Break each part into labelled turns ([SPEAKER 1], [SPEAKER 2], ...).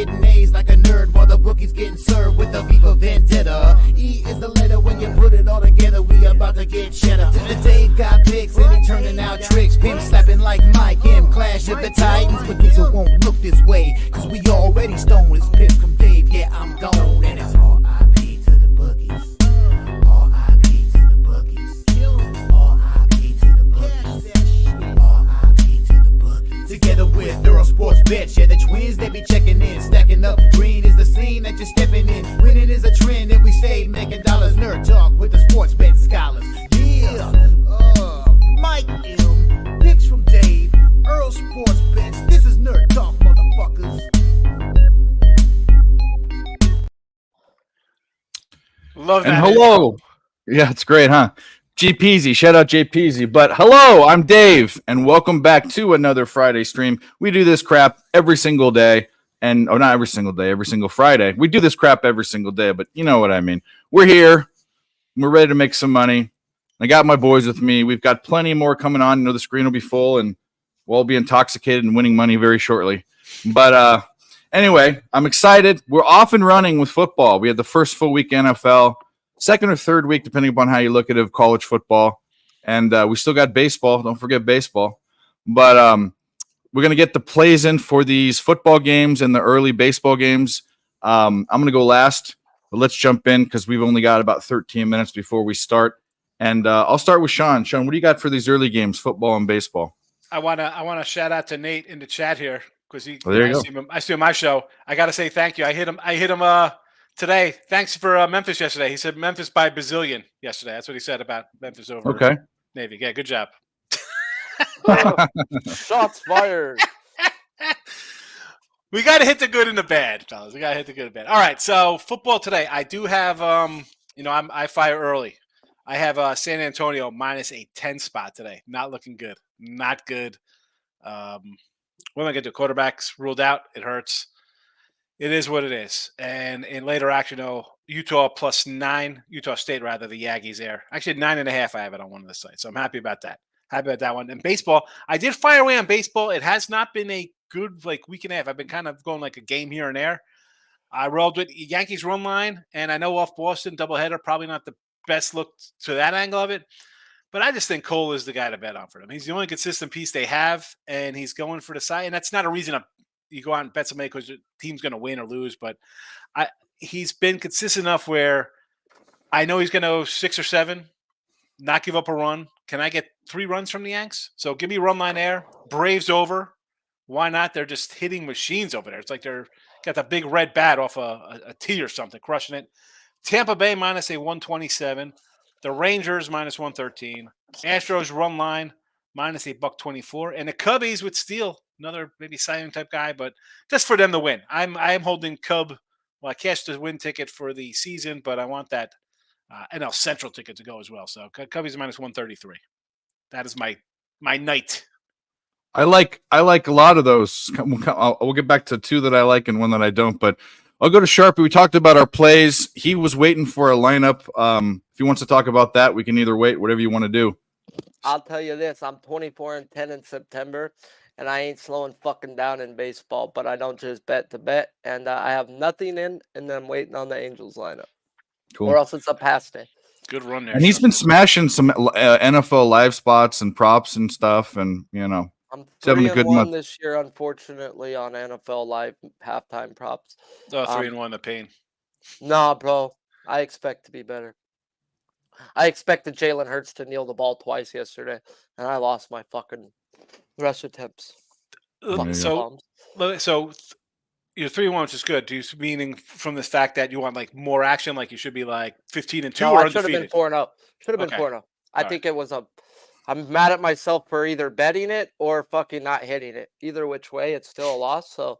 [SPEAKER 1] getting A's like a nerd while the bookie's getting served with a beef of vendetta. E is the letter when you put it all together. We about to get cheddar. The Dave got picks and he turning out tricks. Pimp slapping like Mike in Clash of the Titans. Medusa won't look this way, cause we already stoned. It's Picks from Dave, yeah, I'm gone. And it's R.I.P. to the bookies. R.I.P. to the bookies. R.I.P. to the bookies. R.I.P. to the bookies. Together with Euro Sports Bets, yeah, the twins, they be checking in. Stacking up, green is the scene that you're stepping in. Winning is a trend and we stay making dollars. Nerd talk with the sports bet scholars. Yeah, Mike M, Picks from Dave, Earl Sports Bets. This is Nerd Talk, motherfuckers.
[SPEAKER 2] Love that.
[SPEAKER 3] And hello. Yeah, it's great, huh? G-Peasy. Shout out J-Peasy. But hello, I'm Dave, and welcome back to another Friday stream. We do this crap every single day. And not every single day, every single Friday. We do this crap every single day, but you know what I mean. We're here. We're ready to make some money. I got my boys with me. We've got plenty more coming on. You know, the screen will be full, and we'll all be intoxicated and winning money very shortly. But anyway, I'm excited. We're off and running with football. We had the first full week NFL, second or third week, depending upon how you look at it, of college football. And we still got baseball. Don't forget baseball. But we're going to get the plays in for these football games and the early baseball games. I'm going to go last, but let's jump in because we've only got about 13 minutes before we start. And I'll start with Sean. Sean, what do you got for these early games, football and baseball?
[SPEAKER 2] I wanna shout out to Nate in the chat here because I see him my show. I gotta say thank you. I hit him today. Thanks for Memphis yesterday. He said Memphis by bazillion yesterday. That's what he said about Memphis over Navy. Yeah, good job.
[SPEAKER 4] Shots fired.
[SPEAKER 2] We got to hit the good and the bad, fellas. We got to hit the good and bad. All right, so football today. I do have, I fire early. I have San Antonio minus a 10 spot today. Not looking good. Not good. What am I going to do? Quarterbacks ruled out. It hurts. It is what it is. And in later action, Utah +9. Utah State, rather, the Aggies there. Actually, 9.5 I have it on one of the sites. So I'm happy about that. Happy about that one. And baseball, I did fire away on baseball. It has not been a good week and a half. I've been kind of going like a game here and there. I rolled with Yankees run line, and I know off Boston doubleheader, probably not the best look to that angle of it. But I just think Cole is the guy to bet on for them. He's the only consistent piece they have, and he's going for the side. And that's not a reason you go out and bet somebody because the team's going to win or lose. But he's been consistent enough where I know he's going to go 6 or 7, not give up a run. Can I get 3 runs from the Yanks? So give me run line there. Braves over. Why not? They're just hitting machines over there. It's like they're got that big red bat off a tee or something, crushing it. Tampa Bay minus a 127. The Rangers minus 113. Astros run line minus a $124. And the Cubbies with Steele, another maybe Cy Young type guy, but just for them to win. I am holding Cub. Well, I cashed the win ticket for the season, but I want that NL Central ticket to go as well. So Cubbies minus 133. That is my night.
[SPEAKER 3] I like a lot of those. We'll get back to 2 that I like and 1 that I don't, but I'll go to Sharpie. We talked about our plays. He was waiting for a lineup. If he wants to talk about that, we can either wait, whatever you want to do.
[SPEAKER 4] I'll tell you this. I'm 24-10 in September, and I ain't slowing fucking down in baseball, but I don't just bet to bet, and I have nothing in, and then I'm waiting on the Angels lineup. Cool. Or else it's a pass day.
[SPEAKER 2] Good run there.
[SPEAKER 3] And he's been smashing some NFL live spots and props and stuff, and,
[SPEAKER 4] I'm
[SPEAKER 3] having a good
[SPEAKER 4] 3-1
[SPEAKER 3] month
[SPEAKER 4] this year, unfortunately, on NFL live halftime props.
[SPEAKER 2] 3-1 the pain.
[SPEAKER 4] Nah, bro. I expect to be better. I expected Jalen Hurts to kneel the ball twice yesterday, and I lost my fucking rush attempts.
[SPEAKER 2] So you're 3-1, which is good. Do you meaning from the fact that you want more action, like you should be 15-2
[SPEAKER 4] no,
[SPEAKER 2] or
[SPEAKER 4] I should have been 4-0. Should have been 4-0. I think it was I'm mad at myself for either betting it or fucking not hitting it. Either which way, it's still a loss. So,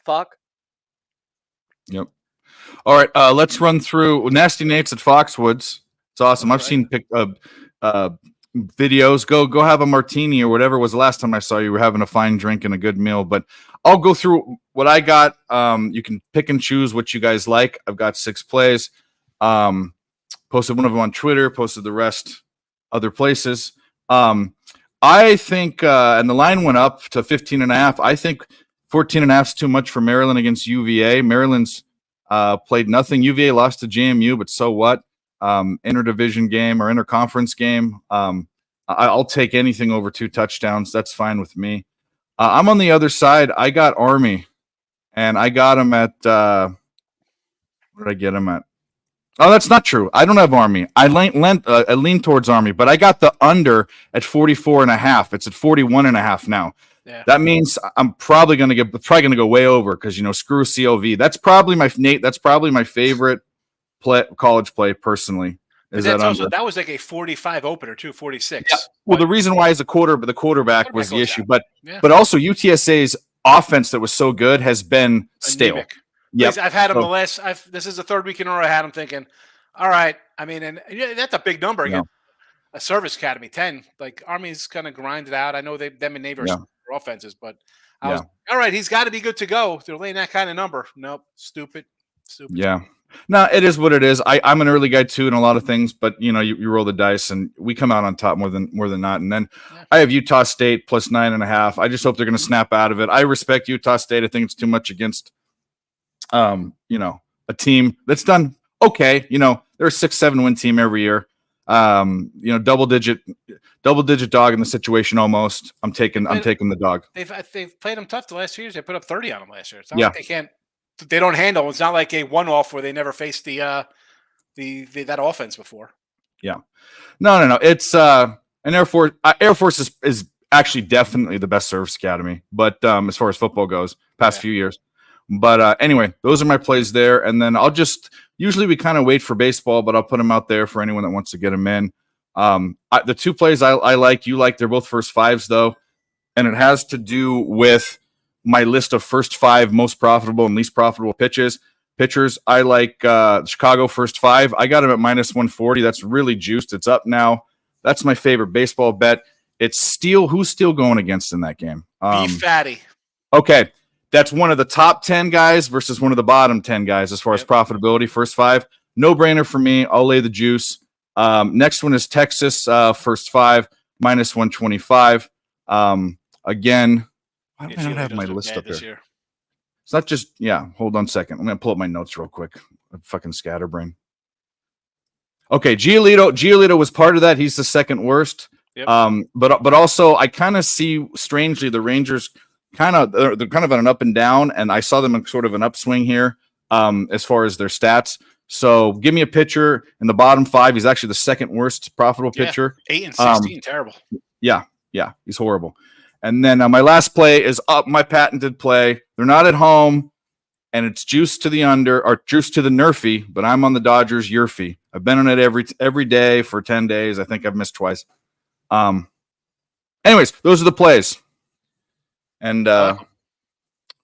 [SPEAKER 4] fuck.
[SPEAKER 3] Yep. All right, let's run through Nasty Nate's at Foxwoods. It's awesome. I've seen videos. Go have a martini or whatever was the last time I saw you were having a fine drink and a good meal. But I'll go through what I got. You can pick and choose what you guys like. I've got 6 plays. Posted one of them on Twitter. Posted the rest other places. I think, and the line went up to 15.5. I think 14.5 is too much for Maryland against UVA. Maryland's played nothing. UVA lost to JMU, but so what? Interdivision game or interconference game. I'll take anything over 2 touchdowns. That's fine with me. I'm on the other side. I got Army, and I got him at what did I get him at? Oh, that's not true. I don't have Army. I lean towards Army, but I got the under at 44.5. It's at 41.5 now.
[SPEAKER 2] Yeah.
[SPEAKER 3] That means I'm probably going to go way over because screw COV. That's probably my favorite college play personally.
[SPEAKER 2] That was like a 45 opener too, 46.
[SPEAKER 3] Yeah. Well, the reason why is the quarterback was the issue,
[SPEAKER 2] out.
[SPEAKER 3] but also UTSA's offense that was so good has been stale.
[SPEAKER 2] Yeah, I've had him this is the 3rd week in a row I had him thinking, all right. I mean, and that's a big number again. A service academy 10. Like Army's kind of grinded out. I know them and Navy are offenses, but I was all right. He's got to be good to go. They're laying that kind of number. Nope, stupid. Yeah.
[SPEAKER 3] No, it is what it is. I'm an early guy too in a lot of things, but you roll the dice and we come out on top more than not. And then I have Utah State plus 9.5. I just hope they're going to snap out of it. I respect Utah State. I think it's too much against, a team that's done okay. They're a 6-7 win team every year. Double digit dog in the situation almost. I'm taking the dog.
[SPEAKER 2] They've played them tough the last 2 years. They put up 30 on them last year. It's not like they don't handle. It's not like a one-off where they never faced that offense before.
[SPEAKER 3] Yeah, no. It's an Air Force. Air Force is actually definitely the best service academy, but as far as football goes, past few years. But anyway, those are my plays there, and then usually we kind of wait for baseball, but I'll put them out there for anyone that wants to get them in. The 2 plays I like, they're both first 5s though, and it has to do with my list of first 5 most profitable and least profitable pitchers. I like Chicago first 5. I got them at minus 140. That's really juiced. It's up now. That's my favorite baseball bet. It's Steele. Who's Steele going against in that game?
[SPEAKER 2] Be fatty.
[SPEAKER 3] Okay. That's one of the top 10 guys versus one of the bottom 10 guys as far as profitability. First 5. No brainer for me. I'll lay the juice. Next one is Texas first 5, minus 125. Again, why do I not have my list up here? It's not just, hold on a second. I'm going to pull up my notes real quick. Fucking scatterbrain. Okay, Giolito was part of that. He's the second worst. Yep. But also I kind of see strangely the Rangers they're kind of on an up and down, and I saw them in sort of an upswing here as far as their stats. So give me a pitcher in the bottom 5. He's actually the second worst profitable pitcher.
[SPEAKER 2] 8 and 16, terrible.
[SPEAKER 3] Yeah, he's horrible. And then my last play is up my patented play. They're not at home, and it's juice to the under or juice to the nerfy, but I'm on the Dodgers Yerfy. I've been on it every day for 10 days. I think I've missed twice. Anyways, those are the plays. And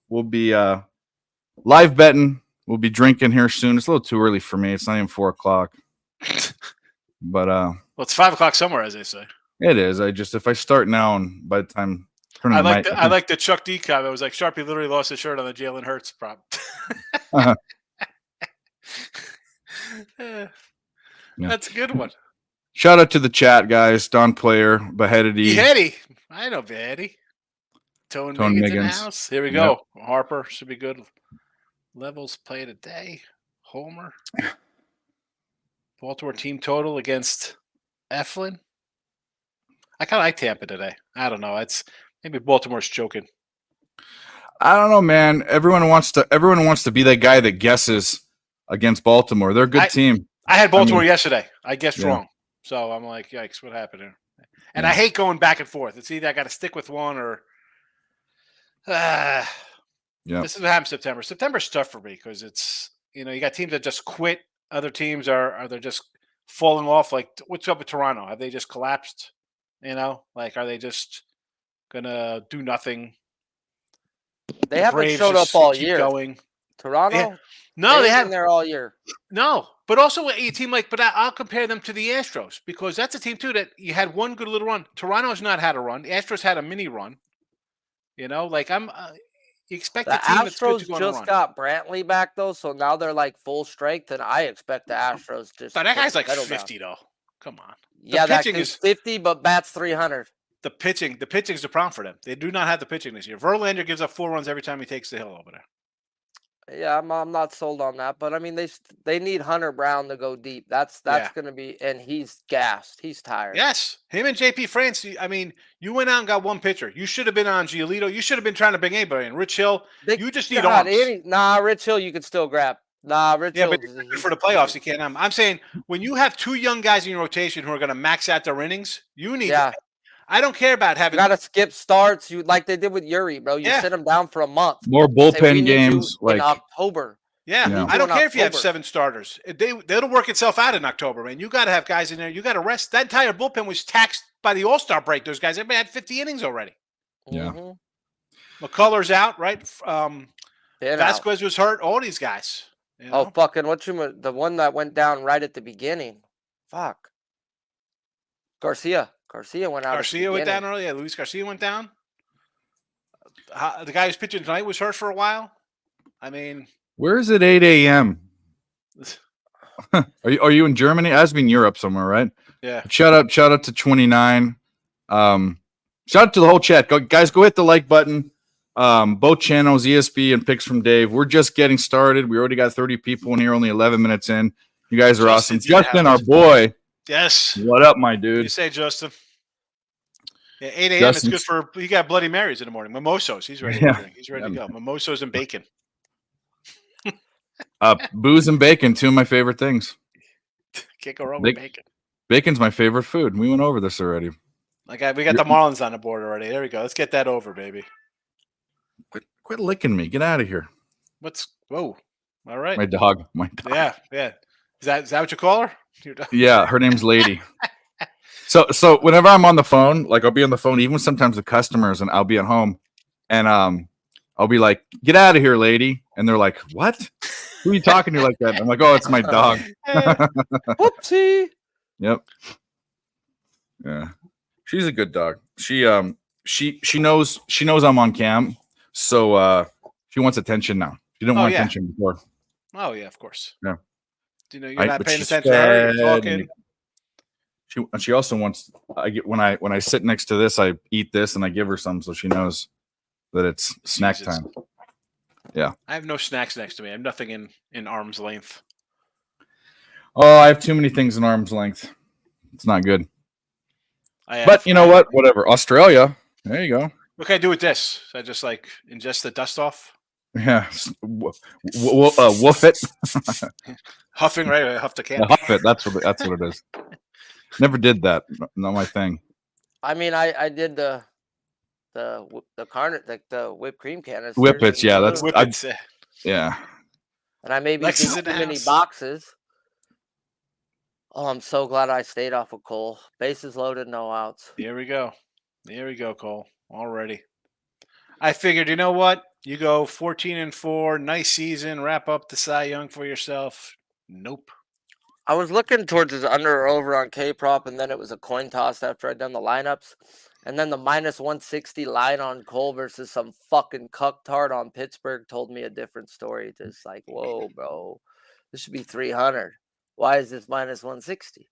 [SPEAKER 3] we'll be live betting. We'll be drinking here soon. It's a little too early for me. It's not even 4:00. But
[SPEAKER 2] well, it's 5:00 somewhere, as they say.
[SPEAKER 3] It is. If I start now, and by the time
[SPEAKER 2] I like the Chuck D comment. It was like Sharpie literally lost his shirt on the Jalen Hurts prop. That's a good one.
[SPEAKER 3] Shout out to the chat, guys. Don Player, Beheadedy.
[SPEAKER 2] I know Beheadedy. Tone Miggins in the house. Here we go. Yep. Harper should be good. Levels played a day. Homer. Baltimore team total against Eflin. I kind of like Tampa today. I don't know. It's maybe Baltimore's choking.
[SPEAKER 3] I don't know, man. Everyone wants to be that guy that guesses against Baltimore. They're a good team.
[SPEAKER 2] I had Baltimore yesterday. I guessed wrong. So I'm like, yikes, what happened here? And I hate going back and forth. It's either I got to stick with one or this is what happened in September. September's tough for me because it's, you got teams that just quit. Other teams are they're just falling off. Like, what's up with Toronto? Have they just collapsed? Like, are they just gonna do nothing?
[SPEAKER 4] They haven't showed up all year.
[SPEAKER 2] Going.
[SPEAKER 4] Toronto?
[SPEAKER 2] Yeah. No, they haven't.
[SPEAKER 4] Been there all year.
[SPEAKER 2] No, but also a team like, I'll compare them to the Astros because that's a team too that you had one good little run. Toronto's not had a run. The Astros had a mini run. Like you expect
[SPEAKER 4] the
[SPEAKER 2] a team that's good
[SPEAKER 4] Astros
[SPEAKER 2] to go
[SPEAKER 4] just got Brantley back though, so now they're like full strength, and I expect the Astros just.
[SPEAKER 2] But that guy's like 50 though. Come on.
[SPEAKER 4] That guy's 50, but bats 300.
[SPEAKER 2] the pitching's the problem for them. They do not have the pitching this year. Verlander gives up 4 runs every time he takes the hill over there.
[SPEAKER 4] Yeah, I'm not sold on that, but I mean they need Hunter Brown to go deep. That's going to be, and he's gassed. He's tired.
[SPEAKER 2] Yes, him and JP France. I mean, you went out and got one pitcher. You should have been on Giolito. You should have been trying to bring anybody in. Rich Hill. You just need arms.
[SPEAKER 4] Rich Hill you could still grab. Rich Hill.
[SPEAKER 2] But for the playoffs, you can't. I'm saying when you have 2 young guys in your rotation who are going to max out their innings, you need. Yeah. I don't care about having.
[SPEAKER 4] You got to skip starts. You like they did with Yuri, bro. You sit him down for a month.
[SPEAKER 3] More bullpen games
[SPEAKER 4] in October.
[SPEAKER 2] Yeah, I don't care if you have 7 starters. That'll work itself out in October, man. You got to have guys in there. You got to rest. That entire bullpen was taxed by the All-Star break. Those guys, everybody had 50 innings already.
[SPEAKER 3] Yeah.
[SPEAKER 2] McCullers out, right? Vasquez was hurt. All these guys. You know?
[SPEAKER 4] Oh, fucking the one that went down right at the beginning. Fuck. Garcia went out.
[SPEAKER 2] Garcia went down early. Yeah, Luis Garcia went down. The guy who's pitching tonight was hurt for a while. I mean,
[SPEAKER 3] where is it 8 a.m.? Are you in Germany? I was in Europe somewhere, right?
[SPEAKER 2] Yeah.
[SPEAKER 3] Shout out to 29. Shout out to the whole chat. Guys, go hit the like button. Both channels, ESB and Picks from Dave. We're just getting started. We already got 30 people in here, only 11 minutes in. You guys are awesome. Justin, our boy.
[SPEAKER 2] Yes.
[SPEAKER 3] What up, my dude?
[SPEAKER 2] You say, Justin? Yeah, 8 a.m. It's good for you. Got Bloody Marys in the morning. Mimosos. He's ready. He's ready to go. Mimosos and bacon.
[SPEAKER 3] Booze and bacon, 2 of my favorite things.
[SPEAKER 2] Can't go wrong with bacon.
[SPEAKER 3] Bacon's my favorite food. We went over this already.
[SPEAKER 2] We got the Marlins on the board already. There we go. Let's get that over, baby.
[SPEAKER 3] Quit licking me. Get out of here.
[SPEAKER 2] Whoa. All right.
[SPEAKER 3] My dog.
[SPEAKER 2] Yeah. Is that what you call her?
[SPEAKER 3] Yeah, her name's Lady. So whenever I'm on the phone, like I'll be on the phone, even sometimes with customers, and I'll be at home, and I'll be like, "Get out of here, lady," and they're like, "What? Who are you talking to like that?" I'm like, "Oh, it's my dog."
[SPEAKER 4] Whoopsie.
[SPEAKER 3] Yep. Yeah, she's a good dog. She knows I'm on cam, so she wants attention now. She didn't want attention before.
[SPEAKER 2] Oh yeah, of course.
[SPEAKER 3] Yeah.
[SPEAKER 2] You're not paying attention to her. You're talking.
[SPEAKER 3] She also wants. When I sit next to this, I eat this and I give her some so she knows that it's snack time. Yeah.
[SPEAKER 2] I have no snacks next to me. I have nothing in arm's length.
[SPEAKER 3] Oh, I have too many things in arm's length. It's not good. But you know what? Whatever. Australia. There you go.
[SPEAKER 2] What can I do with this? I just ingest the dust off.
[SPEAKER 3] Yeah. Woof it.
[SPEAKER 2] Huffing, right? Huff the can.
[SPEAKER 3] Huff it. That's what it is. Never did that. Not my thing.
[SPEAKER 4] I mean, I did the whipped cream canisters.
[SPEAKER 3] Whippets, yeah. That's
[SPEAKER 2] Whippets.
[SPEAKER 3] Yeah.
[SPEAKER 4] And I maybe did too many boxes. Oh, I'm so glad I stayed off of Cole. Bases loaded, no outs.
[SPEAKER 2] Here we go, Cole. Already. I figured, you know what? You go 14-4, nice season, wrap up the Cy Young for yourself. Nope.
[SPEAKER 4] I was looking towards his under or over on K-Prop, and then it was a coin toss after I'd done the lineups. And then the -160 line on Cole versus some fucking cucktard on Pittsburgh told me a different story. Just like, whoa, bro. This should be 300. Why is this -160?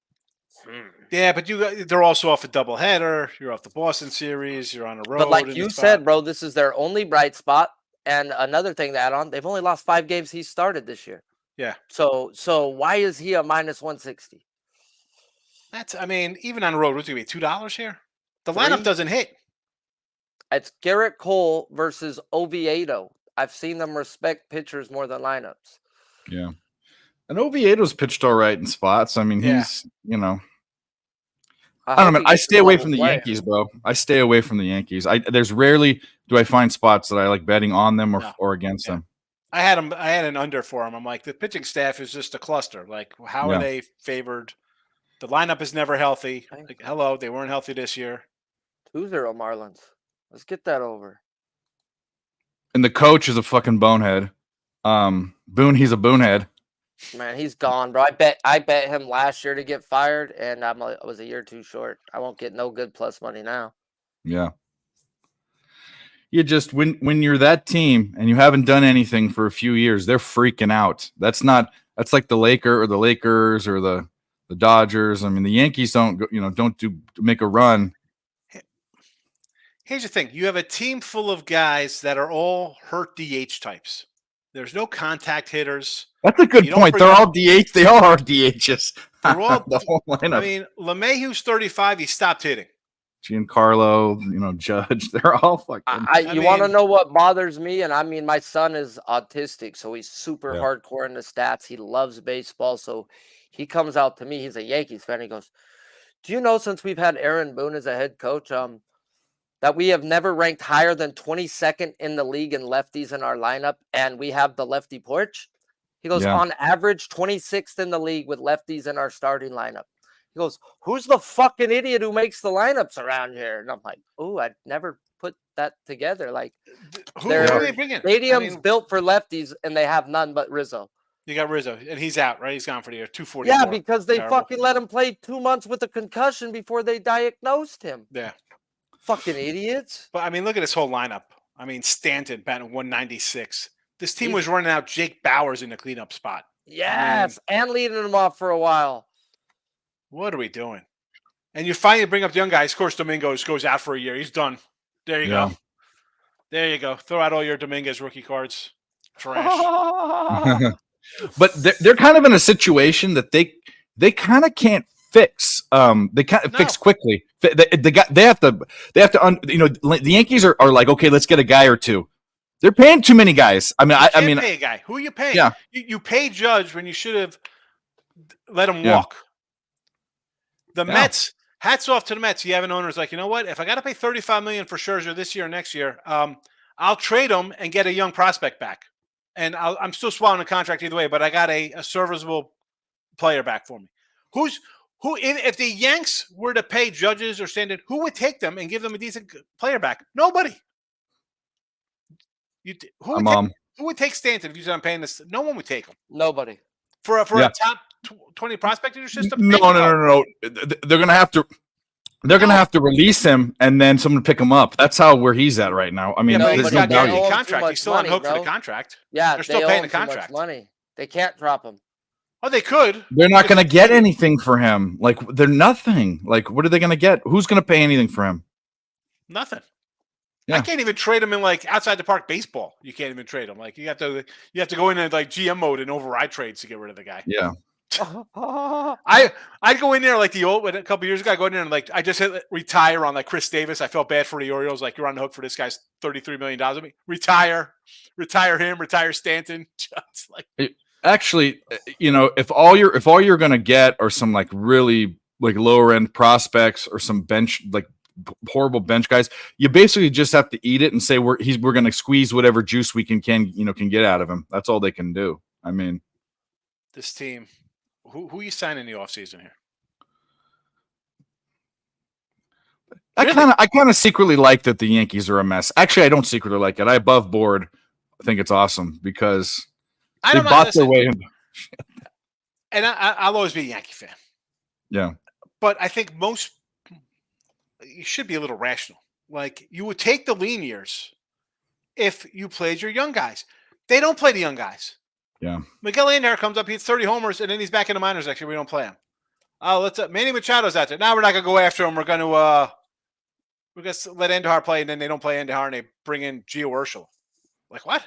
[SPEAKER 2] Yeah, but they're also off a doubleheader. You're off the Boston series. You're on a road.
[SPEAKER 4] But like you said, bro, this is their only bright spot. And another thing to add on, they've only lost 5 games he started this year.
[SPEAKER 2] Yeah.
[SPEAKER 4] So why is he a -160?
[SPEAKER 2] Even on the road, what's it going to be, $2 here? The lineup doesn't hit.
[SPEAKER 4] It's Garrett Cole versus Oviedo. I've seen them respect pitchers more than lineups.
[SPEAKER 3] Yeah. And Oviedo's pitched all right in spots. I mean, he's, I don't know. I stay away from the Yankees, bro. I stay away from the Yankees. There's rarely do I find spots that I like betting on them or against them.
[SPEAKER 2] I had an under for him. I'm like, the pitching staff is just a cluster. Like, how are they favored? The lineup is never healthy. Like, hello, they weren't healthy this year.
[SPEAKER 4] 2-0 Marlins. Let's get that over.
[SPEAKER 3] And the coach is a fucking bonehead. Boone, he's a bonehead.
[SPEAKER 4] Man, he's gone, bro. I bet him last year to get fired, and I was a year too short. I won't get no good plus money now.
[SPEAKER 3] Yeah. You just when you're that team and you haven't done anything for a few years, they're freaking out. That's like the Lakers or the Dodgers. I mean, the Yankees don't make a run.
[SPEAKER 2] Here's the thing. You have a team full of guys that are all hurt DH types. There's no contact hitters.
[SPEAKER 3] That's a good
[SPEAKER 2] You don't
[SPEAKER 3] point.
[SPEAKER 2] bring
[SPEAKER 3] They're
[SPEAKER 2] up-
[SPEAKER 3] all DH. They all are DHs.
[SPEAKER 2] They're all-
[SPEAKER 3] the whole lineup.
[SPEAKER 2] I mean, LeMahieu's 35. He stopped hitting.
[SPEAKER 3] Giancarlo, Judge. They're all fucking.
[SPEAKER 4] You want to
[SPEAKER 2] mean-
[SPEAKER 4] know what bothers me? And I mean, my son is autistic, so he's super
[SPEAKER 3] Yeah.
[SPEAKER 4] hardcore in the stats. He loves baseball, so he comes out to me. He's a Yankees fan. He goes, "Do you know since we've had Aaron Boone as a head coach, that we have never ranked higher than 22nd in the league in lefties in our lineup, and we have the lefty porch?" He goes,
[SPEAKER 3] Yeah.
[SPEAKER 4] "On average, 26th in the league with lefties in our starting lineup." He goes, "Who's the fucking idiot who makes the lineups around here?" And I'm like, "Oh, I'd never put that together. Like,
[SPEAKER 2] Who
[SPEAKER 4] They're-
[SPEAKER 2] are they bringing?
[SPEAKER 4] stadium's
[SPEAKER 2] I mean,
[SPEAKER 4] built for lefties, and they have none but Rizzo."
[SPEAKER 2] you got Rizzo, and he's out, right? He's gone for the year. 240.
[SPEAKER 4] Yeah, because they
[SPEAKER 2] Terrible.
[SPEAKER 4] fucking let him play 2 months with a concussion before they diagnosed him.
[SPEAKER 2] Yeah.
[SPEAKER 4] Fucking idiots.
[SPEAKER 2] But I mean, look at this whole lineup. I mean, Stanton batting 196. This team
[SPEAKER 4] He's-
[SPEAKER 2] was running out Jake Bowers in the cleanup spot.
[SPEAKER 4] Yes, and leading them off for a while.
[SPEAKER 2] What are we doing? And you finally bring up the young guys. Of course, Domingos goes out for a year. He's done. There you
[SPEAKER 3] Yeah.
[SPEAKER 2] go. There you go. Throw out all your Dominguez rookie cards. Trash.
[SPEAKER 3] But they're kind of in a situation that they kind of can't fix. They can't fix
[SPEAKER 2] No.
[SPEAKER 3] quickly. They have to. The Yankees are like, okay, let's get a guy or two. They're paying too many guys. I mean, I
[SPEAKER 2] Can't
[SPEAKER 3] mean,
[SPEAKER 2] pay a guy. Who are you paying?
[SPEAKER 3] Yeah.
[SPEAKER 2] You pay Judge when you should have let him
[SPEAKER 3] Yeah.
[SPEAKER 2] walk. The
[SPEAKER 3] Yeah.
[SPEAKER 2] Mets. Hats off to the Mets. You have an owner who's like, you know what? If I got to pay $35 million for Scherzer this year or next year, I'll trade him and get a young prospect back. And I'm still swallowing the contract either way, but I got a serviceable player back for me. If the Yanks were to pay Judges or Stanton, who would take them and give them a decent player back? Nobody. Who would take Stanton if you said I'm paying this? No one would take him
[SPEAKER 4] Nobody.
[SPEAKER 2] for
[SPEAKER 3] Yeah.
[SPEAKER 2] a top 20 prospect in your system.
[SPEAKER 3] no. They're gonna have to. They're gonna have to release him and then someone pick him up. That's where he's at right now. I mean,
[SPEAKER 2] Yeah, but
[SPEAKER 3] there's
[SPEAKER 2] he's
[SPEAKER 3] no
[SPEAKER 2] got
[SPEAKER 3] value.
[SPEAKER 2] guaranteed
[SPEAKER 4] Owe him too
[SPEAKER 2] contract.
[SPEAKER 4] much
[SPEAKER 2] He's still on
[SPEAKER 4] money,
[SPEAKER 2] hook for the
[SPEAKER 4] bro.
[SPEAKER 2] contract.
[SPEAKER 4] Yeah,
[SPEAKER 2] They're still
[SPEAKER 4] they owe
[SPEAKER 2] paying
[SPEAKER 4] him
[SPEAKER 2] the
[SPEAKER 4] too much
[SPEAKER 2] contract.
[SPEAKER 4] money. They can't drop him.
[SPEAKER 2] Oh, they could.
[SPEAKER 3] They're not gonna get anything for him. Like they're nothing. Like what are they gonna get? Who's gonna pay anything for him?
[SPEAKER 2] Nothing.
[SPEAKER 3] Yeah.
[SPEAKER 2] I can't even trade him in like outside the park baseball. You can't even trade him. Like you have to go into like GM mode and override trades to get rid of the guy.
[SPEAKER 3] Yeah.
[SPEAKER 2] I'd go in there like a couple years ago. I go in there and like I just hit retire on like Chris Davis. I felt bad for the Orioles. Like you're on the hook for this guy's $33 million. I mean, retire him, retire Stanton. Just like
[SPEAKER 3] Actually, if all you're gonna get are some like really like lower end prospects or some bench like horrible bench guys, you basically just have to eat it and say we're gonna squeeze whatever juice we can get out of him. That's all they can do. I mean,
[SPEAKER 2] this team. Who you signing in the offseason here?
[SPEAKER 3] I kind of secretly like that the Yankees are a mess. Actually, I don't secretly like it. I above board think it's awesome because they bought their way in.
[SPEAKER 2] And I'll always be a Yankee fan.
[SPEAKER 3] Yeah.
[SPEAKER 2] But I think you should be a little rational. Like you would take the lean years if you played your young guys. They don't play the young guys.
[SPEAKER 3] Yeah.
[SPEAKER 2] Miguel Andujar comes up, he hits 30 homers, and then he's back in the minors next year. We don't play him. Oh, Manny Machado's out there. Now we're not gonna go after him. We're gonna let Andujar play, and then they don't play Andujar, and they bring in Gio Urshela. Like what?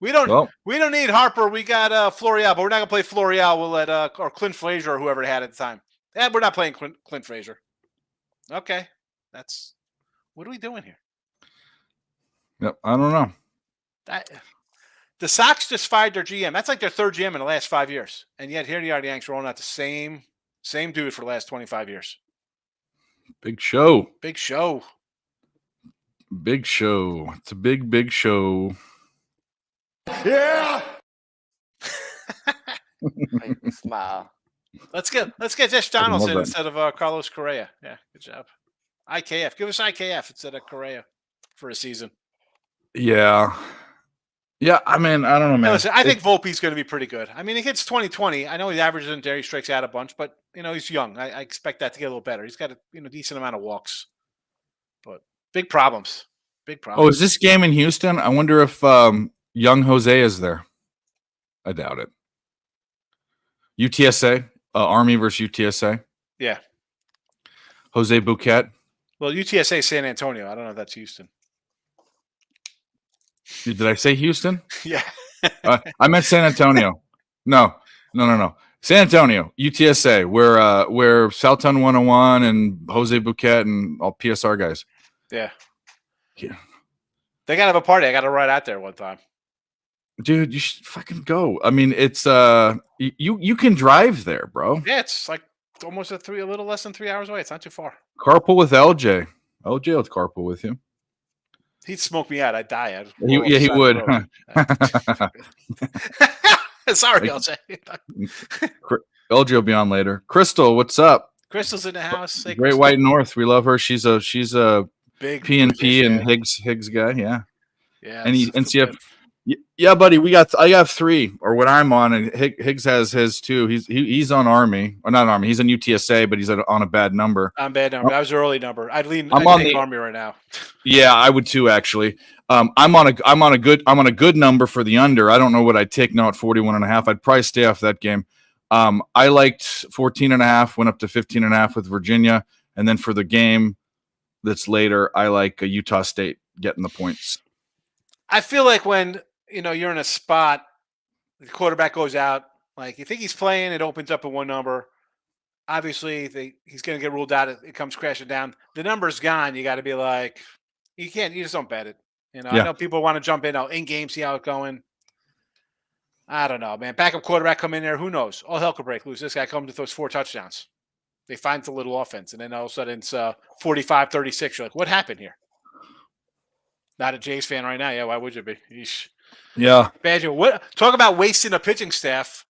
[SPEAKER 2] We don't need Harper. We got Florial, but we're not gonna play Florial. We'll let or Clint Frazier or whoever they had at the time. Yeah, we're not playing Clint Frazier. Okay, what are we doing here?
[SPEAKER 3] Yep. I don't know.
[SPEAKER 2] The Sox just fired their GM. That's like their third GM in the last 5 years, and yet here they are, the Yanks rolling out the same dude for the last 25 years.
[SPEAKER 3] Big show.
[SPEAKER 2] Big show.
[SPEAKER 3] Big show. It's a big show.
[SPEAKER 1] Yeah.
[SPEAKER 4] Smile.
[SPEAKER 2] Let's get Josh
[SPEAKER 3] love
[SPEAKER 2] Donaldson
[SPEAKER 3] that.
[SPEAKER 2] instead of Carlos Correa. Yeah, good job. IKF. Give us IKF instead of Correa for a season.
[SPEAKER 3] Yeah. Yeah, I mean, I don't know, man.
[SPEAKER 2] Hey, listen, I think Volpe's going to be pretty good. I mean, he hits 2020. I know he averages in there. He strikes out a bunch, but, he's young. I expect that to get a little better. He's got a decent amount of walks. But big problems. Big problems.
[SPEAKER 3] Oh, is this game in Houston? I wonder if young Jose is there. I doubt it. UTSA, Army versus UTSA.
[SPEAKER 2] Yeah.
[SPEAKER 3] Jose Bouquet.
[SPEAKER 2] Well, UTSA San Antonio. I don't know if that's Houston.
[SPEAKER 3] Did I say Houston?
[SPEAKER 2] Yeah.
[SPEAKER 3] I meant San Antonio. No. San Antonio, UTSA, where Southtown 101 and Jose Bouquet and all PSR guys.
[SPEAKER 2] Yeah.
[SPEAKER 3] Yeah.
[SPEAKER 2] They gotta have a party. I gotta ride out there one time.
[SPEAKER 3] Dude, you should fucking go. I mean, it's you can drive there, bro.
[SPEAKER 2] Yeah, it's like almost a little less than 3 hours away. It's not too far.
[SPEAKER 3] Carpool with LJ. LJ will carpool with you.
[SPEAKER 2] He'd smoke me out. I'd die.
[SPEAKER 3] He would.
[SPEAKER 2] Sorry, LJ.
[SPEAKER 3] LJ will be on later. Crystal, what's up?
[SPEAKER 2] Crystal's in the house. Say
[SPEAKER 3] Great
[SPEAKER 2] Crystal.
[SPEAKER 3] White North. We love her. She's a
[SPEAKER 2] Big
[SPEAKER 3] PNP and
[SPEAKER 2] fan.
[SPEAKER 3] Higgs guy. Yeah.
[SPEAKER 2] Yeah.
[SPEAKER 3] And
[SPEAKER 2] it's
[SPEAKER 3] NCF.
[SPEAKER 2] good.
[SPEAKER 3] Yeah, buddy. I have 3, or what I'm on, and Higgs has his too. He's on Army, or not Army. He's on UTSA, but he's on a bad number.
[SPEAKER 2] I'm bad number. I was early number. I'd
[SPEAKER 3] I'm on
[SPEAKER 2] take
[SPEAKER 3] the
[SPEAKER 2] Army right now.
[SPEAKER 3] Yeah, I would too, actually. I'm on a good number for the under. I don't know what I'd take now at 41.5. I'd probably stay off that game. I liked 14.5, went up to 15.5 with Virginia, and then for the game that's later, I like Utah State getting the points.
[SPEAKER 2] I feel like when you're in a spot, the quarterback goes out. Like you think he's playing, it opens up at one number. Obviously, he's going to get ruled out. It comes crashing down. The number's gone. You got to be like, you just don't bet it.
[SPEAKER 3] Yeah.
[SPEAKER 2] I know people want to jump in game, see how it's going. I don't know, man. Backup quarterback come in there. Who knows? All hell could break loose. This guy comes to throws 4 touchdowns. They find the little offense, and then all of a sudden it's 45-36. You're like, what happened here? Not a Jays fan right now. Yeah, why would you be? Yeesh.
[SPEAKER 3] Yeah.
[SPEAKER 2] Badger, what? Talk about wasting a pitching staff.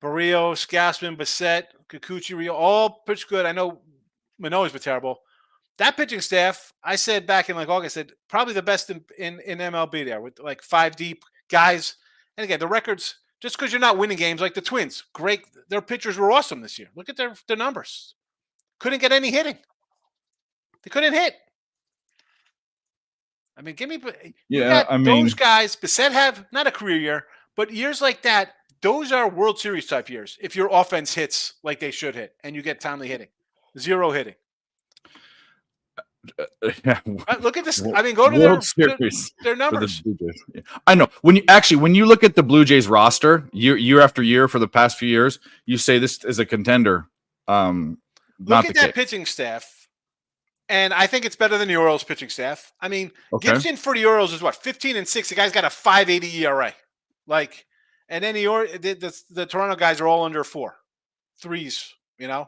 [SPEAKER 2] Barrios, Gassman, Bassett, Kikuchi, Rio, all pitch good. I know Manoah's been terrible. That pitching staff, I said back in August, said probably the best in MLB there with 5 deep guys. And again, the records, just because you're not winning games like the Twins, great. Their pitchers were awesome this year. Look at their numbers. Couldn't get any hitting. They couldn't hit. I mean, those guys, Bassett have not a career year, but years like that, those are World Series type years. If your offense hits like they should hit and you get timely hitting, 0 hitting. Look at this. I mean, go to their numbers.
[SPEAKER 3] I know when you look at the Blue Jays roster year after year for the past few years, you say this is a contender.
[SPEAKER 2] Look at that pitching staff. And I think it's better than the Orioles pitching staff. I mean, Gibson for the Orioles is what, 15-6. The guy's got a 5.80 ERA. And then the Toronto guys are all under 4 threes, and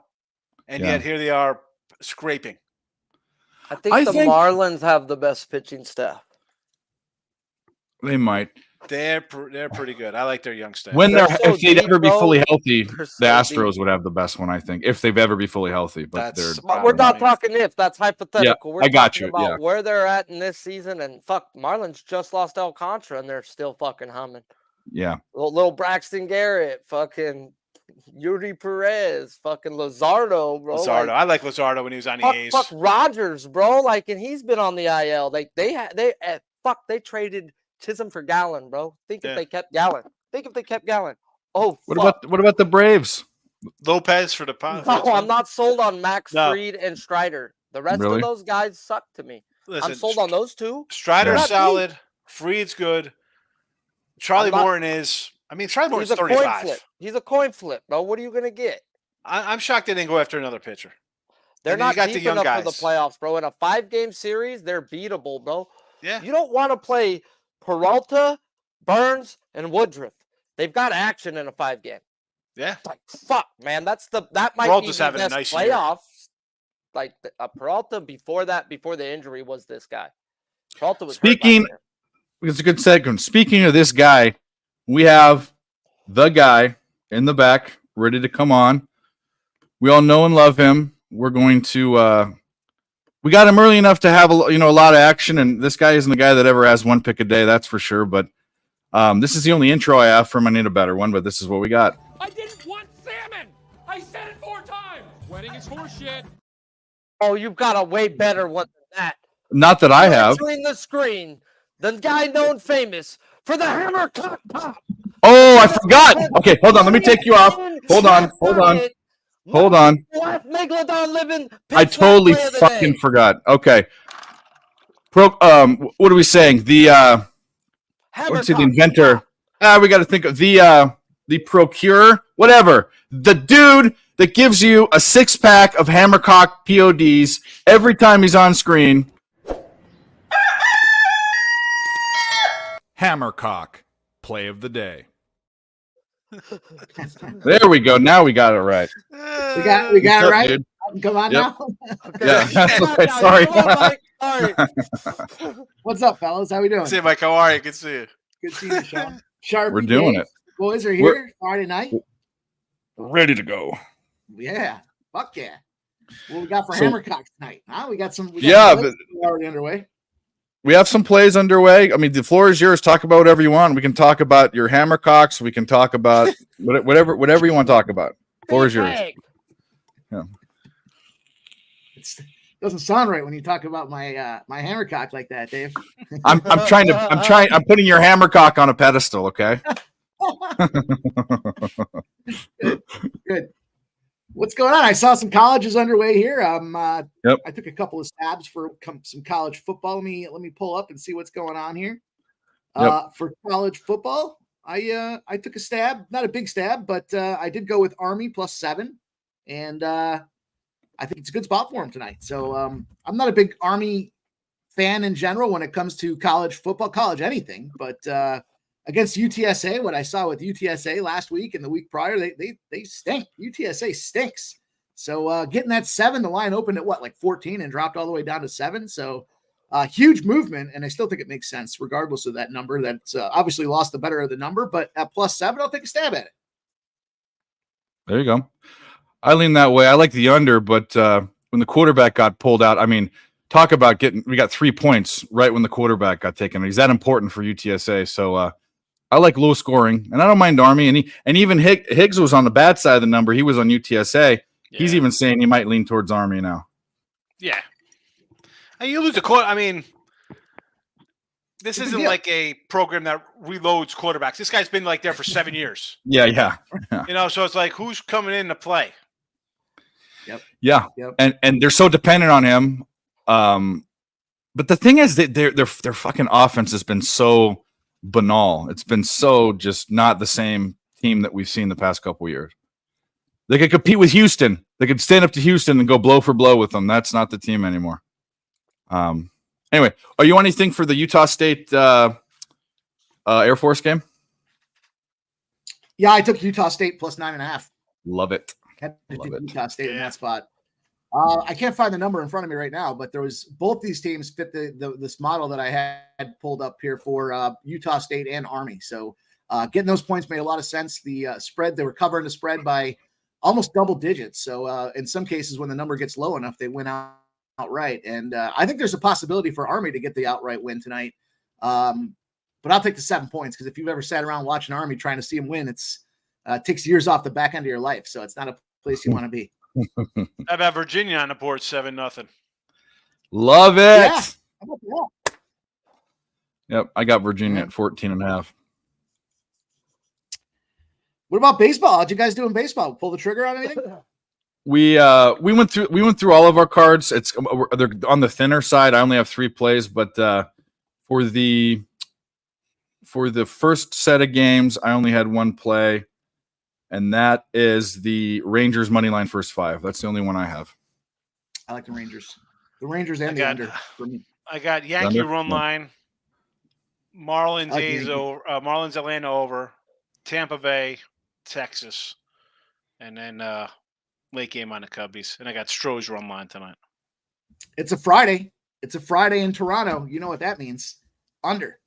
[SPEAKER 2] yet here they are scraping.
[SPEAKER 4] I think the Marlins have the best pitching staff.
[SPEAKER 3] They might.
[SPEAKER 2] They're pretty good. I like their young staff.
[SPEAKER 3] If they'd ever be fully healthy, the Astros would have the best one, I think, if they've ever be fully healthy. But
[SPEAKER 4] we're not talking if. That's hypothetical.
[SPEAKER 3] Yeah,
[SPEAKER 4] we're
[SPEAKER 3] I got
[SPEAKER 4] talking
[SPEAKER 3] you.
[SPEAKER 4] about where they're at in this season. And Marlins just lost Alcantara, and they're still fucking humming.
[SPEAKER 3] Yeah.
[SPEAKER 4] Little Braxton Garrett, fucking Yuri Perez, fucking Luzardo, bro.
[SPEAKER 2] Luzardo. I like Luzardo when he was on the A's.
[SPEAKER 4] Fuck Rogers, bro. And he's been on the IL. They traded Chisholm for Gallen, bro. Think if they kept Gallen. Oh,
[SPEAKER 3] what about the Braves?
[SPEAKER 2] Lopez for the Padres.
[SPEAKER 4] No, I'm not sold on Max Fried and Strider. The rest of those guys suck to me.
[SPEAKER 2] Listen,
[SPEAKER 4] I'm sold on those 2.
[SPEAKER 2] Strider's solid. Fried's good. Charlie Morton is. I mean, Charlie Morton's 35.
[SPEAKER 4] He's a coin flip, bro. What are you going to get?
[SPEAKER 2] I'm shocked they didn't go after another pitcher.
[SPEAKER 4] They're not deep enough for the playoffs, bro. In a 5-game series, they're beatable, bro.
[SPEAKER 2] Yeah.
[SPEAKER 4] You don't want to play Peralta, Burns, and Woodruff. They've got action in a 5-game.
[SPEAKER 2] Yeah.
[SPEAKER 4] Fuck, man. That might
[SPEAKER 2] Peralta's
[SPEAKER 4] be the best
[SPEAKER 2] nice
[SPEAKER 4] playoffs. Peralta before the injury was this guy. Peralta was
[SPEAKER 3] it's a good segment. Speaking of this guy, we have the guy in the back ready to come on. We all know and love him. We're going to we got him early enough to have a lot of action, and this guy isn't the guy that ever has 1 pick a day, that's for sure. But this is the only intro I have for him. I need a better one, but this is what we got.
[SPEAKER 5] I didn't want salmon. I said it 4 times. Wedding is horseshit.
[SPEAKER 4] Oh, you've got a way better one than that.
[SPEAKER 3] Not that I have.
[SPEAKER 4] Entering the screen, the guy known famous for the hammer cock pop.
[SPEAKER 3] Oh, I forgot. Okay, hold on. Let me take you off. Hold on. Hold on.
[SPEAKER 4] What? Megalodon living.
[SPEAKER 3] I totally fucking forgot. Okay. What are we saying? The what's the inventor? We got to think of the procurer, whatever. The dude that gives you a 6-pack of Hammercock PODs every time he's on screen.
[SPEAKER 6] Hammercock, play of the day.
[SPEAKER 3] There we go. Now we got it right.
[SPEAKER 7] We got it right.
[SPEAKER 3] Dude.
[SPEAKER 7] Come on
[SPEAKER 3] Yep.
[SPEAKER 7] now.
[SPEAKER 3] Yeah. Okay, sorry.
[SPEAKER 4] Sorry.
[SPEAKER 7] What's up, fellas? How we doing?
[SPEAKER 2] Say, Mike, how are you? Good to see you.
[SPEAKER 7] Good seeing you, Sean. Sharp.
[SPEAKER 3] We're doing it.
[SPEAKER 7] Boys are here Friday night.
[SPEAKER 3] Ready to go.
[SPEAKER 7] Yeah. Fuck yeah. What we got for
[SPEAKER 3] So-
[SPEAKER 7] Hammercock tonight? Huh? We got some.
[SPEAKER 3] Yeah,
[SPEAKER 7] but already underway.
[SPEAKER 3] We have some plays underway. I mean, the floor is yours. Talk about whatever you want. We can talk about your Hammercocks. We can talk about whatever you want to talk about. Floor is yours. Yeah.
[SPEAKER 7] It doesn't sound right when you talk about my my Hammercock like that, Dave.
[SPEAKER 3] I'm putting your Hammercock on a pedestal. Okay.
[SPEAKER 7] Good. What's going on? I saw some colleges underway here.
[SPEAKER 3] Yep.
[SPEAKER 7] I took a couple of stabs for some college football. Let me pull up and see what's going on here.
[SPEAKER 3] Yep.
[SPEAKER 7] For college football, I took a stab, not a big stab, but I did go with Army +7, and I think it's a good spot for him tonight. So I'm not a big Army fan in general when it comes to college football, college anything, but against UTSA, what I saw with UTSA last week and the week prior, they stink. UTSA stinks. So getting that 7, the line opened at like 14 and dropped all the way down to 7. So huge movement, and I still think it makes sense regardless of that number. That's obviously lost the better of the number, but at +7, I'll take a stab at it.
[SPEAKER 3] There you go. I lean that way. I like the under, but when the quarterback got pulled out, I mean, talk about we got 3 points right when the quarterback got taken. He's that important for UTSA. So I like low scoring, and I don't mind Army. And even Higgs was on the bad side of the number. He was on UTSA.
[SPEAKER 2] Yeah.
[SPEAKER 3] He's even saying he might lean towards Army now.
[SPEAKER 2] Yeah. And you lose a quarter. I mean, this isn't like a program that reloads quarterbacks. This guy's been like there for 7 years.
[SPEAKER 3] Yeah.
[SPEAKER 2] You know, so it's like, who's coming in to play?
[SPEAKER 3] Yeah.
[SPEAKER 7] Yep.
[SPEAKER 3] And they're so dependent on him. But the thing is that their fucking offense has been so banal. It's been so just not the same team that we've seen the past couple of years. They could compete with Houston. They could stand up to Houston and go blow for blow with them. That's not the team anymore. Anyway, are you on anything for the Utah State Air Force game?
[SPEAKER 7] Yeah, I took Utah State +9.5.
[SPEAKER 3] Love it.
[SPEAKER 7] Had to
[SPEAKER 3] Love
[SPEAKER 7] take
[SPEAKER 3] it.
[SPEAKER 7] Utah State in that spot. I can't find the number in front of me right now, but there was both these teams fit this model that I had pulled up here for Utah State and Army. So getting those points made a lot of sense. The spread, they were covering the spread by almost double digits. So in some cases, when the number gets low enough, they win outright. And I think there's a possibility for Army to get the outright win tonight. But I'll take the 7 points, because if you've ever sat around watching Army trying to see them win, it takes years off the back end of your life. So it's not a place you want to be.
[SPEAKER 2] I've got Virginia on the board 7-0.
[SPEAKER 3] Love it.
[SPEAKER 7] Yeah. How about that?
[SPEAKER 3] Yep. I got Virginia at 14.5.
[SPEAKER 7] What about baseball? How'd you guys do in baseball? Pull the trigger on anything?
[SPEAKER 3] We went through all of our cards. They're on the thinner side. I only have 3 plays, but for the first set of games, I only had 1 play, and that is the Rangers money line first 5. That's the only one I have.
[SPEAKER 7] I like the Rangers. The Rangers and the under for me.
[SPEAKER 2] I got Yankee
[SPEAKER 3] Under?
[SPEAKER 2] run
[SPEAKER 3] Yeah.
[SPEAKER 2] line, Marlins
[SPEAKER 7] I like
[SPEAKER 2] A's
[SPEAKER 7] Yankee.
[SPEAKER 2] over, Marlins Atlanta over, Tampa Bay, Texas, and then late game on the Cubbies. And I got Stroh's run line tonight.
[SPEAKER 7] It's a Friday. It's a Friday in Toronto. You know what that means. Under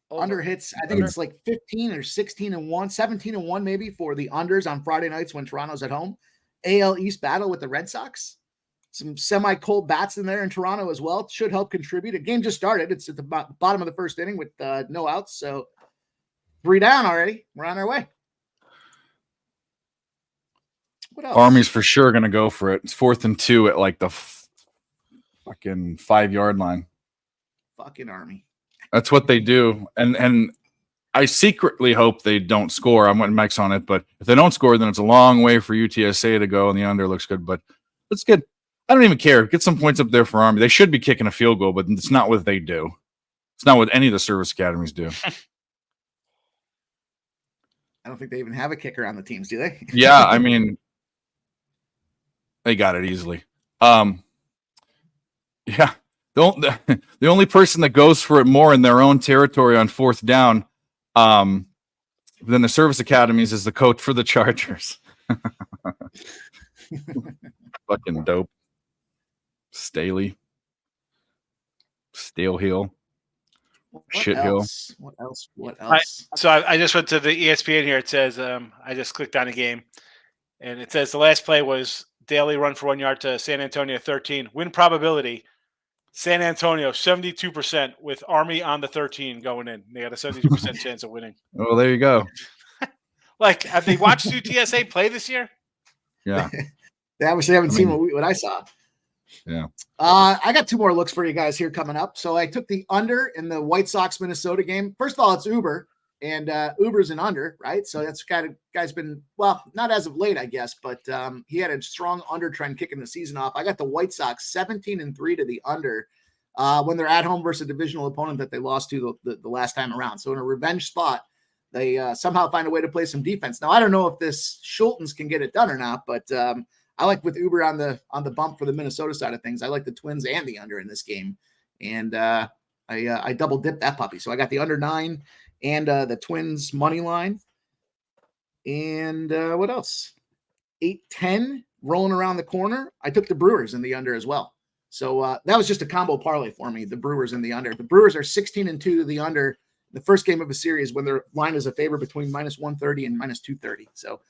[SPEAKER 7] hits. I think it's like 15 or 16-1, 17-1 maybe for the unders on Friday nights when Toronto's at home. AL East battle with the Red Sox. Some semi-cold bats in there in Toronto as well. Should help contribute. The game just started. It's at the bottom of the first inning with no outs. So 3 down already. We're on our way. What else?
[SPEAKER 3] Army's for sure going to go for it. It's 4th and 2 at like the fucking 5-yard line.
[SPEAKER 7] Fucking Army.
[SPEAKER 3] That's what they do. And I secretly hope they don't score. I'm putting Mike's on it, but if they don't score, then it's a long way for UTSA to go, and the under looks good. But let's get. I don't even care. Get some points up there for Army. They should be kicking a field goal, but it's not what they do. It's not what any of the service academies do.
[SPEAKER 7] I don't think they even have a kicker on the teams, do they?
[SPEAKER 3] Yeah, I mean, they got it easily. Yeah, the only person that goes for it more in their own territory on fourth down than the service academies is the coach for the Chargers. Fucking dope. Staley. Stale Hill. Shit Hill.
[SPEAKER 7] What else?
[SPEAKER 2] So I just went to the ESPN here. It says I just clicked on a game, and it says the last play was Daly run for 1 yard to San Antonio 13. Win probability, San Antonio 72% with Army on the 13 going in. They got a 72% chance of winning.
[SPEAKER 3] Oh, there you go.
[SPEAKER 2] Like, have they watched UTSA play this year?
[SPEAKER 3] Yeah.
[SPEAKER 7] They obviously haven't seen what I saw.
[SPEAKER 3] Yeah.
[SPEAKER 7] I got 2 more looks for you guys here coming up. So I took the under in the White Sox Minnesota game. First of all, it's Uber, and Uber's an under, right? So that's guy's been, well, not as of late, I guess, but he had a strong under trend kicking the season off. I got the White Sox 17-3 to the under when they're at home versus a divisional opponent that they lost to the last time around. So in a revenge spot, they somehow find a way to play some defense. Now I don't know if this Schultens can get it done or not, but I like with Uber on the bump for the Minnesota side of things. I like the Twins and the under in this game, and I double dipped that puppy. So I got the under 9 and the Twins money line, and what else? 8-10 rolling around the corner. I took the Brewers in the under as well. So that was just a combo parlay for me. The Brewers in the under. The Brewers are 16-2 to the under. The first game of a series when their line is a favor between -130 and -230. So.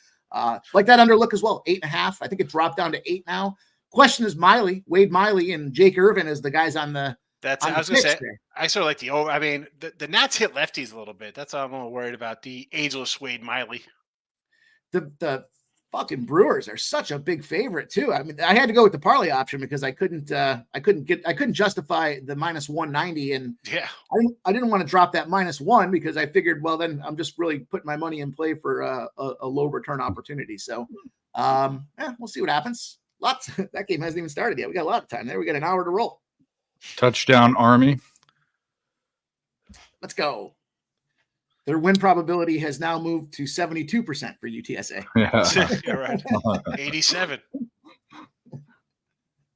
[SPEAKER 7] Like that under look as well, 8.5. I think it dropped down to 8 now. Question is Wade Miley, and Jake Irvin as the guys on the.
[SPEAKER 2] That's. I was going to say. I sort of like the over. I mean, the Nats hit lefties a little bit. That's all I'm a little worried about. The ageless Wade Miley.
[SPEAKER 7] The fucking Brewers are such a big favorite too. I mean, I had to go with the parlay option because I couldn't justify the -190, and
[SPEAKER 2] yeah,
[SPEAKER 7] I didn't want to drop that -1 because I figured, well, then I'm just really putting my money in play for a low return opportunity. So, we'll see what happens. That game hasn't even started yet. We got a lot of time there. We got an hour to roll.
[SPEAKER 3] Touchdown Army.
[SPEAKER 7] Let's go. Their win probability has now moved to 72% for UTSA.
[SPEAKER 3] Yeah.
[SPEAKER 2] You're right. 87.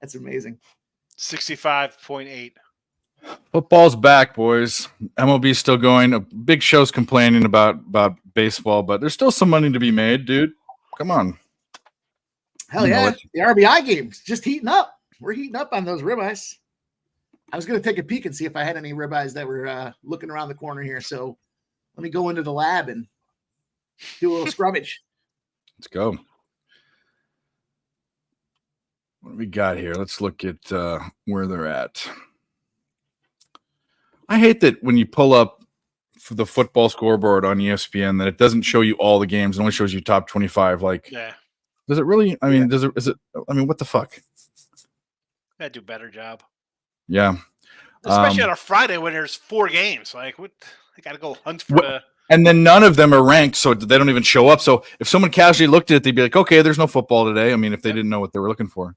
[SPEAKER 7] That's amazing.
[SPEAKER 2] 65.8.
[SPEAKER 3] Football's back, boys. MLB's still going. Big Show's complaining about baseball, but there's still some money to be made, dude. Come on.
[SPEAKER 7] Hell yeah. The RBI game's just heating up. We're heating up on those ribeyes. I was going to take a peek and see if I had any ribeyes that were looking around the corner here. So let me go into the lab and do a little scrummage.
[SPEAKER 3] Let's go. What do we got here? Let's look at where they're at. I hate that when you pull up for the football scoreboard on ESPN that it doesn't show you all the games. It only shows you top 25. Like,
[SPEAKER 2] yeah.
[SPEAKER 3] Does it really? I mean, what the fuck?
[SPEAKER 2] Gotta do a better job.
[SPEAKER 3] Yeah.
[SPEAKER 2] Especially on a Friday when there's 4 games. Like, what? I got to go hunt for
[SPEAKER 3] And then none of them are ranked, so they don't even show up. So if someone casually looked at it, they'd be like, okay, there's no football today. I mean, if they didn't know what they were looking for.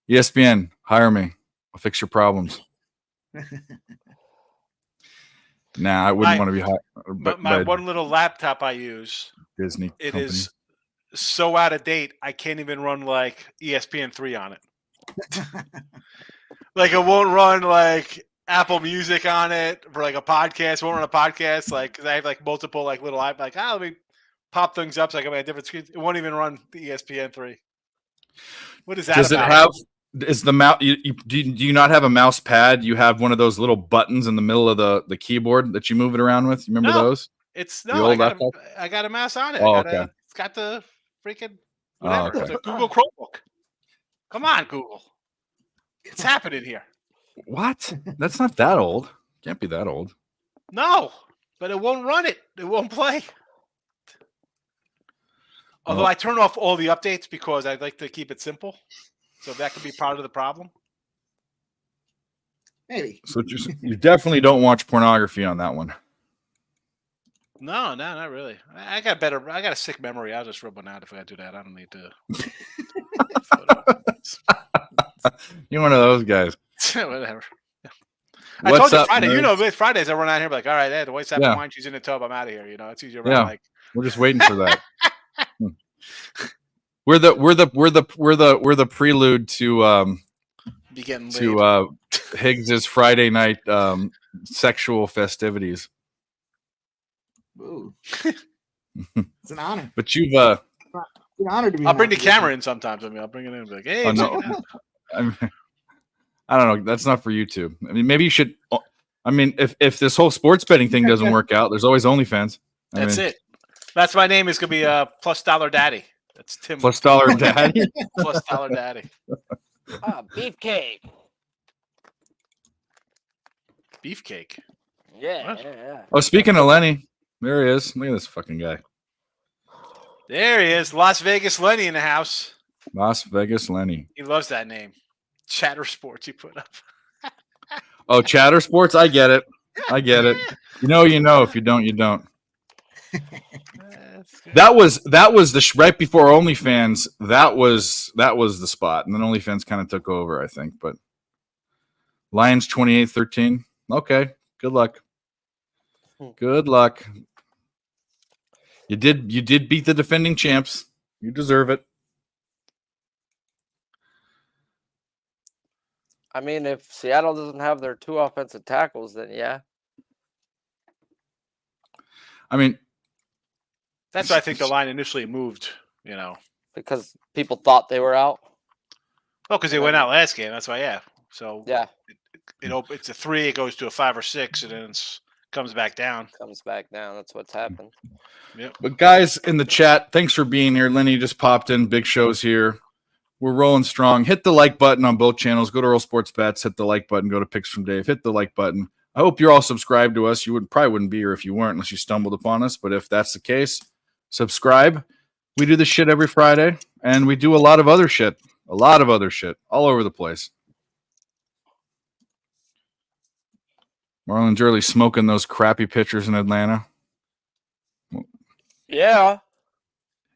[SPEAKER 3] ESPN, hire me. I'll fix your problems. Nah, I wouldn't want to be hired.
[SPEAKER 2] My one little laptop I use,
[SPEAKER 3] Disney
[SPEAKER 2] it
[SPEAKER 3] company.
[SPEAKER 2] is so out of date, I can't even run like ESPN3 on it. Like, it won't run like Apple Music on it for like a podcast. Won't run a podcast like because I have like multiple like little apps. Like, let me pop things up so I can make a different screen. It won't even run the ESPN3. What is that?
[SPEAKER 3] Does
[SPEAKER 2] about?
[SPEAKER 3] it have? Is the mouse? Do you not have a mouse pad? You have one of those little buttons in the middle of the keyboard that you move it around with. You remember those?
[SPEAKER 2] It's
[SPEAKER 3] The
[SPEAKER 2] no.
[SPEAKER 3] old
[SPEAKER 2] I got a mouse on it.
[SPEAKER 3] Oh, okay.
[SPEAKER 2] It's got the freaking whatever.
[SPEAKER 3] Oh, okay.
[SPEAKER 2] It's a Google Chromebook. Come on, Google. What's happening here?
[SPEAKER 3] What? That's not that old. Can't be that old.
[SPEAKER 2] No, but it won't run it. It won't play. Although I turn off all the updates because I like to keep it simple. So that could be part of the problem.
[SPEAKER 7] Maybe.
[SPEAKER 3] So you definitely don't watch pornography on that one.
[SPEAKER 2] No, not really. I got better. I got a sick memory. I'll just rub one out if I do that. I don't need to.
[SPEAKER 3] You're one of those guys.
[SPEAKER 2] Whatever. I
[SPEAKER 3] What's
[SPEAKER 2] told you
[SPEAKER 3] up,
[SPEAKER 2] Friday. You
[SPEAKER 3] nerds?
[SPEAKER 2] know, Fridays I run out here like, all right, the white sap
[SPEAKER 3] Yeah.
[SPEAKER 2] and wine cheese in the tub. I'm out of here. You know, it's easier.
[SPEAKER 3] Yeah.
[SPEAKER 2] Like
[SPEAKER 3] We're just waiting for that. We're the prelude to
[SPEAKER 2] be getting laid.
[SPEAKER 3] Higgs's Friday night sexual festivities.
[SPEAKER 7] Ooh. It's an honor.
[SPEAKER 3] But you've
[SPEAKER 7] It's an honor to be.
[SPEAKER 2] I'll
[SPEAKER 7] in
[SPEAKER 2] bring
[SPEAKER 7] that
[SPEAKER 2] the camera
[SPEAKER 7] position.
[SPEAKER 2] in sometimes. I mean, I'll bring it in and be like, hey,
[SPEAKER 3] Oh,
[SPEAKER 2] check
[SPEAKER 3] no.
[SPEAKER 2] it out.
[SPEAKER 3] I don't know. That's not for YouTube. I mean, maybe you should. I mean, if this whole sports betting thing doesn't work out, there's always OnlyFans.
[SPEAKER 2] That's it. That's my name is gonna be $+ Daddy. That's Tim.
[SPEAKER 3] $+ Daddy.
[SPEAKER 2] $+ Daddy.
[SPEAKER 4] Beefcake.
[SPEAKER 2] Beefcake.
[SPEAKER 4] Yeah,
[SPEAKER 2] What?
[SPEAKER 4] yeah.
[SPEAKER 3] Oh, speaking of Lenny, there he is. Look at this fucking guy.
[SPEAKER 2] There he is. Las Vegas Lenny in the house.
[SPEAKER 3] Las Vegas Lenny.
[SPEAKER 2] He loves that name. Chatter Sports he put up.
[SPEAKER 3] Oh, Chatter Sports. I get it. I get it. You know. If you don't, you don't. That was the right before OnlyFans. That was the spot, and then OnlyFans kind of took over, I think. But Lions 28-13. Okay, good luck. Good luck. You did beat the defending champs. You deserve it.
[SPEAKER 4] I mean, if Seattle doesn't have their 2 offensive tackles, then yeah.
[SPEAKER 3] I mean,
[SPEAKER 2] That's why I think the line initially moved, you know.
[SPEAKER 4] Because people thought they were out.
[SPEAKER 2] Oh, because they went out last game. That's why, yeah. So
[SPEAKER 4] Yeah,
[SPEAKER 2] it's a 3, it goes to a 5 or 6, and then it comes back down.
[SPEAKER 4] comes back down. That's what's happened.
[SPEAKER 2] Yep.
[SPEAKER 3] but guys in the chat, thanks for being here. Lenny just popped in. Big Show's here. We're rolling strong. Hit the like button on both channels. Go to Earl Sports Bets. Hit the like button. Go to Picks from Dave. Hit the like button. I hope you're all subscribed to us. You probably wouldn't be here if you weren't, unless you stumbled upon us. But if that's the case, subscribe. We do this shit every Friday, and we do a lot of other shit. A lot of other shit all over the place. Marlon Gurley smoking those crappy pitchers in Atlanta.
[SPEAKER 4] Yeah.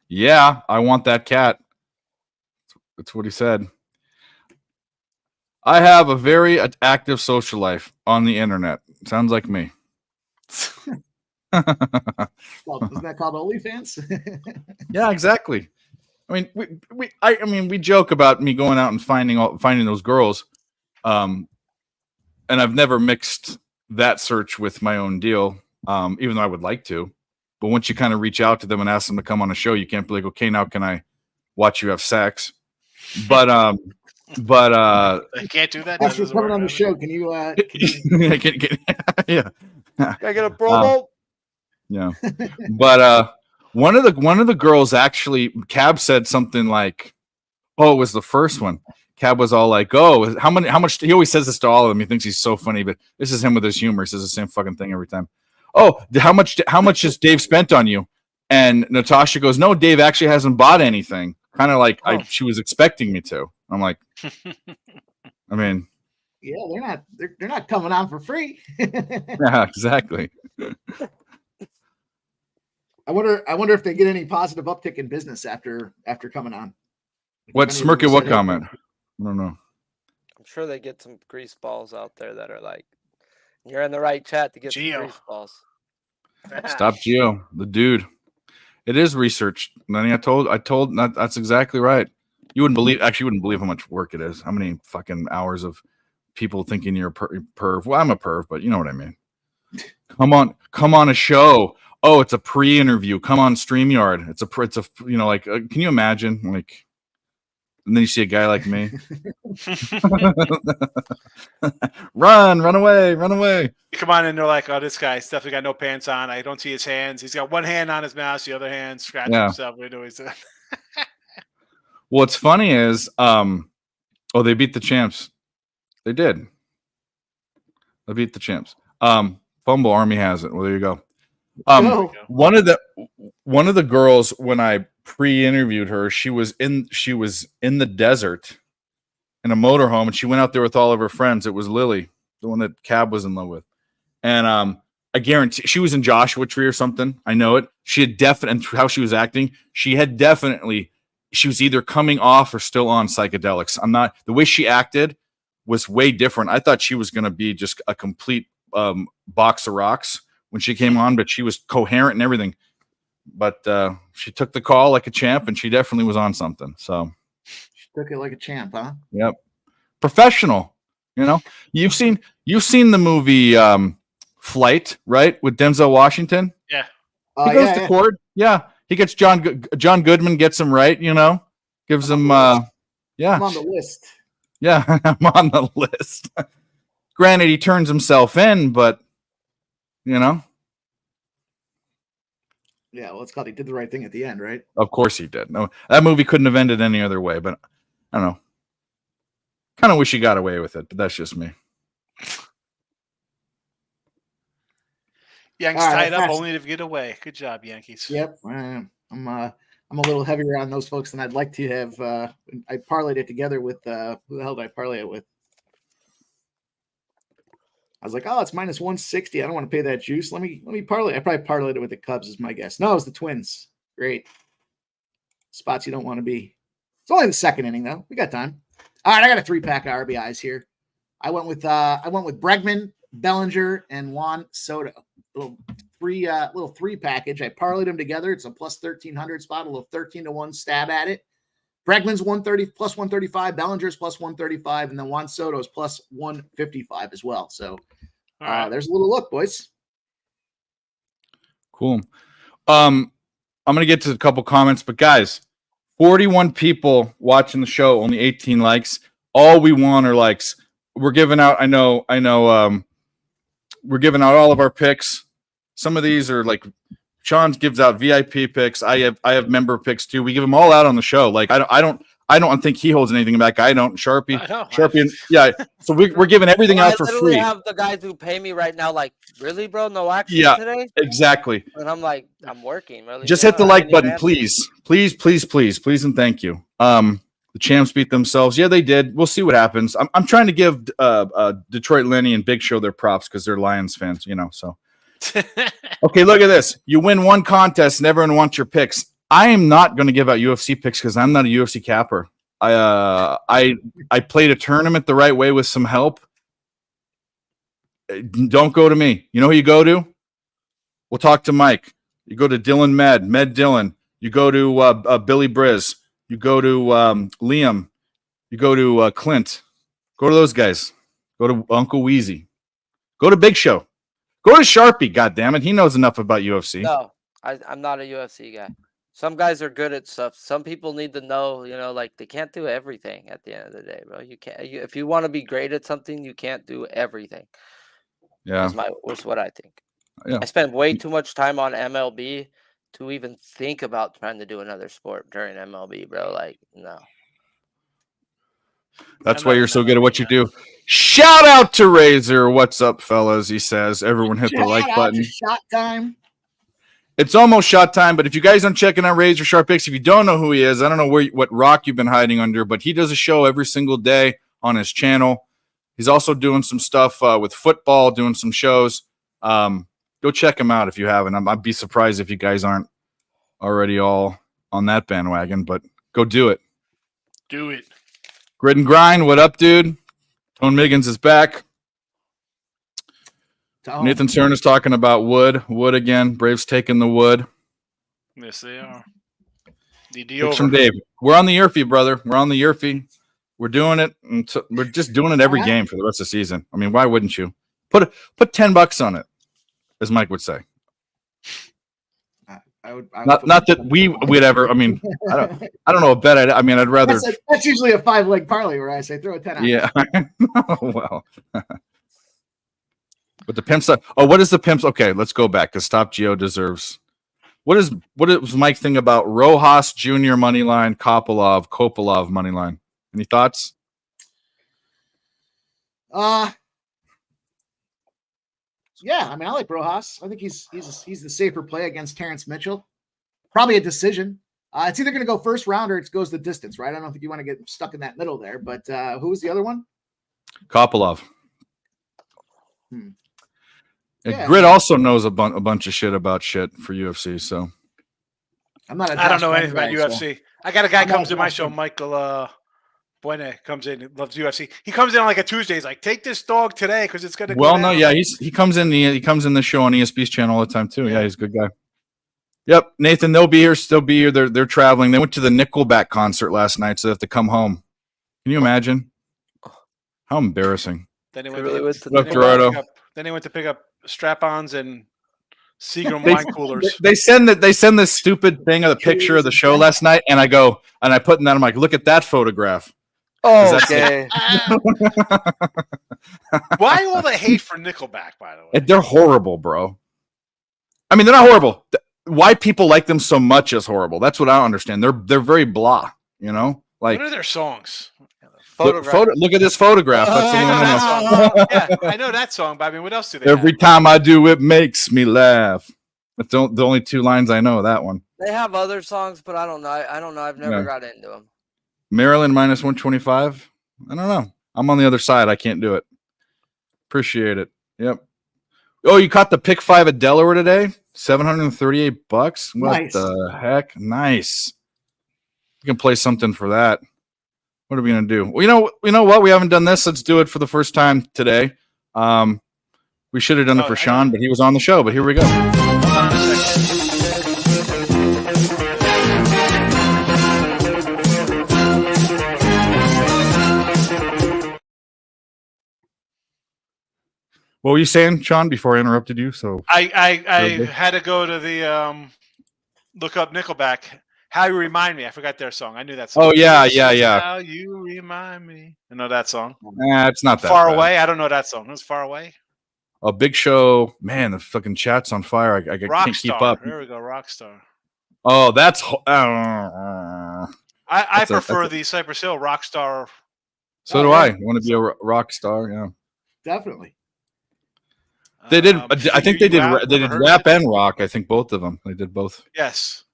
[SPEAKER 3] Yeah, I want that cat. That's what he said. I have a very active social life on the internet. Sounds like me.
[SPEAKER 7] Well, isn't that called OnlyFans?
[SPEAKER 3] Yeah, exactly. I mean, we joke about me going out and finding those girls, and I've never mixed that search with my own deal, even though I would like to. But once you kind of reach out to them and ask them to come on a show, you can't be like, okay, now can I watch you have sex? But
[SPEAKER 2] I can't do that.
[SPEAKER 7] Thanks for
[SPEAKER 2] Doesn't
[SPEAKER 7] coming
[SPEAKER 2] work
[SPEAKER 7] on the
[SPEAKER 2] out.
[SPEAKER 7] show. Can you?
[SPEAKER 3] yeah.
[SPEAKER 4] Can I get a promo?
[SPEAKER 3] Yeah. But one of the girls actually, Cab said something like, oh, it was the first one. Cab was all like, oh, how much he always says this to all of them. He thinks he's so funny, but this is him with his humor. He says the same fucking thing every time. Oh, how much has Dave spent on you? And Natasha goes, no, Dave actually hasn't bought anything. Kind of like she was expecting me to. I'm like, I mean,
[SPEAKER 7] yeah, they're not coming on for free.
[SPEAKER 3] yeah, exactly.
[SPEAKER 7] I wonder if they get any positive uptick in business after coming on.
[SPEAKER 3] What
[SPEAKER 7] If any of
[SPEAKER 3] smirk
[SPEAKER 7] them
[SPEAKER 3] at what
[SPEAKER 7] said, "Hey,
[SPEAKER 3] comment? I don't know.
[SPEAKER 4] I'm sure they get some grease balls out there that are like, you're in the right chat to get some
[SPEAKER 2] Gio.
[SPEAKER 4] grease balls.
[SPEAKER 3] Stop Gio, the dude. It is research. Lenny, I told that's exactly right. You wouldn't believe how much work it is. How many fucking hours of people thinking you're a perv. Well, I'm a perv, but you know what I mean. Come on a show. Oh, it's a pre-interview. Come on StreamYard. It's a like, can you imagine? Like, and then you see a guy like me. run away.
[SPEAKER 2] You come on and they're like, oh, this guy's definitely got no pants on. I don't see his hands. He's got one hand on his mouse, the other hand scratching himself. What do he
[SPEAKER 3] What's funny is, they beat the champs. They did. They beat the champs. Fumble Army has it. Well, there you go. One of the girls, when I pre-interviewed her, she was in the desert in a motorhome, and she went out there with all of her friends. It was Lily, the one that Cab was in love with. And I guarantee she was in Joshua Tree or something. I know it. She had definitely, how she was acting, she was either coming off or still on psychedelics. The way she acted was way different. I thought she was going to be just a complete box of rocks when she came on, but she was coherent and everything. But she took the call like a champ, and she definitely was on something. So
[SPEAKER 7] She took it like a champ, huh?
[SPEAKER 3] yep, professional. You've seen the movie Flight, right, with Denzel Washington.
[SPEAKER 2] Yeah.
[SPEAKER 3] He goes to court. Yeah, he gets John Goodman gets him right. Gives him. Yeah,
[SPEAKER 7] I'm on the list.
[SPEAKER 3] yeah, I'm on the list. Granted, he turns himself in, but
[SPEAKER 7] Yeah, well, it's called he did the right thing at the end, right?
[SPEAKER 3] of course he did. No, that movie couldn't have ended any other way. But I don't know. Kind of wish he got away with it, but that's just me.
[SPEAKER 2] Yankees
[SPEAKER 7] All right,
[SPEAKER 2] tied up
[SPEAKER 7] pass.
[SPEAKER 2] only to get away. Good job, Yankees.
[SPEAKER 7] Yep. I'm a little heavier on those folks than I'd like to have. I parlayed it together with who the hell did I parlay it with? I was like, oh, it's minus 160. I don't want to pay that juice. Let me parlay. I probably parlayed it with the Cubs, is my guess. No, it was the Twins. Great spots you don't want to be. It's only the second inning though. We got time. All right, I got a 3-pack of RBIs here. I went with Bregman, Bellinger, and Juan Soto. Little 3 package. I parlayed them together. It's a plus 1300 spot, a little 13-1 stab at it. Bregman's 130 plus 135, Bellinger's plus 135, and then Juan Soto's plus 155 as well. So there's a little look, boys.
[SPEAKER 3] Cool. I'm gonna get to a couple comments, but guys, 41 people watching the show, only 18 likes. All we want are likes. We're giving out. I know. We're giving out all of our picks. Some of these are like Sean gives out VIP picks. I have member picks too. We give them all out on the show. Like I don't think he holds anything back. I don't. Sharpie. And, yeah. So we're giving everything out for free.
[SPEAKER 4] I have the guys who pay me right now. Like, really, bro? No action today?
[SPEAKER 3] Exactly.
[SPEAKER 4] And I'm like, I'm working. Really?
[SPEAKER 3] Just hit the like button, please, and thank you. The champs beat themselves. Yeah, they did. We'll see what happens. I'm trying to give Detroit Lenny and Big Show their props because they're Lions fans, So okay, look at this. You win one contest, and everyone wants your picks. I am not going to give out UFC picks because I'm not a UFC capper. I played a tournament the right way with some help. Don't go to me. You know who you go to? We'll talk to Mike. You go to Dylan Med Dylan. You go to Billy Briz. You go to Liam. You go to Clint. Go to those guys. Go to Uncle Wheezy. Go to Big Show. Go to Sharpie, goddammit. He knows enough about UFC.
[SPEAKER 4] No, I'm not a UFC guy. Some guys are good at stuff. Some people need to know, like they can't do everything at the end of the day, bro. You can't. If you want to be great at something, you can't do everything.
[SPEAKER 3] Yeah.
[SPEAKER 4] That's what I think.
[SPEAKER 3] Yeah.
[SPEAKER 4] I spent way too much time on MLB to even think about trying to do another sport during MLB, bro. Like, no.
[SPEAKER 3] That's why you're so good at what you do. Shout out to Razor. What's up, fellas? He says, everyone hit the like button.
[SPEAKER 7] Shot time.
[SPEAKER 3] It's almost shot time, but if you guys aren't checking out Razor Sharp Picks, if you don't know who he is, I don't know what rock you've been hiding under, but he does a show every single day on his channel. He's also doing some stuff with football, doing some shows. Go check him out if you haven't. I'd be surprised if you guys aren't already all on that bandwagon, but go do it.
[SPEAKER 2] Do it.
[SPEAKER 3] Grid and Grind, what up, dude? Tone Miggins is back. Nathan Cern is talking about wood. Wood again. Braves taking the wood.
[SPEAKER 2] Yes, they are.
[SPEAKER 3] Picks from Dave. We're on the Yerfie, brother. We're on the Yerfie. We're doing it. We're just doing it every game for the rest of the season. I mean, why wouldn't you? Put $10 on it, as Mike would say.
[SPEAKER 7] I would
[SPEAKER 3] not that we would ever. I mean, I don't know a bet. I mean, I'd rather.
[SPEAKER 7] That's usually a 5-leg parlay where I say throw a 10 out.
[SPEAKER 3] Yeah. Well. But the pimps. Oh, what is the pimps? Okay, let's go back because Top Geo deserves. What is Mike thing about Rojas Jr. money line, Kopilov money line? Any thoughts?
[SPEAKER 7] Yeah, I mean, I like Rojas. I think he's the safer play against Terrence Mitchell. Probably a decision. It's either going to go first round or it goes the distance, right? I don't think you want to get stuck in that middle there. But who was the other one?
[SPEAKER 3] Kopilov.
[SPEAKER 7] Yeah,
[SPEAKER 3] Grit also knows a bunch of shit about shit for UFC. So
[SPEAKER 7] I'm not.
[SPEAKER 2] I don't know anything about
[SPEAKER 7] guy, so-
[SPEAKER 2] UFC. I got a guy
[SPEAKER 7] I'm not
[SPEAKER 2] comes to my
[SPEAKER 7] attached
[SPEAKER 2] show,
[SPEAKER 7] to-
[SPEAKER 2] Michael Buene comes in, loves UFC. He comes in on like a Tuesday. He's like, take this dog today because it's gonna.
[SPEAKER 3] well,
[SPEAKER 2] go
[SPEAKER 3] no,
[SPEAKER 2] down.
[SPEAKER 3] yeah, he comes in the show on ESPN's channel all the time too. Yeah,
[SPEAKER 2] Yeah.
[SPEAKER 3] he's a good guy. Yep, Nathan, they'll be here. Still be here. They're traveling. They went to the Nickelback concert last night, so they have to come home. Can you imagine? How embarrassing.
[SPEAKER 2] Then he
[SPEAKER 4] They
[SPEAKER 2] went.
[SPEAKER 4] really
[SPEAKER 2] To,
[SPEAKER 4] went to
[SPEAKER 3] Look,
[SPEAKER 2] then, he went to
[SPEAKER 3] Gerardo.
[SPEAKER 2] pick up, then he went to pick up strap-ons and Seagram wine coolers.
[SPEAKER 3] They send this stupid thing of the picture of the show last night, and I put in that. I'm like, look at that photograph.
[SPEAKER 4] Oh,
[SPEAKER 3] that's-
[SPEAKER 4] okay.
[SPEAKER 2] Why all the hate for Nickelback? By the way,
[SPEAKER 3] They're horrible, bro. I mean, they're not horrible. Why people like them so much is horrible. That's what I don't understand. They're very blah. You know, like
[SPEAKER 2] what are their songs?
[SPEAKER 3] look at this photograph. That's the
[SPEAKER 2] I
[SPEAKER 3] one
[SPEAKER 2] know
[SPEAKER 3] I
[SPEAKER 2] that
[SPEAKER 3] know.
[SPEAKER 2] song. Yeah, I know that song, but I mean, what else do they?
[SPEAKER 3] Every
[SPEAKER 2] have?
[SPEAKER 3] time I do, it makes me laugh. That's the only two lines I know. That one.
[SPEAKER 4] They have other songs, but I don't know. I don't know. I've never
[SPEAKER 3] Yeah.
[SPEAKER 4] got into them.
[SPEAKER 3] Maryland minus 125. I don't know. I'm on the other side. I can't do it. Appreciate it. Yep. Oh, you caught the pick 5 at Delaware today? $738. What
[SPEAKER 7] Nice.
[SPEAKER 3] the heck? Nice. You can play something for that. What are we gonna do? Well, you know what? We haven't done this. Let's do it for the first time today. We should have done it for Sean, but he was on the show. But here we go.
[SPEAKER 2] Hold on a second.
[SPEAKER 3] What were you saying, Sean? Before I interrupted you. So
[SPEAKER 2] I
[SPEAKER 3] Okay.
[SPEAKER 2] had to go to the look up Nickelback. How You Remind Me. I forgot their song. I knew that song.
[SPEAKER 3] Oh, yeah,
[SPEAKER 2] This
[SPEAKER 3] yeah,
[SPEAKER 2] is
[SPEAKER 3] yeah.
[SPEAKER 2] How You Remind Me. I know that song.
[SPEAKER 3] it's not that
[SPEAKER 2] Far
[SPEAKER 3] bad.
[SPEAKER 2] Away. I don't know that song. It was Far Away.
[SPEAKER 3] A big show, man. The fucking chat's on fire. I can't keep
[SPEAKER 2] Rockstar.
[SPEAKER 3] up.
[SPEAKER 2] There we go. Rockstar.
[SPEAKER 3] Oh, that's
[SPEAKER 2] I
[SPEAKER 3] That's a-
[SPEAKER 2] prefer
[SPEAKER 3] that's
[SPEAKER 2] the Cypress Hill Rockstar.
[SPEAKER 3] so
[SPEAKER 7] Oh,
[SPEAKER 3] do
[SPEAKER 7] yeah.
[SPEAKER 3] I. Want to be a rock star? Yeah.
[SPEAKER 7] Definitely.
[SPEAKER 3] They did. I
[SPEAKER 2] Figure
[SPEAKER 3] think they
[SPEAKER 2] You
[SPEAKER 3] did.
[SPEAKER 2] Out.
[SPEAKER 3] They
[SPEAKER 2] Never
[SPEAKER 3] did
[SPEAKER 2] heard
[SPEAKER 3] rap
[SPEAKER 2] it?
[SPEAKER 3] and rock. I think both of them. They did both.
[SPEAKER 2] Yes.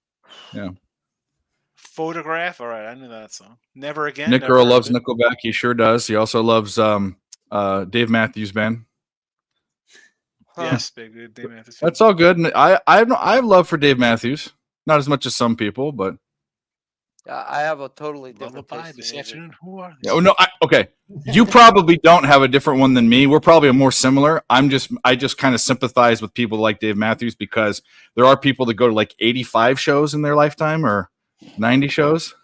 [SPEAKER 3] Yeah.
[SPEAKER 2] Photograph. All right, I knew that song. Never Again.
[SPEAKER 3] Nick
[SPEAKER 2] never
[SPEAKER 3] Earl
[SPEAKER 2] heard
[SPEAKER 3] loves
[SPEAKER 2] of it.
[SPEAKER 3] Nickelback. He sure does. He also loves Dave Matthews Band.
[SPEAKER 2] Yes, big Dave Matthews.
[SPEAKER 3] That's all good. And I have love for Dave Matthews. Not as much as some people, but
[SPEAKER 4] I have a totally different
[SPEAKER 2] Lullaby
[SPEAKER 4] taste in
[SPEAKER 2] this
[SPEAKER 4] music.
[SPEAKER 2] afternoon. Who are
[SPEAKER 3] oh no. Okay, you probably don't have a different one than me. We're probably more similar. I just kind of sympathize with people like Dave Matthews because there are people that go to like 85 shows in their lifetime or 90 shows.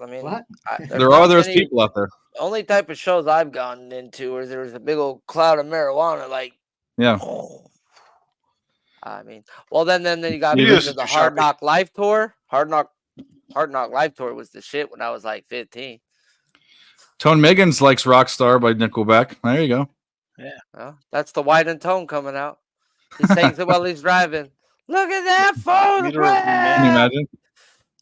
[SPEAKER 4] I mean,
[SPEAKER 7] What?
[SPEAKER 3] There are those people out there.
[SPEAKER 4] Only type of shows I've gotten into where there's a big old cloud of marijuana, like.
[SPEAKER 3] Yeah.
[SPEAKER 4] I mean, well, then you got
[SPEAKER 2] You
[SPEAKER 4] into
[SPEAKER 2] listen
[SPEAKER 4] the
[SPEAKER 2] to
[SPEAKER 4] Hard
[SPEAKER 2] Sharpie.
[SPEAKER 4] Knock Life Tour. Hard Knock Life Tour was the shit when I was like 15.
[SPEAKER 3] Tone Miggins likes Rockstar by Nickelback. There you go.
[SPEAKER 4] Well, that's the White and Tone coming out. He sings it while he's driving. Look at that photograph.
[SPEAKER 3] Can you imagine?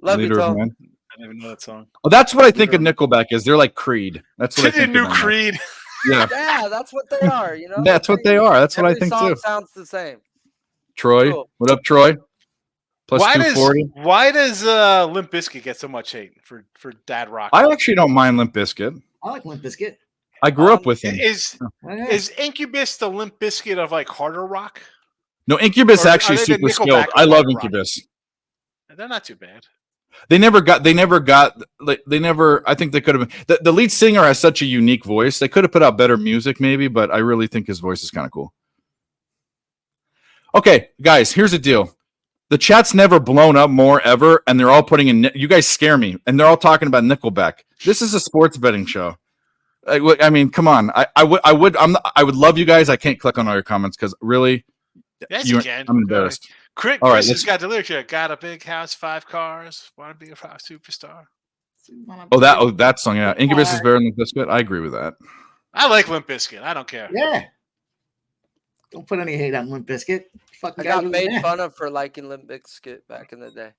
[SPEAKER 4] Love you,
[SPEAKER 3] Leader of
[SPEAKER 4] Tone.
[SPEAKER 3] Men.
[SPEAKER 2] I didn't even know that song.
[SPEAKER 3] Oh, that's what I think of Nickelback is. They're like Creed. That's what I
[SPEAKER 2] Did you
[SPEAKER 3] think.
[SPEAKER 2] new
[SPEAKER 3] of them as.
[SPEAKER 2] Creed?
[SPEAKER 3] Yeah,
[SPEAKER 4] Yeah, that's what they are. You know,
[SPEAKER 3] that's what they are. That's what I
[SPEAKER 4] Every
[SPEAKER 3] think
[SPEAKER 4] song
[SPEAKER 3] too.
[SPEAKER 4] sounds the same.
[SPEAKER 3] Troy,
[SPEAKER 4] Cool.
[SPEAKER 3] what up, Troy? Plus
[SPEAKER 2] Why
[SPEAKER 3] 240.
[SPEAKER 2] does Limp Bizkit get so much hate for dad rock?
[SPEAKER 3] I actually don't mind Limp Bizkit.
[SPEAKER 7] I like Limp Bizkit.
[SPEAKER 3] I grew up with him.
[SPEAKER 2] Is
[SPEAKER 7] Yeah.
[SPEAKER 2] is Incubus the Limp Bizkit of like harder rock?
[SPEAKER 3] No, Incubus
[SPEAKER 2] Or are
[SPEAKER 3] actually
[SPEAKER 2] they the
[SPEAKER 3] super
[SPEAKER 2] Nickelback
[SPEAKER 3] skilled.
[SPEAKER 2] of
[SPEAKER 3] I love
[SPEAKER 2] hard rock?
[SPEAKER 3] Incubus.
[SPEAKER 2] They're not too bad.
[SPEAKER 3] They never got. I think they could have been. The lead singer has such a unique voice. They could have put out better music, maybe, but I really think his voice is kind of cool. Okay, guys, here's the deal. The chat's never blown up more ever, and they're all putting in. You guys scare me, and they're all talking about Nickelback. This is a sports betting show. I mean, come on. I would love you guys. I can't click on all your comments because really,
[SPEAKER 2] Yes, you can.
[SPEAKER 3] I'm embarrassed.
[SPEAKER 2] Chris,
[SPEAKER 3] All right,
[SPEAKER 2] Chris has
[SPEAKER 3] let's-
[SPEAKER 2] got the lyric here. Got a big house, 5 cars. Want to be a rock superstar.
[SPEAKER 3] That song, yeah. Incubus is better than Biscuit. I agree with that.
[SPEAKER 2] I like Limp Bizkit. I don't care.
[SPEAKER 7] Yeah. Don't put any hate on Limp Bizkit. Fucking
[SPEAKER 4] I
[SPEAKER 7] guys
[SPEAKER 4] got
[SPEAKER 7] are
[SPEAKER 4] made
[SPEAKER 7] mad.
[SPEAKER 4] fun of for liking Limp Bizkit back in the day.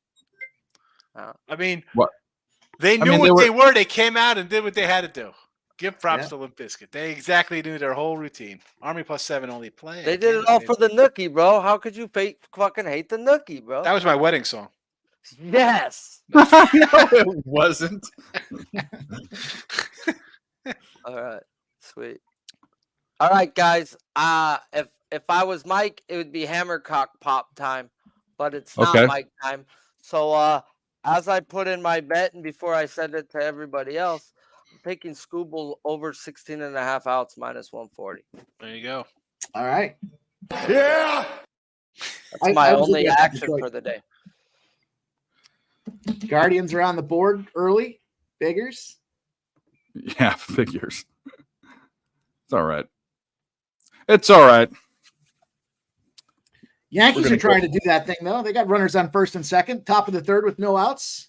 [SPEAKER 2] I mean,
[SPEAKER 3] What?
[SPEAKER 2] They knew
[SPEAKER 3] mean,
[SPEAKER 2] what
[SPEAKER 3] they
[SPEAKER 2] they were. They came out and did what they had to do. Give props
[SPEAKER 7] Yeah.
[SPEAKER 2] to Limp Bizkit. They exactly knew their whole routine. Army plus 7 only play.
[SPEAKER 4] They did it all for the nookie, bro. How could you fucking hate the nookie, bro?
[SPEAKER 2] That was my wedding song.
[SPEAKER 4] Yes.
[SPEAKER 3] No, it wasn't.
[SPEAKER 4] All right. Sweet. All right, guys. if I was Mike, it would be Hammercock pop time, but it's not
[SPEAKER 3] Okay.
[SPEAKER 4] Mike time. So as I put in my bet and before I send it to everybody else, I'm taking Scooble over 16.5 outs minus 140.
[SPEAKER 2] There you go.
[SPEAKER 7] All right.
[SPEAKER 6] Yeah.
[SPEAKER 4] That's my
[SPEAKER 7] I was
[SPEAKER 4] only
[SPEAKER 7] looking at
[SPEAKER 4] action
[SPEAKER 7] Detroit.
[SPEAKER 4] for the day.
[SPEAKER 7] Guardians are on the board early. Figures.
[SPEAKER 3] Yeah, figures. It's all right. It's all right.
[SPEAKER 7] Yankees
[SPEAKER 3] gonna
[SPEAKER 7] are trying to do that thing, though. They got runners on first and second, top of the third with no outs.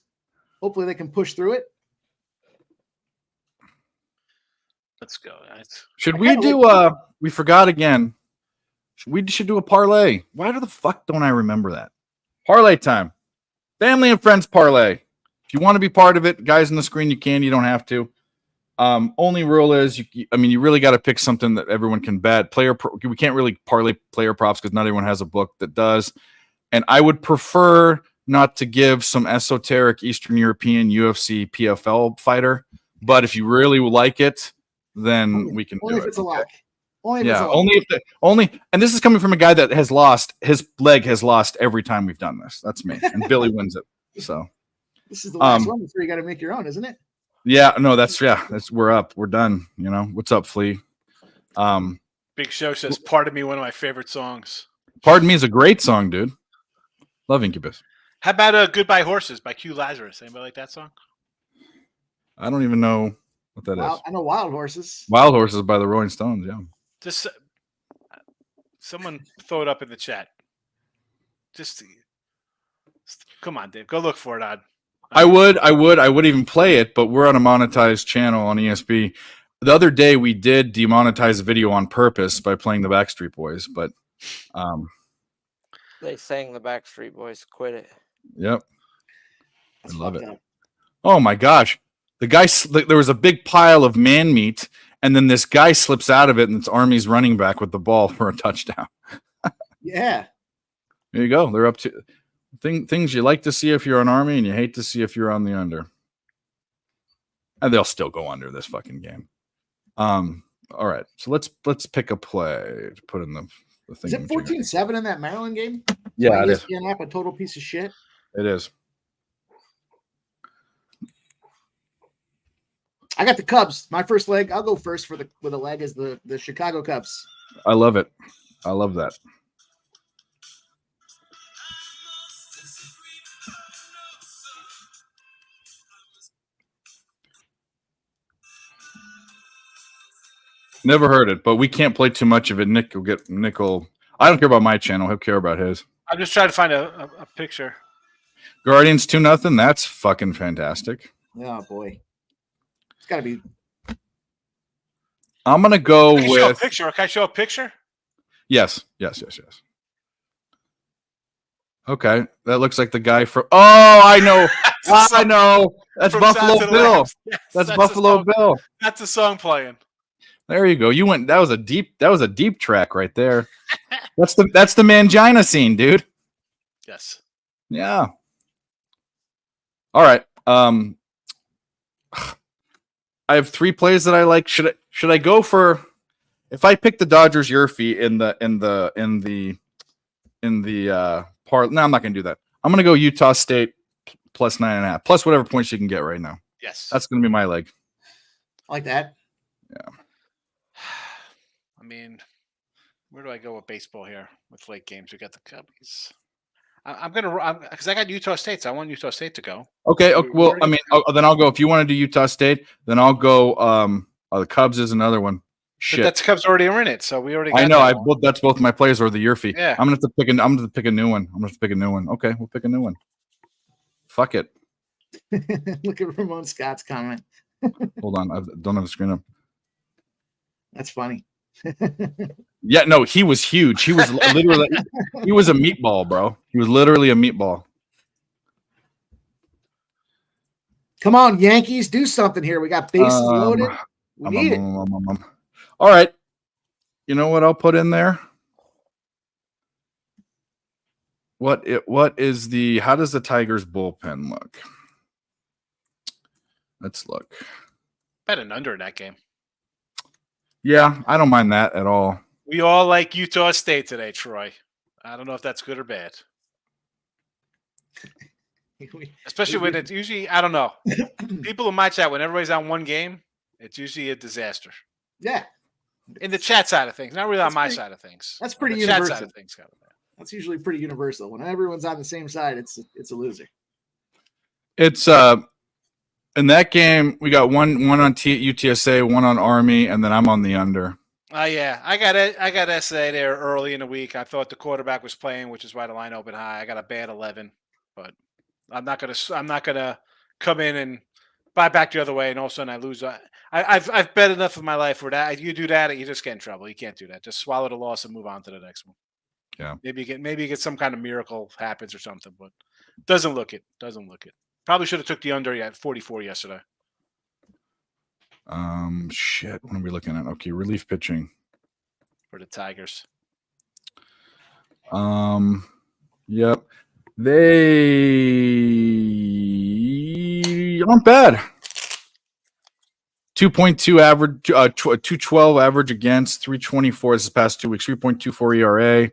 [SPEAKER 7] Hopefully they can push through it.
[SPEAKER 2] Let's go, guys.
[SPEAKER 3] Should we do we forgot again. We should do a parlay. Why the fuck don't I remember that? Parlay time. Family and friends parlay. If you want to be part of it, guys on the screen, you can, you don't have to. Only rule is you really got to pick something that everyone can bet. We can't really parlay player props because not everyone has a book that does. And I would prefer not to give some esoteric Eastern European UFC PFL fighter. But if you really like it, then we can
[SPEAKER 7] Only
[SPEAKER 3] do
[SPEAKER 7] if
[SPEAKER 3] it.
[SPEAKER 7] it's a lock. Only if
[SPEAKER 3] Yeah,
[SPEAKER 7] it's a lock.
[SPEAKER 3] only if and this is coming from a guy that has lost, his leg has lost every time we've done this. That's me. And Billy wins it. So
[SPEAKER 7] This is the last one before you got to make your own, isn't it?
[SPEAKER 3] yeah, no, that's we're up. We're done. You know, what's up, Flea?
[SPEAKER 2] Big Show says, "Pardon me, one of my favorite songs."
[SPEAKER 3] Pardon Me is a great song, dude. Love Incubus.
[SPEAKER 2] How about "Goodbye Horses" by Q Lazarus? Anybody like that song?
[SPEAKER 3] I don't even know what that is.
[SPEAKER 7] I know Wild Horses.
[SPEAKER 3] Wild Horses by the Rolling Stones, yeah.
[SPEAKER 2] Just someone throw it up in the chat. Just come on, Dave. Go look for it, Odd.
[SPEAKER 3] I would even play it, but we're on a monetized channel on ESP. The other day we did demonetize a video on purpose by playing the Backstreet Boys, but
[SPEAKER 4] They sang the Backstreet Boys. Quit it.
[SPEAKER 3] yep.
[SPEAKER 7] That's
[SPEAKER 3] I love
[SPEAKER 7] fucked
[SPEAKER 3] it.
[SPEAKER 7] up.
[SPEAKER 3] Oh my gosh. The guy there was a big pile of man meat, and then this guy slips out of it, and it's Army's running back with the ball for a touchdown.
[SPEAKER 7] Yeah.
[SPEAKER 3] There you go. They're up to things you like to see if you're an Army, and you hate to see if you're on the under. And they'll still go under this fucking game. All right. So let's pick a play to put in the thing.
[SPEAKER 7] Is it 14-7 in that Maryland game?
[SPEAKER 3] Yeah,
[SPEAKER 7] My
[SPEAKER 3] it is.
[SPEAKER 7] ESPN app, a total piece of shit.
[SPEAKER 3] It is.
[SPEAKER 7] I got the Cubs. My first leg. I'll go first with a leg is the Chicago Cubs.
[SPEAKER 3] I love it. I love that. Never heard it, but we can't play too much of it. Nick will. I don't care about my channel. He'll care about his.
[SPEAKER 2] I'm just trying to find a picture.
[SPEAKER 3] Guardians 2-0. That's fucking fantastic.
[SPEAKER 7] Oh boy, it's got to be.
[SPEAKER 3] I'm gonna go
[SPEAKER 2] Can I show a
[SPEAKER 3] with
[SPEAKER 2] picture? Can I show a picture?
[SPEAKER 3] yes. Okay, that looks like the guy from. Oh, I know. I know. That's
[SPEAKER 2] From
[SPEAKER 3] Buffalo
[SPEAKER 2] Sounds of the
[SPEAKER 3] Bill.
[SPEAKER 2] Lambs. Yes,
[SPEAKER 3] That's
[SPEAKER 2] the
[SPEAKER 3] Buffalo
[SPEAKER 2] song.
[SPEAKER 3] Bill.
[SPEAKER 2] That's the song playing.
[SPEAKER 3] There you go. You went. That was a deep track right there. That's the Mangina scene, dude.
[SPEAKER 2] Yes.
[SPEAKER 3] Yeah. All right. I have 3 plays that I like. Should I go for? If I pick the Dodgers Yurfie in the part, no, I'm not going to do that. I'm going to go Utah State plus 9.5, plus whatever points you can get right now.
[SPEAKER 2] Yes.
[SPEAKER 3] That's going to be my leg.
[SPEAKER 7] I like that.
[SPEAKER 3] Yeah.
[SPEAKER 2] I mean, where do I go with baseball here with late games? We got the Cubbies. I'm gonna because I got Utah State, so I want Utah State to go.
[SPEAKER 3] Okay.
[SPEAKER 2] We
[SPEAKER 3] Well,
[SPEAKER 2] already
[SPEAKER 3] I mean, then I'll go. If you want to do Utah State, then I'll go. The Cubs is another one.
[SPEAKER 2] But
[SPEAKER 3] Shit.
[SPEAKER 2] that's Cubs already are in it, so we already. Got
[SPEAKER 3] I know.
[SPEAKER 2] that one.
[SPEAKER 3] That's both my plays or the Yurfie.
[SPEAKER 2] Yeah.
[SPEAKER 3] I'm gonna have to pick. I'm gonna have to pick a new one. Okay, we'll pick a new one. Fuck it.
[SPEAKER 7] Look at Ramon Scott's comment.
[SPEAKER 3] Hold on. I don't have the screen up.
[SPEAKER 7] That's funny.
[SPEAKER 3] Yeah, no, he was huge. He was literally he was a meatball, bro. He was literally a meatball.
[SPEAKER 7] Come on, Yankees, do something here. We got bases loaded. We need it.
[SPEAKER 3] All right. You know what I'll put in there? How does the Tigers bullpen look? Let's look.
[SPEAKER 2] Bet an under in that game.
[SPEAKER 3] Yeah, I don't mind that at all.
[SPEAKER 2] We all like Utah State today, Troy. I don't know if that's good or bad. Especially when it's usually, I don't know. People in my chat, when everybody's on one game, it's usually a disaster.
[SPEAKER 7] Yeah.
[SPEAKER 2] In the chat side of things, not really on
[SPEAKER 7] That's
[SPEAKER 2] my
[SPEAKER 7] pretty-
[SPEAKER 2] side of things.
[SPEAKER 7] that's
[SPEAKER 2] On
[SPEAKER 7] pretty
[SPEAKER 2] the chat
[SPEAKER 7] universal.
[SPEAKER 2] side of things, kind of.
[SPEAKER 7] That's usually pretty universal. When everyone's on the same side, it's a loser.
[SPEAKER 3] It's in that game we got one on UTSA, one on Army, and then I'm on the under.
[SPEAKER 2] Yeah, I got SA there early in the week. I thought the quarterback was playing, which is why the line opened high. I got a bad 11, but I'm not gonna come in and buy back the other way, and all of a sudden I lose. I've bet enough of my life for that. You do that, you just get in trouble. You can't do that. Just swallow the loss and move on to the next one.
[SPEAKER 3] Yeah.
[SPEAKER 2] Maybe you get some kind of miracle happens or something, but doesn't look it. Probably should have took the under at 44 yesterday.
[SPEAKER 3] Shit. What are we looking at? Okay, relief pitching
[SPEAKER 2] For the Tigers.
[SPEAKER 3] Yep. They aren't bad. 2.2 average, 212 average against, 324 this past 2 weeks, 3.24 ERA.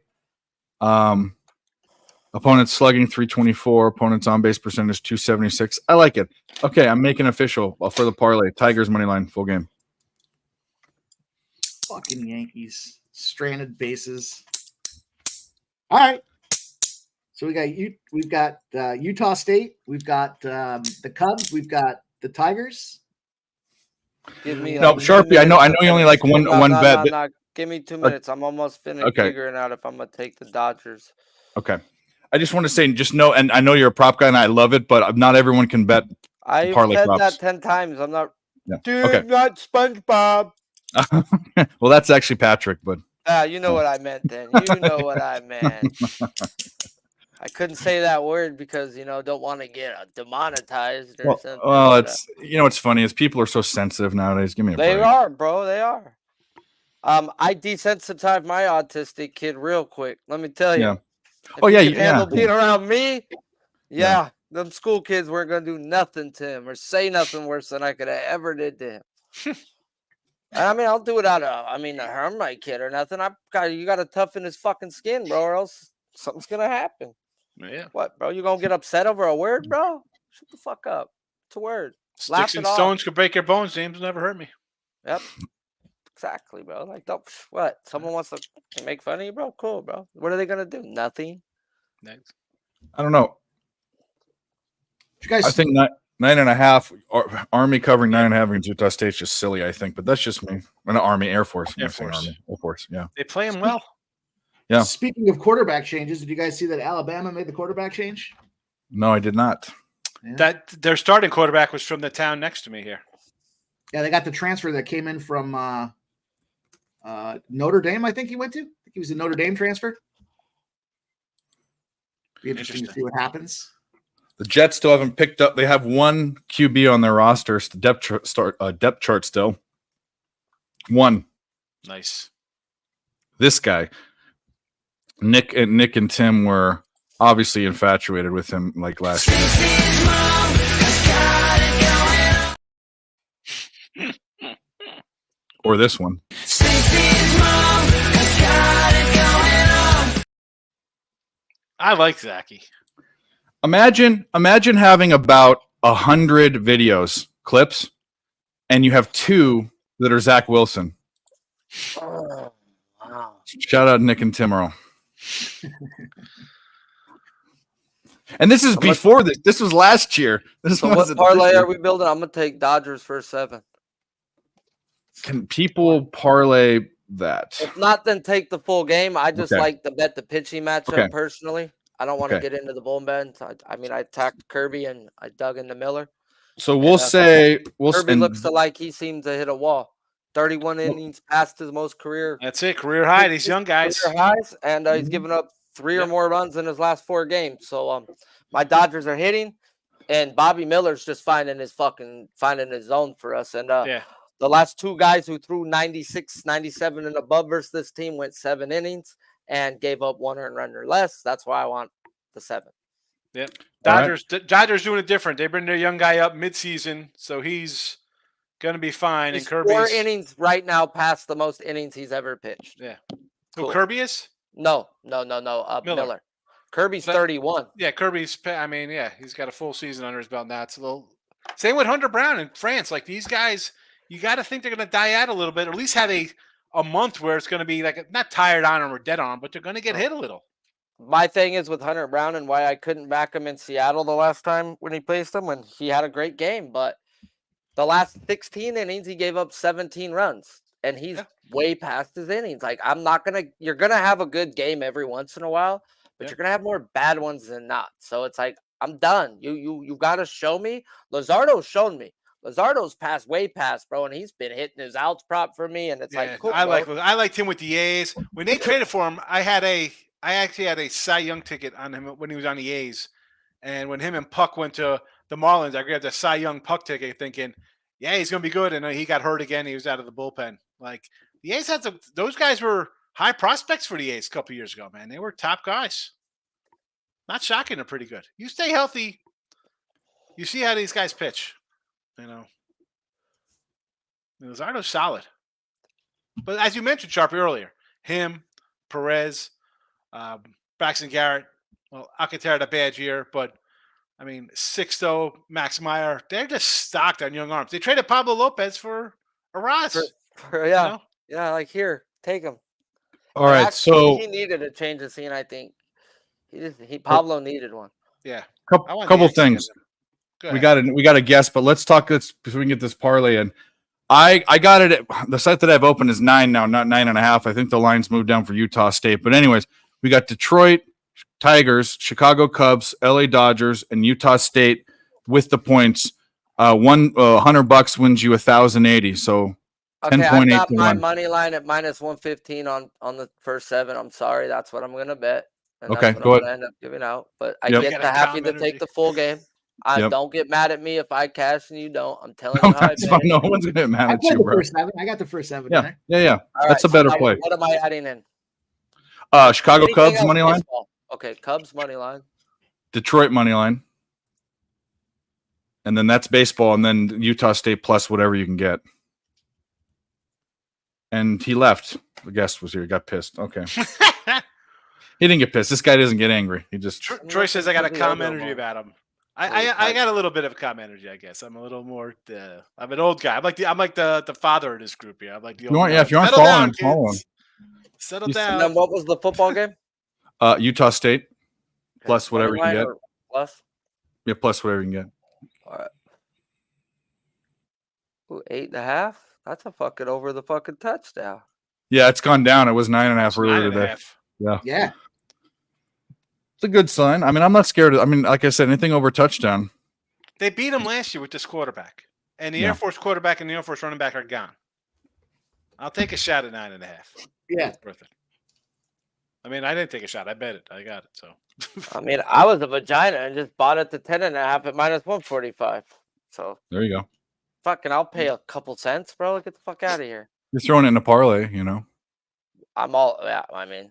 [SPEAKER 3] Opponents slugging 324, opponents on base percentage 276. I like it. Okay, I'm making official for the parlay. Tigers money line, full game.
[SPEAKER 7] Fucking Yankees, stranded bases. All right. So we've got Utah State, we've got the Cubs, we've got the Tigers.
[SPEAKER 4] Give me
[SPEAKER 3] No, Sharpie. I know you only like one bet.
[SPEAKER 4] No. Give me 2 minutes. I'm almost finished figuring out if I'm gonna take the Dodgers.
[SPEAKER 3] Okay. I just want to say, just know, and I know you're a prop guy, and I love it, but not everyone can bet
[SPEAKER 4] I've
[SPEAKER 3] parlay
[SPEAKER 4] said
[SPEAKER 3] props.
[SPEAKER 4] that 10 times. I'm not.
[SPEAKER 3] Yeah.
[SPEAKER 4] Dude,
[SPEAKER 3] Okay.
[SPEAKER 4] not SpongeBob.
[SPEAKER 3] Well, that's actually Patrick, but
[SPEAKER 4] You know what I meant then. You know what I meant. I couldn't say that word because, don't want to get demonetized or something.
[SPEAKER 3] well, it's what's funny is people are so sensitive nowadays. Give me a break.
[SPEAKER 4] They are, bro. They are. I desensitized my autistic kid real quick. Let me tell you.
[SPEAKER 3] Yeah.
[SPEAKER 4] If he can handle being around me. Yeah, them school kids weren't gonna do nothing to him or say nothing worse than I could have ever did to him. And I mean, I'll do it out of harm my kid or nothing. You got to toughen his fucking skin, bro, or else something's gonna happen.
[SPEAKER 2] Yeah.
[SPEAKER 4] What, bro? You gonna get upset over a word, bro? Shut the fuck up. It's a word.
[SPEAKER 2] Sticks and stones could break your bones, James. Never hurt me.
[SPEAKER 4] Yep. Exactly, bro. Like, what? Someone wants to make fun of you, bro? Cool, bro. What are they gonna do? Nothing.
[SPEAKER 2] Next.
[SPEAKER 3] I don't know.
[SPEAKER 7] You guys,
[SPEAKER 3] I think 9.5. Army covering 9.5 against Utah State's just silly. I think, but that's just me. Army, Air Force,
[SPEAKER 2] Air Force.
[SPEAKER 3] Air Force. Yeah.
[SPEAKER 2] They play him well.
[SPEAKER 3] Yeah.
[SPEAKER 7] Speaking of quarterback changes, did you guys see that Alabama made the quarterback change?
[SPEAKER 3] No, I did not.
[SPEAKER 7] Yeah.
[SPEAKER 2] That their starting quarterback was from the town next to me here.
[SPEAKER 7] Yeah, they got the transfer that came in from Notre Dame. I think he went to. I think he was a Notre Dame transfer. Be interesting to see what happens.
[SPEAKER 3] The Jets still haven't picked up. They have one QB on their roster, depth chart still. One.
[SPEAKER 2] Nice.
[SPEAKER 3] This guy, Nick and Tim were obviously infatuated with him like last year. Or this one.
[SPEAKER 2] I like Zachy.
[SPEAKER 3] Imagine having about 100 videos, clips, and you have 2 that are Zach Wilson.
[SPEAKER 4] Oh, wow.
[SPEAKER 3] Shout out Nick and Tim Earl. And this is before this. This was last year.
[SPEAKER 4] So what parlay are we building? I'm gonna take Dodgers for 7.
[SPEAKER 3] Can people parlay that?
[SPEAKER 4] If not, then take the full game. I just like to bet the pitching matchup personally. I don't want to get into the bullpen. I attacked Kirby and I dug into Miller.
[SPEAKER 3] So we'll say
[SPEAKER 4] Kirby looks like he seems to hit a wall. 31 innings past his most career.
[SPEAKER 2] That's it. Career high. These young guys.
[SPEAKER 4] Career highs, and he's given up 3 or more runs in his last 4 games. So my Dodgers are hitting, and Bobby Miller's just finding his zone for us. And the last 2 guys who threw 96, 97 and above versus this team went 7 innings and gave up 1 earned run or less. That's why I want the 7.
[SPEAKER 2] Yep. Dodgers doing it different. They bring their young guy up midseason, so he's going to be fine.
[SPEAKER 4] He's
[SPEAKER 2] and Kirby's
[SPEAKER 4] 4 innings right now past the most innings he's ever pitched.
[SPEAKER 2] Yeah. Who
[SPEAKER 4] Cool.
[SPEAKER 2] Kirby is?
[SPEAKER 4] No. Miller. Kirby's 31.
[SPEAKER 2] Yeah, Kirby's. I mean, yeah, he's got a full season under his belt now. It's a little. Same with Hunter Brown in France. Like these guys, you got to think they're going to die out a little bit, or at least have a month where it's going to be like not tired on them or dead on them, but they're going to get hit a little.
[SPEAKER 4] My thing is with Hunter Brown and why I couldn't back him in Seattle the last time when he placed him, when he had a great game, but the last 16 innings he gave up 17 runs, and he's way past his innings. Like you're gonna have a good game every once in a while, but you're gonna have more bad ones than not. So it's like I'm done. You got to show me. Lazardo's shown me. Lazardo's way past, bro, and he's been hitting his outs prop for me, and it's like cool.
[SPEAKER 2] I liked him with the A's when they traded for him. I actually had a Cy Young ticket on him when he was on the A's, and when him and Puck went to the Marlins, I grabbed a Cy Young Puck ticket, thinking, yeah, he's gonna be good, and he got hurt again. He was out of the bullpen. Like the A's had those guys were high prospects for the A's a couple years ago, man. They were top guys. Not shocking, they're pretty good. You stay healthy, you see how these guys pitch. You know, Luzardo's solid. But as you mentioned, Sharpie, earlier, him, Perez, Braxton Garrett, well, Alcantara had a bad year, but I mean, Sixto, Max Meyer, they're just stocked on young arms. They traded Pablo Lopez for Araz.
[SPEAKER 4] Yeah, like here, take him.
[SPEAKER 3] All right,
[SPEAKER 4] actually,
[SPEAKER 3] so
[SPEAKER 4] he needed a change of scene. I think Pablo needed one.
[SPEAKER 2] Yeah,
[SPEAKER 3] couple things. We got a guess, but let's talk this so we can get this parlay in. I got it at the site that I've opened is 9 now, not 9.5. I think the line's moved down for Utah State. But anyways, we got Detroit Tigers, Chicago Cubs, LA Dodgers, and Utah State with the points. $100 wins you 1,080. So 10.8
[SPEAKER 4] I got
[SPEAKER 3] to
[SPEAKER 4] my
[SPEAKER 3] 1.
[SPEAKER 4] money line at -115 on the first 7. I'm sorry, that's what I'm gonna bet. And
[SPEAKER 3] Okay,
[SPEAKER 4] that's
[SPEAKER 3] go
[SPEAKER 4] what
[SPEAKER 3] ahead.
[SPEAKER 4] I'm gonna end up giving out. But I
[SPEAKER 3] Yep.
[SPEAKER 4] get the happy to take the full game. Don't get mad at me if I cash and you don't. I'm telling
[SPEAKER 3] No,
[SPEAKER 4] you how I
[SPEAKER 3] that's
[SPEAKER 4] bet
[SPEAKER 3] fine.
[SPEAKER 4] it.
[SPEAKER 3] No one's gonna get mad
[SPEAKER 7] I
[SPEAKER 3] at you,
[SPEAKER 7] the
[SPEAKER 3] bro.
[SPEAKER 7] first 7. I got the first 7.
[SPEAKER 3] Yeah,
[SPEAKER 7] There.
[SPEAKER 3] yeah.
[SPEAKER 4] All
[SPEAKER 3] That's
[SPEAKER 4] right,
[SPEAKER 3] a better
[SPEAKER 4] so
[SPEAKER 3] play.
[SPEAKER 4] what am I adding in?
[SPEAKER 3] Chicago
[SPEAKER 4] Anything
[SPEAKER 3] Cubs
[SPEAKER 4] else
[SPEAKER 3] money line,
[SPEAKER 4] baseball? Okay, Cubs money line.
[SPEAKER 3] Detroit money line, and then that's baseball, and then Utah State plus whatever you can get. And he left. The guest was here. He got pissed. Okay. He didn't get pissed. This guy doesn't get angry. He just
[SPEAKER 2] Troy says I got a calm energy about him. I got a little bit of a calm energy, I guess. I'm a little more. I'm an old guy. I'm like the father of this group here. I'm like the old guy.
[SPEAKER 3] if you aren't
[SPEAKER 2] Settle
[SPEAKER 3] following,
[SPEAKER 2] down,
[SPEAKER 3] follow him.
[SPEAKER 2] kids. Settle
[SPEAKER 3] You-
[SPEAKER 2] down.
[SPEAKER 4] And then what was the football game?
[SPEAKER 3] Utah State plus whatever you
[SPEAKER 4] Money
[SPEAKER 3] can
[SPEAKER 4] line
[SPEAKER 3] get.
[SPEAKER 4] or plus.
[SPEAKER 3] Yeah, plus whatever you can get.
[SPEAKER 4] All right. Ooh, 8.5. That's a fucking over the fucking touchdown.
[SPEAKER 3] Yeah, it's gone down. It was 9.5 earlier today.
[SPEAKER 2] 9.5.
[SPEAKER 7] Yeah.
[SPEAKER 3] It's a good sign. I mean, I'm not scared. Like I said, anything over touchdown.
[SPEAKER 2] They beat him last year with this quarterback, and the
[SPEAKER 3] Yeah.
[SPEAKER 2] Air Force quarterback and the Air Force running back are gone. I'll take a shot at 9.5.
[SPEAKER 7] Yeah.
[SPEAKER 2] It's worth it. I mean, I didn't take a shot. I bet it. I got it. So.
[SPEAKER 4] I mean, I was a vagina and just bought it to 10.5 at -145. So
[SPEAKER 3] There you go.
[SPEAKER 4] fucking, I'll pay a couple cents, bro. Get the fuck out of here.
[SPEAKER 3] You're throwing it in a parlay, you know.
[SPEAKER 4] I mean,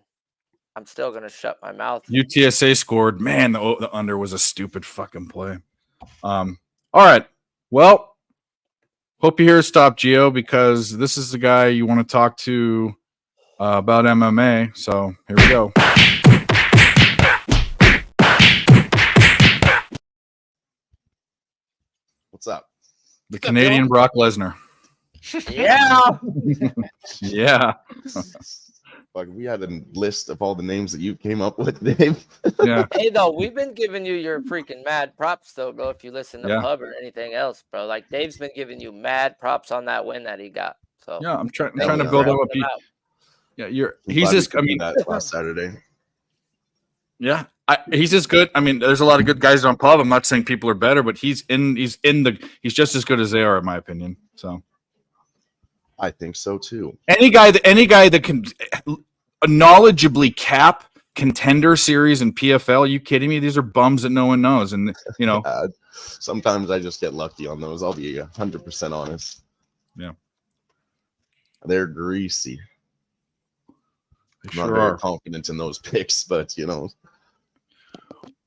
[SPEAKER 4] I'm still gonna shut my mouth.
[SPEAKER 3] UTSA scored. Man, the under was a stupid fucking play. All right. Well, hope you hear Stop Geo because this is the guy you want to talk to about MMA. So here we go.
[SPEAKER 8] What's up?
[SPEAKER 3] The Canadian Brock Lesnar.
[SPEAKER 4] Yeah.
[SPEAKER 3] Yeah.
[SPEAKER 8] Fuck, we had a list of all the names that you came up with, Dave.
[SPEAKER 3] Yeah.
[SPEAKER 4] Hey, though, we've been giving you your freaking mad props, though, bro. If you listen to
[SPEAKER 3] Yeah.
[SPEAKER 4] Pub or anything else, bro, like Dave's been giving you mad props on that win that he got. So
[SPEAKER 3] Yeah, I'm trying
[SPEAKER 8] Thank
[SPEAKER 3] to
[SPEAKER 8] you.
[SPEAKER 3] build up.
[SPEAKER 4] helping him out.
[SPEAKER 3] Yeah,
[SPEAKER 8] I'm
[SPEAKER 3] he's
[SPEAKER 8] glad we
[SPEAKER 3] just.
[SPEAKER 8] could
[SPEAKER 3] I
[SPEAKER 8] do
[SPEAKER 3] mean,
[SPEAKER 8] that last Saturday.
[SPEAKER 3] yeah, he's as good. I mean, there's a lot of good guys on Pub. I'm not saying people are better, but he's just as good as they are, in my opinion. So
[SPEAKER 8] I think so too.
[SPEAKER 3] any guy that can knowledgeably cap contender series and PFL, you kidding me? These are bums that no one knows, and you know.
[SPEAKER 8] Sometimes I just get lucky on those. I'll be 100% honest.
[SPEAKER 3] Yeah.
[SPEAKER 8] They're greasy.
[SPEAKER 3] They
[SPEAKER 8] I'm not
[SPEAKER 3] sure
[SPEAKER 8] very
[SPEAKER 3] are.
[SPEAKER 8] confident in those picks, but you know,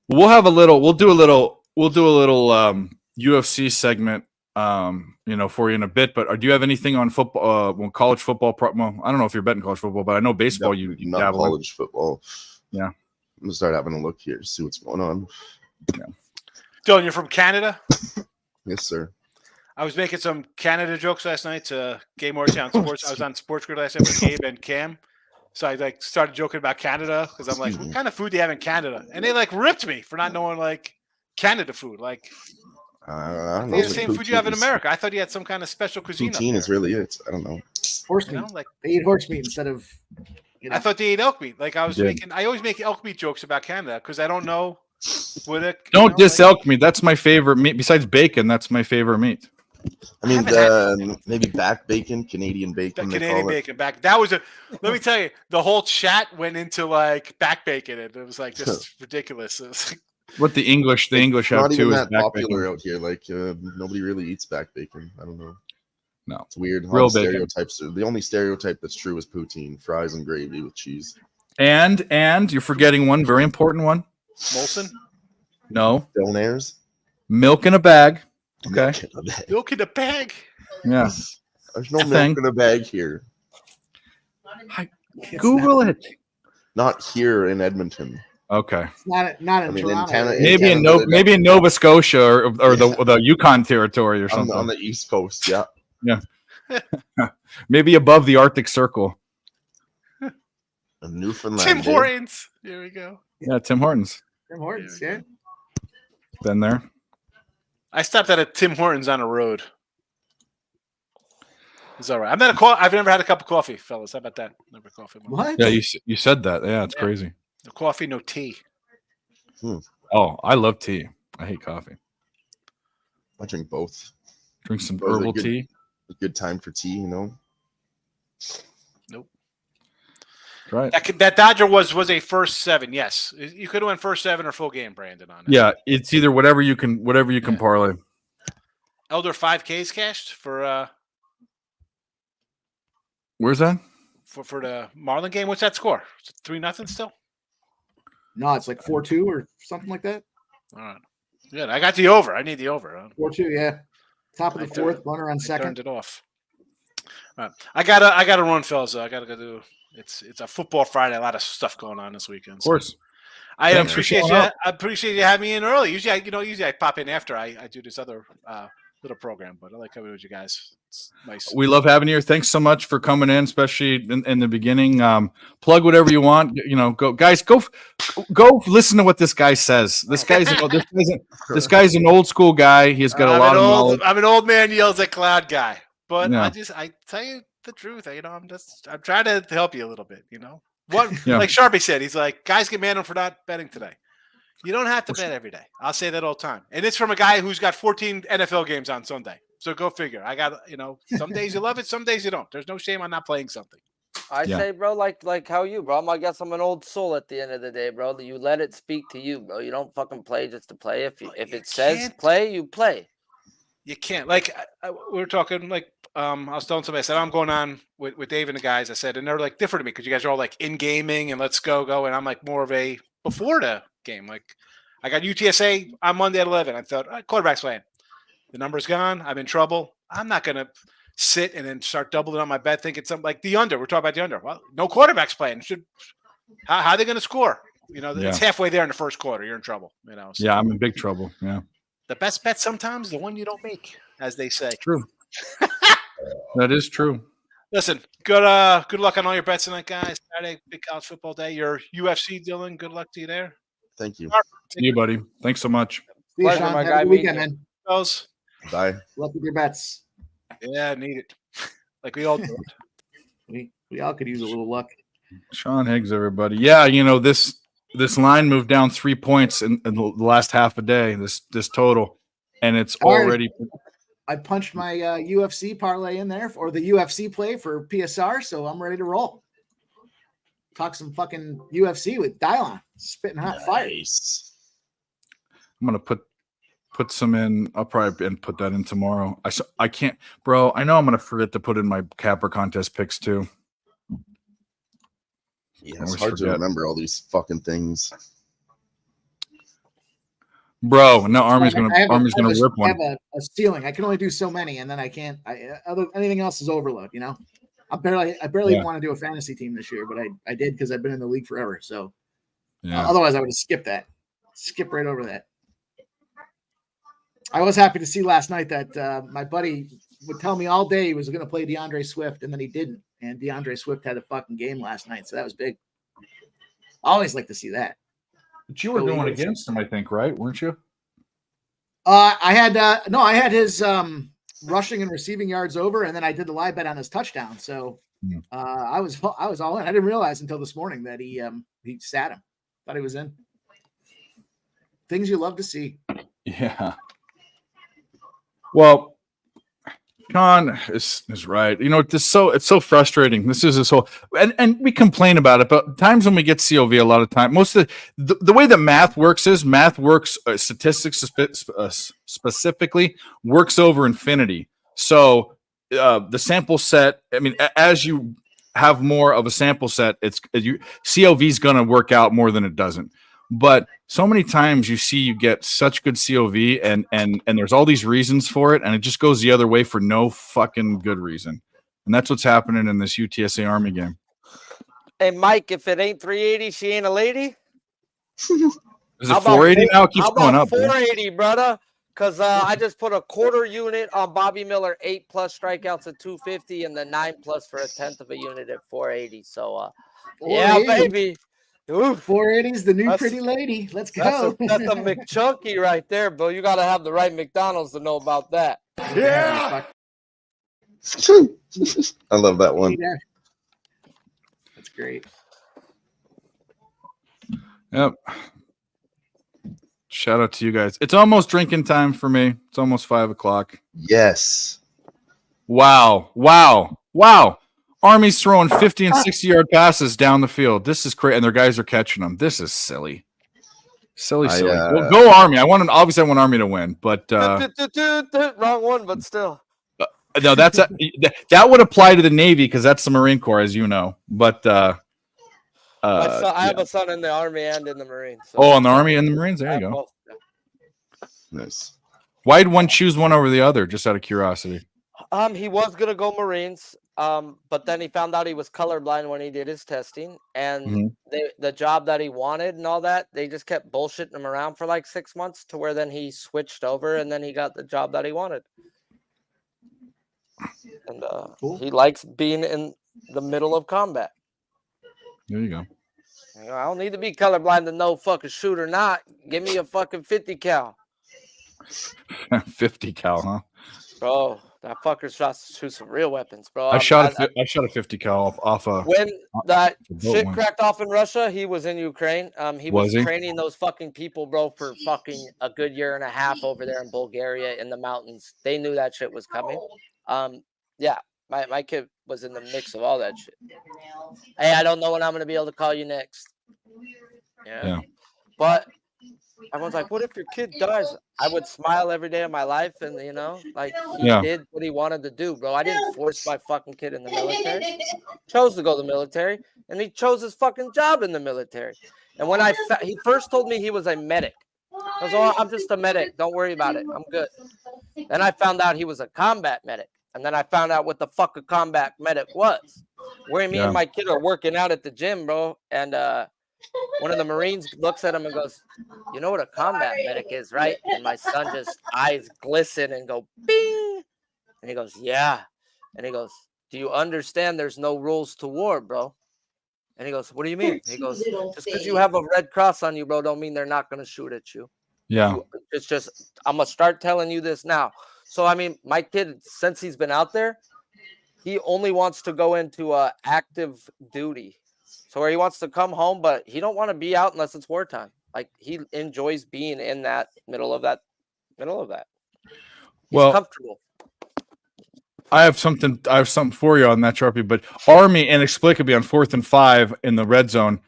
[SPEAKER 3] We'll do a little UFC segment for you in a bit. But do you have anything on football? College football? Well, I don't know if you're betting college football, but I know baseball. You
[SPEAKER 8] not
[SPEAKER 3] dabble in.
[SPEAKER 8] college football.
[SPEAKER 3] Yeah.
[SPEAKER 8] I'm gonna start having a look here, see what's going on.
[SPEAKER 3] Yeah.
[SPEAKER 2] Dylan, you're from Canada?
[SPEAKER 8] Yes, sir.
[SPEAKER 2] I was making some Canada jokes last night to Game Morrison Sports. I was on Sports Grid last night with Gabe and Cam. So I started joking about Canada because I'm like, what kind of food do you have in Canada? And they ripped me for not knowing Canada food.
[SPEAKER 8] I don't know.
[SPEAKER 2] The same food you have in America. I thought you had some kind of special cuisine.
[SPEAKER 8] Poutine is really it. I don't know.
[SPEAKER 7] Horse meat. They eat horse meat instead of.
[SPEAKER 2] I thought they ate elk meat. I always make elk meat jokes about Canada because I don't know what it.
[SPEAKER 3] Don't diss elk meat. That's my favorite meat. Besides bacon, that's my favorite meat.
[SPEAKER 8] I mean, maybe back bacon, Canadian bacon.
[SPEAKER 2] Canadian bacon back. That was let me tell you, the whole chat went into back bacon, and it was just ridiculous. It was
[SPEAKER 3] what the English have
[SPEAKER 8] not
[SPEAKER 3] too
[SPEAKER 8] even
[SPEAKER 3] is
[SPEAKER 8] that
[SPEAKER 3] back
[SPEAKER 8] popular
[SPEAKER 3] bacon.
[SPEAKER 8] out here. Nobody really eats back bacon. I don't know.
[SPEAKER 3] No,
[SPEAKER 8] it's weird.
[SPEAKER 3] Real
[SPEAKER 8] stereotypes. The only stereotype that's true is poutine, fries and gravy with cheese.
[SPEAKER 3] And you're forgetting one very important one.
[SPEAKER 2] Molson?
[SPEAKER 3] No.
[SPEAKER 8] Donairs?
[SPEAKER 3] Milk in a bag. Okay.
[SPEAKER 2] Milk in a bag.
[SPEAKER 3] Yeah.
[SPEAKER 8] There's no milk in a bag here.
[SPEAKER 3] Google it.
[SPEAKER 8] Not here in Edmonton.
[SPEAKER 3] Okay.
[SPEAKER 7] It's not in Toronto.
[SPEAKER 3] Maybe in Nova Scotia or the Yukon territory or something.
[SPEAKER 8] On the East Coast, yeah.
[SPEAKER 3] Yeah. Maybe above the Arctic Circle.
[SPEAKER 8] Newfoundland.
[SPEAKER 2] Tim Hortons. Here we go.
[SPEAKER 3] Yeah, Tim Hortons.
[SPEAKER 7] Tim Hortons, yeah.
[SPEAKER 3] Been there.
[SPEAKER 2] I stopped at a Tim Hortons on a road. It's all right. I've never had a cup of coffee, fellas. How about that? Never coffee.
[SPEAKER 7] What?
[SPEAKER 3] Yeah, you said that. Yeah, it's crazy.
[SPEAKER 2] No coffee, no tea.
[SPEAKER 3] Oh, I love tea. I hate coffee.
[SPEAKER 8] I drink both.
[SPEAKER 3] Drink some herbal tea.
[SPEAKER 8] A good time for tea,
[SPEAKER 2] Nope.
[SPEAKER 3] Right.
[SPEAKER 2] That Dodger was a first 7. Yes, you could have went first 7 or full game, Brandon. On it.
[SPEAKER 3] Yeah, it's either whatever you can parlay.
[SPEAKER 2] Elder 5Ks cashed for.
[SPEAKER 3] Where's that?
[SPEAKER 2] For the Marlin game? What's that score? 3-0 still?
[SPEAKER 7] No, it's 4-2 or something like that.
[SPEAKER 2] All right. Good. I got the over. I need the over.
[SPEAKER 7] 4-2, yeah. Top of the fourth, runner on second.
[SPEAKER 2] Turned it off. All right. I gotta run, fellas. I gotta go do. It's a football Friday. A lot of stuff going on this weekend.
[SPEAKER 3] Of course.
[SPEAKER 2] I appreciate you. I appreciate you having me in early. Usually I pop in after I do this other little program, but I like coming with you guys. It's nice.
[SPEAKER 3] We love having you here. Thanks so much for coming in, especially in the beginning. Plug whatever you want. Go listen to what this guy says. This guy's an old school guy. He's got a lot of knowledge.
[SPEAKER 2] I'm an old man yells at cloud guy, but I tell you the truth. I'm trying to help you a little bit. What like Sharpie said, he's like, guys get mad at him for not betting today. You don't have to bet every day. I'll say that all the time. And it's from a guy who's got 14 NFL games on Sunday. So go figure. I got, some days you love it, some days you don't. There's no shame on not playing something.
[SPEAKER 4] I say, bro, like how you, bro. I guess I'm an old soul at the end of the day, bro. You let it speak to you, bro. You don't fucking play just to play. If it says play, you play.
[SPEAKER 2] You can't. We were talking, I was telling somebody, I said, I'm going on with Dave and the guys. I said, and they're different to me because you guys are all in gaming and let's go. And I'm more of a before the game. I got UTSA on Monday at 11. I thought, quarterback's playing. The number's gone. I'm in trouble. I'm not going to sit and then start doubling on my bet thinking something like the under. We're talking about the under. Well, no quarterback's playing. How are they going to score? It's halfway there in the first quarter. You're in trouble. So,
[SPEAKER 3] yeah, I'm in big trouble. Yeah.
[SPEAKER 2] The best bet sometimes the one you don't make, as they say.
[SPEAKER 3] True. That is true.
[SPEAKER 2] Listen, good luck on all your bets tonight, guys. Saturday, big college football day. Your UFC, Dylan. Good luck to you there.
[SPEAKER 8] Thank you.
[SPEAKER 3] See you, buddy. Thanks so much.
[SPEAKER 7] See you, Sean. Have a good weekend, man.
[SPEAKER 8] Bye.
[SPEAKER 7] Luck with your bets.
[SPEAKER 2] Yeah, need it. Like we all do.
[SPEAKER 7] We all could use a little luck.
[SPEAKER 3] Sean Higgs, everybody. Yeah, this line moved down 3 points in the last half a day. This total, and it's already.
[SPEAKER 7] I punched my UFC parlay in there, or the UFC play for PSR, so I'm ready to roll. Talk some fucking UFC with Dylon, spitting hot fire.
[SPEAKER 3] I'm gonna put some in. I'll probably put that in tomorrow. I can't, bro. I know I'm gonna forget to put in my Capper contest picks too.
[SPEAKER 8] Yeah, it's hard to remember all these fucking things.
[SPEAKER 3] Bro, no, Army's gonna
[SPEAKER 7] I
[SPEAKER 3] rip one.
[SPEAKER 7] have a ceiling. I can only do so many, and then I can't. Anything else is overload. You know, I barely even want to do a fantasy team this year, but I did because I've been in the league forever. So otherwise, I would have skipped that. Skip right over that. I was happy to see last night that my buddy would tell me all day he was going to play DeAndre Swift, and then he didn't. And DeAndre Swift had a fucking game last night, so that was big. I always like to see that.
[SPEAKER 3] But you were going against him, I think, right? Weren't you?
[SPEAKER 7] I had his rushing and receiving yards over, and then I did the live bet on his touchdown. So I was all in. I didn't realize until this morning that he sat him. Thought he was in. Things you love to see.
[SPEAKER 3] Yeah. Well, Con is right. You know, it's so frustrating. This is whole, and we complain about it, but times when we get COV, a lot of time, most of the way that math works statistics specifically works over infinity. So the sample set, I mean, as you have more of a sample set, COV is going to work out more than it doesn't. But so many times you get such good COV and there's all these reasons for it, and it just goes the other way for no fucking good reason. And that's what's happening in this UTSA Army game.
[SPEAKER 4] Hey, Mike, if it ain't 380, she ain't a lady.
[SPEAKER 3] Is it 480 now? It keeps going up.
[SPEAKER 4] 480, brother. Because I just put a quarter unit on Bobby Miller, 8+ strikeouts at 250, and the 9+ for a 1/10 of a unit at 480. So, yeah, baby. Ooh,
[SPEAKER 7] 480 is the new pretty lady. Let's go.
[SPEAKER 4] That's a McChunky right there, bro. You got to have the right McDonald's to know about that.
[SPEAKER 8] Yeah. I love that one.
[SPEAKER 7] That's great.
[SPEAKER 3] Yep. Shout out to you guys. It's almost drinking time for me. It's almost 5 o'clock.
[SPEAKER 8] Yes.
[SPEAKER 3] Wow. Army's throwing 50 and 60-yard passes down the field. This is crazy, and their guys are catching them. This is silly. Silly. Well, go Army. I want Army to win, but
[SPEAKER 4] wrong one, but still.
[SPEAKER 3] No, that would apply to the Navy because that's the Marine Corps, as you know. But
[SPEAKER 4] I have a son in the Army and in the Marines. So.
[SPEAKER 3] Oh, in the Army and the Marines. There you go.
[SPEAKER 4] Both.
[SPEAKER 8] Nice.
[SPEAKER 3] Why'd one choose one over the other? Just out of curiosity.
[SPEAKER 4] He was gonna go Marines, but then he found out he was colorblind when he did his testing, and the job that he wanted and all that, they just kept bullshitting him around for like 6 months to where then he switched over and then he got the job that he wanted. And cool. He likes being in the middle of combat.
[SPEAKER 3] There you go.
[SPEAKER 4] I don't need to be colorblind to know fucking shoot or not. Give me a fucking 50 cal.
[SPEAKER 3] 50 cal, huh?
[SPEAKER 4] Bro, that fucker shoots some real weapons, bro.
[SPEAKER 3] I shot a 50 cal off a.
[SPEAKER 4] When that shit cracked off in Russia, he was in Ukraine. He was training those fucking people, bro, for fucking a good year and a half over there in Bulgaria in the mountains. They knew that shit was coming. Yeah, my kid was in the mix of all that shit. Hey, I don't know when I'm gonna be able to call you next. Yeah. But everyone's like, what if your kid dies? I would smile every day of my life, and like he did what he wanted to do, bro. I didn't force my fucking kid in the military. Chose to go to the military, and he chose his fucking job in the military. And when he first told me he was a medic, I was like, I'm just a medic. Don't worry about it. I'm good. Then I found out he was a combat medic. And then I found out what the fuck a combat medic was. Where me and my kid are working out at the gym, bro. And one of the Marines looks at him and goes, you know what a combat medic is, right? And my son just eyes glisten and go, bing. And he goes, yeah. And he goes, do you understand there's no rules to war, bro? And he goes, what do you mean? He goes, just because you have a red cross on you, bro, don't mean they're not going to shoot at you.
[SPEAKER 3] Yeah.
[SPEAKER 4] It's just, I'm going to start telling you this now. So, I mean, my kid, since he's been out there, he only wants to go into active duty. So where he wants to come home, but he don't want to be out unless it's wartime. Like, he enjoys being in that middle of that. He's comfortable.
[SPEAKER 3] I have something for you on that, Sharpie, but Army inexplicably on 4th and 5 in the red zone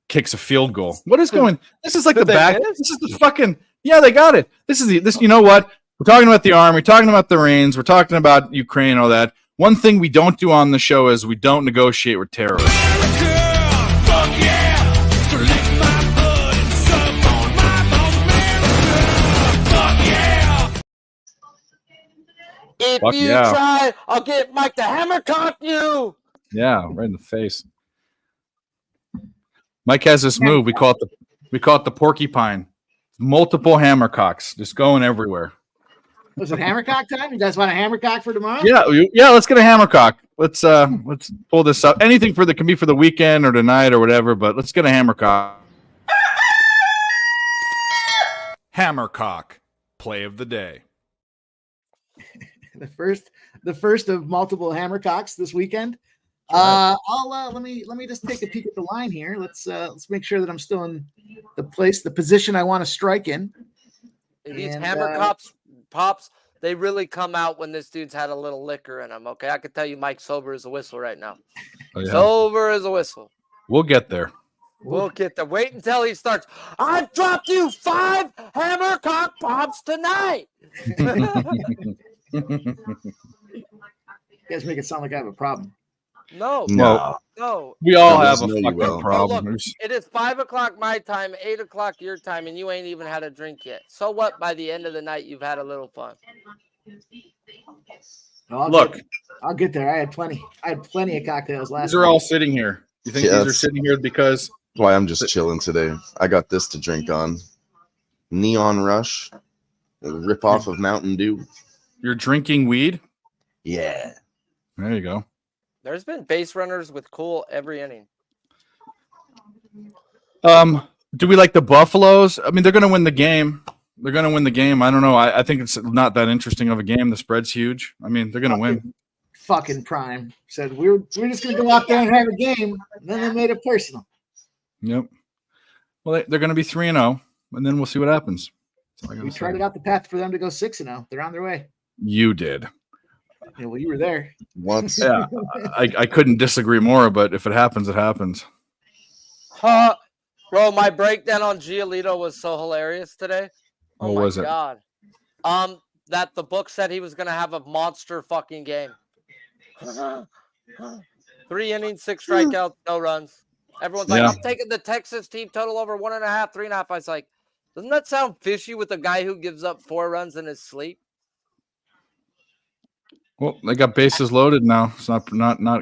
[SPEAKER 3] kicks a field goal. What is going? This is like the back. This is the fucking, they got it. This, you know what? We're talking about the Army, we're talking about the Marines, we're talking about Ukraine, all that. One thing we don't do on the show is we don't negotiate with terrorists.
[SPEAKER 4] If
[SPEAKER 3] Fuck
[SPEAKER 4] you
[SPEAKER 3] yeah.
[SPEAKER 4] try, I'll get Mike to hammercock you.
[SPEAKER 3] Yeah, right in the face. Mike has this move. We call it the porcupine. Multiple hammercocks just going everywhere.
[SPEAKER 7] Was it hammercock time? You guys want a hammercock for tomorrow?
[SPEAKER 3] Yeah. Let's get a hammercock. Let's pull this up. Anything can be for the weekend or tonight or whatever. But let's get a hammercock.
[SPEAKER 6] Hammercock, play of the day.
[SPEAKER 7] The first of multiple hammercocks this weekend. Let me just take a peek at the line here. Let's make sure that I'm still in the position I want to strike in.
[SPEAKER 4] These hammercocks pops, they really come out when this dude's had a little liquor in him. Okay, I can tell you, Mike's sober as a whistle right now.
[SPEAKER 3] Oh, yeah.
[SPEAKER 4] Sober as a whistle.
[SPEAKER 3] We'll get there.
[SPEAKER 4] We'll get there. Wait until he starts. I've dropped you 5 hammercock pops tonight.
[SPEAKER 7] You guys make it sound like I have a problem.
[SPEAKER 4] No.
[SPEAKER 3] We all
[SPEAKER 8] No,
[SPEAKER 3] have
[SPEAKER 8] there's
[SPEAKER 3] a
[SPEAKER 8] no you
[SPEAKER 3] fucking
[SPEAKER 8] will.
[SPEAKER 3] problem.
[SPEAKER 4] Look, it is 5 o'clock my time, 8 o'clock your time, and you ain't even had a drink yet. So what? By the end of the night, you've had a little fun.
[SPEAKER 7] No, I'll get there. I had plenty of cocktails last
[SPEAKER 3] These are
[SPEAKER 7] night.
[SPEAKER 3] all sitting here. You think these are sitting here because
[SPEAKER 8] Why I'm just chilling today. I got this to drink on. Neon Rush, a rip off of Mountain Dew.
[SPEAKER 3] you're drinking weed?
[SPEAKER 8] Yeah.
[SPEAKER 3] There you go.
[SPEAKER 4] There's been base runners with cool every inning.
[SPEAKER 3] Do we like the Buffaloes? I mean, they're going to win the game. I don't know. I think it's not that interesting of a game. The spread's huge. I mean, they're going to win.
[SPEAKER 7] Fucking prime said we're just gonna go out there and have a game. And then they made it personal.
[SPEAKER 3] Yep. Well, they're going to be 3-0, and then we'll see what happens.
[SPEAKER 7] We tried out the path for them to go 6-0. They're on their way.
[SPEAKER 3] You did.
[SPEAKER 7] Yeah, well, you were there.
[SPEAKER 8] Once.
[SPEAKER 3] Yeah, I couldn't disagree more. But if it happens, it happens.
[SPEAKER 4] Bro, my breakdown on Giolito was so hilarious today. Oh
[SPEAKER 3] What
[SPEAKER 4] my
[SPEAKER 3] was it?
[SPEAKER 4] God. That the book said he was gonna have a monster fucking game. 3 innings, 6 strikeouts, no runs. Everyone's like,
[SPEAKER 3] Yeah.
[SPEAKER 4] I'm taking the Texas team total over 1.5, 3.5. I was like, doesn't that sound fishy with a guy who gives up 4 runs in his sleep?
[SPEAKER 3] Well, they got bases loaded now. It's not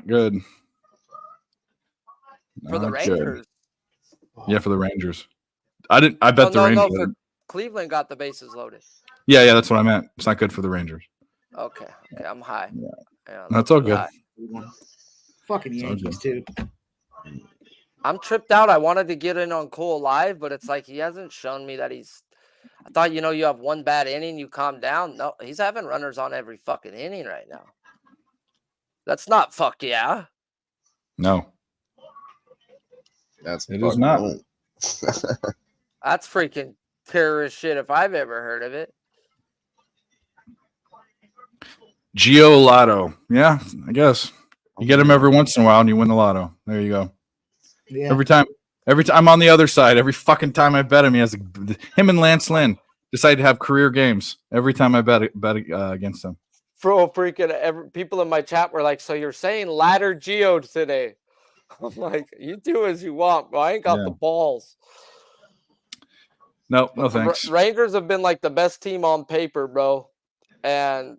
[SPEAKER 3] good.
[SPEAKER 4] For the
[SPEAKER 3] Not good.
[SPEAKER 4] Rangers.
[SPEAKER 3] Yeah, for the Rangers. I bet the Rangers.
[SPEAKER 4] No, for Cleveland got the bases loaded.
[SPEAKER 3] Yeah, that's what I meant. It's not good for the Rangers.
[SPEAKER 4] Okay, I'm high.
[SPEAKER 3] Yeah.
[SPEAKER 4] Yeah,
[SPEAKER 3] That's all good.
[SPEAKER 4] high.
[SPEAKER 7] Fucking Yankees too.
[SPEAKER 4] I'm tripped out. I wanted to get in on Cole live, but it's like he hasn't shown me that he's. I thought you have one bad inning, you calm down. No, he's having runners on every fucking inning right now. That's not fuck yeah.
[SPEAKER 3] No,
[SPEAKER 8] That's
[SPEAKER 3] it is
[SPEAKER 8] fucking
[SPEAKER 3] not.
[SPEAKER 8] wrong.
[SPEAKER 4] That's freaking terrorist shit if I've ever heard of it.
[SPEAKER 3] Gio Lotto. Yeah, I guess you get him every once in a while and you win the lotto. There you go.
[SPEAKER 7] Yeah.
[SPEAKER 3] Every time I'm on the other side. Every fucking time I bet him, him and Lance Lynn decide to have career games. Every time I bet against them.
[SPEAKER 4] Bro, freaking people in my chat were like, so you're saying ladder Geo today? I'm like, you do as you want, bro. I ain't got the balls.
[SPEAKER 3] No thanks.
[SPEAKER 4] Rangers have been like the best team on paper, bro. And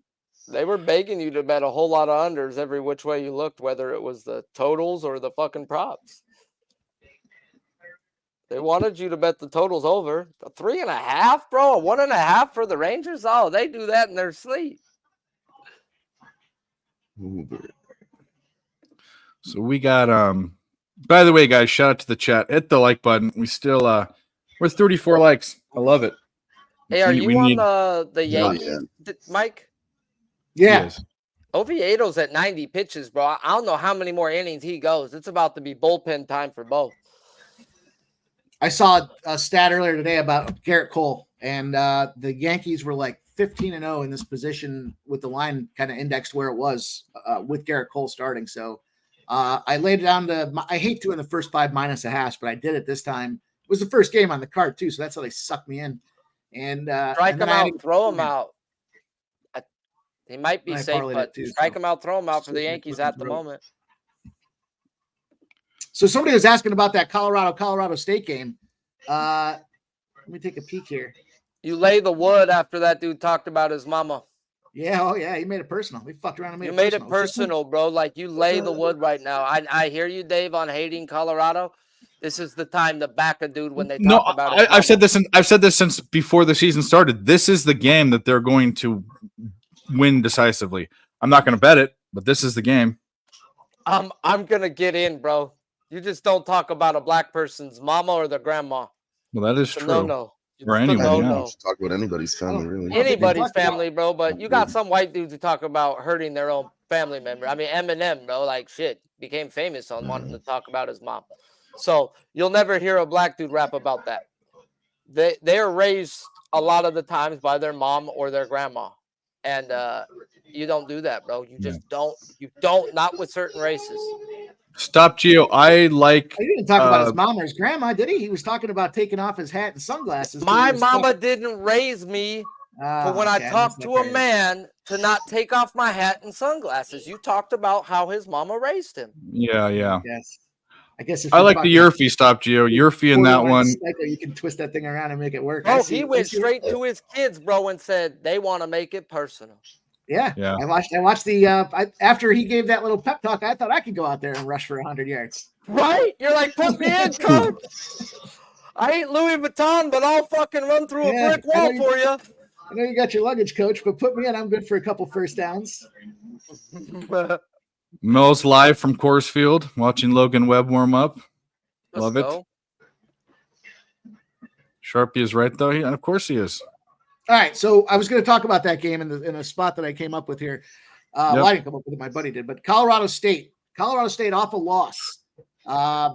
[SPEAKER 4] they were begging you to bet a whole lot of unders every which way you looked, whether it was the totals or the fucking props. They wanted you to bet the totals over. A 3.5, bro? A 1.5 for the Rangers? Oh, they do that in their sleep.
[SPEAKER 3] So we got by the way, guys, shout out to the chat. Hit the like button. We still we're 34 likes. I love it.
[SPEAKER 4] Hey, are you
[SPEAKER 3] need-
[SPEAKER 4] on the Yankees, Mike?
[SPEAKER 7] Yeah.
[SPEAKER 3] Yes.
[SPEAKER 4] Oviedo's at 90 pitches, bro. I don't know how many more innings he goes. It's about to be bullpen time for both.
[SPEAKER 7] I saw a stat earlier today about Garrett Cole, and the Yankees were like 15-0 in this position with the line kind of indexed where it was with Garrett Cole starting. So I laid it down to I hate doing the first 5 minus a hash, but I did it this time. It was the first game on the card too, so that's how they sucked me in. And
[SPEAKER 4] strike him out, throw him out. He might be safe, but strike him out, throw him out for the Yankees at the moment.
[SPEAKER 7] So somebody was asking about that Colorado State game. Let me take a peek here.
[SPEAKER 4] You lay the wood after that dude talked about his mama.
[SPEAKER 7] Yeah, oh yeah, he made it personal. We fucked around and made
[SPEAKER 4] You
[SPEAKER 7] it
[SPEAKER 4] made
[SPEAKER 7] personal.
[SPEAKER 4] it personal, bro. Like you lay the wood right now. I hear you, Dave, on hating Colorado. This is the time to back a dude when they
[SPEAKER 3] No,
[SPEAKER 4] talk about his
[SPEAKER 3] I've said
[SPEAKER 4] mama.
[SPEAKER 3] this. I've said this since before the season started. This is the game that they're going to win decisively. I'm not going to bet it, but this is the game.
[SPEAKER 4] I'm gonna get in, bro. You just don't talk about a black person's mama or their grandma.
[SPEAKER 3] Well, that is
[SPEAKER 4] It's a
[SPEAKER 3] true.
[SPEAKER 4] no.
[SPEAKER 3] Or
[SPEAKER 4] It's a
[SPEAKER 3] anyone,
[SPEAKER 8] Yeah,
[SPEAKER 3] yeah.
[SPEAKER 4] no.
[SPEAKER 8] should talk about anybody's family,
[SPEAKER 7] Oh,
[SPEAKER 8] really.
[SPEAKER 7] oh, they
[SPEAKER 4] Anybody's
[SPEAKER 7] talked about-
[SPEAKER 4] family, bro, but you got some white dudes who talk about hurting their own family member. I mean, Eminem, bro, like shit, became famous on wanting to talk about his mom. So you'll never hear a black dude rap about that. They are raised a lot of the times by their mom or their grandma, and you don't do that, bro. You just don't. You don't. Not with certain races.
[SPEAKER 3] Stop, Gio. I like.
[SPEAKER 7] He didn't talk about his mom or his grandma, did he? He was talking about taking off his hat and sunglasses.
[SPEAKER 4] My mama didn't raise me for when I talk to a man to not take off my hat and sunglasses. You talked about how his mama raised him.
[SPEAKER 3] Yeah.
[SPEAKER 7] Yes. I guess if
[SPEAKER 3] I
[SPEAKER 7] you're
[SPEAKER 3] like the
[SPEAKER 7] fucking
[SPEAKER 3] Yurfie. Stop, Gio. Yurfie in that
[SPEAKER 7] borderline
[SPEAKER 3] one.
[SPEAKER 7] psycho, you can twist that thing around and make it work.
[SPEAKER 4] Bro, he went straight to his kids, bro, and said they want to make it personal.
[SPEAKER 7] Yeah. I watched the after he gave that little pep talk. I thought I could go out there and rush for 100 yards.
[SPEAKER 4] Right? You're like, put me in, coach. I ain't Louis Vuitton, but I'll fucking run through a brick wall for you.
[SPEAKER 7] I know you got your luggage, coach, but put me in. I'm good for a couple first downs.
[SPEAKER 3] Mills live from Coors Field, watching Logan Webb warm up. Love it. Sharpie is right, though. Of course he is.
[SPEAKER 7] All right, so I was going to talk about that game in a spot that I came up with here. Well, I didn't come up with it; my buddy did. But Colorado State off a loss.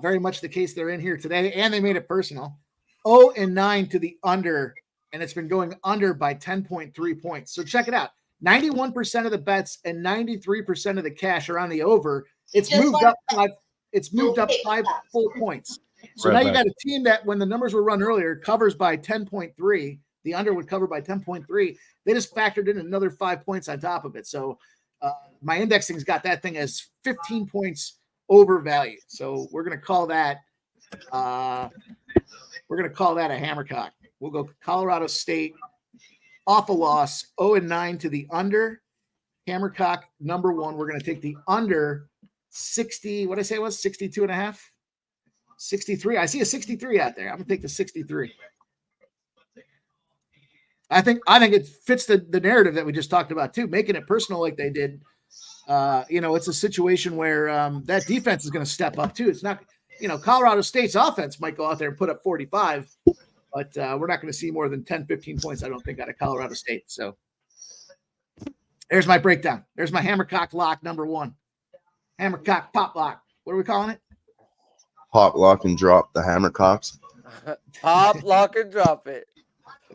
[SPEAKER 7] Very much the case they're in here today, and they made it personal. 0-9 to the under, and it's been going under by 10.3 points. So check it out: 91% of the bets and 93% of the cash are on the over. It's moved up 5 full points. So now you got a team that, when the numbers were run earlier, covers by 10.3. The under would cover by 10.3. They just factored in another 5 points on top of it. So my indexing's got that thing as 15 points over value. So we're gonna call that a hammercock. We'll go Colorado State off a loss, 0-9 to the under. Hammercock number one. We're gonna take the under 60. What did I say it was 62.5, 63. I see a 63 out there. I'm gonna take the 63. I think it fits the narrative that we just talked about too, making it personal like they did. It's a situation where that defense is going to step up too. It's not, Colorado State's offense might go out there and put up 45, but we're not going to see more than 10, 15 points, I don't think, out of Colorado State. So there's my breakdown. There's my hammercock lock number one. Hammercock pop lock. What are we calling it?
[SPEAKER 8] Pop, lock, and drop the hammercocks.
[SPEAKER 4] Pop, lock, and drop it.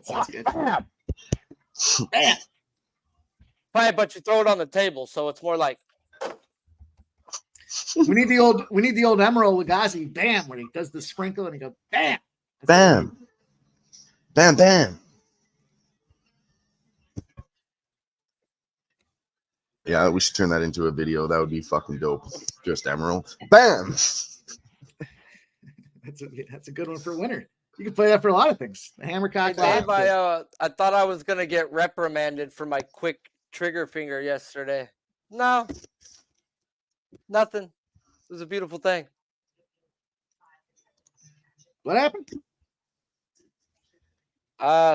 [SPEAKER 7] That's good.
[SPEAKER 4] Bam. Fine, but you throw it on the table, so it's more like
[SPEAKER 7] we need the old Emerald Lagasse bam when he does the sprinkle and he goes bam.
[SPEAKER 8] Bam. Bam, bam. Yeah, we should turn that into a video. That would be fucking dope. Just Emerald. Bam.
[SPEAKER 7] That's a good one for a winner. You can play that for a lot of things. The hammercock.
[SPEAKER 4] Hey, Dave, I thought I was gonna get reprimanded for my quick trigger finger yesterday. No, nothing. It was a beautiful thing.
[SPEAKER 7] What happened?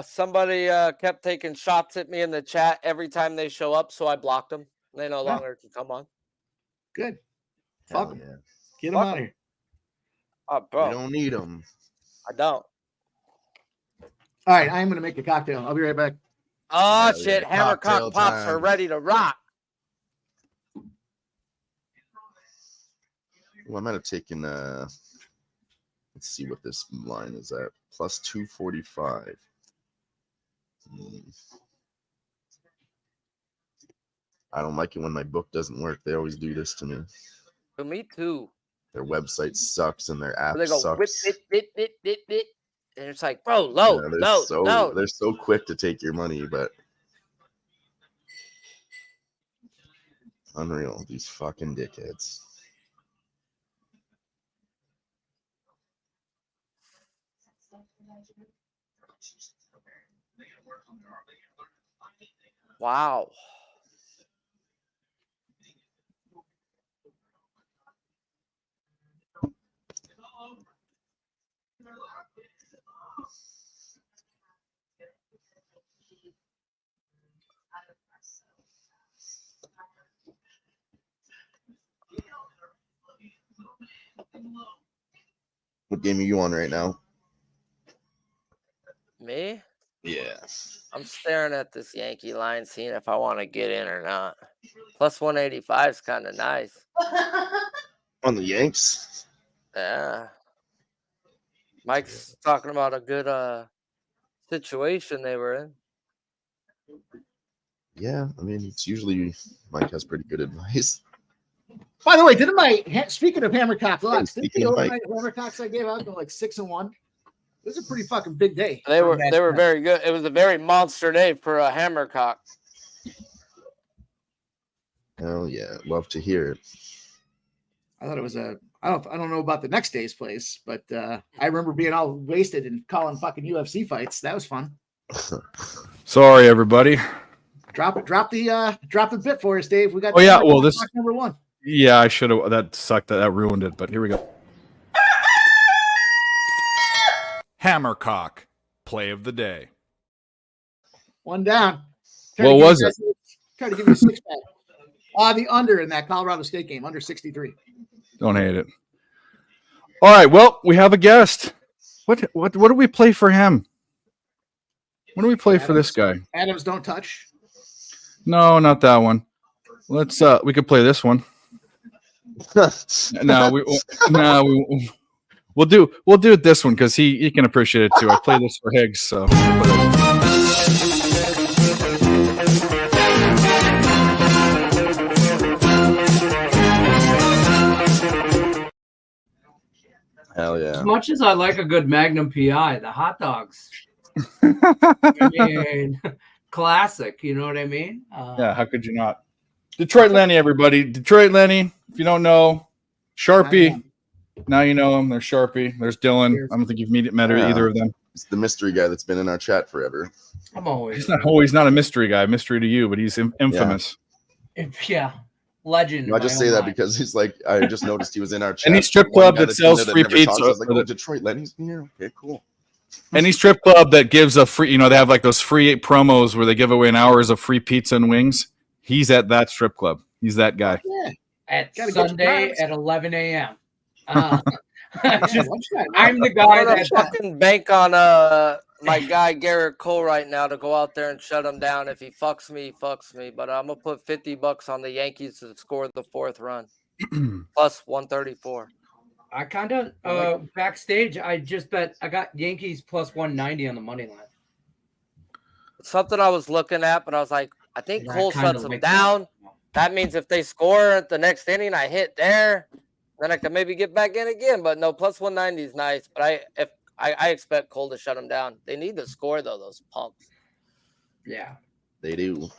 [SPEAKER 4] Somebody kept taking shots at me in the chat every time they show up, so I blocked them. They no longer can come on.
[SPEAKER 7] Good.
[SPEAKER 8] Hell
[SPEAKER 7] Fuck them.
[SPEAKER 8] yeah.
[SPEAKER 7] Get them out of here.
[SPEAKER 4] Oh, bro.
[SPEAKER 8] We don't need them.
[SPEAKER 4] I don't.
[SPEAKER 7] All right, I am going to make a cocktail. I'll be right back.
[SPEAKER 4] Oh,
[SPEAKER 8] Hell
[SPEAKER 4] shit.
[SPEAKER 8] yeah. Cocktail
[SPEAKER 4] Hammercock pops
[SPEAKER 8] time.
[SPEAKER 4] are ready to rock.
[SPEAKER 8] Well, I might have taken let's see what this line is at. Plus 245. I don't like it when my book doesn't work. They always do this to me.
[SPEAKER 4] For me too.
[SPEAKER 8] Their website sucks and their app
[SPEAKER 4] They go whip,
[SPEAKER 8] sucks.
[SPEAKER 4] bit. And it's like, bro, load.
[SPEAKER 8] They're so quick to take your money, but unreal. These fucking dickheads.
[SPEAKER 4] Wow.
[SPEAKER 8] What game are you on right now?
[SPEAKER 4] Me?
[SPEAKER 8] Yeah.
[SPEAKER 4] I'm staring at this Yankee line, seeing if I want to get in or not. Plus 185 is kind of nice.
[SPEAKER 8] On the Yanks?
[SPEAKER 4] Yeah. Mike's talking about a good situation they were in.
[SPEAKER 8] Yeah, I mean, it's usually Mike has pretty good advice.
[SPEAKER 7] By the way, didn't speaking of Hammercock locks, didn't
[SPEAKER 8] speaking
[SPEAKER 7] the
[SPEAKER 8] of
[SPEAKER 7] overnight Hammercocks I gave out go like 6-1? It was a pretty fucking big day.
[SPEAKER 4] They were very good. It was a very monster day for a Hammercock.
[SPEAKER 8] Hell yeah, love to hear it.
[SPEAKER 7] I thought it was I don't know about the next day's place, but I remember being all wasted and calling fucking UFC fights. That was fun.
[SPEAKER 3] Sorry, everybody.
[SPEAKER 7] Drop the bit for us, Dave. We got.
[SPEAKER 3] Oh yeah, well this
[SPEAKER 7] number one.
[SPEAKER 3] Yeah, I should have. That sucked. That ruined it. But here we go.
[SPEAKER 6] Hammercock, play of the day.
[SPEAKER 7] One down.
[SPEAKER 3] What was it?
[SPEAKER 7] Try to give you a 6-pack. The under in that Colorado State game, under 63.
[SPEAKER 3] Don't hate it. All right. Well, we have a guest. What do we play for him? What do we play for this guy?
[SPEAKER 7] Adams don't touch.
[SPEAKER 3] No, not that one. Let's we could play this one. We'll do it this one because he can appreciate it too. I play this for Higgs, so.
[SPEAKER 8] Hell yeah.
[SPEAKER 9] As much as I like a good Magnum PI, the hot dogs. I mean, classic. You know what I mean?
[SPEAKER 3] Yeah, how could you not? Detroit Lenny, everybody. Detroit Lenny. If you don't know, Sharpie. Now you know him. There's Sharpie. There's Dylan. I don't think you've met either of them.
[SPEAKER 8] It's the mystery guy that's been in our chat forever.
[SPEAKER 3] He's not a mystery guy. Mystery to you, but he's infamous.
[SPEAKER 9] Yeah. Legend.
[SPEAKER 8] I just say that because he's like, I just noticed he was in our chat.
[SPEAKER 3] Any strip club that sells free pizza.
[SPEAKER 8] I was like, oh, Detroit Lenny's in here. Okay, cool.
[SPEAKER 3] Any strip club that gives a free, they have like those free promos where they give away an hours of free pizza and wings. He's at that strip club. He's that guy.
[SPEAKER 7] Yeah.
[SPEAKER 9] At Sunday at 11 a.m. I'm the guy
[SPEAKER 4] that fucking bank on my guy Garrett Cole right now to go out there and shut him down. If he fucks me, he fucks me. But I'm gonna put $50 on the Yankees to score the fourth run. Plus 134.
[SPEAKER 9] I kind of backstage. I just bet I got Yankees plus 190 on the money line.
[SPEAKER 4] Something I was looking at, but I was like, I think Cole shuts them down. That means if they score at the next inning, I hit there. Then I can maybe get back in again. But no, plus 190 is nice. But I expect Cole to shut them down. They need to score though, those punks.
[SPEAKER 9] Yeah,
[SPEAKER 8] they do.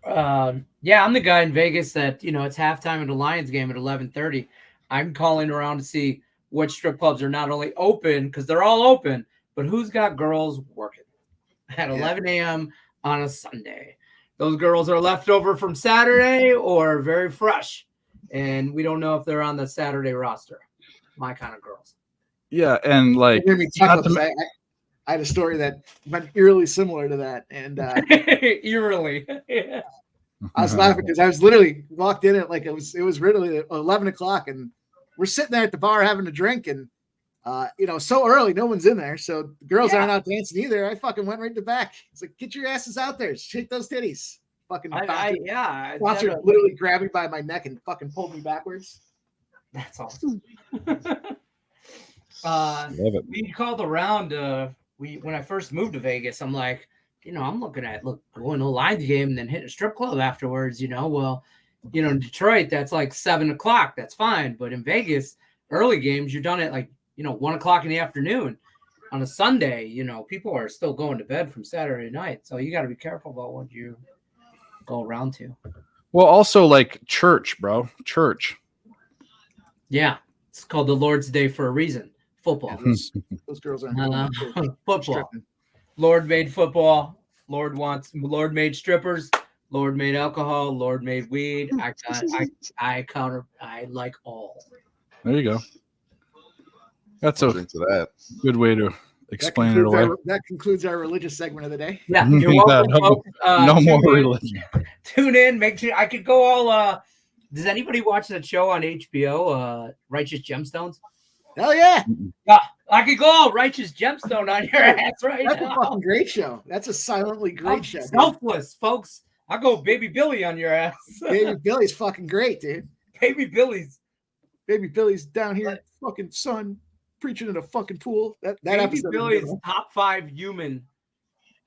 [SPEAKER 9] Yeah, I'm the guy in Vegas that it's halftime of the Lions game at 11:30. I'm calling around to see which strip clubs are not only open because they're all open, but who's got girls working at 11 a.m. on a Sunday. Those girls are left over from Saturday or very fresh. And we don't know if they're on the Saturday roster. My kind of girls.
[SPEAKER 3] Yeah, and like
[SPEAKER 7] I had a story that went eerily similar to that, and
[SPEAKER 9] eerily. Yeah.
[SPEAKER 7] I was laughing because I was literally walked in at like it was literally 11 o'clock, and we're sitting there at the bar having a drink, and so early, no one's in there, so the girls aren't out dancing either. I fucking went right to the back. It's like, get your asses out there, shake those titties. Fucking bouncer literally grabbed me by my neck and fucking pulled me backwards.
[SPEAKER 9] That's awesome.
[SPEAKER 3] Love it.
[SPEAKER 9] We called around. When I first moved to Vegas, I'm like, I'm looking at going to a Lions game and then hitting a strip club afterwards. Well, in Detroit, that's like 7 o'clock. That's fine, but in Vegas, early games, you're done at 1 o'clock in the afternoon. On a Sunday, people are still going to bed from Saturday night, so you got to be careful about what you go around to.
[SPEAKER 3] Well, also church, bro. Church.
[SPEAKER 9] Yeah. It's called the Lord's Day for a reason. Football.
[SPEAKER 7] Yeah, those girls are
[SPEAKER 9] football.
[SPEAKER 7] Stripping.
[SPEAKER 9] Lord made football. Lord made strippers. Lord made alcohol. Lord made weed. I like all.
[SPEAKER 3] There you go. That's a good way to explain it away.
[SPEAKER 7] That concludes our religious segment of the day.
[SPEAKER 9] Yeah, you're welcome, folks.
[SPEAKER 3] No more religion.
[SPEAKER 9] Tune in. Make sure I could go all Does anybody watch that show on HBO, Righteous Gemstones?
[SPEAKER 7] Hell yeah.
[SPEAKER 9] I could go all Righteous Gemstone on your ass right
[SPEAKER 7] That's
[SPEAKER 9] now.
[SPEAKER 7] a fucking great show. That's a silently great
[SPEAKER 9] I'm
[SPEAKER 7] show. dude.
[SPEAKER 9] selfless, folks. I go Baby Billy on your ass.
[SPEAKER 7] Baby Billy's fucking great, dude.
[SPEAKER 9] Baby Billy's
[SPEAKER 7] down here, fucking son, preaching in a fucking pool. That
[SPEAKER 9] Baby
[SPEAKER 7] episode.
[SPEAKER 9] Billy is top 5 human,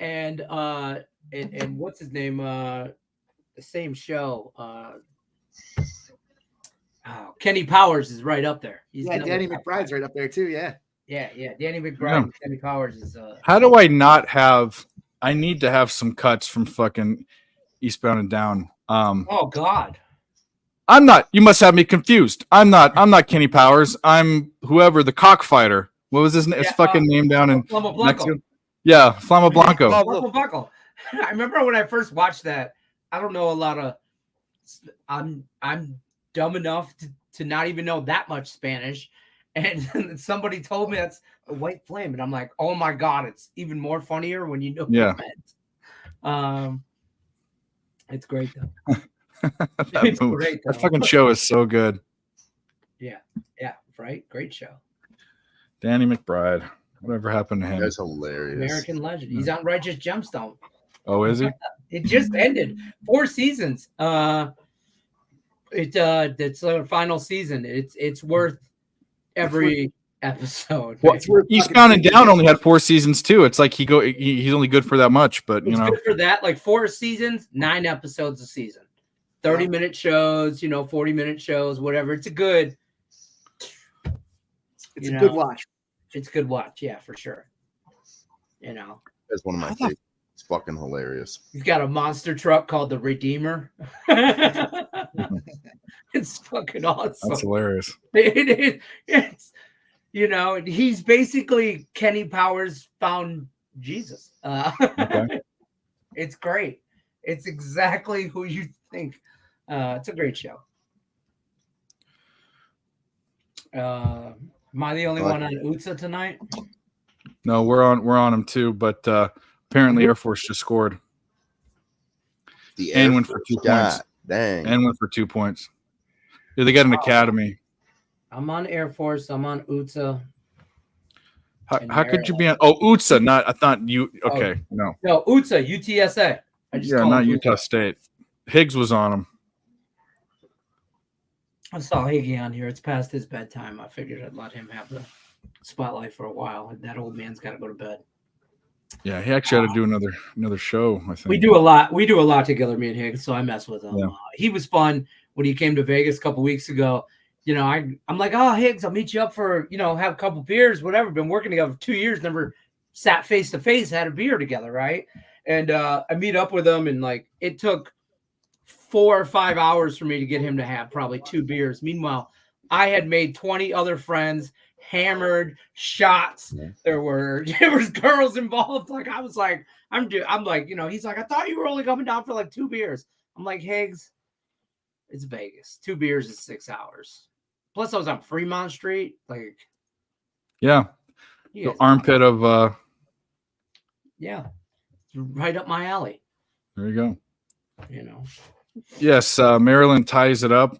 [SPEAKER 9] and what's his name? The same show. Kenny Powers is right up there. He's
[SPEAKER 7] Yeah,
[SPEAKER 9] number
[SPEAKER 7] Danny
[SPEAKER 9] top
[SPEAKER 7] McBride's
[SPEAKER 9] 5.
[SPEAKER 7] right up there too. Yeah.
[SPEAKER 9] Yeah. Danny McBride
[SPEAKER 3] Yeah.
[SPEAKER 9] and Kenny Powers is.
[SPEAKER 3] How do I not have? I need to have some cuts from fucking Eastbound and Down.
[SPEAKER 9] Oh God.
[SPEAKER 3] I'm not. You must have me confused. I'm not Kenny Powers. I'm whoever the cockfighter. What was his name? His fucking name down in
[SPEAKER 9] Flama Blanco.
[SPEAKER 3] Mexico. Yeah, Flama Blanco.
[SPEAKER 9] Flama Blanco. I remember when I first watched that. I don't know a lot of. I'm dumb enough to not even know that much Spanish, and somebody told me that's a white flame, and I'm like, oh my God, it's even more funnier when you know what it meant. It's great though. It's great though.
[SPEAKER 3] That fucking show is so good.
[SPEAKER 9] Yeah, right. Great show.
[SPEAKER 3] Danny McBride. Whatever happened to him?
[SPEAKER 8] That's hilarious.
[SPEAKER 9] American legend. He's on Righteous Gemstone.
[SPEAKER 3] Oh, is he?
[SPEAKER 9] It just ended. 4 seasons. It's the final season. It's worth every episode.
[SPEAKER 3] Well, Eastbound and Down only had 4 seasons too. It's like he's only good for that much, but
[SPEAKER 9] It's good for that. Like 4 seasons, 9 episodes a season, 30-minute shows, 40-minute shows, whatever. It's a good.
[SPEAKER 7] It's a good watch.
[SPEAKER 9] It's a good watch, yeah, for sure.
[SPEAKER 8] That's one of my favorites. It's fucking hilarious.
[SPEAKER 9] He's got a monster truck called the Redeemer. It's fucking awesome.
[SPEAKER 3] That's hilarious.
[SPEAKER 9] It's he's basically Kenny Powers found Jesus.
[SPEAKER 3] Okay.
[SPEAKER 9] It's great. It's exactly who you think. It's a great show. Am I the only one on UTSA tonight?
[SPEAKER 3] No, we're on him too, but apparently Air Force just scored. And went for 2 points.
[SPEAKER 8] Dang.
[SPEAKER 3] And went for 2 points. Yeah, they got an academy.
[SPEAKER 9] I'm on Air Force. I'm on UTSA.
[SPEAKER 3] How could you be on? Oh, UTSA, not I thought you. Okay, no.
[SPEAKER 9] No, UTSA, UTSA.
[SPEAKER 3] Yeah, not Utah State. Higgs was on him.
[SPEAKER 9] I saw Higgy on here. It's past his bedtime. I figured I'd let him have the spotlight for a while. That old man's got to go to bed.
[SPEAKER 3] Yeah, he actually had to do another show, I think.
[SPEAKER 9] We do a lot together, me and Higgs, so I mess with him.
[SPEAKER 3] Yeah.
[SPEAKER 9] He was fun when he came to Vegas a couple weeks ago. I'm like, oh, Higgs, I'll meet you up for, have a couple beers, whatever. Been working together for 2 years, never sat face to face, had a beer together, right? And I meet up with him, and like it took 4 or 5 hours for me to get him to have probably 2 beers. Meanwhile, I had made 20 other friends, hammered shots. There was girls involved. Like I was like, I'm like, he's like, I thought you were only coming down for like 2 beers. I'm like, Higgs, it's Vegas. 2 beers is 6 hours. Plus, I was on Fremont Street. Like,
[SPEAKER 3] yeah, the armpit of
[SPEAKER 9] yeah, right up my alley.
[SPEAKER 3] There you go.
[SPEAKER 7] Yes,
[SPEAKER 3] Maryland ties it up.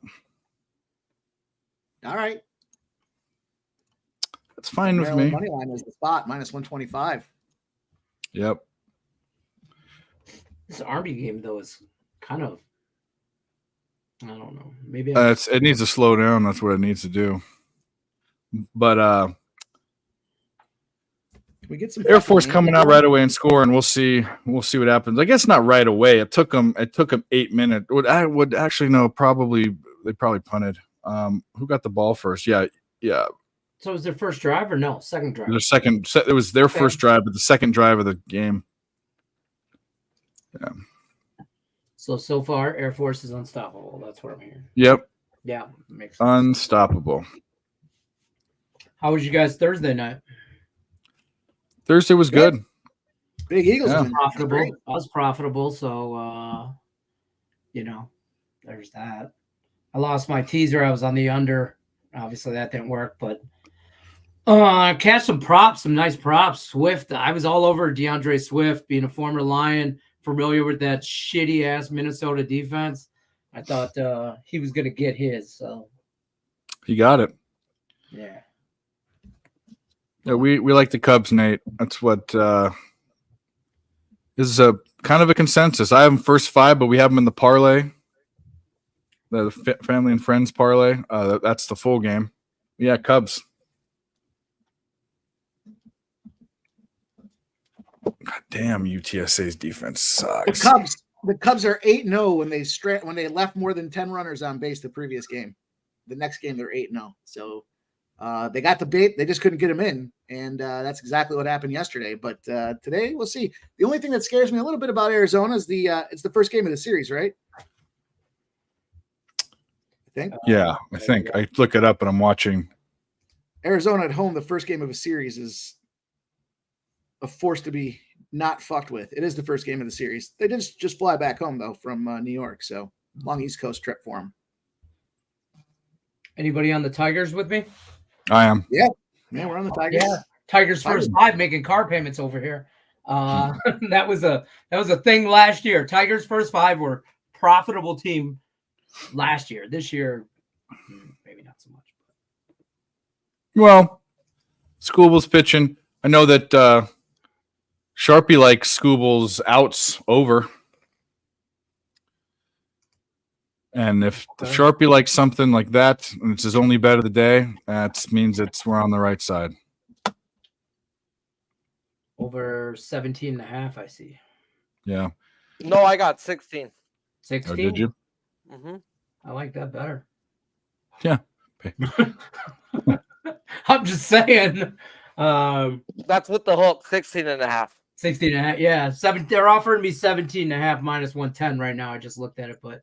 [SPEAKER 7] All right.
[SPEAKER 3] That's fine with me.
[SPEAKER 7] Money line is the spot, -125.
[SPEAKER 3] Yep.
[SPEAKER 9] This Army game though is kind of, I don't know. Maybe
[SPEAKER 3] it needs to slow down. That's what it needs to do. But
[SPEAKER 7] we get some
[SPEAKER 3] Air Force coming out right away and scoring. We'll see what happens. I guess not right away. It took them 8 minutes. I would actually no. Probably they punted. Who got the ball first? Yeah.
[SPEAKER 9] So it was their first drive or no? Second drive.
[SPEAKER 3] It was their first drive, but the second drive of the game. Yeah.
[SPEAKER 9] So far, Air Force is unstoppable. That's what I'm hearing.
[SPEAKER 3] Yep.
[SPEAKER 9] Yeah, makes sense.
[SPEAKER 3] Unstoppable.
[SPEAKER 9] How was you guys Thursday night?
[SPEAKER 3] Thursday was good.
[SPEAKER 7] Big Eagles.
[SPEAKER 3] Yeah.
[SPEAKER 9] Profitable. I was profitable, so there's that. I lost my teaser. I was on the under. Obviously, that didn't work, but catch some props, some nice props. Swift. I was all over DeAndre Swift, being a former Lion, familiar with that shitty ass Minnesota defense. I thought he was going to get his. So
[SPEAKER 3] He got it.
[SPEAKER 9] yeah.
[SPEAKER 3] Yeah, we like the Cubs, Nate. That's what is a kind of a consensus. I have them first 5, but we have them in the parlay, the family and friends parlay. That's the full game. Yeah, Cubs. God damn, UTSA's defense sucks.
[SPEAKER 7] The Cubs are 8-0 when they left more than 10 runners on base the previous game. The next game they're 8-0. So they got the bait, they just couldn't get them in, and that's exactly what happened yesterday. But today we'll see. The only thing that scares me a little bit about Arizona is it's the first game of the series, right? I think.
[SPEAKER 3] Yeah, I think I look it up and I'm watching.
[SPEAKER 7] Arizona at home, the first game of a series is a force to be not fucked with. It is the first game of the series. They did just fly back home though from New York, so long East Coast trip for them.
[SPEAKER 9] Anybody on the Tigers with me?
[SPEAKER 3] I am.
[SPEAKER 7] Yeah, we're on the Tigers.
[SPEAKER 9] Yeah, Tigers first 5 making car payments over here. That was a thing last year. Tigers first 5 were profitable team last year. This year, maybe not so much.
[SPEAKER 3] Well, Scooble's pitching. I know that Sharpie likes Scooble's outs over. And if Sharpie likes something like that, and it's his only bet of the day, that means we're on the right side.
[SPEAKER 9] Over 17.5, I see.
[SPEAKER 3] Yeah.
[SPEAKER 4] No, I got 16.
[SPEAKER 9] 16?
[SPEAKER 3] Oh, did you?
[SPEAKER 4] Mm-hmm.
[SPEAKER 9] I like that better.
[SPEAKER 3] Yeah.
[SPEAKER 9] I'm just saying.
[SPEAKER 4] That's with the hook, 16.5.
[SPEAKER 9] 16.5. Yeah. They're offering me 17.5 minus 110 right now. I just looked at it, but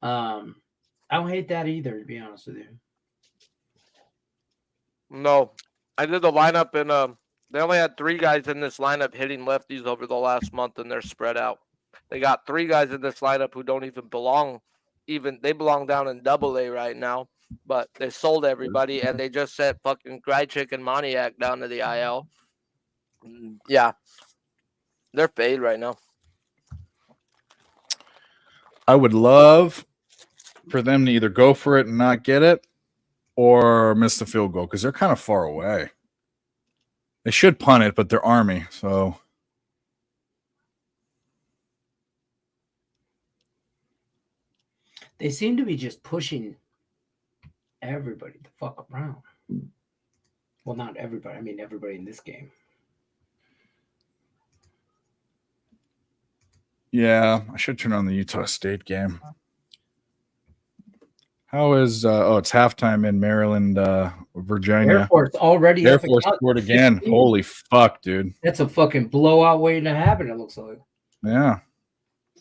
[SPEAKER 9] I don't hate that either, to be honest with you.
[SPEAKER 4] No, I did the lineup and they only had 3 guys in this lineup hitting lefties over the last month, and they're spread out. They got 3 guys in this lineup who don't even belong. They belong down in AA right now, but they sold everybody, and they just sent fucking Grychick and Moniak down to the IL. Yeah, they're paid right now.
[SPEAKER 3] I would love for them to either go for it and not get it or miss the field goal because they're kind of far away. They should punt it, but they're Army, so.
[SPEAKER 9] They seem to be just pushing everybody the fuck around. Well, not everybody. I mean, everybody in this game.
[SPEAKER 3] Yeah, I should turn on the Utah State game. How is it's halftime in Maryland, Virginia.
[SPEAKER 9] Air Force already.
[SPEAKER 3] Air Force scored again. Holy fuck, dude.
[SPEAKER 9] That's a fucking blowout waiting to happen, it looks like.
[SPEAKER 3] Yeah.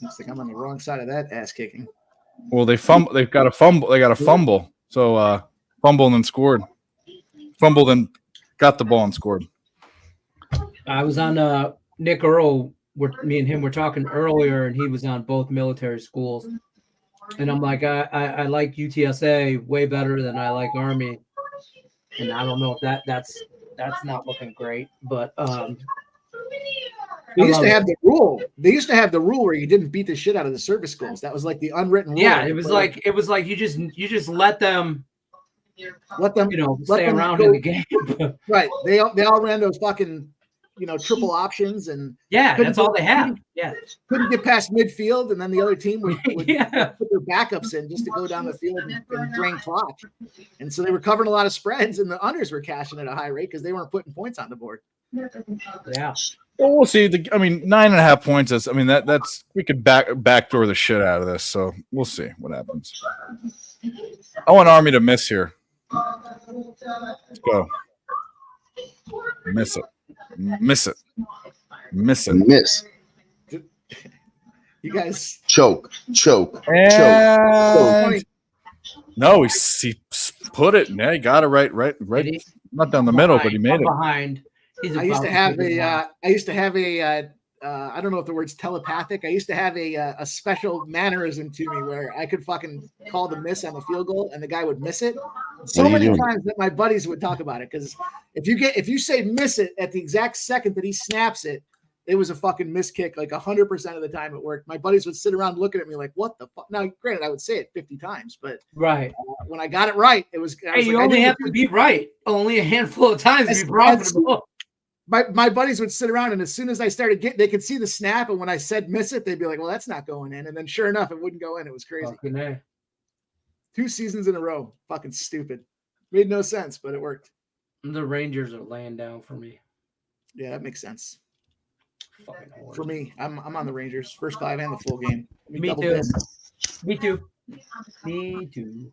[SPEAKER 7] Looks like I'm on the wrong side of that ass kicking.
[SPEAKER 3] Well, they've got a fumble. So fumbled and scored. Fumbled and got the ball and scored.
[SPEAKER 9] I was on Nick Earl. Me and him were talking earlier, and he was on both military schools. And I'm like, I like UTSA way better than I like Army. And I don't know if that's not looking great, but
[SPEAKER 7] they used to have the rule. They used to have the rule where you didn't beat the shit out of the service schools. That was like the unwritten rule.
[SPEAKER 9] Yeah, it was like you just let them stay around in the game.
[SPEAKER 7] Right. They all ran those fucking triple options and
[SPEAKER 9] that's all they have. Yeah,
[SPEAKER 7] couldn't get past midfield, and then the other team would put their backups in just to go down the field and drain clock. And so they were covering a lot of spreads, and the unders were cashing at a high rate because they weren't putting points on the board.
[SPEAKER 9] Yeah.
[SPEAKER 3] Well, we'll see. 9.5 points. That's we could backdoor the shit out of this. So we'll see what happens. I want Army to miss here. Let's go. Miss it. Miss.
[SPEAKER 7] You guys
[SPEAKER 8] choke.
[SPEAKER 3] No, he put it. Yeah, he got it right. Not down the middle, but he made it.
[SPEAKER 9] Behind.
[SPEAKER 7] I used to have a I don't know if the word's telepathic. I used to have a special mannerism to me where I could fucking call the miss on the field goal and the guy would miss it. So many times that my buddies would talk about it, because if you say miss it at the exact second that he snaps it, it was a fucking miss kick like 100% of the time it worked. My buddies would sit around looking at me like, what the fuck? Now, granted, I would say it 50 times, but
[SPEAKER 9] Right.
[SPEAKER 7] when I got it right, it was.
[SPEAKER 9] Hey, you only have to be right. Only a handful of times to be profitable.
[SPEAKER 7] My buddies would sit around, and as soon as I started getting, they could see the snap, and when I said miss it, they'd be like, well, that's not going in. And then sure enough, it wouldn't go in. It was crazy.
[SPEAKER 9] Fucking A.
[SPEAKER 7] 2 seasons in a row. Fucking stupid. Made no sense, but it worked.
[SPEAKER 9] The Rangers are laying down for me.
[SPEAKER 7] Yeah, that makes sense.
[SPEAKER 9] Fucking horror.
[SPEAKER 7] For me, I'm on the Rangers. First 5 and the full game.
[SPEAKER 9] Me
[SPEAKER 7] double
[SPEAKER 9] too.
[SPEAKER 7] dip.
[SPEAKER 9] Me too. Me too.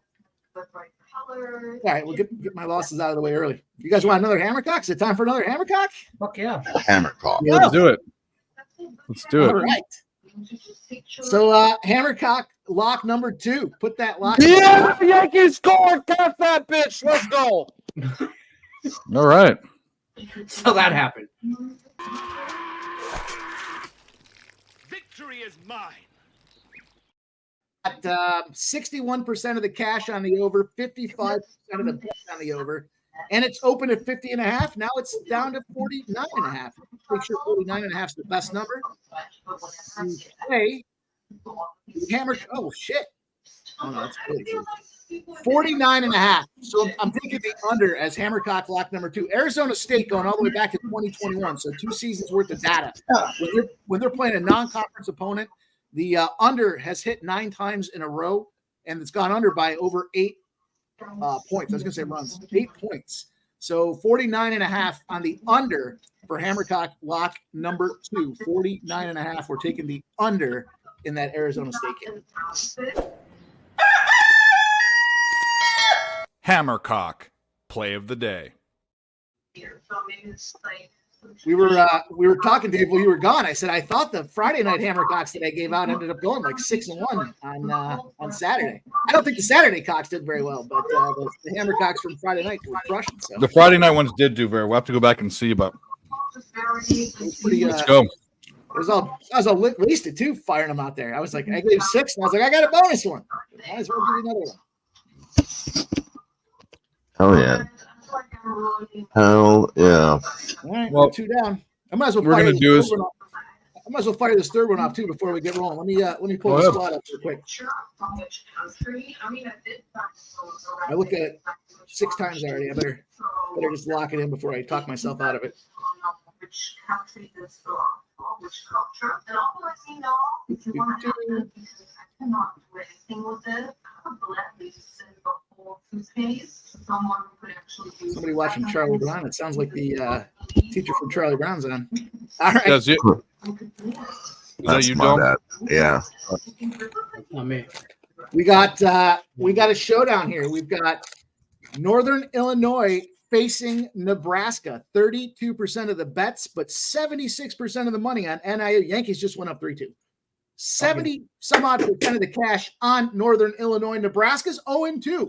[SPEAKER 7] All right, we'll get my losses out of the way early. You guys want another Hammercock? Is it time for another Hammercock?
[SPEAKER 9] Fuck yeah.
[SPEAKER 8] Hammercock.
[SPEAKER 3] Yeah, let's do it. Let's do
[SPEAKER 7] All
[SPEAKER 3] it.
[SPEAKER 7] right. So Hammercock lock number 2. Put that lock.
[SPEAKER 3] Yeah, Yankees scored. Got that bitch. Let's go. All right.
[SPEAKER 9] So that happened.
[SPEAKER 5] Victory is mine.
[SPEAKER 7] At 61% of the cash on the over, 55% of the bets on the over, and it's open at 50.5. Now it's down to 49.5. Make sure 49.5 is the best number. Okay. Hammer. Oh shit. Oh no, that's really true. 49.5. So I'm taking the under as Hammercock lock number 2. Arizona State going all the way back to 2021. So 2 seasons worth of data. When they're playing a non-conference opponent, the under has hit 9 times in a row, and it's gone under by over 8 points. I was going to say runs, 8 points. So 49.5 on the under for Hammercock lock number 2. 49.5. We're taking the under in that Arizona State game.
[SPEAKER 6] Hammercock, play of the day.
[SPEAKER 7] We were talking, Dave, while you were gone. I said I thought the Friday night Hammercocks that I gave out ended up going like 6-1 on Saturday. I don't think the Saturday cocks did very well, but the Hammercocks from Friday night were crushing. So
[SPEAKER 3] The Friday night ones did do very well. We'll have to go back and see, but
[SPEAKER 7] it was pretty.
[SPEAKER 3] let's go.
[SPEAKER 7] I was all wasted too, firing them out there. I was like, I gave 6, and I was like, I got a bonus one. Might as well give you another one.
[SPEAKER 8] Hell yeah. Hell yeah.
[SPEAKER 7] All right,
[SPEAKER 3] Well,
[SPEAKER 7] we're 2 down. I might as well.
[SPEAKER 3] we're gonna do is-
[SPEAKER 7] I might as well fire this third one off too before we get rolling. Let me pull
[SPEAKER 3] Go
[SPEAKER 7] the
[SPEAKER 3] ahead.
[SPEAKER 7] squad up real quick. I looked at it 6 times already. I better just lock it in before I talk myself out of it. Somebody watching Charlie Brown. It sounds like the teacher from Charlie Brown's on. All right.
[SPEAKER 3] That's it. Is that
[SPEAKER 8] That's
[SPEAKER 3] you,
[SPEAKER 8] my
[SPEAKER 3] Dom?
[SPEAKER 8] bad. Yeah.
[SPEAKER 9] Not me.
[SPEAKER 7] We got a showdown here. We've got Northern Illinois facing Nebraska. 32% of the bets, but 76% of the money on NIU. Yankees just went up 3-2. 70 some odd percent of the cash on Northern Illinois. Nebraska's 0-2.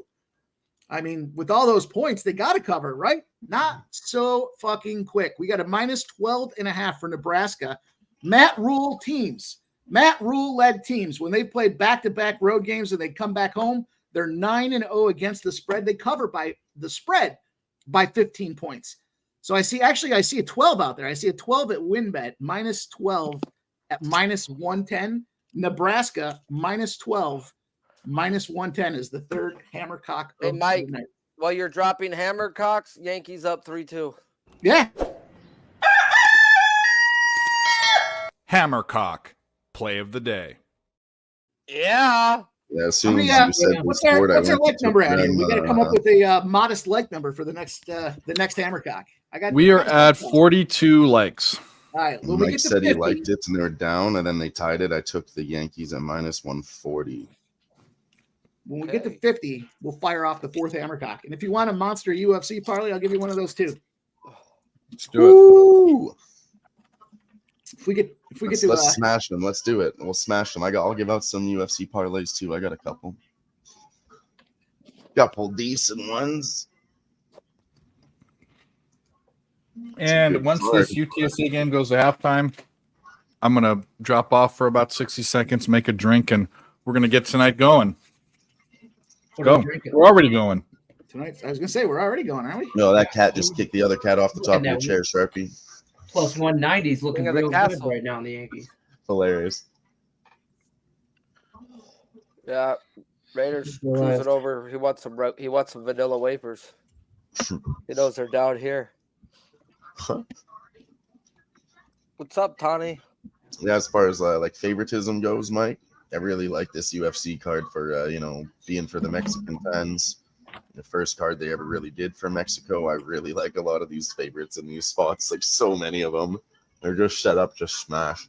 [SPEAKER 7] I mean, with all those points, they got to cover, right? Not so fucking quick. We got a minus 12.5 for Nebraska. Matt Rule teams. Matt Rule led teams. When they played back-to-back road games and they come back home, they're 9-0 against the spread. They cover by the spread by 15 points. So I see a 12 out there. I see a 12 at WinBet, minus 12 at minus 110. Nebraska, minus 12, minus 110 is the third Hammercock
[SPEAKER 4] Hey,
[SPEAKER 7] of
[SPEAKER 4] Mike.
[SPEAKER 7] the night.
[SPEAKER 4] While you're dropping Hammercocks, Yankees up 3-2.
[SPEAKER 7] Yeah.
[SPEAKER 6] Hammercock, play of the day.
[SPEAKER 4] Yeah.
[SPEAKER 8] Yeah, as soon as
[SPEAKER 7] How many,
[SPEAKER 8] you said the
[SPEAKER 7] what's our
[SPEAKER 8] sport, I
[SPEAKER 7] like
[SPEAKER 8] went to
[SPEAKER 7] number out here?
[SPEAKER 8] them,
[SPEAKER 7] We got to come up with a modest like number for the next Hammercock.
[SPEAKER 3] We are at 42 likes.
[SPEAKER 7] All right. When we
[SPEAKER 8] Mike
[SPEAKER 7] get to
[SPEAKER 8] said
[SPEAKER 7] 50,
[SPEAKER 8] he liked it and they were down, and then they tied it. I took the Yankees at minus 140.
[SPEAKER 7] when we get to 50, we'll fire off the fourth Hammercock. And if you want a monster UFC parlay, I'll give you one of those too.
[SPEAKER 3] Let's do it.
[SPEAKER 8] Woo!
[SPEAKER 7] If we get
[SPEAKER 8] Let's
[SPEAKER 7] to
[SPEAKER 8] smash them. Let's do it. We'll smash them. I'll give out some UFC parlays too. I got a couple decent ones.
[SPEAKER 3] And once this UTSA game goes to halftime, I'm going to drop off for about 60 seconds, make a drink, and we're going to get tonight going. Go. We're already going.
[SPEAKER 7] tonight, I was gonna say we're already going, aren't we?
[SPEAKER 8] No, that cat just kicked the other cat off the top of your chair, Sharpie.
[SPEAKER 9] plus 190 is looking
[SPEAKER 4] King of the
[SPEAKER 9] real good
[SPEAKER 4] castle.
[SPEAKER 9] right now in the Yankees.
[SPEAKER 8] Hilarious.
[SPEAKER 4] Yeah, Raiders
[SPEAKER 9] Go
[SPEAKER 4] cruising
[SPEAKER 9] ahead.
[SPEAKER 4] over. He wants some vanilla wafers. He knows they're down here. What's up, Tawny?
[SPEAKER 8] Yeah, as far as like favoritism goes, Mike, I really like this UFC card for being for the Mexican fans. The first card they ever really did for Mexico. I really like a lot of these favorites in these spots. Like so many of them, they're just set up, just smash.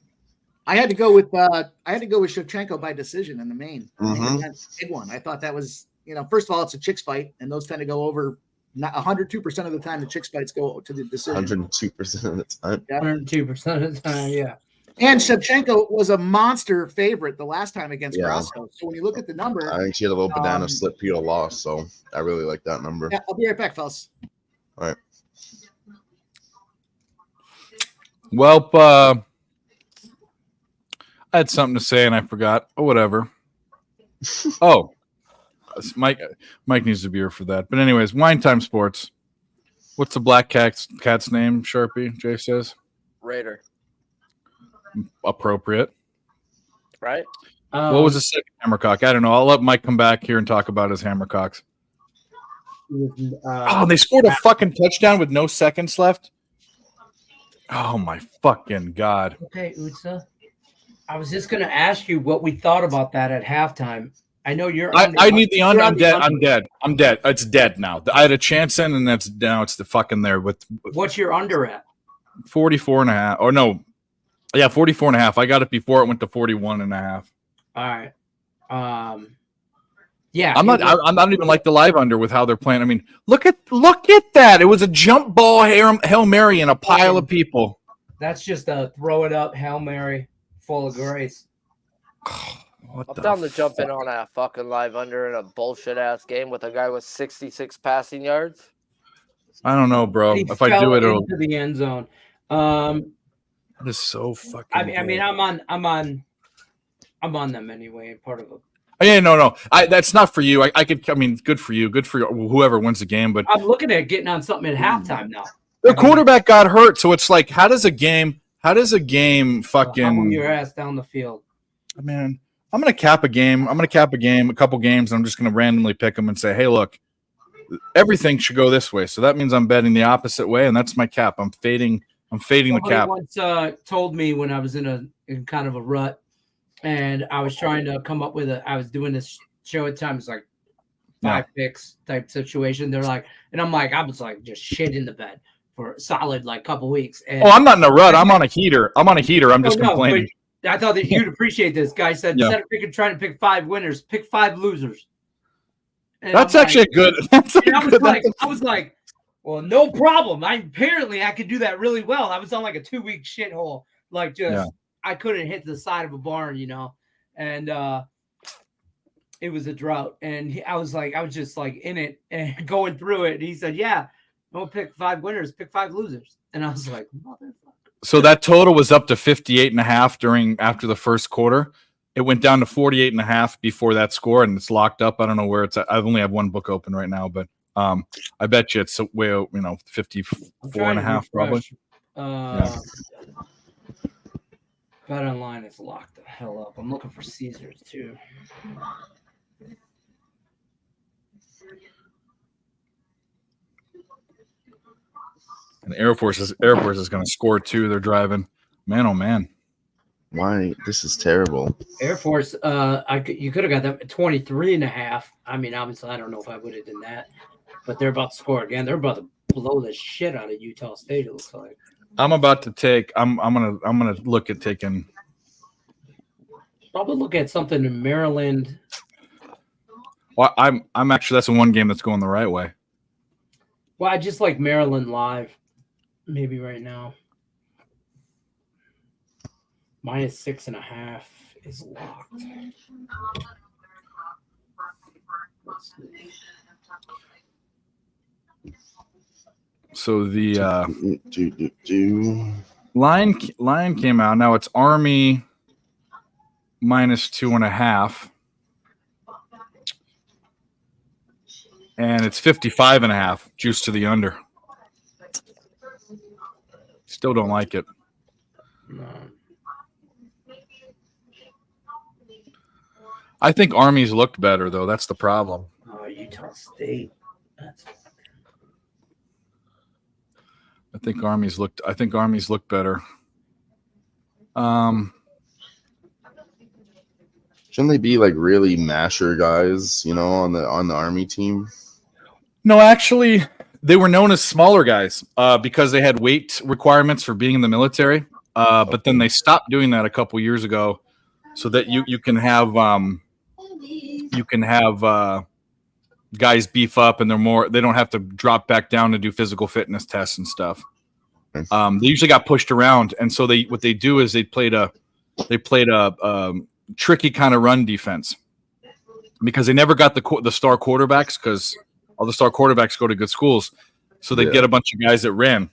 [SPEAKER 7] I had to go with Shevchenko by decision in the main.
[SPEAKER 8] Mhm.
[SPEAKER 7] That's a big one. I thought that was, first of all, it's a chicks fight, and those tend to go over. Not 102% of the time, the chicks fights go to the decision.
[SPEAKER 8] 102% of the time.
[SPEAKER 9] 102% of the time, yeah.
[SPEAKER 7] And Shevchenko was a monster favorite the last time against
[SPEAKER 8] Yeah.
[SPEAKER 7] Grasso. So when you look at the number,
[SPEAKER 8] I think she had a little banana slip peel loss, so I really like that number.
[SPEAKER 7] yeah, I'll be right back, fellas.
[SPEAKER 8] All right.
[SPEAKER 3] Well, I had something to say and I forgot. Oh, whatever. Oh, Mike needs a beer for that. But anyways, Wine Time Sports. What's the black cat's name, Sharpie? Jay says.
[SPEAKER 4] Raider,
[SPEAKER 3] Appropriate.
[SPEAKER 4] right?
[SPEAKER 3] What was the second hammercock? I don't know. I'll let Mike come back here and talk about his hammercocks. They scored a fucking touchdown with no seconds left. Oh my fucking god.
[SPEAKER 9] Okay, Utsa. I was just gonna ask you what we thought about that at halftime. I know you're.
[SPEAKER 3] I need the under.
[SPEAKER 9] you're
[SPEAKER 3] I'm
[SPEAKER 9] on the
[SPEAKER 3] dead.
[SPEAKER 9] under.
[SPEAKER 3] I'm dead. I'm dead. It's dead now. I had a chance in, and that's now it's the fucking there with
[SPEAKER 9] What's your under at?
[SPEAKER 3] 44 and a half. Or no, yeah, 44 and a half. I got it before it went to 41 and a half.
[SPEAKER 9] All right. Yeah.
[SPEAKER 3] I'm not even like the live under with how they're playing. I mean, look at that. It was a jump ball Hail Mary and a pile of people.
[SPEAKER 9] That's just a throw it up Hail Mary full of grace.
[SPEAKER 3] What
[SPEAKER 4] I'm
[SPEAKER 3] the
[SPEAKER 4] down to jump in on a fucking live under in a bullshit ass game with a guy with 66 passing yards.
[SPEAKER 3] I don't know, bro.
[SPEAKER 9] He
[SPEAKER 3] If I do
[SPEAKER 9] fell
[SPEAKER 3] it, it'll.
[SPEAKER 9] into the end zone.
[SPEAKER 3] It is so fucking.
[SPEAKER 9] I mean,
[SPEAKER 3] good.
[SPEAKER 9] I'm on them anyway. Part of it.
[SPEAKER 3] Oh, yeah, no. That's not for you. I mean, good for you. Good for whoever wins the game. But
[SPEAKER 9] I'm looking at getting on something at halftime now.
[SPEAKER 3] the quarterback got hurt, so it's like, how does a game
[SPEAKER 9] Humble
[SPEAKER 3] fucking?
[SPEAKER 9] your ass down the field.
[SPEAKER 3] Man, I'm gonna cap a game. I'm gonna cap a couple games. And I'm just gonna randomly pick them and say, hey, look, everything should go this way. So that means I'm betting the opposite way, and that's my cap. I'm fading the cap.
[SPEAKER 9] Once told me when I was in kind of a rut, and I was trying to come up with I was doing this show at times like 5 picks type situation. They're like, and I'm like, I was like just shit in the bed for a solid like couple weeks. And
[SPEAKER 3] I'm not in a rut. I'm on a heater. I'm just complaining.
[SPEAKER 9] But I thought that you'd appreciate this. Guy said, instead of trying to pick 5 winners, pick 5 losers. And
[SPEAKER 3] That's
[SPEAKER 9] I'm
[SPEAKER 3] actually
[SPEAKER 9] like,
[SPEAKER 3] a good.
[SPEAKER 9] I was like, well, no problem. I could do that really well. I was on like a 2-week shithole, like just I couldn't hit the side of a barn, and it was a drought. And I was just like in it and going through it. And he said, "Yeah, don't pick 5 winners, pick 5 losers." And I was like, "Motherfucker."
[SPEAKER 3] So that total was up to 58.5 after the first quarter. It went down to 48.5 before that score, and it's locked up. I don't know where it's at. I only have one book open right now, but I bet you it's way 54.5 probably.
[SPEAKER 9] Bet online is locked the hell up. I'm looking for Caesars too.
[SPEAKER 3] And Air Force is going to score too. They're driving. Man, oh man.
[SPEAKER 8] Why? This is terrible.
[SPEAKER 9] Air Force, you could have got them at 23.5. I mean, obviously, I don't know if I would have done that, but they're about to score again. They're about to blow the shit out of Utah State. It looks like. I'm
[SPEAKER 3] gonna look at taking.
[SPEAKER 9] Probably look at something in Maryland.
[SPEAKER 3] Well, I'm actually that's the one game that's going the right way.
[SPEAKER 9] Well, I just like Maryland live, maybe right now. -6.5 is locked.
[SPEAKER 3] So the line came out. Now it's Army -2.5. And it's 55.5 juice to the under. Still don't like it.
[SPEAKER 9] No.
[SPEAKER 3] I think Army's looked better though. That's the problem.
[SPEAKER 9] Oh, Utah State. That's
[SPEAKER 3] I think Army's looked better.
[SPEAKER 8] Shouldn't they be like really masher guys, you know, on the Army team?
[SPEAKER 3] No, actually, they were known as smaller guys because they had weight requirements for being in the military. But then they stopped doing that a couple years ago, so that you can have guys beef up and they don't have to drop back down to do physical fitness tests and stuff.
[SPEAKER 8] Nice.
[SPEAKER 3] They usually got pushed around, and so what they do is they played a tricky kind of run defense because they never got the star quarterbacks because all the star quarterbacks go to good schools, so they get a bunch of guys that ran.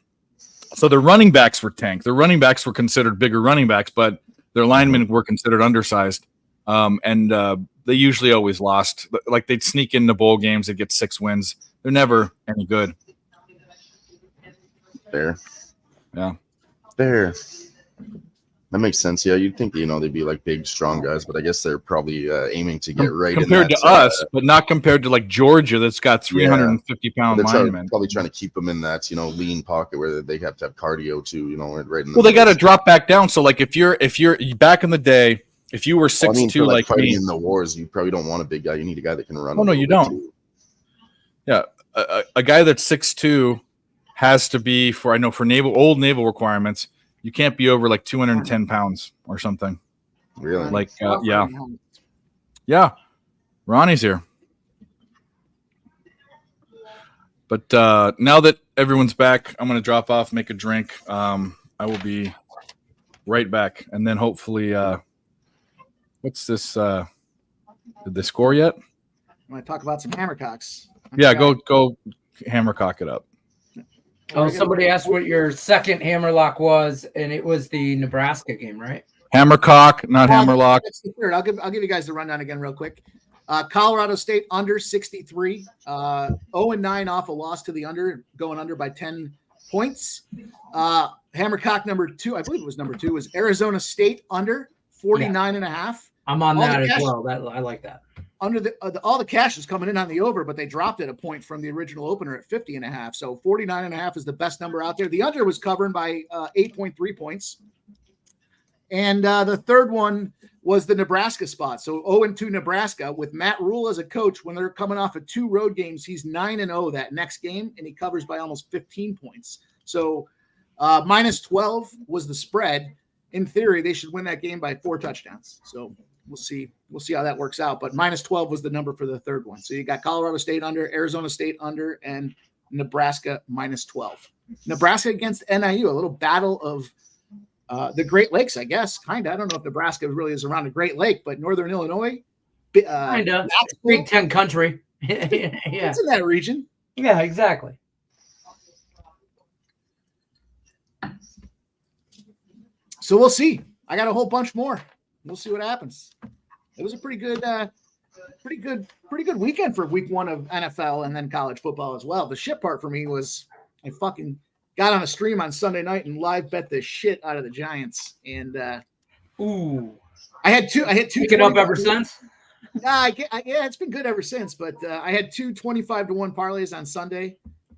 [SPEAKER 3] So their running backs were tanked. Their running backs were considered bigger running backs, but their linemen were considered undersized, and they usually always lost. Like they'd sneak into bowl games, they'd get 6 wins. They're never any good.
[SPEAKER 8] Fair.
[SPEAKER 3] Yeah.
[SPEAKER 8] Fair. That makes sense. Yeah, you'd think, you know, they'd be like big, strong guys, but I guess they're probably aiming to get right
[SPEAKER 3] compared
[SPEAKER 8] in
[SPEAKER 3] to us, but not compared to like Georgia that's got 350-pound linemen.
[SPEAKER 8] Probably trying to keep them in that, you know, lean pocket where they have to have cardio too, you know, right in the
[SPEAKER 3] Well, they got to drop back down. So like if you're back in the day, if you were 6'2", like
[SPEAKER 8] fighting
[SPEAKER 3] me
[SPEAKER 8] in the wars, you probably don't want a big guy. You need a guy that can run.
[SPEAKER 3] Oh no, you don't. Too. Yeah, a guy that's 6'2" has to be for old naval requirements. You can't be over like 210 pounds or something.
[SPEAKER 8] Really?
[SPEAKER 3] Like, yeah. Ronnie's here. But now that everyone's back, I'm going to drop off, make a drink. I will be right back. And then hopefully, what's this? Did they score yet?
[SPEAKER 7] I want to talk about some hammercocks.
[SPEAKER 3] Yeah, go hammercock it up.
[SPEAKER 9] Oh, somebody asked what your second hammerlock was, and it was the Nebraska game, right?
[SPEAKER 3] Hammercock, not hammerlock.
[SPEAKER 7] That's the third. I'll give you guys the rundown again real quick. Colorado State under 63, 0-9 off a loss to the under, going under by 10 points. Hammercock number 2, I believe it was number 2, was Arizona State under 49.5.
[SPEAKER 9] I'm on that as well. I like that.
[SPEAKER 7] Under all the cash is coming in on the over, but they dropped it a point from the original opener at 50.5. So 49.5 is the best number out there. The under was covered by 8.3 points. And the third one was the Nebraska spot. So 0-2 Nebraska with Matt Rule as a coach. When they're coming off of 2 road games, he's 9-0 that next game, and he covers by almost 15 points. So minus 12 was the spread. In theory, they should win that game by 4 touchdowns. So we'll see how that works out. But minus 12 was the number for the third one. So you got Colorado State under, Arizona State under, and Nebraska minus 12. Nebraska against NIU, a little battle of the Great Lakes, I guess. Kind of. I don't know if Nebraska really is around a Great Lake, but Northern Illinois.
[SPEAKER 9] Kind of. Big Ten country. Yeah.
[SPEAKER 7] It's in that region.
[SPEAKER 9] Yeah, exactly.
[SPEAKER 7] So we'll see. I got a whole bunch more. We'll see what happens. It was a pretty good weekend for week 1 of NFL and then college football as well. The shit part for me was I fucking got on a stream on Sunday night and live bet the shit out of the Giants. And I had two.
[SPEAKER 9] Pick it up ever since.
[SPEAKER 7] Yeah, it's been good ever since. But I had 2 25-1 parlays on Sunday,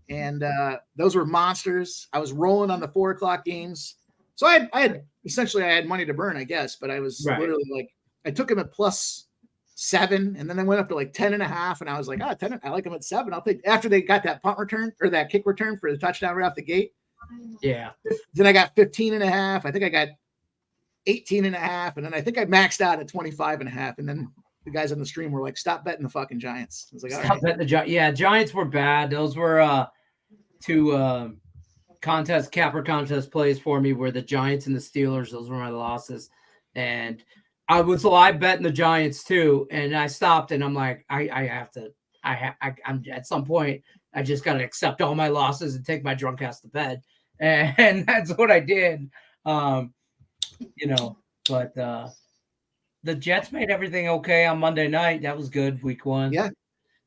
[SPEAKER 7] and those were monsters. I was rolling on the 4:00 games, so I had money to burn, I guess. But I was literally like, I took him at +7, and then they went up to like 10.5, and I was like, 10. I like him at 7. I'll take after they got that punt return or that kick return for the touchdown right off the gate.
[SPEAKER 9] Yeah.
[SPEAKER 7] Then I got 15.5. I think I got 18.5, and then I think I maxed out at 25.5, and then the guys on the stream were like, "Stop betting the fucking Giants." I was like,
[SPEAKER 9] "Stop betting the Giants." Yeah, Giants were bad. Those were 2 capper contest plays for me, where the Giants and the Steelers. Those were my losses, and I was live betting the Giants too. And I stopped, and I'm like, I'm at some point, I just got to accept all my losses and take my drunk ass to bed, and that's what I did. But the Jets made everything okay on Monday night. That was good, week 1.
[SPEAKER 7] Yeah.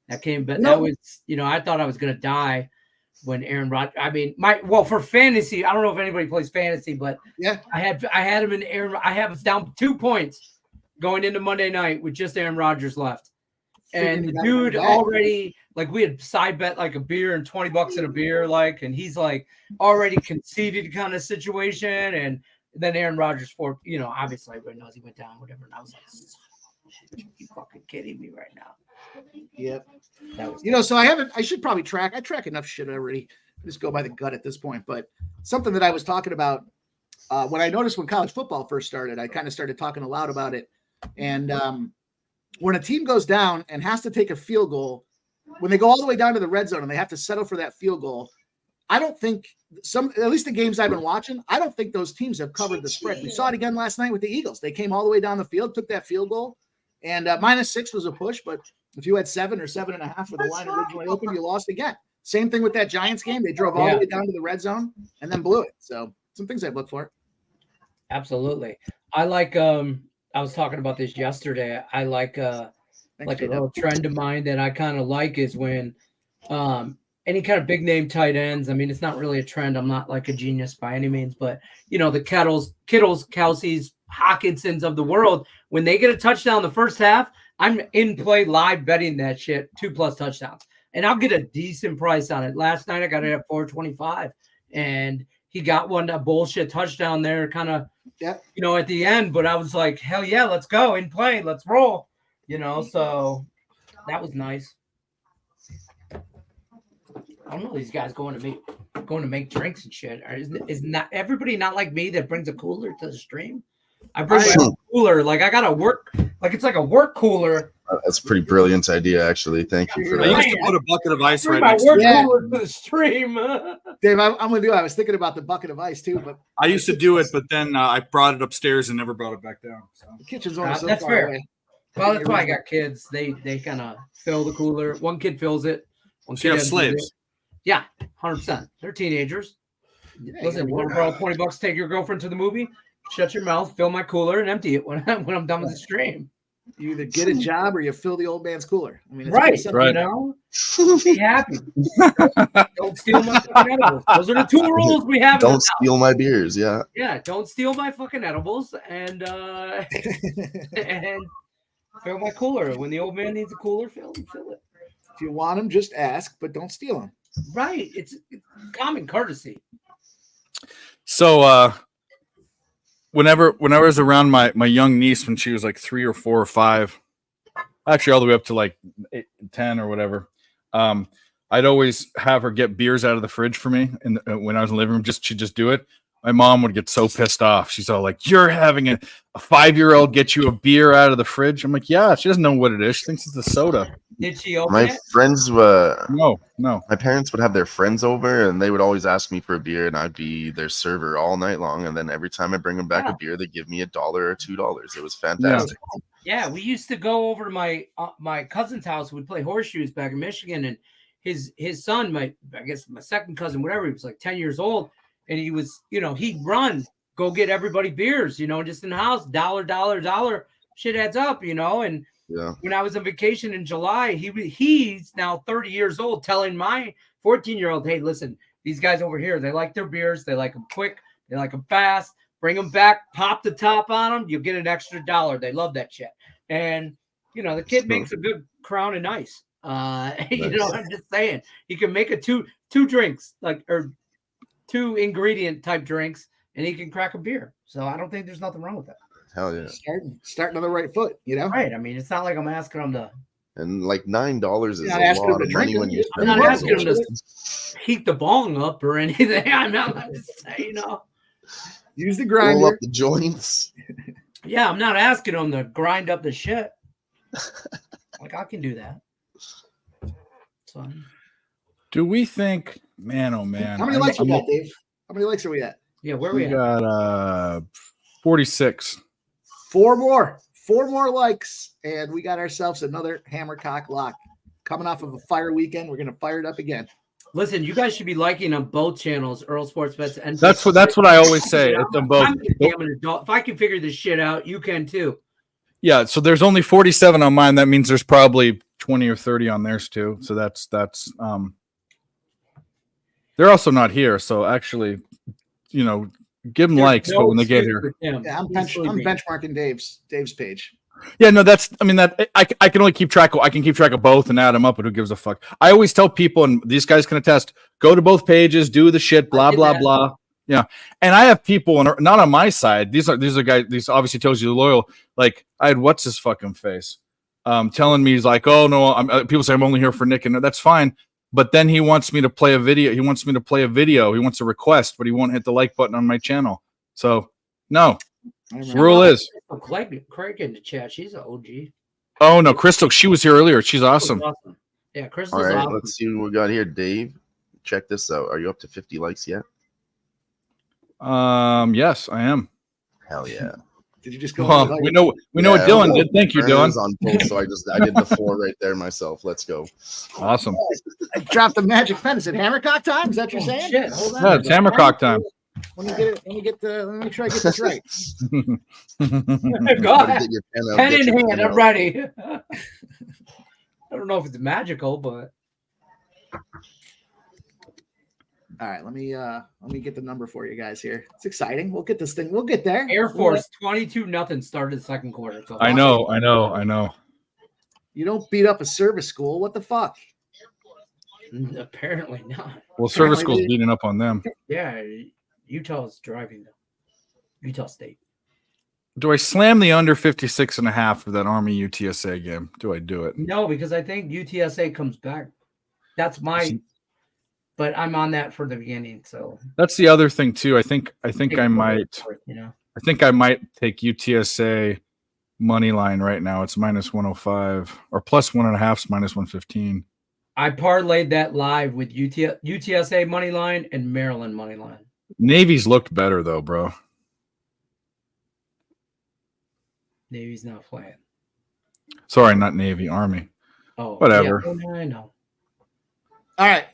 [SPEAKER 9] That came, but that was, I thought I was going to die when Aaron Rodgers. I mean, for fantasy, I don't know if anybody plays fantasy, but
[SPEAKER 7] Yeah.
[SPEAKER 9] I had him in Aaron. I have us down 2 points going into Monday night with just Aaron Rodgers left. And the dude already, like, we had side bet like a beer and $20 at a beer, like, and he's like already conceded kind of situation. And then Aaron Rodgers, obviously everybody knows he went down, whatever. And I was like, you fucking kidding me right now?
[SPEAKER 7] Yep. So I should probably track. I track enough shit already. Just go by the gut at this point. But something that I was talking about when I noticed when college football first started, I kind of started talking aloud about it. And when a team goes down and has to take a field goal, when they go all the way down to the red zone and they have to settle for that field goal, I don't think at least the games I've been watching, I don't think those teams have covered the spread. We saw it again last night with the Eagles. They came all the way down the field, took that field goal, and -6 was a push. But if you had 7 or 7.5 for the line originally open, you lost again. Same thing with that Giants game. They drove all the way down to the red zone and then blew it. So some things I'd look for.
[SPEAKER 9] Absolutely. I like, I was talking about this yesterday. I like a little trend of mine that I kind of like is when any kind of big name tight ends. I mean, it's not really a trend. I'm not like a genius by any means, but the Kittles, Kelce's, Hawkinsons of the world, when they get a touchdown the first half, I'm in play live betting that shit 2+ touchdowns, and I'll get a decent price on it. Last night I got it at 425, and he got a bullshit touchdown there, kind of, at the end. But I was like, hell yeah, let's go in play, let's roll, So that was nice. I don't know these guys going to make drinks and shit. Is not everybody not like me that brings a cooler to the stream? I bring my own cooler. Like I got to work. Like it's like a work cooler.
[SPEAKER 8] That's a pretty brilliant idea, actually. Thank you for that.
[SPEAKER 6] I used to put a bucket of ice right
[SPEAKER 9] my
[SPEAKER 6] next
[SPEAKER 9] work
[SPEAKER 6] to it.
[SPEAKER 9] cooler to the stream.
[SPEAKER 7] Dave, I'm with you. I was thinking about the bucket of ice too, but
[SPEAKER 6] I used to do it, but then I brought it upstairs and never brought it back down. So.
[SPEAKER 7] the kitchen's only so
[SPEAKER 9] That's
[SPEAKER 7] far
[SPEAKER 9] fair.
[SPEAKER 7] away.
[SPEAKER 9] Well, that's why I got kids. They kind of fill the cooler. One kid fills it. One
[SPEAKER 6] So you
[SPEAKER 9] kid
[SPEAKER 6] have
[SPEAKER 9] empties
[SPEAKER 6] slaves.
[SPEAKER 9] it. Yeah, 100%. They're teenagers.
[SPEAKER 7] Yeah,
[SPEAKER 9] Listen, you want to borrow $20 to take your girlfriend to the movie? Shut your mouth, fill my cooler, and empty it when I'm done with the stream.
[SPEAKER 7] you either get a job or you fill the old man's cooler. I mean, it's
[SPEAKER 9] Right,
[SPEAKER 7] pretty simple.
[SPEAKER 9] Be happy. Don't steal my fucking edibles. Those are the 2 rules we have.
[SPEAKER 8] Don't steal my beers. Yeah.
[SPEAKER 9] Yeah, don't steal my fucking edibles and and fill my cooler. When the old man needs a cooler, fill it.
[SPEAKER 7] If you want them, just ask, but don't steal them.
[SPEAKER 9] Right, it's common courtesy.
[SPEAKER 3] So whenever I was around my young niece when she was like 3 or 4 or 5, actually all the way up to like 8, 10 or whatever, I'd always have her get beers out of the fridge for me. And when I was in the living room, she'd just do it. My mom would get so pissed off. She's all like, "You're having a 5-year-old get you a beer out of the fridge?" I'm like, "Yeah, she doesn't know what it is. She thinks it's a soda."
[SPEAKER 9] Did she open
[SPEAKER 8] My
[SPEAKER 9] it?
[SPEAKER 8] friends,
[SPEAKER 3] No.
[SPEAKER 8] my parents would have their friends over, and they would always ask me for a beer, and I'd be their server all night long. And then every time I bring them back a beer, they give me $1 or $2. It was fantastic.
[SPEAKER 9] Yeah, we used to go over to my cousin's house. We'd play horseshoes back in Michigan, and his son, my second cousin, whatever, he was like 10 years old, and he was, he'd run, go get everybody beers, just in the house, $1, shit adds up, and
[SPEAKER 8] Yeah.
[SPEAKER 9] when I was on vacation in July, he's now 30 years old, telling my 14-year-old, "Hey, listen, these guys over here, they like their beers, they like them quick, they like them fast. Bring them back, pop the top on them, you'll get an extra $1. They love that shit." And the kid makes a good Crown and Ice. I'm just saying, he can make a two drinks, or 2 ingredient type drinks, and he can crack a beer. So I don't think there's nothing wrong with that.
[SPEAKER 8] Hell yeah.
[SPEAKER 7] Starting on the right foot,
[SPEAKER 9] Right. I mean, it's not like I'm asking him to.
[SPEAKER 8] And like $9 is
[SPEAKER 7] You're not
[SPEAKER 8] a
[SPEAKER 7] asking
[SPEAKER 8] lot
[SPEAKER 7] them
[SPEAKER 8] of
[SPEAKER 7] to
[SPEAKER 8] money
[SPEAKER 7] drink
[SPEAKER 8] when
[SPEAKER 7] it.
[SPEAKER 8] you're
[SPEAKER 9] I'm
[SPEAKER 8] spending
[SPEAKER 9] not
[SPEAKER 8] it.
[SPEAKER 9] asking him to heat the bong up or anything. I'm just saying,
[SPEAKER 7] use the
[SPEAKER 8] Roll
[SPEAKER 7] grinder.
[SPEAKER 8] up the joints.
[SPEAKER 9] Yeah, I'm not asking him to grind up the shit. Like, I can do that. So,
[SPEAKER 3] Do we think, man, oh man,
[SPEAKER 7] How many likes we got, Dave? How many likes are we at?
[SPEAKER 9] yeah, where
[SPEAKER 3] we
[SPEAKER 9] we at?
[SPEAKER 3] got 46.
[SPEAKER 7] 4 more. 4 more likes, and we got ourselves another Hammercock lock. Coming off of a fire weekend, we're going to fire it up again.
[SPEAKER 9] Listen, you guys should be liking on both channels, Earl Sports Bets and
[SPEAKER 3] That's what I always say. It's them both.
[SPEAKER 9] I'm a damn adult. If I can figure this shit out, you can too.
[SPEAKER 3] Yeah, so there's only 47 on mine. That means there's probably 20 or 30 on theirs too. So that's They're also not here, so actually, you know, give them
[SPEAKER 9] There's
[SPEAKER 3] likes,
[SPEAKER 9] no
[SPEAKER 3] but when they get
[SPEAKER 9] excuse
[SPEAKER 3] here,
[SPEAKER 9] with him.
[SPEAKER 7] Yeah, I'm
[SPEAKER 9] He's sleeping.
[SPEAKER 7] benchmarking Dave's page.
[SPEAKER 3] yeah, no, that's. I mean, that I can only keep track of. I can keep track of both and add them up, but who gives a fuck? I always tell people, and these guys can attest: go to both pages, do the shit, blah blah
[SPEAKER 9] that.
[SPEAKER 3] blah. Yeah, and I have people, and not on my side. These are guys. These obviously tells you loyal. Like I had what's his fucking face, telling me he's like, oh no, people say I'm only here for Nick, and that's fine. But then he wants me to play a video. He wants me to play a video. He wants a request, but he won't hit the like button on my channel. So no, the rule is.
[SPEAKER 9] Craig in the chat. She's an OG.
[SPEAKER 3] Oh no, Crystal, she was here earlier. She's awesome.
[SPEAKER 9] Yeah, Crystal's
[SPEAKER 8] All right,
[SPEAKER 9] awesome.
[SPEAKER 8] let's see what we got here. Dave, check this out. Are you up to 50 likes yet?
[SPEAKER 3] Yes, I am.
[SPEAKER 8] Hell yeah.
[SPEAKER 7] Did you just go?
[SPEAKER 3] Well, we know what Dylan did. Thank you, Dylan.
[SPEAKER 8] On full, so I did the 4 right there myself. Let's go.
[SPEAKER 3] Awesome.
[SPEAKER 7] I dropped the magic pen. Is it Hammercock time? Is that what you're saying?
[SPEAKER 9] Shit, hold on.
[SPEAKER 3] Yeah, it's Hammercock time.
[SPEAKER 7] Let me make sure I get this right.
[SPEAKER 9] Go ahead. Pen in hand. I'm ready. I don't know if it's magical, but
[SPEAKER 7] All right, let me get the number for you guys here. It's exciting. We'll get this thing. We'll get there.
[SPEAKER 9] Air Force 22-0 started the second quarter. So
[SPEAKER 3] I know.
[SPEAKER 7] You don't beat up a service school. What the fuck?
[SPEAKER 9] Apparently not.
[SPEAKER 3] Well, service school's beating up on them.
[SPEAKER 9] Yeah, Utah's driving them. Utah State.
[SPEAKER 3] Do I slam the under 56.5 for that Army UTSA game? Do I do it?
[SPEAKER 9] No, because I think UTSA comes back. That's my. But I'm on that for the beginning, so
[SPEAKER 3] that's the other thing too. I think I might.
[SPEAKER 9] You know.
[SPEAKER 3] I think I might take UTSA money line right now. It's -105 or +1.5 is -115.
[SPEAKER 9] I parlayed that live with UTSA money line and Maryland money line.
[SPEAKER 3] Navy's looked better though, bro.
[SPEAKER 9] Navy's not playing.
[SPEAKER 3] Sorry, not Navy, Army.
[SPEAKER 9] Oh,
[SPEAKER 3] whatever.
[SPEAKER 9] Yeah, I know.
[SPEAKER 7] All right,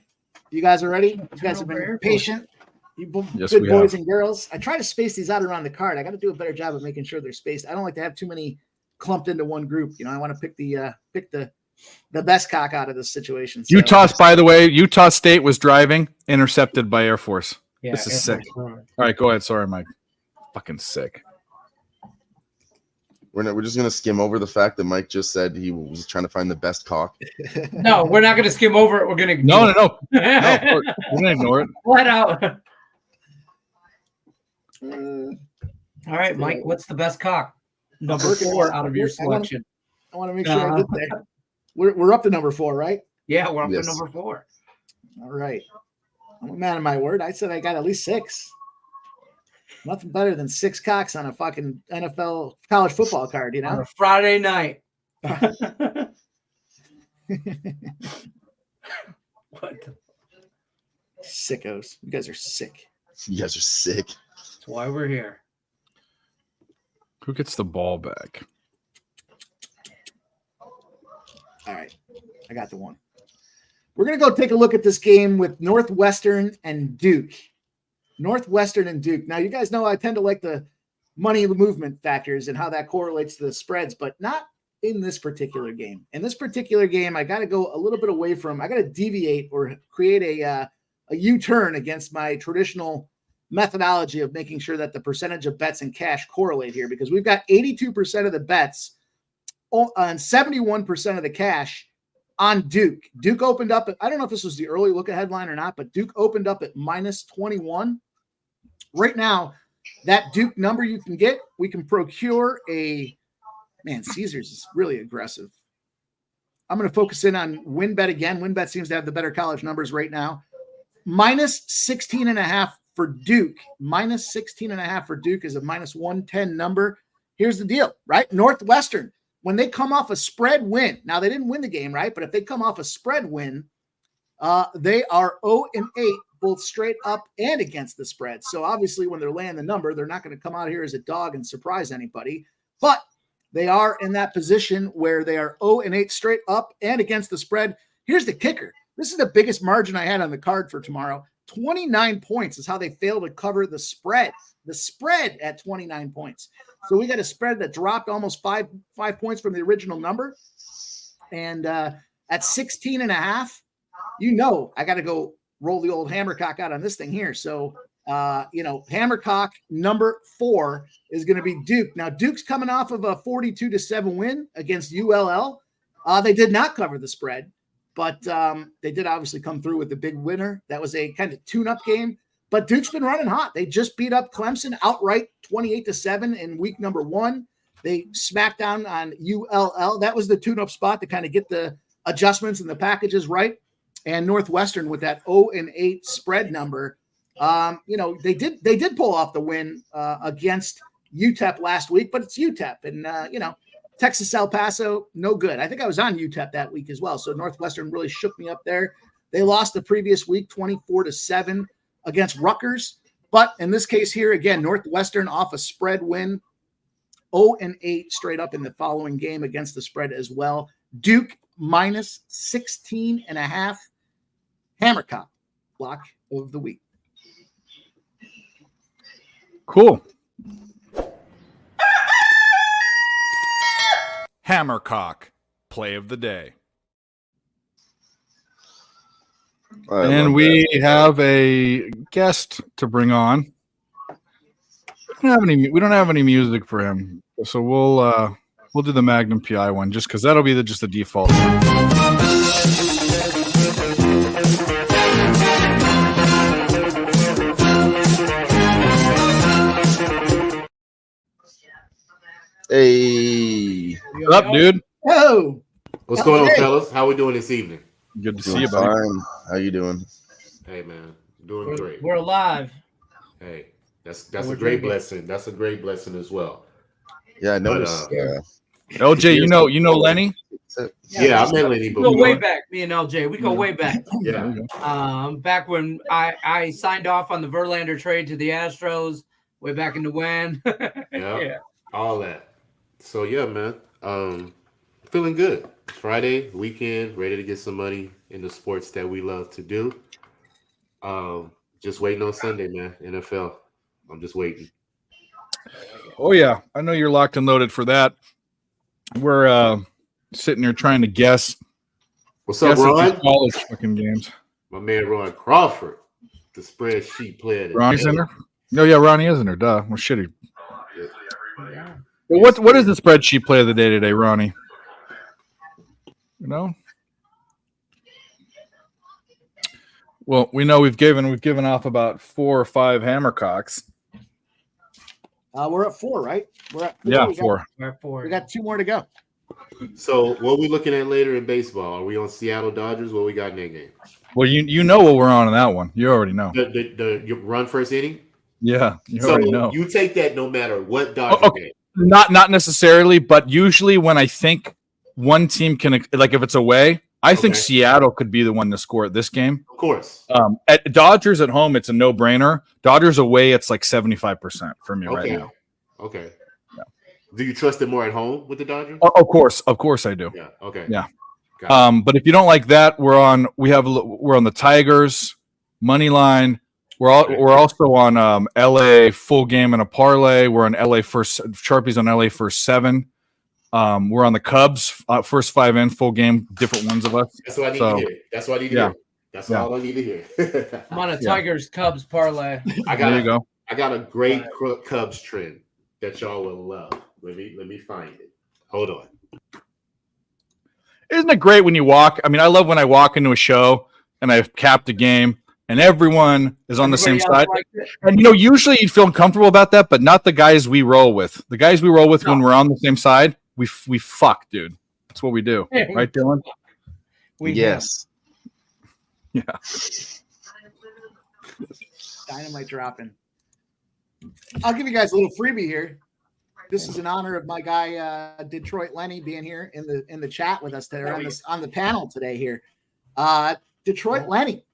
[SPEAKER 7] you guys are ready. You guys have been patient. You
[SPEAKER 3] Yes,
[SPEAKER 7] good
[SPEAKER 3] we
[SPEAKER 7] boys
[SPEAKER 3] have.
[SPEAKER 7] and girls. I try to space these out around the card. I got to do a better job of making sure they're spaced. I don't like to have too many clumped into one group. You know, I want to pick the best cock out of this situation. So,
[SPEAKER 3] Utah, by the way, Utah State was driving, intercepted by Air Force.
[SPEAKER 9] Yeah,
[SPEAKER 3] this is
[SPEAKER 9] Air
[SPEAKER 3] sick.
[SPEAKER 9] Force.
[SPEAKER 3] All right, go ahead. Sorry, Mike. Fucking sick.
[SPEAKER 8] We're just gonna skim over the fact that Mike just said he was trying to find the best cock.
[SPEAKER 9] No, we're not going to skim over it. We're going to
[SPEAKER 3] No. No, we're gonna ignore it.
[SPEAKER 9] Flat out. All right, Mike. What's the best cock? Number 4 out of your selection.
[SPEAKER 7] I want to make sure I get there. We're up to number 4, right?
[SPEAKER 9] Yeah, we're up
[SPEAKER 8] Yes.
[SPEAKER 9] to number 4.
[SPEAKER 7] All right. I'm a man of my word. I said I got at least 6. Nothing better than 6 cocks on a fucking NFL college football card, you
[SPEAKER 9] On
[SPEAKER 7] know?
[SPEAKER 9] a Friday night. What?
[SPEAKER 7] Sickos. You guys are sick.
[SPEAKER 8] You guys are sick.
[SPEAKER 9] That's why we're here.
[SPEAKER 3] Who gets the ball back?
[SPEAKER 7] All right. I got the one. We're going to go take a look at this game with Northwestern and Duke. Northwestern and Duke. Now, you guys know I tend to like the money movement factors and how that correlates to the spreads, but not in this particular game. In this particular game, I got to go a little bit away from, I got to deviate or create a U-turn against my traditional methodology of making sure that the percentage of bets and cash correlate here, because we've got 82% of the bets on 71% of the cash on Duke. Duke opened up at, I don't know if this was the early look ahead line or not, but Duke opened up at -21. Right now, that Duke number you can get, we can procure Caesars is really aggressive. I'm going to focus in on WinBet again. WinBet seems to have the better college numbers right now. -16.5 for Duke. -16.5 for Duke is a -110 number. Here's the deal, right? Northwestern, when they come off a spread win, now they didn't win the game, right? But if they come off a spread win, they are 0-8, both straight up and against the spread. So obviously when they're laying the number, they're not going to come out here as a dog and surprise anybody. But they are in that position where they are 0-8 straight up and against the spread. Here's the kicker. This is the biggest margin I had on the card for tomorrow. 29 points is how they fail to cover the spread. The spread at 29 points. So we got a spread that dropped almost five points from the original number. And at 16.5, I got to go roll the old Hammercock out on this thing here. So, Hammercock number 4 is going to be Duke. Now, Duke's coming off of a 42-7 win against ULL. They did not cover the spread, but they did obviously come through with the big winner. That was a kind of tune-up game. But Duke's been running hot. They just beat up Clemson outright 28-7 in week number 1. They smacked down on ULL. That was the tune-up spot to kind of get the adjustments and the packages right. And Northwestern with that 0-8 spread number, they did pull off the win against UTEP last week, but it's UTEP. And, Texas El Paso, no good. I think I was on UTEP that week as well. So Northwestern really shook me up there. They lost the previous week 24-7 against Rutgers. But in this case here, again, Northwestern off a spread win, 0-8 straight up in the following game against the spread as well. Duke minus 16.5. Hammercock block of the week.
[SPEAKER 3] Cool.
[SPEAKER 6] Hammercock, play of the day.
[SPEAKER 3] And we have a guest to bring on. We don't have any music for him, so we'll do the Magnum PI one just because that'll be just the default.
[SPEAKER 8] Hey,
[SPEAKER 3] What's up, dude?
[SPEAKER 7] Oh,
[SPEAKER 10] What's going on, fellas? How we doing this evening?
[SPEAKER 3] Good to see
[SPEAKER 8] doing
[SPEAKER 3] you, buddy.
[SPEAKER 8] fine. How you doing?
[SPEAKER 10] Hey, man, doing great.
[SPEAKER 9] We're alive.
[SPEAKER 10] Hey, that's a great blessing. That's a great blessing as well.
[SPEAKER 8] Yeah, I noticed.
[SPEAKER 3] LJ, you know Lenny?
[SPEAKER 10] Yeah, I met Lenny
[SPEAKER 9] We go way
[SPEAKER 10] before.
[SPEAKER 9] back, me and LJ. We go way back.
[SPEAKER 10] Yeah,
[SPEAKER 9] Back when I signed off on the Verlander trade to the Astros, way back in the when.
[SPEAKER 10] yeah, all that. So yeah, man, feeling good. It's Friday weekend, ready to get some money in the sports that we love to do. Just waiting on Sunday, man. NFL. I'm just waiting.
[SPEAKER 3] Oh yeah, I know you're locked and loaded for that. We're sitting here trying to guess.
[SPEAKER 10] What's up,
[SPEAKER 3] at these
[SPEAKER 10] Ron?
[SPEAKER 3] college fucking games.
[SPEAKER 10] My man Ron Crawford, the spreadsheet player.
[SPEAKER 3] Ronnie's in there? No, yeah, Ronnie is in there. Duh. Well, shitty.
[SPEAKER 10] Yeah.
[SPEAKER 3] Well, what is the spreadsheet play of the day today, Ronnie? You know? Well, we know we've given off about 4 or 5 Hammercocks.
[SPEAKER 7] we're at 4, right? We're at 4.
[SPEAKER 3] Yeah,
[SPEAKER 7] We got-
[SPEAKER 3] 4.
[SPEAKER 9] We're at 4.
[SPEAKER 7] We got 2 more to go.
[SPEAKER 10] So what we looking at later in baseball? Are we on Seattle Dodgers? What we got in that game?
[SPEAKER 3] Well, you know what we're on in that one. You already know.
[SPEAKER 10] The run first inning.
[SPEAKER 3] Yeah, you
[SPEAKER 10] So
[SPEAKER 3] already know.
[SPEAKER 10] you take that no matter what Dodger
[SPEAKER 3] okay.
[SPEAKER 10] game.
[SPEAKER 3] Not necessarily, but usually when I think one team can, like if it's away, I think
[SPEAKER 10] Okay.
[SPEAKER 3] Seattle could be the one to score at this game.
[SPEAKER 10] Of course.
[SPEAKER 3] At Dodgers at home, it's a no-brainer. Dodgers away, it's like 75% for me right
[SPEAKER 10] Okay.
[SPEAKER 3] now.
[SPEAKER 10] Okay.
[SPEAKER 3] Yeah.
[SPEAKER 10] Do you trust it more at home with the Dodgers?
[SPEAKER 3] Of course I do.
[SPEAKER 10] Yeah. Okay.
[SPEAKER 3] Yeah.
[SPEAKER 10] Got it.
[SPEAKER 3] But if you don't like that, we're on the Tigers money line. We're also on LA full game and a parlay. We're on LA first. Sharpies on LA first 7. We're on the Cubs first 5 in full game. Different ones of us.
[SPEAKER 10] That's what I need
[SPEAKER 3] So,
[SPEAKER 10] to hear. That's what I need to
[SPEAKER 3] yeah.
[SPEAKER 10] hear. That's all I need to hear.
[SPEAKER 9] I'm on a
[SPEAKER 3] Yeah.
[SPEAKER 9] Tigers Cubs parlay.
[SPEAKER 3] There you go.
[SPEAKER 10] I got a great Cubs trend that y'all will love. Let me find it. Hold on.
[SPEAKER 3] Isn't it great when you walk? I mean, I love when I walk into a show and I've capped a game and everyone is on the same
[SPEAKER 9] Everybody
[SPEAKER 3] side.
[SPEAKER 9] else likes it?
[SPEAKER 3] And usually you'd feel comfortable about that, but not the guys we roll with. The guys we roll with when we're on the same side, we fuck, dude. That's what we do, right, Dylan?
[SPEAKER 8] Yes.
[SPEAKER 3] Yeah.
[SPEAKER 7] Dynamite dropping. I'll give you guys a little freebie here. This is in honor of my guy Detroit Lenny being here in the chat with us today, on the panel today here. Detroit Lenny,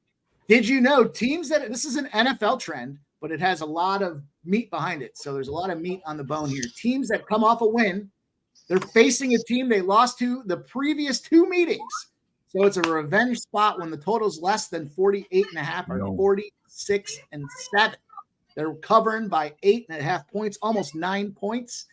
[SPEAKER 7] did you know teams that this is an NFL trend, but it has a lot of meat behind it. So there's a lot of meat on the bone here. Teams that come off a win, they're facing a team they lost to the previous 2 meetings. So it's a revenge spot when the total's less than 48.5 or 46-7. They're covering by 8.5 points, almost 9 points.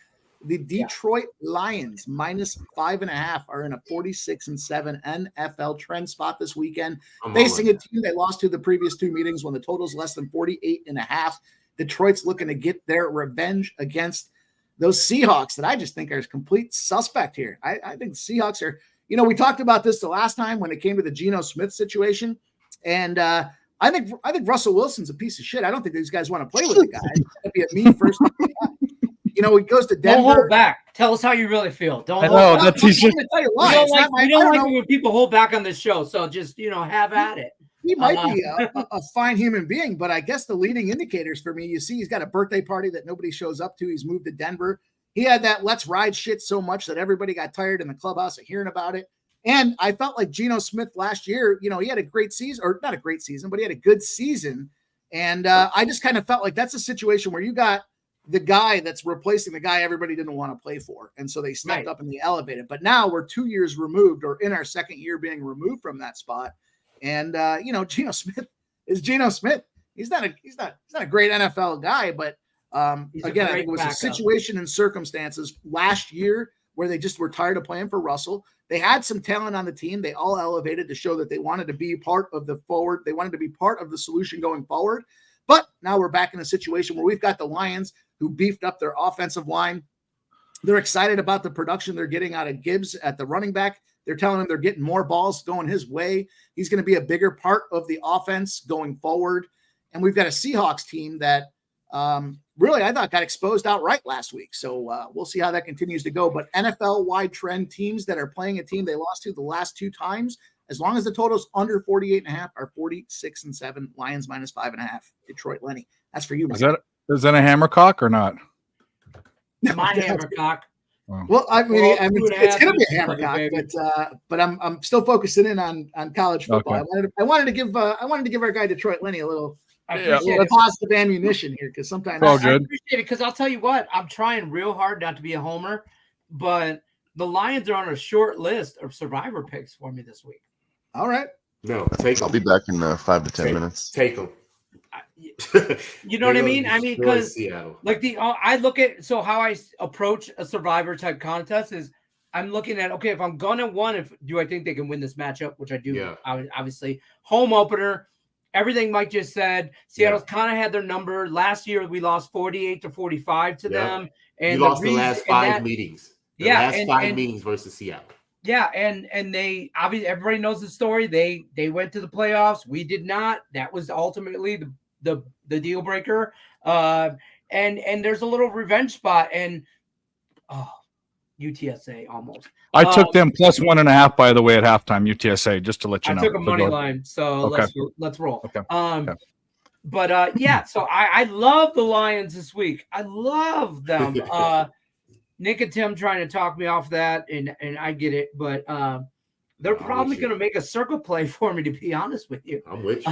[SPEAKER 7] The Detroit Lions -5.5 are in a 46-7 NFL trend spot this weekend, facing a team they lost to the previous two meetings when the total's less than 48.5. Detroit's looking to get their revenge against those Seahawks that I just think are a complete suspect here. I think the Seahawks are, we talked about this the last time when it came to the Geno Smith situation. And I think Russell Wilson's a piece of shit. I don't think these guys want to play with the guy. It'd be a mean first. He goes to Denver.
[SPEAKER 9] Don't hold back. Tell us how you really feel. Don't hold back.
[SPEAKER 7] I'm going to tell you why.
[SPEAKER 9] We don't like it when people hold back on this show. So just, have at it.
[SPEAKER 7] He might be a fine human being, but I guess the leading indicators for me, you see he's got a birthday party that nobody shows up to. He's moved to Denver. He had that let's ride shit so much that everybody got tired in the clubhouse of hearing about it. And I felt like Geno Smith last year, he had a great season, or not a great season, but he had a good season. And I just kind of felt like that's a situation where you got the guy that's replacing the guy everybody didn't want to play for. And so they stepped up and they elevated. But now we're 2 years removed, or in our second year being removed from that spot. And Geno Smith is Geno Smith. He's not a great NFL guy, but again, I think it was a situation and circumstances last year where they just were tired of playing for Russell. They had some talent on the team. They all elevated to show that they wanted to be part of the forward. They wanted to be part of the solution going forward. But now we're back in a situation where we've got the Lions who beefed up their offensive line. They're excited about the production they're getting out of Gibbs at the running back. They're telling him they're getting more balls going his way. He's going to be a bigger part of the offense going forward. And we've got a Seahawks team that really I thought got exposed outright last week. So we'll see how that continues to go. But NFL-wide trend teams that are playing a team they lost to the last two times, as long as the total's under 48.5, are 46-7, Lions -5.5, Detroit Lenny. That's for you, Mike.
[SPEAKER 3] Is that a hammercock or not?
[SPEAKER 9] My hammercock.
[SPEAKER 7] Well, I mean, it's going to be a hammercock, but I'm still focusing in on college football. Okay. I wanted to give our guy Detroit Lenny a little positive ammunition here, because sometimes
[SPEAKER 9] I appreciate it, because I'll tell you what, I'm trying real hard not to be a homer, but the Lions are on a short list of survivor picks for me this week.
[SPEAKER 7] All right.
[SPEAKER 10] No, take them.
[SPEAKER 8] I'll be back in 5 to 10 minutes.
[SPEAKER 10] Take them.
[SPEAKER 9] You know what I mean? I mean, because like I look at, so how I approach a survivor type contest is I'm looking at, okay, if I'm gonna do I think they can win this matchup, which I do. Yeah. Obviously, home opener, everything Mike just said. Seattle's kind of had their number last year. We lost 48-45 to them, and
[SPEAKER 10] you lost the last 5 meetings. The last 5 meetings versus Seattle.
[SPEAKER 9] Yeah, and they obviously, everybody knows the story. They went to the playoffs. We did not. That was ultimately the deal breaker. And there's a little revenge spot, and UTSA almost.
[SPEAKER 3] I took them +1.5, by the way, at halftime. UTSA, just to let you know.
[SPEAKER 9] I took a money line, so let's roll. Okay. But yeah, so I love the Lions this week. I love them. Nick and Tim trying to talk me off that, and I get it, but they're probably going to make a circle play for me, to be honest with you.
[SPEAKER 10] I'm with you.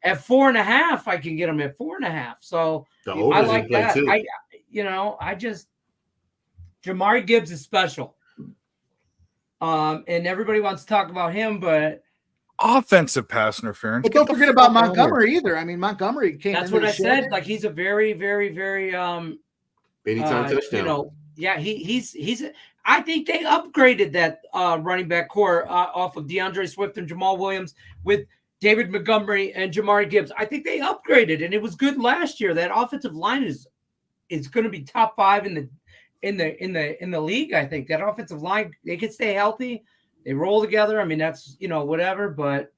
[SPEAKER 9] At 4.5, I can get them at 4.5. So I like that. Too. I just Jamari Gibbs is special, and everybody wants to talk about him, but
[SPEAKER 3] offensive pass interference.
[SPEAKER 7] But don't forget about Montgomery either. I mean, Montgomery came.
[SPEAKER 9] That's what I said. Like, he's a very, very, very
[SPEAKER 10] anytime touchdown.
[SPEAKER 9] Yeah, he's. I think they upgraded that running back core off of DeAndre Swift and Jamal Williams with David Montgomery and Jamari Gibbs. I think they upgraded, and it was good last year. That offensive line is going to be top 5 in the league. I think that offensive line, they can stay healthy. They roll together. I mean, that's whatever, but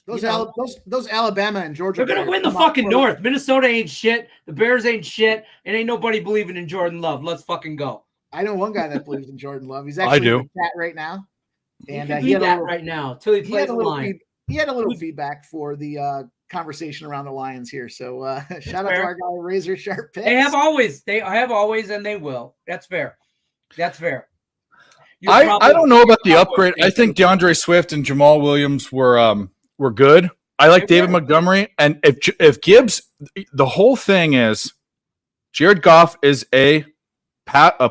[SPEAKER 7] those Alabama and Georgia,
[SPEAKER 9] they're gonna win the fucking North. Minnesota ain't shit. The Bears ain't shit, and ain't nobody believing in Jordan Love. Let's fucking go.
[SPEAKER 7] I know one guy that believes in Jordan Love. He's actually in the chat right now,
[SPEAKER 9] and he had that right now till he plays the line.
[SPEAKER 7] He had a little feedback for the conversation around the Lions here. So shout out to our guy Razor Sharp Picks.
[SPEAKER 9] They have always, and they will. That's fair.
[SPEAKER 3] I don't know about the upgrade. I think DeAndre Swift and Jamal Williams were good. I like David Montgomery. And if Gibbs, the whole thing is Jared Goff is a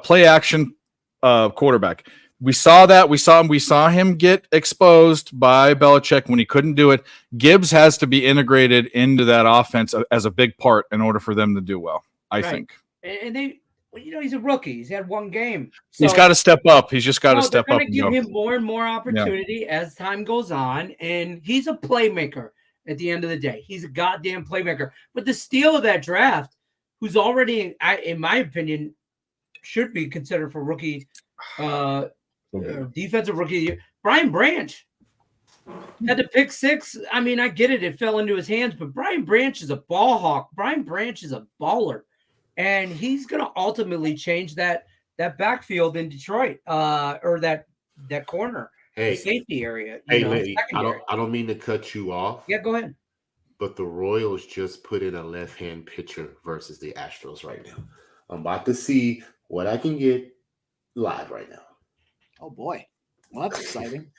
[SPEAKER 3] play action quarterback. We saw that. We saw him get exposed by Belichick when he couldn't do it. Gibbs has to be integrated into that offense as a big part in order for them to do well, I think.
[SPEAKER 9] and they, he's a rookie. He's had one game.
[SPEAKER 3] He's got to step up. He's just got to step
[SPEAKER 9] they're
[SPEAKER 3] up.
[SPEAKER 9] going to give him more and more opportunity as time goes on, and he's a playmaker at the end of the day. He's a goddamn playmaker. But the steal of that draft, who's already, in my opinion, should be considered for rookie, defensive rookie of the year, Brian Branch. Had to pick 6. I mean, I get it. It fell into his hands, but Brian Branch is a ball hawk. Brian Branch is a baller. And he's going to ultimately change that backfield in Detroit, or that corner, the safety area.
[SPEAKER 10] Lady, I don't mean to cut you off.
[SPEAKER 9] Yeah, go ahead.
[SPEAKER 10] But the Royals just put in a left-hand pitcher versus the Astros right now. I'm about to see what I can get live right now.
[SPEAKER 7] Oh boy, well that's exciting.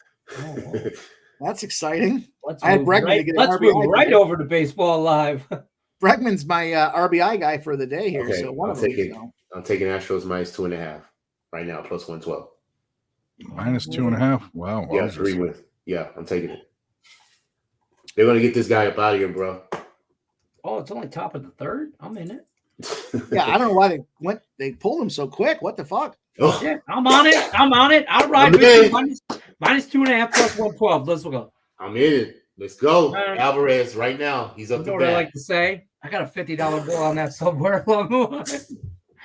[SPEAKER 7] That's exciting. I had Bregman to get an RBI.
[SPEAKER 9] Move right over to Baseball Live.
[SPEAKER 7] Bregman's my RBI guy for the day here.
[SPEAKER 10] Okay,
[SPEAKER 7] So one of them.
[SPEAKER 10] I'm taking Astros minus 2.5 right now, plus 112.
[SPEAKER 3] Minus 2.5. Wow.
[SPEAKER 10] Yeah, 3 wins. Yeah, I'm taking it. They're gonna get this guy up out of here, bro.
[SPEAKER 9] Oh, it's only top of the 3rd. I'm in it.
[SPEAKER 7] Yeah, I don't know why they pulled him so quick. What the fuck?
[SPEAKER 10] Oh.
[SPEAKER 9] Yeah, I'm on it. I'll ride with you. Minus 2.5 plus 112. Let's go.
[SPEAKER 10] I'm in it. Let's go. Alvarez right now. He's up
[SPEAKER 9] You know
[SPEAKER 10] to
[SPEAKER 9] what I
[SPEAKER 10] bat.
[SPEAKER 9] like to say? I got a $50 bill on that somewhere along the line.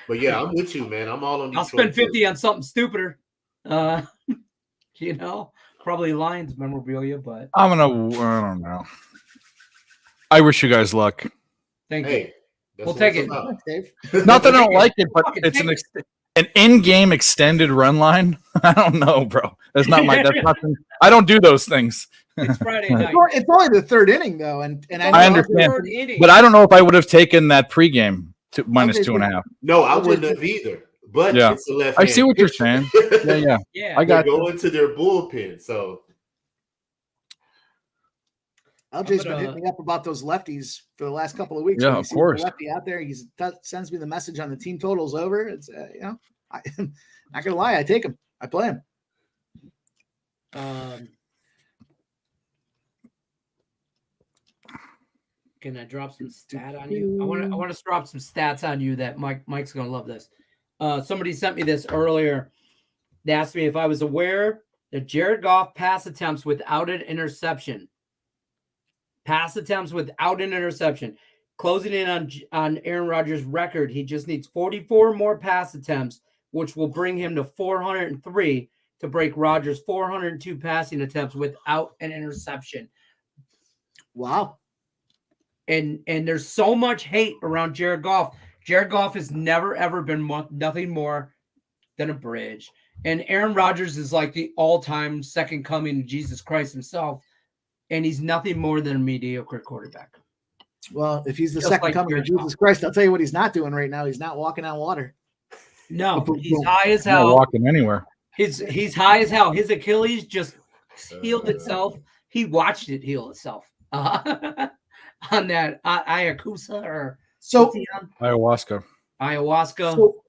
[SPEAKER 10] But yeah, I'm with you, man. I'm all on
[SPEAKER 9] I'll
[SPEAKER 10] Detroit
[SPEAKER 9] spend 50 on something stupider. Probably Lions memorabilia, but
[SPEAKER 3] I don't know. I wish you guys luck.
[SPEAKER 9] Thank you.
[SPEAKER 10] That's
[SPEAKER 9] We'll
[SPEAKER 10] what
[SPEAKER 9] take
[SPEAKER 10] it's
[SPEAKER 9] it.
[SPEAKER 10] about.
[SPEAKER 3] Not that I don't like it, but
[SPEAKER 9] Fucking
[SPEAKER 3] it's
[SPEAKER 9] take
[SPEAKER 3] an in-game extended run line. I don't know, bro. That's not I don't do those things.
[SPEAKER 9] It's Friday night.
[SPEAKER 7] It's only the 3rd inning though, and
[SPEAKER 3] I understand, but I don't know if I would have taken that pregame to minus 2.5.
[SPEAKER 10] No, I wouldn't have either. But
[SPEAKER 3] Yeah.
[SPEAKER 10] it's a left.
[SPEAKER 3] I see what you're saying. Yeah.
[SPEAKER 9] Yeah.
[SPEAKER 3] I got
[SPEAKER 10] They're going to their bullpen. So
[SPEAKER 7] LJ's been hitting me up about those lefties for the last couple of weeks.
[SPEAKER 3] Yeah,
[SPEAKER 7] When he
[SPEAKER 3] of
[SPEAKER 7] sees
[SPEAKER 3] course.
[SPEAKER 7] the lefty out there, he sends me the message on the team totals over. It's I'm not gonna lie, I take him. I play him.
[SPEAKER 9] Can I drop some stat on you? I want to drop some stats on you that Mike's gonna love this. Somebody sent me this earlier. They asked me if I was aware that Jared Goff pass attempts without an interception. Pass attempts without an interception. Closing in on Aaron Rodgers' record, he just needs 44 more pass attempts, which will bring him to 403 to break Rodgers' 402 passing attempts without an interception.
[SPEAKER 7] Wow.
[SPEAKER 9] And there's so much hate around Jared Goff. Jared Goff has never, ever been nothing more than a bridge. And Aaron Rodgers is like the all-time second coming of Jesus Christ himself. And he's nothing more than a mediocre quarterback.
[SPEAKER 7] Well, if he's the
[SPEAKER 9] Just
[SPEAKER 7] second
[SPEAKER 9] like
[SPEAKER 7] coming of
[SPEAKER 9] Jared
[SPEAKER 7] Jesus Christ, I'll tell you what he's not doing right now. He's not walking on water.
[SPEAKER 9] No, he's high as
[SPEAKER 3] I'm not
[SPEAKER 9] hell.
[SPEAKER 3] walking anywhere.
[SPEAKER 9] He's high as hell. His Achilles just healed itself. He watched it heal itself on that Ayacusa or
[SPEAKER 7] So
[SPEAKER 9] what's he on?
[SPEAKER 3] Ayahuasca.
[SPEAKER 9] Ayahuasca.
[SPEAKER 7] So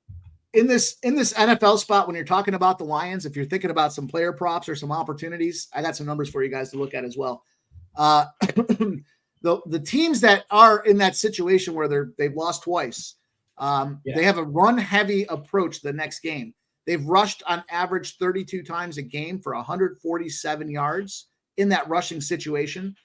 [SPEAKER 7] in this NFL spot, when you're talking about the Lions, if you're thinking about some player props or some opportunities, I got some numbers for you guys to look at as well. The teams that are in that situation where they've lost twice, they have a run heavy approach the next game. They've rushed on average 32 times a game for 147 yards in that rushing situation.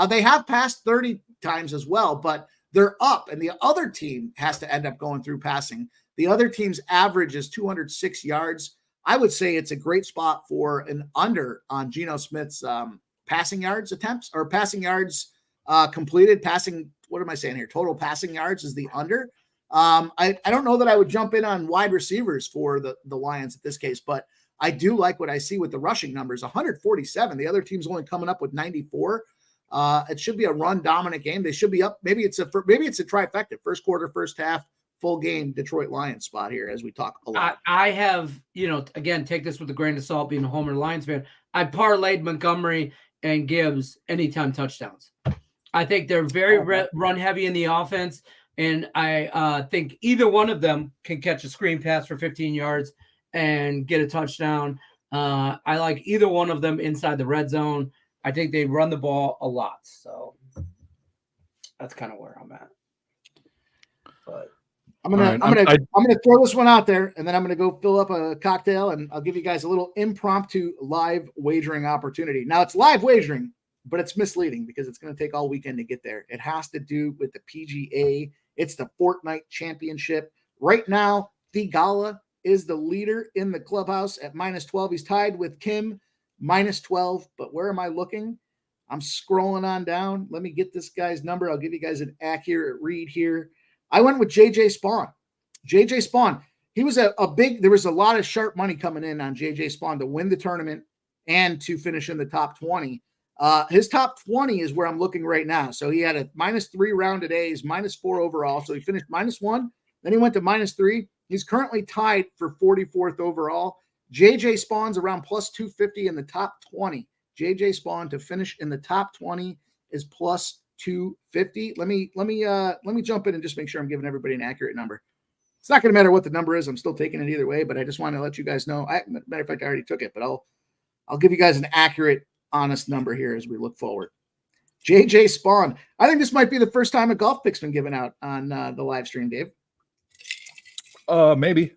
[SPEAKER 7] They have passed 30 times as well, but they're up, and the other team has to end up going through passing. The other team's average is 206 yards. I would say it's a great spot for an under on Geno Smith's passing yards attempts or passing yards completed. Passing, what am I saying here? Total passing yards is the under. I don't know that I would jump in on wide receivers for the Lions at this case, but I do like what I see with the rushing numbers. 147. The other team's only coming up with 94. It should be a run dominant game. They should be up. Maybe it's a trifecta: first quarter, first half, full game Detroit Lions spot here as we talk a lot.
[SPEAKER 9] I have, again, take this with a grain of salt being a Homer Lions fan. I parlayed Montgomery and Gibbs anytime touchdowns. I think they're very run heavy in the offense. And I think either one of them can catch a screen pass for 15 yards and get a touchdown. I like either one of them inside the red zone. I think they run the ball a lot. So that's kind of where I'm at. But
[SPEAKER 7] I'm gonna throw this one out there, and then I'm gonna go fill up a cocktail, and I'll give you guys a little impromptu live wagering opportunity. Now it's live wagering, but it's misleading because it's gonna take all weekend to get there. It has to do with the PGA. It's the Fortnite Championship. Right now, Thigala is the leader in the clubhouse at -12. He's tied with Kim, -12. But where am I looking? I'm scrolling on down. Let me get this guy's number. I'll give you guys an accurate read here. I went with JJ Spawn. JJ Spawn, he was there was a lot of sharp money coming in on JJ Spawn to win the tournament and to finish in the top 20. His top 20 is where I'm looking right now. So he had a -3 rounded A's, -4 overall. So he finished -1. Then he went to -3. He's currently tied for 44th overall. JJ Spawn's around +250 in the top 20. JJ Spawn to finish in the top 20 is +250. Let me jump in and just make sure I'm giving everybody an accurate number. It's not going to matter what the number is. I'm still taking it either way, but I just want to let you guys know. Matter of fact, I already took it, but I'll give you guys an accurate, honest number here as we look forward. JJ Spawn. I think this might be the first time a golf pick's been given out on the live stream, Dave.
[SPEAKER 3] Maybe.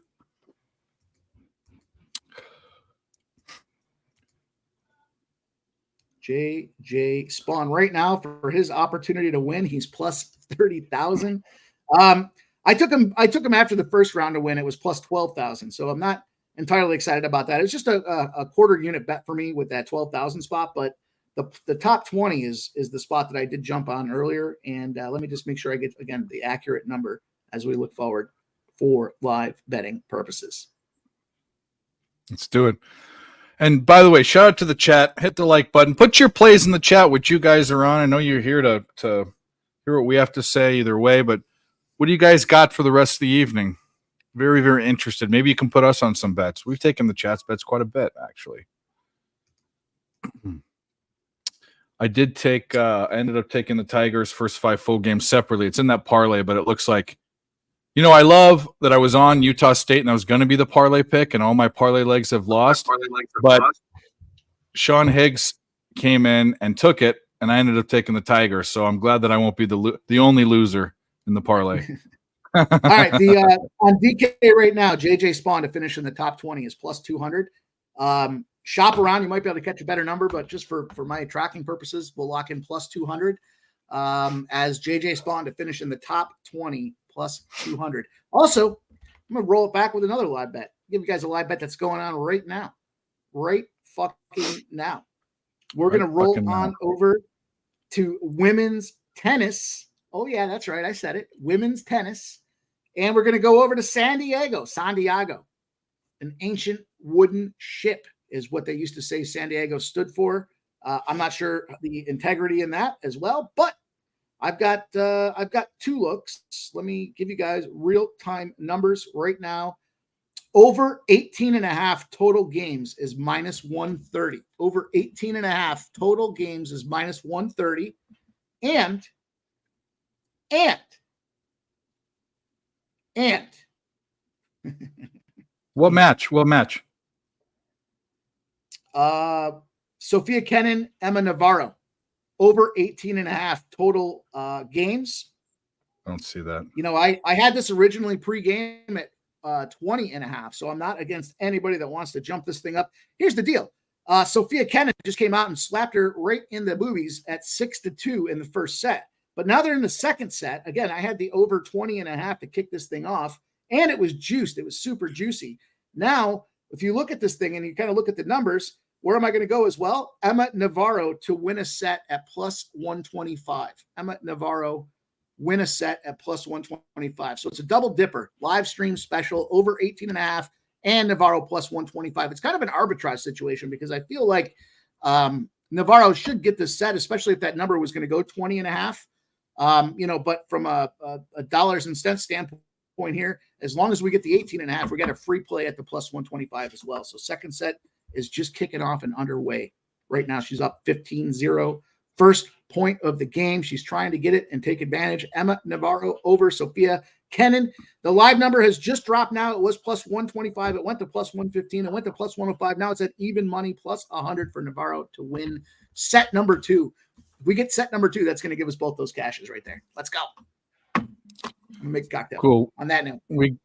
[SPEAKER 7] JJ Spawn right now for his opportunity to win. He's +30,000. I took him after the first round to win. It was +12,000. So I'm not entirely excited about that. It's just a quarter unit bet for me with that 12,000 spot. But the top 20 is the spot that I did jump on earlier. And let me just make sure I get, again, the accurate number as we look forward for live betting purposes.
[SPEAKER 3] Let's do it. And by the way, shout out to the chat. Hit the like button. Put your plays in the chat, which you guys are on. I know you're here to hear what we have to say either way, but what do you guys got for the rest of the evening? Very, very interested. Maybe you can put us on some bets. We've taken the chat's bets quite a bit, actually. I ended up taking the Tigers' first 5 full games separately. It's in that parlay, but it looks like, I love that I was on Utah State and I was going to be the parlay pick, and all my parlay legs have lost. But Sean Higgs came in and took it, and I ended up taking the Tigers. So I'm glad that I won't be the only loser in the parlay.
[SPEAKER 7] All right, on DK right now, JJ Spawn to finish in the top 20 is +200. Shop around, you might be able to catch a better number, but just for my tracking purposes, we'll lock in +200 as JJ Spawn to finish in the top 20 +200. Also, I'm gonna roll it back with another live bet. Give you guys a live bet that's going on right now, right fucking now. We're gonna roll on over to women's tennis. Oh yeah, that's right. I said it. Women's tennis. And we're going to go over to San Diego. An ancient wooden ship is what they used to say San Diego stood for. I'm not sure the integrity in that as well, but I've got 2 looks. Let me give you guys real-time numbers right now. Over 18.5 total games is -130. Over 18.5 total games is -130. And
[SPEAKER 3] What match?
[SPEAKER 7] Sophia Kenin, Emma Navarro, over 18.5 total games.
[SPEAKER 3] I don't see that.
[SPEAKER 7] I had this originally pre-game at 20.5, so I'm not against anybody that wants to jump this thing up. Here's the deal. Sophia Kenin just came out and slapped her right in the boobies at 6-2 in the first set. But now they're in the second set. Again, I had the over 20.5 to kick this thing off, and it was juiced. It was super juicy. Now, if you look at this thing and you kind of look at the numbers, where am I going to go as well? Emma Navarro to win a set at +125. Emma Navarro win a set at +125. So it's a double dipper, live stream special, over 18.5, and Navarro +125. It's kind of an arbitrage situation because I feel like Navarro should get this set, especially if that number was going to go 20.5. But from a dollars and cents standpoint here, as long as we get the 18.5, we got a free play at the +125 as well. So second set is just kicking off and underway. Right now, she's up 15-0. First point of the game. She's trying to get it and take advantage. Emma Navarro over Sophia Kenin. The live number has just dropped now. It was +125. It went to +115. It went to +105. Now it's at even money, +100 for Navarro to win set number 2. If we get set number 2, that's going to give us both those cashes right there. Let's go. Make a cocktail.
[SPEAKER 3] Cool.
[SPEAKER 7] On that note,
[SPEAKER 3] We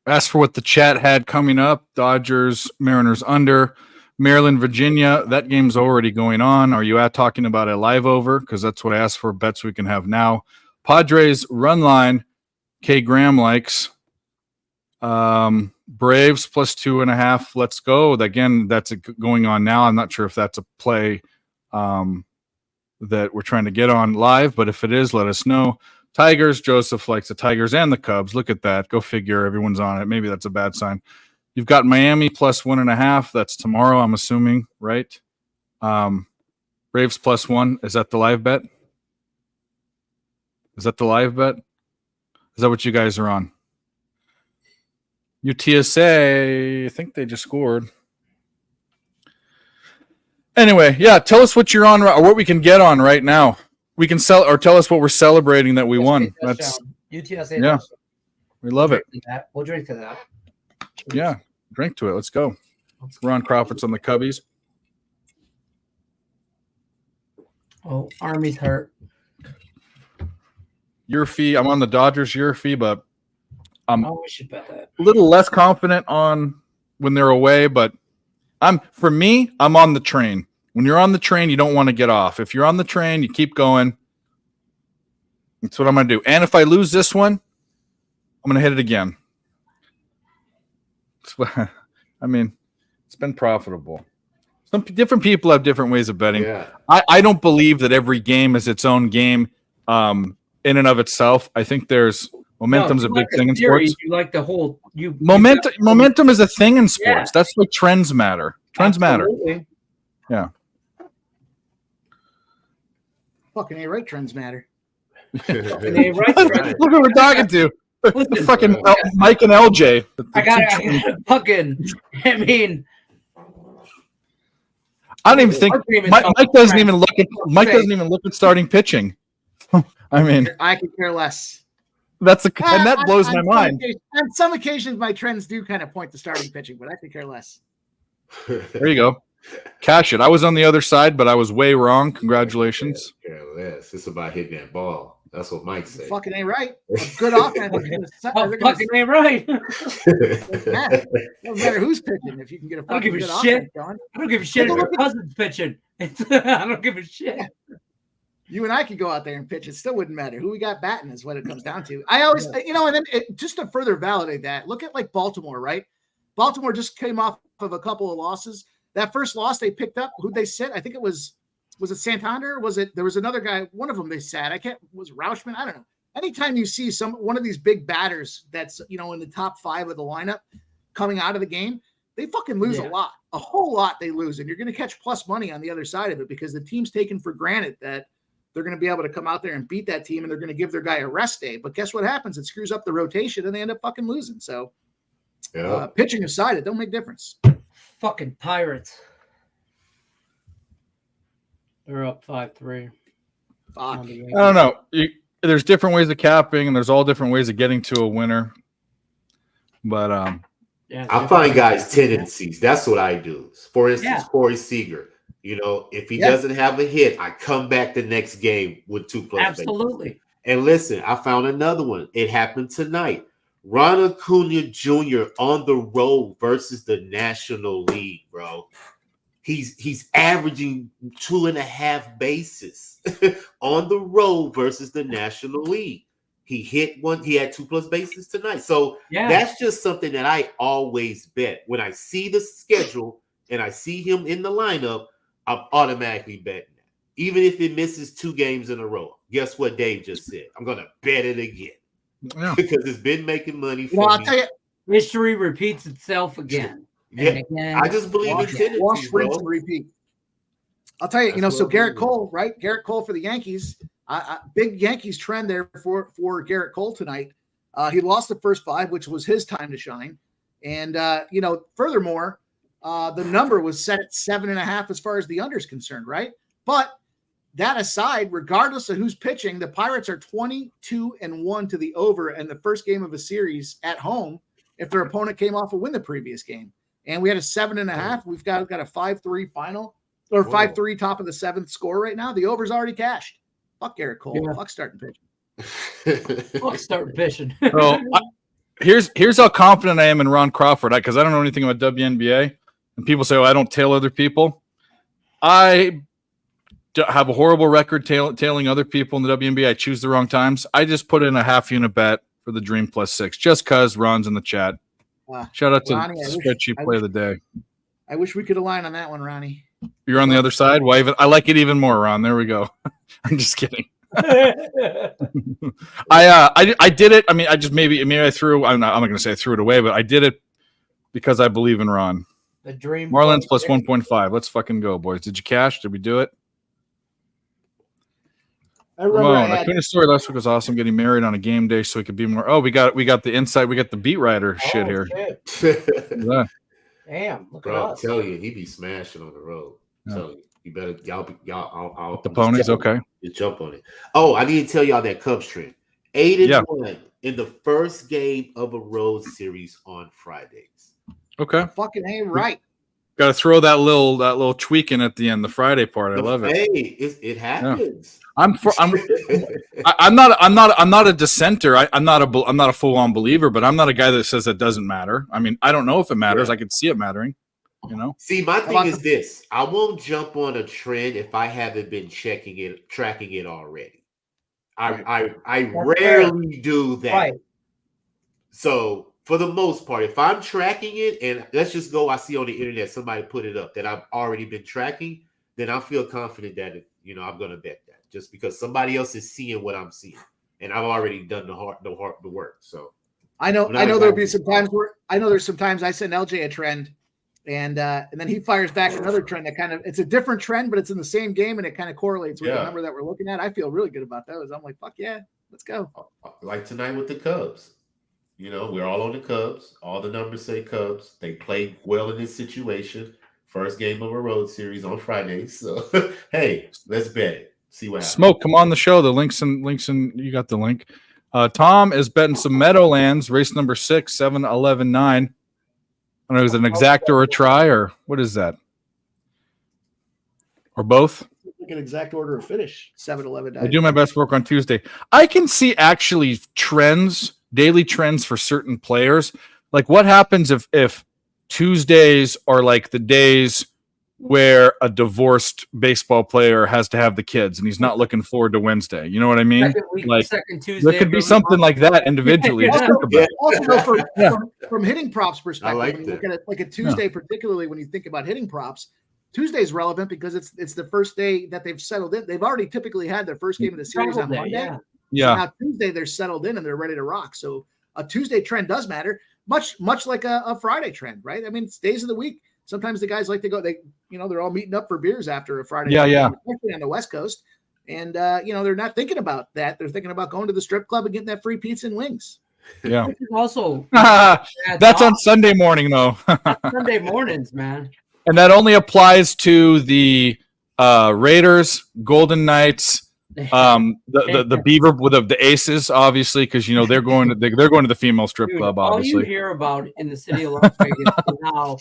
[SPEAKER 3] asked for what the chat had coming up. Dodgers, Mariners under. Maryland, Virginia. That game's already going on. Are you talking about a live over? Because that's what I asked for. Bets we can have now. Padres run line. K. Graham likes. Braves plus 2.5. Let's go. Again, that's going on now. I'm not sure if that's a play that we're trying to get on live, but if it is, let us know. Tigers, Joseph likes the Tigers and the Cubs. Look at that. Go figure. Everyone's on it. Maybe that's a bad sign. You've got Miami plus 1.5. That's tomorrow, I'm assuming, right? Braves plus 1. Is that the live bet? Is that what you guys are on? UTSA, I think they just scored. Anyway, yeah, tell us what you're on or what we can get on right now. We can sell or tell us what we're celebrating that we won. That's
[SPEAKER 9] UTSA.
[SPEAKER 3] Yeah. We love it.
[SPEAKER 9] We'll drink to that.
[SPEAKER 3] Yeah, drink to it. Let's go. Ron Crawford's on the Cubbies.
[SPEAKER 9] Oh, Army's hurt.
[SPEAKER 3] Your fee. I'm on the Dodgers. Your fee, but I'm
[SPEAKER 9] we should bet that.
[SPEAKER 3] a little less confident on when they're away. But I'm on the train. When you're on the train, you don't want to get off. If you're on the train, you keep going. That's what I'm going to do. And if I lose this one, I'm going to hit it again. I mean, it's been profitable. Some different people have different ways of betting.
[SPEAKER 10] Yeah.
[SPEAKER 3] I don't believe that every game is its own game in and of itself. I think there's momentum's a big thing in sports.
[SPEAKER 9] You like the whole
[SPEAKER 3] Momentum is a thing in sports.
[SPEAKER 9] Yeah.
[SPEAKER 3] That's why trends matter.
[SPEAKER 9] Absolutely.
[SPEAKER 3] Matter. Yeah.
[SPEAKER 7] fucking A right, trends matter.
[SPEAKER 3] Look who we're talking to. The fucking Mike and LJ.
[SPEAKER 9] I got fucking. I mean,
[SPEAKER 3] I don't even think Mike doesn't even look at doesn't even look at starting pitching. I mean,
[SPEAKER 7] I could care less.
[SPEAKER 3] That's and that blows my mind.
[SPEAKER 7] On some occasions, my trends do kind of point to starting pitching, but I could care less.
[SPEAKER 3] There you go. Cash it. I was on the other side, but I was way wrong. Congratulations.
[SPEAKER 10] Care less. It's about hitting that ball. That's what Mike said.
[SPEAKER 7] Fucking ain't right. Good offense.
[SPEAKER 9] Fucking ain't right.
[SPEAKER 7] Doesn't matter who's pitching if you can get a fucking good offense going.
[SPEAKER 9] I don't give a shit if your cousin's pitching. I don't give a shit.
[SPEAKER 7] You and I could go out there and pitch. It still wouldn't matter. Who we got batting is what it comes down to. I always, and then just to further validate that, look at like Baltimore, right? Baltimore just came off of a couple of losses. That first loss they picked up, who'd they sit? I think it was it Santander? There was another guy, one of them they sat. Was it Rauschman? I don't know. Anytime you see one of these big batters that's, in the top 5 of the lineup coming out of the game, they fucking lose a whole lot they lose. And you're going to catch plus money on the other side of it because the team's taken for granted that they're going to be able to come out there and beat that team and they're going to give their guy a rest day. But guess what happens? It screws up the rotation and they end up fucking losing. So pitching aside, it don't make difference.
[SPEAKER 9] Fucking Pirates. They're up 5-3.
[SPEAKER 3] I don't know. There's different ways of capping and there's all different ways of getting to a winner. But
[SPEAKER 10] I find guys' tendencies. That's what I do. For instance, Corey Seager. If he doesn't have a hit, I come back the next game with 2+
[SPEAKER 9] Absolutely.
[SPEAKER 10] Bases. And listen, I found another one. It happened tonight. Ron Acuna Jr. on the road versus the National League, bro. He's averaging 2.5 bases on the road versus the National League. He hit one. He had 2+ bases tonight. So that's just something that I always bet. When I see the schedule and I see him in the lineup, I'm automatically betting that. Even if it misses 2 games in a row. Guess what Dave just said? I'm going to bet it again. Yeah. Because it's been making money for me.
[SPEAKER 9] I'll tell you, history repeats itself again.
[SPEAKER 10] Yeah, I just believe in tendencies,
[SPEAKER 7] wash, rinse, and repeat. I'll tell you, so Garrett Cole, right? Garrett Cole for the Yankees. Big Yankees trend there for Garrett Cole tonight. He lost the first 5, which was his time to shine. And, furthermore, the number was set at 7.5 as far as the under is concerned, right? But that aside, regardless of who's pitching, the Pirates are 22-1 to the over in the first game of a series at home if their opponent came off a win the previous game. And we had a 7.5. We've got a 5-3 final or 5-3 top of the 7th score right now. The over's already cashed. Fuck Garrett Cole. Fuck starting pitching.
[SPEAKER 9] I'll start fishing.
[SPEAKER 3] So here's how confident I am in Ron Crawford, because I don't know anything about WNBA, and people say, "Oh, I don't tail other people." I have a horrible record tailing other people in the WNBA. I choose the wrong times. I just put in a half unit bet for the Dream +6, just because Ron's in the chat. Shout out to
[SPEAKER 7] Ronnie,
[SPEAKER 3] Spreadsheet Play of the Day.
[SPEAKER 7] I wish we could align on that one, Ronnie.
[SPEAKER 3] You're on the other side. Why even? I like it even more, Ron. There we go. I'm just kidding. I did it. I mean, I threw. I'm not going to say I threw it away, but I did it because I believe in Ron.
[SPEAKER 9] The Dream
[SPEAKER 3] Marlins plus 1.5. Let's fucking go, boys. Did you cash? Did we do it? I finished story last week was awesome. Getting married on a game day so we could be more. Oh, we got the insight. We got the beat writer shit here.
[SPEAKER 9] Shit. Damn, look at
[SPEAKER 10] Bro,
[SPEAKER 9] us.
[SPEAKER 10] I tell you, he be smashing on the road. Yeah. Tell you better y'all.
[SPEAKER 3] The ponies, okay.
[SPEAKER 10] You jump on it. Oh, I need to tell y'all that Cubs trend. 8-1 in the first game of a road series on Fridays.
[SPEAKER 3] Okay,
[SPEAKER 7] fucking ain't right.
[SPEAKER 3] Got to throw that little tweak in at the end, the Friday part. I love it.
[SPEAKER 10] Hey, it happens.
[SPEAKER 3] Yeah. I'm not a dissenter. I'm not a full on believer, but I'm not a guy that says it doesn't matter. I mean, I don't know if it matters. Yeah. I could see it mattering. You know.
[SPEAKER 10] See, my thing is this: I won't jump on a trend if I haven't been tracking it already. I rarely do that. Right. So for the most part, if I'm tracking it, and let's just go, I see on the internet somebody put it up that I've already been tracking, then I feel confident that I'm going to bet that just because somebody else is seeing what I'm seeing, and I've already done the work. So
[SPEAKER 7] I know there'll be some times where there's some times I send LJ a trend, and then he fires back another trend that it's a different trend, but it's in the same game and it kind of correlates with the number that we're looking at. I feel really good about those. I'm like, fuck yeah, let's go.
[SPEAKER 10] Like tonight with the Cubs. We're all on the Cubs. All the numbers say Cubs. They played well in this situation. First game of a road series on Friday. So, hey, let's bet it. See what happens.
[SPEAKER 3] Smoke, come on the show. The links in. You got the link. Tom is betting some Meadowlands, race number 6, 7, 11, 9. I don't know, is it an exact or a try, or what is that? Or both?
[SPEAKER 7] Like an exact order of finish, 7, 11, 9.
[SPEAKER 3] I do my best work on Tuesday. I can see actually daily trends for certain players. Like what happens if Tuesdays are like the days where a divorced baseball player has to have the kids and he's not looking forward to Wednesday. You know what I mean?
[SPEAKER 9] Second Tuesday.
[SPEAKER 3] There could be something like that individually.
[SPEAKER 7] Yeah. Also, from hitting props perspective, when you look at it like a Tuesday, particularly when you think about hitting props, Tuesday's relevant because it's the first day that they've settled in. They've already typically had their first game of the series on Monday.
[SPEAKER 3] Yeah.
[SPEAKER 7] So now Tuesday they're settled in and they're ready to rock. So a Tuesday trend does matter, much like a Friday trend, right? I mean, it's days of the week. Sometimes the guys like to go. They're all meeting up for beers after a Friday.
[SPEAKER 3] Yeah,
[SPEAKER 7] night, especially on the West Coast, and they're not thinking about that. They're thinking about going to the strip club and getting that free pizza and wings.
[SPEAKER 3] Yeah.
[SPEAKER 9] Also,
[SPEAKER 3] that's on Sunday morning though.
[SPEAKER 9] Sunday mornings, man.
[SPEAKER 3] And that only applies to the Raiders, Golden Knights. The Beaver with the Aces, obviously, because they're going to the female strip club. Obviously,
[SPEAKER 9] all you hear about in the city of Las Vegas is how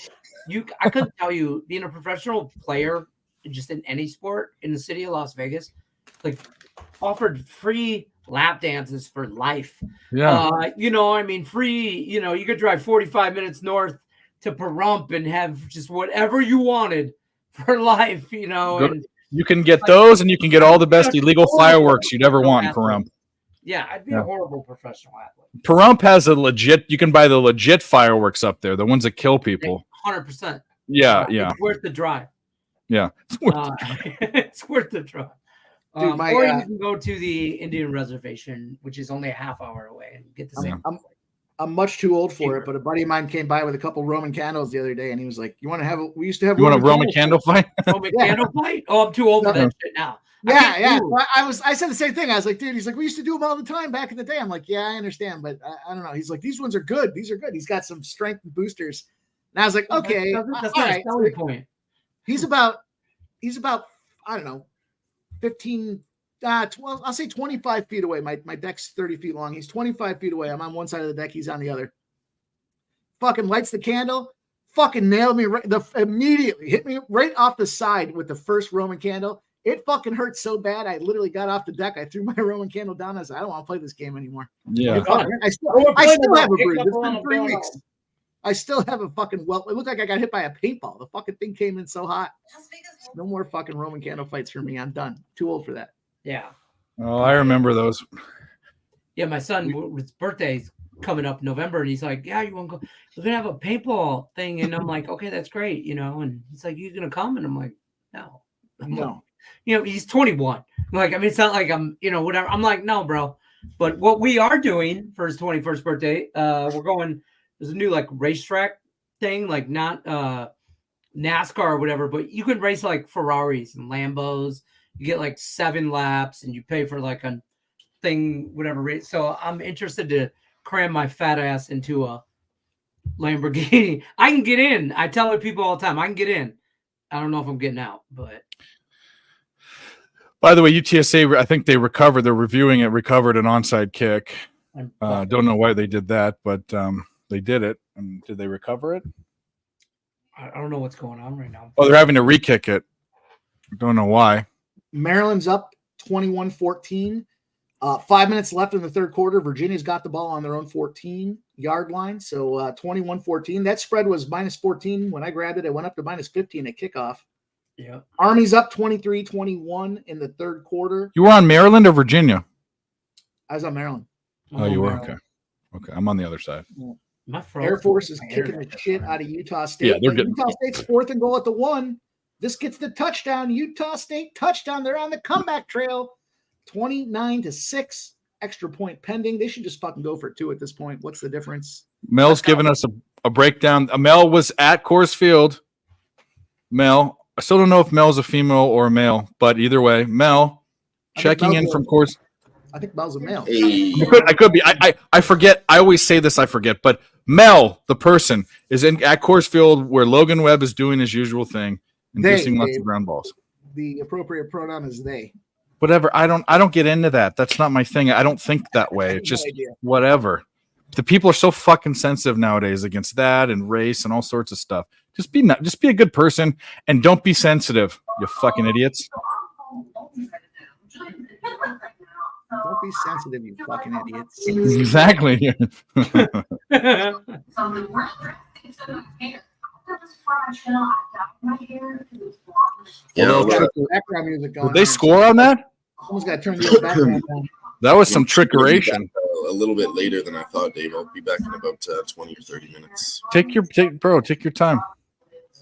[SPEAKER 9] I couldn't tell you being a professional player just in any sport in the city of Las Vegas, like offered free lap dances for life.
[SPEAKER 3] Yeah,
[SPEAKER 9] free. You could drive 45 minutes north to Pahrump and have just whatever you wanted for life. And
[SPEAKER 3] you can get those, and you can get all the best illegal fireworks you'd ever want in Pahrump.
[SPEAKER 9] Yeah, I'd be a horrible professional athlete.
[SPEAKER 3] Pahrump has you can buy the legit fireworks up there, the ones that kill people.
[SPEAKER 9] 100%.
[SPEAKER 3] Yeah.
[SPEAKER 9] It's worth the drive.
[SPEAKER 3] Yeah.
[SPEAKER 9] It's worth the drive.
[SPEAKER 7] Dude,
[SPEAKER 9] or you can go to the Indian reservation, which is only a half hour away, and get the same.
[SPEAKER 7] I'm much too old for it, but a buddy of mine came by with a couple Roman candles the other day, and he was like, we used to have
[SPEAKER 3] you want a Roman candle fight?
[SPEAKER 9] Roman candle fight? Oh, I'm too old for that shit now.
[SPEAKER 7] Yeah. I said the same thing. I was like, dude, he's like, we used to do them all the time back in the day. I'm like, yeah, I understand, but I don't know. He's like, these ones are good. These are good. He's got some strength and boosters. And I was like, okay.
[SPEAKER 9] That's not a selling point.
[SPEAKER 7] He's about, I don't know, 15, 12, I'll say 25 feet away. My deck's 30 feet long. He's 25 feet away. I'm on one side of the deck. He's on the other. Fucking lights the candle. Fucking nailed me immediately. Hit me right off the side with the first Roman candle. It fucking hurt so bad. I literally got off the deck. I threw my Roman candle down. I said, I don't want to play this game anymore.
[SPEAKER 3] Yeah.
[SPEAKER 7] I still have a bruise. It's been 3 weeks. I still have a fucking It looked like I got hit by a paintball. The fucking thing came in so hot. No more fucking Roman candle fights for me. I'm done. Too old for that.
[SPEAKER 9] Yeah.
[SPEAKER 3] Oh, I remember those.
[SPEAKER 9] Yeah, my son, his birthday's coming up in November, and he's like, "Yeah, you want to go? We're gonna have a paintball thing." And I'm like, "Okay, that's great," And he's like, "You gonna come?" And I'm like, "No,
[SPEAKER 7] No."
[SPEAKER 9] He's 21. Like, I mean, it's not like I'm, whatever. I'm like, "No, bro." But what we are doing for his 21st birthday, we're going. There's a new like racetrack thing, like not NASCAR or whatever, but you can race like Ferraris and Lambos. You get like 7 laps, and you pay for like a thing, whatever race. So I'm interested to cram my fat ass into a Lamborghini. I can get in. I tell people all the time, I can get in. I don't know if I'm getting out, but.
[SPEAKER 3] By the way, UTSA, I think they recovered. They're reviewing it. Recovered an onside kick. Don't know why they did that, but they did it. And did they recover it?
[SPEAKER 9] I don't know what's going on right now.
[SPEAKER 3] Oh, they're having to re-kick it. Don't know why.
[SPEAKER 7] Maryland's up 21-14. 5 minutes left in the third quarter. Virginia's got the ball on their own 14-yard line. So 21-14. That spread was -14. When I grabbed it, it went up to -15 at kickoff.
[SPEAKER 9] Yeah.
[SPEAKER 7] Army's up 23-21 in the third quarter.
[SPEAKER 3] You were on Maryland or Virginia?
[SPEAKER 7] I was on Maryland.
[SPEAKER 3] Oh, you were? Okay. Okay. I'm on the other side.
[SPEAKER 7] Air Force is kicking the shit out of Utah State.
[SPEAKER 3] Yeah, they're getting
[SPEAKER 7] Utah State's 4th and goal at the 1. This gets the touchdown. Utah State touchdown. They're on the comeback trail. 29-6. Extra point pending. They should just fucking go for 2 at this point. What's the difference?
[SPEAKER 3] Mel's giving us a breakdown. Mel was at Coors Field. Mel. I still don't know if Mel's a female or a male, but either way, Mel checking in from Coors.
[SPEAKER 7] I think Mel's a male.
[SPEAKER 3] I could be. I forget. I always say this. I forget. But Mel, the person, is at Coors Field where Logan Webb is doing his usual thing and missing lots of ground balls.
[SPEAKER 7] The appropriate pronoun is they.
[SPEAKER 3] Whatever. I don't get into that. That's not my thing. I don't think that way. It's just whatever. The people are so fucking sensitive nowadays against that and race and all sorts of stuff. Just be a good person and don't be sensitive, you fucking idiots.
[SPEAKER 7] Don't be sensitive, you fucking idiots.
[SPEAKER 3] Exactly.
[SPEAKER 7] Background music going.
[SPEAKER 3] Did they score on that?
[SPEAKER 7] Someone's got to turn the background down.
[SPEAKER 3] That was some trickeration.
[SPEAKER 8] A little bit later than I thought, Dave. I'll be back in about 20 or 30 minutes.
[SPEAKER 3] Take your time.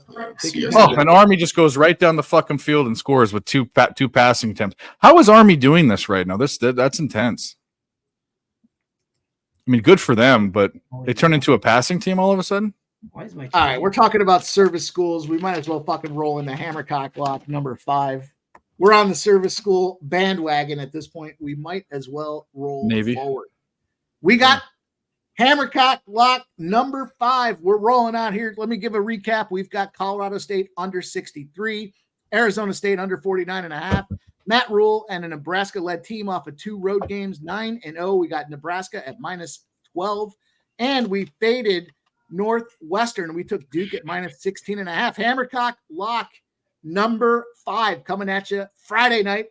[SPEAKER 3] And Army just goes right down the fucking field and scores with two passing attempts. How is Army doing this right now? That's intense. I mean, good for them, but they turn into a passing team all of a sudden.
[SPEAKER 7] All right, we're talking about service schools. We might as well fucking roll into Hammercock Lock number 5. We're on the service school bandwagon at this point. We might as well roll forward. We got Hammercock Lock number 5. We're rolling out here. Let me give a recap. We've got Colorado State under 63, Arizona State under 49.5, Matt Rule and a Nebraska-led team off of 2 road games, 9-0. We got Nebraska at -12, and we faded Northwestern. We took Duke at -16.5. Hammercock Lock number 5 coming at you Friday night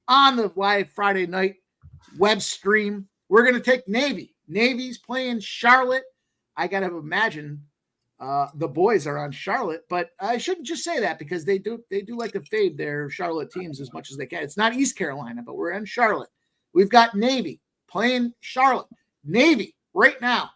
[SPEAKER 7] on the live Friday night web stream. We're going to take Navy. Navy's playing Charlotte. I got to imagine the boys are on Charlotte, but I shouldn't just say that because they do like to fade their Charlotte teams as much as they can. It's not East Carolina, but we're in Charlotte. We've got Navy playing Charlotte. Navy right now,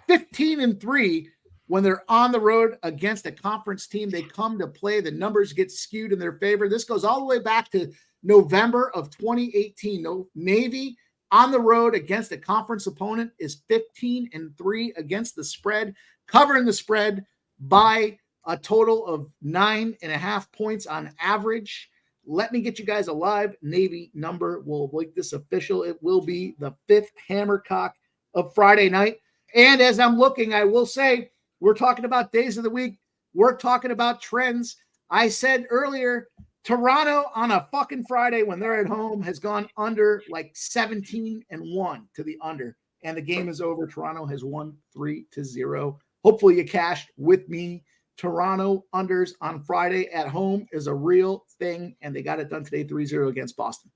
[SPEAKER 7] 15-3 when they're on the road against a conference team. They come to play. The numbers get skewed in their favor. This goes all the way back to November of 2018. Navy on the road against a conference opponent is 15-3 against the spread, covering the spread by a total of 9.5 points on average. Let me get you guys a live Navy number. We'll make this official. It will be the 5th Hammercock of Friday night. And as I'm looking, I will say we're talking about days of the week. We're talking about trends. I said earlier, Toronto on a fucking Friday when they're at home has gone under like 17-1 to the under, and the game is over. Toronto has won 3-0. Hopefully you cashed with me Toronto unders on Friday at home is a real thing, and they got it done today 3-0 against Boston.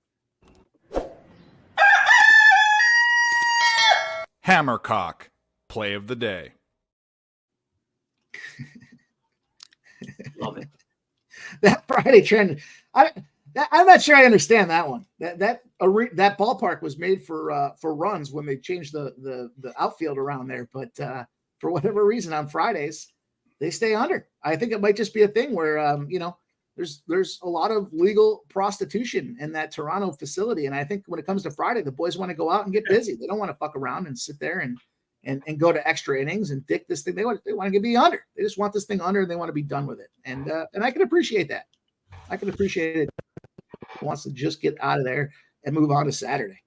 [SPEAKER 6] Hammercock, play of the day.
[SPEAKER 9] Love it.
[SPEAKER 7] That Friday trend, I'm not sure I understand that one. That ballpark was made for runs when they changed the outfield around there, but for whatever reason on Fridays they stay under. I think it might just be a thing where there's a lot of legal prostitution in that Toronto facility, and I think when it comes to Friday, the boys want to go out and get busy. They don't want to fuck around and sit there and go to extra innings and dick this thing. They want to be under. They just want this thing under, and they want to be done with it. And I can appreciate that. I can appreciate it. Wants to just get out of there and move on to Saturday.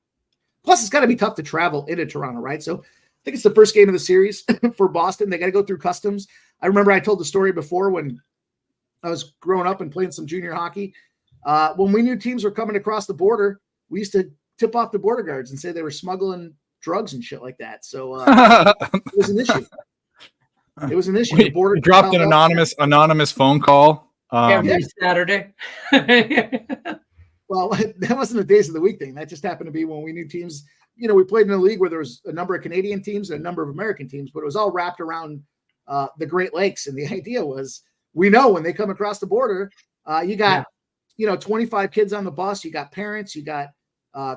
[SPEAKER 7] Plus, it's got to be tough to travel into Toronto, right? So I think it's the first game of the series for Boston. They got to go through customs. I remember I told the story before when I was growing up and playing some junior hockey. When we knew teams were coming across the border, we used to tip off the border guards and say they were smuggling drugs and shit like that. So it was an issue. It was an issue. The border
[SPEAKER 3] We dropped an anonymous phone call.
[SPEAKER 9] Every Saturday.
[SPEAKER 7] Well, that wasn't a days of the week thing. That just happened to be when we knew teams. We played in a league where there was a number of Canadian teams and a number of American teams, but it was all wrapped around the Great Lakes. And the idea was, we know when they come across the border, you got 25 kids on the bus. You got parents. You got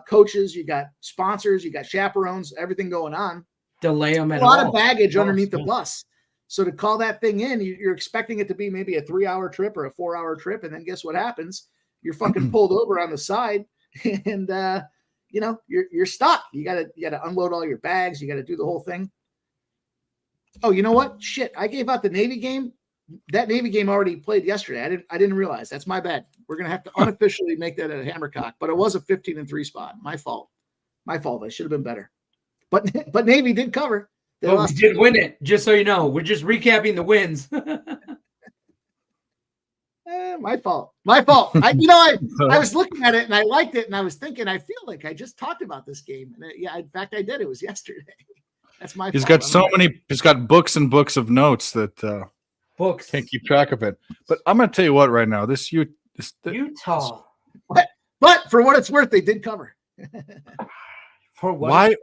[SPEAKER 7] coaches. You got sponsors. You got chaperones. Everything going on.
[SPEAKER 9] Delay them.
[SPEAKER 7] A lot of baggage underneath the bus. So to call that thing in, you're expecting it to be maybe a 3-hour trip or a 4-hour trip, and then guess what happens? You're fucking pulled over on the side, and you're stuck. You gotta unload all your bags. You gotta do the whole thing. Oh, you know what? Shit, I gave out the Navy game. That Navy game already played yesterday. I didn't realize. That's my bad. We're gonna have to unofficially make that a Hammercock, but it was a 15-3 spot. My fault. I should have been better. But Navy did cover.
[SPEAKER 9] But we did win it, just so you know. We're just recapping the wins.
[SPEAKER 7] My fault. I was looking at it and I liked it and I was thinking, I feel like I just talked about this game. And in fact, I did. It was yesterday. That's my
[SPEAKER 3] He's
[SPEAKER 7] fault.
[SPEAKER 3] got he's got books and books of notes that
[SPEAKER 9] Books.
[SPEAKER 3] can't keep track of it. But I'm going to tell you what right now,
[SPEAKER 9] Utah.
[SPEAKER 7] But for what it's worth, they did cover.
[SPEAKER 9] For what?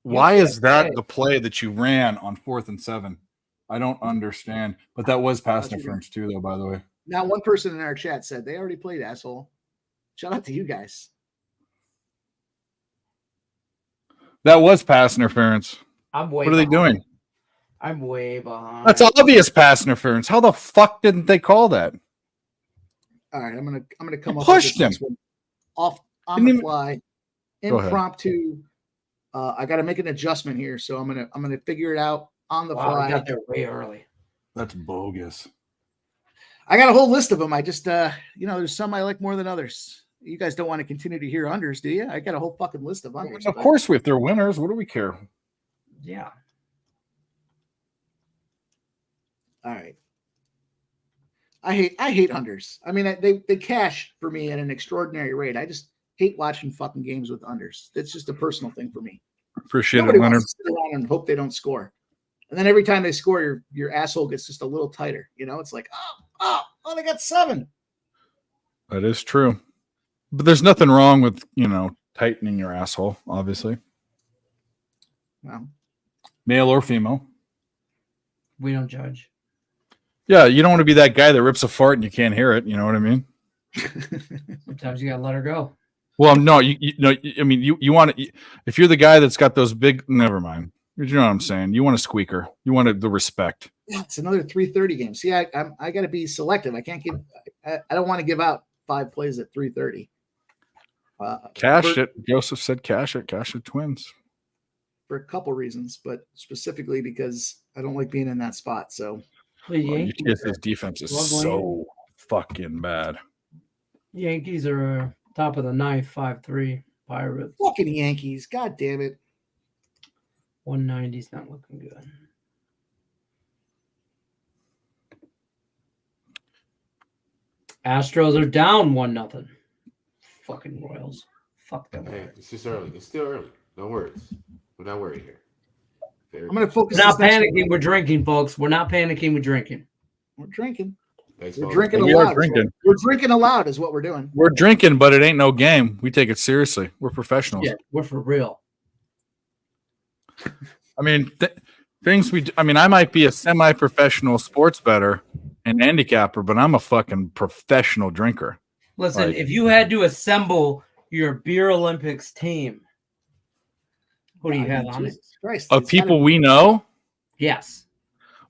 [SPEAKER 3] Why is that the play that you ran on 4th and 7? I don't understand. But that was pass interference too, though, by the way.
[SPEAKER 7] Now, one person in our chat said they already played, asshole. Shout out to you guys.
[SPEAKER 3] That was pass interference.
[SPEAKER 9] What
[SPEAKER 3] are they doing?
[SPEAKER 9] I'm way behind.
[SPEAKER 3] That's obvious pass interference. How the fuck didn't they call that?
[SPEAKER 7] All right, I'm gonna come up
[SPEAKER 3] Pushed
[SPEAKER 7] with
[SPEAKER 3] him
[SPEAKER 7] this one off on the fly,
[SPEAKER 3] Go ahead.
[SPEAKER 7] impromptu. I got to make an adjustment here, so I'm gonna figure it out on the fly.
[SPEAKER 9] I got there way early.
[SPEAKER 3] That's bogus.
[SPEAKER 7] I got a whole list of them. I just there's some I like more than others. You guys don't want to continue to hear unders, do you? I got a whole fucking list of unders.
[SPEAKER 3] Of course, if they're winners, what do we care?
[SPEAKER 9] Yeah.
[SPEAKER 7] All right. I hate unders. I mean, they cash for me at an extraordinary rate. I just hate watching fucking games with unders. It's just a personal thing for me.
[SPEAKER 3] Appreciate
[SPEAKER 7] Nobody
[SPEAKER 3] it, Leonard.
[SPEAKER 7] wants to sit around and hope they don't score. And then every time they score, your asshole gets just a little tighter. It's like, oh, they got 7.
[SPEAKER 3] That is true. But there's nothing wrong with, tightening your asshole, obviously.
[SPEAKER 7] Well,
[SPEAKER 3] male or female.
[SPEAKER 9] We don't judge.
[SPEAKER 3] Yeah, you don't want to be that guy that rips a fart and you can't hear it. You know what I mean?
[SPEAKER 9] Sometimes you gotta let her go.
[SPEAKER 3] Well, no, you want to. If you're the guy that's got those big, never mind. You know what I'm saying? You want a squeaker. You want the respect.
[SPEAKER 7] Yeah, it's another 3:30 game. See, I got to be selective. I can't give. I don't want to give out 5 plays at 3:30.
[SPEAKER 3] Cash it. Joseph said cash it. Cash it Twins.
[SPEAKER 7] For a couple reasons, but specifically because I don't like being in that spot. So
[SPEAKER 3] UTSA's defense is so fucking bad.
[SPEAKER 9] Yankees are top of the ninth, 5-3. Pirates.
[SPEAKER 7] Fucking Yankees. God damn it.
[SPEAKER 9] 190's not looking good. Astros are down 1-0. Fucking Royals. Fuck them.
[SPEAKER 10] Hey, it's just early. It's still early. No worries. We're not worried here.
[SPEAKER 7] I'm going to focus.
[SPEAKER 9] We're not
[SPEAKER 7] this next
[SPEAKER 9] panicking.
[SPEAKER 7] one.
[SPEAKER 9] We're drinking, folks. We're not panicking. We're drinking.
[SPEAKER 7] We're drinking.
[SPEAKER 10] Thanks,
[SPEAKER 7] We're
[SPEAKER 10] Mom.
[SPEAKER 7] drinking
[SPEAKER 3] We are
[SPEAKER 7] aloud.
[SPEAKER 3] drinking.
[SPEAKER 7] We're drinking aloud is what we're doing.
[SPEAKER 3] We're drinking, but it ain't no game. We take it seriously. We're professionals.
[SPEAKER 9] Yeah, we're for real.
[SPEAKER 3] I mean, things we do. I mean, I might be a semi-professional sports bettor and handicapper, but I'm a fucking professional drinker.
[SPEAKER 9] Listen,
[SPEAKER 3] Like-
[SPEAKER 9] if you had to assemble your beer Olympics team, who do you have on it?
[SPEAKER 7] Jesus Christ.
[SPEAKER 3] Of
[SPEAKER 7] It's gotta
[SPEAKER 3] people
[SPEAKER 7] be-
[SPEAKER 3] we know,
[SPEAKER 9] Yes.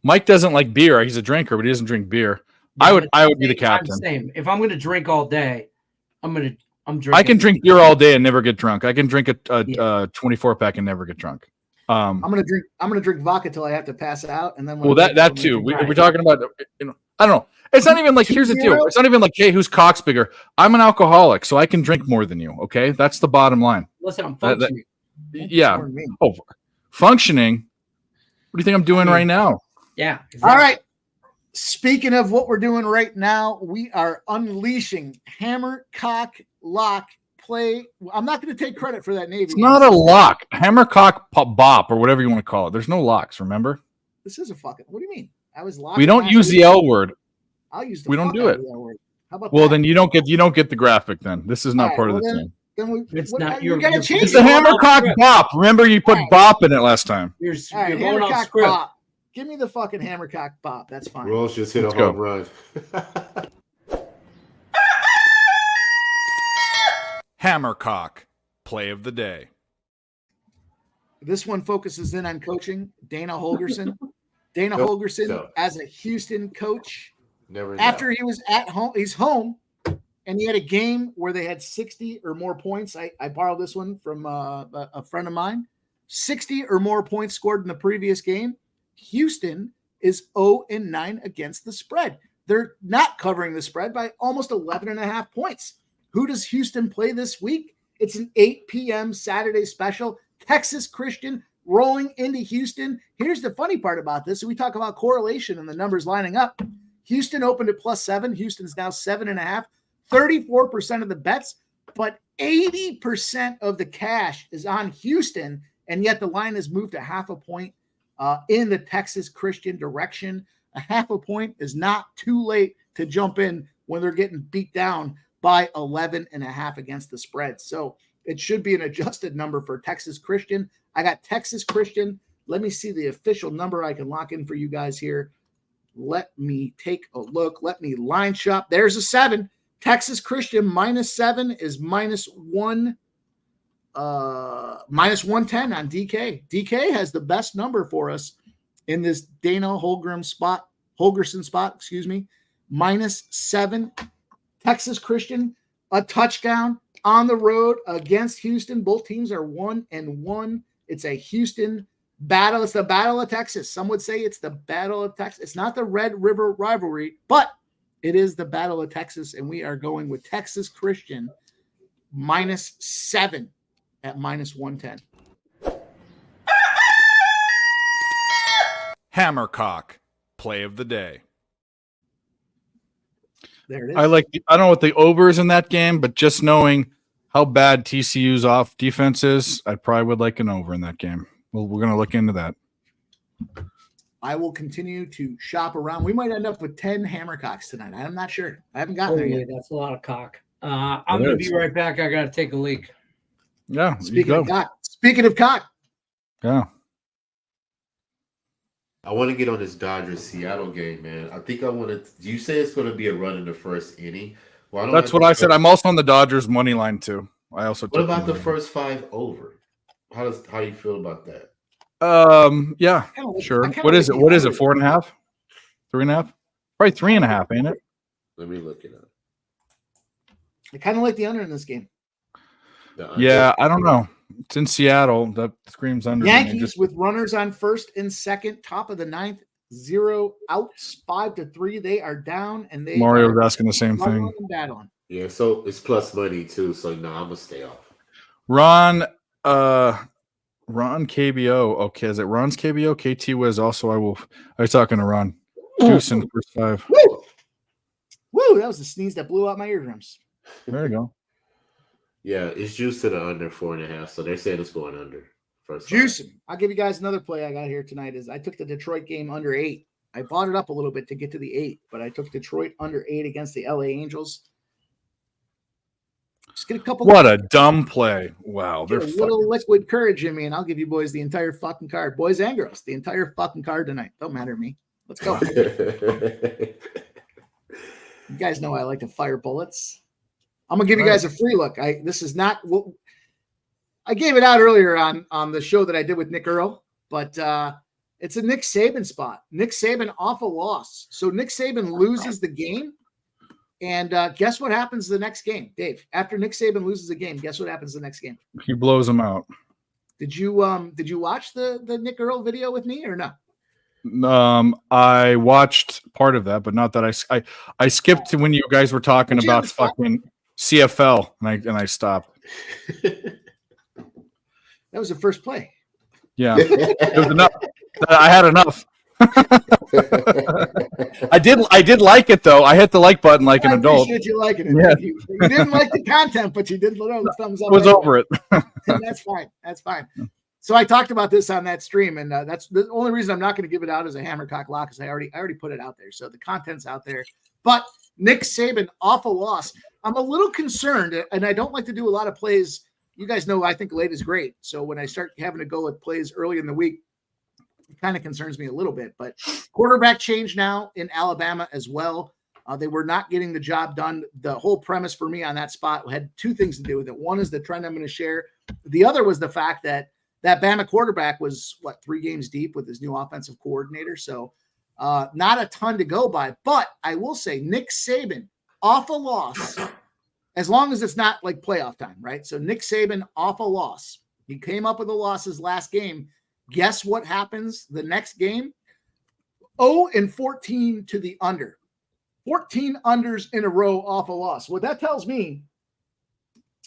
[SPEAKER 3] Mike doesn't like beer. He's a drinker, but he doesn't drink beer. I would be the captain.
[SPEAKER 9] I'm the same. If I'm going to drink all day, I'm drinking.
[SPEAKER 3] I can drink beer all day and never get drunk. I can drink a
[SPEAKER 9] Yeah.
[SPEAKER 3] 24 pack and never get drunk.
[SPEAKER 7] I'm gonna drink vodka till I have to pass out, and then
[SPEAKER 3] Well, that too. We're talking about. I don't know. It's not even like, here's the deal. It's not even like, hey, whose cock's bigger? I'm an alcoholic, so I can drink more than you. Okay, that's the bottom line.
[SPEAKER 9] Listen, I'm functioning.
[SPEAKER 3] Yeah. Oh, functioning. What do you think I'm doing right now?
[SPEAKER 9] Yeah. Exactly.
[SPEAKER 7] All right. Speaking of what we're doing right now, we are unleashing hammer, cock, lock, play. I'm not going to take credit for that Navy.
[SPEAKER 3] It's not a lock. Hammercock bop or whatever you want to call it. There's no locks. Remember?
[SPEAKER 7] This is a fucking. What do you mean? I was locked.
[SPEAKER 3] We don't use the L word.
[SPEAKER 7] I'll use the.
[SPEAKER 3] We don't
[SPEAKER 7] fuck
[SPEAKER 3] do
[SPEAKER 7] out
[SPEAKER 3] it.
[SPEAKER 7] of the L word. How about
[SPEAKER 3] Well,
[SPEAKER 7] that?
[SPEAKER 3] then you don't get the graphic. Then this is not
[SPEAKER 7] All right,
[SPEAKER 3] part of
[SPEAKER 7] well,
[SPEAKER 3] the
[SPEAKER 7] then-
[SPEAKER 3] team.
[SPEAKER 7] Then we,
[SPEAKER 9] It's
[SPEAKER 7] what,
[SPEAKER 9] not
[SPEAKER 7] you
[SPEAKER 9] your-
[SPEAKER 7] gotta
[SPEAKER 9] your-
[SPEAKER 7] change
[SPEAKER 3] It's
[SPEAKER 7] it.
[SPEAKER 3] a hammercock bop. Remember, you put
[SPEAKER 7] All right.
[SPEAKER 3] bop in it last time.
[SPEAKER 9] You're
[SPEAKER 7] All right,
[SPEAKER 9] going off
[SPEAKER 7] hammercock
[SPEAKER 9] script.
[SPEAKER 7] pop. Give me the fucking hammercock pop. That's fine.
[SPEAKER 10] Rose just hit
[SPEAKER 3] Let's
[SPEAKER 10] a
[SPEAKER 3] go.
[SPEAKER 10] home run.
[SPEAKER 6] Hammercock. Play of the day.
[SPEAKER 7] This one focuses in on coaching. Dana Holgerson. Dana
[SPEAKER 10] Nope.
[SPEAKER 7] Holgerson
[SPEAKER 10] No.
[SPEAKER 7] as a Houston coach.
[SPEAKER 10] Never know.
[SPEAKER 7] After he was at home, he's home, and he had a game where they had 60 or more points. I borrowed this one from a friend of mine. 60 or more points scored in the previous game. Houston is 0-9 against the spread. They're not covering the spread by almost 11.5 points. Who does Houston play this week? It's an 8 p.m. Saturday special. Texas Christian rolling into Houston. Here's the funny part about this. So we talk about correlation and the numbers lining up. Houston opened at +7. Houston's now 7.5. 34% of the bets, but 80% of the cash is on Houston, and yet the line has moved to 0.5 point in the Texas Christian direction. 0.5 point is not too late to jump in when they're getting beat down by 11.5 against the spread. So it should be an adjusted number for Texas Christian. I got Texas Christian. Let me see the official number I can lock in for you guys here. Let me take a look. Let me line shop. There's a 7. Texas Christian -7 is -1, -110 on DK. DK has the best number for us in this Dana Holgerson spot, -7. Texas Christian, a touchdown on the road against Houston. Both teams are 1-1. It's a Houston battle. It's the Battle of Texas. Some would say it's the Battle of Texas. It's not the Red River rivalry, but it is the Battle of Texas, and we are going with Texas Christian -7 at -110.
[SPEAKER 6] Hammercock. Play of the day.
[SPEAKER 7] There it is.
[SPEAKER 3] I don't know what the over is in that game, but just knowing how bad TCU's off defense is, I probably would like an over in that game. Well, we're going to look into that.
[SPEAKER 7] I will continue to shop around. We might end up with 10 Hammercocks tonight. I'm not sure. I haven't gotten there
[SPEAKER 9] Holy,
[SPEAKER 7] yet.
[SPEAKER 9] that's a lot of cock. I'm going to be right back. I got to take a leak.
[SPEAKER 3] Yeah, you
[SPEAKER 7] Speaking
[SPEAKER 3] go.
[SPEAKER 7] of cock. Speaking of cock.
[SPEAKER 3] Yeah.
[SPEAKER 10] I want to get on this Dodgers Seattle game, man. I think I want to. You say it's going to be a run in the first inning. Well, don't
[SPEAKER 3] That's
[SPEAKER 10] like
[SPEAKER 3] what
[SPEAKER 10] the
[SPEAKER 3] I said.
[SPEAKER 10] first-
[SPEAKER 3] I'm also on the Dodgers money line too. I also
[SPEAKER 10] What
[SPEAKER 3] took
[SPEAKER 10] about the
[SPEAKER 3] money
[SPEAKER 10] first 5 over? How you feel about that?
[SPEAKER 3] line. Yeah,
[SPEAKER 7] Kinda like-
[SPEAKER 3] sure.
[SPEAKER 7] I kinda
[SPEAKER 3] What is
[SPEAKER 7] like
[SPEAKER 3] it?
[SPEAKER 7] the
[SPEAKER 3] What is it?
[SPEAKER 7] under.
[SPEAKER 3] 4.5? 3.5? Probably 3.5, ain't it?
[SPEAKER 10] Let me look it up.
[SPEAKER 7] I kind of like the under in this game.
[SPEAKER 10] The under.
[SPEAKER 3] Yeah, I don't know. It's in Seattle. That screams under. to me.
[SPEAKER 7] Yankees
[SPEAKER 3] Just-
[SPEAKER 7] with runners on first and second, top of the 9th, 0 outs, 5-3. They are down, and they
[SPEAKER 3] Mario's
[SPEAKER 7] are
[SPEAKER 3] asking the same
[SPEAKER 7] struggling
[SPEAKER 3] thing.
[SPEAKER 7] and battling.
[SPEAKER 10] Yeah, so it's plus money too. So no, I'm gonna stay off.
[SPEAKER 3] Ron KBO. Okay, is it Ron's KBO? KT Wiz also. I was talking to Ron. Deuce in the first 5.
[SPEAKER 7] Woo! Woo! That was a sneeze that blew out my eardrums.
[SPEAKER 3] There you go.
[SPEAKER 10] Yeah, it's juiced to the under 4.5. So they're saying it's going under First
[SPEAKER 7] Juicing. I'll give you guys another play I got here tonight. Is I took the Detroit game under 8. I bought it up a little bit to get to the 8, but I took Detroit under 8 against the LA Angels. Just get a couple.
[SPEAKER 3] What a dumb play. Wow.
[SPEAKER 7] Get
[SPEAKER 3] They're
[SPEAKER 7] a little
[SPEAKER 3] fucking.
[SPEAKER 7] liquid courage in me, and I'll give you boys the entire fucking card. Boys and girls, the entire fucking card tonight. Don't matter to me. Let's go. You guys know I like to fire bullets. I'm gonna give you guys a free look. This is not what I gave it out earlier on the show that I did with Nick Earl, but it's a Nick Saban spot. Nick Saban off a loss. So Nick Saban loses the game. And guess what happens the next game, Dave? After Nick Saban loses the game, guess what happens the next game?
[SPEAKER 3] He blows them out.
[SPEAKER 7] Did you watch the Nick Earl video with me or no?
[SPEAKER 3] I watched part of that, but not that I skipped to when you guys were talking about fucking CFL, and I stopped.
[SPEAKER 7] That was the first play.
[SPEAKER 3] Yeah, it was enough. I had enough. I did like it though. I hit the like button like an adult.
[SPEAKER 7] I appreciate you liking it.
[SPEAKER 3] Yeah.
[SPEAKER 7] You didn't like the content, but you did throw the thumbs up.
[SPEAKER 3] I was over it.
[SPEAKER 7] And that's fine. That's fine. So I talked about this on that stream, and that's the only reason I'm not going to give it out as a Hammercock lock, because I already put it out there. So the content's out there. But Nick Saban off a loss. I'm a little concerned, and I don't like to do a lot of plays. You guys know I think late is great. So when I start having to go with plays early in the week, it kind of concerns me a little bit. But quarterback change now in Alabama as well. They were not getting the job done. The whole premise for me on that spot had two things to do with it. One is the trend I'm going to share. The other was the fact that Bama quarterback was 3 games deep with his new offensive coordinator. So not a ton to go by, but I will say Nick Saban off a loss, as long as it's not like playoff time, right? So Nick Saban off a loss. He came up with a loss his last game. Guess what happens the next game? 0-14 to the under. 14 unders in a row off a loss. What that tells me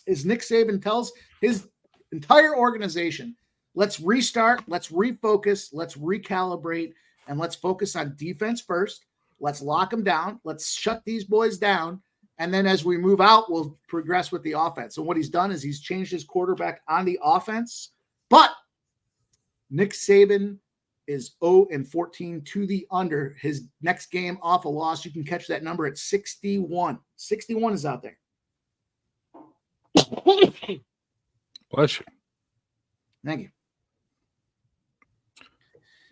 [SPEAKER 7] is Nick Saban tells his entire organization, let's restart, let's refocus, let's recalibrate, and let's focus on defense first. Let's lock them down. Let's shut these boys down. And then as we move out, we'll progress with the offense. So what he's done is he's changed his quarterback on the offense. But Nick Saban is 0-14 to the under. His next game off a loss, you can catch that number at 61. 61 is out there.
[SPEAKER 3] Bless you.
[SPEAKER 7] Thank you.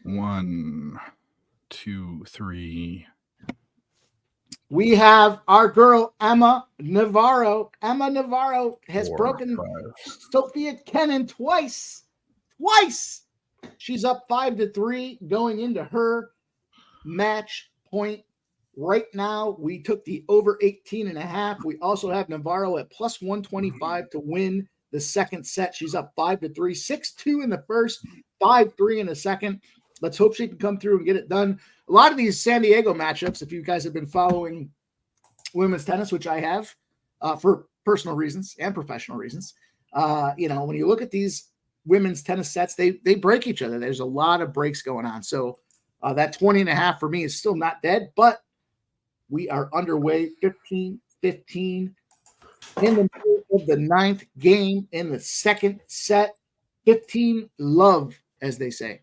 [SPEAKER 3] 1, 2, 3.
[SPEAKER 7] We have our girl, Emma Navarro. Emma Navarro has
[SPEAKER 3] 4,
[SPEAKER 7] broken
[SPEAKER 3] 5.
[SPEAKER 7] Sophia Kennan twice. She's up 5-3 going into her match point. Right now, we took the over 18.5. We also have Navarro at plus 125 to win the second set. She's up 5-3, 6-2 in the first, 5-3 in the second. Let's hope she can come through and get it done. A lot of these San Diego matchups, if you guys have been following women's tennis, which I have for personal reasons and professional reasons, when you look at these women's tennis sets, they break each other. There's a lot of breaks going on. So that 20.5 for me is still not dead, but we are underway 15-15 in the middle of the 9th game in the second set. 15 love, as they say.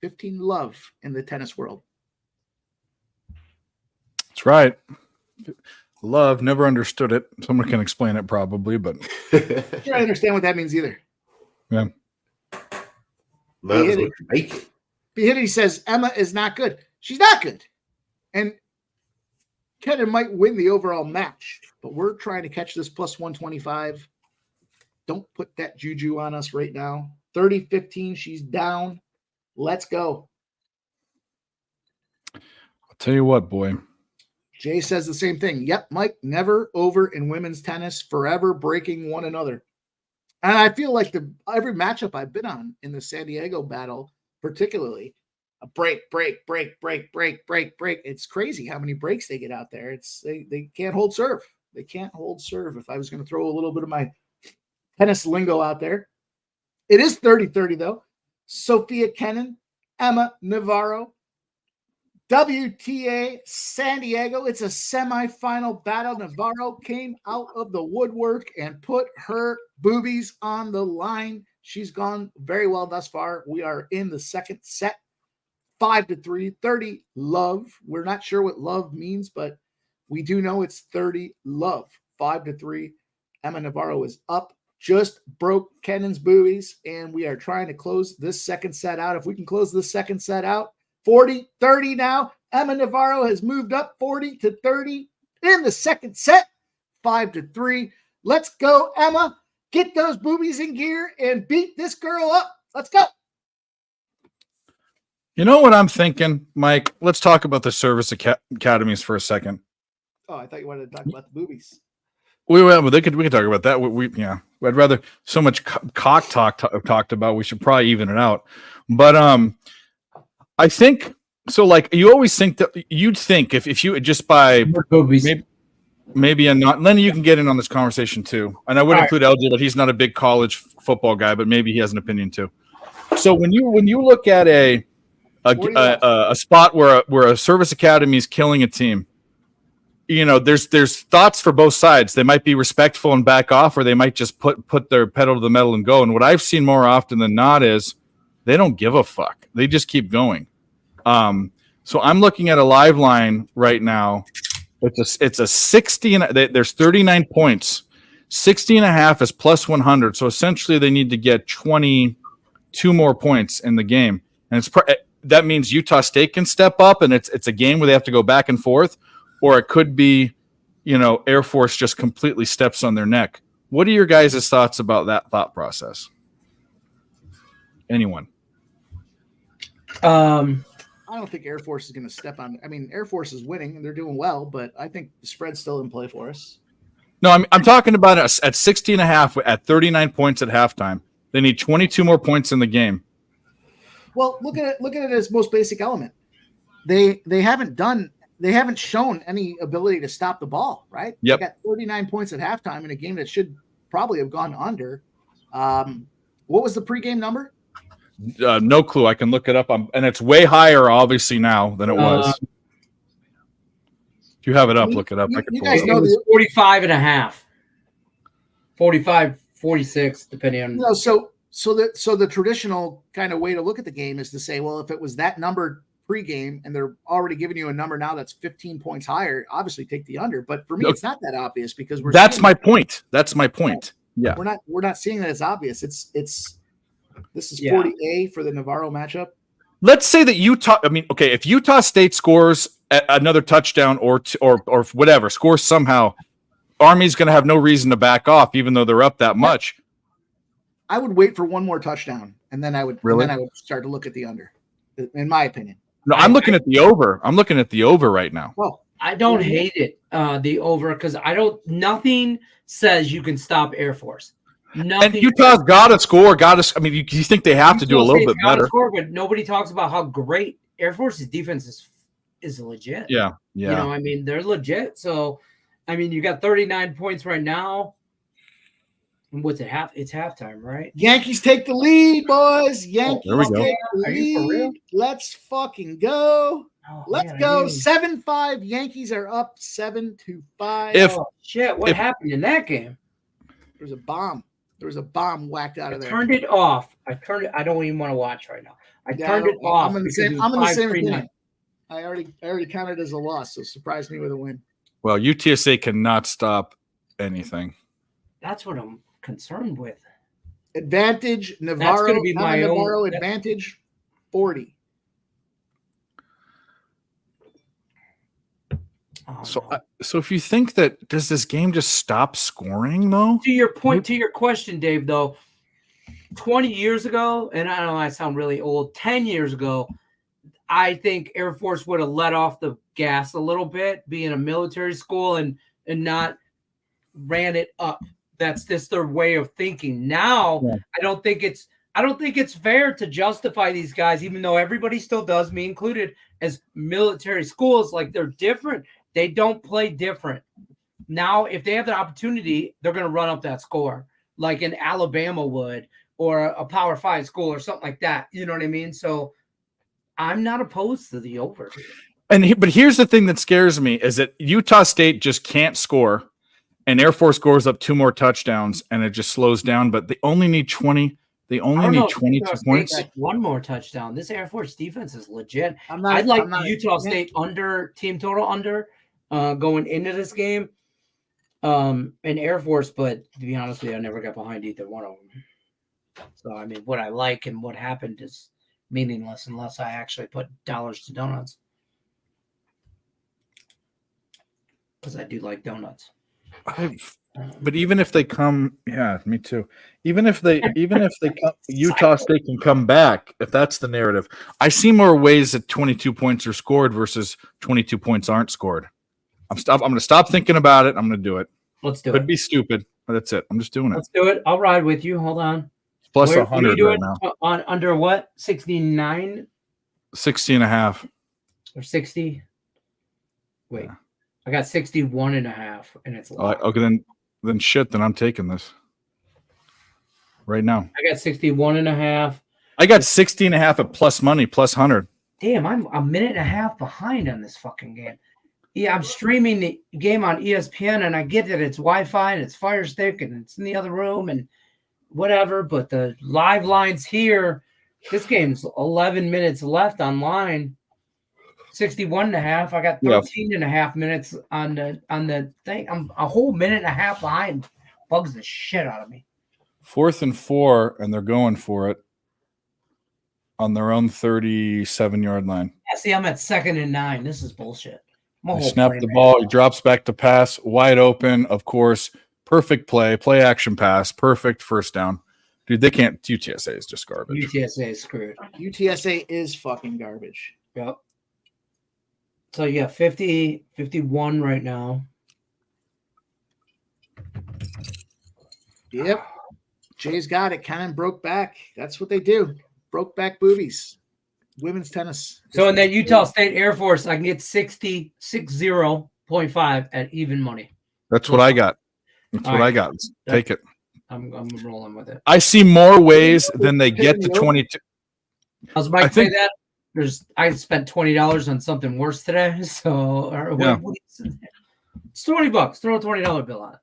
[SPEAKER 7] 15 love in the tennis world.
[SPEAKER 3] That's right. Love, never understood it. Someone can explain it probably, but
[SPEAKER 7] I don't understand what that means either.
[SPEAKER 3] Yeah.
[SPEAKER 10] Love is what you make it.
[SPEAKER 7] He says Emma is not good. She's not good. And Kennan might win the overall match, but we're trying to catch this plus 125. Don't put that juju on us right now. 30-15, she's down. Let's go.
[SPEAKER 3] I'll tell you what, boy.
[SPEAKER 7] Jay says the same thing. Yep, Mike, never over in women's tennis, forever breaking one another. And I feel like every matchup I've been on in the San Diego battle, particularly, a break. It's crazy how many breaks they get out there. They can't hold serve. They can't hold serve. If I was going to throw a little bit of my tennis lingo out there. It is 30-30, though. Sophia Kennan, Emma Navarro, WTA San Diego. It's a semifinal battle. Navarro came out of the woodwork and put her boobies on the line. She's gone very well thus far. We are in the second set, 5-3, 30 love. We're not sure what love means, but we do know it's 30 love, 5-3. Emma Navarro is up, just broke Kennan's boobies, and we are trying to close this second set out. If we can close this second set out, 40-30 now. Emma Navarro has moved up 40-30 in the second set, 5-3. Let's go, Emma. Get those boobies in gear and beat this girl up. Let's go.
[SPEAKER 3] You know what I'm thinking, Mike? Let's talk about the service academies for a second.
[SPEAKER 7] Oh, I thought you wanted to talk about the boobies.
[SPEAKER 3] We could talk about that. I'd rather so much cock talked about. We should probably even it out. But I think so. Like you always think that you'd think if you just by maybe a not. Lenny, you can get in on this conversation too, and I would include LJ, but he's not a big college football guy, but maybe he has an opinion too. So when you look at a spot where a service academy is killing a team, you know, there's thoughts for both sides. They might be respectful and back off, or they might just put their pedal to the metal and go. And what I've seen more often than not is they don't give a fuck. They just keep going. So I'm looking at a live line right now. It's a 60 and there's 39 points. 60 and a half is plus 100. So essentially they need to get 22 more points in the game. And that means Utah State can step up, and it's a game where they have to go back and forth, or it could be, you know, Air Force just completely steps on their neck. What are your guys' thoughts about that thought process? Anyone?
[SPEAKER 7] I don't think Air Force is going to step on. I mean, Air Force is winning and they're doing well, but I think the spread's still in play for us.
[SPEAKER 3] No, I'm talking about it at 60 and a half at 39 points at halftime. They need 22 more points in the game.
[SPEAKER 7] Well, look at it as most basic element. They haven't shown any ability to stop the ball, right?
[SPEAKER 3] Yep.
[SPEAKER 7] They got 39 points at halftime in a game that should probably have gone under. What was the pregame number?
[SPEAKER 3] No clue. I can look it up. And it's way higher, obviously, now than it was. If you have it up, look it up. I can pull it up.
[SPEAKER 9] 45 and a half. 45, 46, depending on.
[SPEAKER 7] No, so the traditional kind of way to look at the game is to say, well, if it was that number pregame and they're already giving you a number now that's 15 points higher, obviously take the under. But for me, it's not that obvious because
[SPEAKER 3] That's my point. Yeah.
[SPEAKER 7] We're not seeing that as obvious. This is 40A for the Navarro matchup.
[SPEAKER 3] Let's say that Utah. I mean, okay, if Utah State scores another touchdown or whatever, scores somehow, Army's going to have no reason to back off, even though they're up that much.
[SPEAKER 7] I would wait for one more touchdown, and then I would start to look at the under. In my opinion.
[SPEAKER 3] No, I'm looking at the over. I'm looking at the over right now.
[SPEAKER 7] Well,
[SPEAKER 9] I don't hate it, the over, because nothing says you can stop Air Force. Nothing.
[SPEAKER 3] And Utah's got to score. I mean, you think they have to do a little bit better.
[SPEAKER 9] Score, but nobody talks about how great Air Force's defense is legit.
[SPEAKER 3] Yeah.
[SPEAKER 9] You know, I mean, they're legit. So, I mean, you got 39 points right now. And what's it? It's halftime, right?
[SPEAKER 7] Yankees take the lead, boys. Yankees
[SPEAKER 3] there we go.
[SPEAKER 7] take the
[SPEAKER 9] Are you for real?
[SPEAKER 7] lead. Let's fucking go.
[SPEAKER 9] Oh,
[SPEAKER 7] Let's go. 7-5. Yankees are up 7-5.
[SPEAKER 9] Oh, shit. What happened in that game?
[SPEAKER 7] There's a bomb. There was a bomb whacked out of there.
[SPEAKER 9] Turned it off. I don't even want to watch right now. I turned it off.
[SPEAKER 7] I'm in the same opinion. I already counted as a loss, so surprise me with a win.
[SPEAKER 3] Well, UTSA cannot stop anything.
[SPEAKER 9] That's what I'm concerned with.
[SPEAKER 7] Advantage Navarro.
[SPEAKER 9] That's going to be my
[SPEAKER 7] Navarro
[SPEAKER 9] own
[SPEAKER 7] advantage 40.
[SPEAKER 3] So if you think that, does this game just stop scoring though?
[SPEAKER 9] To your point, to your question, Dave, though, 20 years ago, and I know I sound really old, 10 years ago, I think Air Force would have let off the gas a little bit, being a military school, and not ran it up. That's just their way of thinking. Now, I don't think it's fair to justify these guys, even though everybody still does, me included, as military schools. Like, they're different. They don't play different. Now, if they have the opportunity, they're going to run up that score like an Alabama would, or a Power 5 school or something like that. You know what I mean? So I'm not opposed to the over.
[SPEAKER 3] But here's the thing that scares me is that Utah State just can't score, and Air Force scores up 2 more touchdowns, and it just slows down. But they only need 20. They
[SPEAKER 9] I
[SPEAKER 3] only
[SPEAKER 9] don't know
[SPEAKER 3] need
[SPEAKER 9] if
[SPEAKER 3] 22
[SPEAKER 9] Utah State
[SPEAKER 3] points.
[SPEAKER 9] got one more touchdown. This Air Force defense is legit.
[SPEAKER 7] I'm not.
[SPEAKER 9] I'd like
[SPEAKER 7] I'm not,
[SPEAKER 9] the Utah State under team total under going into this game. And Air Force, but to be honest with you, I never got behind either one of them. So I mean, what I like and what happened is meaningless unless I actually put dollars to donuts. Because I do like donuts.
[SPEAKER 3] But even if they come, yeah, me too. Even if they come, Utah State can come back. If that's the narrative, I see more ways that 22 points are scored versus 22 points aren't scored. I'm going to stop thinking about it. I'm going to do it.
[SPEAKER 9] Let's do it.
[SPEAKER 3] Could be stupid, but that's it. I'm just doing it.
[SPEAKER 9] Let's do it. I'll ride with you. Hold on.
[SPEAKER 3] Plus
[SPEAKER 9] What are
[SPEAKER 3] 100
[SPEAKER 9] you doing
[SPEAKER 3] right now.
[SPEAKER 9] on under what? 69
[SPEAKER 3] 60 and a half.
[SPEAKER 9] or 60? Wait.
[SPEAKER 3] Yeah.
[SPEAKER 9] I got 61 and a half, and it's locked.
[SPEAKER 3] Okay, then shit. Then I'm taking this right now.
[SPEAKER 9] I got 61 and a half.
[SPEAKER 3] I got 60 and a half at plus money, plus 100.
[SPEAKER 9] Damn, I'm a minute and a half behind on this fucking game. Yeah, I'm streaming the game on ESPN, and I get that it's Wi-Fi and it's Fire Stick and it's in the other room and whatever, but the live lines here, this game's 11 minutes left online. 61 and a half. I got 13 and a half minutes on the thing. I'm a whole minute and a half behind. Bugs the shit out of me.
[SPEAKER 3] 4th and 4, and they're going for it on their own 37-yard line.
[SPEAKER 9] Yeah, see, I'm at 2nd and 9. This is bullshit.
[SPEAKER 3] He snapped the ball. He drops back to pass, wide open. Of course, perfect play action pass, perfect first down. Dude, they can't. UTSA is just garbage.
[SPEAKER 9] UTSA is screwed.
[SPEAKER 7] UTSA is fucking garbage.
[SPEAKER 9] Yep. So you got 50, 51 right now.
[SPEAKER 7] Yep. Jay's got it. Cannon broke back. That's what they do. Broke back boobies. Women's tennis.
[SPEAKER 9] So in that Utah State Air Force, I can get 60.5 at even money.
[SPEAKER 3] That's what I got. That's
[SPEAKER 9] All
[SPEAKER 3] what
[SPEAKER 9] right.
[SPEAKER 3] I got. Take it.
[SPEAKER 9] I'm rolling with it.
[SPEAKER 3] I see more ways than they get to 22.
[SPEAKER 9] I was about to say that. I spent $20 on something worse today. So it's $20. Throw a $20 bill on it.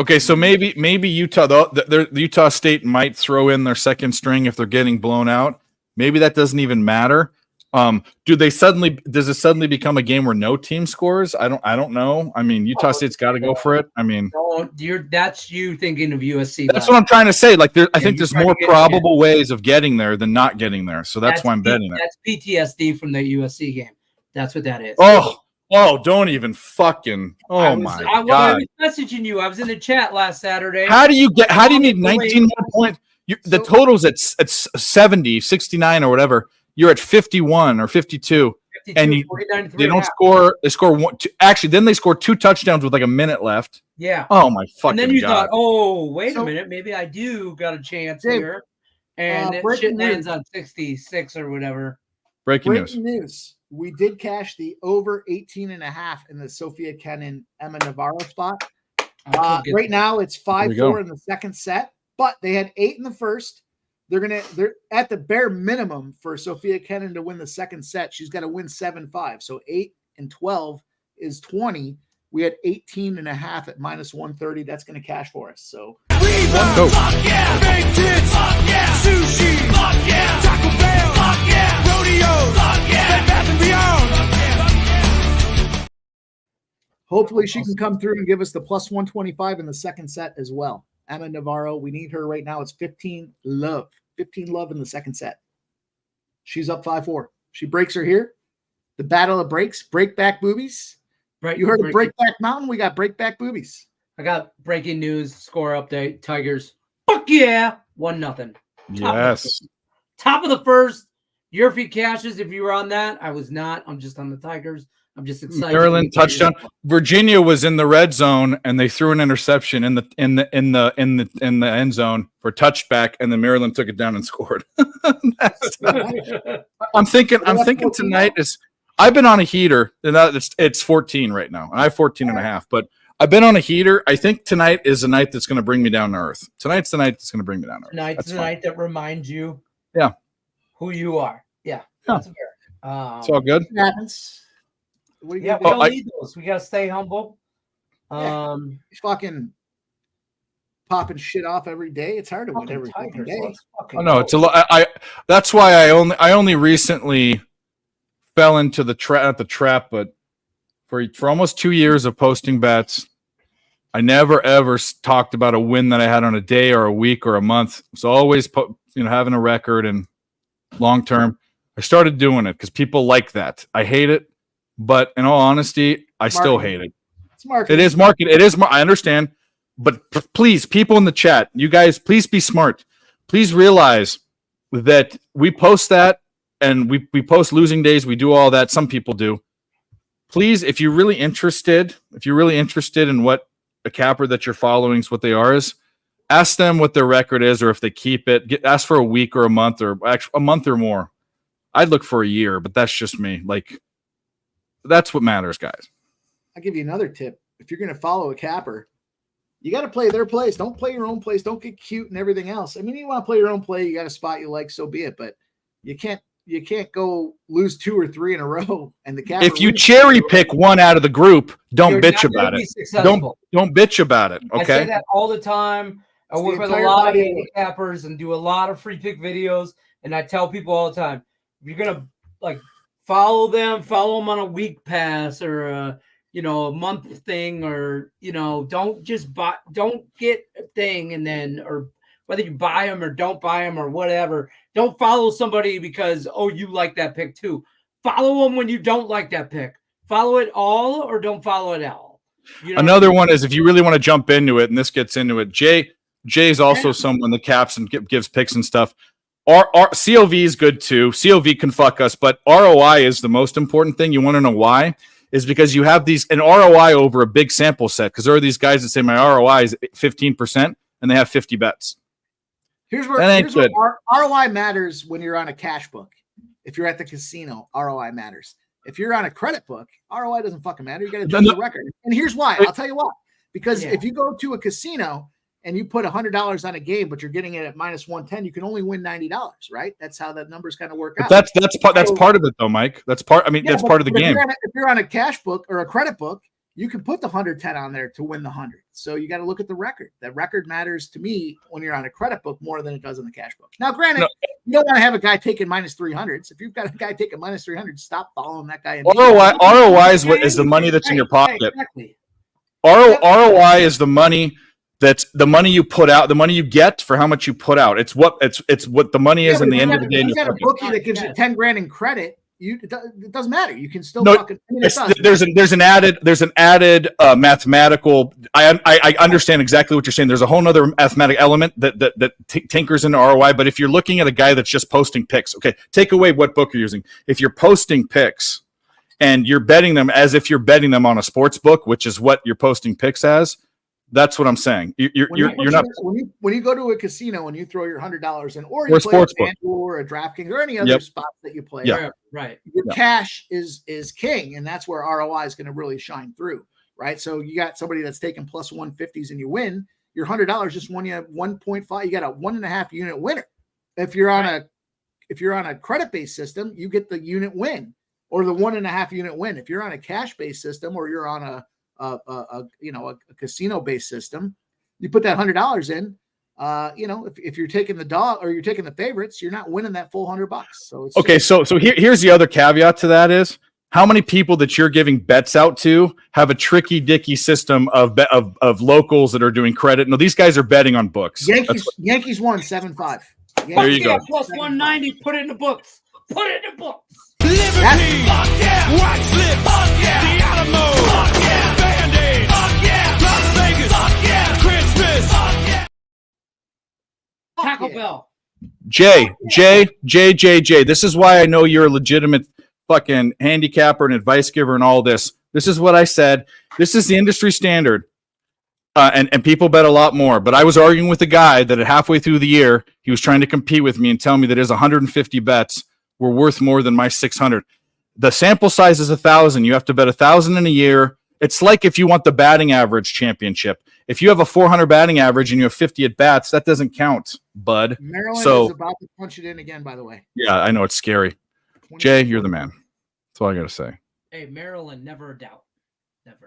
[SPEAKER 3] Okay, so maybe Utah, the Utah State might throw in their second string if they're getting blown out. Maybe that doesn't even matter. Does it suddenly become a game where no team scores? I don't know. I mean, Utah State's got to go for it. I mean,
[SPEAKER 9] that's you thinking of USC.
[SPEAKER 3] That's what I'm trying to say. Like, I think there's more probable ways of getting there than not getting there. So that's why I'm betting it.
[SPEAKER 9] That's PTSD from the USC game. That's what that is.
[SPEAKER 3] Oh, don't even fucking. Oh my God!
[SPEAKER 9] I was messaging you. I was in the chat last Saturday.
[SPEAKER 3] How do you need 19 more points? The total's at 70, 69 or whatever. You're at 51 or 52, and they don't score. They score one. Actually, then they score 2 touchdowns with like a minute left.
[SPEAKER 9] Yeah.
[SPEAKER 3] Oh my fucking!
[SPEAKER 9] And then you
[SPEAKER 3] God.
[SPEAKER 9] thought, wait a minute, maybe I do got a chance here, and it shit lands on 66 or whatever.
[SPEAKER 3] Breaking news.
[SPEAKER 7] We did cash the over 18.5 in the Sophia Kenin Emma Navarro spot. Right now it's 5-4 in the second set, but they had 8 in the first. They're at the bare minimum for Sophia Kenin to win the second set. She's got to win 7-5. So 8 and 12 is 20. We had 18.5 at minus 130. That's going to cash for us. So
[SPEAKER 3] let's go.
[SPEAKER 1] Fuck yeah, baked goods, fuck yeah, sushi, fuck yeah, Taco Bell, fuck yeah, rodeo, fuck yeah, Bed Bath and Beyond.
[SPEAKER 7] hopefully she can come through and give us the plus 125 in the second set as well. Emma Navarro, we need her right now. It's 15 love in the second set. She's up 5-4. She breaks her here. The battle of breaks, break back boobies. You heard of Breakback Mountain? We got breakback boobies.
[SPEAKER 9] I got breaking news, score update. Tigers, fuck yeah, 1-0.
[SPEAKER 3] Yes.
[SPEAKER 9] Top of the first. Your feet cashes. If you were on that, I was not. I'm just on the Tigers. I'm just excited.
[SPEAKER 3] Maryland touchdown. Virginia was in the red zone, and they threw an interception in the end zone for touchback, and then Maryland took it down and scored. I'm thinking tonight is. I've been on a heater, and it's 14 right now, and I have 14 and a half. But I've been on a heater. I think tonight is the night that's going to bring me down to earth. Tonight's the night that's going to bring me down to earth.
[SPEAKER 9] Tonight's the night that reminds you, who you are. Yeah, that's fair.
[SPEAKER 3] It's all good.
[SPEAKER 7] It happens.
[SPEAKER 9] We don't need those. We got to stay humble.
[SPEAKER 7] Fucking popping shit off every day. It's hard to win
[SPEAKER 9] Fucking
[SPEAKER 7] every fucking
[SPEAKER 9] Tigers,
[SPEAKER 7] day.
[SPEAKER 9] let's fucking
[SPEAKER 3] Oh no,
[SPEAKER 9] go.
[SPEAKER 3] it's a lot. That's why I only recently fell into the trap, but for almost 2 years of posting bets, I never ever talked about a win that I had on a day or a week or a month. It's always having a record and long term. I started doing it because people like that. I hate it, but in all honesty, I still hate it.
[SPEAKER 7] It's marketing.
[SPEAKER 3] It is market. It is. I understand, but please, people in the chat, you guys, please be smart. Please realize that we post that and we post losing days. We do all that. Some people do. Please, if you're really interested in what a capper that you're following is, what they are is, ask them what their record is, or if they keep it. Ask for a week or a month, or actually a month or more. I'd look for a year, but that's just me. Like, that's what matters, guys.
[SPEAKER 7] I'll give you another tip. If you're going to follow a capper, you got to play their plays. Don't play your own plays. Don't get cute and everything else. I mean, you want to play your own play, you got a spot you like, so be it. But you can't go lose 2 or 3 in a row. And the capper,
[SPEAKER 3] if you cherry pick one out of the group, don't
[SPEAKER 9] You're
[SPEAKER 3] bitch
[SPEAKER 9] not
[SPEAKER 3] about
[SPEAKER 9] gonna be
[SPEAKER 3] it.
[SPEAKER 9] successful.
[SPEAKER 3] Don't bitch about it.
[SPEAKER 9] I say
[SPEAKER 3] Okay.
[SPEAKER 9] that all the time. I
[SPEAKER 7] It's
[SPEAKER 9] work
[SPEAKER 7] the
[SPEAKER 9] with a
[SPEAKER 7] entire
[SPEAKER 9] lot of
[SPEAKER 7] body of work.
[SPEAKER 9] handicappers and do a lot of free pick videos. And I tell people all the time, if you're gonna follow them on a week pass or a month thing, or don't just don't get a thing and then, or whether you buy them or don't buy them or whatever. Don't follow somebody because you like that pick too. Follow them when you don't like that pick. Follow it all or don't follow it all.
[SPEAKER 3] Another one is, if you really want to jump into it, and this gets into it, Jay's also someone that caps and gives picks and stuff. Our COV is good too. COV can fuck us, but ROI is the most important thing. You want to know why? Is because you have an ROI over a big sample set. Because there are these guys that say my ROI is 15% and they have 50 bets.
[SPEAKER 7] Here's where ROI matters when you're on a cash book. If you're at the casino, ROI matters. If you're on a credit book, ROI doesn't fucking matter. You got to judge the record. And here's why. I'll tell you why. Because if you go to a casino and you put $100 on a game, but you're getting it at minus 110, you can only win $90, right? That's how the numbers kind of work out.
[SPEAKER 3] That's part of it, though, Mike. That's part. I mean, that's part of the game.
[SPEAKER 7] If you're on a cash book or a credit book, you can put the 110 on there to win the 100. So you got to look at the record. That record matters to me when you're on a credit book more than it does in the cash book. Now, granted, you don't want to have a guy taking minus 300s. If you've got a guy taking minus 300, stop following that guy.
[SPEAKER 3] ROI is the money that's in your pocket.
[SPEAKER 9] Exactly.
[SPEAKER 3] ROI is the money. That's the money you put out, the money you get for how much you put out. It's what the money is in the end of the day.
[SPEAKER 7] You got a bookie that gives you 10 grand in credit. It doesn't matter. You can still
[SPEAKER 3] there's an added mathematical. I understand exactly what you're saying. There's a whole other mathematic element that tinkers into ROI. But if you're looking at a guy that's just posting picks, okay, take away what book you're using. If you're posting picks and you're betting them as if you're betting them on a sports book, which is what you're posting picks as, that's what I'm saying. You're not.
[SPEAKER 7] When you go to a casino and you throw your $100 in, or you play a FanDuel or a DraftKings or any other spot that you play,
[SPEAKER 9] right?
[SPEAKER 7] Your cash is king, and that's where ROI is going to really shine through, right? So you got somebody that's taking plus 150s and you win, your $100 just won you 1.5. You got a 1.5 unit winner. If you're on a credit based system, you get the unit win or the 1.5 unit win. If you're on a cash based system or you're on a casino based system, you put that $100 in, if you're taking the dog or you're taking the favorites, you're not winning that full $100. So it's
[SPEAKER 3] okay. So here's the other caveat to that is how many people that you're giving bets out to have a tricky dicky system of locals that are doing credit. No, these guys are betting on books.
[SPEAKER 7] Yankees won 7-5.
[SPEAKER 3] There you go.
[SPEAKER 9] Plus 190. Put it in the books. Put it in the books.
[SPEAKER 5] Liberty, fuck yeah, White Slip, fuck yeah, the Alamo, fuck yeah, Band-Aid, fuck yeah, Las Vegas, fuck yeah, Christmas, fuck yeah,
[SPEAKER 9] Taco Bell.
[SPEAKER 3] Jay. This is why I know you're a legitimate fucking handicapper and advice giver and all this. This is what I said. This is the industry standard. And people bet a lot more. But I was arguing with a guy that halfway through the year, he was trying to compete with me and tell me that his 150 bets were worth more than my 600. The sample size is 1,000. You have to bet 1,000 in a year. It's like if you want the batting average championship. If you have a 400 batting average and you have 50 at bats, that doesn't count, bud.
[SPEAKER 7] Maryland is about to punch it in again, by the way.
[SPEAKER 3] Yeah, I know it's scary. Jay, you're the man. That's all I got to say.
[SPEAKER 9] Hey, Maryland, never a doubt.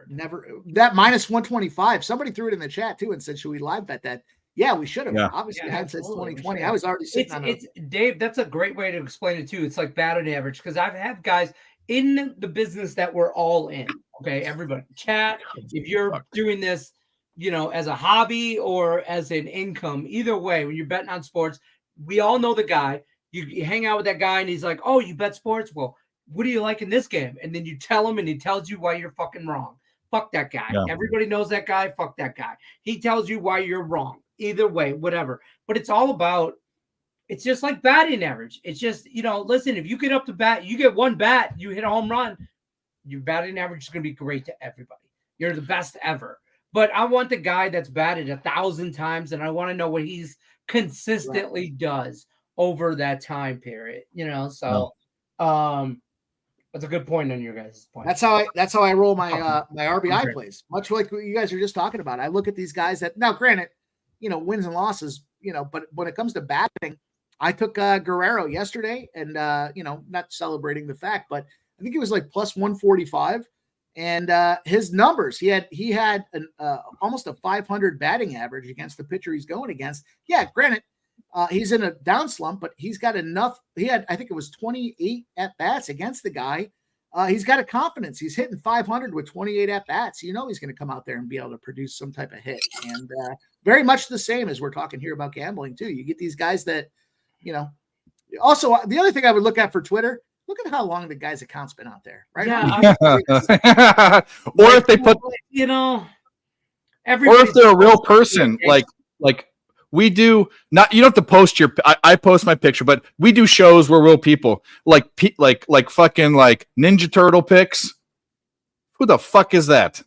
[SPEAKER 7] Never. That minus 125. Somebody threw it in the chat too and said, "Should we live bet that?" Yeah, we should have.
[SPEAKER 3] Yeah.
[SPEAKER 7] Obviously,
[SPEAKER 9] Yeah,
[SPEAKER 7] I had since
[SPEAKER 9] absolutely, we
[SPEAKER 7] 2020.
[SPEAKER 9] should.
[SPEAKER 7] I was already sitting on
[SPEAKER 9] It's Dave. That's a great way to explain it too. It's like batting average because I've had guys in the business that we're all in. Okay, everybody, chat. If you're doing this, as a hobby or as an income, either way, when you're betting on sports, we all know the guy. You hang out with that guy, and he's like, "Oh, you bet sports? Well, what do you like in this game?" And then you tell him, and he tells you why you're fucking wrong. Fuck that guy.
[SPEAKER 3] Yeah.
[SPEAKER 9] Everybody knows that guy. Fuck that guy. He tells you why you're wrong. Either way, whatever. But it's all about, it's just like batting average. It's just, listen, if you get up to bat, you get one bat, you hit a home run, your batting average is going to be great to everybody. You're the best ever. But I want the guy that's batted 1,000 times, and I want to know what he's consistently does over that time period, So, that's a good point on your guys' point.
[SPEAKER 7] That's how I roll my my RBI plays. Much like what you guys are just talking about. I look at these guys that now, granted, wins and losses, but when it comes to batting, I took Guerrero yesterday, and not celebrating the fact, but I think he was like plus 145, and his numbers, he had an almost a 500 batting average against the pitcher he's going against. Yeah, granted. He's in a down slump, but he's got enough. He had, I think it was 28 at bats against the guy. He's got a confidence. He's hitting 500 with 28 at bats. He's going to come out there and be able to produce some type of hit. And very much the same as we're talking here about gambling too. You get these guys that, Also, the other thing I would look at for Twitter, look at how long the guy's account's been out there, right?
[SPEAKER 9] Yeah.
[SPEAKER 3] Or if they put, or if they're a real person, like we do not, you don't have to post I post my picture, but we do shows where real people like fucking like Ninja Turtle pics. Who the fuck is that?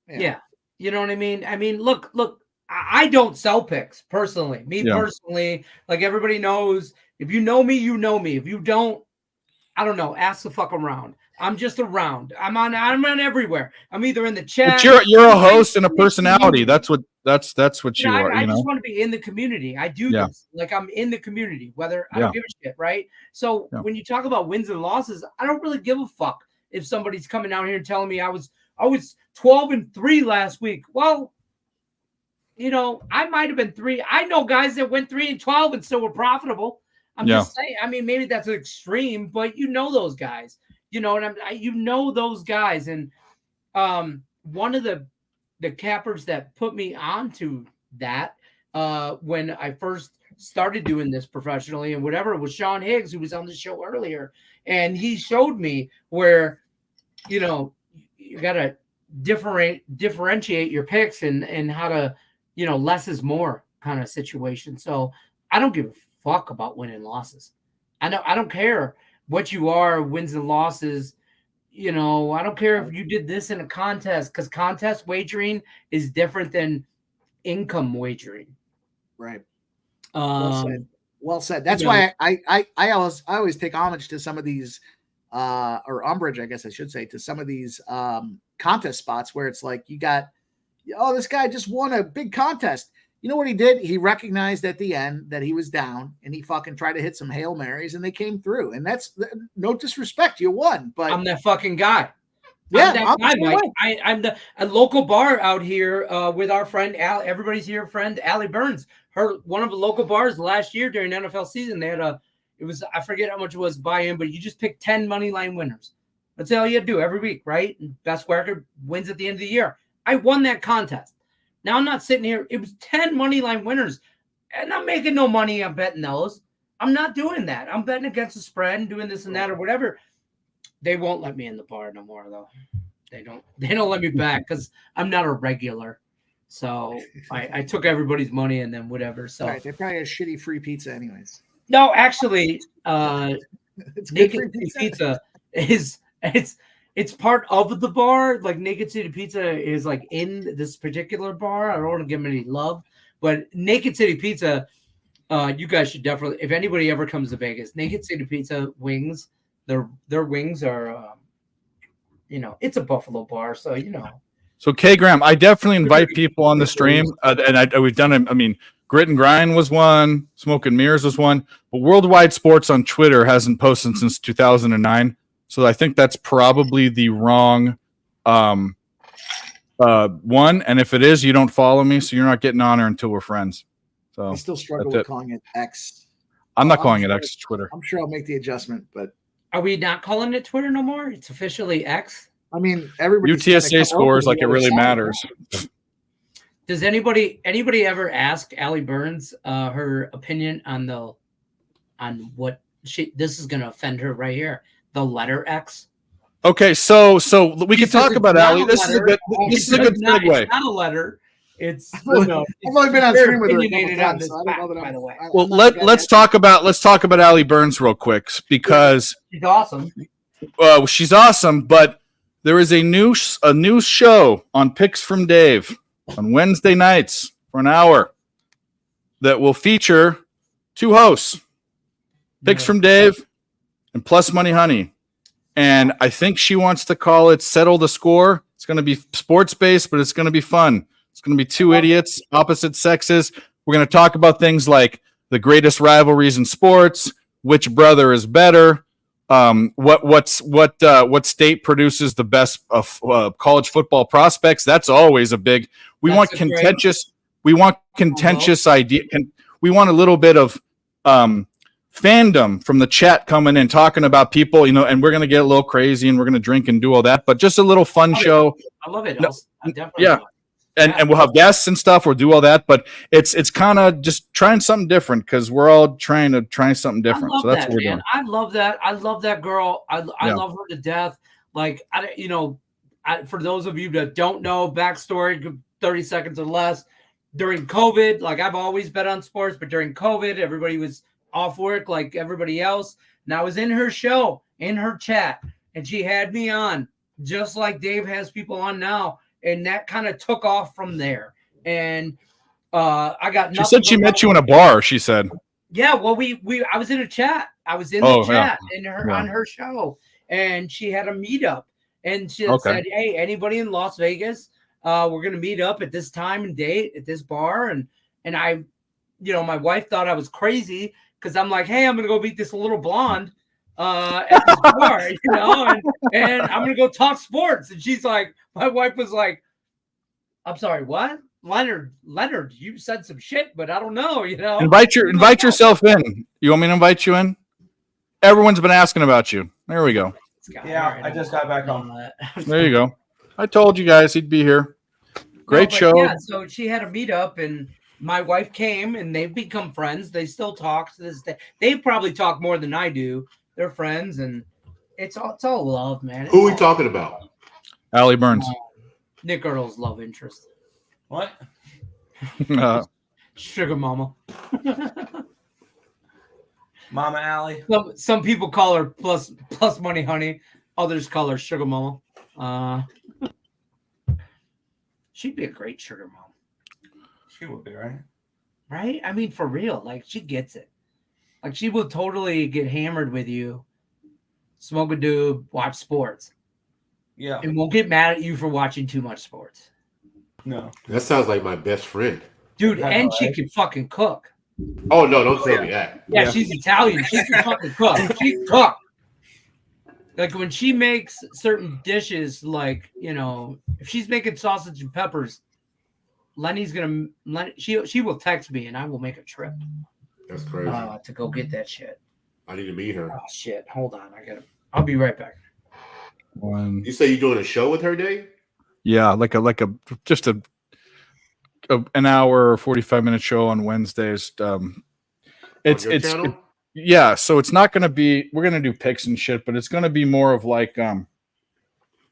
[SPEAKER 9] Yeah. You know what I mean? I mean, look, I don't sell picks personally. Personally, like everybody knows, if you know me, you know me. If you don't, I don't know. Ask the fuck around. I'm just around. I'm on everywhere. I'm either in the chat.
[SPEAKER 3] But you're a host and a personality. That's what you are.
[SPEAKER 9] I just want to be in the community. I do this. Like I'm in the community, whether I don't give a shit, right? So when you talk about wins and losses, I don't really give a fuck if somebody's coming out here and telling me I was 12-3 last week. Well, I might have been 3. I know guys that went 3-12 and still were profitable. I'm just saying. I mean, maybe that's extreme, but those guys. Those guys. And one of the cappers that put me onto that when I first started doing this professionally and whatever was Sean Higgs, who was on the show earlier. And he showed me where, you got to differentiate your picks and how to, less is more kind of situation. So I don't give a fuck about winning losses. I don't care what you are, wins and losses. I don't care if you did this in a contest, because contest wagering is different than income wagering.
[SPEAKER 7] Right. Well said. That's why I always take homage to some of these or umbrage, I guess I should say, to some of these contest spots where it's like you got, this guy just won a big contest. You know what he did? He recognized at the end that he was down, and he fucking tried to hit some Hail Marys, and they came through. And that's no disrespect. You won, but
[SPEAKER 9] I'm that fucking guy.
[SPEAKER 7] Yeah,
[SPEAKER 9] I'm that guy, Mike. I'm a local bar out here with our friend Al. Everybody's here, friend Allie Burns. One of the local bars last year during NFL season, they had I forget how much it was buy-in, but you just pick 10 money line winners. That's all you had to do every week, right? And best record wins at the end of the year. I won that contest. Now I'm not sitting here. It was 10 money line winners, and I'm making no money on betting those. I'm not doing that. I'm betting against the spread and doing this and that or whatever. They won't let me in the bar no more, though. They don't let me back because I'm not a regular. So I took everybody's money and then whatever. So
[SPEAKER 7] they probably have shitty free pizza anyways.
[SPEAKER 9] No, actually, Naked City Pizza is it's part of the bar. Like Naked City Pizza is like in this particular bar. I don't want to give them any love, but Naked City Pizza, you guys should definitely, if anybody ever comes to Vegas, Naked City Pizza wings, their wings are, it's a Buffalo bar, so
[SPEAKER 3] So K Graham, I definitely invite people on the stream, and we've done it. I mean, Grit and Grind was one, Smoke and Mirrors was one, but Worldwide Sports on Twitter hasn't posted since 2009. So I think that's probably the wrong one, and if it is, you don't follow me, so you're not getting on her until we're friends. So
[SPEAKER 7] I still struggle
[SPEAKER 3] that's
[SPEAKER 7] with
[SPEAKER 3] it.
[SPEAKER 7] calling it X.
[SPEAKER 3] I'm not
[SPEAKER 7] I'm
[SPEAKER 3] calling it
[SPEAKER 7] sure-
[SPEAKER 3] X, it's Twitter.
[SPEAKER 7] I'm sure I'll make the adjustment, but
[SPEAKER 9] Are we not calling it Twitter no more? It's officially X.
[SPEAKER 7] I mean, everybody
[SPEAKER 3] UTSA scores like it really matters.
[SPEAKER 9] Does anybody ever ask Allie Burns her opinion on what this is going to offend her right here? The letter X.
[SPEAKER 3] Okay, so we can
[SPEAKER 9] She says
[SPEAKER 3] talk
[SPEAKER 9] it's
[SPEAKER 3] about
[SPEAKER 9] not
[SPEAKER 3] Allie.
[SPEAKER 9] a
[SPEAKER 3] This is a
[SPEAKER 9] letter.
[SPEAKER 3] good
[SPEAKER 9] It's not-
[SPEAKER 3] segue.
[SPEAKER 9] It's not a letter. It's
[SPEAKER 7] I've only been on
[SPEAKER 9] very
[SPEAKER 7] stream with her a couple
[SPEAKER 9] opinionated on
[SPEAKER 7] times,
[SPEAKER 9] this
[SPEAKER 7] so I don't
[SPEAKER 9] fact,
[SPEAKER 7] know that
[SPEAKER 9] by
[SPEAKER 7] I'm-
[SPEAKER 9] the way.
[SPEAKER 3] Well,
[SPEAKER 7] I'm not
[SPEAKER 3] let's
[SPEAKER 7] gonna-
[SPEAKER 3] talk about Allie Burns real quick because
[SPEAKER 9] She's awesome.
[SPEAKER 3] she's awesome. But there is a new show on Picks from Dave on Wednesday nights for an hour that will feature two hosts, Picks from Dave and Plus Money Honey. And I think she wants to call it Settle the Score. It's going to be sports based, but it's going to be fun. It's going to be two idiots, opposite sexes. We're going to talk about things like the greatest rivalries in sports, which brother is better, what state produces the best college football prospects. That's always a big. We want contentious idea. We want a little bit of fandom from the chat coming in, talking about people, and we're going to get a little crazy and we're going to drink and do all that, but just a little fun show.
[SPEAKER 9] I love it.
[SPEAKER 3] No,
[SPEAKER 9] I definitely
[SPEAKER 3] yeah.
[SPEAKER 9] love it.
[SPEAKER 3] And we'll have guests and stuff. We'll do all that, but it's kind of just trying something different because we're all trying something different. So that's what we're doing.
[SPEAKER 9] I love that. I love that girl. I love her to death. Like for those of you that don't know backstory, 30 seconds or less. During COVID, like I've always bet on sports, but during COVID, everybody was off work like everybody else. And I was in her show, in her chat, and she had me on, just like Dave has people on now. And that kind of took off from there. And I got
[SPEAKER 3] She said she met you in a bar, she said.
[SPEAKER 9] Yeah, well, I was in a chat. I was in the chat on her show, and she had a meetup. And she said, "Hey, anybody in Las Vegas, we're gonna meet up at this time and date at this bar." And I, my wife thought I was crazy because I'm like, "Hey, I'm gonna go meet this little blonde at this bar, and I'm gonna go talk sports." And she's like, my wife was like, "I'm sorry, what? Leonard, you said some shit, but I don't know,
[SPEAKER 3] Invite yourself in. You want me to invite you in? Everyone's been asking about you. There we go.
[SPEAKER 11] Yeah, I just got back home.
[SPEAKER 3] There you go. I told you guys he'd be here. Great show.
[SPEAKER 9] Yeah, so she had a meetup, and my wife came, and they've become friends. They still talk to this day. They probably talk more than I do. They're friends, and it's all love, man.
[SPEAKER 10] Who are we talking about?
[SPEAKER 3] Allie Burns.
[SPEAKER 9] Nick Earl's love interest.
[SPEAKER 11] What?
[SPEAKER 9] Sugar mama.
[SPEAKER 11] Mama Allie.
[SPEAKER 9] Some people call her plus money honey. Others call her sugar mama. She'd be a great sugar mom.
[SPEAKER 11] She would be, right?
[SPEAKER 9] Right? I mean, for real. Like, she gets it. Like, she will totally get hammered with you, smoke a doob, watch sports.
[SPEAKER 11] Yeah.
[SPEAKER 9] And won't get mad at you for watching too much sports.
[SPEAKER 11] No.
[SPEAKER 10] That sounds like my best friend.
[SPEAKER 9] Dude, and she can fucking cook.
[SPEAKER 10] Oh, no, don't tell me that.
[SPEAKER 9] Yeah, she's Italian. She can fucking cook. She can cook. Like, when she makes certain dishes, like, if she's making sausage and peppers, she will text me and I will make a trip.
[SPEAKER 10] That's crazy.
[SPEAKER 9] To go get that shit.
[SPEAKER 10] I need to meet her.
[SPEAKER 9] Oh, shit. Hold on. I'll be right back.
[SPEAKER 10] You say you're doing a show with her, Dave?
[SPEAKER 3] Yeah, like just an hour or 45-minute show on Wednesdays. It's yeah, so it's not going to be. We're going to do picks and shit, but it's going to be more of like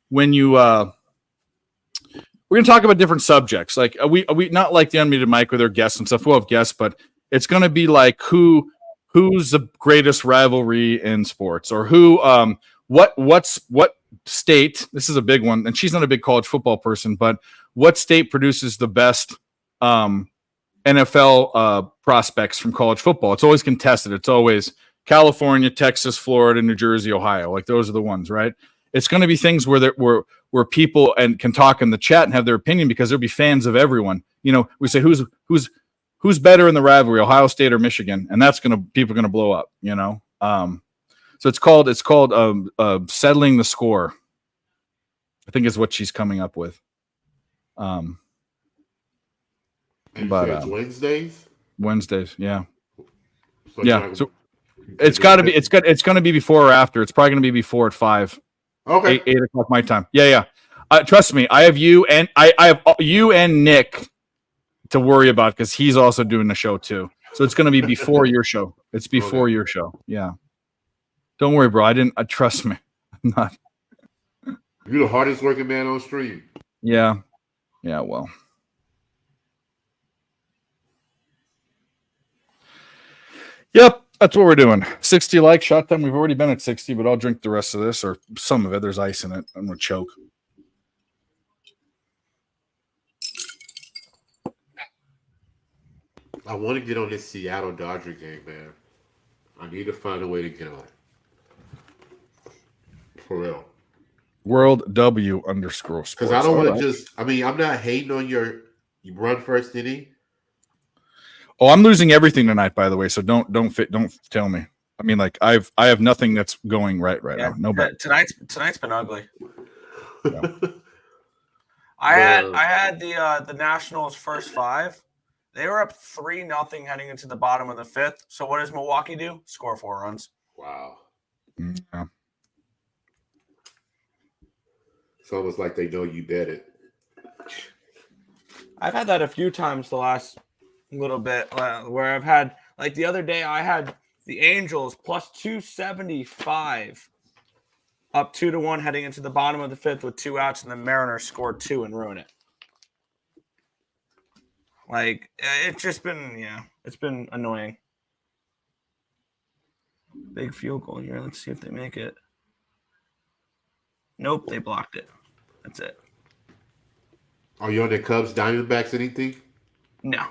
[SPEAKER 3] when you. We're going to talk about different subjects. Like we not like the unmuted mic with our guests and stuff. We'll have guests, but it's going to be like who's the greatest rivalry in sports, or who what state. This is a big one, and she's not a big college football person, but what state produces the best NFL prospects from college football? It's always contested. It's always California, Texas, Florida, New Jersey, Ohio. Like those are the ones, right? It's going to be things where people and can talk in the chat and have their opinion because there'll be fans of everyone. We say who's better in the rivalry, Ohio State or Michigan, and people are gonna blow up. So it's called settling the score. I think is what she's coming up with. Um,
[SPEAKER 10] And you
[SPEAKER 3] but
[SPEAKER 10] said it's Wednesdays.
[SPEAKER 3] Wednesdays, yeah.
[SPEAKER 10] So
[SPEAKER 3] Yeah,
[SPEAKER 10] it's
[SPEAKER 3] so it's got to be. It's going to be before or after. It's probably going to be before at 5,
[SPEAKER 10] okay.
[SPEAKER 3] 8 o'clock my time. Yeah. Trust me, I have you and I have you and Nick to worry about because he's also doing the show too. So it's going to be before your show. It's before your show. Yeah. Don't worry, bro. Trust me. I'm not.
[SPEAKER 10] You're the hardest working man on stream.
[SPEAKER 3] Yeah. Yeah. Well. Yep, that's what we're doing. 60 like shot time. We've already been at 60, but I'll drink the rest of this or some of it. There's ice in it. I'm gonna choke.
[SPEAKER 10] I want to get on this Seattle Dodger game, man. I need to find a way to get on. For real.
[SPEAKER 3] World W _ sports.
[SPEAKER 10] Because I don't want to just. I mean, I'm not hating on your run first inning.
[SPEAKER 3] Oh, I'm losing everything tonight, by the way. So don't tell me. I mean, like I have nothing that's going right now. No bet.
[SPEAKER 12] Tonight's been ugly.
[SPEAKER 3] Yeah.
[SPEAKER 12] I had the Nationals first 5. They were up 3-0 heading into the bottom of the 5th. So what does Milwaukee do? Score 4 runs.
[SPEAKER 10] Wow.
[SPEAKER 3] Yeah.
[SPEAKER 10] It's almost like they know you bet it.
[SPEAKER 12] I've had that a few times the last little bit where I've had, like the other day, I had the Angels plus 275 up 2-1 heading into the bottom of the 5th with 2 outs, and the Mariners scored 2 and ruin it. Like, it's just been, it's been annoying. Big field goal here. Let's see if they make it. Nope, they blocked it. That's it.
[SPEAKER 10] Are you on the Cubs, Diamondbacks, anything?
[SPEAKER 12] No.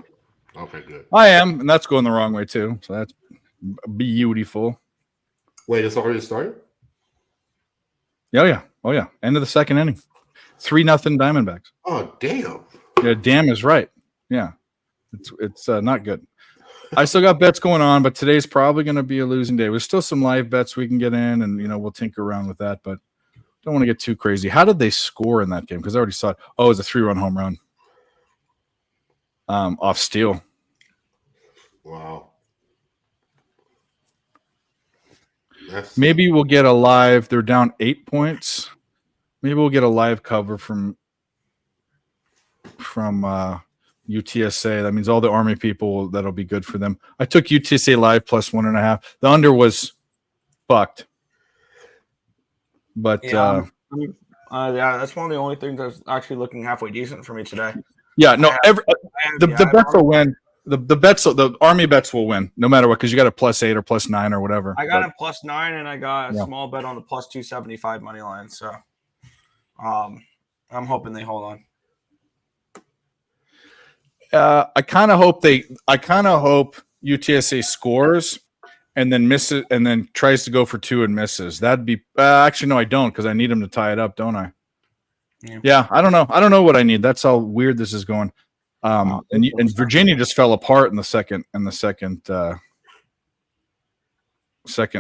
[SPEAKER 10] Okay, good.
[SPEAKER 3] I am, and that's going the wrong way too. So that's beautiful.
[SPEAKER 10] Wait, it's already started?
[SPEAKER 3] Oh yeah. End of the second inning. 3-0 Diamondbacks.
[SPEAKER 10] Oh, damn.
[SPEAKER 3] Yeah, damn is right. Yeah, it's not good. I still got bets going on, but today's probably going to be a losing day. There's still some live bets we can get in, and we'll tinker around with that, but don't want to get too crazy. How did they score in that game? Because I already saw it. Oh, it was a 3-run home run. Off steal.
[SPEAKER 10] Wow.
[SPEAKER 3] Maybe we'll get a live. They're down 8 points. Maybe we'll get a live cover from UTSA. That means all the Army people, that'll be good for them. I took UTSA live plus 1.5. The under was fucked. But
[SPEAKER 12] yeah, that's one of the only things that's actually looking halfway decent for me today.
[SPEAKER 3] Yeah, no, the bets will win. The bets, the Army bets will win no matter what, because you got a +8 or +9 or whatever.
[SPEAKER 12] I got a +9 and I got a small bet on the +275 money line. So, I'm hoping they hold on.
[SPEAKER 3] I kind of hope UTSA scores and then misses and then tries to go for 2 and misses. That'd be actually no, I don't, because I need them to tie it up, don't I? Yeah, I don't know. I don't know what I need. That's how weird this is going. And Virginia just fell apart in the second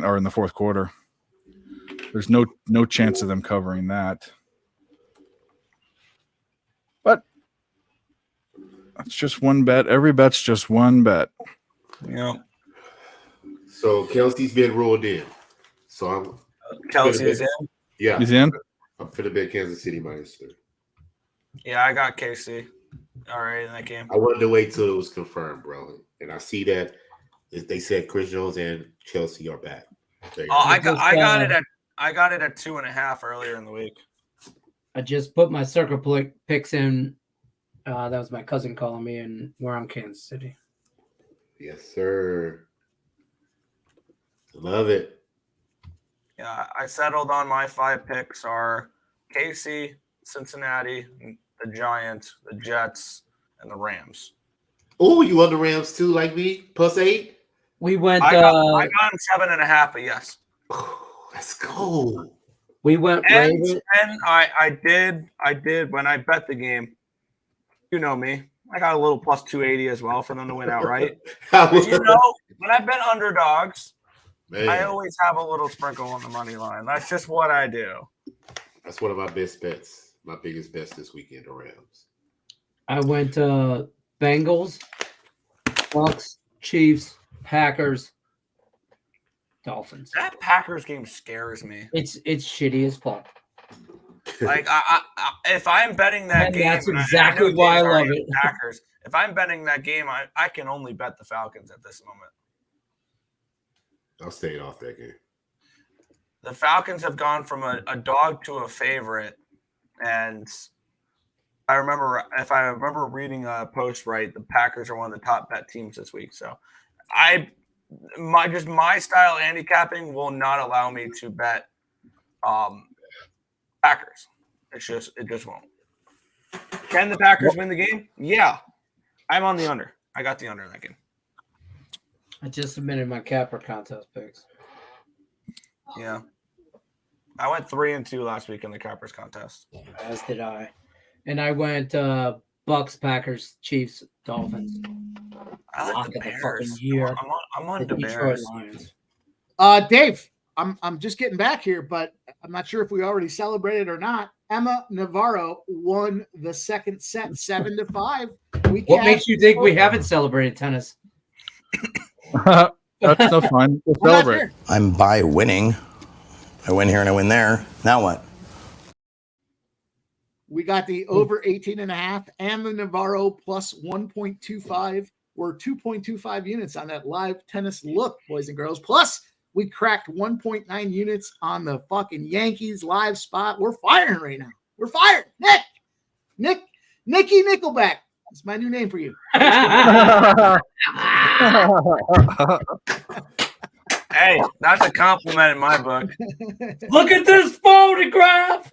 [SPEAKER 3] or in the fourth quarter. There's no chance of them covering that. But it's just one bet. Every bet's just one bet.
[SPEAKER 12] Yeah.
[SPEAKER 10] So Kelsey's been ruled in. So I'm
[SPEAKER 12] Kelsey is in?
[SPEAKER 10] Yeah.
[SPEAKER 3] He's in?
[SPEAKER 10] I'm for the bet Kansas City -3.
[SPEAKER 12] Yeah, I got KC. All right, in that game.
[SPEAKER 10] I wanted to wait till it was confirmed, bro. And I see that they said Chris Jones and Chelsea are back.
[SPEAKER 12] I got it at 2.5 earlier in the week.
[SPEAKER 9] I just put my circle picks in. That was my cousin calling me, and we're on Kansas City.
[SPEAKER 10] Yes, sir. Love it.
[SPEAKER 12] Yeah, I settled on my 5 picks are KC, Cincinnati, the Giants, the Jets, and the Rams.
[SPEAKER 10] Oh, you on the Rams too, like me? +8?
[SPEAKER 9] We went.
[SPEAKER 12] I got 7.5, but yes.
[SPEAKER 10] Let's go.
[SPEAKER 9] We went.
[SPEAKER 12] And I did when I bet the game. You know me. I got a little +280 as well for them to win outright. When I bet underdogs, man, I always have a little sprinkle on the money line. That's just what I do.
[SPEAKER 10] That's one of my best bets. My biggest bets this weekend, the Rams.
[SPEAKER 9] I went Bengals, Bucks, Chiefs, Packers, Dolphins.
[SPEAKER 12] That Packers game scares me.
[SPEAKER 9] It's shitty as fuck.
[SPEAKER 12] Like if I'm betting that
[SPEAKER 9] And
[SPEAKER 12] game,
[SPEAKER 9] that's
[SPEAKER 12] and
[SPEAKER 9] exactly
[SPEAKER 12] know
[SPEAKER 9] why I
[SPEAKER 12] Dave's
[SPEAKER 9] love
[SPEAKER 12] already
[SPEAKER 9] it.
[SPEAKER 12] Packers. If I'm betting that game, I can only bet the Falcons at this moment.
[SPEAKER 10] I'll stay off that game.
[SPEAKER 12] The Falcons have gone from a dog to a favorite, and I remember if I remember reading a post right, the Packers are one of the top bet teams this week. So my style handicapping will not allow me to bet Packers. It just won't. Can the Packers win the game? Yeah. I'm on the under. I got the under in that game.
[SPEAKER 9] I just submitted my Capper contest picks.
[SPEAKER 12] Yeah. I went 3-2 last week in the Cappers contest.
[SPEAKER 9] As did I. And I went Bucks, Packers, Chiefs, Dolphins.
[SPEAKER 12] I like the Bears. I'm on the
[SPEAKER 9] Detroit
[SPEAKER 12] Bears.
[SPEAKER 9] Lions.
[SPEAKER 7] Dave, I'm just getting back here, but I'm not sure if we already celebrated or not. Emma Navarro won the second set 7-5.
[SPEAKER 9] What makes you think we haven't celebrated tennis?
[SPEAKER 3] That's no fun. We'll celebrate.
[SPEAKER 13] I'm by winning. I win here and I win there. Now what?
[SPEAKER 7] We got the over 18.5 and the Navarro plus 1.25. We're 2.25 units on that live tennis look, boys and girls. Plus, we cracked 1.9 units on the fucking Yankees live spot. We're firing right now. We're fired. Nicky Nickelback. That's my new name for you.
[SPEAKER 12] Hey, that's a compliment in my book.
[SPEAKER 9] Look at this photograph.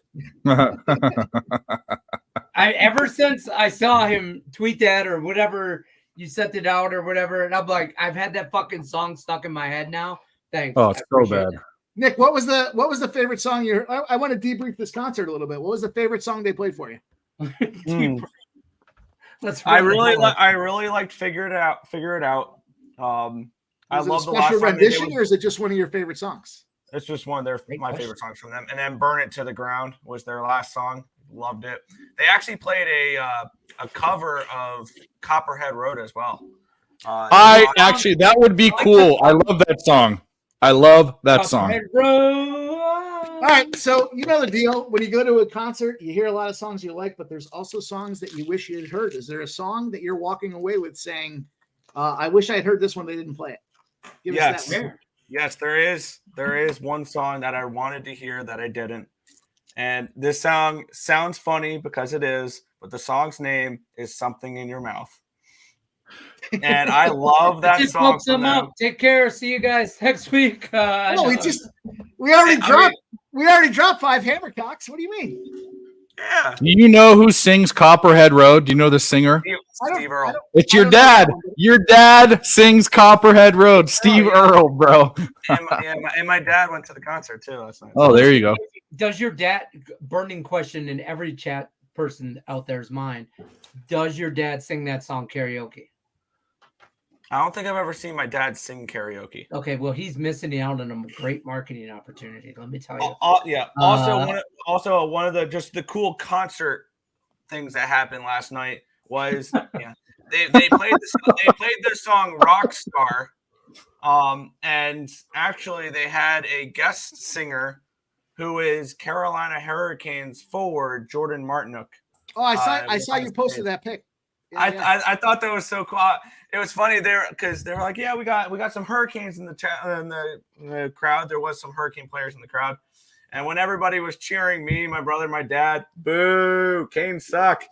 [SPEAKER 9] Ever since I saw him tweet that or whatever, you sent it out or whatever, and I'm like, I've had that fucking song stuck in my head now. Thanks.
[SPEAKER 3] Oh, it's so bad.
[SPEAKER 7] Nick, what was the favorite song you heard? I want to debrief this concert a little bit. What was the favorite song they played for you?
[SPEAKER 12] I really liked Figure It Out. I love the last
[SPEAKER 7] special
[SPEAKER 12] time
[SPEAKER 7] rendition, or is it just one of your favorite songs?
[SPEAKER 12] It's just one of my favorite songs from them. And then "Burn It to the Ground" was their last song. Loved it. They actually played a cover of Copperhead Road as well.
[SPEAKER 3] That would be cool. I love that song. I love that song.
[SPEAKER 7] All right, so you know the deal. When you go to a concert, you hear a lot of songs you like, but there's also songs that you wish you had heard. Is there a song that you're walking away with saying, I wish I had heard this one, they didn't play it? Give us that one.
[SPEAKER 12] Yes, there is. There is one song that I wanted to hear that I didn't. And this song sounds funny because it is, but the song's name is "Something in Your Mouth." And I love that song.
[SPEAKER 9] Take care. See you guys next week.
[SPEAKER 7] We already dropped 5 Hammercocks. What do you mean?
[SPEAKER 12] Yeah.
[SPEAKER 3] Do you know who sings Copperhead Road? Do you know the singer?
[SPEAKER 12] Steve Earle.
[SPEAKER 3] It's your dad. Your dad sings Copperhead Road. Steve Earle, bro.
[SPEAKER 12] and my dad went to the concert too last night.
[SPEAKER 3] Oh, there you go.
[SPEAKER 9] Does your dad, burning question in every chat person out there's mind, does your dad sing that song karaoke?
[SPEAKER 12] I don't think I've ever seen my dad sing karaoke.
[SPEAKER 9] Okay, well, he's missing out on a great marketing opportunity. Let me tell you.
[SPEAKER 12] Yeah. Also, one of the cool concert things that happened last night was they played their song Rockstar, and actually they had a guest singer who is Carolina Hurricanes forward Jordan Martinook.
[SPEAKER 7] Oh, I saw you posted that pic. Yeah,
[SPEAKER 12] I thought that was so cool. It was funny there because they were like, "Yeah, we got some Hurricanes in the crowd." There was some Hurricane players in the crowd, and when everybody was cheering me, my brother, my dad, boo, Canes suck.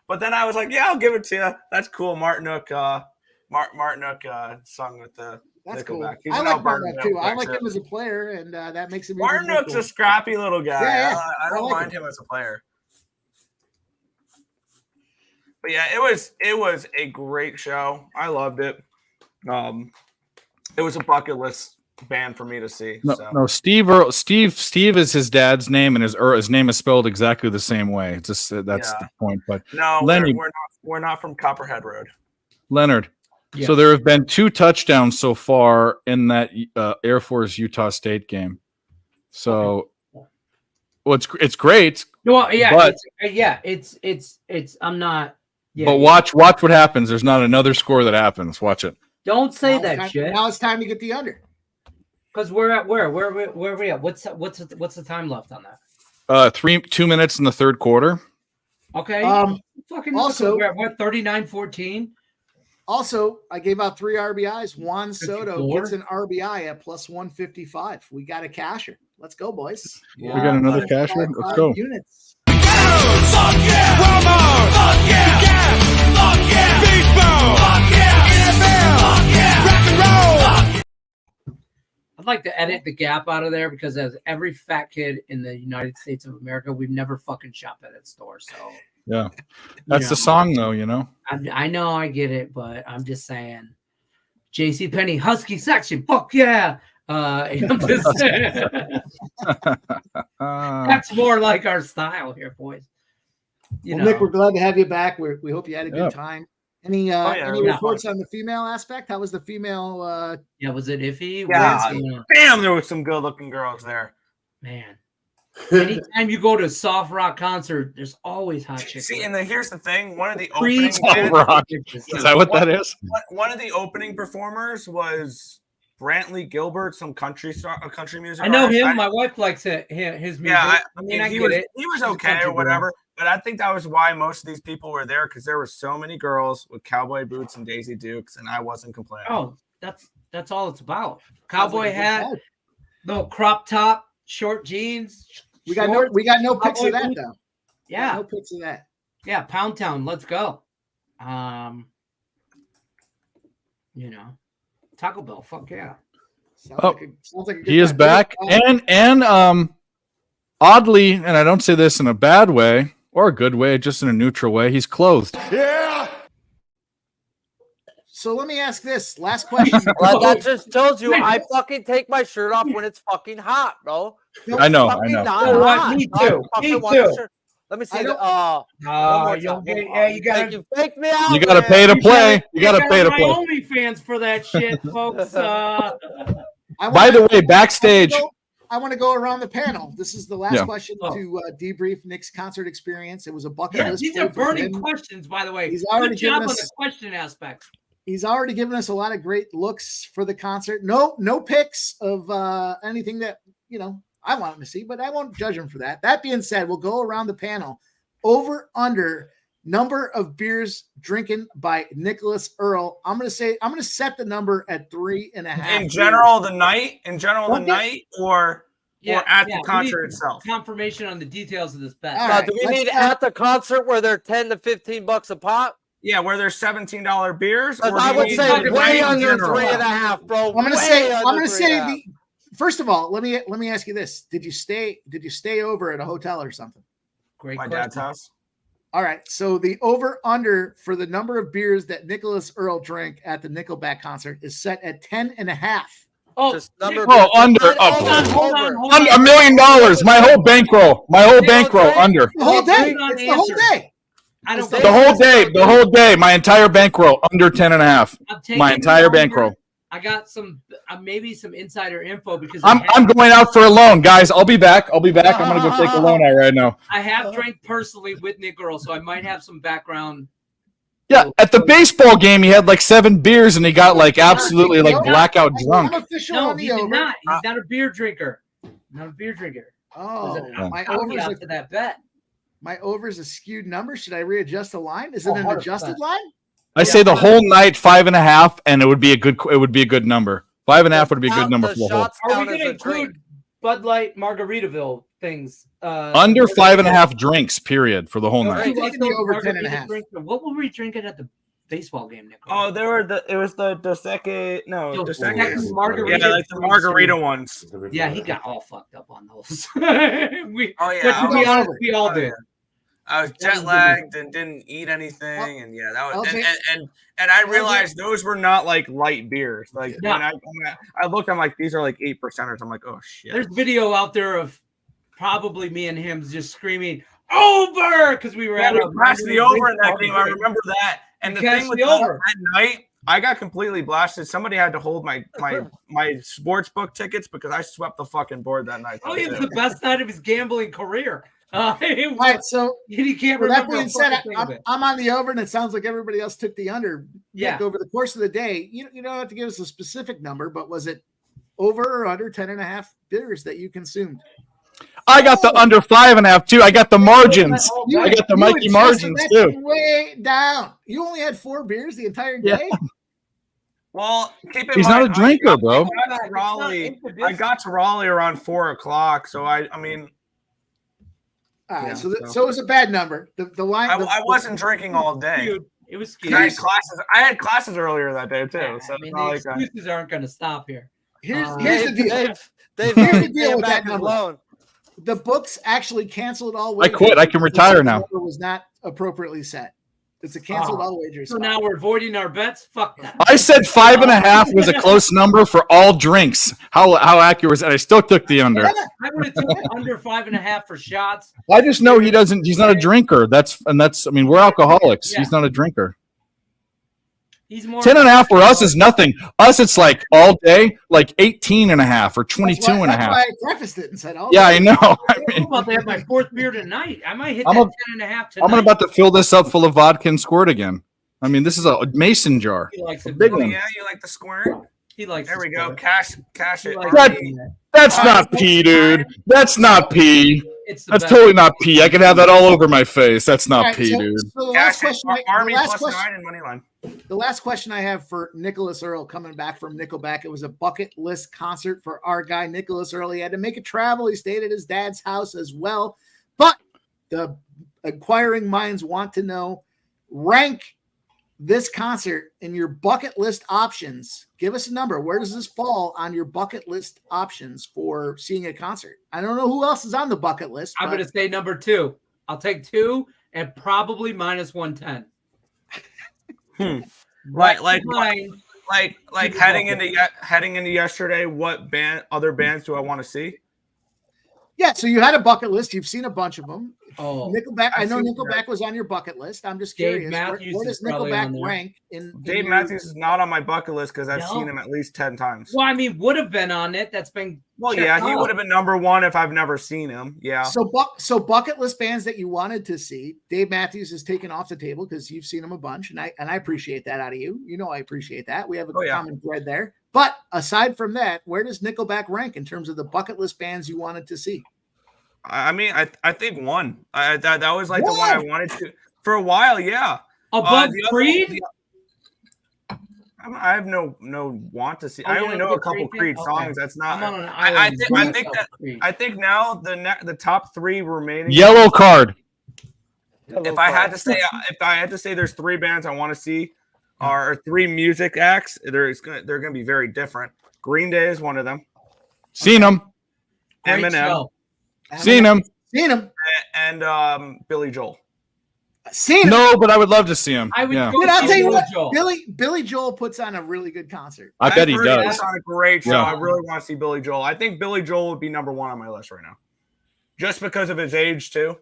[SPEAKER 12] But then I was like, "Yeah, I'll give it to you. That's cool." Martinook sung with the
[SPEAKER 7] That's cool.
[SPEAKER 12] Nickelback.
[SPEAKER 7] I like Martinook too. I like him as a player, and that makes him.
[SPEAKER 12] Martinook's a scrappy little guy.
[SPEAKER 7] Yeah,
[SPEAKER 12] I don't mind him as a player. But yeah, it was a great show. I loved it. It was a bucket list band for me to see.
[SPEAKER 3] No, Steve Earle, Steve is his dad's name, and his name is spelled exactly the same way. It's just that's the point. But
[SPEAKER 12] no,
[SPEAKER 3] Lenny,
[SPEAKER 12] we're not from Copperhead Road.
[SPEAKER 3] Leonard. Yeah. So there have been 2 touchdowns so far in that Air Force Utah State game. So Well, it's great.
[SPEAKER 9] Well, yeah,
[SPEAKER 3] but,
[SPEAKER 9] it's. I'm not. Yeah,
[SPEAKER 3] but watch what happens. There's not another score that happens. Watch it.
[SPEAKER 9] Don't say that shit.
[SPEAKER 7] Now it's time to get the under.
[SPEAKER 9] Because we're at where are we at? What's the time left on that?
[SPEAKER 3] 2 minutes in the third quarter.
[SPEAKER 9] Okay. Fucking
[SPEAKER 7] also,
[SPEAKER 9] we're at what 39-14.
[SPEAKER 7] Also, I gave out 3 RBIs. Juan
[SPEAKER 9] 54?
[SPEAKER 7] Soto gets an RBI at plus 155. We got a casher. Let's go, boys.
[SPEAKER 3] We got another casher. Let's go.
[SPEAKER 7] Units.
[SPEAKER 5] Fuck yeah! Walmart! Fuck yeah! Gas! Fuck yeah! Baseball! Fuck yeah! NFL! Fuck yeah! Rock and roll!
[SPEAKER 9] I'd like to edit the gap out of there because as every fat kid in the United States of America, we've never fucking shopped at that store. So
[SPEAKER 3] Yeah, that's the song, though. You know.
[SPEAKER 9] I know I get it, but I'm just saying, JCPenney Husky section. Fuck yeah! I'm just saying. That's more like our style here, boys.
[SPEAKER 7] Nick, we're glad to have you back. We hope you had a good time. Any reports on the female aspect? How was the female?
[SPEAKER 9] Was it iffy?
[SPEAKER 12] Yeah, damn, there was some good-looking girls there.
[SPEAKER 9] Man, anytime you go to a soft rock concert, there's always hot chicks.
[SPEAKER 12] See, and here's the thing: one of the opening
[SPEAKER 3] soft rock. Is that what that is?
[SPEAKER 12] One of the opening performers was Brantley Gilbert, some country music.
[SPEAKER 9] I know
[SPEAKER 12] artist.
[SPEAKER 9] him. My wife likes it. His music.
[SPEAKER 12] Yeah,
[SPEAKER 9] I mean,
[SPEAKER 12] he was okay or whatever. But I think that was why most of these people were there because there were so many girls with cowboy boots and Daisy Dukes, and I wasn't complaining.
[SPEAKER 9] Oh, that's all it's about. Cowboy hat, little crop top, short jeans.
[SPEAKER 7] We got no pics of that though.
[SPEAKER 9] Yeah,
[SPEAKER 7] no pics of that.
[SPEAKER 9] Yeah, Pound Town. Let's go. Taco Bell. Fuck yeah.
[SPEAKER 7] Sounds like a good
[SPEAKER 3] He is
[SPEAKER 7] time.
[SPEAKER 3] back, and oddly, and I don't say this in a bad way or a good way, just in a neutral way, he's clothed.
[SPEAKER 5] Yeah.
[SPEAKER 7] So let me ask this last question.
[SPEAKER 4] Well, that just tells you I fucking take my shirt off when it's fucking hot, bro.
[SPEAKER 3] I know.
[SPEAKER 4] Not hot.
[SPEAKER 9] Me too.
[SPEAKER 4] Let me see.
[SPEAKER 9] you gotta
[SPEAKER 4] fake me out.
[SPEAKER 3] You got to pay to play. You got to pay to
[SPEAKER 9] my
[SPEAKER 3] play.
[SPEAKER 9] OnlyFans for that shit, folks.
[SPEAKER 3] By the way, backstage.
[SPEAKER 7] I want to go around the panel. This is the last question
[SPEAKER 9] Oh.
[SPEAKER 7] to debrief Nick's concert experience. It was a bucket list.
[SPEAKER 9] These are burning questions, by the way.
[SPEAKER 7] He's already
[SPEAKER 9] Good job
[SPEAKER 7] given
[SPEAKER 9] on
[SPEAKER 7] us
[SPEAKER 9] the question aspect.
[SPEAKER 7] He's already given us a lot of great looks for the concert. No picks of anything that I want him to see, but I won't judge him for that. That being said, we'll go around the panel. Over under number of beers drinking by Nicholas Earl. I'm gonna set the number at 3.5.
[SPEAKER 12] In general, the night, or at the concert itself.
[SPEAKER 9] Confirmation on the details of this bet.
[SPEAKER 7] Right,
[SPEAKER 4] do we need at the concert where they're $10 to $15 a pop?
[SPEAKER 12] Yeah, where there's $17 beers. Or
[SPEAKER 4] I would say way under 3.5, bro.
[SPEAKER 7] I'm gonna say first of all, let me ask you this: Did you stay over at a hotel or something?
[SPEAKER 9] Great
[SPEAKER 12] My
[SPEAKER 9] question.
[SPEAKER 12] dad's house.
[SPEAKER 7] All right, so the over/under for the number of beers that Nicholas Earl drank at the Nickelback concert is set at 10.5.
[SPEAKER 9] Oh,
[SPEAKER 3] under.
[SPEAKER 9] Hold on.
[SPEAKER 3] Under $1 million. My whole bankroll. Under.
[SPEAKER 7] The whole day. It's the whole day.
[SPEAKER 9] I don't.
[SPEAKER 3] The whole day. My entire bankroll under 10.5. My entire bankroll.
[SPEAKER 9] I got some maybe some insider info because
[SPEAKER 3] I'm going out for a loan, guys. I'll be back. I'm gonna go take a loan out right now.
[SPEAKER 9] I have drank personally with Nick Earl, so I might have some background.
[SPEAKER 3] Yeah, at the baseball game, he had like 7 beers and he got like absolutely like blackout drunk.
[SPEAKER 9] No, he did not. He's not a beer drinker. Not a beer drinker.
[SPEAKER 7] Oh, my
[SPEAKER 9] over
[SPEAKER 7] over's
[SPEAKER 9] to that bet.
[SPEAKER 7] My over's a skewed number. Should I readjust the line? Is it an
[SPEAKER 9] 100%.
[SPEAKER 7] adjusted line?
[SPEAKER 3] I say the whole night 5.5, and it would be a good number. 5.5 would be a good number for the whole.
[SPEAKER 9] Are we going to include Bud Light Margaritaville things?
[SPEAKER 3] Under 5.5 drinks, period, for the whole night.
[SPEAKER 7] Over 10.5.
[SPEAKER 9] What were we drinking at the baseball game, Nick?
[SPEAKER 12] Oh, it was the Dos Equis
[SPEAKER 9] margarita.
[SPEAKER 12] Yeah, like the margarita ones.
[SPEAKER 9] Yeah, he got all fucked up on those.
[SPEAKER 12] To be
[SPEAKER 9] honest, we all did.
[SPEAKER 12] I was jet lagged and didn't eat anything, and yeah, that was and I realized those were not like light beers. Like when I looked, I'm like, these are like 8%ers. I'm like, oh shit.
[SPEAKER 9] There's video out there of probably me and him just screaming over because we were at
[SPEAKER 12] passed the over in that game. I remember that. And the thing with that night, I got completely blasted. Somebody had to hold my sports book tickets because I swept the fucking board that night.
[SPEAKER 9] Oh, it was the best night of his gambling career.
[SPEAKER 7] All right, so
[SPEAKER 9] he can't
[SPEAKER 7] with that
[SPEAKER 9] remember.
[SPEAKER 7] being said, I'm on the over, and it sounds like everybody else took the under.
[SPEAKER 9] Yeah.
[SPEAKER 7] Nick, over the course of the day, you don't have to give us a specific number, but was it over or under 10.5 beers that you consumed?
[SPEAKER 3] I got the under 5.5 too. I got the margins. I got the Mikey margins too.
[SPEAKER 7] Way down. You only had 4 beers the entire day.
[SPEAKER 3] Yeah.
[SPEAKER 12] Well, keep in
[SPEAKER 3] He's
[SPEAKER 12] mind,
[SPEAKER 3] not a drinker, bro.
[SPEAKER 12] I got to Raleigh around 4 o'clock, so I mean.
[SPEAKER 7] All right, so it was a bad number. The line.
[SPEAKER 12] I wasn't drinking all day.
[SPEAKER 9] Dude, it was
[SPEAKER 12] I had classes earlier that day too. So
[SPEAKER 9] I mean, the excuses aren't going to stop here.
[SPEAKER 7] Here's the deal.
[SPEAKER 4] Dave
[SPEAKER 7] Here's the deal with
[SPEAKER 4] back
[SPEAKER 7] that number.
[SPEAKER 4] alone.
[SPEAKER 7] The books actually canceled all
[SPEAKER 3] I
[SPEAKER 7] wagers.
[SPEAKER 3] quit. I can retire now.
[SPEAKER 7] The number was not appropriately set. It's a canceled all wagers.
[SPEAKER 9] So now we're avoiding our bets. Fuck that.
[SPEAKER 3] I said 5.5 was a close number for all drinks. How accurate was that? I still took the under.
[SPEAKER 9] I would have taken under 5.5 for shots.
[SPEAKER 3] I just know he's not a drinker. I mean, we're alcoholics.
[SPEAKER 9] Yeah.
[SPEAKER 3] He's not a drinker.
[SPEAKER 9] He's more
[SPEAKER 3] 10.5 for us is nothing. Us, it's like all day, like 18.5 or 22.5.
[SPEAKER 7] That's why I prefaced it and said, "Oh,
[SPEAKER 3] Yeah, I know. I
[SPEAKER 9] I'm
[SPEAKER 3] mean,
[SPEAKER 9] about to have my 4th beer tonight. I might hit
[SPEAKER 3] I'm
[SPEAKER 9] that 10.5 tonight.
[SPEAKER 3] I'm about to fill this up full of vodka and squirt again. I mean, this is a mason jar.
[SPEAKER 9] He likes
[SPEAKER 3] A
[SPEAKER 9] it.
[SPEAKER 3] big
[SPEAKER 12] Oh
[SPEAKER 3] one.
[SPEAKER 12] yeah, you like the squirt?
[SPEAKER 9] He likes.
[SPEAKER 12] There
[SPEAKER 9] the
[SPEAKER 12] we go.
[SPEAKER 9] squirt.
[SPEAKER 12] Cash it.
[SPEAKER 3] That's not pee, dude. That's not pee.
[SPEAKER 9] It's the
[SPEAKER 3] That's
[SPEAKER 9] best.
[SPEAKER 3] totally not pee. I could have that all over my face. That's not
[SPEAKER 7] All right,
[SPEAKER 3] pee,
[SPEAKER 7] so-
[SPEAKER 3] dude.
[SPEAKER 7] So the last
[SPEAKER 12] Cash it.
[SPEAKER 7] question,
[SPEAKER 12] Army
[SPEAKER 7] the last
[SPEAKER 12] plus
[SPEAKER 7] question,
[SPEAKER 12] 9 and money line.
[SPEAKER 7] the last question I have for Nicholas Earl coming back from Nickelback. It was a bucket list concert for our guy Nicholas Earl. He had to make a travel. He stayed at his dad's house as well. But the inquiring minds want to know, rank this concert in your bucket list options. Give us a number. Where does this fall on your bucket list options for seeing a concert? I don't know who else is on the bucket list.
[SPEAKER 9] I'm
[SPEAKER 7] but-
[SPEAKER 9] going to say number 2. I'll take 2 and probably minus 110.
[SPEAKER 12] Like heading into yesterday, what other bands do I want to see?
[SPEAKER 7] Yeah, so you had a bucket list. You've seen a bunch of them.
[SPEAKER 9] Oh,
[SPEAKER 7] Nickelback. I know
[SPEAKER 12] seen
[SPEAKER 7] Nickelback was on your bucket list. I'm just
[SPEAKER 9] Dave
[SPEAKER 7] curious.
[SPEAKER 9] Matthews
[SPEAKER 7] Where
[SPEAKER 9] is
[SPEAKER 7] does
[SPEAKER 9] probably on
[SPEAKER 7] Nickelback
[SPEAKER 9] there.
[SPEAKER 7] rank in
[SPEAKER 12] Dave
[SPEAKER 7] your-
[SPEAKER 12] Matthews is not on my bucket list because I've
[SPEAKER 9] No?
[SPEAKER 12] seen him at least 10 times.
[SPEAKER 9] well, I mean, would have been on it. That's been
[SPEAKER 12] Well,
[SPEAKER 9] checked
[SPEAKER 12] yeah, he
[SPEAKER 9] off.
[SPEAKER 12] would have been number 1 if I've never seen him. Yeah.
[SPEAKER 7] So bucket list bands that you wanted to see, Dave Matthews is taken off the table because you've seen him a bunch, and I appreciate that out of you. You know I appreciate that. We have a
[SPEAKER 12] Oh, yeah.
[SPEAKER 7] common thread there. But aside from that, where does Nickelback rank in terms of the bucket list bands you wanted to see?
[SPEAKER 12] I mean, I think 1. That was like the one I wanted to for a while. Yeah.
[SPEAKER 9] Above
[SPEAKER 12] the other-
[SPEAKER 9] Creed?
[SPEAKER 12] I have no want to see.
[SPEAKER 9] Oh,
[SPEAKER 12] I
[SPEAKER 9] you
[SPEAKER 12] only
[SPEAKER 9] don't
[SPEAKER 12] know a
[SPEAKER 9] get
[SPEAKER 12] couple
[SPEAKER 9] Creed
[SPEAKER 12] Creed
[SPEAKER 9] fans?
[SPEAKER 12] songs.
[SPEAKER 9] Okay.
[SPEAKER 12] That's not.
[SPEAKER 9] I'm on an
[SPEAKER 12] I
[SPEAKER 9] island
[SPEAKER 12] think
[SPEAKER 9] without
[SPEAKER 12] that
[SPEAKER 9] Creed.
[SPEAKER 12] I think now the top 3 remaining.
[SPEAKER 3] Yellow card.
[SPEAKER 12] If I had to say, there's 3 bands I want to see, or 3 music acts. They're gonna be very different. Green Day is one of them.
[SPEAKER 3] Seen him.
[SPEAKER 9] Great
[SPEAKER 12] Eminem
[SPEAKER 9] show.
[SPEAKER 3] Seen him.
[SPEAKER 7] Seen him.
[SPEAKER 12] and Billy Joel.
[SPEAKER 7] Seen him.
[SPEAKER 3] No, but I would love to see him.
[SPEAKER 9] I would
[SPEAKER 3] Yeah.
[SPEAKER 9] go
[SPEAKER 7] Dude, I'll
[SPEAKER 9] see
[SPEAKER 7] tell you
[SPEAKER 9] Billy
[SPEAKER 7] what,
[SPEAKER 9] Joel.
[SPEAKER 7] Billy Joel puts on a really good concert.
[SPEAKER 3] I bet he
[SPEAKER 12] I've heard he
[SPEAKER 3] does.
[SPEAKER 12] puts on a great show.
[SPEAKER 3] Yeah.
[SPEAKER 12] I really want to see Billy Joel. I think Billy Joel would be number 1 on my list right now, just because of his age too.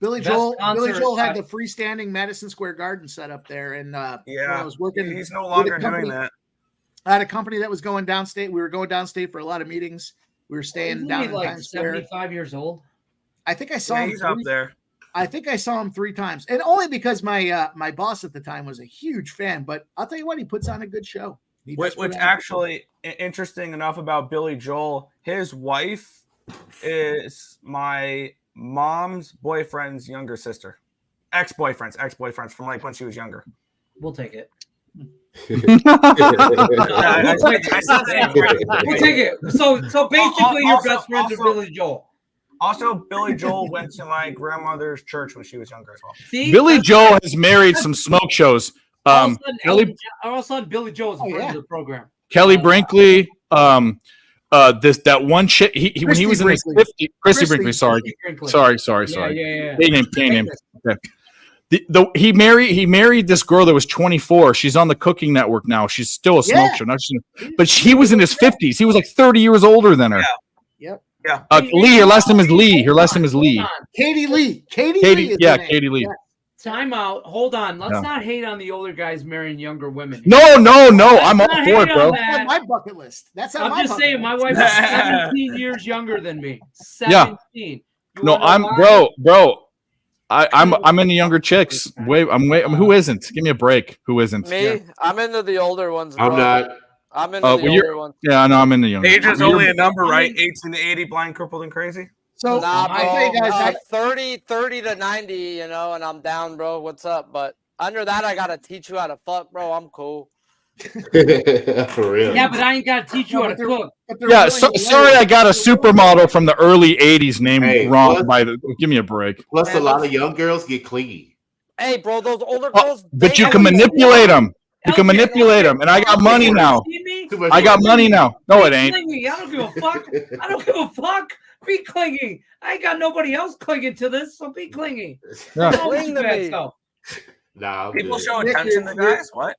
[SPEAKER 7] Billy
[SPEAKER 9] Best
[SPEAKER 7] Joel
[SPEAKER 9] concert
[SPEAKER 7] had
[SPEAKER 9] I-
[SPEAKER 7] the freestanding Madison Square Garden set up there, and when I was working.
[SPEAKER 12] He's no
[SPEAKER 7] with
[SPEAKER 12] longer
[SPEAKER 7] a company-
[SPEAKER 12] doing that.
[SPEAKER 7] I had a company that was going downstate. We were going downstate for a lot of meetings. We were staying
[SPEAKER 9] Isn't
[SPEAKER 7] down
[SPEAKER 9] he
[SPEAKER 7] in
[SPEAKER 9] like
[SPEAKER 7] Times Square.
[SPEAKER 9] 75 years old?
[SPEAKER 7] I think I saw
[SPEAKER 12] Yeah,
[SPEAKER 7] him.
[SPEAKER 12] he's up there.
[SPEAKER 7] I think I saw him 3 times, and only because my boss at the time was a huge fan. But I'll tell you what, he puts on a good show. He does
[SPEAKER 12] Which
[SPEAKER 7] put on a good
[SPEAKER 12] actually interesting enough about Billy Joel, his wife is my mom's boyfriend's younger sister, ex-boyfriends from like when she was younger.
[SPEAKER 9] We'll take it.
[SPEAKER 12] I still think-
[SPEAKER 9] We'll take it. So basically, you're best friends with Billy Joel.
[SPEAKER 12] Also, Billy Joel went to my grandmother's church when she was younger as well.
[SPEAKER 9] See,
[SPEAKER 3] Billy Joel has married some smoke shows.
[SPEAKER 9] All of
[SPEAKER 3] Kelly
[SPEAKER 9] a sudden, Billy Joel is a friend of the program.
[SPEAKER 3] Kelly Brinkley, that one shit he when he was in his 50s, Christy Brinkley, sorry.
[SPEAKER 9] Yeah.
[SPEAKER 3] They name. Okay. He married this girl that was 24. She's on the Cooking Network now. She's still a smoke show. But he was in his 50s. He was like 30 years older than her.
[SPEAKER 7] Yep.
[SPEAKER 3] Lee, her last name is Lee.
[SPEAKER 7] Katie Lee. Katie Lee.
[SPEAKER 3] Katie Lee.
[SPEAKER 9] Time out. Hold on. Let's not hate on the older guys marrying younger women.
[SPEAKER 3] No. I'm all
[SPEAKER 9] not
[SPEAKER 3] for it,
[SPEAKER 9] hate
[SPEAKER 3] bro.
[SPEAKER 9] on
[SPEAKER 7] That's on my bucket list. That's on
[SPEAKER 9] I'm
[SPEAKER 7] my
[SPEAKER 9] just
[SPEAKER 7] bucket
[SPEAKER 9] saying,
[SPEAKER 7] list.
[SPEAKER 9] my wife is 17 years younger than me. 17.
[SPEAKER 3] Yeah.
[SPEAKER 9] You
[SPEAKER 3] No,
[SPEAKER 9] wanna
[SPEAKER 3] I'm
[SPEAKER 9] know why?
[SPEAKER 3] bro. I'm into younger chicks. Who isn't? Give me a break. Who isn't?
[SPEAKER 4] Me, I'm into the older ones, bro.
[SPEAKER 10] I'm not.
[SPEAKER 4] I'm into the older ones.
[SPEAKER 3] Yeah, no, I'm into younger.
[SPEAKER 12] Age is
[SPEAKER 3] You're-
[SPEAKER 12] only a number, right? 18 to 80, blind, crippled, and crazy.
[SPEAKER 7] So
[SPEAKER 4] Nah,
[SPEAKER 7] I'll tell you
[SPEAKER 4] bro.
[SPEAKER 7] guys,
[SPEAKER 4] 30 to 90, you know, and I'm down, bro. What's up? But under that, I gotta teach you how to fuck, bro. I'm cool.
[SPEAKER 10] For real.
[SPEAKER 9] Yeah, but I ain't got to teach you how to cook.
[SPEAKER 3] Yeah, sorry, I got a supermodel from the early '80s named wrong. Give me a break.
[SPEAKER 10] Plus, a lot of young girls get clingy.
[SPEAKER 4] Hey, bro, those older girls.
[SPEAKER 3] But
[SPEAKER 4] they
[SPEAKER 3] you can manipulate them. You can manipulate them, and I got money now. I got money now. No, it ain't.
[SPEAKER 9] Clingy. I don't give a fuck. I don't give a fuck. Be clingy. I ain't got nobody else clinging to this, so be clingy.
[SPEAKER 3] Yeah.
[SPEAKER 9] Don't
[SPEAKER 4] Cling
[SPEAKER 9] do
[SPEAKER 4] to
[SPEAKER 9] that
[SPEAKER 4] me.
[SPEAKER 9] stuff.
[SPEAKER 10] Nah,
[SPEAKER 12] People
[SPEAKER 10] good.
[SPEAKER 12] show
[SPEAKER 7] Nick,
[SPEAKER 12] attention to
[SPEAKER 7] you're-
[SPEAKER 12] guys. What?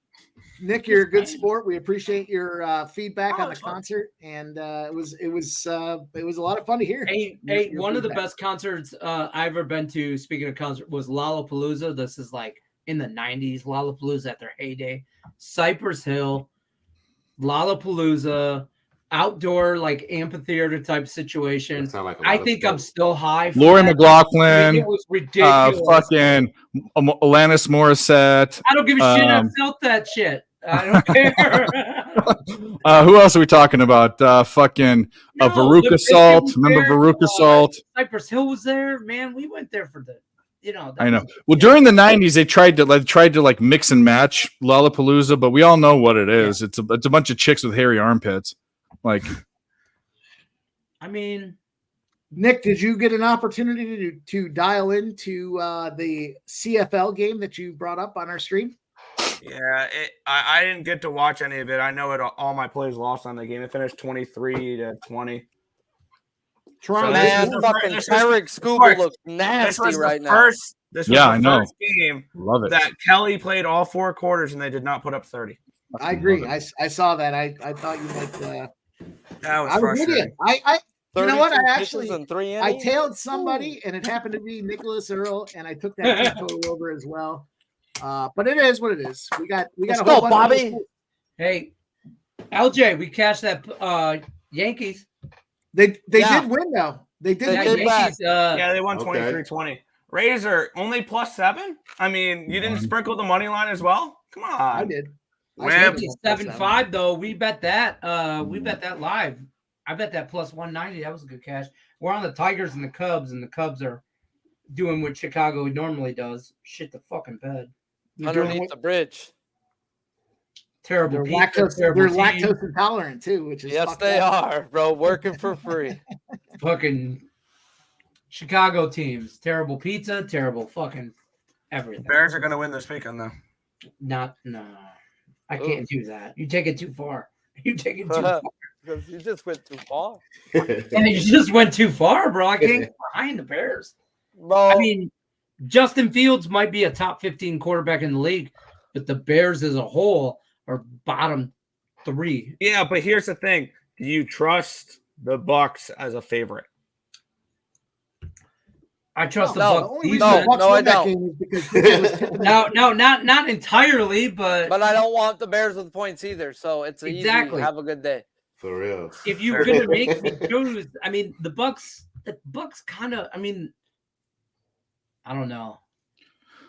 [SPEAKER 7] Nick, you're a good sport. We appreciate your feedback
[SPEAKER 12] Oh,
[SPEAKER 7] on the
[SPEAKER 12] it's fun.
[SPEAKER 7] concert, and it was a lot of fun to hear.
[SPEAKER 9] Hey,
[SPEAKER 7] Your
[SPEAKER 9] one of the
[SPEAKER 7] feedback.
[SPEAKER 9] best concerts I've ever been to, speaking of concert, was Lollapalooza. This is like in the 90s. Lollapalooza at their heyday. Cypress Hill, Lollapalooza, outdoor like amphitheater type situation.
[SPEAKER 10] That sound like a lot
[SPEAKER 9] I
[SPEAKER 10] of
[SPEAKER 9] think
[SPEAKER 10] fun.
[SPEAKER 9] I'm still high. For
[SPEAKER 3] Lori
[SPEAKER 9] that. I
[SPEAKER 3] McLaughlin,
[SPEAKER 9] mean, it was ridiculous.
[SPEAKER 3] fucking Alanis Morissette.
[SPEAKER 9] I don't give a shit. I felt that shit. I don't care.
[SPEAKER 3] Who else are we talking about? Fucking Veruca Salt. Remember Veruca Salt?
[SPEAKER 9] Cypress Hill was there, man. We went there for the,
[SPEAKER 3] I know. Well, during the '90s, they tried to mix and match Lollapalooza, but we all know what it is. It's a bunch of chicks with hairy armpits. Like,
[SPEAKER 9] I mean,
[SPEAKER 7] Nick, did you get an opportunity to dial into the CFL game that you brought up on our stream?
[SPEAKER 12] Yeah, I didn't get to watch any of it. I know it. All my plays lost on the game. It finished 23-20.
[SPEAKER 7] Toronto,
[SPEAKER 4] Man, fucking Tyreek Scuba looks nasty right now.
[SPEAKER 12] This was the first game
[SPEAKER 3] Love it.
[SPEAKER 12] that Kelly played all 4 quarters and they did not put up 30.
[SPEAKER 7] I agree. I saw that. I thought you might.
[SPEAKER 12] That was
[SPEAKER 7] I was with you.
[SPEAKER 12] frustrating.
[SPEAKER 7] You know what?
[SPEAKER 4] 32
[SPEAKER 7] I
[SPEAKER 4] pitches
[SPEAKER 7] actually
[SPEAKER 4] in 3
[SPEAKER 7] I
[SPEAKER 4] innings?
[SPEAKER 7] tailed somebody, and it happened to be Nicholas Earl, and I took that team total over as well. But it is what it is. We got
[SPEAKER 4] Let's
[SPEAKER 7] a
[SPEAKER 4] go,
[SPEAKER 7] whole bunch of
[SPEAKER 4] Bobby.
[SPEAKER 7] those-
[SPEAKER 9] hey, LJ, we cashed that Yankees.
[SPEAKER 7] They
[SPEAKER 4] Yeah.
[SPEAKER 7] did win though. They did.
[SPEAKER 4] They
[SPEAKER 7] win.
[SPEAKER 4] came back.
[SPEAKER 12] Yeah, they won
[SPEAKER 10] Okay.
[SPEAKER 12] 23-20. Razor only +7. I mean, you didn't sprinkle the money line as well. Come on,
[SPEAKER 7] I did.
[SPEAKER 12] Wham.
[SPEAKER 9] 7-5 though. We bet that. We bet that live. I bet that plus 190. That was a good cash. We're on the Tigers and the Cubs are doing what Chicago normally does. Shit the fucking bed.
[SPEAKER 7] They're doing
[SPEAKER 4] Underneath
[SPEAKER 7] what-
[SPEAKER 4] the bridge.
[SPEAKER 9] Terrible.
[SPEAKER 7] They're
[SPEAKER 9] pizza,
[SPEAKER 7] lactose.
[SPEAKER 9] terrible
[SPEAKER 7] They're
[SPEAKER 9] team.
[SPEAKER 7] lactose intolerant too, which is
[SPEAKER 4] Yes,
[SPEAKER 7] fucked
[SPEAKER 4] they
[SPEAKER 7] up.
[SPEAKER 4] are, bro. Working for free.
[SPEAKER 9] Fucking Chicago teams. Terrible pizza. Terrible fucking everything.
[SPEAKER 12] Bears are going to win this weekend, though.
[SPEAKER 9] No. I can't do that. You take it too far. You take it too far.
[SPEAKER 4] Because you just went too far.
[SPEAKER 9] And you just went too far, bro. I can't get behind the Bears.
[SPEAKER 4] Bro,
[SPEAKER 9] I mean, Justin Fields might be a top 15 quarterback in the league, but the Bears as a whole are bottom 3.
[SPEAKER 12] Yeah, but here's the thing: do you trust the Bucks as a favorite?
[SPEAKER 9] I trust the
[SPEAKER 7] The
[SPEAKER 9] Bucs
[SPEAKER 7] only reason
[SPEAKER 9] defense.
[SPEAKER 7] the Bucks
[SPEAKER 4] No, I
[SPEAKER 7] won that
[SPEAKER 4] don't.
[SPEAKER 7] game is because DJ was tipping the
[SPEAKER 9] No, not entirely, but
[SPEAKER 4] but I don't want the Bears with points either. So it's
[SPEAKER 9] Exactly.
[SPEAKER 4] easy. Have a good day.
[SPEAKER 10] For real.
[SPEAKER 9] if you're gonna make me choose, I mean, the Bucks kind of. I mean, I don't know.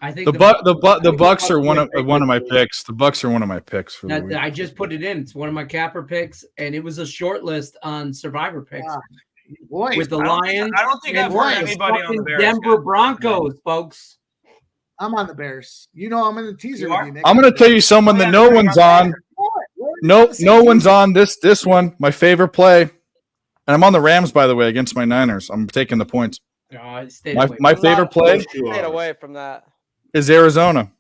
[SPEAKER 9] I think
[SPEAKER 3] the Bucks are one of my picks. The Bucks are one of my picks for the week.
[SPEAKER 9] I just put it in. It's one of my capper picks, and it was a short list on Survivor picks
[SPEAKER 7] Ah, boy,
[SPEAKER 9] with the
[SPEAKER 12] I don't think-
[SPEAKER 9] Lions.
[SPEAKER 12] I don't think
[SPEAKER 9] and
[SPEAKER 12] I've heard
[SPEAKER 9] the
[SPEAKER 12] anybody on the
[SPEAKER 9] fucking
[SPEAKER 12] Bears
[SPEAKER 9] Denver
[SPEAKER 12] yet.
[SPEAKER 9] Broncos, folks.
[SPEAKER 7] I'm on the Bears. You know I'm in the teaser
[SPEAKER 12] You
[SPEAKER 7] with
[SPEAKER 12] are?
[SPEAKER 7] you, Nick.
[SPEAKER 3] I'm going to tell you someone that no one's on. No one's on this one. My favorite play, and I'm on the Rams, by the way, against my Niners. I'm taking the points.
[SPEAKER 9] No, stay
[SPEAKER 3] My
[SPEAKER 9] away.
[SPEAKER 3] my favorite play
[SPEAKER 4] Stayed away from that.
[SPEAKER 3] is Arizona.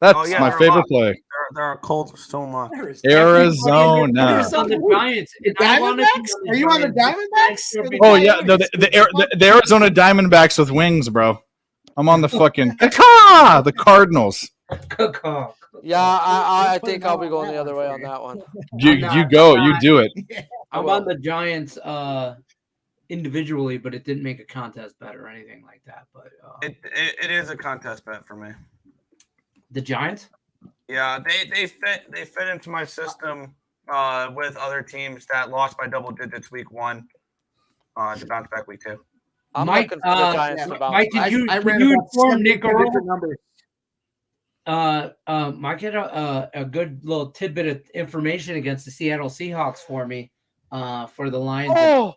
[SPEAKER 3] That's
[SPEAKER 12] Oh, yeah,
[SPEAKER 3] my
[SPEAKER 12] they're
[SPEAKER 3] favorite
[SPEAKER 12] locked.
[SPEAKER 3] play.
[SPEAKER 12] They're cold so much.
[SPEAKER 3] Arizona.
[SPEAKER 9] Everybody's on the Giants. And I wanna be
[SPEAKER 7] Diamondbacks? Are you on the
[SPEAKER 9] Giants.
[SPEAKER 7] Diamondbacks?
[SPEAKER 3] Oh yeah, no, the Arizona Diamondbacks with wings, bro. I'm on the fucking the Cardinals.
[SPEAKER 4] Yeah, I think I'll be going the other way on that one.
[SPEAKER 3] You go, you do it.
[SPEAKER 9] I'm on the Giants. individually, but it didn't make a contest bet or anything like that. But
[SPEAKER 12] it is a contest bet for me.
[SPEAKER 9] The Giants?
[SPEAKER 12] Yeah, they fit into my system with other teams that lost by double digits week 1 to bounce back week 2.
[SPEAKER 4] I'm
[SPEAKER 9] Mike,
[SPEAKER 4] looking for the Giants to bounce
[SPEAKER 9] Mike,
[SPEAKER 4] back.
[SPEAKER 9] can
[SPEAKER 7] I
[SPEAKER 9] you
[SPEAKER 7] ran about
[SPEAKER 9] inform
[SPEAKER 7] 7
[SPEAKER 9] Nick
[SPEAKER 7] different
[SPEAKER 9] Earl?
[SPEAKER 7] numbers.
[SPEAKER 9] Mike had a good little tidbit of information against the Seattle Seahawks for me for the Lions.
[SPEAKER 4] Oh,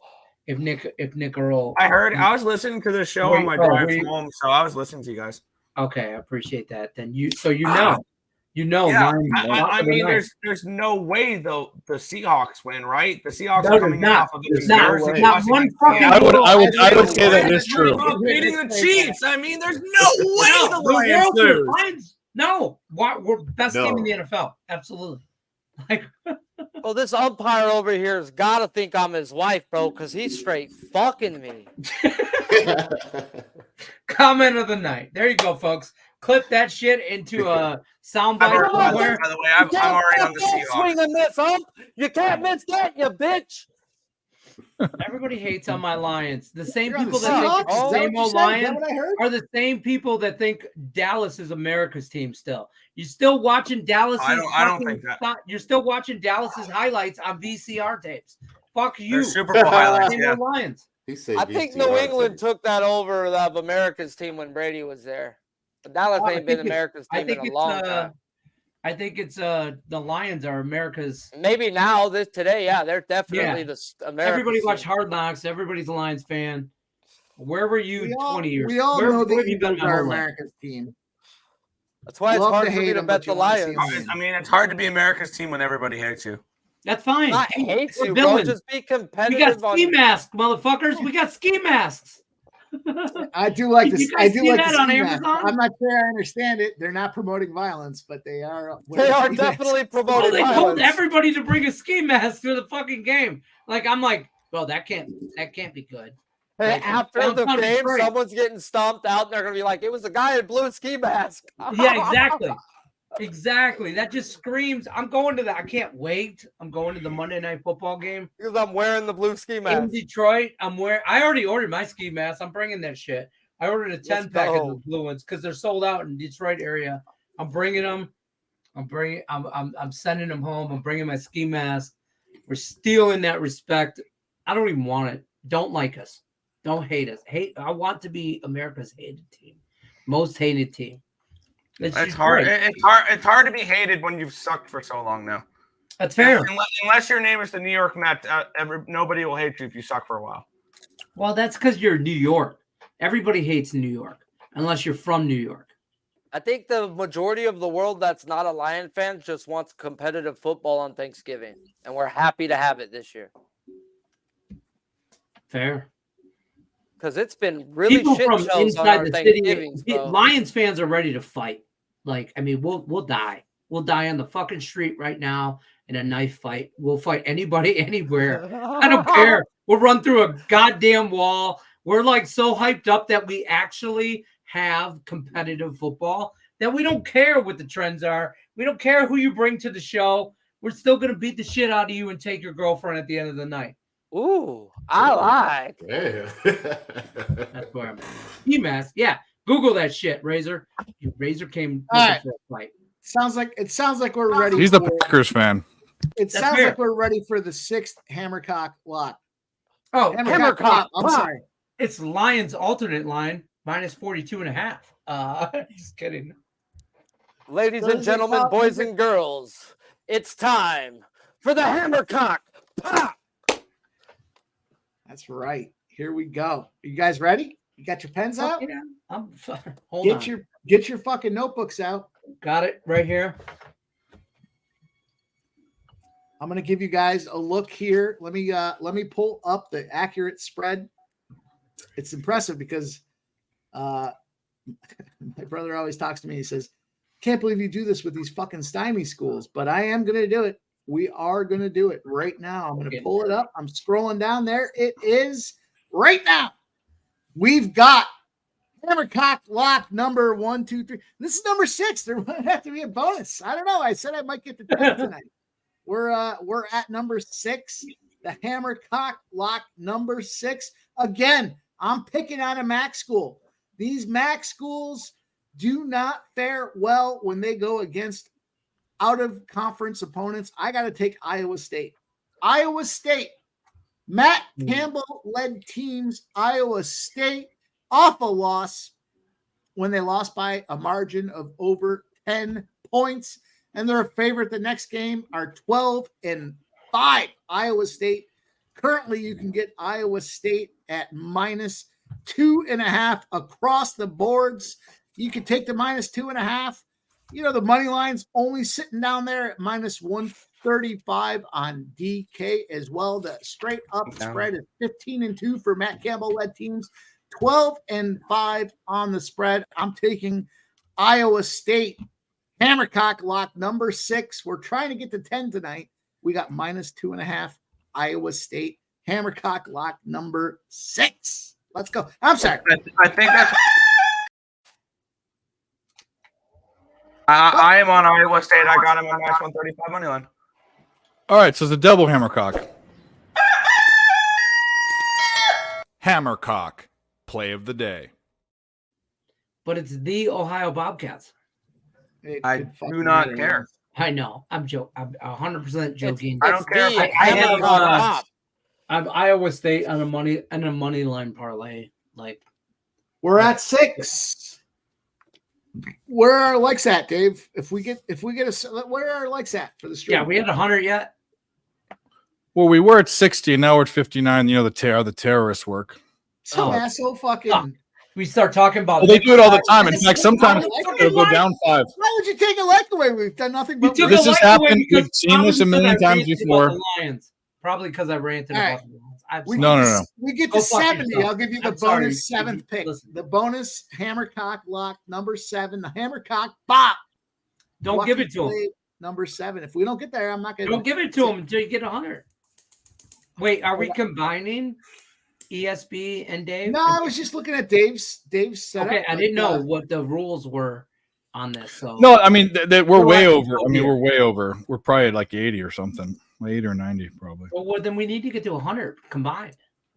[SPEAKER 9] If Nick Earl,
[SPEAKER 12] I was listening to the show on my drive home, so I was listening to you guys.
[SPEAKER 9] Okay, I appreciate that. Then you know.
[SPEAKER 12] Yeah,
[SPEAKER 9] mine.
[SPEAKER 12] I mean, there's no way though the Seahawks win, right? The Seahawks
[SPEAKER 9] No,
[SPEAKER 12] are coming
[SPEAKER 9] not.
[SPEAKER 12] off of
[SPEAKER 9] There's
[SPEAKER 12] the
[SPEAKER 9] not.
[SPEAKER 12] Jersey
[SPEAKER 9] Not
[SPEAKER 12] loss
[SPEAKER 9] one
[SPEAKER 12] against
[SPEAKER 9] fucking.
[SPEAKER 12] Seattle.
[SPEAKER 3] I would say that is true.
[SPEAKER 12] Beating the Chiefs. I mean, there's no way the Lions
[SPEAKER 9] the
[SPEAKER 12] lose.
[SPEAKER 9] Lions. No, we're best team in the NFL. Absolutely. Like,
[SPEAKER 4] well, this umpire over here has got to think I'm his wife, bro, because he's straight fucking me.
[SPEAKER 9] comment of the night. There you go, folks. Clip that shit into a soundbite.
[SPEAKER 12] By the way, I'm already on the Seahawks.
[SPEAKER 4] Swinging this up. You can't miss that, you bitch.
[SPEAKER 9] Everybody hates on my Lions. The same
[SPEAKER 7] You're on
[SPEAKER 9] people
[SPEAKER 7] the
[SPEAKER 9] that think
[SPEAKER 7] Seahawks?
[SPEAKER 9] it's
[SPEAKER 7] Is
[SPEAKER 9] the
[SPEAKER 7] that
[SPEAKER 9] same
[SPEAKER 7] what you
[SPEAKER 9] old
[SPEAKER 7] said? Is that
[SPEAKER 9] Lions
[SPEAKER 7] what I heard?
[SPEAKER 9] are the same people that think Dallas is America's team still. You still watching Dallas?
[SPEAKER 12] I don't think that.
[SPEAKER 9] You're still watching Dallas's highlights on VCR tapes. Fuck you.
[SPEAKER 12] They're Super Bowl highlights,
[SPEAKER 9] Same
[SPEAKER 12] yeah.
[SPEAKER 9] old Lions.
[SPEAKER 4] I think New England took that over of America's team when Brady was there. But Dallas ain't been America's team in a long time.
[SPEAKER 9] I think it's the Lions are America's.
[SPEAKER 4] Maybe now, today, yeah, they're definitely the American.
[SPEAKER 9] Everybody watch
[SPEAKER 4] team.
[SPEAKER 9] Hard Knocks. Everybody's a Lions fan. Where were you 20 years?
[SPEAKER 7] We all
[SPEAKER 9] Where
[SPEAKER 7] know the
[SPEAKER 9] have you been
[SPEAKER 7] Eagles
[SPEAKER 9] my
[SPEAKER 7] are
[SPEAKER 9] whole life?
[SPEAKER 7] America's team.
[SPEAKER 4] That's why it's
[SPEAKER 7] Love
[SPEAKER 4] hard
[SPEAKER 7] to
[SPEAKER 4] for me
[SPEAKER 7] hate
[SPEAKER 4] to
[SPEAKER 7] them,
[SPEAKER 4] bet
[SPEAKER 7] but
[SPEAKER 4] the
[SPEAKER 7] you wanna see
[SPEAKER 4] Lions.
[SPEAKER 7] them win.
[SPEAKER 12] I mean, it's hard to be America's team when everybody hates you.
[SPEAKER 9] That's fine.
[SPEAKER 4] Not hates
[SPEAKER 9] We're
[SPEAKER 4] you, bro.
[SPEAKER 9] villains.
[SPEAKER 4] Just be
[SPEAKER 9] We
[SPEAKER 4] competitive.
[SPEAKER 9] got ski masks, motherfuckers. We got ski masks.
[SPEAKER 7] I do like
[SPEAKER 9] Did
[SPEAKER 7] this.
[SPEAKER 9] you guys
[SPEAKER 7] I do
[SPEAKER 9] see
[SPEAKER 7] like
[SPEAKER 9] that
[SPEAKER 7] the
[SPEAKER 9] on
[SPEAKER 7] ski mask.
[SPEAKER 9] Amazon?
[SPEAKER 7] I'm not sure I understand it. They're not promoting violence, but they are.
[SPEAKER 4] They are definitely promoting
[SPEAKER 9] They told
[SPEAKER 4] violence.
[SPEAKER 9] everybody to bring a ski mask to the fucking game. Like I'm like, well, that can't be good.
[SPEAKER 4] Hey,
[SPEAKER 9] Like,
[SPEAKER 4] after the
[SPEAKER 9] downtown
[SPEAKER 4] game,
[SPEAKER 9] Detroit.
[SPEAKER 4] someone's getting stomped out, and they're gonna be like, "It was a guy in blue ski mask."
[SPEAKER 9] Yeah, exactly. Exactly. That just screams. I'm going to that. I can't wait. I'm going to the Monday Night Football game
[SPEAKER 4] Because I'm wearing the blue ski
[SPEAKER 9] in
[SPEAKER 4] mask.
[SPEAKER 9] Detroit. I already ordered my ski mask. I'm bringing that shit. I ordered a 10-pack of
[SPEAKER 4] go.
[SPEAKER 9] the blue ones because they're sold out in Detroit area. I'm bringing them. I'm sending them home. I'm bringing my ski mask. We're stealing that respect. I don't even want it. Don't like us. Don't hate us. I want to be America's hated team. Most hated team.
[SPEAKER 12] It's hard. It's hard to be hated when you've sucked for so long now.
[SPEAKER 9] That's fair.
[SPEAKER 12] Unless your name is the New York Mets, nobody will hate you if you suck for a while.
[SPEAKER 9] Well, that's because you're New York. Everybody hates New York unless you're from New York.
[SPEAKER 4] I think the majority of the world that's not a Lion fan just wants competitive football on Thanksgiving, and we're happy to have it this year
[SPEAKER 9] Fair.
[SPEAKER 4] because it's been really
[SPEAKER 9] People
[SPEAKER 4] shit
[SPEAKER 9] from
[SPEAKER 4] shows on
[SPEAKER 9] inside
[SPEAKER 4] our
[SPEAKER 9] the city,
[SPEAKER 4] Thanksgivings, bro.
[SPEAKER 9] Lions fans are ready to fight. Like, I mean, we'll die. We'll die on the fucking street right now in a knife fight. We'll fight anybody, anywhere. I don't care. We'll run through a goddamn wall. We're like so hyped up that we actually have competitive football that we don't care what the trends are. We don't care who you bring to the show. We're still going to beat the shit out of you and take your girlfriend at the end of the night.
[SPEAKER 4] Ooh, I like.
[SPEAKER 10] Yeah.
[SPEAKER 9] That's where I'm at. Ski mask. Yeah. Google that shit, Razor. Razor came
[SPEAKER 7] All
[SPEAKER 9] looking
[SPEAKER 7] right.
[SPEAKER 9] for a fight.
[SPEAKER 7] It sounds like we're ready.
[SPEAKER 3] He's the
[SPEAKER 7] for,
[SPEAKER 3] Packers fan.
[SPEAKER 7] It
[SPEAKER 9] That's
[SPEAKER 7] sounds
[SPEAKER 9] fair.
[SPEAKER 7] like we're ready for the 6th Hammercock lock.
[SPEAKER 9] Oh,
[SPEAKER 7] Hammercock. I'm sorry.
[SPEAKER 9] It's Lions alternate line minus 42.5. Just kidding.
[SPEAKER 4] Ladies and gentlemen, boys and girls, it's time for the Hammercock Pop.
[SPEAKER 7] That's right. Here we go. You guys ready? You got your pens out?
[SPEAKER 9] Yeah, hold on.
[SPEAKER 7] Get your fucking notebooks out.
[SPEAKER 9] Got it right here.
[SPEAKER 7] I'm gonna give you guys a look here. Let me pull up the accurate spread. It's impressive because my brother always talks to me. He says, "Can't believe you do this with these fucking stymie schools," but I am gonna do it. We are gonna do it right now. I'm gonna pull it up. I'm scrolling down there. It is right now. We've got Hammercock lock number 1, 2, 3. This is number 6. There might have to be a bonus. I don't know. I said I might get the 10 tonight. We're at number 6. the Hammercock lock number 6. Again, I'm picking on a MAC school. These MAC schools do not fare well when they go against out-of-conference opponents. I got to take Iowa State. Iowa State. Matt Campbell-led teams, Iowa State, off a loss when they lost by a margin of over 10 points. And they're a favorite. The next game are 12-5. Iowa State. Currently, you can get Iowa State at -2.5 across the boards. You can take the -2.5. You know, the money line's only sitting down there at -135 on DK as well. The straight up spread is 15-2 for Matt Campbell-led teams, 12-5 on the spread. I'm taking Iowa State. Hammercock lock number 6. We're trying to get to 10 tonight. We got -2.5. Iowa State. Hammercock lock number 6. Let's go. I'm sorry.
[SPEAKER 12] I think that's. I am on Iowa State. I got him on -135 money line.
[SPEAKER 3] All right, so it's a double Hammercock.
[SPEAKER 6] Hammercock, play of the day.
[SPEAKER 9] But it's the Ohio Bobcats.
[SPEAKER 12] I do not care.
[SPEAKER 9] I know. I'm joking. I'm 100% joking.
[SPEAKER 12] I don't care.
[SPEAKER 9] I have Iowa State on a money line parlay. Like,
[SPEAKER 7] we're at 6. Where are our likes at, Dave? If we get where are our likes at for the stream?
[SPEAKER 9] Yeah, we had 100 yet.
[SPEAKER 3] Well, we were at 60, and now we're at 59. You know, the terrorists work.
[SPEAKER 7] Some asshole fucking.
[SPEAKER 9] We start talking about.
[SPEAKER 3] Well, they do it all the time. In fact, sometimes it'll go down 5.
[SPEAKER 7] Why would you take a like away? We've done nothing but
[SPEAKER 3] this has happened. We've seen this a million times before.
[SPEAKER 9] Probably because I ranted about the Lions.
[SPEAKER 3] No.
[SPEAKER 7] We get to 70. I'll give you the bonus 7th pick. The bonus Hammercock lock number 7. The Hammercock bop.
[SPEAKER 9] Don't give it to him.
[SPEAKER 7] Number 7. If we don't get there, I'm not going
[SPEAKER 9] to. Don't give it to him until you get 100. Wait, are we combining ESB and Dave?
[SPEAKER 7] No, I was just looking at Dave's setup.
[SPEAKER 9] Okay, I didn't know what the rules were on this. So
[SPEAKER 3] no, I mean we're way over. I mean, we're way over. We're probably at like 80 or something. 80 or 90 probably.
[SPEAKER 9] Well, then we need to get to 100 combined.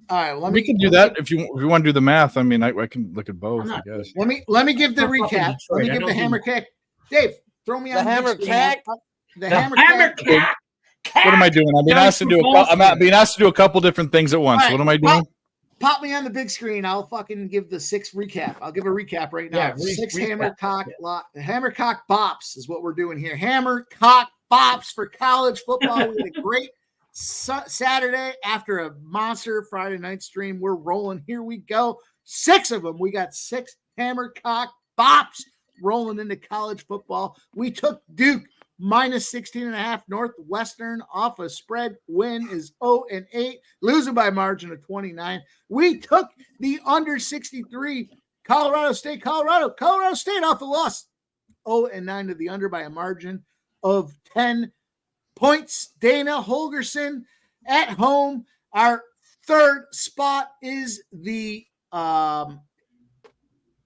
[SPEAKER 7] All right,
[SPEAKER 3] we can do that if you want to do the math. I mean, I can look at both. I guess.
[SPEAKER 7] Let me give the recap. Let me give the hammer kick. Dave, throw me on
[SPEAKER 4] the hammer kick.
[SPEAKER 7] The hammer kick.
[SPEAKER 3] What am I doing? I'm being asked to do a couple different things at once.
[SPEAKER 7] Right,
[SPEAKER 3] what am I doing?
[SPEAKER 7] Pop me on the big screen. I'll fucking give the 6 recap. I'll give a recap right now.
[SPEAKER 9] Yeah,
[SPEAKER 7] 6 Hammercock lot. The Hammercock bops is what we're doing here. Hammercock bops for college football. We had a great Saturday after a monster Friday night stream. We're rolling. Here we go. 6 of them. We got 6 Hammercock bops rolling into college football. We took Duke -16.5 Northwestern off a spread. Win is 0-8, losing by a margin of 29. We took the under 63 Colorado State off the loss, 0-9 to the under by a margin of 10 points. Dana Holgerson at home. Our third spot is the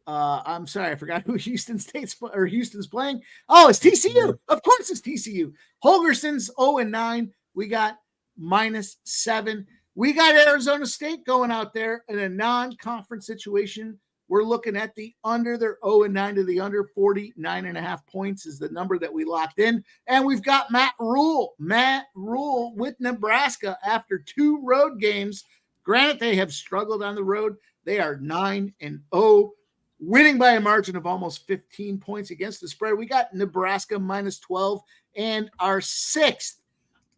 [SPEAKER 7] I'm sorry, I forgot who Houston's playing. Oh, it's TCU. Of course it's TCU. Holgerson's 0-9. We got -7. We got Arizona State going out there in a non-conference situation. We're looking at the under. They're 0-9 to the under. 49.5 points is the number that we locked in. And we've got Matt Rule with Nebraska after 2 road games. Granted, they have struggled on the road. They are 9-0. Winning by a margin of almost 15 points against the spread. We got Nebraska -12 and our 6th.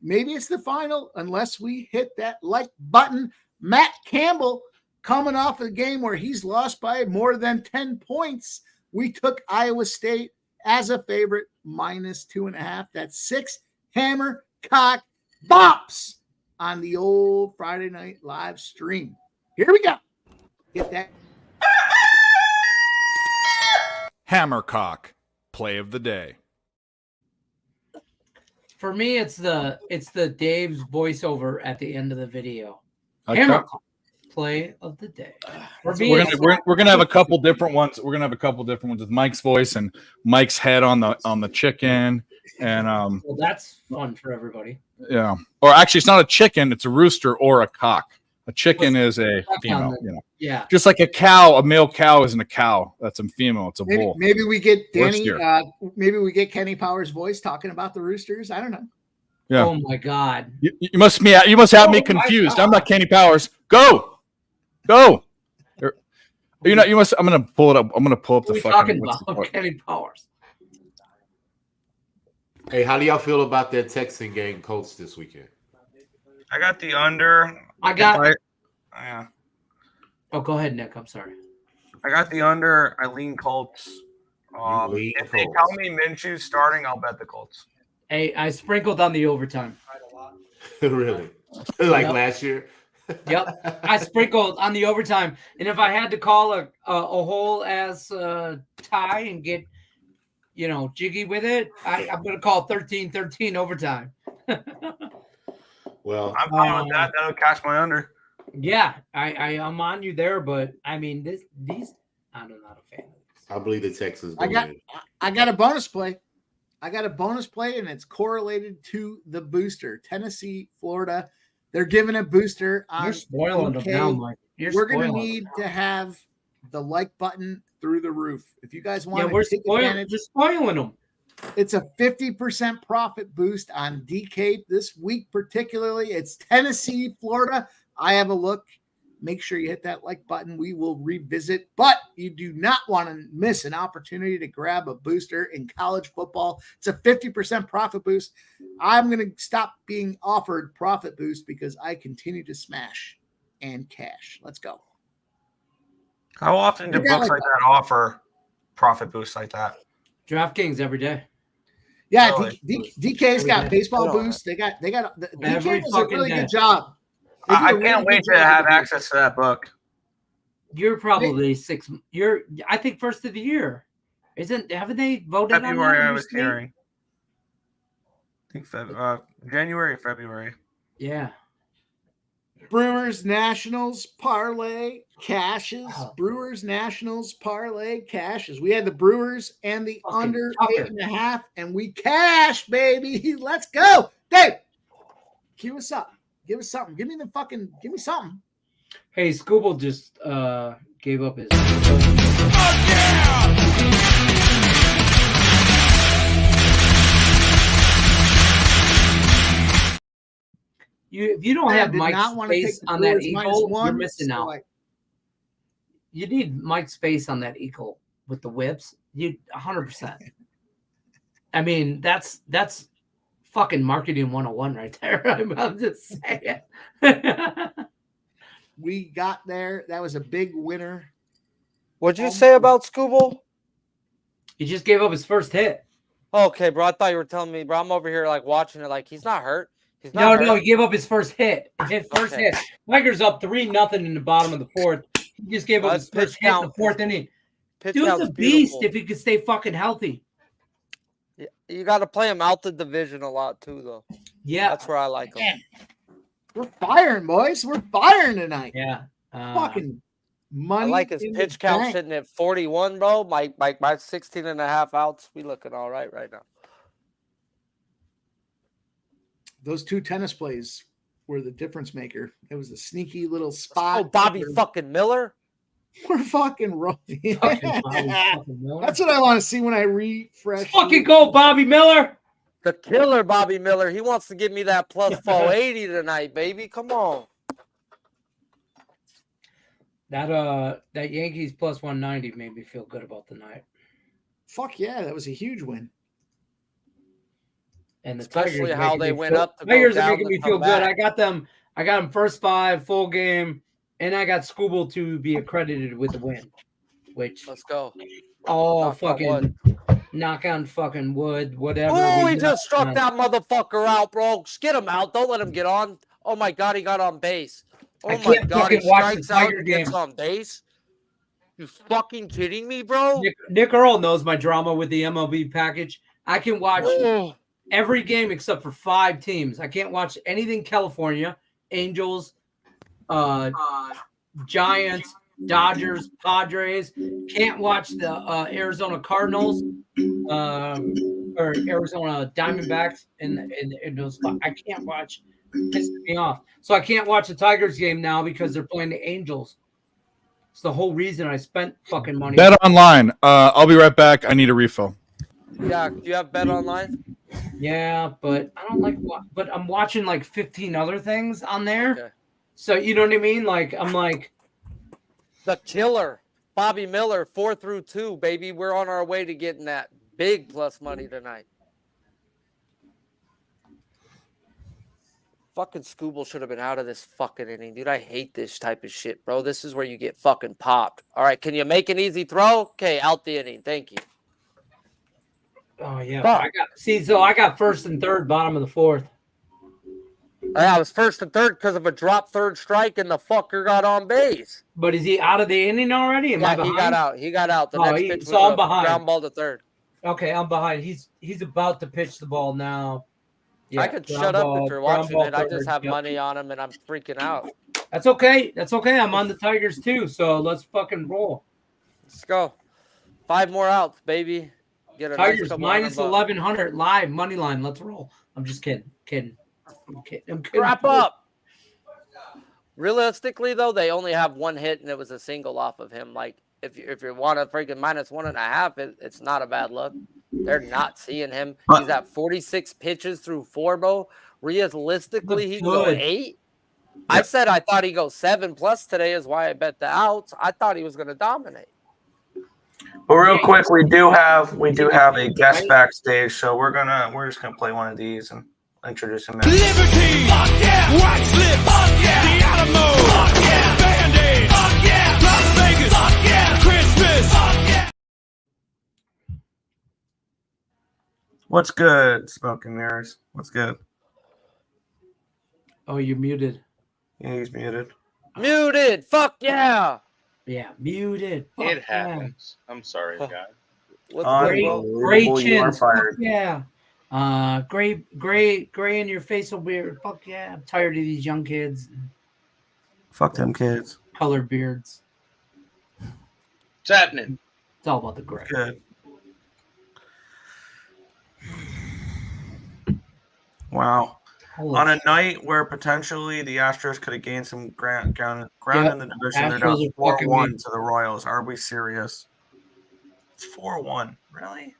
[SPEAKER 7] Maybe it's the final unless we hit that like button. Matt Campbell coming off a game where he's lost by more than 10 points. We took Iowa State as a favorite -2.5. That's 6 Hammercock bops on the old Friday night live stream. Here we go. Get that.
[SPEAKER 6] Hammercock, play of the day.
[SPEAKER 9] For me, it's the Dave's voiceover at the end of the video.
[SPEAKER 3] Okay.
[SPEAKER 9] Hammercock, play of the day.
[SPEAKER 3] We're gonna have a couple different ones. We're gonna have a couple different ones with Mike's voice and Mike's head on the chicken. And
[SPEAKER 9] well, that's fun for everybody.
[SPEAKER 3] Yeah. Or actually, it's not a chicken. It's a rooster or a cock. A chicken is a female.
[SPEAKER 9] Yeah.
[SPEAKER 3] Just like a cow, a male cow isn't a cow. That's a female. It's a bull.
[SPEAKER 7] Maybe we get Danny.
[SPEAKER 3] Steer.
[SPEAKER 7] Maybe we get Kenny Powers' voice talking about the roosters. I don't know.
[SPEAKER 3] Yeah.
[SPEAKER 9] Oh my God.
[SPEAKER 3] You must have me confused. I'm not Kenny Powers. Go. You know, you must. I'm gonna pull it up. I'm gonna pull up the fucking.
[SPEAKER 9] Talking about Kenny Powers.
[SPEAKER 10] Hey, how do y'all feel about that Texan gang Colts this weekend?
[SPEAKER 12] I got the under. Yeah.
[SPEAKER 9] Oh, go ahead, Nick. I'm sorry.
[SPEAKER 12] I got the under. I lean Colts. If they tell me Minshew's starting, I'll bet the Colts.
[SPEAKER 9] Hey, I sprinkled on the overtime.
[SPEAKER 10] Really? Like last year?
[SPEAKER 9] Yep. I sprinkled on the overtime. And if I had to call a whole ass tie and get, jiggy with it, I'm going to call 13-13 overtime.
[SPEAKER 10] Well,
[SPEAKER 12] I'm fine with that. That'll catch my under.
[SPEAKER 9] Yeah, I'm on you there, but I mean, these I'm not a fan of this.
[SPEAKER 10] I believe the Texans.
[SPEAKER 7] I got a bonus play. And it's correlated to the booster. Tennessee, Florida. They're giving a booster on.
[SPEAKER 9] You're spoiling them now, Mike.
[SPEAKER 7] We're going to need to have the like button through the roof. If you guys want
[SPEAKER 9] we're
[SPEAKER 7] to take advantage,
[SPEAKER 9] just spoiling them.
[SPEAKER 7] It's a 50% profit boost on DK this week, particularly. It's Tennessee, Florida. I have a look. Make sure you hit that like button. We will revisit, but you do not want to miss an opportunity to grab a booster in college football. It's a 50% profit boost. I'm going to stop being offered profit boost because I continue to smash and cash. Let's go.
[SPEAKER 12] How often do books like that offer profit boosts like that?
[SPEAKER 9] DraftKings every day.
[SPEAKER 7] Yeah,
[SPEAKER 12] Really?
[SPEAKER 7] DK's got baseball boosts. They got DK does a really good job.
[SPEAKER 12] I can't wait to have access to that book.
[SPEAKER 9] You're probably I think first of the year. Haven't they voted
[SPEAKER 12] February,
[SPEAKER 9] on that?
[SPEAKER 12] I was hearing. I think January or February.
[SPEAKER 9] Yeah.
[SPEAKER 7] Brewers Nationals parlay cashes. Brewers Nationals parlay cashes. We had the Brewers and the under 8.5, and we cash, baby. Let's go. Dave, cue us up. Give us something. Give me something.
[SPEAKER 9] Hey, Scooble just gave up his. If you don't have Mike's face on that eagle, you're missing out. You need Mike's face on that eagle with the whips. 100%. I mean, that's fucking marketing 101 right there. I'm just saying.
[SPEAKER 7] We got there. That was a big winner.
[SPEAKER 4] What'd you say about Scooble?
[SPEAKER 9] He just gave up his first hit.
[SPEAKER 4] Okay, bro. I thought you were telling me, bro. I'm over here like watching it. Like he's not hurt.
[SPEAKER 9] No, he gave up his first hit. Hit. Tigers up 3-0 in the bottom of the fourth. He just gave up his first hit in the fourth inning. Dude's a beast if he could stay fucking healthy.
[SPEAKER 4] You got to play him out the division a lot too, though.
[SPEAKER 9] Yeah,
[SPEAKER 4] that's where I like him.
[SPEAKER 7] We're firing, boys. We're firing tonight.
[SPEAKER 9] Yeah,
[SPEAKER 7] fucking money.
[SPEAKER 4] I like his pitch count sitting at 41, bro. My 16.5 outs. We looking all right now.
[SPEAKER 7] Those two tennis plays were the difference maker. It was a sneaky little spot.
[SPEAKER 4] Oh, Bobby fucking Miller.
[SPEAKER 7] We're fucking rolling. That's what I want to see when I refresh.
[SPEAKER 9] Fucking go, Bobby Miller.
[SPEAKER 4] The killer, Bobby Miller. He wants to give me that plus 480 tonight, baby. Come on.
[SPEAKER 9] That Yankees plus 190 made me feel good about the night.
[SPEAKER 7] Fuck yeah, that was a huge win.
[SPEAKER 9] And the
[SPEAKER 4] especially
[SPEAKER 9] Tigers
[SPEAKER 4] how they went up.
[SPEAKER 9] Tigers are making me feel good. I got them first 5 full game, and I got Scooble to be accredited with the win. Which
[SPEAKER 4] let's go.
[SPEAKER 9] Oh, fucking knock on fucking wood, whatever.
[SPEAKER 4] Oh, he just struck that motherfucker out, bro. Just get him out. Don't let him get on. Oh my god, he got on base. Oh my god, he strikes out and gets on base. You fucking kidding me, bro?
[SPEAKER 9] Nick Earl knows my drama with the MLB package. I can watch every game except for 5 teams. I can't watch anything California, Angels, Giants, Dodgers, Padres. Can't watch the Arizona Cardinals, or Arizona Diamondbacks, and those. I can't watch. Pisses me off. So I can't watch the Tigers game now because they're playing the Angels. It's the whole reason I spent fucking money.
[SPEAKER 3] Bet online. I'll be right back. I need a refill.
[SPEAKER 4] Yeah, do you have Bet Online?
[SPEAKER 9] Yeah, but I don't like. But I'm watching like 15 other things on there.
[SPEAKER 4] Okay.
[SPEAKER 9] So you know what I mean? Like I'm like
[SPEAKER 4] The killer, Bobby Miller, 4-2, baby. We're on our way to getting that big plus money tonight. Fucking Scooble should have been out of this fucking inning, dude. I hate this type of shit, bro. This is where you get fucking popped. All right, can you make an easy throw? Okay, out the inning. Thank you.
[SPEAKER 9] oh yeah.
[SPEAKER 4] Fuck.
[SPEAKER 9] I got first and third, bottom of the fourth.
[SPEAKER 4] I was first and third because of a drop third strike, and the fucker got on base.
[SPEAKER 9] But is he out of the inning already? Am I
[SPEAKER 4] Yeah,
[SPEAKER 9] behind?
[SPEAKER 4] he got out. He got out. The next pitch was
[SPEAKER 9] I'm
[SPEAKER 4] a
[SPEAKER 9] behind.
[SPEAKER 4] ground ball to third.
[SPEAKER 9] Okay, I'm behind. He's about to pitch the ball now. Yeah,
[SPEAKER 4] I could
[SPEAKER 9] ground
[SPEAKER 4] shut up
[SPEAKER 9] ball-
[SPEAKER 4] if you're
[SPEAKER 9] ground
[SPEAKER 4] watching
[SPEAKER 9] ball
[SPEAKER 4] it. I
[SPEAKER 9] third,
[SPEAKER 4] just have
[SPEAKER 9] yep.
[SPEAKER 4] money on him, and I'm freaking out.
[SPEAKER 9] That's okay. That's okay. I'm on the Tigers too, so let's fucking roll.
[SPEAKER 4] Let's go. 5 more outs, baby. Get a
[SPEAKER 9] Tigers
[SPEAKER 4] nice couple
[SPEAKER 9] minus
[SPEAKER 4] $100.
[SPEAKER 9] 1100 live money line. Let's roll. I'm just kidding. I'm kidding.
[SPEAKER 4] Wrap up. Realistically, though, they only have one hit, and it was a single off of him. Like, if you want a freaking minus 1.5, it's not a bad look. They're not seeing him. He's at 46 pitches through 4, bro. Realistically, he can go 8. I said I thought he'd go 7+ today is why I bet the outs. I thought he was going to dominate.
[SPEAKER 12] But real quick, we do have a guest backstage, so we're just gonna play one of these and introduce him.
[SPEAKER 5] Liberty, fuck yeah! White slip, fuck yeah! The Alamo, fuck yeah! Band-Aid, fuck yeah! Las Vegas, fuck yeah! Christmas, fuck yeah!
[SPEAKER 12] What's good, Smoke and Mirrors? What's good?
[SPEAKER 9] Oh, you're muted.
[SPEAKER 12] Yeah, he's muted.
[SPEAKER 4] Muted. Fuck yeah.
[SPEAKER 9] Yeah, muted. Fuck
[SPEAKER 14] It happens. I'm sorry, guys.
[SPEAKER 9] Great chins. Fuck yeah. Gray in your facial beard. Fuck yeah. I'm tired of these young kids.
[SPEAKER 12] Fuck them kids.
[SPEAKER 9] Colored beards.
[SPEAKER 14] What's happening?
[SPEAKER 9] It's all about the gray.
[SPEAKER 12] Good. Wow. On a night where potentially the Astros could have gained some ground in the division, they're down 4-1 to the Royals. Are we serious? It's 4-1. Really?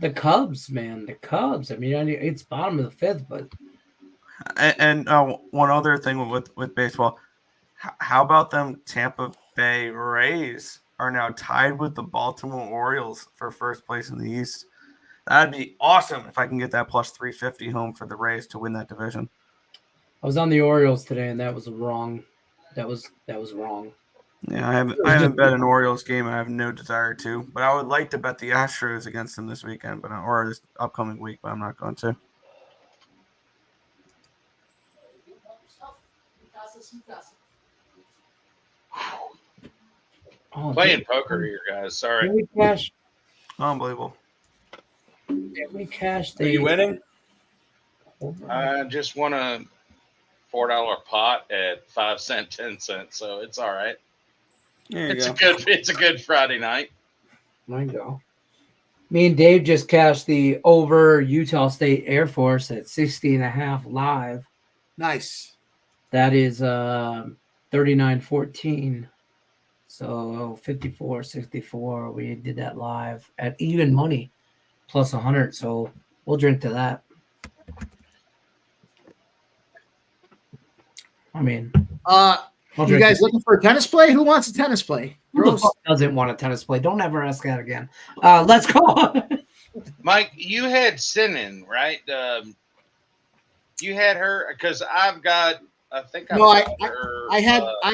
[SPEAKER 9] The Cubs, man. The Cubs. I mean, it's bottom of the fifth, but.
[SPEAKER 12] And one other thing with baseball. How about them Tampa Bay Rays are now tied with the Baltimore Orioles for first place in the East? That'd be awesome if I can get that plus 350 home for the Rays to win that division.
[SPEAKER 9] I was on the Orioles today, and that was wrong. That was wrong.
[SPEAKER 12] Yeah, I haven't bet an Orioles game, and I have no desire to. But I would like to bet the Astros against them this weekend, or this upcoming week, but I'm not going to.
[SPEAKER 14] Playing poker here, guys. Sorry.
[SPEAKER 9] Cash.
[SPEAKER 12] Unbelievable.
[SPEAKER 9] Every cash.
[SPEAKER 12] Are you winning?
[SPEAKER 14] I just won a $4 pot at 5 cents, 10 cents, so it's all right. It's a good Friday night.
[SPEAKER 9] There you go. Me and Dave just cashed the over Utah State Air Force at 60.5 live.
[SPEAKER 7] Nice.
[SPEAKER 9] That is 39.14. So 54.64. We did that live at even money plus 100. So we'll drink to that. I mean,
[SPEAKER 7] you guys looking for a tennis play? Who wants a tennis play?
[SPEAKER 9] Who the fuck doesn't want a tennis play? Don't ever ask that again. Let's go.
[SPEAKER 14] Mike, you had Sinan, right? You had her because I've got. I think
[SPEAKER 7] I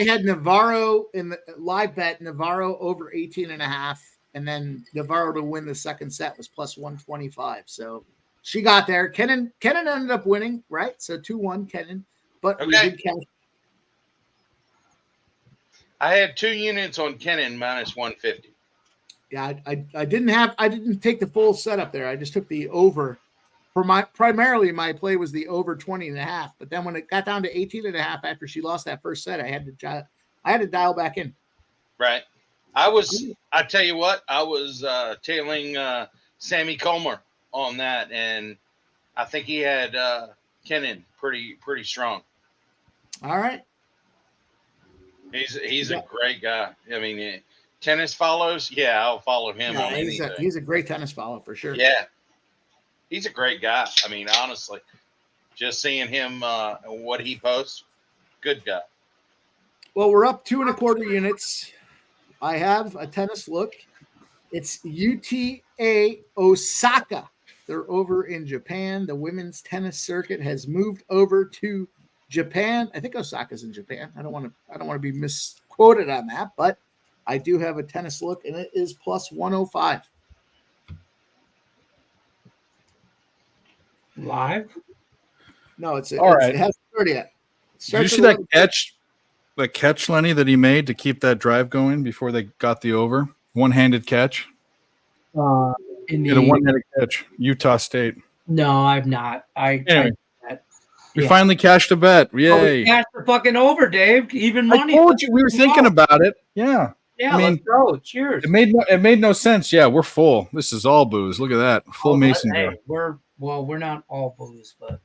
[SPEAKER 7] had Navarro in the live bet. Navarro over 18.5, and then Navarro to win the second set was plus 125. So she got there. Kenan ended up winning, right? So 2-1 Kenan, but we did cash.
[SPEAKER 14] I had 2 units on Kenan minus 150.
[SPEAKER 7] Yeah, I didn't take the full setup there. I just took the over. For primarily my play was the over 20.5, but then when it got down to 18.5 after she lost that first set, I had to dial back in.
[SPEAKER 14] Right. I tell you what, I was tailing Sammy Comer on that, and I think he had Kennan pretty strong.
[SPEAKER 7] All right.
[SPEAKER 14] He's a great guy. I mean, tennis follows. Yeah, I'll follow him on anything.
[SPEAKER 7] He's a great tennis follow for sure.
[SPEAKER 14] Yeah, he's a great guy. I mean, honestly, just seeing him, what he posts, good guy.
[SPEAKER 7] Well, we're up 2 1/4 units. I have a tennis look. It's UTA Osaka. They're over in Japan. The women's tennis circuit has moved over to Japan. I think Osaka's in Japan. I don't want to be misquoted on that, but I do have a tennis look, and it is plus 105.
[SPEAKER 9] Live?
[SPEAKER 7] No,
[SPEAKER 3] All
[SPEAKER 7] it
[SPEAKER 3] right.
[SPEAKER 7] hasn't started yet.
[SPEAKER 3] Did you see that catch, Lenny, that he made to keep that drive going before they got the over? One-handed catch. He had a one-handed catch. Utah State.
[SPEAKER 9] No, I've not.
[SPEAKER 3] Anyway, we finally cashed a bet. Yay!
[SPEAKER 9] Oh, we cashed the fucking over, Dave. Even money.
[SPEAKER 3] I told you we were thinking about it. Yeah.
[SPEAKER 9] Yeah,
[SPEAKER 3] I mean,
[SPEAKER 9] let's go. Cheers.
[SPEAKER 3] It made no sense. Yeah, we're full. This is all booze. Look at that. Full mason jar.
[SPEAKER 9] Hey, we're not all booze, but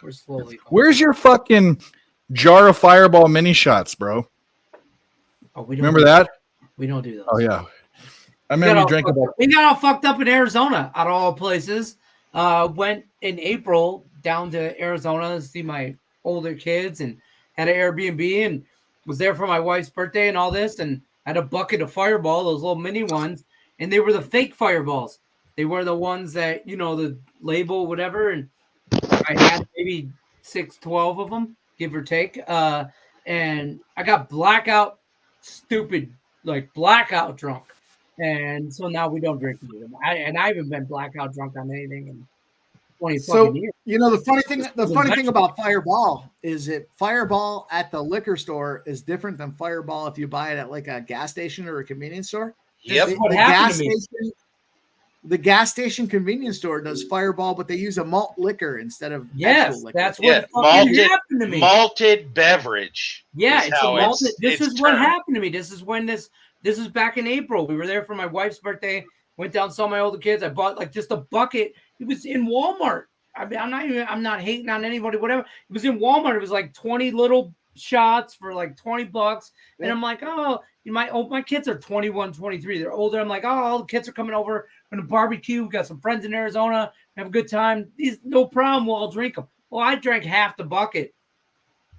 [SPEAKER 9] we're slowly.
[SPEAKER 3] Where's your fucking jar of Fireball mini shots, bro?
[SPEAKER 9] Oh, we don't
[SPEAKER 3] remember that?
[SPEAKER 9] We don't do those.
[SPEAKER 3] Oh yeah. I remember you drank about.
[SPEAKER 9] We got all fucked up in Arizona, out of all places. Went in April down to Arizona to see my older kids and had an Airbnb and was there for my wife's birthday and all this, and had a bucket of Fireball, those little mini ones, and they were the fake Fireballs. They were the ones that, the label, whatever, and I had maybe 12 of them, give or take. And I got blackout drunk. And so now we don't drink them. I haven't been blackout drunk on anything in 20 fucking years.
[SPEAKER 7] The funny thing about Fireball is that Fireball at the liquor store is different than Fireball if you buy it at like a gas station or a convenience store.
[SPEAKER 14] Yep.
[SPEAKER 7] The gas station convenience store does Fireball, but they use a malt liquor instead of
[SPEAKER 9] yes,
[SPEAKER 7] liquor.
[SPEAKER 9] that's what fucking happened to me.
[SPEAKER 14] Malted beverage.
[SPEAKER 9] Yeah, it's a malted. This is what happened to me. This is when this is back in April. We were there for my wife's birthday. Went down, saw my older kids. I bought like just a bucket. It was in Walmart. I mean, I'm not hating on anybody, whatever. It was in Walmart. It was like 20 little shots for like $20. And I'm like, my kids are 21, 23. They're older. I'm like, all the kids are coming over from the barbecue. We got some friends in Arizona. Have a good time. No problem. We'll all drink them. Well, I drank half the bucket.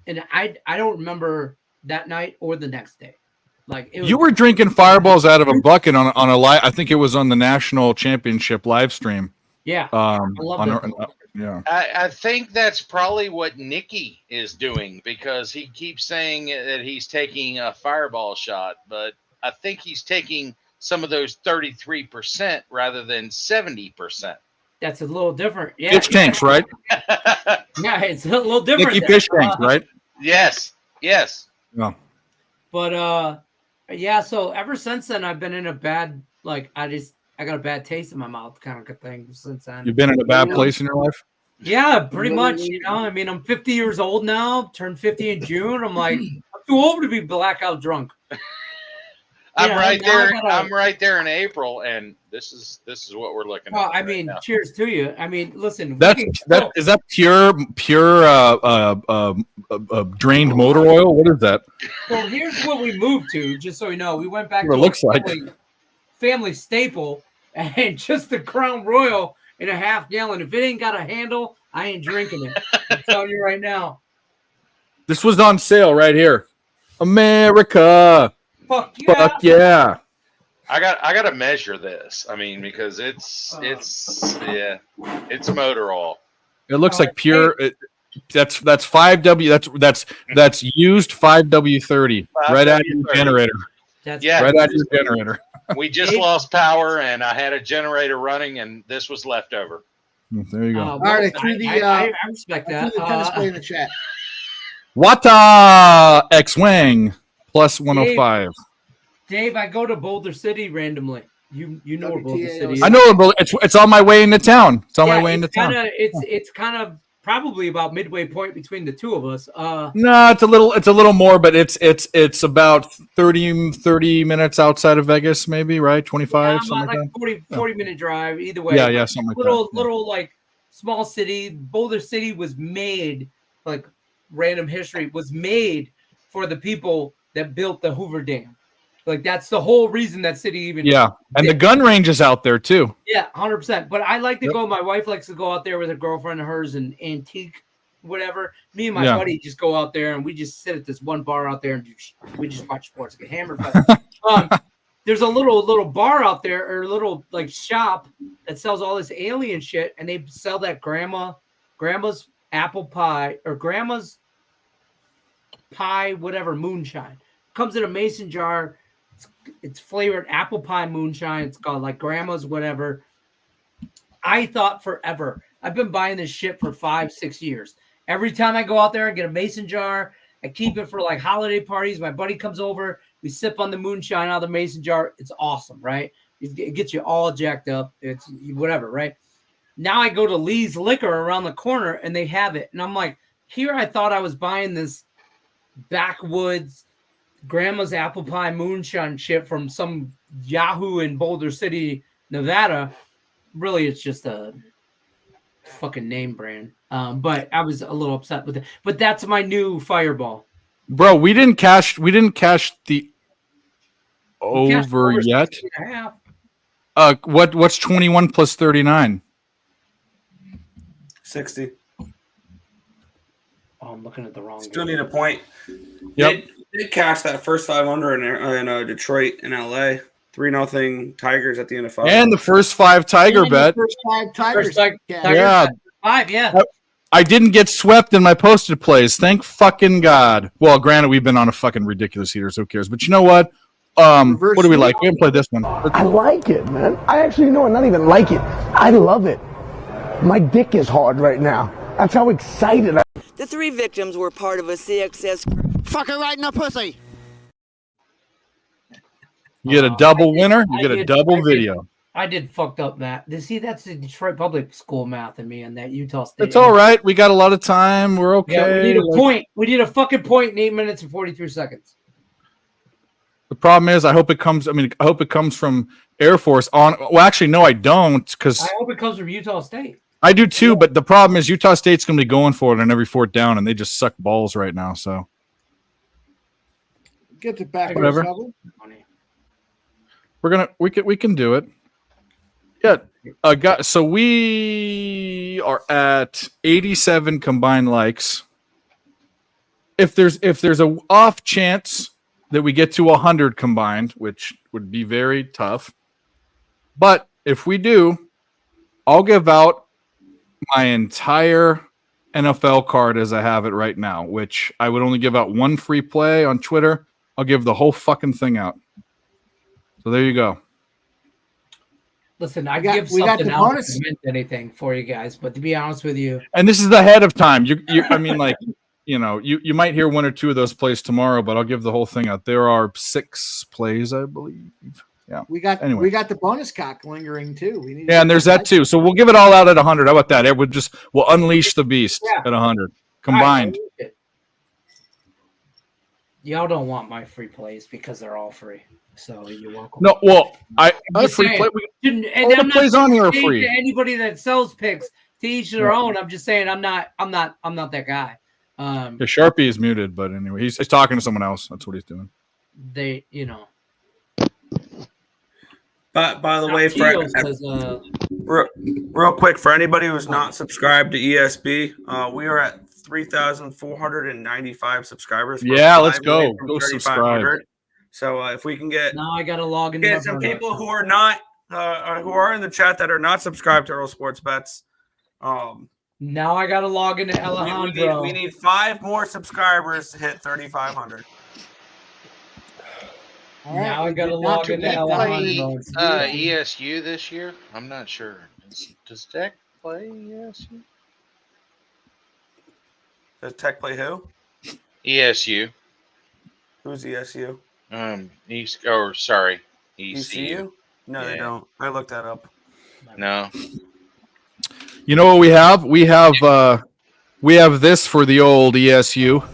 [SPEAKER 9] And I don't remember that night or the next day. Like
[SPEAKER 3] you were drinking Fireballs out of a bucket on a live. I think it was on the national championship live stream.
[SPEAKER 9] Yeah.
[SPEAKER 3] I love that. Yeah.
[SPEAKER 14] I think that's probably what Nicky is doing because he keeps saying that he's taking a Fireball shot, but I think he's taking some of those 33% rather than 70%.
[SPEAKER 9] That's a little different. Yeah.
[SPEAKER 3] Fish tanks, right?
[SPEAKER 9] Yeah, it's a little different.
[SPEAKER 3] Nicky fish tanks, right?
[SPEAKER 14] Yes. Yes.
[SPEAKER 3] No.
[SPEAKER 9] But yeah, so ever since then I've been in a bad, like I got a bad taste in my mouth kind of thing since then.
[SPEAKER 3] You've been in a bad place in your life?
[SPEAKER 9] Yeah, pretty much. I mean, I'm 50 years old now, turned 50 in June. I'm like, I'm too old to be blackout drunk.
[SPEAKER 14] I'm right there. I'm right there in April, and this is what we're looking at.
[SPEAKER 9] I mean, cheers to you. I mean, listen.
[SPEAKER 3] Is that pure drained motor oil? What is that?
[SPEAKER 9] Well, here's what we moved to. Just so you know, we went back to
[SPEAKER 3] it looks like
[SPEAKER 9] family staple and just the Crown Royal in a half gallon. If it ain't got a handle, I ain't drinking it. I'm telling you right now.
[SPEAKER 3] This was on sale right here. America.
[SPEAKER 9] Fuck yeah.
[SPEAKER 3] Fuck yeah.
[SPEAKER 14] I got to measure this. I mean, because it's motor oil.
[SPEAKER 3] It looks like pure. That's 5W. That's used 5W30 right out of your generator. Right out of your generator.
[SPEAKER 14] We just lost power, and I had a generator running, and this was left over.
[SPEAKER 3] There you go.
[SPEAKER 7] All right,
[SPEAKER 9] I respect that.
[SPEAKER 7] The tennis play in the chat.
[SPEAKER 3] Wata X-Wing plus 105.
[SPEAKER 9] Dave, I go to Boulder City randomly. You know where Boulder City is.
[SPEAKER 3] I know it's on my way into town. It's on my way into town.
[SPEAKER 9] It's kind of probably about midway point between the two of us.
[SPEAKER 3] No, it's a little more, but it's about 30 minutes outside of Vegas, maybe, right? 25, something
[SPEAKER 9] about
[SPEAKER 3] like
[SPEAKER 9] like
[SPEAKER 3] that.
[SPEAKER 9] 40 minute drive either way.
[SPEAKER 3] Yeah, something like that. Yeah.
[SPEAKER 9] Little like small city. Boulder City was made, like random history, was made for the people that built the Hoover Dam. Like that's the whole reason that city even.
[SPEAKER 3] Yeah, and the gun range is out there too.
[SPEAKER 9] Yeah, 100%. But I like to go. My wife likes to go out there with a girlfriend of hers and antique, whatever. Me and my buddy just go out there and we just sit at this one bar out there and we just watch sports, get hammered. But there's a little bar out there or a little like shop that sells all this alien shit, and they sell that grandma's apple pie or grandma's pie, whatever moonshine. Comes in a mason jar. It's flavored apple pie moonshine. It's called like grandma's whatever. I thought forever. I've been buying this shit for 5-6 years. Every time I go out there, I get a mason jar. I keep it for like holiday parties. My buddy comes over. We sip on the moonshine out of the mason jar. It's awesome, right? It gets you all jacked up. It's whatever, right? Now I go to Lee's Liquor around the corner and they have it. And I'm like, here I thought I was buying this backwoods grandma's apple pie moonshine shit from some Yahoo in Boulder City, Nevada. Really, it's just a fucking name brand. But I was a little upset with it. But that's my new Fireball.
[SPEAKER 3] Bro, we didn't cash the over yet. What's 21 plus 39?
[SPEAKER 12] 60.
[SPEAKER 9] Oh, I'm looking at the wrong.
[SPEAKER 12] Still need a point.
[SPEAKER 3] Yep.
[SPEAKER 12] They cashed that first 500 in Detroit and LA. 3-0 Tigers at the end of 5.
[SPEAKER 3] And the first 5 Tiger bet.
[SPEAKER 7] First 5 Tigers.
[SPEAKER 3] Yeah.
[SPEAKER 9] 5, yeah.
[SPEAKER 3] I didn't get swept in my posted plays. Thank fucking God. Well, granted, we've been on a fucking ridiculous heater, so who cares? But you know what? What do we like? We haven't played this one.
[SPEAKER 15] I like it, man. I actually know, not even like it. I love it. My dick is hard right now. That's how excited I am.
[SPEAKER 16] The 3 victims were part of a CXS group.
[SPEAKER 1] Fuck her right in the pussy.
[SPEAKER 3] You get a double winner. You get a double video.
[SPEAKER 9] I did fucked up math. See, that's the Detroit Public School math in me and that Utah State.
[SPEAKER 3] It's all right. We got a lot of time. We're okay.
[SPEAKER 9] Yeah, we need a point. We need a fucking point in 8 minutes and 43 seconds.
[SPEAKER 3] The problem is, I hope it comes from Air Force on. Well, actually, no, I don't, because
[SPEAKER 9] I hope it comes from Utah State.
[SPEAKER 3] I do too. But the problem is, Utah State's going to be going for it on every 4th down, and they just suck balls right now. So
[SPEAKER 7] Get it back.
[SPEAKER 3] Whatever. We can do it. Yeah. So we are at 87 combined likes. If there's a off chance that we get to 100 combined, which would be very tough, but if we do, I'll give out my entire NFL card as I have it right now, which I would only give out one free play on Twitter. I'll give the whole fucking thing out. So there you go.
[SPEAKER 9] Listen, I give something else that meant anything for you guys, but to be honest with you,
[SPEAKER 3] and this is ahead of time. I mean, like, you might hear 1 or 2 of those plays tomorrow, but I'll give the whole thing out. There are 6 plays, I believe. Yeah.
[SPEAKER 7] We got the bonus cock lingering too.
[SPEAKER 3] And there's that too. So we'll give it all out at 100. How about that? We'll unleash the beast at 100 combined.
[SPEAKER 9] Y'all don't want my free plays because they're all free. So you're welcome.
[SPEAKER 3] No, well,
[SPEAKER 9] all the
[SPEAKER 3] plays on here are free.
[SPEAKER 9] To anybody that sells picks, to each their own. I'm just saying I'm not that guy.
[SPEAKER 3] The Sharpie is muted, but anyway, he's talking to someone else. That's what he's doing.
[SPEAKER 12] But by the way, real quick, for anybody who's not subscribed to ESB, we are at 3,495 subscribers.
[SPEAKER 3] Yeah, let's go. Go subscribe.
[SPEAKER 12] So if we can get
[SPEAKER 9] now, I got to log in.
[SPEAKER 12] Get some people who are not who are in the chat that are not subscribed to Earl Sports Bets.
[SPEAKER 9] Now I got to log into Alejandro.
[SPEAKER 12] We need 5 more subscribers to hit 3,500.
[SPEAKER 9] Now I got to log into Alejandro.
[SPEAKER 14] ESU this year? I'm not sure. Does Tech play ESU?
[SPEAKER 12] Does Tech play who?
[SPEAKER 14] ESU.
[SPEAKER 12] Who's ESU?
[SPEAKER 14] ECU.
[SPEAKER 12] No, they don't. I looked that up.
[SPEAKER 14] No.
[SPEAKER 3] You know what we have? We have We have this for the old ESU.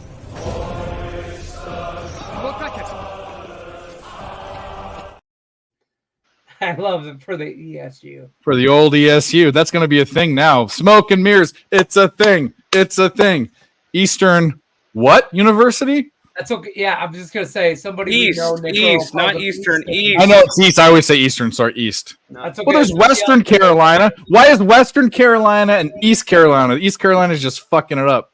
[SPEAKER 9] I love it for the ESU.
[SPEAKER 3] For the old ESU. That's going to be a thing now. Smoke and mirrors. It's a thing. It's a thing. Eastern what university?
[SPEAKER 9] That's okay. Yeah, I'm just gonna say somebody
[SPEAKER 12] East,
[SPEAKER 9] we know. Nick
[SPEAKER 12] East,
[SPEAKER 9] Earl
[SPEAKER 12] not
[SPEAKER 9] calls it
[SPEAKER 12] Eastern, East.
[SPEAKER 3] I know it's East. I always say Eastern. Sorry, East.
[SPEAKER 9] That's okay.
[SPEAKER 3] Well, there's Western Carolina. Why is Western Carolina and East Carolina? East Carolina is just fucking it up.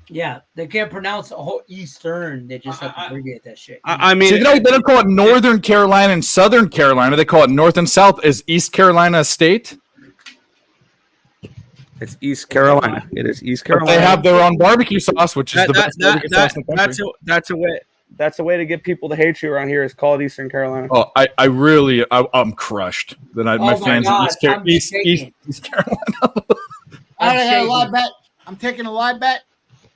[SPEAKER 9] Yeah, they can't pronounce a whole Eastern. They just have to abbreviate that shit.
[SPEAKER 12] I mean,
[SPEAKER 3] See, they don't call it Northern Carolina and Southern Carolina. They call it North and South. Is East Carolina a state?
[SPEAKER 12] it's East Carolina. It is East
[SPEAKER 3] But
[SPEAKER 12] Carolina.
[SPEAKER 3] they have their own barbecue sauce, which is the best barbecue sauce in the country.
[SPEAKER 12] That's a way to get people to hate you around here. Is called Eastern Carolina.
[SPEAKER 3] Oh, I'm crushed that my fans
[SPEAKER 9] God,
[SPEAKER 3] in East Carolina.
[SPEAKER 7] I got a live bet. I'm taking a live bet.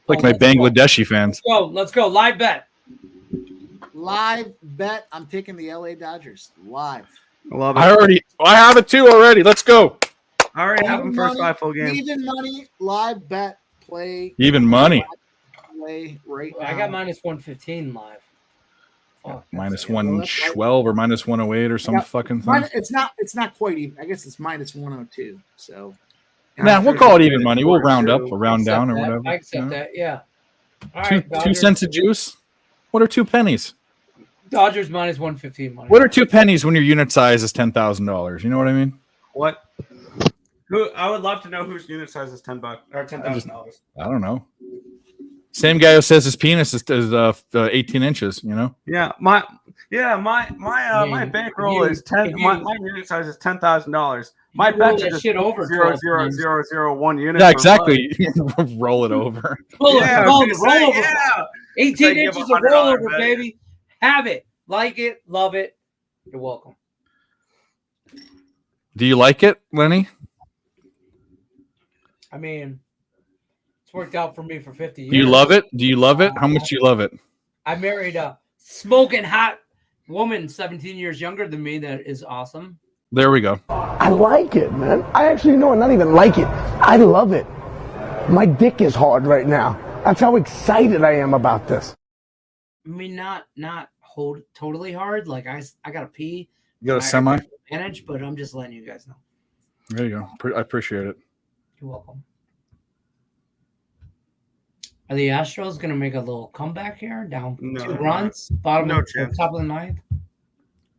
[SPEAKER 3] Like my Bangladeshi fans.
[SPEAKER 9] Let's go. Live bet.
[SPEAKER 7] Live bet. I'm taking the LA Dodgers. Live.
[SPEAKER 12] I love it.
[SPEAKER 3] I have it too already. Let's go.
[SPEAKER 12] I already have them
[SPEAKER 7] Even
[SPEAKER 12] first
[SPEAKER 7] money,
[SPEAKER 12] 5 full game.
[SPEAKER 7] Even money. Live bet. Play.
[SPEAKER 3] Even money.
[SPEAKER 7] Play right now.
[SPEAKER 9] I got minus 115 live. Fuck,
[SPEAKER 3] Minus 112 or minus 108 or some fucking thing.
[SPEAKER 7] It's not quite even. I guess it's minus 102. So.
[SPEAKER 3] Nah, we'll call it even money. We'll round up or round down or
[SPEAKER 9] that.
[SPEAKER 3] whatever.
[SPEAKER 9] I accept that. Yeah. All
[SPEAKER 3] Two,
[SPEAKER 9] right.
[SPEAKER 3] 2
[SPEAKER 9] Dodgers.
[SPEAKER 3] cents of juice? What are 2 pennies?
[SPEAKER 9] Dodgers minus 115 money.
[SPEAKER 3] What are 2 pennies when your unit size is $10,000? You know what I mean?
[SPEAKER 12] What? Who? I would love to know whose unit size is $10 or $10,000.
[SPEAKER 3] I don't know. Same guy who says his penis is 18 inches. You know?
[SPEAKER 12] Yeah, my bankroll is 10. My unit size is $10,000. My bet is
[SPEAKER 9] shit over
[SPEAKER 12] 0.00001 units.
[SPEAKER 3] Yeah, exactly. Roll it over.
[SPEAKER 9] Roll it over.
[SPEAKER 12] Yeah.
[SPEAKER 9] 18 inches of rollover, baby. Have it. Like it. Love it. You're welcome.
[SPEAKER 3] Do you like it, Lenny?
[SPEAKER 9] I mean, it's worked out for me for 50 years.
[SPEAKER 3] Do you love it? Do you love it? How much do you love it?
[SPEAKER 9] I married a smoking hot woman 17 years younger than me that is awesome.
[SPEAKER 3] There we go.
[SPEAKER 15] I like it, man. I actually know, not even like it. I love it. My dick is hard right now. That's how excited I am about this.
[SPEAKER 9] I mean, not hold totally hard. Like I gotta pee.
[SPEAKER 3] You got a semi?
[SPEAKER 9] Manage, but I'm just letting you guys know.
[SPEAKER 3] There you go. I appreciate it.
[SPEAKER 9] You're welcome. Are the Astros going to make a little comeback here? Down 2 runs, bottom of the top of the ninth?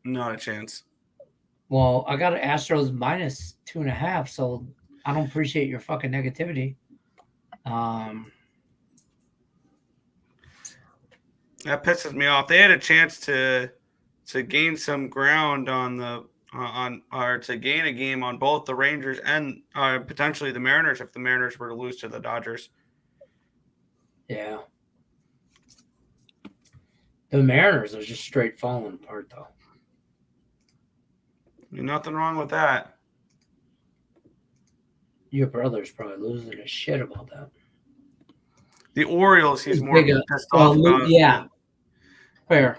[SPEAKER 12] Not a chance.
[SPEAKER 9] Well, I got Astros minus 2.5, so I don't appreciate your fucking negativity.
[SPEAKER 12] That pisses me off. They had a chance to gain some ground on the or to gain a game on both the Rangers and potentially the Mariners if the Mariners were to lose to the Dodgers.
[SPEAKER 9] Yeah. The Mariners are just straight falling apart, though.
[SPEAKER 12] Nothing wrong with that.
[SPEAKER 9] Your brother's probably losing his shit about that.
[SPEAKER 12] The Orioles, he's more pissed off about.
[SPEAKER 9] Yeah. Fair.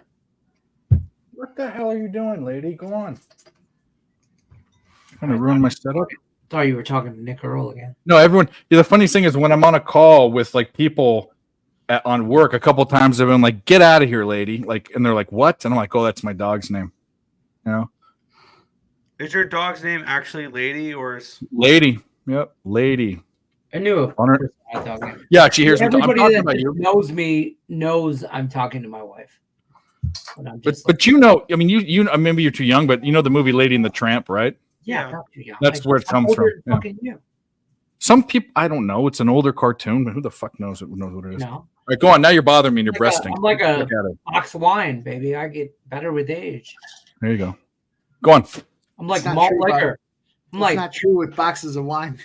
[SPEAKER 3] What the hell are you doing, lady? Go on. Trying to ruin my setup.
[SPEAKER 9] Thought you were talking to Nick Earl again.
[SPEAKER 3] No, everyone. Yeah, the funniest thing is when I'm on a call with like people on work, a couple times they've been like, "Get out of here, lady!" Like, and they're like, "What?" And I'm like, "Oh, that's my dog's name." You know.
[SPEAKER 12] Is your dog's name actually Lady or is
[SPEAKER 3] Lady? Yep, Lady.
[SPEAKER 9] I knew it.
[SPEAKER 3] Yeah, she hears me. I'm
[SPEAKER 9] Everybody
[SPEAKER 3] talking
[SPEAKER 9] that
[SPEAKER 3] about you.
[SPEAKER 9] knows me knows I'm talking to my wife.
[SPEAKER 3] But you know, I mean, you maybe you're too young, but you know the movie Lady and the Tramp, right?
[SPEAKER 9] Yeah, not too young.
[SPEAKER 3] That's where it comes from. Yeah.
[SPEAKER 9] Fucking you.
[SPEAKER 3] Some people, I don't know. It's an older cartoon, but who the fuck knows what it is?
[SPEAKER 9] No.
[SPEAKER 3] All right, go on. Now you're bothering me and you're breasting.
[SPEAKER 9] I'm like a
[SPEAKER 3] Look at it.
[SPEAKER 9] box of wine, baby. I get better with age.
[SPEAKER 3] There you go. Go on.
[SPEAKER 9] I'm like
[SPEAKER 7] It's not
[SPEAKER 9] malt
[SPEAKER 7] true,
[SPEAKER 9] liquor. I'm
[SPEAKER 7] It's
[SPEAKER 9] like
[SPEAKER 7] not true with boxes of wine.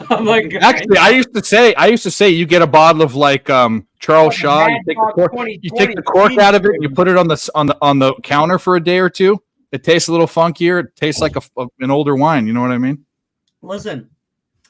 [SPEAKER 9] I'm like
[SPEAKER 3] Actually, I used to say you get a bottle of like Charles Shaw. You take the cork out of it. And you put it on the counter for a day or two. It tastes a little funkier. It tastes like an older wine. You know what I mean?
[SPEAKER 9] Listen,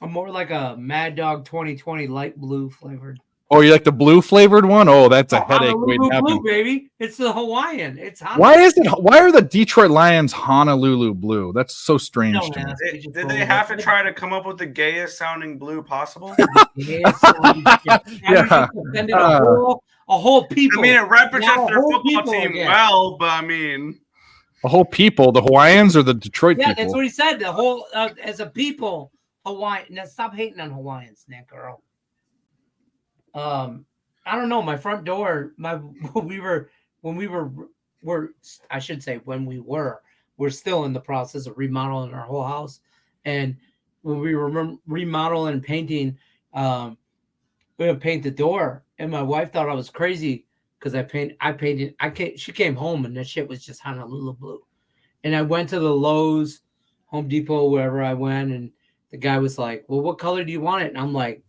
[SPEAKER 9] I'm more like a Mad Dog 2020 light blue flavored.
[SPEAKER 3] Oh, you like the blue flavored one? Oh, that's a headache
[SPEAKER 9] Honolulu
[SPEAKER 3] waiting to happen.
[SPEAKER 9] blue, baby. It's the Hawaiian. It's
[SPEAKER 3] Why are the Detroit Lions Honolulu blue? That's so strange to me.
[SPEAKER 12] Did they have to try to come up with the gayest sounding blue possible?
[SPEAKER 3] Yeah.
[SPEAKER 9] A whole people.
[SPEAKER 12] I mean, it represents
[SPEAKER 9] Now a
[SPEAKER 12] their
[SPEAKER 9] whole
[SPEAKER 12] football
[SPEAKER 9] people
[SPEAKER 12] team
[SPEAKER 9] again.
[SPEAKER 12] well, but I mean,
[SPEAKER 3] The whole people, the Hawaiians or the Detroit
[SPEAKER 9] Yeah,
[SPEAKER 3] people?
[SPEAKER 9] that's what he said. The whole as a people, Hawaii. Now stop hating on Hawaiians, Nick, girl. I don't know. My front door. We're still in the process of remodeling our whole house, and when we were remodeling and painting, we would paint the door, and my wife thought I was crazy because she came home and that shit was just Honolulu blue. And I went to the Lowe's, Home Depot, wherever I went, and the guy was like, well, what color do you want it? And I'm like,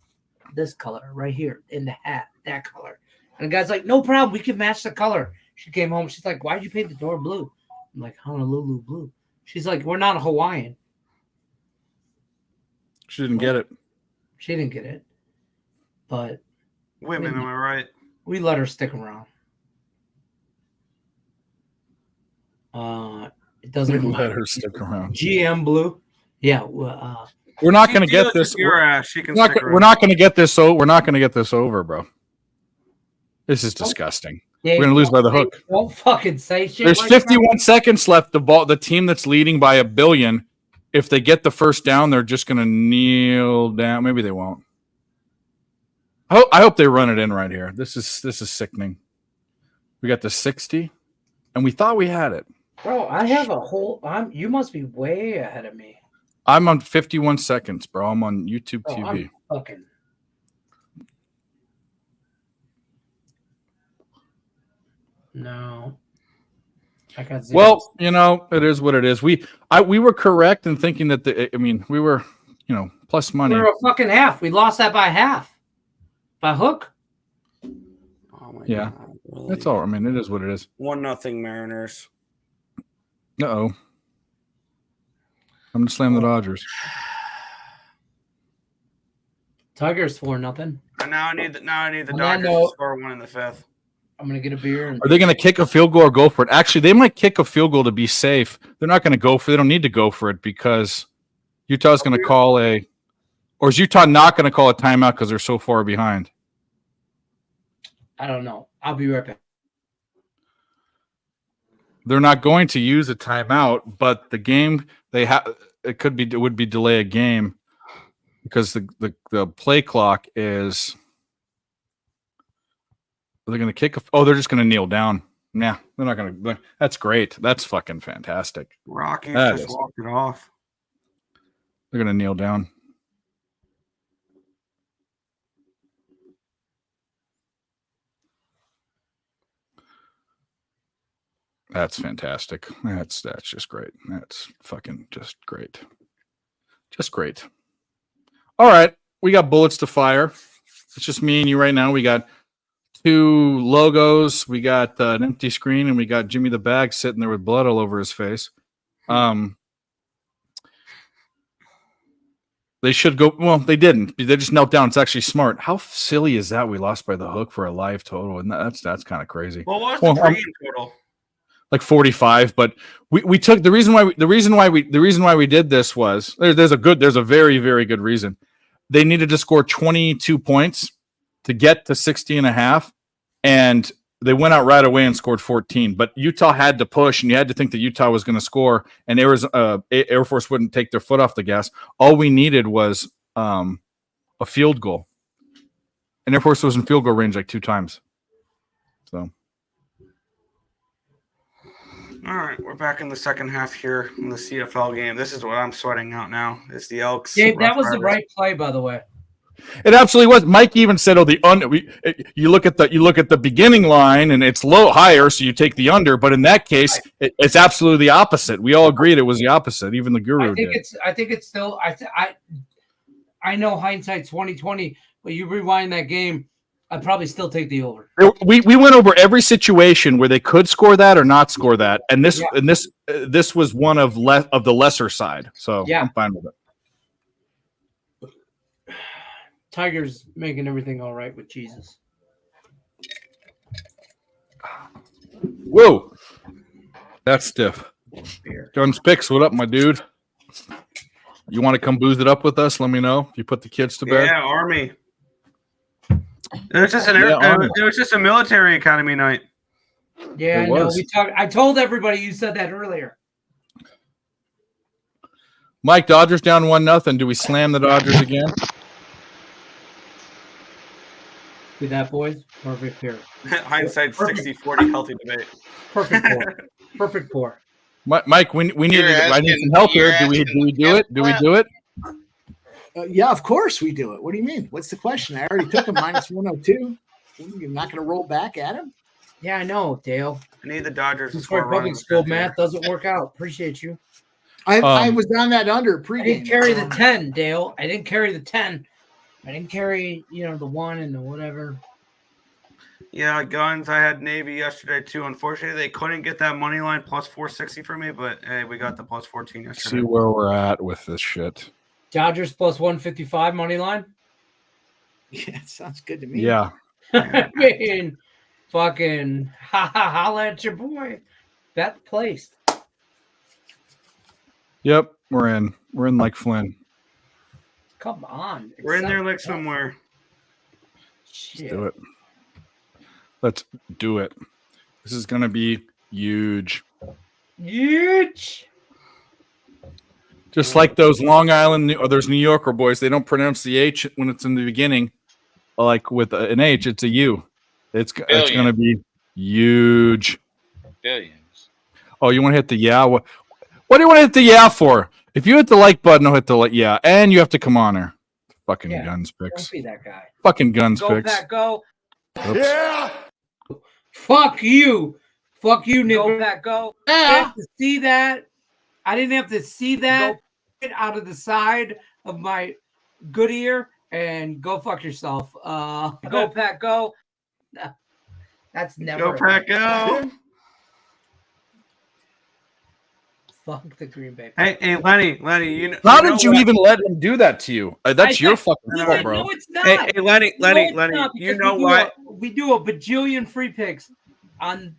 [SPEAKER 9] this color right here in the hat, that color. And the guy's like, no problem, we can match the color. She came home, she's like, why'd you paint the door blue? I'm like, Honolulu blue. She's like, we're not a Hawaiian.
[SPEAKER 3] She didn't get it.
[SPEAKER 9] She didn't get it. But
[SPEAKER 12] women, am I right?
[SPEAKER 9] we let her stick around. It doesn't
[SPEAKER 3] We let her stick around.
[SPEAKER 9] GM blue. Yeah. Well,
[SPEAKER 3] We're not going to get this.
[SPEAKER 12] Your ass. She can
[SPEAKER 3] We're
[SPEAKER 12] stick
[SPEAKER 3] not going to get this. So we're not going to get this over, bro. This is disgusting.
[SPEAKER 9] Dave,
[SPEAKER 3] We're going to lose by the hook.
[SPEAKER 9] Don't fucking say shit.
[SPEAKER 3] There's
[SPEAKER 9] like
[SPEAKER 3] 51
[SPEAKER 9] that.
[SPEAKER 3] seconds left. The team that's leading by $1 billion, if they get the first down, they're just going to kneel down. Maybe they won't. I hope they run it in right here. This is sickening. We got the 60, and we thought we had it.
[SPEAKER 9] Bro, I have a whole. You must be way ahead of me.
[SPEAKER 3] I'm on 51 seconds, bro. I'm on YouTube
[SPEAKER 9] Oh,
[SPEAKER 3] TV.
[SPEAKER 9] I'm fucking. No. I got zero.
[SPEAKER 3] Well, it is what it is. We were correct in thinking that we were, plus money.
[SPEAKER 9] We're a fucking half. We lost that by half. By hook.
[SPEAKER 12] Oh my
[SPEAKER 3] Yeah.
[SPEAKER 12] God, really?
[SPEAKER 3] That's all. I mean, it is what it is.
[SPEAKER 12] 1-0 Mariners.
[SPEAKER 3] Uh-oh. I'm going to slam the Dodgers.
[SPEAKER 9] Tigers 4-0.
[SPEAKER 12] And now I need the
[SPEAKER 9] On that
[SPEAKER 12] Dodgers
[SPEAKER 9] note-
[SPEAKER 12] to score one in the fifth.
[SPEAKER 9] I'm gonna get a beer. And
[SPEAKER 3] Are they going to kick a field goal or go for it? Actually, they might kick a field goal to be safe. They're not going to go for it. They don't need to go for it because Utah's going to call or is Utah not going to call a timeout because they're so far behind?
[SPEAKER 9] I don't know. I'll be right back.
[SPEAKER 3] They're not going to use a timeout, but the game it would be delay a game because the play clock is. They're going to kick. They're just going to kneel down. Nah, they're not going to. That's great. That's fucking fantastic.
[SPEAKER 12] Rockies
[SPEAKER 3] That
[SPEAKER 12] just
[SPEAKER 3] is.
[SPEAKER 12] walked it off.
[SPEAKER 3] They're going to kneel down. That's fantastic. That's just great. That's fucking just great. Just great. All right. We got bullets to fire. It's just me and you right now. We got 2 logos. We got an empty screen, and we got Jimmy the Bag sitting there with blood all over his face. They should go. Well, they didn't. They just knelt down. It's actually smart. How silly is that? We lost by the hook for a live total, and that's kind of crazy.
[SPEAKER 12] What was the pregame total?
[SPEAKER 3] Like 45, but we took the reason why we did this was there's a very, very good reason. They needed to score 22 points to get to 60.5, and they went out right away and scored 14. But Utah had to push, and you had to think that Utah was going to score, and Air Force wouldn't take their foot off the gas. All we needed was a field goal, and Air Force was in field goal range like 2 times. So.
[SPEAKER 12] All right, we're back in the second half here in the CFL game. This is what I'm sweating out now. It's the Elks.
[SPEAKER 9] Dave, that
[SPEAKER 12] Rough
[SPEAKER 9] was the
[SPEAKER 12] Riders.
[SPEAKER 9] right play, by the way.
[SPEAKER 3] It absolutely was. Mike even said, "Oh, the under." You look at the beginning line, and it's higher, so you take the under. But in that case, it's absolutely the opposite. We all agreed it was the opposite. Even the guru did.
[SPEAKER 9] I think it's still. I know hindsight's 2020, but you rewind that game, I'd probably still take the over.
[SPEAKER 3] We went over every situation where they could score that or not score that, and this was one of the lesser side. So
[SPEAKER 9] Yeah.
[SPEAKER 3] I'm fine with it.
[SPEAKER 9] Tiger's making everything all right with Jesus.
[SPEAKER 3] Whoa, that's stiff. Guns Picks, what up, my dude? You want to come booze it up with us? Let me know. You put the kids to bed.
[SPEAKER 12] Yeah, Army. It was just
[SPEAKER 3] Army.
[SPEAKER 12] it was just a military academy night.
[SPEAKER 9] Yeah,
[SPEAKER 3] It
[SPEAKER 9] no,
[SPEAKER 3] was.
[SPEAKER 9] we talked. I told everybody you said that earlier.
[SPEAKER 3] Mike, Dodgers down 1-0. Do we slam the Dodgers again?
[SPEAKER 9] See that, boys? Perfect pair.
[SPEAKER 12] Hindsight 60-40 healthy debate.
[SPEAKER 9] Perfect pour. Perfect pour.
[SPEAKER 3] Mike, we need
[SPEAKER 14] You're
[SPEAKER 3] I need
[SPEAKER 14] asking-
[SPEAKER 3] some help here.
[SPEAKER 14] you're
[SPEAKER 3] Do we
[SPEAKER 14] asking
[SPEAKER 3] do it? Do we do it?
[SPEAKER 7] Yeah, of course we do it. What do you mean? What's the question? I already took him minus 102. You're not going to roll back at him?
[SPEAKER 9] Yeah, I know, Dale.
[SPEAKER 12] I need the Dodgers to
[SPEAKER 9] This
[SPEAKER 12] score
[SPEAKER 9] for
[SPEAKER 12] a run.
[SPEAKER 9] public school math doesn't work out. Appreciate you.
[SPEAKER 7] I was on that under
[SPEAKER 9] I
[SPEAKER 7] pregame.
[SPEAKER 9] didn't carry the 10, Dale. I didn't carry the 10. I didn't carry, the 1 and the whatever.
[SPEAKER 12] Yeah, Guns. I had Navy yesterday too. Unfortunately, they couldn't get that money line plus 460 for me, but hey, we got the plus 14 yesterday.
[SPEAKER 3] See where we're at with this shit.
[SPEAKER 9] Dodgers plus 155 money line.
[SPEAKER 7] Yeah, it sounds good to me.
[SPEAKER 3] Yeah.
[SPEAKER 9] I mean, fucking holla at your boy. Bet placed.
[SPEAKER 3] Yep, we're in. We're in like Flynn.
[SPEAKER 9] Come on.
[SPEAKER 12] We're in there like
[SPEAKER 9] accept that.
[SPEAKER 12] somewhere.
[SPEAKER 3] Let's do it. Let's do it. This is gonna be huge.
[SPEAKER 9] Huge.
[SPEAKER 3] Just like those Long Island or those New Yorker boys, they don't pronounce the H when it's in the beginning. Like with an H, it's a U. It's going to be huge.
[SPEAKER 14] Billions.
[SPEAKER 3] Oh, you want to hit the yeah? What do you want to hit the yeah for? If you hit the like button, I'll hit the like yeah. And you have to come on here. Fucking Guns Picks.
[SPEAKER 9] Don't be that guy.
[SPEAKER 3] Fucking Guns
[SPEAKER 9] Go
[SPEAKER 3] Picks.
[SPEAKER 9] back, go.
[SPEAKER 3] Oops.
[SPEAKER 9] Yeah. Fuck you. Fuck you, nigga. Go back, go. I didn't have to see that. I didn't have to see that. Get out of the side of my good ear and go fuck yourself. Go Pack, go. That's never.
[SPEAKER 12] Go Pack, go.
[SPEAKER 9] Fuck the Green Bay.
[SPEAKER 12] Hey, Lenny, you know.
[SPEAKER 3] How
[SPEAKER 12] you know
[SPEAKER 3] did you
[SPEAKER 12] what?
[SPEAKER 3] even let him do that to you? That's your fucking fault, bro.
[SPEAKER 9] No, it's not.
[SPEAKER 12] Hey, Lenny,
[SPEAKER 9] No, it's
[SPEAKER 12] Lenny,
[SPEAKER 9] not,
[SPEAKER 12] you
[SPEAKER 9] because
[SPEAKER 12] know what?
[SPEAKER 9] We do a bajillion free picks on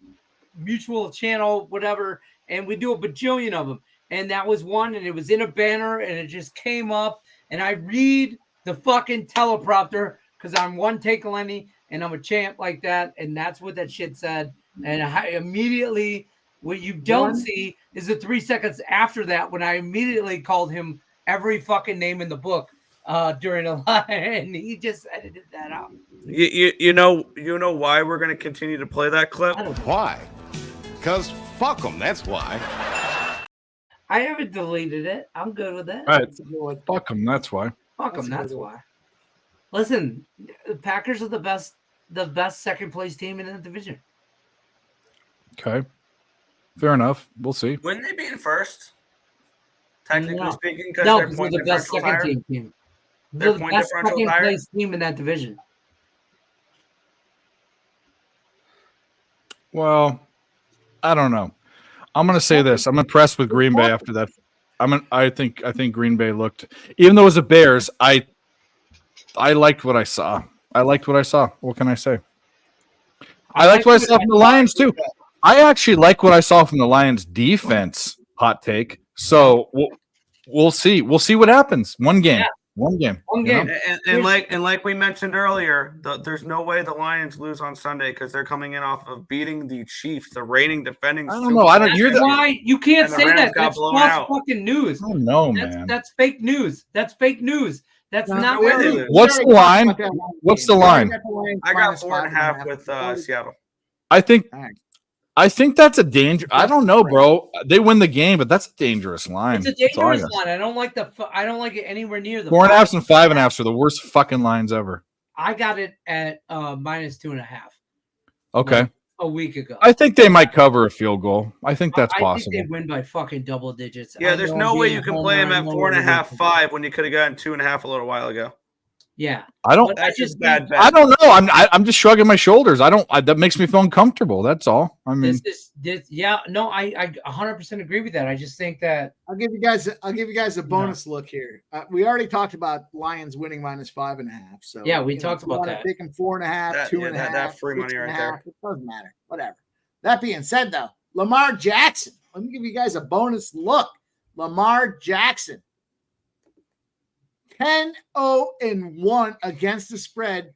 [SPEAKER 9] mutual channel, whatever, and we do a bajillion of them. And that was one, and it was in a banner, and it just came up, and I read the fucking teleprompter because I'm one take Lenny, and I'm a champ like that, and that's what that shit said. And I immediately, what you don't see is the 3 seconds after that when I immediately called him every fucking name in the book during a line, and he just edited that out.
[SPEAKER 12] You know why we're going to continue to play that clip?
[SPEAKER 17] Why? Because fuck them, that's why.
[SPEAKER 9] I haven't deleted it. I'm good with it.
[SPEAKER 3] Right. Fuck them. That's why.
[SPEAKER 9] Fuck them. That's why. Listen, the Packers are the best second place team in the division.
[SPEAKER 3] Okay. Fair enough. We'll see.
[SPEAKER 12] Wouldn't they be in first? Technically speaking, because
[SPEAKER 9] no,
[SPEAKER 12] their
[SPEAKER 9] because
[SPEAKER 12] point
[SPEAKER 9] they're the best
[SPEAKER 12] differential's
[SPEAKER 9] second
[SPEAKER 12] higher.
[SPEAKER 9] team.
[SPEAKER 12] Their
[SPEAKER 9] They're the
[SPEAKER 12] point
[SPEAKER 9] best
[SPEAKER 12] differential's
[SPEAKER 9] second
[SPEAKER 12] higher.
[SPEAKER 9] place team in that division.
[SPEAKER 3] Well, I don't know. I'm going to say this. I'm impressed with Green Bay after that. I think Green Bay looked, even though it was the Bears, I liked what I saw. What can I say? I liked what I saw from the Lions too. I actually like what I saw from the Lions defense. Hot take. So we'll see. We'll see what happens. One game. You know?
[SPEAKER 12] And like we mentioned earlier, there's no way the Lions lose on Sunday because they're coming in off of beating the Chiefs, the reigning defending.
[SPEAKER 3] I don't know. I don't.
[SPEAKER 9] That's
[SPEAKER 3] You're the.
[SPEAKER 9] why you can't
[SPEAKER 12] And the
[SPEAKER 9] say
[SPEAKER 12] Rams
[SPEAKER 9] that.
[SPEAKER 12] got
[SPEAKER 9] That's
[SPEAKER 12] blown
[SPEAKER 9] false
[SPEAKER 12] out.
[SPEAKER 9] fucking news.
[SPEAKER 3] I don't know, man.
[SPEAKER 9] That's fake news. That's fake news. That's
[SPEAKER 12] There's
[SPEAKER 9] not
[SPEAKER 12] no way
[SPEAKER 9] what
[SPEAKER 12] they
[SPEAKER 9] it
[SPEAKER 12] lose.
[SPEAKER 9] is.
[SPEAKER 3] What's the line? What's the line?
[SPEAKER 12] I got 4.5 with Seattle.
[SPEAKER 3] I think that's a danger. I don't know, bro. They win the game, but that's a dangerous line.
[SPEAKER 9] It's a
[SPEAKER 3] That's all I
[SPEAKER 9] dangerous
[SPEAKER 3] got.
[SPEAKER 9] line. I don't like it anywhere near the
[SPEAKER 3] 4.5s and 5.5s are the worst fucking lines ever.
[SPEAKER 9] I got it at minus 2.5
[SPEAKER 3] Okay.
[SPEAKER 9] a week ago.
[SPEAKER 3] I think they might cover a field goal. I think that's possible.
[SPEAKER 9] I think they win by fucking double digits.
[SPEAKER 12] Yeah,
[SPEAKER 9] I
[SPEAKER 12] there's
[SPEAKER 9] know
[SPEAKER 12] no
[SPEAKER 9] I'm
[SPEAKER 12] way
[SPEAKER 9] being
[SPEAKER 12] you
[SPEAKER 9] a
[SPEAKER 12] can
[SPEAKER 9] homer.
[SPEAKER 12] play him
[SPEAKER 9] I
[SPEAKER 12] at
[SPEAKER 9] know
[SPEAKER 12] 4.5,
[SPEAKER 9] what it is.
[SPEAKER 12] 5 when you could have gotten 2.5 a little while ago.
[SPEAKER 9] Yeah.
[SPEAKER 3] I don't.
[SPEAKER 9] But
[SPEAKER 12] That's
[SPEAKER 9] just
[SPEAKER 12] just bad bet.
[SPEAKER 3] I don't know. I'm just shrugging my shoulders. That makes me feel uncomfortable. That's all. I mean,
[SPEAKER 9] yeah. No, I 100% agree with that. I just think that
[SPEAKER 7] I'll give you guys a bonus look here. We already talked about Lions winning -5.5. So
[SPEAKER 9] yeah, we talked about that.
[SPEAKER 7] Take them 4.5, 2.5,
[SPEAKER 12] that free money right there.
[SPEAKER 7] It doesn't matter. Whatever. That being said, though, Lamar Jackson. Let me give you guys a bonus look. Lamar Jackson, 10-0-1 against the spread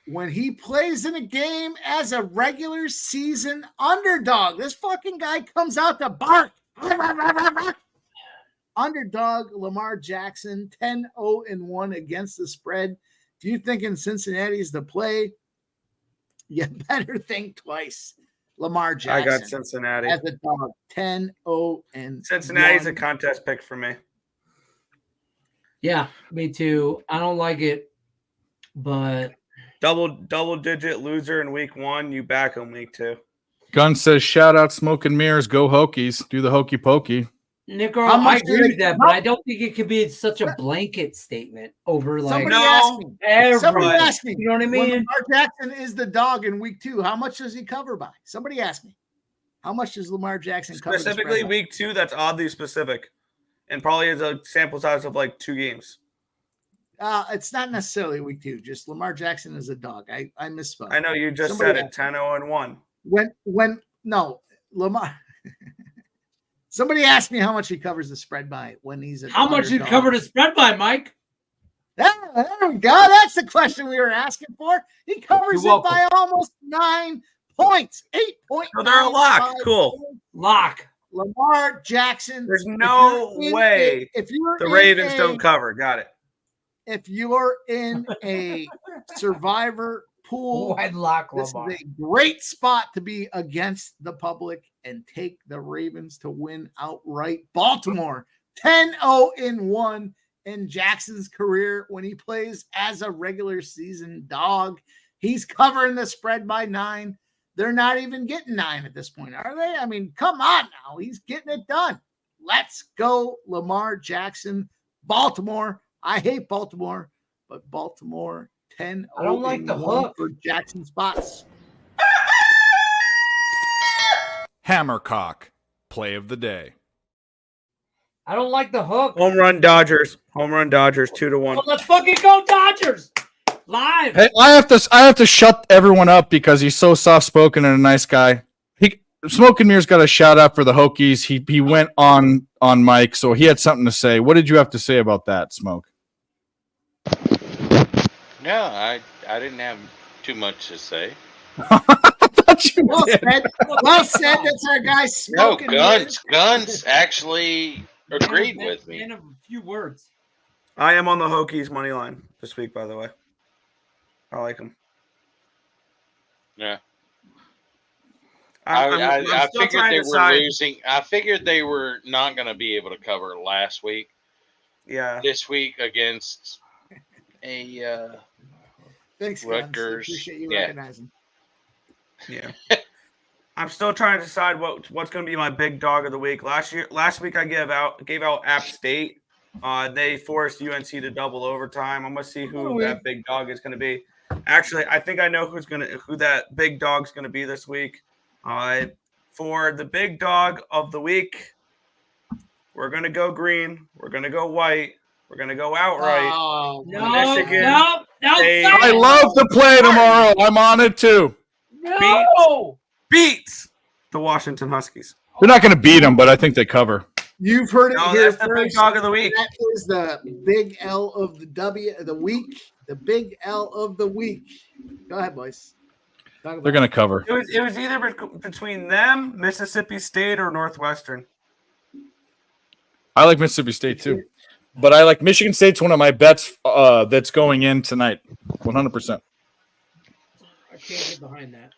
[SPEAKER 7] when he plays in a game as a regular season underdog. This fucking guy comes out to bark. Underdog Lamar Jackson, 10-0-1 against the spread. If you're thinking Cincinnati's the play, you better think twice. Lamar Jackson.
[SPEAKER 12] I got Cincinnati
[SPEAKER 7] as a dog, 10-0-1.
[SPEAKER 12] Cincinnati's a contest pick for me.
[SPEAKER 9] Yeah, me too. I don't like it, but
[SPEAKER 12] double digit loser in week 1. You back on week 2.
[SPEAKER 3] Gunn says, "Shout out, smoke and mirrors, go Hokies, do the hokey pokey."
[SPEAKER 9] Nick, I agree with that, but I don't think it could be such a blanket statement over like
[SPEAKER 7] Somebody asked me.
[SPEAKER 9] You know what I mean?
[SPEAKER 7] When Lamar Jackson is the dog in week 2, how much does he cover by? Somebody asked me. How much does Lamar Jackson cover?
[SPEAKER 12] Specifically week 2, that's oddly specific. And probably is a sample size of like 2 games.
[SPEAKER 7] It's not necessarily week 2. Just Lamar Jackson is a dog. I misspoke.
[SPEAKER 12] I know you just said it. 10-0-1.
[SPEAKER 7] When Lamar. Somebody asked me how much he covers the spread by when he's
[SPEAKER 9] how much you cover the spread by, Mike?
[SPEAKER 7] There we go. That's the question we were asking for. He covers it by almost 9 points. 8.9.
[SPEAKER 12] So they're a lock. Cool.
[SPEAKER 9] Lock.
[SPEAKER 7] Lamar Jackson.
[SPEAKER 12] There's no way
[SPEAKER 7] if you're
[SPEAKER 12] the Ravens don't cover. Got it.
[SPEAKER 7] If you're in a survivor pool,
[SPEAKER 9] I'd lock
[SPEAKER 7] this
[SPEAKER 9] Lamar.
[SPEAKER 7] is a great spot to be against the public and take the Ravens to win outright. Baltimore, 10-0-1 in Jackson's career when he plays as a regular season dog. He's covering the spread by 9. They're not even getting 9 at this point, are they? I mean, come on now. He's getting it done. Let's go, Lamar Jackson. Baltimore. I hate Baltimore, but Baltimore 10-0
[SPEAKER 9] I don't like the hook
[SPEAKER 7] for Jackson spots.
[SPEAKER 6] Hammercock, play of the day.
[SPEAKER 9] I don't like the hook.
[SPEAKER 12] Home run Dodgers. 2-1.
[SPEAKER 9] Well, let's fucking go Dodgers. Live.
[SPEAKER 3] Hey, I have to shut everyone up because he's so soft spoken and a nice guy. Smoke and Mirror's got a shout out for the Hokies. He went on Mike, so he had something to say. What did you have to say about that, Smoke?
[SPEAKER 14] No, I didn't have too much to say.
[SPEAKER 7] Well said. That's our guy Smoke.
[SPEAKER 14] No, Guns actually agreed with me.
[SPEAKER 9] In a few words.
[SPEAKER 12] I am on the Hokies money line this week, by the way. I like them.
[SPEAKER 14] Yeah.
[SPEAKER 12] I'm
[SPEAKER 14] I
[SPEAKER 12] still
[SPEAKER 14] figured
[SPEAKER 12] trying
[SPEAKER 14] they
[SPEAKER 12] to
[SPEAKER 14] were
[SPEAKER 12] decide.
[SPEAKER 14] losing. I figured they were not going to be able to cover last week.
[SPEAKER 12] Yeah.
[SPEAKER 14] This week against a
[SPEAKER 7] Thanks,
[SPEAKER 14] Rutgers.
[SPEAKER 7] Appreciate you
[SPEAKER 14] Yeah.
[SPEAKER 7] recognizing.
[SPEAKER 12] Yeah. I'm still trying to decide what's going to be my big dog of the week. Last week I gave out App State. They forced UNC to double overtime. I'm going to see who that big dog is going to be. Actually, I think I know who that big dog's going to be this week. For the big dog of the week, we're going to go green. We're going to go white. We're going to go outright.
[SPEAKER 7] Oh,
[SPEAKER 12] Michigan.
[SPEAKER 3] I love to play tomorrow. I'm on it too.
[SPEAKER 12] Beats the Washington Huskies.
[SPEAKER 3] They're not going to beat them, but I think they cover.
[SPEAKER 7] You've heard it
[SPEAKER 12] No,
[SPEAKER 7] here
[SPEAKER 12] that's the
[SPEAKER 7] first.
[SPEAKER 12] big dog of the week.
[SPEAKER 7] That is the big L of the week. The big L of the week. Go ahead, boys.
[SPEAKER 3] They're going to cover.
[SPEAKER 12] It was either between them, Mississippi State, or Northwestern.
[SPEAKER 3] I like Mississippi State too, but I like Michigan State's one of my bets that's going in tonight, 100%.
[SPEAKER 9] I can't get behind that.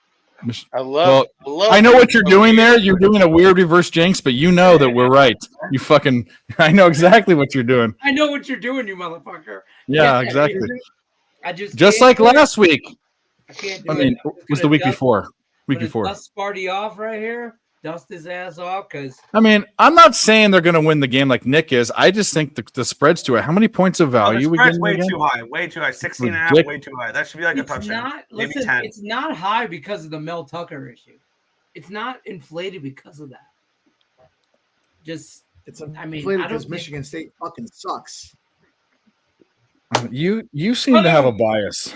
[SPEAKER 3] I know what you're doing there. You're doing a weird reverse jinx, but you know that we're right. I know exactly what you're doing.
[SPEAKER 9] I know what you're doing, you motherfucker.
[SPEAKER 3] Yeah, exactly.
[SPEAKER 9] I just
[SPEAKER 3] like
[SPEAKER 9] can't do it.
[SPEAKER 3] last week.
[SPEAKER 9] I can't do
[SPEAKER 3] I mean,
[SPEAKER 9] it.
[SPEAKER 3] it was the week before. Week before.
[SPEAKER 9] Dust party off right here. dust his ass off because
[SPEAKER 3] I mean, I'm not saying they're going to win the game like Nick is. I just think the spread's too high. How many points of
[SPEAKER 12] Oh, the
[SPEAKER 3] value we
[SPEAKER 12] spread's
[SPEAKER 3] getting
[SPEAKER 12] way
[SPEAKER 3] again?
[SPEAKER 12] too high. Way too high. 16 and a half,
[SPEAKER 3] Ridiculous.
[SPEAKER 12] way too high. That should be like a
[SPEAKER 9] it's
[SPEAKER 12] touchdown.
[SPEAKER 9] not.
[SPEAKER 12] Maybe
[SPEAKER 9] Listen,
[SPEAKER 12] 10.
[SPEAKER 9] it's not high because of the Mel Tucker issue. It's not inflated because of that. Just,
[SPEAKER 7] It's
[SPEAKER 9] I mean,
[SPEAKER 7] inflated
[SPEAKER 9] I don't
[SPEAKER 7] because Michigan State fucking sucks.
[SPEAKER 3] You seem to have a bias.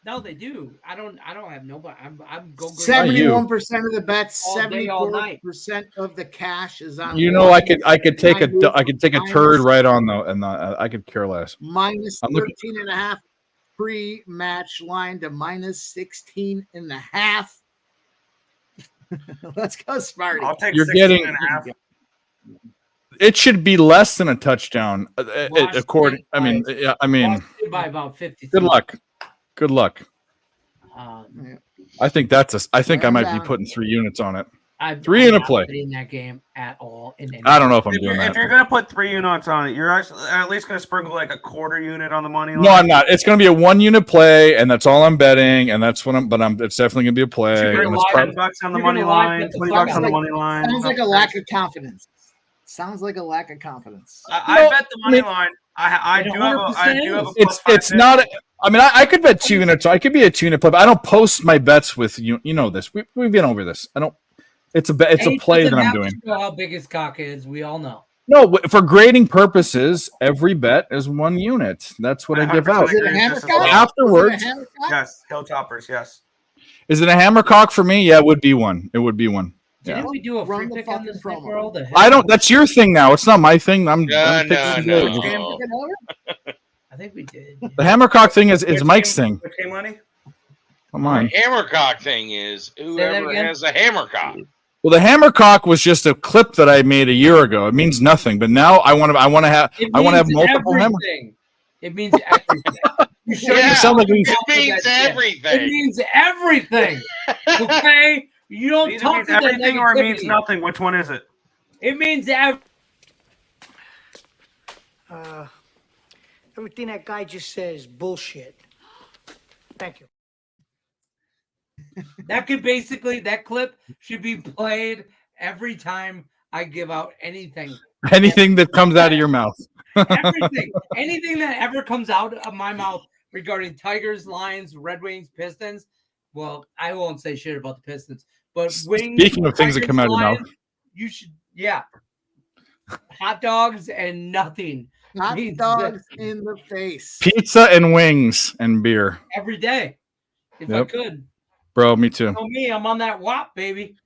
[SPEAKER 9] No, they do. I don't have nobody. I'm go.
[SPEAKER 7] 71% of the bets,
[SPEAKER 9] All day, all night.
[SPEAKER 7] 74% of the cash is on.
[SPEAKER 3] You know, I could take a
[SPEAKER 7] minus-
[SPEAKER 3] turd right on the and I could care less.
[SPEAKER 7] Minus
[SPEAKER 3] I'm looking-
[SPEAKER 7] 13.5 pre-match line to minus 16.5. Let's go, Smarty.
[SPEAKER 12] I'll take
[SPEAKER 3] You're
[SPEAKER 12] 16
[SPEAKER 3] getting-
[SPEAKER 12] and a half.
[SPEAKER 3] It should be less than a touchdown. According, I mean,
[SPEAKER 9] Lost it by about 50.
[SPEAKER 3] good luck. Good luck. I think I think I might be putting 3 units on it.
[SPEAKER 9] I'm
[SPEAKER 3] 3 in a
[SPEAKER 9] not
[SPEAKER 3] play.
[SPEAKER 9] in that game at all.
[SPEAKER 3] I don't know if I'm
[SPEAKER 12] If
[SPEAKER 3] doing that.
[SPEAKER 12] you're gonna put 3 units on it, you're actually at least gonna sprinkle like a quarter unit on the money line.
[SPEAKER 3] No, I'm not. It's going to be a 1 unit play, and that's all I'm betting, and that's what I'm. But it's definitely going to be a play. And it's
[SPEAKER 12] $10 on the money line, $20 on the money line.
[SPEAKER 7] Sounds like a lack of confidence. Sounds like a lack of confidence.
[SPEAKER 12] I bet the money line. I do have a
[SPEAKER 3] It's not. I mean, I could bet 2 units. I could be a 2 unit play, but I don't post my bets with you. You know this. We've been over this. I don't. It's a bet. It's a play that I'm doing.
[SPEAKER 9] How big his cock is, we all know.
[SPEAKER 3] No, for grading purposes, every bet is 1 unit. That's what I give out.
[SPEAKER 7] Is it a hammer cock?
[SPEAKER 3] Afterwards,
[SPEAKER 7] Is it a hammer cock?
[SPEAKER 12] Yes, Hilltoppers. Yes.
[SPEAKER 3] is it a hammer cock for me? Yeah, it would be one. It would be one. Yeah.
[SPEAKER 9] Didn't we do a free pick on this Nick World?
[SPEAKER 3] I don't. That's your thing now. It's not my thing. I'm picking Dave.
[SPEAKER 9] I think we did.
[SPEAKER 3] The hammercock thing is Mike's thing.
[SPEAKER 12] Okay, money.
[SPEAKER 3] Come on.
[SPEAKER 14] The hammercock thing is whoever
[SPEAKER 9] again?
[SPEAKER 14] has a hammercock.
[SPEAKER 3] Well, the hammercock was just a clip that I made a year ago. It means nothing, but now I want to have multiple hammer.
[SPEAKER 9] Everything. It means everything. You
[SPEAKER 14] Yeah,
[SPEAKER 3] sound like
[SPEAKER 14] it means everything.
[SPEAKER 9] It means everything. Okay, you don't
[SPEAKER 12] Either
[SPEAKER 9] talk
[SPEAKER 12] means
[SPEAKER 9] to that
[SPEAKER 12] everything or it means
[SPEAKER 9] negativity.
[SPEAKER 12] nothing. Which one is it?
[SPEAKER 9] It means
[SPEAKER 18] Everything that guy just said is bullshit. Thank you.
[SPEAKER 9] that clip should be played every time I give out anything.
[SPEAKER 3] Anything that comes out of your mouth.
[SPEAKER 9] Anything that ever comes out of my mouth regarding Tigers, Lions, Red Wings, Pistons. Well, I won't say shit about the Pistons, but Wings.
[SPEAKER 3] Speaking of things that come out of your mouth.
[SPEAKER 9] You should, hot dogs and nothing.
[SPEAKER 7] Hot
[SPEAKER 9] means
[SPEAKER 7] dogs in the face.
[SPEAKER 3] Pizza and wings and beer.
[SPEAKER 9] every day, if I
[SPEAKER 3] Yep.
[SPEAKER 9] could.
[SPEAKER 3] Bro, me too.
[SPEAKER 9] You know me, I'm on that WAP, baby.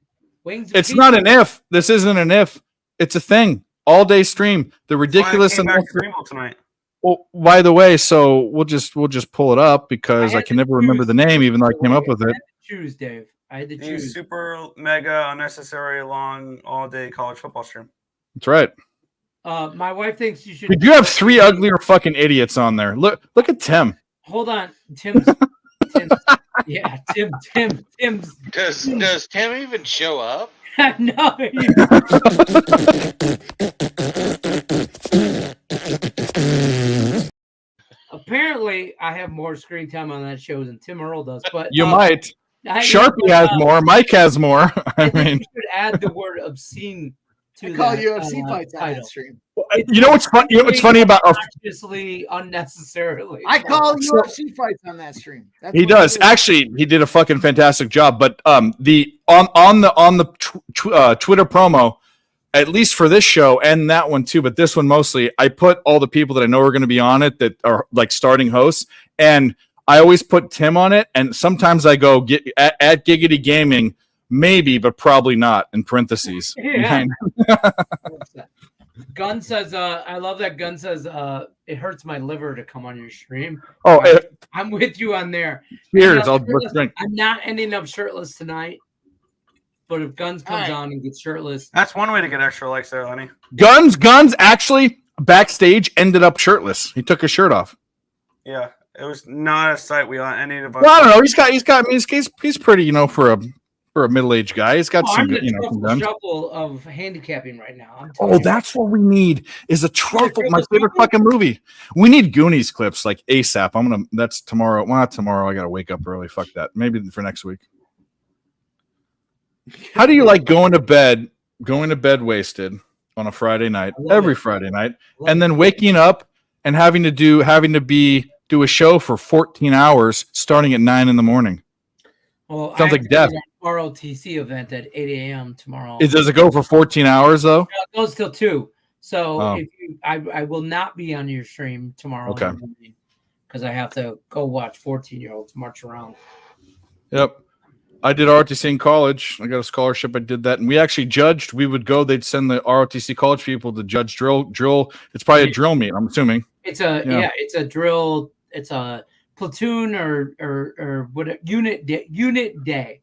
[SPEAKER 9] Wings. And
[SPEAKER 3] It's
[SPEAKER 9] pizza.
[SPEAKER 3] not an if. This isn't an if. It's a thing. All day stream. The ridiculous
[SPEAKER 12] Came
[SPEAKER 3] and
[SPEAKER 12] back Greenville tonight.
[SPEAKER 3] well, by the way, so we'll just pull it up because I can never remember the name, even though I came up with it.
[SPEAKER 9] Choose, Dave. I had to
[SPEAKER 12] The
[SPEAKER 9] choose.
[SPEAKER 12] super mega unnecessary long all day college football stream.
[SPEAKER 3] That's right.
[SPEAKER 9] My wife thinks you should.
[SPEAKER 3] We do have 3 uglier fucking idiots on there. Look at Tim.
[SPEAKER 9] Hold on, Tim's. Yeah, Tim's.
[SPEAKER 14] Does Tim even show up?
[SPEAKER 9] No. Apparently, I have more screen time on that show than Tim Earl does. But
[SPEAKER 3] You might.
[SPEAKER 9] I-
[SPEAKER 3] Sharpie has more. Mike has more. I mean,
[SPEAKER 9] you should add the word obscene to
[SPEAKER 7] I call
[SPEAKER 9] that,
[SPEAKER 7] UFC fights on
[SPEAKER 9] title.
[SPEAKER 7] that stream.
[SPEAKER 3] you know what's fun? You know what's funny about
[SPEAKER 9] Obviously, unnecessarily.
[SPEAKER 7] I call UFC fights on that stream. That's
[SPEAKER 3] he
[SPEAKER 7] what
[SPEAKER 3] does.
[SPEAKER 7] I do.
[SPEAKER 3] Actually, he did a fucking fantastic job. But on the Twitter promo, at least for this show and that one too, but this one mostly, I put all the people that I know are going to be on it that are like starting hosts, and I always put Tim on it, and sometimes I go at Giggity Gaming, maybe, but probably not, in parentheses.
[SPEAKER 9] Yeah. Gun says, I love that Gun says, it hurts my liver to come on your stream.
[SPEAKER 3] Oh,
[SPEAKER 9] I'm with you on there.
[SPEAKER 3] Cheers,
[SPEAKER 9] I'm
[SPEAKER 3] let's drink.
[SPEAKER 9] not ending up shirtless tonight, but if Guns comes on and gets shirtless,
[SPEAKER 12] That's one way to get extra likes there, Lenny.
[SPEAKER 3] Guns actually backstage ended up shirtless. He took his shirt off.
[SPEAKER 12] Yeah, it was not a sight we on any of us.
[SPEAKER 3] Well, I don't know. He's got. I mean, he's pretty, for a middle-aged guy. He's got some,
[SPEAKER 9] I'm the
[SPEAKER 3] some guns.
[SPEAKER 9] shuffle of handicapping right now. I'm
[SPEAKER 3] Oh, that's what we need is a truffle. My favorite fucking movie. We need Goonies clips like ASAP. That's tomorrow. Well, not tomorrow. I got to wake up early. Fuck that. Maybe for next week. How do you like going to bed wasted on a Friday night, every Friday night, and then waking up and having to do a show for 14 hours starting at 9 in the morning?
[SPEAKER 9] Well,
[SPEAKER 3] Sounds like death.
[SPEAKER 9] ROTC event at 8 a.m. tomorrow.
[SPEAKER 3] Does it go for 14 hours though?
[SPEAKER 9] No, it goes till 2. So
[SPEAKER 3] Oh.
[SPEAKER 9] if I will not be on your stream tomorrow.
[SPEAKER 3] Okay.
[SPEAKER 9] Because I have to go watch 14-year-olds march around.
[SPEAKER 3] Yep. I did ROTC in college. I got a scholarship. I did that. And we actually judged. We would go. They'd send the ROTC college people to judge drill. It's probably a drill meet, I'm assuming.
[SPEAKER 9] It's a drill. It's a platoon or what unit day.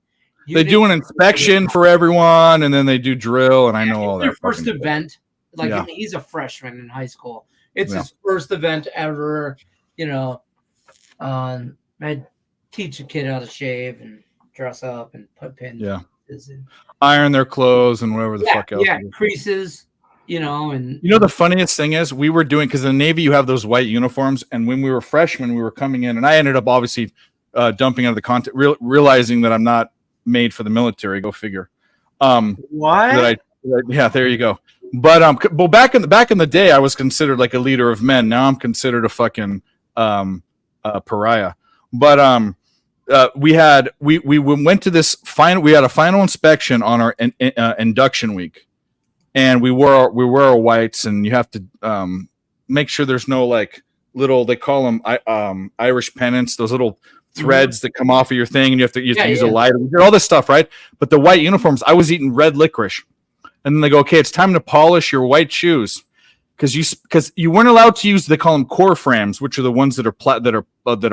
[SPEAKER 3] They do an inspection for everyone, and then they do drill, and I know all that.
[SPEAKER 9] Their first event. Like
[SPEAKER 3] Yeah.
[SPEAKER 9] he's a freshman in high school. It's
[SPEAKER 3] Yeah.
[SPEAKER 9] his first event ever. You know, I teach a kid how to shave and dress up and put pins.
[SPEAKER 3] Yeah.
[SPEAKER 9] And,
[SPEAKER 3] Iron their clothes and whatever the fuck else.
[SPEAKER 9] Yeah, creases. You know, and
[SPEAKER 3] You know, the funniest thing is we were doing, because in the Navy you have those white uniforms, and when we were freshmen, we were coming in, and I ended up obviously dumping out of the content, realizing that I'm not made for the military. Go figure.
[SPEAKER 12] What?
[SPEAKER 3] Yeah, there you go. But back in the day, I was considered like a leader of men. Now I'm considered a fucking pariah. But we went to this final. We had a final inspection on our induction week, and we wore our whites, and you have to make sure there's no like little, they call them Irish pennants, those little threads that come off of your thing, and you have to use a lighter. We did all this stuff, right? But the white uniforms, I was eating red licorice, and then they go, okay, it's time to polish your white shoes, because you weren't allowed to use, they call them core frames, which are the ones that are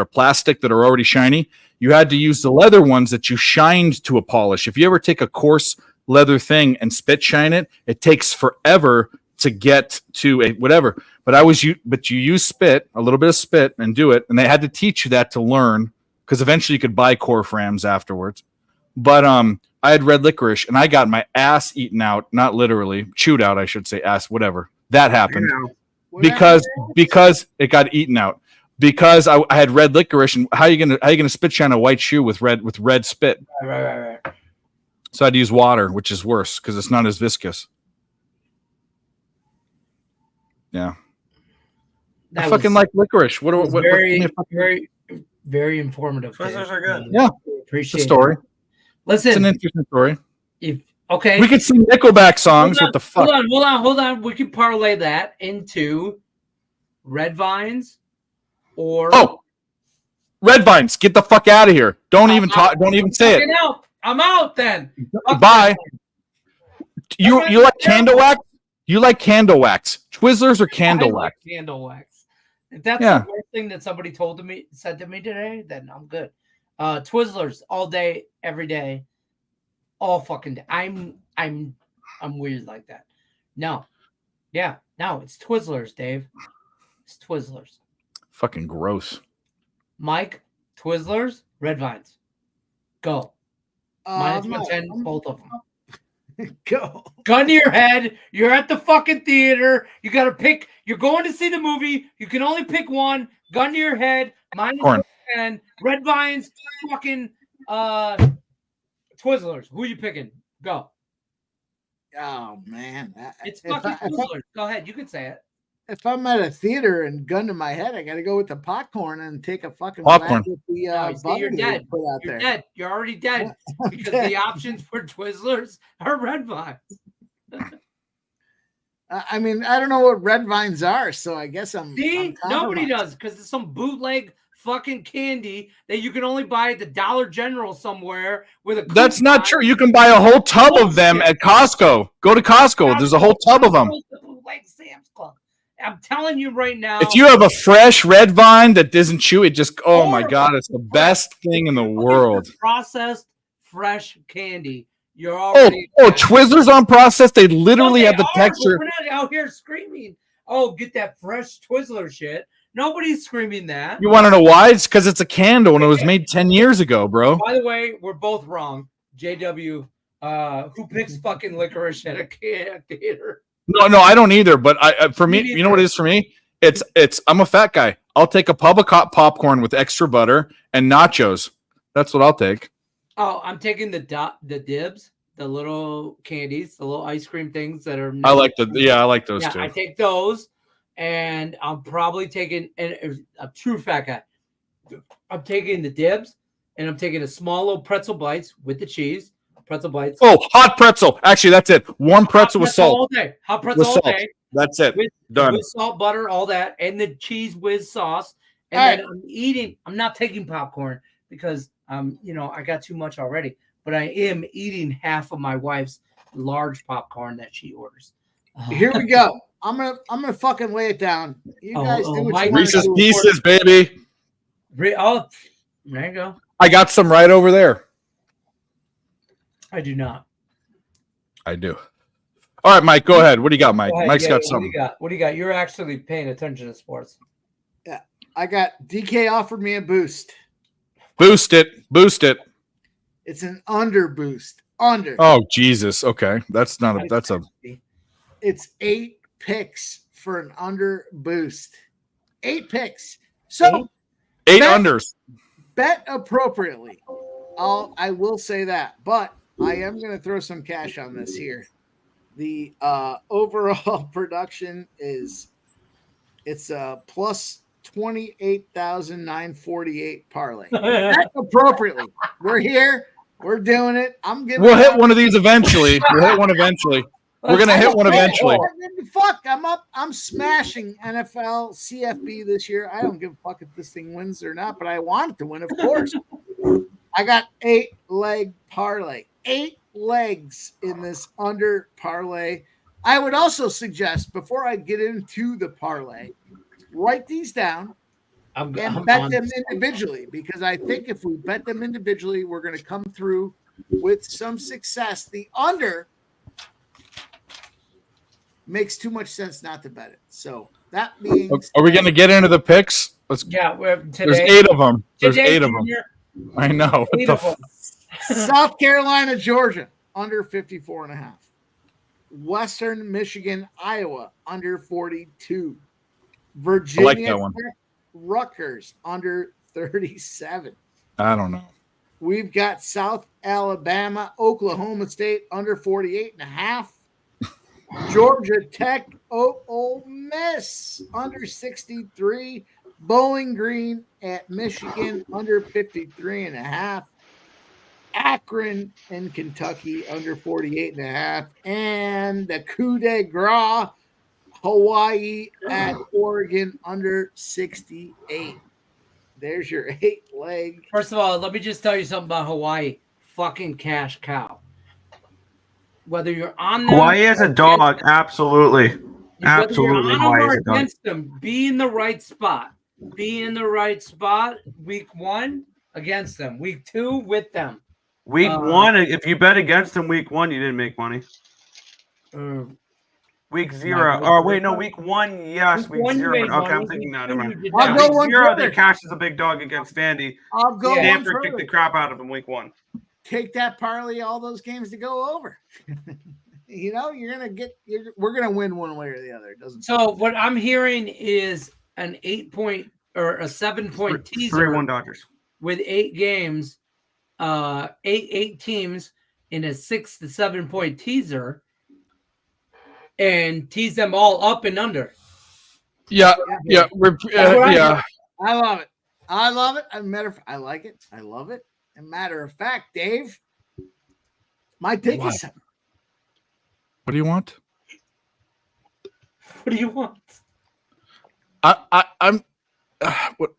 [SPEAKER 3] plastic, that are already shiny. You had to use the leather ones that you shined to a polish. If you ever take a coarse leather thing and spit shine it, it takes forever to get to a whatever. But you use spit, a little bit of spit, and do it. And they had to teach you that to learn, because eventually you could buy core frames afterwards. But I had red licorice, and I got my ass eaten out, not literally, chewed out, I should say, ass, whatever. That happened because it got eaten out. Because I had red licorice, and how are you gonna spit shine a white shoe with red spit?
[SPEAKER 9] Right.
[SPEAKER 3] So I had to use water, which is worse because it's not as viscous. Yeah, I fucking like licorice.
[SPEAKER 9] Very informative.
[SPEAKER 12] Twizzlers are good.
[SPEAKER 3] Yeah,
[SPEAKER 9] appreciate
[SPEAKER 3] it's a story.
[SPEAKER 9] Listen,
[SPEAKER 3] it's an interesting story.
[SPEAKER 9] Okay,
[SPEAKER 3] we could sing Nickelback songs. What the fuck?
[SPEAKER 9] Hold on. We can parlay that into red vines or
[SPEAKER 3] red vines. Get the fuck out of here. Don't even talk. Don't even say it.
[SPEAKER 9] I'm out then.
[SPEAKER 3] Bye. You like candle wax? You like candle wax? Twizzlers or candle wax?
[SPEAKER 9] Like candle wax. If that's the worst thing that somebody said to me today, then I'm good. Twizzlers all day, every day, all fucking day. I'm weird like that. No, it's Twizzlers, Dave. It's Twizzlers.
[SPEAKER 3] Fucking gross.
[SPEAKER 9] Mike, Twizzlers, red vines. Go. -10, both of them.
[SPEAKER 7] Go.
[SPEAKER 9] Gun to your head. You're at the fucking theater. You got to pick. You're going to see the movie. You can only pick one. Gun to your head. -10. Red vines. Fucking Twizzlers. Who are you picking? Go.
[SPEAKER 7] Oh man,
[SPEAKER 9] it's fucking Twizzlers. Go ahead. You can say it.
[SPEAKER 7] If I'm at a theater and gun to my head, I got to go with the popcorn and take a fucking
[SPEAKER 3] popcorn.
[SPEAKER 7] With the,
[SPEAKER 9] you're dead.
[SPEAKER 7] Put out
[SPEAKER 9] You're
[SPEAKER 7] there.
[SPEAKER 9] dead. You're already dead because the options for Twizzlers are red vines.
[SPEAKER 7] I mean, I don't know what red vines are, so I guess I'm.
[SPEAKER 9] See, nobody does because it's some bootleg fucking candy that you can only buy at the Dollar General somewhere with a.
[SPEAKER 3] That's not true. You can buy a whole tub of them at Costco. Go to Costco. There's a whole tub of them.
[SPEAKER 9] Like Sam's Club. I'm telling you right now.
[SPEAKER 3] If you have a fresh red vine that doesn't chew, it just, oh my God, it's the best thing in the world.
[SPEAKER 9] Processed fresh candy. You're already.
[SPEAKER 3] Twizzlers on processed. They literally have the texture.
[SPEAKER 9] We're not out here screaming, oh, get that fresh Twizzler shit. Nobody's screaming that.
[SPEAKER 3] You want to know why? It's because it's a candle and it was made 10 years ago, bro.
[SPEAKER 9] By the way, we're both wrong. JW, who picks fucking licorice at a theater?
[SPEAKER 3] No, I don't either. But for me, you know what it is for me? It's I'm a fat guy. I'll take a public hot popcorn with extra butter and nachos. That's what I'll take.
[SPEAKER 9] Oh, I'm taking the dibs. the little candies, the little ice cream things that are.
[SPEAKER 3] I like those
[SPEAKER 9] Yeah,
[SPEAKER 3] too.
[SPEAKER 9] I take those, and I'm probably taking a true fat guy. I'm taking the dibs, and I'm taking a small little pretzel bites with the cheese. Pretzel bites.
[SPEAKER 3] Oh, hot pretzel. Actually, that's it. Warm pretzel with salt.
[SPEAKER 9] All day. Hot pretzel
[SPEAKER 3] With
[SPEAKER 9] all
[SPEAKER 3] salt.
[SPEAKER 9] day.
[SPEAKER 3] That's it. Done.
[SPEAKER 9] With salt, butter, all that, and the cheese with sauce. And
[SPEAKER 7] All
[SPEAKER 9] then I'm eating. I'm not taking popcorn because I got too much already. But I am eating half of my wife's large popcorn that she orders.
[SPEAKER 7] Here we go. I'm gonna fucking lay it down. You guys do what you want to
[SPEAKER 3] Reese's
[SPEAKER 7] do.
[SPEAKER 3] Pieces, baby.
[SPEAKER 9] Oh, there you go.
[SPEAKER 3] I got some right over there.
[SPEAKER 9] I do not.
[SPEAKER 3] I do. All right, Mike, go ahead. What do you got, Mike?
[SPEAKER 9] Go ahead.
[SPEAKER 3] Mike's
[SPEAKER 9] Yeah,
[SPEAKER 3] got
[SPEAKER 9] yeah,
[SPEAKER 3] something.
[SPEAKER 9] What do you got? You're actually paying attention to sports.
[SPEAKER 7] Yeah, I got DK offered me a boost.
[SPEAKER 3] Boost it.
[SPEAKER 7] It's an under boost. Under.
[SPEAKER 3] Oh, Jesus. Okay. That's a
[SPEAKER 7] It's 8 picks for an under boost. 8 picks. So
[SPEAKER 3] 8 unders.
[SPEAKER 7] Bet appropriately. I will say that, but I am going to throw some cash on this here. The overall production it's a plus 28,948 parlay. Bet appropriately. We're here. We're doing it.
[SPEAKER 3] We'll hit one of these eventually. We're gonna hit one eventually.
[SPEAKER 7] Fuck, I'm smashing NFL CFB this year. I don't give a fuck if this thing wins or not, but I want it to win, of course. I got 8-leg parlay. 8 legs in this under parlay. I would also suggest, before I get into the parlay, write these down and bet them individually, because I think if we bet them individually, we're going to come through with some success. The under makes too much sense not to bet it. So that means,
[SPEAKER 3] are we going to get into the picks? There's 8 of them. There's 8 of them. I know.
[SPEAKER 7] South Carolina, Georgia, under 54.5. Western Michigan, Iowa, under 42. Virginia,
[SPEAKER 3] I like that one.
[SPEAKER 7] Rutgers, under 37.
[SPEAKER 3] I don't know.
[SPEAKER 7] We've got South Alabama, Oklahoma State, under 48.5. Georgia Tech, Ole Miss, under 63. Bowling Green at Michigan, under 53.5. Akron and Kentucky, under 48.5. And the coup de grace, Hawaii at Oregon, under 68. There's your 8-leg.
[SPEAKER 9] First of all, let me just tell you something about Hawaii. Fucking cash cow. Whether you're on them,
[SPEAKER 12] Hawaii is a dog. Absolutely.
[SPEAKER 9] whether you're
[SPEAKER 12] Absolutely.
[SPEAKER 9] on them
[SPEAKER 12] Hawaii
[SPEAKER 9] or
[SPEAKER 12] is a dog.
[SPEAKER 9] against them, be in the right spot. Be in the right spot. Week 1 against them. Week 2 with them.
[SPEAKER 12] Week 1, if you bet against them week 1, you didn't make money. Week 0. Or wait, no, week 1, yes. Week 0. Okay, I'm thinking that. Never mind.
[SPEAKER 7] I'll go
[SPEAKER 12] Week
[SPEAKER 7] one
[SPEAKER 12] 0,
[SPEAKER 7] further.
[SPEAKER 12] they cashed as a big dog against Vandy.
[SPEAKER 7] I'll go one
[SPEAKER 12] Stanford kicked
[SPEAKER 7] further.
[SPEAKER 12] the crap out of him week 1.
[SPEAKER 7] Take that parlay, all those games to go over. You're gonna we're gonna win one way or the other. It doesn't.
[SPEAKER 9] So what I'm hearing is an 8-point or a 7-point teaser
[SPEAKER 12] 3-1 Dodgers
[SPEAKER 9] with 8 games, 8 teams in a 6 to 7-point teaser, and tease them all up and under.
[SPEAKER 3] Yeah.
[SPEAKER 7] I love it. I love it. I like it. I love it. As a matter of fact, Dave, my take is.
[SPEAKER 3] What do you want?
[SPEAKER 9] What do you want?
[SPEAKER 3] I'm. What?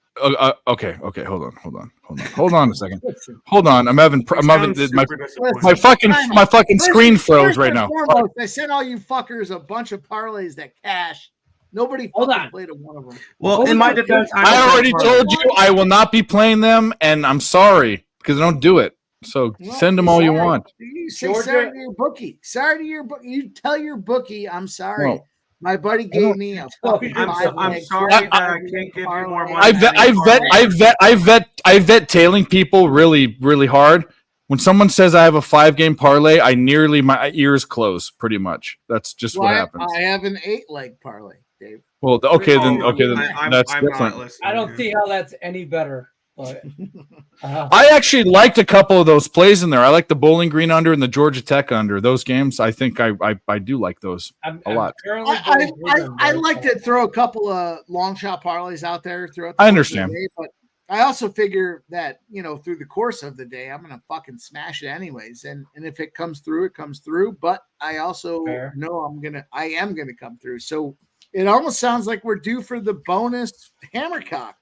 [SPEAKER 3] Okay. Hold on a second. Hold on. I'm having my fucking screen froze right now.
[SPEAKER 7] Foremost, I sent all you fuckers a bunch of parlays that cash. Nobody fucking played one of them.
[SPEAKER 12] Well, in my defense,
[SPEAKER 3] I already told you I will not be playing them, and I'm sorry because I don't do it. So send them all you want.
[SPEAKER 7] You say sorry to your bookie. Sorry to your bookie. You tell your bookie, I'm sorry.
[SPEAKER 3] No.
[SPEAKER 7] My buddy gave me a fucking
[SPEAKER 12] I'm sorry that I can't give you more money.
[SPEAKER 3] I vet tailing people really, really hard. When someone says I have a 5-game parlay, my ears close pretty much. That's just what happens.
[SPEAKER 7] I have an 8-leg parlay, Dave.
[SPEAKER 3] Well, then that's different.
[SPEAKER 9] I don't see how that's any better. But,
[SPEAKER 3] I actually liked a couple of those plays in there. I like the Bowling Green under and the Georgia Tech under. Those games, I think I do like those a lot.
[SPEAKER 7] I like to throw a couple of long shot parlays out there throughout the
[SPEAKER 3] I
[SPEAKER 7] course of the
[SPEAKER 3] understand.
[SPEAKER 7] day, but I also figure that, through the course of the day, I'm gonna fucking smash it anyways. And if it comes through, it comes through. But I also know I am gonna come through. So it almost sounds like we're due for the bonus hammercock.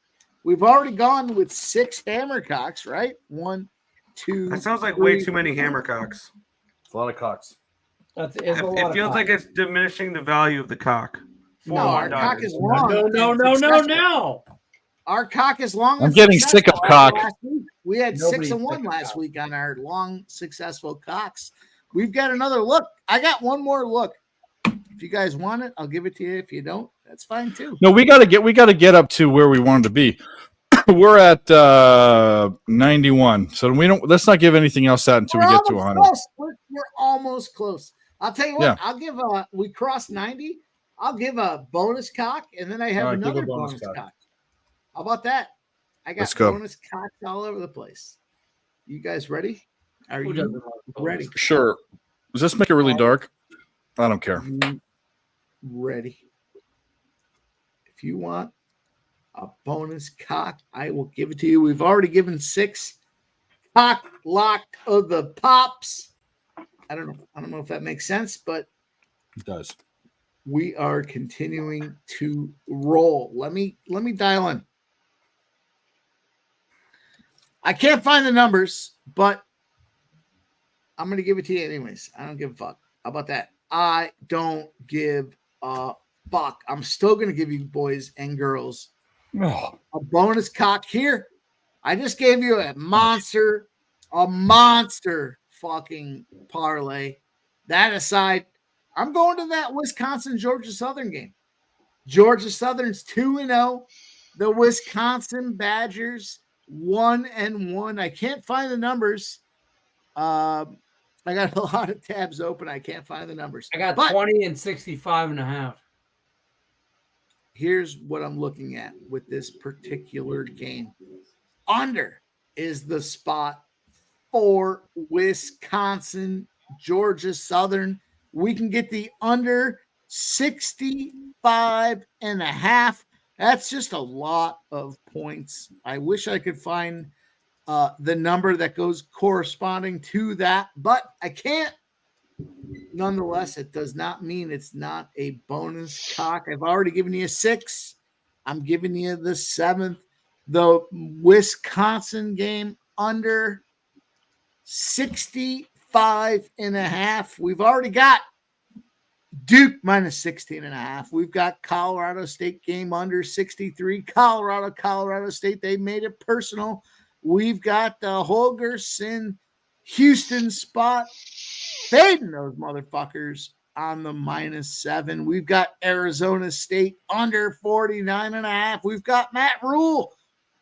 [SPEAKER 7] We've already gone with 6 hammercocks, right? 1, 2.
[SPEAKER 12] That sounds like
[SPEAKER 7] 3,
[SPEAKER 12] way too many hammercocks.
[SPEAKER 3] It's a lot of cocks.
[SPEAKER 12] It feels like it's diminishing the value of the cock.
[SPEAKER 7] No, our cock is long.
[SPEAKER 9] No.
[SPEAKER 7] Our cock is long.
[SPEAKER 3] I'm getting sick of cock.
[SPEAKER 7] Last week. We had
[SPEAKER 9] Nobody's
[SPEAKER 7] 6-1
[SPEAKER 9] sick of
[SPEAKER 7] last
[SPEAKER 9] cock.
[SPEAKER 7] week on our long, successful cocks. We've got another look. I got one more look. If you guys want it, I'll give it to you. If you don't, that's fine too.
[SPEAKER 3] No, we gotta get up to where we wanted to be. We're at 91, so let's not give anything else out until we get to 100.
[SPEAKER 7] Close. We're almost close. I'll tell you what.
[SPEAKER 3] Yeah.
[SPEAKER 7] I'll give we crossed 90. I'll give a bonus cock, and then I have
[SPEAKER 3] All right, give a
[SPEAKER 7] another
[SPEAKER 3] bonus
[SPEAKER 7] bonus
[SPEAKER 3] cock.
[SPEAKER 7] cock. How about that? I got
[SPEAKER 3] Let's go.
[SPEAKER 7] bonus cocks all over the place. You guys ready? Are
[SPEAKER 9] Who
[SPEAKER 7] you
[SPEAKER 9] doesn't like
[SPEAKER 7] ready?
[SPEAKER 3] Sure. Does this make it really dark? I don't care.
[SPEAKER 7] Ready. If you want a bonus cock, I will give it to you. We've already given 6 cock lock of the pops. I don't know if that makes sense, but
[SPEAKER 3] It does.
[SPEAKER 7] we are continuing to roll. Let me dial in. I can't find the numbers, but I'm going to give it to you anyways. I don't give a fuck. How about that? I don't give a fuck. I'm still going to give you boys and girls a bonus cock here. I just gave you a monster fucking parlay. That aside, I'm going to that Wisconsin Georgia Southern game. Georgia Southern's 2-0. The Wisconsin Badgers 1-1. I can't find the numbers. I got a lot of tabs open. I can't find the numbers.
[SPEAKER 9] I got
[SPEAKER 7] But
[SPEAKER 9] 20 and 65.5.
[SPEAKER 7] here's what I'm looking at with this particular game. Under is the spot for Wisconsin, Georgia Southern. We can get the under 65.5. That's just a lot of points. I wish I could find the number that goes corresponding to that, but I can't. Nonetheless, it does not mean it's not a bonus cock. I've already given you a 6. I'm giving you the 7th. The Wisconsin game under 65.5. We've already got Duke minus 16.5. We've got Colorado State game under 63. Colorado State. They made it personal. We've got the Holgerson Houston spot. Fading those motherfuckers on the -7. We've got Arizona State under 49.5. We've got Matt Rule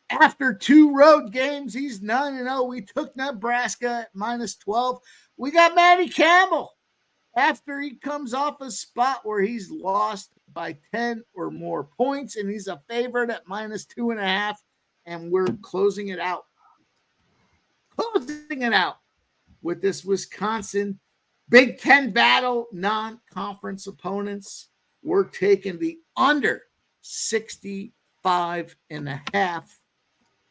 [SPEAKER 7] after 2 road games. He's 9-0. We took Nebraska at -12. We got Matty Campbell after he comes off a spot where he's lost by 10 or more points, and he's a favorite at -2.5. And we're closing it out. With this Wisconsin Big Ten battle, non-conference opponents. We're taking the under 65.5.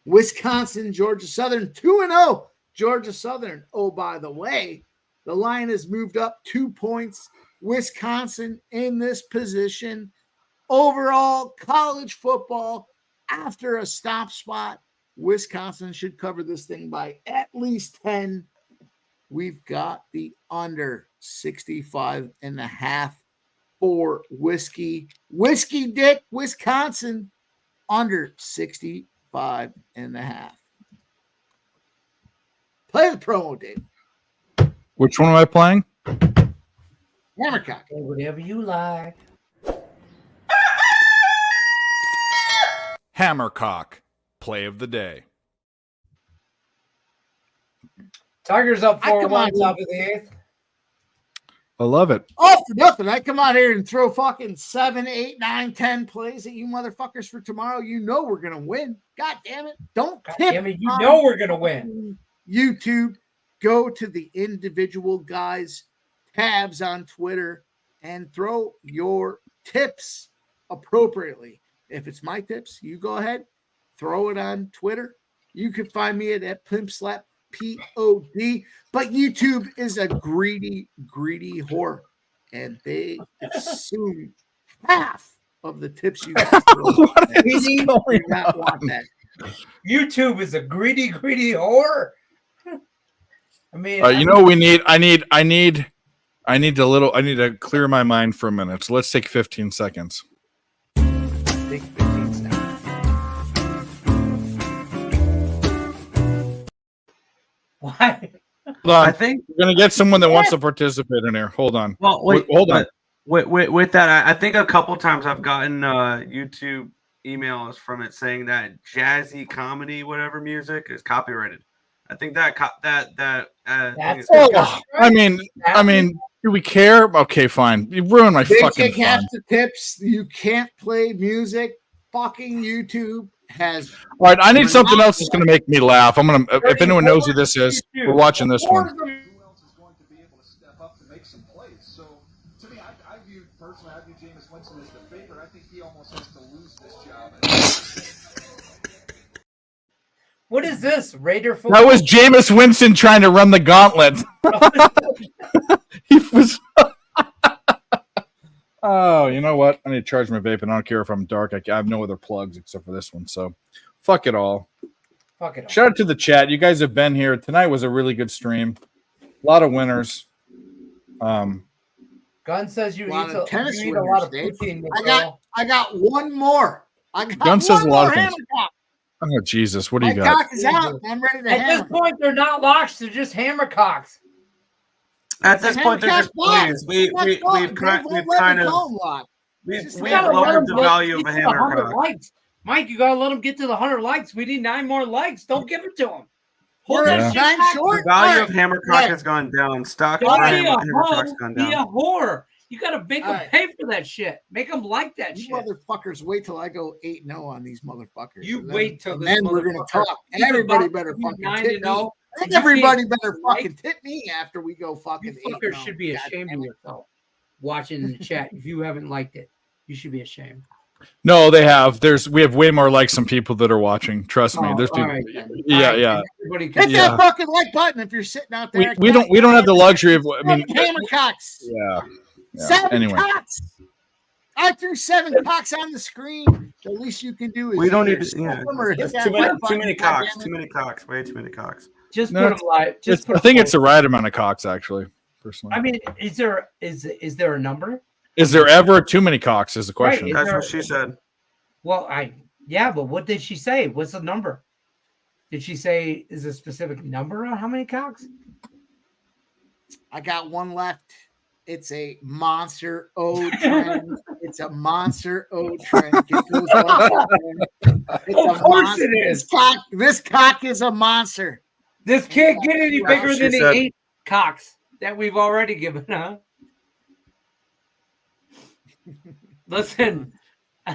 [SPEAKER 7] Wisconsin, Georgia Southern, 2-0. Georgia Southern. Oh, by the way, the line has moved up 2 points. Wisconsin in this position. Overall, college football, after a stop spot, Wisconsin should cover this thing by at least 10. We've got the under 65.5 for Whiskey Dick, Wisconsin, under 65.5. Play the promo, Dave.
[SPEAKER 3] Which one am I playing?
[SPEAKER 7] Hammercock.
[SPEAKER 9] Whatever you like.
[SPEAKER 6] Hammercock, play of the day.
[SPEAKER 9] Tigers up
[SPEAKER 7] I come
[SPEAKER 9] 4-1
[SPEAKER 7] on,
[SPEAKER 9] top of the 8th.
[SPEAKER 3] I love it.
[SPEAKER 7] All for nothing. I come out here and throw fucking 7, 8, 9, 10 plays at you motherfuckers for tomorrow. You know we're gonna win. God damn it! Don't tip.
[SPEAKER 9] Damn it, you know we're gonna win.
[SPEAKER 7] YouTube. Go to the individual guys tabs on Twitter and throw your tips appropriately. If it's my tips, you go ahead, throw it on Twitter. You can find me at PimpSlap POD. But YouTube is a greedy whore, and they assume half of the tips you guys throw. We do not want that.
[SPEAKER 9] YouTube is a greedy whore. I mean,
[SPEAKER 3] you know what we need? I need to clear my mind for a minute. So let's take 15 seconds.
[SPEAKER 7] Take 15 seconds.
[SPEAKER 9] Why?
[SPEAKER 3] Hold on.
[SPEAKER 12] I think
[SPEAKER 3] we're gonna get someone that wants to participate in here. Hold on.
[SPEAKER 12] Well, wait,
[SPEAKER 3] hold on.
[SPEAKER 12] With that, I think a couple times I've gotten YouTube emails from it saying that jazzy comedy, whatever music, is copyrighted. I think that
[SPEAKER 3] I mean, do we care? Okay, fine. You ruined my
[SPEAKER 7] They
[SPEAKER 3] fucking
[SPEAKER 7] take half
[SPEAKER 3] fun.
[SPEAKER 7] the tips. You can't play music. Fucking YouTube has.
[SPEAKER 3] All right, I need something else that's going to make me laugh. I'm gonna. If anyone knows who this is, we're watching this one.
[SPEAKER 19] Who else is going to be able to step up to make some plays? So, to me, I view Jameis Winston as the favorite. I think he almost has to lose this job.
[SPEAKER 9] What is this? Raider football?
[SPEAKER 3] That was Jameis Winston trying to run the gauntlet. He was. Oh, you know what? I need to charge my vape, and I don't care if I'm dark. I have no other plugs except for this one. So, fuck it all.
[SPEAKER 9] Fuck it all.
[SPEAKER 3] Shout out to the chat. You guys have been here. Tonight was a really good stream. A lot of winners.
[SPEAKER 9] Gun says you eat a
[SPEAKER 7] winners,
[SPEAKER 9] lot of
[SPEAKER 7] Dave.
[SPEAKER 9] protein.
[SPEAKER 7] I got one more. I got
[SPEAKER 3] Gun says
[SPEAKER 7] one
[SPEAKER 3] a lot
[SPEAKER 7] more
[SPEAKER 3] of things.
[SPEAKER 7] hammer cock.
[SPEAKER 3] Oh, Jesus. What do you
[SPEAKER 7] My
[SPEAKER 3] got?
[SPEAKER 7] cock is out. I'm ready to
[SPEAKER 9] At
[SPEAKER 7] hammer.
[SPEAKER 9] this point, they're not locks. They're just hammer cocks.
[SPEAKER 12] At this point, they're just
[SPEAKER 7] Hammercock
[SPEAKER 12] plays. We've kind of lowered the value of a hammer cock.
[SPEAKER 9] Likes. Mike, you gotta let them get to the 100 likes. We need 9 more likes. Don't give it to them. Hold
[SPEAKER 7] We're
[SPEAKER 9] that
[SPEAKER 7] at
[SPEAKER 9] shit
[SPEAKER 7] 9
[SPEAKER 9] back.
[SPEAKER 7] short.
[SPEAKER 12] The value
[SPEAKER 7] All
[SPEAKER 12] of
[SPEAKER 7] right.
[SPEAKER 12] hammercock has gone down. Stock
[SPEAKER 9] Don't
[SPEAKER 12] for
[SPEAKER 9] be a
[SPEAKER 12] hammercock's
[SPEAKER 9] hoe.
[SPEAKER 12] gone
[SPEAKER 9] Be a
[SPEAKER 12] down.
[SPEAKER 9] whore. You gotta make them
[SPEAKER 7] All right.
[SPEAKER 9] pay for that shit. Make them like that
[SPEAKER 7] You
[SPEAKER 9] shit.
[SPEAKER 7] motherfuckers wait till I go 8-0 on these motherfuckers.
[SPEAKER 9] You
[SPEAKER 7] And then-
[SPEAKER 9] wait till
[SPEAKER 7] and
[SPEAKER 9] this
[SPEAKER 7] then we're gonna
[SPEAKER 9] motherfucker-
[SPEAKER 7] talk.
[SPEAKER 9] He's
[SPEAKER 7] Everybody
[SPEAKER 9] about
[SPEAKER 7] better
[SPEAKER 9] to be
[SPEAKER 7] fucking
[SPEAKER 9] 9-0.
[SPEAKER 7] tip me.
[SPEAKER 9] And you
[SPEAKER 7] Everybody
[SPEAKER 9] can't-
[SPEAKER 7] better fucking tip me after we go fucking
[SPEAKER 9] You fuckers
[SPEAKER 7] 8-0.
[SPEAKER 9] should be
[SPEAKER 7] God
[SPEAKER 9] ashamed
[SPEAKER 7] damn
[SPEAKER 9] of
[SPEAKER 7] it.
[SPEAKER 9] yourself. Watching in the chat, if you haven't liked it, you should be ashamed.
[SPEAKER 3] No, they have. We have way more likes than people that are watching. Trust me.
[SPEAKER 9] Oh,
[SPEAKER 3] There's
[SPEAKER 9] all
[SPEAKER 3] people.
[SPEAKER 9] right, then.
[SPEAKER 3] Yeah,
[SPEAKER 9] All right,
[SPEAKER 3] yeah.
[SPEAKER 9] then everybody can-
[SPEAKER 7] Hit
[SPEAKER 3] Yeah.
[SPEAKER 7] that fucking like button if you're sitting out there.
[SPEAKER 3] We don't have the luxury of. I mean,
[SPEAKER 7] hammer cocks.
[SPEAKER 3] yeah.
[SPEAKER 7] 7
[SPEAKER 3] Anyway.
[SPEAKER 7] cocks. I threw 7 cocks on the screen. The least you can do is
[SPEAKER 12] We don't need
[SPEAKER 7] either
[SPEAKER 12] to. Yeah.
[SPEAKER 7] stop them or hit
[SPEAKER 12] There's
[SPEAKER 7] that
[SPEAKER 12] too many,
[SPEAKER 7] like button,
[SPEAKER 12] too many
[SPEAKER 7] goddamn
[SPEAKER 12] cocks.
[SPEAKER 7] it.
[SPEAKER 12] Too many cocks. Way too many cocks.
[SPEAKER 9] Just
[SPEAKER 3] No,
[SPEAKER 9] put them live. Just put
[SPEAKER 3] I think
[SPEAKER 9] them
[SPEAKER 3] it's the right amount of cocks, actually. Personally,
[SPEAKER 9] I mean, is there a number?
[SPEAKER 3] is there ever too many cocks? Is the question.
[SPEAKER 9] Right,
[SPEAKER 12] That's what she said.
[SPEAKER 9] Well, but what did she say? What's the number? Did she say is a specific number on how many cocks?
[SPEAKER 7] I got one left. It's a monster O trend. It's a monster O trend. Get those off there. It's
[SPEAKER 9] Of course it is.
[SPEAKER 7] This cock is a monster.
[SPEAKER 9] This can't get any
[SPEAKER 12] That's
[SPEAKER 9] bigger
[SPEAKER 12] what
[SPEAKER 9] than
[SPEAKER 12] she
[SPEAKER 9] the
[SPEAKER 12] said.
[SPEAKER 9] 8 cocks that we've already given, huh? Listen,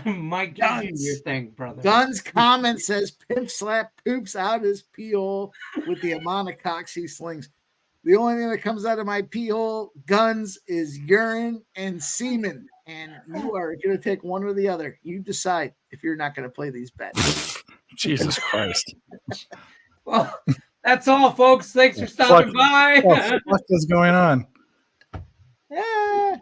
[SPEAKER 9] Mike, you do your thing, brother.
[SPEAKER 7] Guns comment says Pimp Slap poops out his pee hole with the amount of cocks he slings. The only thing that comes out of my pee hole, Guns, is urine and semen. And you are going to take one or the other. You decide if you're not going to play these bets.
[SPEAKER 3] Jesus Christ.
[SPEAKER 9] Well, that's all, folks. Thanks for stopping by.
[SPEAKER 3] What is going on?
[SPEAKER 7] Yeah.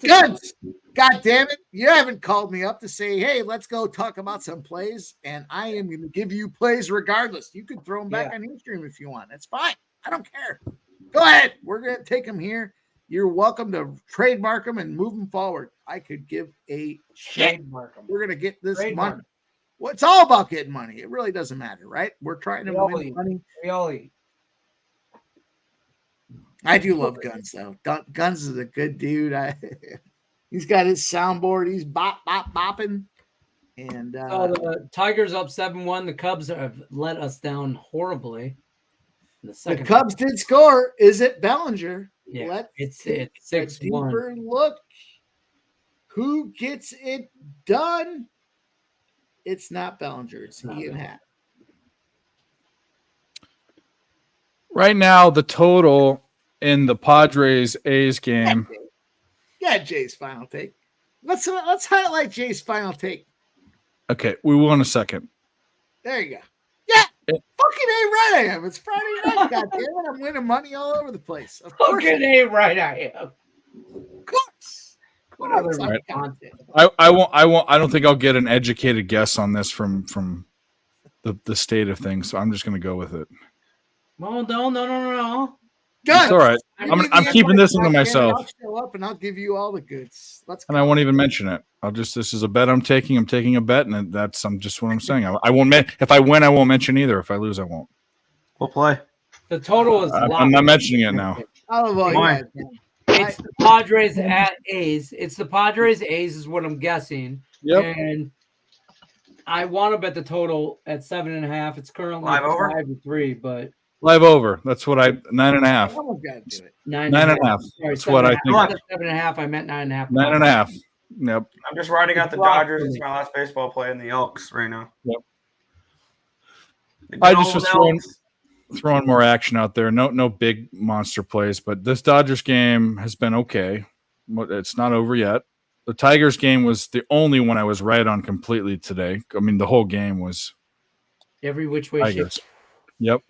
[SPEAKER 7] Guns, God damn it. You haven't called me up to say, hey, let's go talk about some plays. And I am going to give you plays regardless. You can throw them back on Ustream if you want. That's fine. I don't care. Go ahead. We're going to take them here. You're welcome to trademark them and move them forward. I could give a shit.
[SPEAKER 9] Trademark 'em.
[SPEAKER 7] We're going to get this
[SPEAKER 9] Trademark
[SPEAKER 7] money. Well, it's all about getting money. It really doesn't matter, right? We're trying to
[SPEAKER 9] We all
[SPEAKER 7] win
[SPEAKER 9] eat.
[SPEAKER 7] money.
[SPEAKER 9] We all eat.
[SPEAKER 7] I do love Guns, though. Guns is a good dude. He's got his soundboard. He's bopping. And
[SPEAKER 9] So the Tigers up 7-1. The Cubs have let us down horribly. In the
[SPEAKER 7] the
[SPEAKER 9] second
[SPEAKER 7] Cubs did score. Is it Bellinger?
[SPEAKER 9] Yeah,
[SPEAKER 7] Let's
[SPEAKER 9] it's
[SPEAKER 7] take a
[SPEAKER 9] 6-1.
[SPEAKER 7] deeper look. Who gets it done? It's not Bellinger. It's Ian Happ.
[SPEAKER 3] Right now, the total in the Padres A's game.
[SPEAKER 7] Yeah, Jay's final take. Let's highlight Jay's final take.
[SPEAKER 3] Okay, we will in a second.
[SPEAKER 7] There you go. Yeah, fucking A right I am. It's Friday night. God damn it, I'm winning money all over the place. Of course.
[SPEAKER 9] Fucking A right I am.
[SPEAKER 7] Of course.
[SPEAKER 9] What other
[SPEAKER 3] Right.
[SPEAKER 9] content?
[SPEAKER 3] I won't. I don't think I'll get an educated guess on this from the state of things. So I'm just going to go with it.
[SPEAKER 9] Well, no.
[SPEAKER 7] Good.
[SPEAKER 3] It's all right.
[SPEAKER 7] Give
[SPEAKER 3] I'm
[SPEAKER 7] me the
[SPEAKER 3] keeping this one to
[SPEAKER 7] invite, goddammit.
[SPEAKER 3] myself,
[SPEAKER 7] I'll show up and I'll give you all the goods. Let's go.
[SPEAKER 3] and I won't even mention it. This is a bet I'm taking. I'm taking a bet, and that's just what I'm saying. I won't. If I win, I won't mention either. If I lose, I won't.
[SPEAKER 12] We'll play.
[SPEAKER 9] The total is.
[SPEAKER 3] I'm not mentioning it now.
[SPEAKER 7] I don't know.
[SPEAKER 12] Why?
[SPEAKER 9] It's the Padres at A's. It's the Padres A's is what I'm guessing.
[SPEAKER 3] Yep.
[SPEAKER 9] And I want to bet the total at 7.5. It's currently
[SPEAKER 12] Live over?
[SPEAKER 9] 5-3, but
[SPEAKER 3] Live over. That's what 9.5.
[SPEAKER 7] Someone's got to do it.
[SPEAKER 3] 9.5.
[SPEAKER 9] Sorry,
[SPEAKER 3] That's what I
[SPEAKER 9] 7.5.
[SPEAKER 3] think.
[SPEAKER 9] 7.5. I meant 9.5.
[SPEAKER 3] 9.5. Yep.
[SPEAKER 12] I'm just riding out the Dodgers. It's my last baseball play in the Elks right now.
[SPEAKER 3] Yep.
[SPEAKER 12] The
[SPEAKER 3] I
[SPEAKER 12] good
[SPEAKER 3] just was
[SPEAKER 12] old Elks.
[SPEAKER 3] throwing more action out there. No big monster plays, but this Dodgers game has been okay. It's not over yet. The Tigers game was the only one I was right on completely today. I mean, the whole game was
[SPEAKER 9] Every which way.
[SPEAKER 3] Tigers.
[SPEAKER 9] Shape.
[SPEAKER 3] Yep.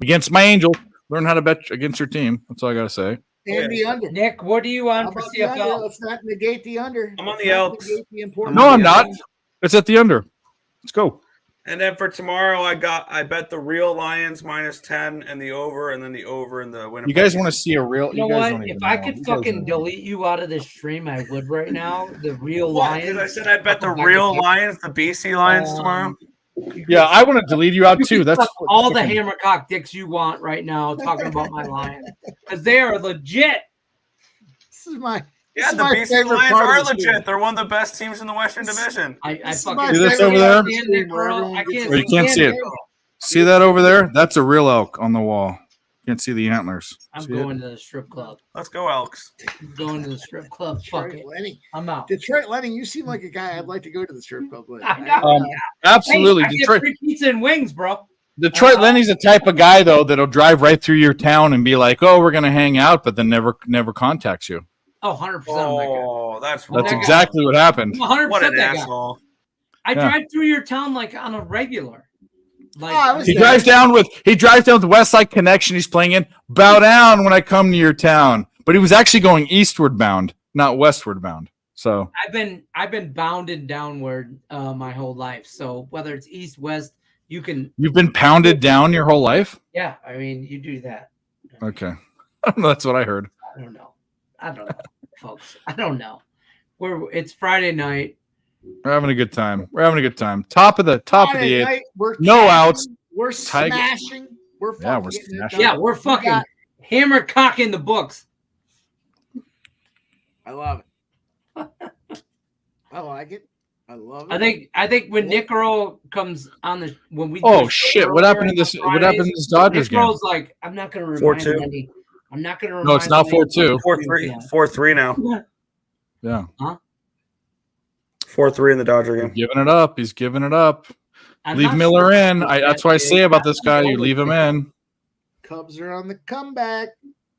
[SPEAKER 3] Against my Angels. Learn how to bet against your team. That's all I got to say.
[SPEAKER 7] And the under.
[SPEAKER 9] Nick, what do you
[SPEAKER 7] How
[SPEAKER 9] want for
[SPEAKER 7] about the under?
[SPEAKER 9] CFL?
[SPEAKER 7] Let's not negate the under.
[SPEAKER 12] I'm on
[SPEAKER 7] Let's
[SPEAKER 12] the
[SPEAKER 7] not
[SPEAKER 12] Elks.
[SPEAKER 7] negate the important
[SPEAKER 3] No, I'm
[SPEAKER 7] under.
[SPEAKER 3] not. It's at the under. Let's go.
[SPEAKER 12] And then for tomorrow, I bet the real Lions -10 and the over, and then the over in the Winnipeg.
[SPEAKER 3] You guys want to see a real?
[SPEAKER 9] You know
[SPEAKER 3] guys
[SPEAKER 9] what?
[SPEAKER 3] don't
[SPEAKER 9] If
[SPEAKER 3] even
[SPEAKER 9] I
[SPEAKER 3] know.
[SPEAKER 9] could
[SPEAKER 3] You guys
[SPEAKER 9] fucking
[SPEAKER 3] don't know.
[SPEAKER 9] delete you out of this stream, I would right now. The real
[SPEAKER 12] What? 'Cause
[SPEAKER 9] Lions.
[SPEAKER 12] I said I bet the real Lions, the BC Lions tomorrow.
[SPEAKER 3] Yeah, I want to delete you out too. That's
[SPEAKER 9] all the hammercock dicks you want right now talking about my Lions because they are legit.
[SPEAKER 7] This is my
[SPEAKER 12] Yeah,
[SPEAKER 7] this is
[SPEAKER 12] the
[SPEAKER 7] my
[SPEAKER 12] BC
[SPEAKER 7] favorite
[SPEAKER 12] Lions
[SPEAKER 7] part
[SPEAKER 12] are
[SPEAKER 7] of the
[SPEAKER 12] legit.
[SPEAKER 7] stream.
[SPEAKER 12] They're one of the best teams in the Western Division.
[SPEAKER 9] I
[SPEAKER 7] This is
[SPEAKER 9] fucking
[SPEAKER 7] my
[SPEAKER 3] See this
[SPEAKER 7] favorite
[SPEAKER 3] over
[SPEAKER 7] part
[SPEAKER 3] there?
[SPEAKER 7] of the stream where everyone
[SPEAKER 9] I
[SPEAKER 7] gets
[SPEAKER 9] can't
[SPEAKER 3] Or you
[SPEAKER 7] to-
[SPEAKER 3] can't see it. See that over there? That's a real elk on the wall. You can't see the antlers.
[SPEAKER 9] I'm
[SPEAKER 3] See it?
[SPEAKER 9] going to the strip club.
[SPEAKER 12] Let's go Elks.
[SPEAKER 9] I'm going to the strip club. Fuck
[SPEAKER 7] Detroit
[SPEAKER 9] it.
[SPEAKER 7] Lenny.
[SPEAKER 9] I'm out.
[SPEAKER 7] Detroit Lenny, you seem like a guy I'd like to go to the strip club with.
[SPEAKER 9] I know.
[SPEAKER 3] Absolutely.
[SPEAKER 9] Hey, I get
[SPEAKER 3] Detroit
[SPEAKER 9] free pizza and wings, bro.
[SPEAKER 3] Lenny's the type of guy though that'll drive right through your town and be like, "Oh, we're gonna hang out," but then never contacts you.
[SPEAKER 9] Oh, 100%.
[SPEAKER 12] Oh, that's
[SPEAKER 3] That's
[SPEAKER 9] that guy.
[SPEAKER 3] exactly what happened.
[SPEAKER 9] 100%
[SPEAKER 12] what an
[SPEAKER 9] that guy.
[SPEAKER 12] asshole.
[SPEAKER 9] I
[SPEAKER 3] Yeah.
[SPEAKER 9] drive through your town like on a regular. Like
[SPEAKER 7] I was
[SPEAKER 3] He
[SPEAKER 7] there.
[SPEAKER 3] drives down with the West Side Connection. He's playing in "Bow Down" when I come to your town, but he was actually going eastward bound, not westward bound. So
[SPEAKER 9] I've been bounded downward my whole life. So whether it's east, west, you can.
[SPEAKER 3] you've been pounded down your whole life.
[SPEAKER 9] Yeah, I mean, you do that.
[SPEAKER 3] Okay, that's what I heard.
[SPEAKER 9] I don't know, folks. I don't know. It's Friday night.
[SPEAKER 3] We're having a good time. Top of the
[SPEAKER 7] Friday
[SPEAKER 3] eighth.
[SPEAKER 7] night, we're
[SPEAKER 3] No
[SPEAKER 7] cashing,
[SPEAKER 3] outs.
[SPEAKER 7] We're
[SPEAKER 3] Tiger-
[SPEAKER 7] smashing. We're fucking
[SPEAKER 3] Yeah, we're
[SPEAKER 7] getting it
[SPEAKER 3] smashing.
[SPEAKER 7] done.
[SPEAKER 9] Yeah, we're
[SPEAKER 7] We
[SPEAKER 9] fucking
[SPEAKER 7] got-
[SPEAKER 9] hammer cock in the books.
[SPEAKER 7] I love it. I like it. I love it.
[SPEAKER 9] I think when Nick Earl comes on the when we
[SPEAKER 3] Oh
[SPEAKER 9] do
[SPEAKER 3] shit! What happened to this? What happened to this Dodgers
[SPEAKER 9] Nick
[SPEAKER 3] game?
[SPEAKER 9] Earl's like, I'm not going to remind
[SPEAKER 12] 4-2.
[SPEAKER 9] Lenny. I'm not going to.
[SPEAKER 3] No, it's not 4-2.
[SPEAKER 12] 4-3. 4-3 now.
[SPEAKER 3] Yeah,
[SPEAKER 12] 4-3 in the Dodger game.
[SPEAKER 3] giving it up. He's giving it up.
[SPEAKER 9] I'm
[SPEAKER 3] Leave
[SPEAKER 9] not
[SPEAKER 3] Miller
[SPEAKER 9] sure
[SPEAKER 3] in. That's what I say about this guy. You leave him in.
[SPEAKER 7] Cubs are on the comeback.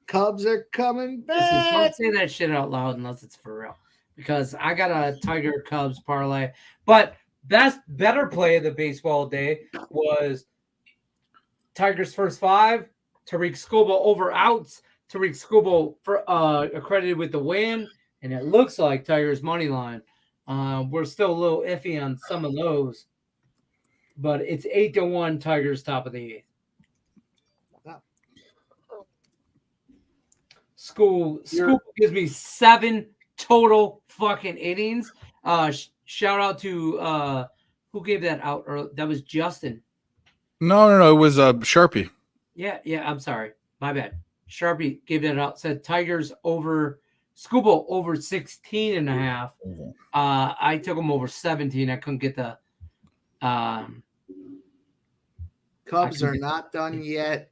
[SPEAKER 7] Cubs are coming
[SPEAKER 9] Listen,
[SPEAKER 7] back.
[SPEAKER 9] don't say that shit out loud unless it's for real. Because I got a Tiger Cubs parlay. But better play of the baseball day was Tigers first 5, Tariq Skubal over outs, Tariq Skubal for accredited with the win, and it looks like Tigers money line. We're still a little iffy on some of those, but it's 8-1 Tigers top of the 8th. School gives me 7 total fucking innings. Shout out to who gave that out? That was Justin.
[SPEAKER 3] No. It was Sharpie.
[SPEAKER 9] Yeah. I'm sorry. My bad. Sharpie gave that out. Said Tigers over Skubal over 16.5. I took them over 17. I couldn't get the
[SPEAKER 7] Cubs are not done yet.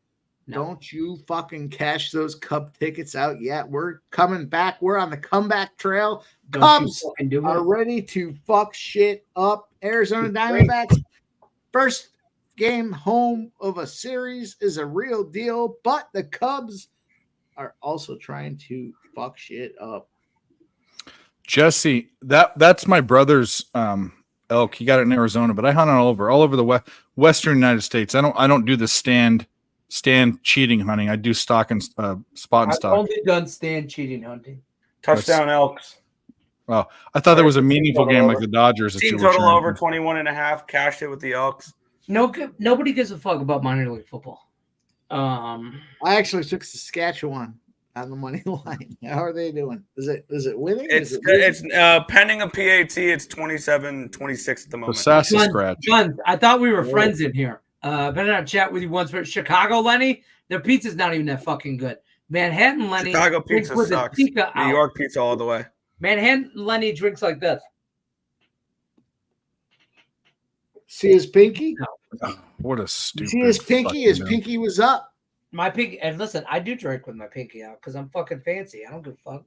[SPEAKER 7] Don't you fucking cash those Cub tickets out yet. We're coming back. We're on the comeback trail.
[SPEAKER 9] Don't
[SPEAKER 7] Cubs
[SPEAKER 9] you fucking do
[SPEAKER 7] are
[SPEAKER 9] it.
[SPEAKER 7] ready to fuck shit up. Arizona Diamondbacks, first game home of a series is a real deal, but the Cubs are also trying to fuck shit up.
[SPEAKER 3] Jesse, that's my brother's elk. He got it in Arizona, but I hunt all over the western United States. I don't do the stand cheating hunting. I do stock and spot and
[SPEAKER 9] I've
[SPEAKER 3] stock.
[SPEAKER 9] only done stand cheating hunting.
[SPEAKER 12] Touchdown Elks.
[SPEAKER 3] Oh, I thought there was a meaningful game like the Dodgers. That
[SPEAKER 12] Team
[SPEAKER 3] you were
[SPEAKER 12] total
[SPEAKER 3] cheering
[SPEAKER 12] over
[SPEAKER 3] for.
[SPEAKER 12] 21.5. Cashed it with the Elks.
[SPEAKER 9] Nobody gives a fuck about minor league football.
[SPEAKER 7] I actually took Saskatchewan on the money line. How are they doing? Is it winning?
[SPEAKER 12] It's pending a PAT. It's 27-26 at the moment.
[SPEAKER 9] Guns, I thought we were friends in here. Better not chat with you once. But Chicago Lenny, their pizza's not even that fucking good. Manhattan Lenny,
[SPEAKER 12] Chicago
[SPEAKER 9] drinks
[SPEAKER 12] pizza
[SPEAKER 9] with his
[SPEAKER 12] sucks.
[SPEAKER 9] Tika
[SPEAKER 12] New
[SPEAKER 9] out.
[SPEAKER 12] York pizza all the way.
[SPEAKER 9] Manhattan Lenny drinks like this.
[SPEAKER 7] See his pinky?
[SPEAKER 3] What a stupid.
[SPEAKER 7] See his pinky? His pinky was up.
[SPEAKER 9] My pinky, and listen, I do drink with my pinky out because I'm fucking fancy. I don't give a fuck.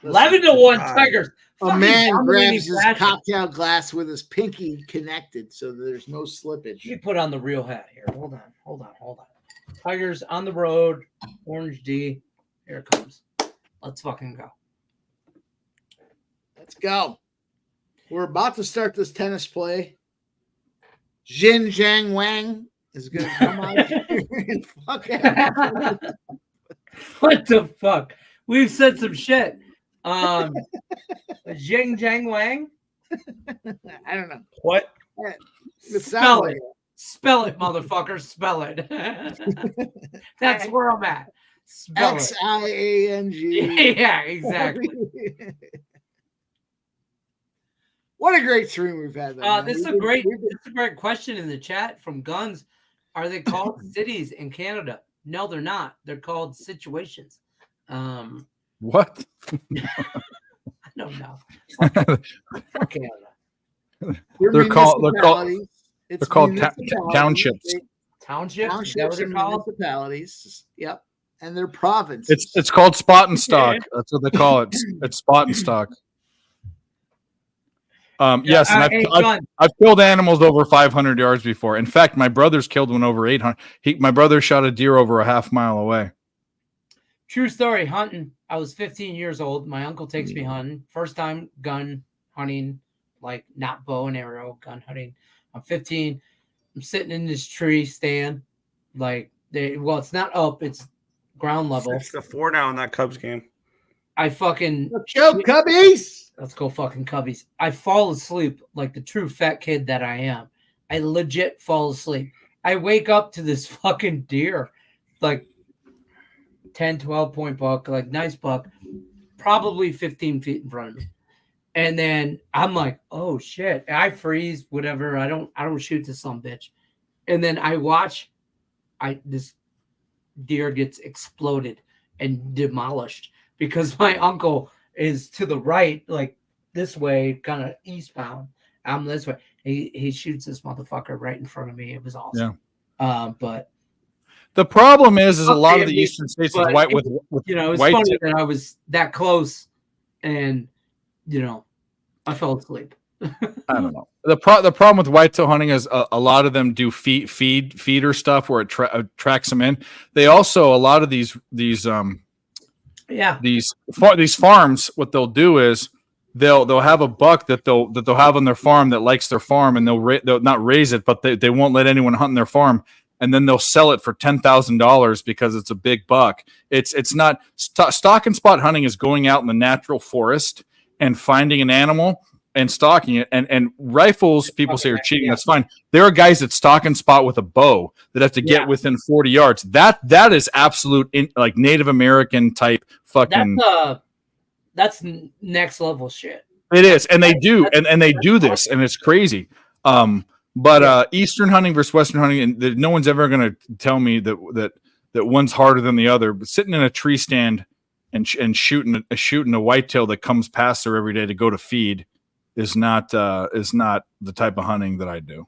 [SPEAKER 9] 11-1 Tigers.
[SPEAKER 7] A
[SPEAKER 9] Fucking
[SPEAKER 7] man
[SPEAKER 9] dominating
[SPEAKER 7] grabs his
[SPEAKER 9] fashion.
[SPEAKER 7] cocktail glass with his pinky connected so there's no slippage.
[SPEAKER 9] Let me put on the real hat here. Hold on. Tigers on the road. Orange D. Here it comes. Let's fucking go.
[SPEAKER 7] Let's go. We're about to start this tennis play. Jin Jiang Wang is going to come out here and fuck it.
[SPEAKER 9] What the fuck? We've said some shit. Jing Jang Wang?
[SPEAKER 7] I don't know.
[SPEAKER 12] What?
[SPEAKER 9] Spell it. Spell it, motherfucker. Spell it. That's where I'm at. Spell it.
[SPEAKER 7] Xiang.
[SPEAKER 9] Yeah, exactly.
[SPEAKER 7] What a great stream we've had.
[SPEAKER 9] This is a great question in the chat from Guns. Are they called cities in Canada? No, they're not. They're called situations.
[SPEAKER 3] What?
[SPEAKER 9] I don't know. Fuck Canada.
[SPEAKER 3] They're called townships.
[SPEAKER 9] Townships? Is that what they're
[SPEAKER 7] and
[SPEAKER 9] called?
[SPEAKER 7] municipalities. Yep. And they're provinces.
[SPEAKER 3] It's called spot and stock. That's what they call it. It's spot and stock. Yes, and I've killed animals over 500 yards before. In fact, my brother's killed one over 800. My brother shot a deer over a half mile away.
[SPEAKER 9] True story. Hunting. I was 15 years old. My uncle takes me hunting. First time gun hunting, like not bow and arrow, gun hunting. I'm 15. I'm sitting in this tree stand. It's not up. It's ground level.
[SPEAKER 12] It's the 4 now in that Cubs game.
[SPEAKER 9] I fucking
[SPEAKER 7] go Cubbies.
[SPEAKER 9] Let's go fucking Cubbies. I fall asleep like the true fat kid that I am. I legit fall asleep. I wake up to this fucking deer, like 10, 12 point buck, like nice buck, probably 15 feet in front of me. And then I'm like, oh shit. I freeze, whatever. I don't shoot this some bitch. And then I watch this deer gets exploded and demolished because my uncle is to the right, like this way, kind of eastbound. I'm this way. He shoots this motherfucker right in front of me. It was awesome.
[SPEAKER 3] Yeah.
[SPEAKER 9] But
[SPEAKER 3] the problem is a lot of the eastern states with white with
[SPEAKER 9] it's
[SPEAKER 3] white
[SPEAKER 9] funny that I was that close, and I fell asleep.
[SPEAKER 3] I don't know. The problem with whitetail hunting is a lot of them do feeder stuff where it tracks them in. They also a lot of these farms, what they'll do is they'll have a buck that they'll have on their farm that likes their farm, and they'll not raise it, but they won't let anyone hunt in their farm, and then they'll sell it for $10,000 because it's a big buck. It's not stock and spot hunting is going out in the natural forest and finding an animal and stalking it, and rifles people say are cheating. That's fine. There are guys that stalk and spot with a bow that have to get within 40 yards. That is absolute like Native American type fucking.
[SPEAKER 9] That's next level shit.
[SPEAKER 3] It is, and they do, and they do this, and it's crazy. But Eastern hunting versus Western hunting, and no one's ever going to tell me that one's harder than the other. But sitting in a tree stand and shooting a whitetail that comes past there every day to go to feed is not the type of hunting that I do.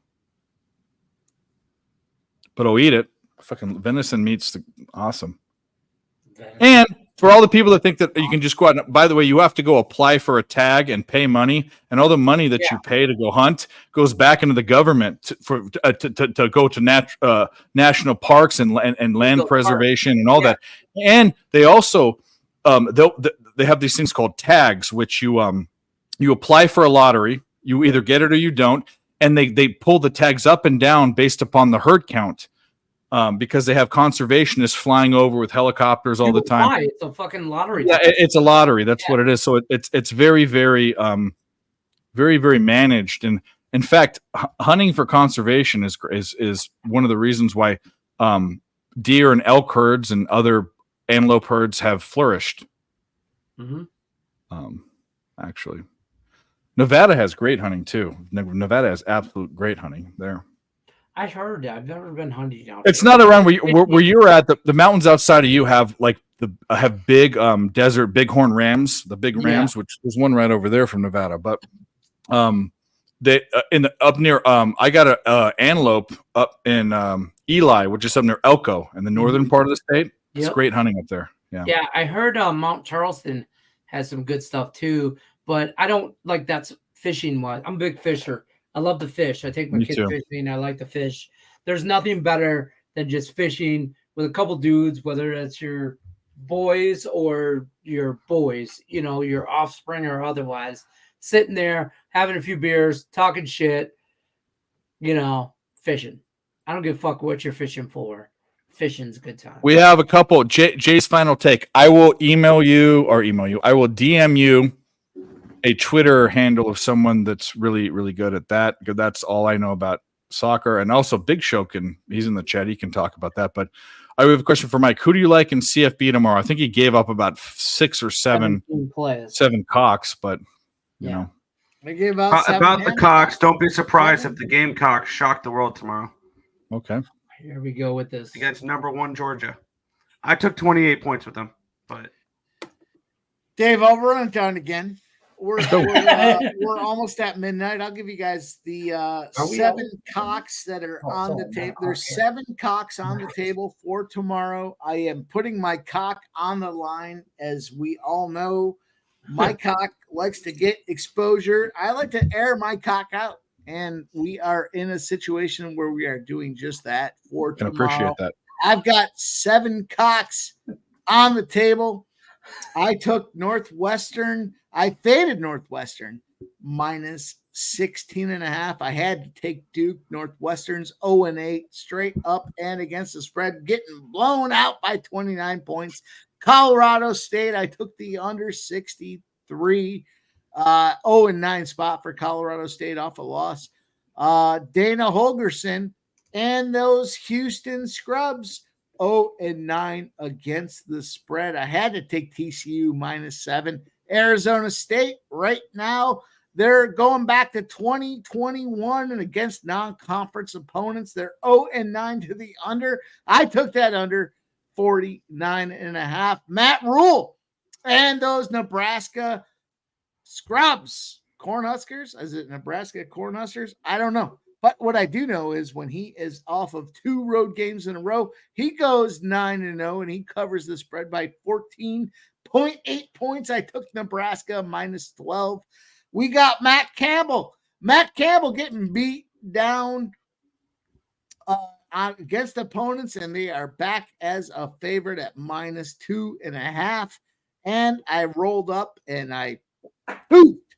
[SPEAKER 3] But I'll eat it. Fucking venison meat's awesome. And for all the people that think that you can just go out, and, by the way, you have to go apply for a tag and pay money, and all the money that you pay to go hunt goes back into the government to go to national parks and land preservation and all that. And they also they have these things called tags, which you apply for a lottery. You either get it or you don't, and they pull the tags up and down based upon the herd count. Because they have conservationists flying over with helicopters all the time.
[SPEAKER 9] Why? It's a fucking lottery.
[SPEAKER 3] Yeah, it's a lottery. That's what it is. So it's very, very, very, very managed. And in fact, hunting for conservation is one of the reasons why deer and elk herds and other antelope herds have flourished. Actually, Nevada has great hunting too. Nevada has absolute great hunting there.
[SPEAKER 9] I heard that. I've never been hunting down.
[SPEAKER 3] It's not around where you're at. The mountains outside of you have have big desert bighorn rams, the big rams, which there's one right over there from Nevada. But they up near I got a antelope up in Eli, which is up near Elko in the northern part of the state. It's great hunting up there.
[SPEAKER 9] Yeah, I heard Mount Charleston has some good stuff too, but I don't like that's fishing wise. I'm a big fisher. I love to fish. I take my kids fishing. I like to fish. There's nothing better than just fishing with a couple dudes, whether that's your boys or your boys, your offspring or otherwise, sitting there, having a few beers, talking shit, fishing. I don't give a fuck what you're fishing for. Fishing's a good time.
[SPEAKER 3] We have a couple. Jay's final take. I will email you. I will DM you a Twitter handle of someone that's really, really good at that. Because that's all I know about soccer. And also Big Show he's in the chat. He can talk about that. But I have a question for Mike. Who do you like in CFB tomorrow? I think he gave up about 6 or 7 cocks, but you know.
[SPEAKER 7] They gave out
[SPEAKER 12] about the Cocks. Don't be surprised if the Gamecocks shock the world tomorrow.
[SPEAKER 3] Okay.
[SPEAKER 9] Here we go with this.
[SPEAKER 12] Against number 1 Georgia. I took 28 points with them, but
[SPEAKER 7] Dave, I'll run it down again. We're almost at midnight. I'll give you guys the 7 cocks that are on the table. There's 7 cocks on the table for tomorrow. I am putting my cock on the line. As we all know, my cock likes to get exposure. I like to air my cock out. And we are in a situation where we are doing just that for tomorrow.
[SPEAKER 3] I appreciate that.
[SPEAKER 7] I've got 7 cocks on the table. I took Northwestern. I faded Northwestern minus 16.5. I had to take Duke. Northwestern's 0-8 straight up and against the spread, getting blown out by 29 points. Colorado State, I took the under 63. 0-9 spot for Colorado State off a loss. Dana Holgerson and those Houston Scrubs 0-9 against the spread. I had to take TCU minus 7. Arizona State right now, they're going back to 2021 and against non-conference opponents. They're 0-9 to the under. I took that under 49.5. Matt Rule and those Nebraska Scrubs, Cornhuskers. Is it Nebraska Cornhuskers? I don't know. But what I do know is when he is off of 2 road games in a row, he goes 9-0 and he covers the spread by 14.8 points. I took Nebraska minus 12. We got Matt Campbell. Matt Campbell getting beat down against opponents, and they are back as a favorite at minus 2.5. And I rolled up and I pooped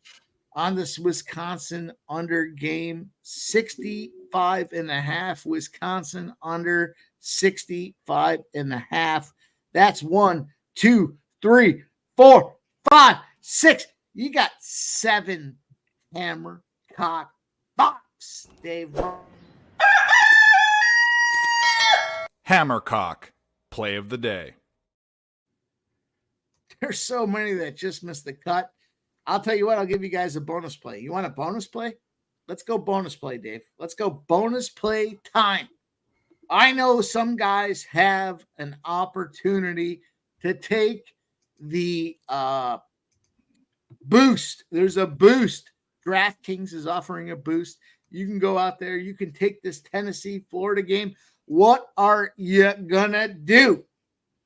[SPEAKER 7] on this Wisconsin under game. 65.5. Wisconsin under 65.5. That's 1, 2, 3, 4, 5, 6. You got 7 hammer cock box, Dave.
[SPEAKER 6] Hammercock, play of the day.
[SPEAKER 7] There's so many that just missed the cut. I'll tell you what, I'll give you guys a bonus play. You want a bonus play? Let's go bonus play, Dave. Let's go bonus play time. I know some guys have an opportunity to take the boost. There's a boost DraftKings is offering a boost. You can go out there. You can take this Tennessee-Florida game. What are you going to do?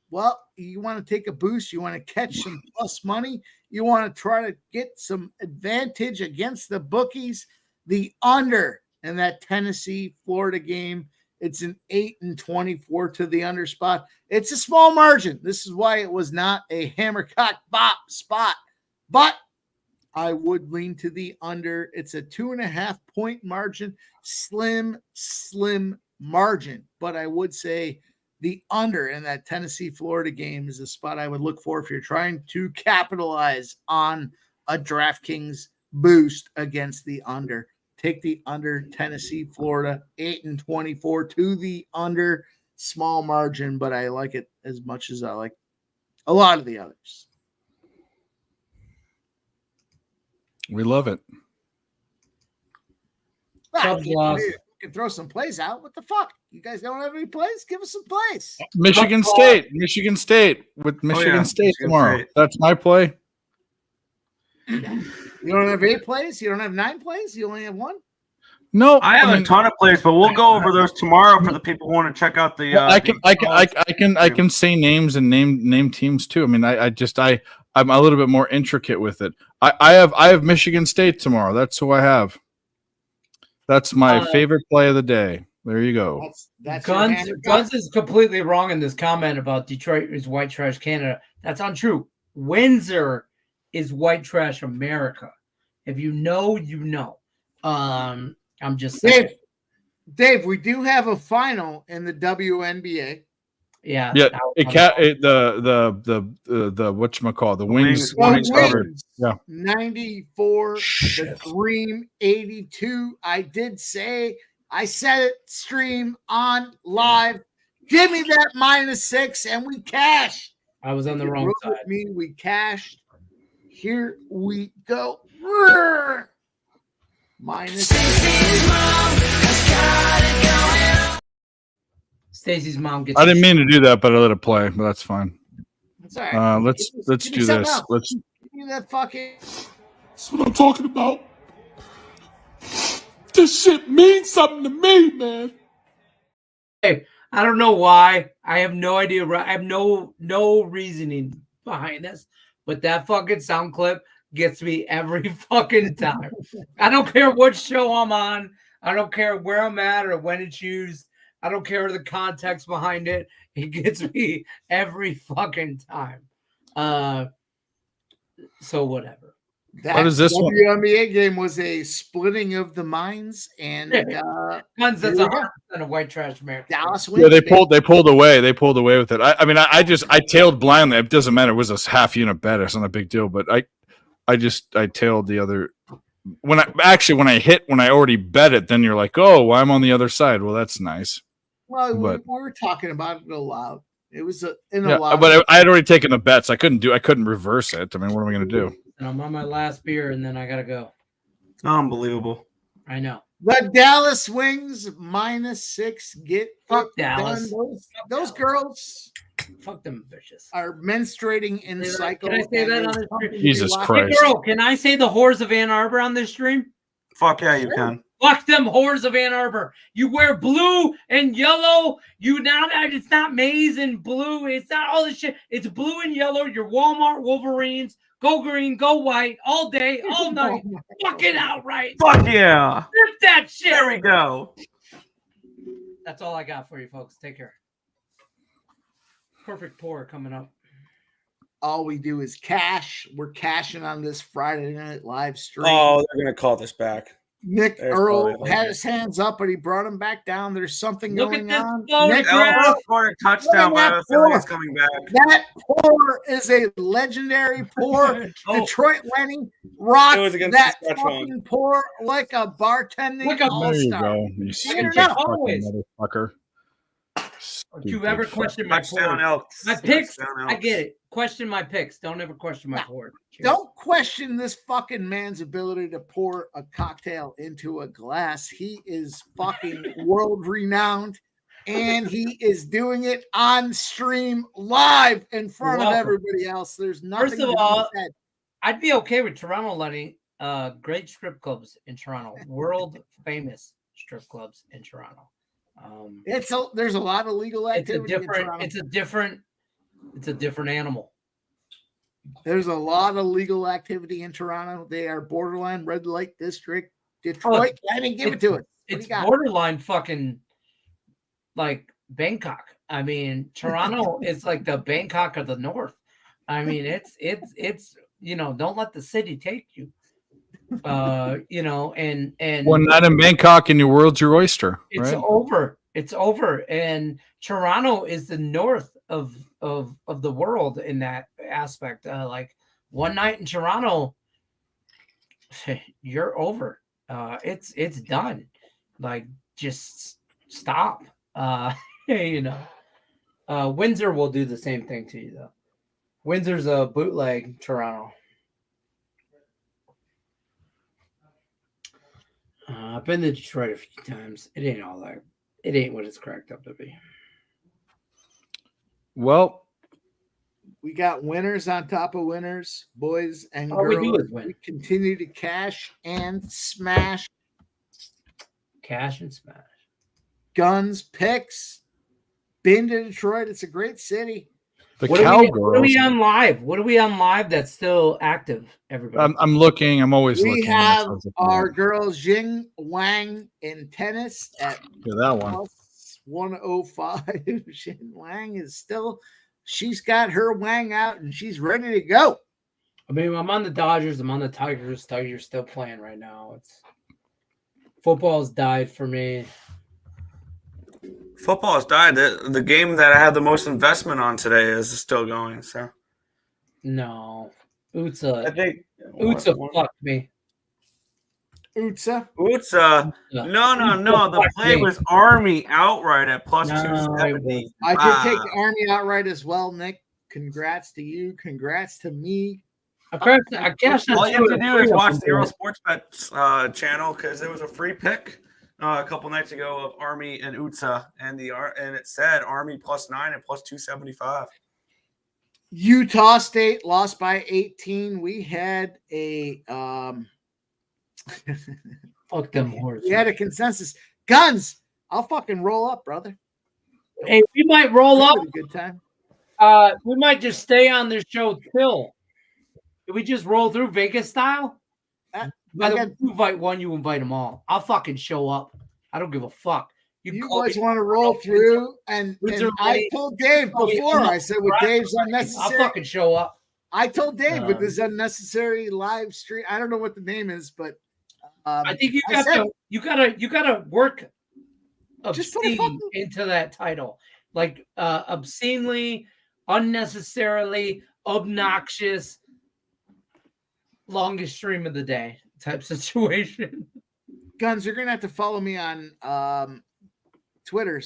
[SPEAKER 7] Well, you want to take a boost. You want to catch some plus money. You want to try to get some advantage against the bookies. The under in that Tennessee-Florida game, it's an 8-24 to the under spot. It's a small margin. This is why it was not a hammercock bop spot. But I would lean to the under. It's a 2.5 point margin. Slim margin. But I would say the under in that Tennessee-Florida game is a spot I would look for if you're trying to capitalize on a DraftKings boost against the under. Take the under Tennessee-Florida, 8-24 to the under. Small margin, but I like it as much as I like a lot of the others.
[SPEAKER 3] We love it.
[SPEAKER 7] You can throw some plays out. What the fuck? You guys don't have any plays? Give us some plays.
[SPEAKER 3] Michigan State with Michigan State tomorrow. State. That's my play.
[SPEAKER 7] You don't have 8 plays? You don't have 9 plays? You only have 1?
[SPEAKER 3] No,
[SPEAKER 12] I have a ton of plays, but we'll go over those tomorrow for the people who want to check out the.
[SPEAKER 3] I can say names and name teams too. I mean, I'm a little bit more intricate with it. I have Michigan State tomorrow. That's who I have. That's my favorite play of the day. There you go.
[SPEAKER 9] That's Guns is completely wrong in this comment about Detroit is white trash Canada. That's untrue. Windsor is white trash America. If you know, you know. I'm just saying.
[SPEAKER 7] Dave, we do have a final in the WNBA.
[SPEAKER 9] Yeah.
[SPEAKER 3] Yeah. The whatchamacallit, the wings covered. Yeah.
[SPEAKER 7] 94, the Dream 82. I said it stream on live. Give me that -6 and we cash.
[SPEAKER 9] I was on the wrong side.
[SPEAKER 7] We cashed. Here we go.
[SPEAKER 9] Stacy's mom gets.
[SPEAKER 3] I didn't mean to do that, but I let it play. But that's fine.
[SPEAKER 7] That's all right.
[SPEAKER 3] Let's do this.
[SPEAKER 7] Else. Let's give me that fucking.
[SPEAKER 5] That's what I'm talking about. This shit means something to me, man.
[SPEAKER 9] Hey, I don't know why. I have no idea. I have no reasoning behind this, but that fucking sound clip gets me every fucking time. I don't care what show I'm on. I don't care where I'm at or when it's used. I don't care the context behind it. It gets me every fucking time. So whatever.
[SPEAKER 7] What is this WNBA game was a splitting of the minds, and
[SPEAKER 9] Guns, that's 100% of white trash America.
[SPEAKER 7] Dallas wins.
[SPEAKER 3] Yeah, they pulled away. They pulled away with it. I tailed blindly. It doesn't matter. It was a half unit bet. It's not a big deal. But I tailed the other. When I already bet it, then you're like, oh, well, I'm on the other side. Well, that's nice.
[SPEAKER 7] Well, we were talking about it aloud. It was
[SPEAKER 3] but I had already taken the bets. I couldn't reverse it. I mean, what am I going to do?
[SPEAKER 9] And I'm on my last beer, and then I gotta go.
[SPEAKER 12] Unbelievable.
[SPEAKER 9] I know.
[SPEAKER 7] The Dallas Wings -6 get
[SPEAKER 9] fuck Dallas.
[SPEAKER 7] Those girls.
[SPEAKER 9] Fuck them bitches.
[SPEAKER 7] Are menstruating in cycle.
[SPEAKER 9] Can I say that on the stream?
[SPEAKER 3] Jesus Christ.
[SPEAKER 9] Hey, girl, can I say the whores of Ann Arbor on this stream?
[SPEAKER 12] Fuck yeah, you can.
[SPEAKER 9] Fuck them whores of Ann Arbor. You wear blue and yellow. It's not maize and blue. It's not all this shit. It's blue and yellow. Your Walmart Wolverines. Go green, go white, all day, all night. Fuck it outright.
[SPEAKER 12] Fuck yeah.
[SPEAKER 9] Rip that shit.
[SPEAKER 12] There we go.
[SPEAKER 9] That's all I got for you, folks. Take care. Perfect pour coming up.
[SPEAKER 7] All we do is cash. We're cashing on this Friday night live stream.
[SPEAKER 12] Oh, they're going to call this back.
[SPEAKER 7] Nick Earl had his hands up, but he brought him back down. There's something going on.
[SPEAKER 12] Nick Earl scored a touchdown, but I feel like it's coming back.
[SPEAKER 7] That pour is a legendary pour. Detroit Lenny rocked that fucking pour like a bartending all-star.
[SPEAKER 3] There you go. You stupid fucking motherfucker.
[SPEAKER 9] Don't you ever question my pour. My picks, I get it. Question my picks. Don't ever question my pour.
[SPEAKER 7] Don't question this fucking man's ability to pour a cocktail into a glass. He is fucking world renowned, and he is doing it on stream live in front of everybody else. There's nothing.
[SPEAKER 9] First of all, I'd be okay with Toronto Lenny great strip clubs in Toronto, world famous strip clubs in Toronto.
[SPEAKER 7] There's a lot of legal activity in Toronto.
[SPEAKER 9] It's a different animal.
[SPEAKER 7] There's a lot of legal activity in Toronto. They are borderline red light district. Detroit, I didn't give it to it.
[SPEAKER 9] It's borderline fucking like Bangkok. I mean, Toronto is like the Bangkok of the North. I mean, it's don't let the city take you. And
[SPEAKER 3] one night in Bangkok and your world's your oyster.
[SPEAKER 9] It's
[SPEAKER 3] right?
[SPEAKER 9] over. It's over. And Toronto is the north of the world in that aspect. Like one night in Toronto, you're over. It's done. Like just stop. Windsor will do the same thing to you though. Windsor's a bootleg Toronto. I've been to Detroit a few times. It ain't all that. It ain't what it's cracked up to be.
[SPEAKER 3] Well,
[SPEAKER 7] we got winners on top of winners, boys and girls. We continue to cash and smash.
[SPEAKER 9] Cash and smash.
[SPEAKER 7] Guns, picks. Been to Detroit. It's a great city.
[SPEAKER 9] What are we on live? What are we on live that's still active, everybody?
[SPEAKER 3] I'm looking. I'm always looking.
[SPEAKER 7] We have our girl Jing Wang in tennis at
[SPEAKER 3] that one.
[SPEAKER 7] +105. Jing Wang is she's got her Wang out and she's ready to go.
[SPEAKER 9] I mean, I'm on the Dodgers. I'm on the Tigers. Tigers still playing right now. Football's died for me.
[SPEAKER 12] Football has died. The game that I had the most investment on today is still going. So
[SPEAKER 9] no, Utsa.
[SPEAKER 12] I think
[SPEAKER 9] Utsa fucked me.
[SPEAKER 7] Utsa.
[SPEAKER 12] No. The play was Army outright at +270.
[SPEAKER 7] I did take the Army outright as well, Nick. Congrats to you. Congrats to me.
[SPEAKER 9] I guess
[SPEAKER 12] all you have to do is watch the Euro Sports Bets channel because there was a free pick a couple nights ago of Army and Utsa, and it said Army +9 and +275.
[SPEAKER 7] Utah State lost by 18. We had a
[SPEAKER 9] fuck them horses.
[SPEAKER 7] We had a consensus. Guns. I'll fucking roll up, brother.
[SPEAKER 9] Hey, we might roll up.
[SPEAKER 7] Good time.
[SPEAKER 9] We might just stay on this show till. Did we just roll through Vegas style? By the way, you invite one, you invite them all. I'll fucking show up. I don't give a fuck.
[SPEAKER 7] You guys want to roll through, and I told Dave before. I said with Dave's unnecessary.
[SPEAKER 9] I'll fucking show up.
[SPEAKER 7] I told Dave with this unnecessary live stream. I don't know what the name is, but
[SPEAKER 9] I think you gotta work obscene into that title, like obscenely, unnecessarily, obnoxious, longest stream of the day type situation.
[SPEAKER 7] Guns, you're gonna have to follow me on Twitter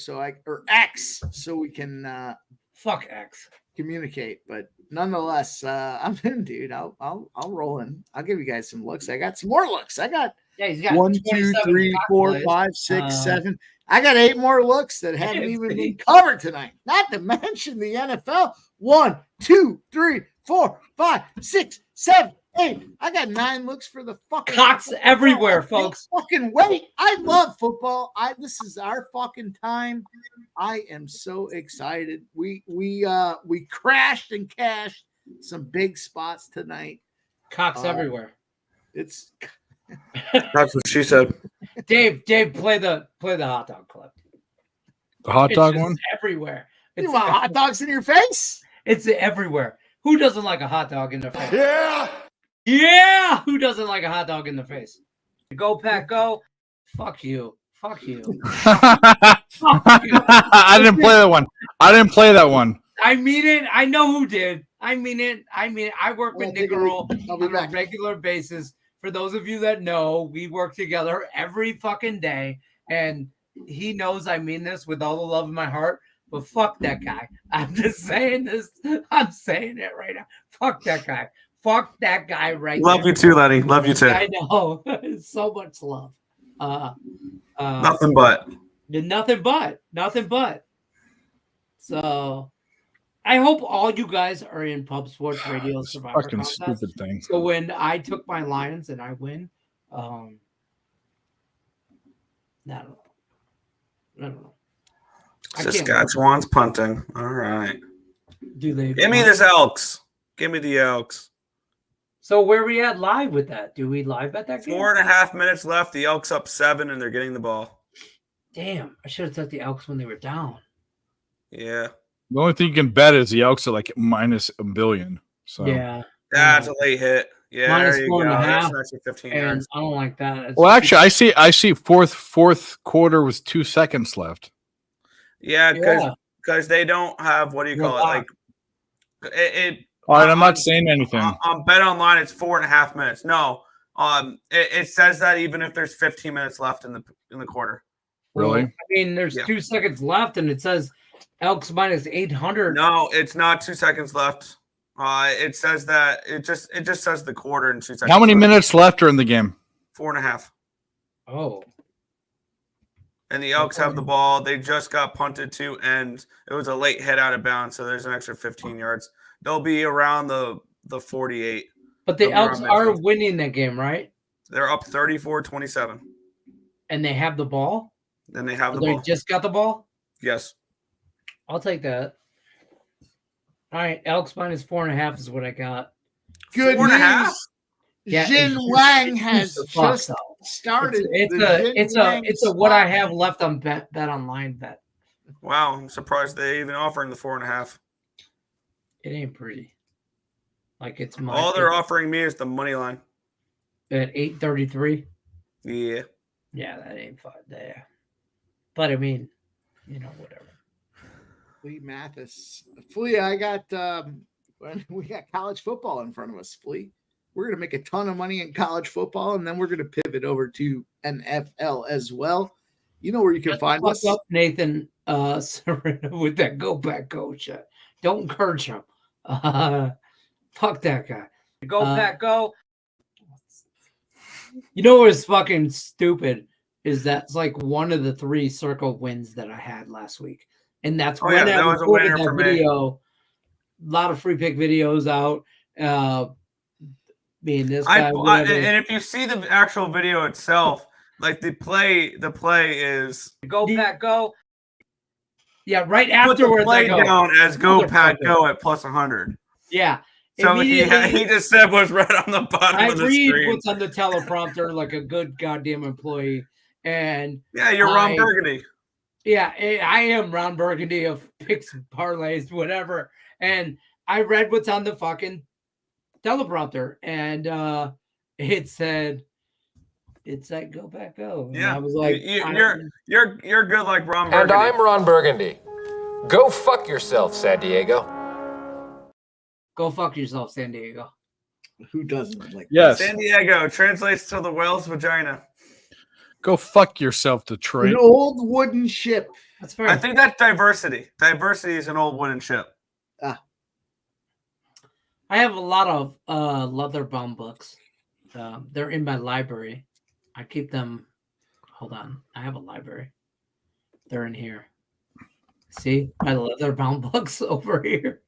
[SPEAKER 7] or X so we can
[SPEAKER 9] fuck X
[SPEAKER 7] communicate. But nonetheless, I'm in, dude. I'll roll in. I'll give you guys some looks. I got some more looks. I got
[SPEAKER 9] he's got
[SPEAKER 7] 1, 2, 3, 4, 5, 6, 7. I got 8 more looks that haven't even been covered tonight. Not to mention the NFL. 1, 2, 3, 4, 5, 6, 7, 8. I got 9 looks for the fucking
[SPEAKER 9] cocks everywhere, folks.
[SPEAKER 7] Fucking wait. I love football. This is our fucking time. I am so excited. We crashed and cashed some big spots tonight.
[SPEAKER 9] Cocks everywhere.
[SPEAKER 7] It's
[SPEAKER 12] that's what she said.
[SPEAKER 9] Dave, play the hot dog clip.
[SPEAKER 3] The hot dog one?
[SPEAKER 9] Everywhere.
[SPEAKER 7] You want hot dogs in your face?
[SPEAKER 9] It's everywhere. Who doesn't like a hot dog in their face?
[SPEAKER 3] Yeah.
[SPEAKER 9] Who doesn't like a hot dog in the face? Go Pack, go. Fuck you.
[SPEAKER 3] I didn't play that one.
[SPEAKER 9] I mean it. I know who did. I mean it. I work with Nick Earl on a regular basis. For those of you that know, we work together every fucking day, and he knows I mean this with all the love in my heart. But fuck that guy. I'm just saying this. I'm saying it right now. Fuck that guy. Fuck that guy right now.
[SPEAKER 12] Love you too, Lenny. Love you too.
[SPEAKER 9] I know. So much love.
[SPEAKER 12] Nothing but.
[SPEAKER 9] Nothing but. So I hope all you guys are in Pub Sports Radio
[SPEAKER 3] This
[SPEAKER 9] Survivor
[SPEAKER 3] fucking
[SPEAKER 9] contest.
[SPEAKER 3] stupid thing.
[SPEAKER 9] So when I took my Lions and I win, I don't know.
[SPEAKER 12] Saskatchewan's punting. All right.
[SPEAKER 9] Do they?
[SPEAKER 12] Give me this Elks. Give me the Elks.
[SPEAKER 9] So where are we at live with that? Do we live bet that game?
[SPEAKER 12] 4.5 minutes left. The Elks up 7, and they're getting the ball.
[SPEAKER 9] Damn, I should have took the Elks when they were down.
[SPEAKER 12] Yeah.
[SPEAKER 3] The only thing you can bet is the Elks are like minus $1 billion. So
[SPEAKER 9] Yeah.
[SPEAKER 12] That's a late hit. Yeah,
[SPEAKER 9] Minus
[SPEAKER 12] there you
[SPEAKER 9] 4.5,
[SPEAKER 12] go. That's an extra 15
[SPEAKER 9] and
[SPEAKER 12] yards.
[SPEAKER 9] I don't like that. It's
[SPEAKER 3] Well, actually, I see fourth quarter was 2 seconds left.
[SPEAKER 12] Yeah, because they don't have, what do you call it? Like
[SPEAKER 3] All right, I'm not saying anything.
[SPEAKER 12] on Bet Online, it's 4.5 minutes. No, it says that even if there's 15 minutes left in the quarter.
[SPEAKER 3] Really?
[SPEAKER 9] I mean, there's 2 seconds left, and it says Elks minus 800.
[SPEAKER 12] No, it's not 2 seconds left. It says that it just says the quarter in 2 seconds.
[SPEAKER 3] How many
[SPEAKER 12] left.
[SPEAKER 3] minutes left are in the game?
[SPEAKER 12] 4.5.
[SPEAKER 9] Oh.
[SPEAKER 12] And the Elks have the ball. They just got punted to, and it was a late hit out of bounds, so there's an extra 15 yards. They'll be around the 48.
[SPEAKER 9] But the
[SPEAKER 12] They'll be
[SPEAKER 9] Elks
[SPEAKER 12] around
[SPEAKER 9] are
[SPEAKER 12] midfield.
[SPEAKER 9] winning that game, right?
[SPEAKER 12] They're up 34-27.
[SPEAKER 9] And they have the ball?
[SPEAKER 12] Then they have the
[SPEAKER 9] They
[SPEAKER 12] ball.
[SPEAKER 9] just got the ball?
[SPEAKER 12] Yes.
[SPEAKER 9] I'll take that. All right, Elks minus 4.5 is what I got.
[SPEAKER 7] Good
[SPEAKER 12] 4.5?
[SPEAKER 7] news.
[SPEAKER 9] Yeah,
[SPEAKER 7] Jin
[SPEAKER 9] it's-
[SPEAKER 7] Wang
[SPEAKER 9] it's
[SPEAKER 7] has
[SPEAKER 9] the fuck,
[SPEAKER 7] just
[SPEAKER 9] though.
[SPEAKER 7] started.
[SPEAKER 9] It's
[SPEAKER 7] the
[SPEAKER 9] a what I have left on bet online bet.
[SPEAKER 12] Wow, I'm surprised they even offering the 4.5.
[SPEAKER 9] It ain't pretty. Like it's my
[SPEAKER 12] All they're offering me is the money line.
[SPEAKER 9] at 8:33.
[SPEAKER 12] Yeah.
[SPEAKER 9] Yeah, that ain't fun there. But I mean, whatever.
[SPEAKER 7] Flea Mathis. Flea, I got we got college football in front of us, Flea. We're gonna make a ton of money in college football, and then we're gonna pivot over to NFL as well. You know where you can find us.
[SPEAKER 9] Up Nathan Serena with that go back coach. Don't encourage him. Fuck that guy. Go back, go. You know what is fucking stupid is that's like one of the 3 circle wins that I had last week. And that's when
[SPEAKER 12] that
[SPEAKER 9] I
[SPEAKER 12] was a
[SPEAKER 9] recorded
[SPEAKER 12] winner
[SPEAKER 9] that
[SPEAKER 12] for me.
[SPEAKER 9] video. A lot of free pick videos out. Being this guy.
[SPEAKER 12] and if you see the actual video itself, like the play is
[SPEAKER 9] go Pat go. Yeah, right
[SPEAKER 12] put the
[SPEAKER 9] afterwards.
[SPEAKER 12] play
[SPEAKER 9] I go,
[SPEAKER 12] down as go Pat go at plus 100.
[SPEAKER 9] Yeah.
[SPEAKER 12] So he
[SPEAKER 9] Immediately-
[SPEAKER 12] just said was right on the bottom
[SPEAKER 9] I
[SPEAKER 12] of the
[SPEAKER 9] read
[SPEAKER 12] screen.
[SPEAKER 9] what's on the teleprompter like a good goddamn employee. And
[SPEAKER 12] Yeah, you're Ron Burgundy.
[SPEAKER 9] Yeah, I am Ron Burgundy of picks, parlays, whatever. And I read what's on the fucking teleprompter, and it said go back go. And
[SPEAKER 12] Yeah,
[SPEAKER 9] I was like,
[SPEAKER 12] you're good like Ron
[SPEAKER 20] And
[SPEAKER 12] Burgundy.
[SPEAKER 20] I'm Ron Burgundy. Go fuck yourself, San Diego.
[SPEAKER 9] go fuck yourself, San Diego.
[SPEAKER 7] Who doesn't like?
[SPEAKER 3] Yes.
[SPEAKER 12] San Diego translates to the whale's vagina.
[SPEAKER 3] Go fuck yourself, Detroit.
[SPEAKER 7] An old wooden ship.
[SPEAKER 9] That's fair.
[SPEAKER 12] I think that's diversity. Diversity is an old wooden ship.
[SPEAKER 9] I have a lot of leather-bound books. They're in my library. I keep them. Hold on. I have a library. They're in here. See my leather-bound books over here.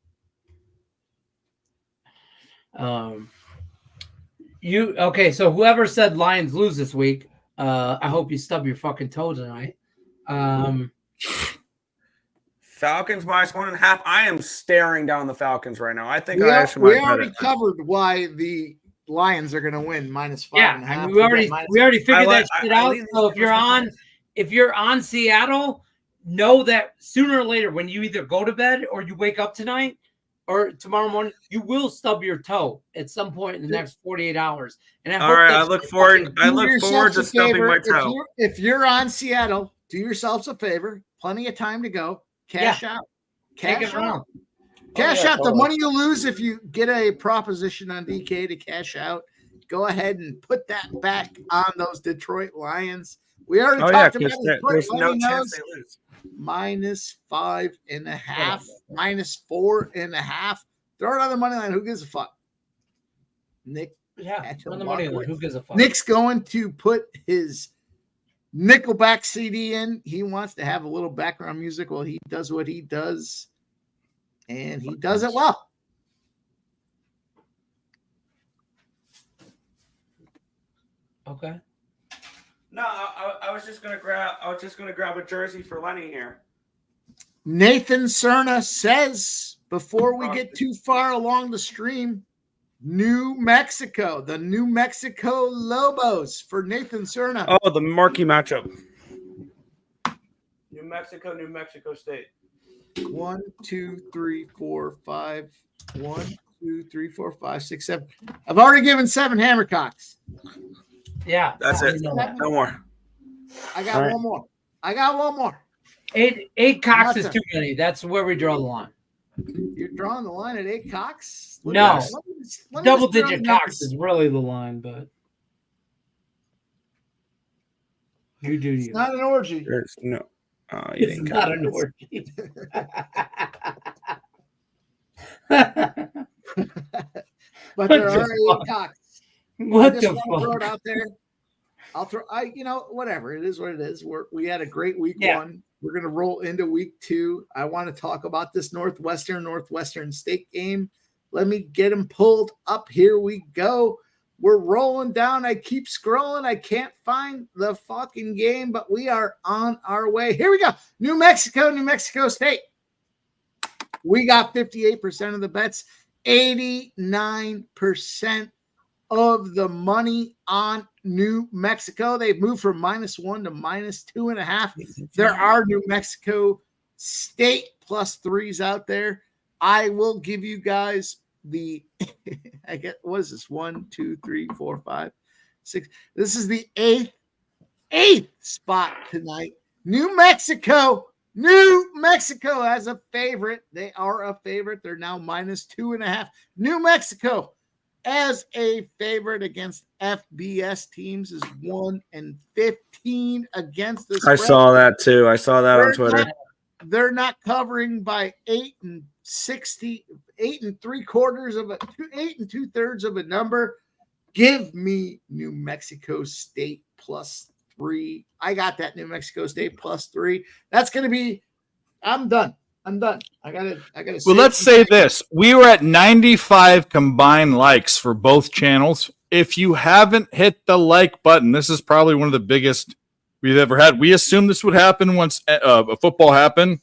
[SPEAKER 9] Okay? So whoever said Lions lose this week, I hope you stub your fucking toe tonight.
[SPEAKER 12] Falcons minus 1.5. I am staring down the Falcons right now. I think
[SPEAKER 7] We,
[SPEAKER 12] I
[SPEAKER 7] al-
[SPEAKER 12] actually
[SPEAKER 7] we
[SPEAKER 12] might bet
[SPEAKER 7] already
[SPEAKER 12] it.
[SPEAKER 7] covered why the Lions are going to win minus 5.5.
[SPEAKER 9] Yeah, I mean, we already figured that shit out. So if you're on Seattle, know that sooner or later, when you either go to bed or you wake up tonight or tomorrow morning, you will stub your toe at some point in the next 48 hours. And
[SPEAKER 12] All right, I look forward to stubbing my toe.
[SPEAKER 7] If you're on Seattle, do yourselves a favor. Plenty of time to go. Cash out.
[SPEAKER 9] Take
[SPEAKER 7] Cash
[SPEAKER 9] it around.
[SPEAKER 7] Cash
[SPEAKER 9] yeah,
[SPEAKER 7] out. The
[SPEAKER 9] totally.
[SPEAKER 7] money you lose if you get a proposition on DK to cash out. Go ahead and put that back on those Detroit Lions. We already talked about it.
[SPEAKER 12] There's no chance they lose.
[SPEAKER 7] Minus 5.5, minus 4.5. Throw it on the money line. Who gives a fuck? Nick.
[SPEAKER 9] Yeah, on the money line. Who gives a fuck?
[SPEAKER 7] Nick's going to put his Nickelback CD in. He wants to have a little background music while he does what he does. and he does it well.
[SPEAKER 9] Okay.
[SPEAKER 12] No, I was just gonna grab a jersey for Lenny here.
[SPEAKER 7] Nathan Cerna says, before we get too far along the stream, New Mexico, the New Mexico Lobos for Nathan Cerna.
[SPEAKER 12] Oh, the marquee matchup. New Mexico State.
[SPEAKER 7] 1, 2, 3, 4, 5. 1, 2, 3, 4, 5, 6, 7. I've already given 7 Hammercocks.
[SPEAKER 9] Yeah.
[SPEAKER 12] That's it. No more.
[SPEAKER 7] I got one more. I got one more.
[SPEAKER 9] 8 cocks is
[SPEAKER 7] Nothing.
[SPEAKER 9] too many. That's where we draw the line.
[SPEAKER 7] You're drawing the line at 8 cocks? Look
[SPEAKER 9] No.
[SPEAKER 7] at this. Let me just
[SPEAKER 9] Double
[SPEAKER 7] throw
[SPEAKER 9] digit
[SPEAKER 7] the
[SPEAKER 9] cocks
[SPEAKER 7] numbers.
[SPEAKER 9] is really the line, but you do
[SPEAKER 7] It's
[SPEAKER 9] you.
[SPEAKER 7] not an orgy.
[SPEAKER 12] There's no.
[SPEAKER 9] It's not an orgy.
[SPEAKER 7] But there are 8 cocks.
[SPEAKER 9] What
[SPEAKER 7] I just
[SPEAKER 9] the
[SPEAKER 7] want to throw it
[SPEAKER 9] fuck?
[SPEAKER 7] out there. I'll throw. Whatever. It is what it is. We had a great week 1. We're gonna roll into week 2. I want to talk about this Northwestern State game. Let me get them pulled up. Here we go. We're rolling down. I keep scrolling. I can't find the fucking game, but we are on our way. Here we go. New Mexico State. We got 58% of the bets, 89% of the money on New Mexico. They've moved from -1 to -2.5. There are New Mexico State +3s out there. I will give you guys the I get what is this? 1, 2, 3, 4, 5, 6. This is the eighth spot tonight. New Mexico as a favorite. They are a favorite. They're now -2.5. New Mexico as a favorite against FBS teams is 1-15 against the spread.
[SPEAKER 12] I saw that too. I saw that on Twitter.
[SPEAKER 7] They're not covering by 8 2/3 of a number. Give me New Mexico State +3. I got that New Mexico State +3. That's going to be. I'm done. I gotta.
[SPEAKER 3] Well, let's say this: we were at 95 combined likes for both channels. If you haven't hit the like button, this is probably one of the biggest we've ever had. We assumed this would happen once football happened.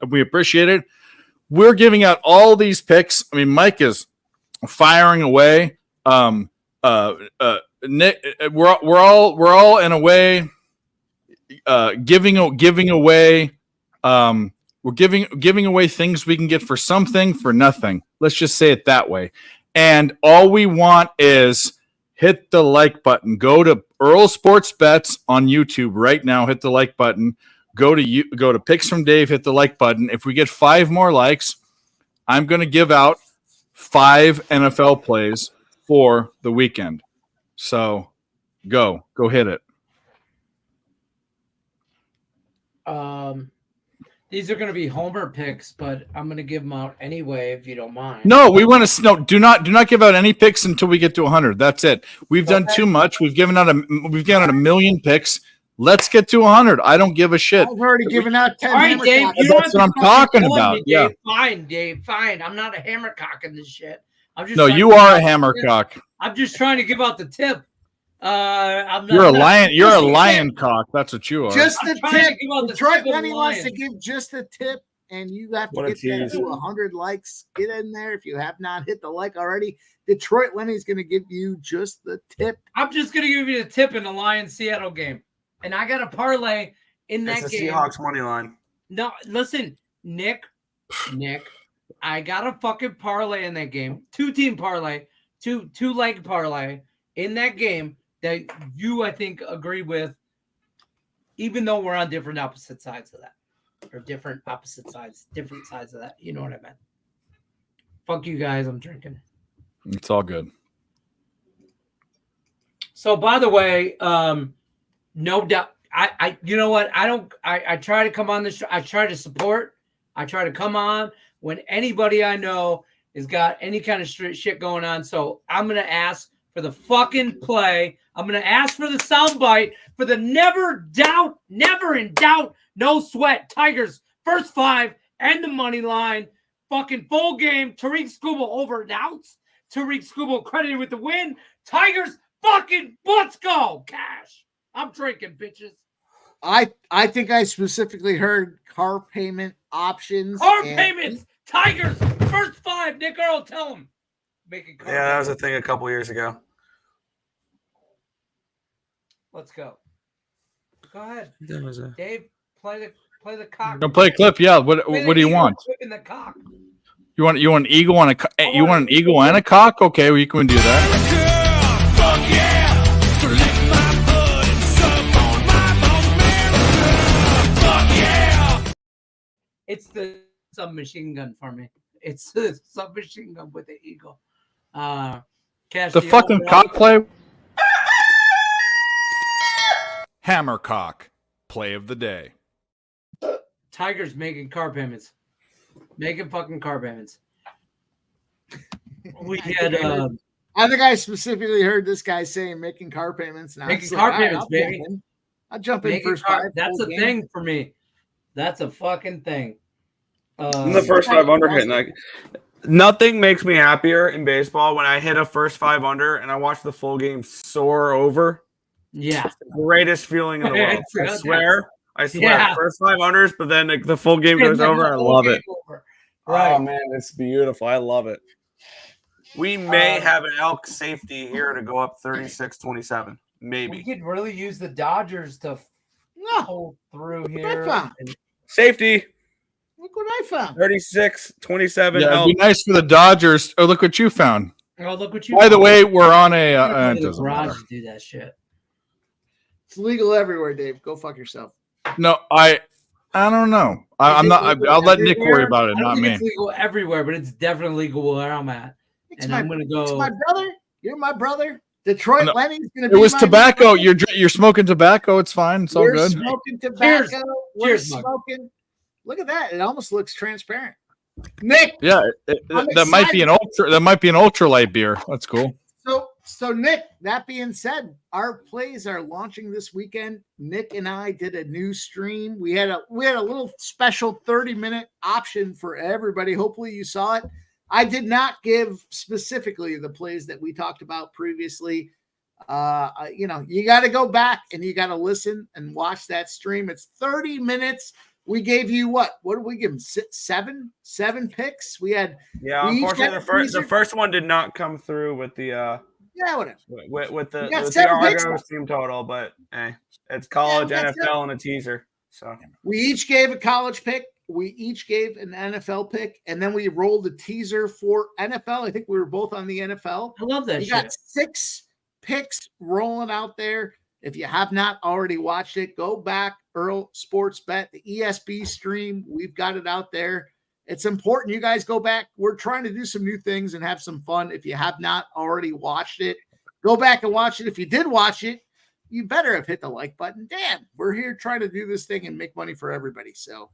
[SPEAKER 3] We appreciate it. We're giving out all these picks. I mean, Mike is firing away. Nick, we're all in a way giving away. We're giving away things we can get for something for nothing. Let's just say it that way. And all we want is hit the like button. Go to Earl Sports Bets on YouTube right now. Hit the like button. Go to Picks from Dave. Hit the like button. If we get 5 more likes, I'm going to give out 5 NFL plays for the weekend. So go hit it.
[SPEAKER 9] These are going to be homer picks, but I'm going to give them out anyway if you don't mind.
[SPEAKER 3] No, we want to do not give out any picks until we get to 100. That's it. We've done too much. We've given out a million picks. Let's get to 100. I don't give a shit.
[SPEAKER 7] I've already given out 10.
[SPEAKER 9] All right, Dave.
[SPEAKER 3] That's what I'm talking about.
[SPEAKER 9] Me,
[SPEAKER 3] yeah.
[SPEAKER 9] Dave. Fine, Dave. Fine. I'm not a hammercock in this shit. I'm just
[SPEAKER 3] No, you are a hammercock.
[SPEAKER 9] I'm just trying to give out the tip. I'm not,
[SPEAKER 3] You're a lion. You're a lion cock. That's what you are.
[SPEAKER 7] Just the tip. Detroit
[SPEAKER 9] tip
[SPEAKER 7] Lenny
[SPEAKER 9] of
[SPEAKER 7] wants to
[SPEAKER 9] lion.
[SPEAKER 7] give just the tip, and you have to
[SPEAKER 12] What a
[SPEAKER 7] get that
[SPEAKER 12] tease.
[SPEAKER 7] to 100 likes. Get in there if you have not hit the like already. Detroit Lenny's going to give you just the tip.
[SPEAKER 9] I'm just gonna give you the tip in the Lions Seattle game, and I got a parlay in that
[SPEAKER 12] It's the
[SPEAKER 9] game.
[SPEAKER 12] Seahawks money line.
[SPEAKER 9] No, listen, Nick, I got a fucking parlay in that game. 2-team parlay, two leg parlay in that game that you, I think, agree with, even though we're on different opposite sides of that. Or different sides of that. You know what I meant. Fuck you guys, I'm drinking.
[SPEAKER 3] It's all good.
[SPEAKER 9] So, by the way, no doubt, I you know what? I try to come on the show. I try to support. I try to come on when anybody I know has got any kind of shit going on. So I'm going to ask for the fucking play. I'm going to ask for the soundbite for the never in doubt, no sweat Tigers first 5 and the money line Fucking full game. Tariq Skubal over announced. Tariq Skubal credited with the win. Tigers fucking let's go. Cash. I'm drinking, bitches.
[SPEAKER 7] I think I specifically heard car payment options.
[SPEAKER 9] Car payments. Tigers. First 5. Nick Earl, tell him. Making car
[SPEAKER 12] Yeah, that was a
[SPEAKER 9] payments.
[SPEAKER 12] thing a couple years ago.
[SPEAKER 9] Let's go. Go ahead.
[SPEAKER 12] That was a-
[SPEAKER 9] Dave, play the cock.
[SPEAKER 3] Don't play a clip. Yeah. What
[SPEAKER 9] Play the
[SPEAKER 3] do you
[SPEAKER 9] eagle
[SPEAKER 3] want?
[SPEAKER 9] whipping the cock.
[SPEAKER 3] You want an eagle and you want an eagle and a cock? Okay, well, you can do that.
[SPEAKER 5] Fuck yeah! So lick my butt and suck on my bone, America! Fuck yeah!
[SPEAKER 9] It's the submachine gun for me. It's the submachine gun with the eagle. Cash
[SPEAKER 3] The fucking
[SPEAKER 9] overall-
[SPEAKER 3] cock play.
[SPEAKER 6] Hammercock, play of the day.
[SPEAKER 9] Tigers making car payments. Making fucking car payments. We had
[SPEAKER 7] I think I specifically heard this guy saying making car payments. Now
[SPEAKER 9] making car payments, baby.
[SPEAKER 7] I'll jump in
[SPEAKER 9] Making
[SPEAKER 7] first
[SPEAKER 9] car-
[SPEAKER 7] 5.
[SPEAKER 9] That's
[SPEAKER 7] full
[SPEAKER 9] a
[SPEAKER 7] game.
[SPEAKER 9] thing for me. That's a fucking thing.
[SPEAKER 12] I'm the first 5 under hitting. Like, nothing makes me happier in baseball when I hit a first 5 under and I watch the full game soar over.
[SPEAKER 9] Yeah.
[SPEAKER 12] It's the greatest feeling in the world. I swear. I swear.
[SPEAKER 9] Yeah.
[SPEAKER 12] First 5 unders, but then the full game
[SPEAKER 9] And
[SPEAKER 12] goes
[SPEAKER 9] then
[SPEAKER 12] over.
[SPEAKER 9] the
[SPEAKER 12] I
[SPEAKER 9] whole
[SPEAKER 12] love
[SPEAKER 9] game
[SPEAKER 12] it.
[SPEAKER 9] over. Right.
[SPEAKER 12] Oh man, it's beautiful. I love it. We may have an elk safety here to go up 36-27.
[SPEAKER 9] We
[SPEAKER 12] Maybe.
[SPEAKER 9] could really use the Dodgers to pull through here.
[SPEAKER 7] found.
[SPEAKER 12] Safety.
[SPEAKER 7] Look what I found.
[SPEAKER 12] 36-27.
[SPEAKER 3] Yeah, it'd
[SPEAKER 12] elk.
[SPEAKER 3] be nice for the Dodgers. Oh, look what you found.
[SPEAKER 9] Oh, look what you.
[SPEAKER 3] By the way, we're on a.
[SPEAKER 9] I'm
[SPEAKER 3] it
[SPEAKER 9] in the
[SPEAKER 3] doesn't
[SPEAKER 9] garage
[SPEAKER 3] matter.
[SPEAKER 9] to do that shit.
[SPEAKER 7] It's legal everywhere, Dave. Go fuck yourself.
[SPEAKER 3] No, I don't know. I'm not. I'll let Nick worry about it,
[SPEAKER 9] I don't
[SPEAKER 3] not
[SPEAKER 9] think
[SPEAKER 3] me.
[SPEAKER 9] It's legal everywhere, but it's definitely legal where I'm at. And I'm gonna
[SPEAKER 7] It's
[SPEAKER 9] go.
[SPEAKER 7] my brother. You're my brother. Detroit
[SPEAKER 3] No,
[SPEAKER 7] Lenny's gonna
[SPEAKER 3] It
[SPEAKER 7] be
[SPEAKER 3] was
[SPEAKER 7] my
[SPEAKER 3] tobacco. You're smoking tobacco. It's fine. It's all
[SPEAKER 7] We're
[SPEAKER 3] good.
[SPEAKER 7] smoking tobacco. We're
[SPEAKER 9] Cheers, Mug.
[SPEAKER 7] smoking. Look at that. It almost looks transparent. Nick.
[SPEAKER 3] Yeah,
[SPEAKER 7] I'm
[SPEAKER 3] that might be an ultra. That might be an ultralight beer. That's cool.
[SPEAKER 7] So Nick, that being said, our plays are launching this weekend. Nick and I did a new stream. We had a little special 30-minute option for everybody. Hopefully you saw it. I did not give specifically the plays that we talked about previously. You got to go back and you got to listen and watch that stream. It's 30 minutes. We gave you what did we give them? Seven picks. We had
[SPEAKER 12] Unfortunately, the first one did not come through with the
[SPEAKER 7] whatever.
[SPEAKER 12] with the
[SPEAKER 7] We got
[SPEAKER 12] with the
[SPEAKER 7] 7 picks.
[SPEAKER 12] Argos team total, but it's college,
[SPEAKER 7] Yeah, that's
[SPEAKER 12] NFL, and a teaser. So
[SPEAKER 7] We each gave a college pick. We each gave an NFL pick, and then we rolled a teaser for NFL. I think we were both on the NFL.
[SPEAKER 9] I love that
[SPEAKER 7] We
[SPEAKER 9] shit.
[SPEAKER 7] got 6 picks rolling out there. If you have not already watched it, go back, Earl Sports Bet, the ESB stream. We've got it out there. It's important you guys go back. We're trying to do some new things and have some fun. If you have not already watched it, go back and watch it. If you did watch it, you better have hit the like button. Damn, we're here trying to do this thing and make money for everybody. So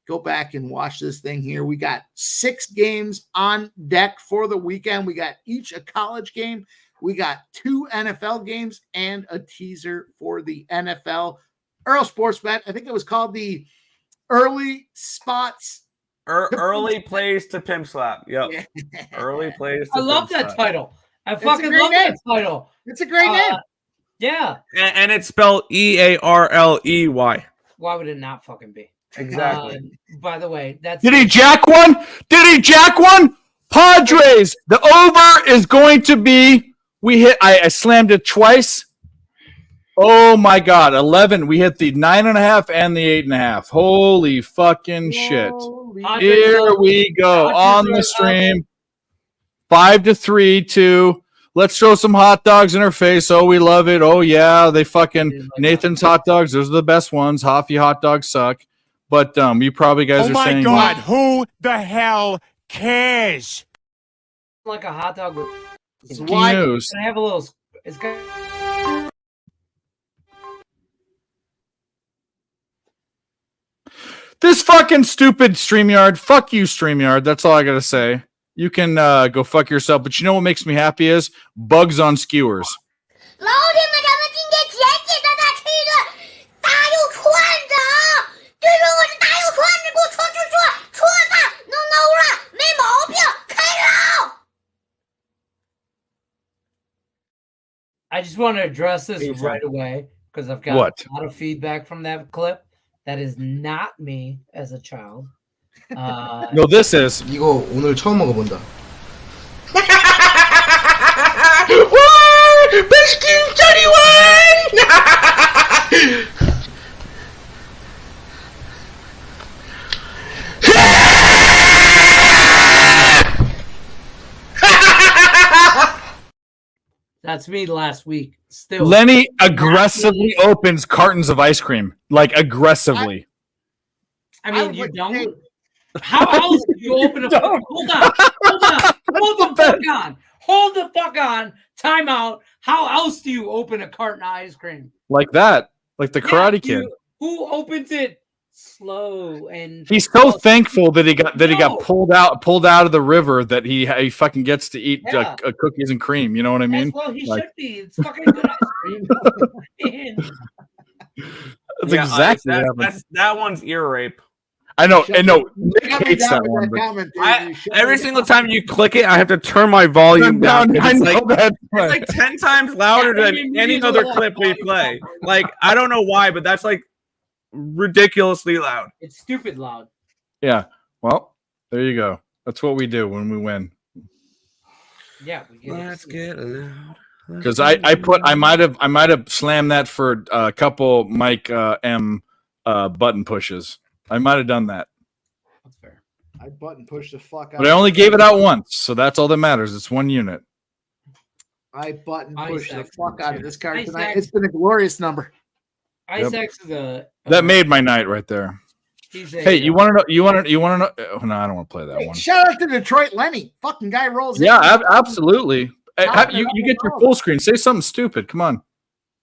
[SPEAKER 7] go back and watch this thing here. We got 6 games on deck for the weekend. We got each a college game. We got 2 NFL games and a teaser for the NFL. Earl Sports Bet, I think it was called the Early Spots.
[SPEAKER 12] early plays to pimp slap. Yep.
[SPEAKER 7] Yeah.
[SPEAKER 12] Early plays. To
[SPEAKER 9] I love
[SPEAKER 12] pimp
[SPEAKER 9] that
[SPEAKER 12] slap.
[SPEAKER 9] title. I
[SPEAKER 7] It's a
[SPEAKER 9] fucking
[SPEAKER 7] great
[SPEAKER 9] love
[SPEAKER 7] name.
[SPEAKER 9] that title.
[SPEAKER 7] It's a great name.
[SPEAKER 9] Yeah.
[SPEAKER 12] And it's spelled EARLEY.
[SPEAKER 9] Why would it not fucking be?
[SPEAKER 12] Exactly.
[SPEAKER 9] By the way, that's
[SPEAKER 3] Did he jack one? Did he jack one? Padres. The over is going to be. I slammed it twice. Oh my God. 11. We hit the 9.5 and the 8.5. Holy fucking shit. Here we go on the stream. 5-3 to. Let's throw some hot dogs in her face. Oh, we love it. Oh yeah, they fucking Nathan's hot dogs. Those are the best ones. Hoffy hot dogs suck. But you probably guys are saying,
[SPEAKER 5] God, who the hell cares?
[SPEAKER 9] like a hot dog with
[SPEAKER 3] Why? News.
[SPEAKER 9] Can I have a little? It's got.
[SPEAKER 3] This fucking stupid StreamYard. Fuck you, StreamYard. That's all I gotta say. You can go fuck yourself. But you know what makes me happy is bugs on skewers.
[SPEAKER 21] 老铁们，咱们今天简简单单吃一顿大肉串子啊！对着我这大肉串子，给我戳戳戳戳它，弄到味儿
[SPEAKER 9] just want to address this
[SPEAKER 12] Anytime.
[SPEAKER 9] right away because I've got
[SPEAKER 3] What?
[SPEAKER 9] a lot of feedback from that clip. That is not me as a child.
[SPEAKER 3] No, this is.
[SPEAKER 15] 이거 오늘 처음 먹어본다.
[SPEAKER 9] That's me last week. Still,
[SPEAKER 3] Lenny aggressively opens cartons of ice cream, like aggressively.
[SPEAKER 9] I mean, you don't. How else do you open a? Hold on. Hold the fuck on. Time out. How else do you open a carton of ice cream?
[SPEAKER 3] Like that, like the Karate Kid.
[SPEAKER 9] Who opens it slow and?
[SPEAKER 3] He's so thankful that he got pulled out of the river that he fucking gets to eat cookies and cream. You know what I mean?
[SPEAKER 9] Well, he
[SPEAKER 3] Like,
[SPEAKER 9] should be. It's fucking good ice cream.
[SPEAKER 3] that's exactly what happened.
[SPEAKER 12] That one's ear rape.
[SPEAKER 3] I know. Nick hates that one.
[SPEAKER 12] Every single time you click it, I have to turn my volume down.
[SPEAKER 3] I know that.
[SPEAKER 12] It's like 10 times louder than any other clip we play. Like, I don't know why, but that's like ridiculously loud.
[SPEAKER 9] It's stupid loud.
[SPEAKER 3] Yeah. Well, there you go. That's what we do when we win.
[SPEAKER 9] Yeah.
[SPEAKER 12] Let's get loud.
[SPEAKER 3] Because I might have slammed that for a couple Mike M button pushes. I might have done that.
[SPEAKER 9] That's fair.
[SPEAKER 7] I button pushed the fuck out.
[SPEAKER 3] But I only gave it out once, so that's all that matters. It's one unit.
[SPEAKER 7] I button pushed the
[SPEAKER 9] Isaac,
[SPEAKER 7] fuck out of this card tonight.
[SPEAKER 9] Isaac.
[SPEAKER 7] It's been a glorious number.
[SPEAKER 9] Isaac's is
[SPEAKER 3] That made my night right there. Hey, you want to know? You want to know? Oh, no, I don't want to play that one.
[SPEAKER 7] Shout out to Detroit Lenny. Fucking guy rolls in.
[SPEAKER 3] Yeah, absolutely. Hey, you get your full screen. Say something stupid. Come on.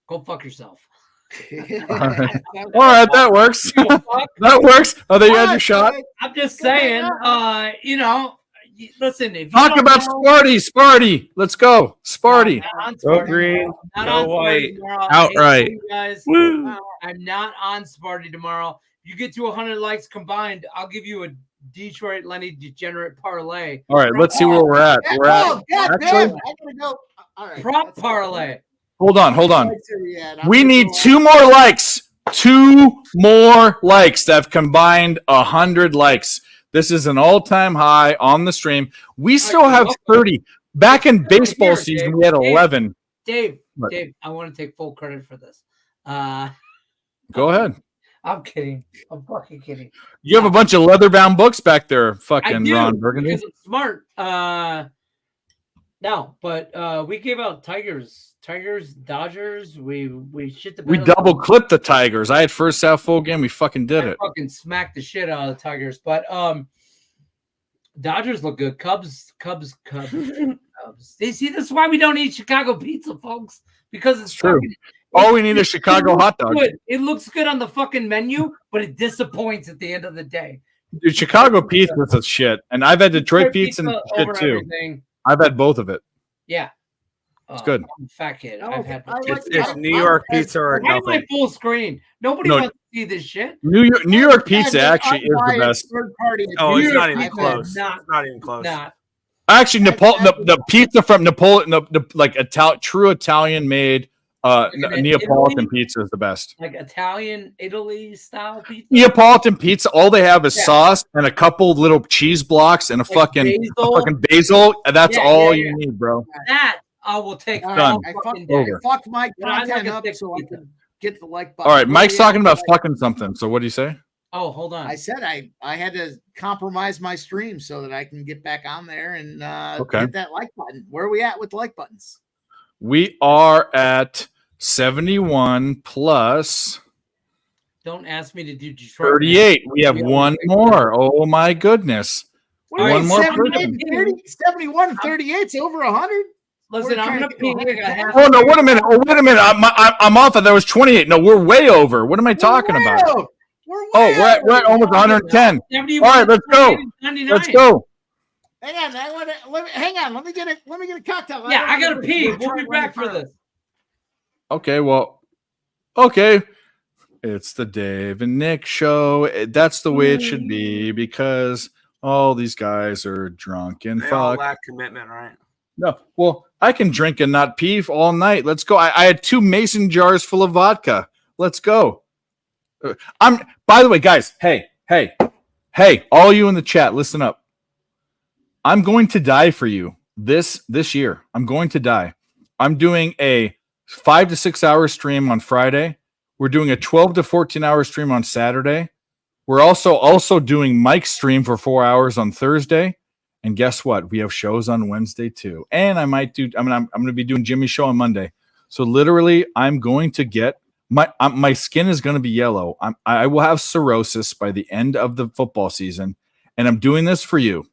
[SPEAKER 9] Go fuck yourself.
[SPEAKER 3] All right, that works. That works. Oh, there you had your shot.
[SPEAKER 9] I'm just saying, listen, if you
[SPEAKER 3] Talk
[SPEAKER 9] don't
[SPEAKER 3] about
[SPEAKER 9] know-
[SPEAKER 3] Sparty. Let's go. Sparty.
[SPEAKER 12] Go green.
[SPEAKER 9] Not
[SPEAKER 12] Go
[SPEAKER 9] on Sparty
[SPEAKER 12] white.
[SPEAKER 9] tomorrow.
[SPEAKER 12] Outright.
[SPEAKER 9] Hey, you guys,
[SPEAKER 12] Woo.
[SPEAKER 9] I'm not on Sparty tomorrow. You get to 100 likes combined, I'll give you a Detroit Lenny Degenerate parlay.
[SPEAKER 3] All right, let's see where we're at. We're at.
[SPEAKER 7] God damn.
[SPEAKER 3] Actually,
[SPEAKER 7] I gotta go. All right.
[SPEAKER 9] Prop parlay.
[SPEAKER 3] hold on. We need 2 more likes. 2 more likes that have combined 100 likes. This is an all-time high on the stream. We still have 30. Back in baseball season, we had 11.
[SPEAKER 9] Dave,
[SPEAKER 3] What?
[SPEAKER 9] I want to take full credit for this.
[SPEAKER 3] Go ahead.
[SPEAKER 9] I'm kidding. I'm fucking kidding.
[SPEAKER 3] You have a bunch of leather-bound books back there,
[SPEAKER 9] I
[SPEAKER 3] fucking
[SPEAKER 9] do,
[SPEAKER 3] Ron Burgundy.
[SPEAKER 9] because I'm smart. No, but we gave out Tigers, Dodgers. We shit the bed
[SPEAKER 3] We
[SPEAKER 9] on the-
[SPEAKER 3] double clipped the Tigers. I had first half full game. We fucking did it.
[SPEAKER 9] fucking smacked the shit out of the Tigers. But Dodgers look good. Cubs. Cubs. They see, that's why we don't eat Chicago pizza, folks. Because it's
[SPEAKER 3] True.
[SPEAKER 9] fucking-
[SPEAKER 3] All we need is Chicago hot dog.
[SPEAKER 9] good. It looks good on the fucking menu, but it disappoints at the end of the day.
[SPEAKER 3] Dude, Chicago pizza is a shit. And I've had Detroit pizza and shit
[SPEAKER 9] over
[SPEAKER 3] too.
[SPEAKER 9] everything.
[SPEAKER 3] I've had both of it.
[SPEAKER 9] Yeah.
[SPEAKER 3] It's good.
[SPEAKER 9] I'm a fat kid.
[SPEAKER 7] Oh,
[SPEAKER 9] I've had
[SPEAKER 12] It's New York pizza or
[SPEAKER 9] Why am I
[SPEAKER 12] nothing.
[SPEAKER 9] full screen? Nobody
[SPEAKER 3] No.
[SPEAKER 9] wants to see this shit.
[SPEAKER 3] New York pizza actually is the best.
[SPEAKER 12] Oh, it's
[SPEAKER 9] New
[SPEAKER 12] not
[SPEAKER 9] York
[SPEAKER 12] even
[SPEAKER 9] pizza
[SPEAKER 12] close.
[SPEAKER 9] is not-
[SPEAKER 12] It's not even close.
[SPEAKER 9] Not.
[SPEAKER 3] Actually, the pizza from Napoleon, the like true Italian made Neapolitan
[SPEAKER 9] Italy?
[SPEAKER 3] pizza is the best.
[SPEAKER 9] Like Italian, Italy style pizza.
[SPEAKER 3] Neapolitan pizza, all they have is sauce and a couple little cheese blocks and a fucking basil. And that's
[SPEAKER 9] Yeah,
[SPEAKER 3] all
[SPEAKER 9] yeah,
[SPEAKER 3] you need, bro.
[SPEAKER 9] That I will take.
[SPEAKER 7] All
[SPEAKER 3] Done.
[SPEAKER 7] right,
[SPEAKER 9] fucking
[SPEAKER 7] I
[SPEAKER 9] day.
[SPEAKER 7] fucked my
[SPEAKER 9] But I like
[SPEAKER 7] content
[SPEAKER 9] a
[SPEAKER 7] up
[SPEAKER 9] thick
[SPEAKER 7] so I
[SPEAKER 9] pizza.
[SPEAKER 7] can get the like button.
[SPEAKER 3] All right, Mike's
[SPEAKER 7] Where we
[SPEAKER 3] talking
[SPEAKER 7] at?
[SPEAKER 3] about fucking something. So what do you say?
[SPEAKER 9] Oh, hold on.
[SPEAKER 7] I said I had to compromise my stream so that I can get back on there and
[SPEAKER 3] Okay.
[SPEAKER 7] hit that like button. Where are we at with the like buttons?
[SPEAKER 3] We are at 71 plus
[SPEAKER 9] Don't ask me to do Detroit.
[SPEAKER 3] 38. We have one more. Oh my goodness.
[SPEAKER 7] Wait,
[SPEAKER 3] One more
[SPEAKER 7] 78,
[SPEAKER 3] person.
[SPEAKER 7] 30, 71, 38. It's over 100.
[SPEAKER 9] Listen, I'm gonna pee. I got half.
[SPEAKER 3] Oh no! Wait a minute! Oh, wait a minute! I'm off. There was 28. No, we're way over. What am I talking about? We're at almost 110. All right, let's go.
[SPEAKER 9] 99.
[SPEAKER 3] Let's go.
[SPEAKER 7] Hang on, hang on. Let me get a cocktail.
[SPEAKER 9] Yeah, I gotta pee. We'll be back for this.
[SPEAKER 3] Okay. Well. Okay. It's the Dave and Nick show. That's the way it should be because all these guys are drunk and
[SPEAKER 12] They all
[SPEAKER 3] fuck.
[SPEAKER 12] lack commitment, right?
[SPEAKER 3] No. Well, I can drink and not pee all night. Let's go. I had 2 mason jars full of vodka. Let's go. By the way, guys, hey, all you in the chat, listen up. I'm going to die for you this year. I'm going to die. I'm doing a 5 to 6 hour stream on Friday. We're doing a 12 to 14 hour stream on Saturday. We're also doing Mike's stream for 4 hours on Thursday. And guess what? We have shows on Wednesday too. And I'm going to be doing Jimmy's show on Monday. So literally, I'm going to get my skin is going to be yellow. I will have cirrhosis by the end of the football season, and I'm doing this for you.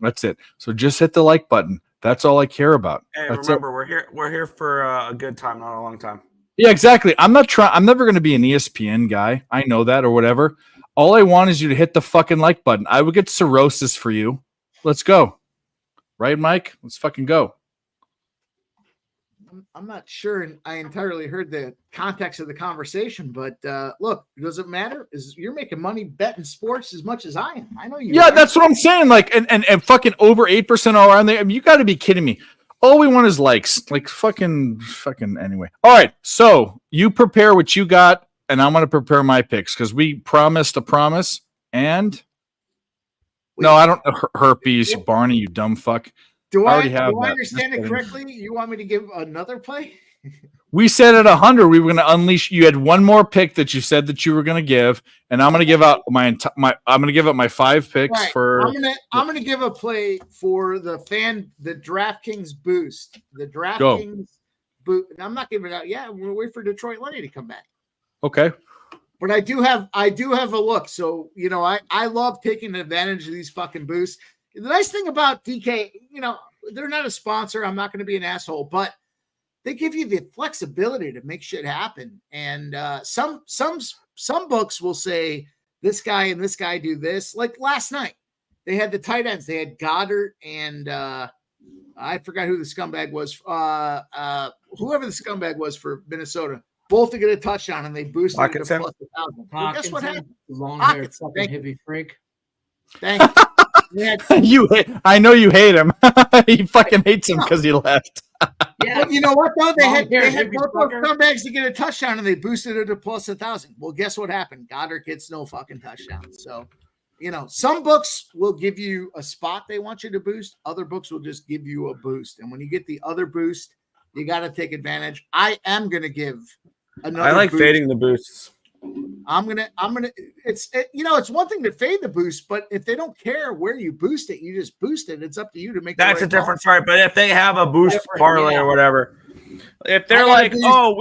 [SPEAKER 3] That's it. So just hit the like button. That's all I care about.
[SPEAKER 12] Hey,
[SPEAKER 3] That's
[SPEAKER 12] remember, we're here for a good time, not a long time.
[SPEAKER 3] Yeah, exactly. I'm never going to be an ESPN guy. I know that or whatever. All I want is you to hit the fucking like button. I would get cirrhosis for you. Let's go. Right, Mike? Let's fucking go.
[SPEAKER 7] I'm not sure I entirely heard the context of the conversation, but look, does it matter? You're making money betting sports as much as I am. I know you.
[SPEAKER 3] Yeah, that's what I'm saying. Like, and fucking over 8% all around there. I mean, you got to be kidding me. All we want is likes. Like, fucking anyway. All right, so you prepare what you got, and I'm going to prepare my picks because we promised a promise. And no, I don't. Herpes, Barney, you dumb fuck.
[SPEAKER 7] Do I
[SPEAKER 3] have
[SPEAKER 7] understand it correctly? You want me to give another play?
[SPEAKER 3] We said at 100 we were going to unleash. You had one more pick that you said that you were going to give, and I'm going to give out I'm going to give up my 5 picks
[SPEAKER 7] right.
[SPEAKER 3] for.
[SPEAKER 7] I'm going to give a play for the DraftKings boost. The DraftKings boost. I'm not giving it out yet. We're wait for Detroit Lenny to come back.
[SPEAKER 3] Okay.
[SPEAKER 7] But I do have a look. So I love taking advantage of these fucking boosts. The nice thing about DK, they're not a sponsor. I'm not going to be an asshole, but they give you the flexibility to make shit happen. And some books will say this guy and this guy do this. Like last night, they had the tight ends. They had Goddard and I forgot who the scumbag was. Whoever the scumbag was for Minnesota, both to get a touchdown, and they boosted it to plus 1,000. Well, guess what happened?
[SPEAKER 9] Long-haired fucking hippie freak.
[SPEAKER 7] Thank you.
[SPEAKER 3] I know you hate him. He fucking hates him because he left.
[SPEAKER 7] Yeah, but you know what though? They had both those scumbags to get a touchdown, and they boosted it to plus 1,000. Well, guess what happened? Goddard gets no fucking touchdown. So, some books will give you a spot they want you to boost. Other books will just give you a boost, and when you get the other boost, you got to take advantage. I am going to give another.
[SPEAKER 12] I like
[SPEAKER 7] boost.
[SPEAKER 12] fading the boosts.
[SPEAKER 7] It's one thing to fade the boost, but if they don't care where you boost it, you just boost it. It's up to you to make
[SPEAKER 12] That's
[SPEAKER 7] the
[SPEAKER 12] a
[SPEAKER 7] right
[SPEAKER 12] different story. But if they have a boost parlay or whatever, if they're
[SPEAKER 7] I
[SPEAKER 12] like,
[SPEAKER 7] gotta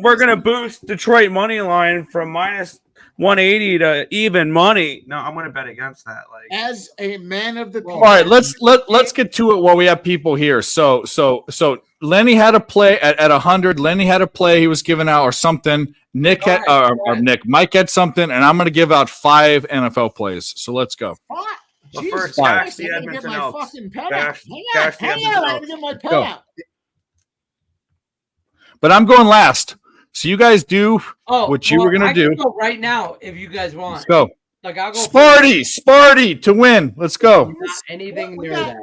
[SPEAKER 12] we're gonna boost Detroit money line from minus 180 to even money. No, I'm gonna bet against that. Like,
[SPEAKER 7] as a man of the people.
[SPEAKER 3] All right, let's get to it while we have people here. So Lenny had a play at 100. Lenny had a play he was giving out or something. Mike had something, and I'm going to give out 5 NFL plays. So let's go.
[SPEAKER 7] What?
[SPEAKER 12] But
[SPEAKER 7] Jesus
[SPEAKER 12] first,
[SPEAKER 7] Christ,
[SPEAKER 12] cash the
[SPEAKER 7] I gotta get
[SPEAKER 12] Edmonton
[SPEAKER 7] my
[SPEAKER 12] Elks.
[SPEAKER 7] fucking pen
[SPEAKER 12] Cash-
[SPEAKER 7] out.
[SPEAKER 12] cash the
[SPEAKER 7] Hang
[SPEAKER 12] Edmonton
[SPEAKER 7] on, I gotta
[SPEAKER 12] Elks.
[SPEAKER 7] get my pen
[SPEAKER 3] Go.
[SPEAKER 7] out.
[SPEAKER 3] But I'm going last. So you guys do what you were going to
[SPEAKER 9] I
[SPEAKER 3] do.
[SPEAKER 9] can go right now if you guys want.
[SPEAKER 3] Let's go.
[SPEAKER 9] Like I'll go.
[SPEAKER 3] Sparty to win. Let's go.
[SPEAKER 9] Not anything
[SPEAKER 7] What
[SPEAKER 9] near
[SPEAKER 7] the-
[SPEAKER 9] that.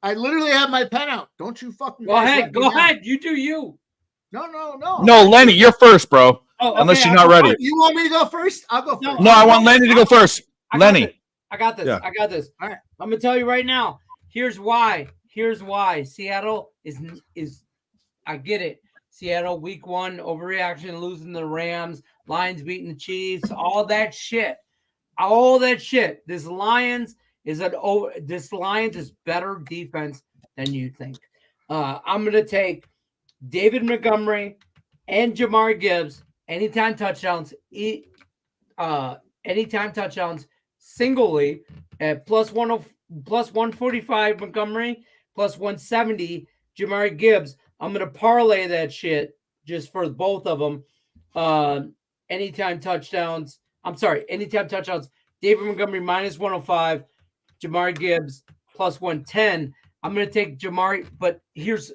[SPEAKER 7] I literally have my pen out. Don't you fucking
[SPEAKER 9] Go
[SPEAKER 7] guys
[SPEAKER 9] ahead.
[SPEAKER 7] let me
[SPEAKER 9] Go
[SPEAKER 7] down.
[SPEAKER 9] ahead. You do you.
[SPEAKER 7] No.
[SPEAKER 3] No, Lenny, you're first, bro.
[SPEAKER 9] Oh, okay,
[SPEAKER 3] Unless you're
[SPEAKER 9] I'll
[SPEAKER 3] not
[SPEAKER 9] go
[SPEAKER 3] ready.
[SPEAKER 9] first.
[SPEAKER 7] You want me to go first? I'll go first.
[SPEAKER 3] No, I want Lenny to go first.
[SPEAKER 9] I got
[SPEAKER 3] Lenny.
[SPEAKER 9] this. I got this.
[SPEAKER 3] Yeah.
[SPEAKER 9] I got this.
[SPEAKER 7] All right.
[SPEAKER 9] I'm gonna tell you right now. Here's why. Seattle is. I get it. Seattle week 1 overreaction, losing the Rams, Lions beating the Chiefs, all that shit. This Lions is better defense than you think. I'm gonna take David Montgomery and Jamar Gibbs anytime touchdowns. Anytime touchdowns singly at plus 145 Montgomery, plus 170 Jamar Gibbs. I'm gonna parlay that shit just for both of them. Anytime touchdowns. David Montgomery minus 105, Jamar Gibbs plus 110. I'm gonna take Jamar, but this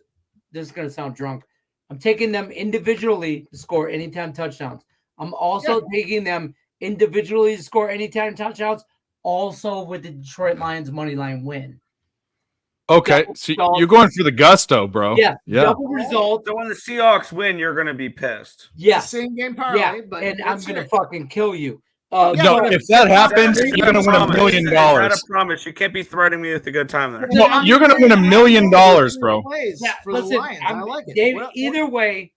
[SPEAKER 9] is gonna sound drunk. I'm taking them individually to score anytime touchdowns. I'm also taking them individually to score anytime touchdowns, also with the Detroit Lions money line win.
[SPEAKER 3] Okay, so you're going for the gusto, bro.
[SPEAKER 9] Yeah,
[SPEAKER 3] Yeah.
[SPEAKER 9] double result.
[SPEAKER 12] So when the Seahawks win, you're going to be pissed.
[SPEAKER 9] Yeah,
[SPEAKER 7] same game parlay,
[SPEAKER 9] yeah,
[SPEAKER 7] but
[SPEAKER 9] and I'm
[SPEAKER 7] that's
[SPEAKER 9] gonna
[SPEAKER 7] it.
[SPEAKER 9] fucking kill you.
[SPEAKER 3] No, if that happens, you're gonna win $1 million.
[SPEAKER 12] Not a promise. You can't be threatening me with a good time there.
[SPEAKER 3] No, you're gonna win $1 million, bro.
[SPEAKER 9] Yeah,
[SPEAKER 7] for the
[SPEAKER 9] listen,
[SPEAKER 7] Lions. I like it.
[SPEAKER 9] David, either way,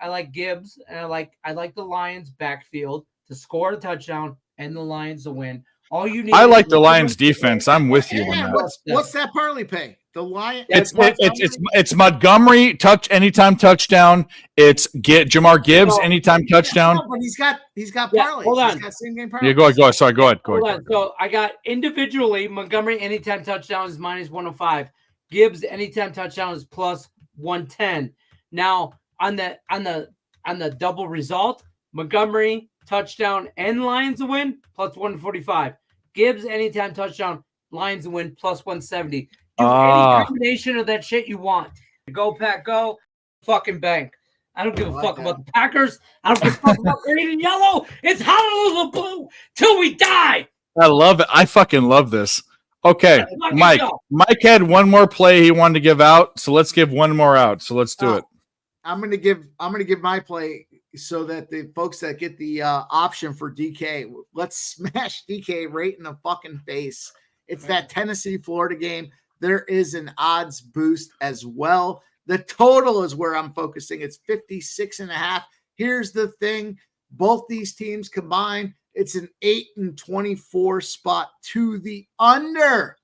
[SPEAKER 9] I like Gibbs, and I like the Lions backfield to score a touchdown and the Lions to win. All you need.
[SPEAKER 3] I like the Lions defense. I'm with you on
[SPEAKER 7] Yeah,
[SPEAKER 3] that.
[SPEAKER 7] what's that parlay pay? The Lion.
[SPEAKER 3] It's Montgomery anytime touchdown. It's Jamar Gibbs anytime touchdown.
[SPEAKER 7] No, but he's got parlays.
[SPEAKER 9] hold on.
[SPEAKER 7] He's got same game parlays.
[SPEAKER 3] Yeah, go ahead. Sorry, go ahead.
[SPEAKER 9] Hold on. So I got individually Montgomery anytime touchdown is minus 105. Gibbs anytime touchdown is plus 110. Now on the double result, Montgomery touchdown and Lions to win plus 145. Gibbs anytime touchdown, Lions to win plus 170. Do any combination of that shit you want. Go Pack, go fucking bank. I don't give a fuck about the Packers. I don't give a fuck about green and yellow. It's Honolulu blue till we die.
[SPEAKER 3] I love it. I fucking love this. Okay, Mike. Mike had one more play he wanted to give out, so let's give one more out. So let's do it.
[SPEAKER 7] I'm gonna give my play so that the folks that get the option for DK, let's smash DK right in the fucking face. It's that Tennessee Florida game. There is an odds boost as well. The total is where I'm focusing. It's 56.5. Here's the thing. Both these teams combined, it's an 8-24 spot to the under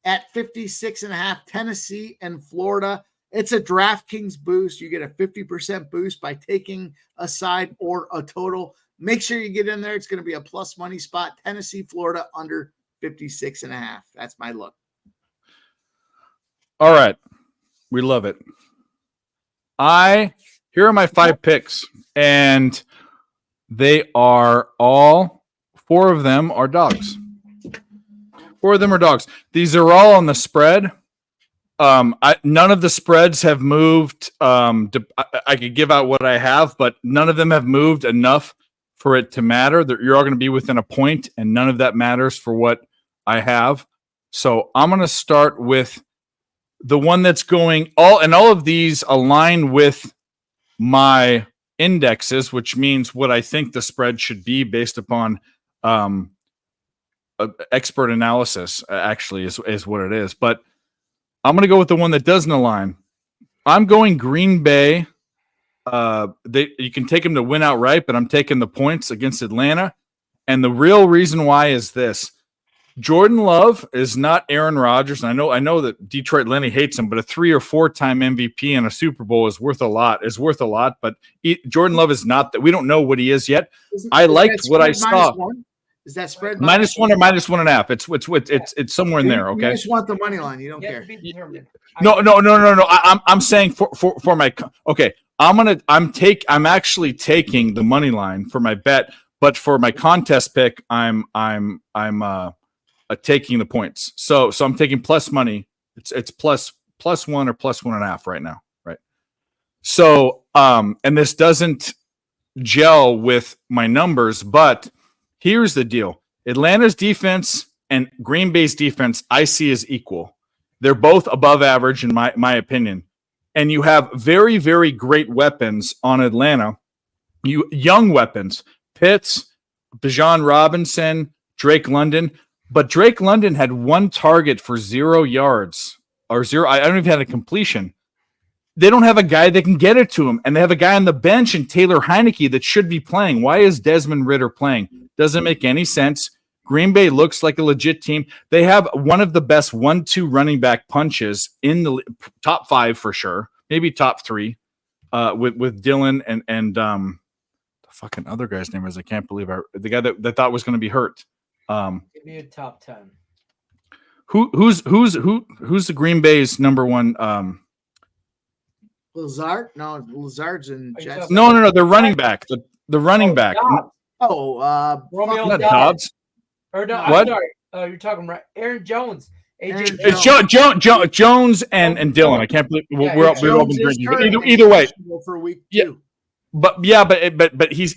[SPEAKER 7] at 56.5. Tennessee and Florida. It's a DraftKings boost. You get a 50% boost by taking a side or a total. Make sure you get in there. It's going to be a plus money spot. Tennessee, Florida under 56.5. That's my look.
[SPEAKER 3] All right. We love it. Here are my 5 picks, and they are all 4 of them are dogs. 4 of them are dogs. These are all on the spread. None of the spreads have moved. I could give out what I have, but none of them have moved enough for it to matter. You're all going to be within a point, and none of that matters for what I have. So I'm going to start with the one that's going all of these align with my indexes, which means what I think the spread should be based upon expert analysis. Actually, is what it is, but I'm going to go with the one that doesn't align. I'm going Green Bay. You can take them to win outright, but I'm taking the points against Atlanta. And the real reason why is this. Jordan Love is not Aaron Rodgers. And I know that Detroit Lenny hates him, but a 3 or 4 time MVP in a Super Bowl is worth a lot. But Jordan Love is not that. We don't know what he is yet. I liked what I saw.
[SPEAKER 7] Is that spread
[SPEAKER 3] -1 or -1.5? It's somewhere in there. Okay.
[SPEAKER 7] You just want the money line. You don't care.
[SPEAKER 3] No. I'm saying for my okay. I'm actually taking the money line for my bet, but for my contest pick, I'm taking the points. So I'm taking plus money. It's plus 1 or plus 1.5 right now, right? So and this doesn't gel with my numbers, but here's the deal. Atlanta's defense and Green Bay's defense I see as equal. They're both above average in my opinion. And you have very, very great weapons on Atlanta. Young weapons. Pitts, Bijan Robinson, Drake London. But Drake London had 1 target for 0 yards. Or 0. I don't even have a completion. They don't have a guy that can get it to him. And they have a guy on the bench in Taylor Heineke that should be playing. Why is Desmond Ridder playing? Doesn't make any sense. Green Bay looks like a legit team. They have one of the best 1-2 running back punches in the top 5 for sure. Maybe top 3 with Dylan and the fucking other guy's name is I can't believe the guy that thought was going to be hurt.
[SPEAKER 9] Give me a top 10.
[SPEAKER 3] Who's the Green Bay's number 1?
[SPEAKER 7] Lazard? No, Lazard's in Jets.
[SPEAKER 3] No. The running back. The running back.
[SPEAKER 9] Romeo
[SPEAKER 3] not Dobbs.
[SPEAKER 9] Or no,
[SPEAKER 3] what?
[SPEAKER 9] I'm sorry. You're talking right. Aaron Jones.
[SPEAKER 3] It's Jones and Dylan. I can't believe we're all been drinking. Either way,
[SPEAKER 7] for week
[SPEAKER 3] 2. But he's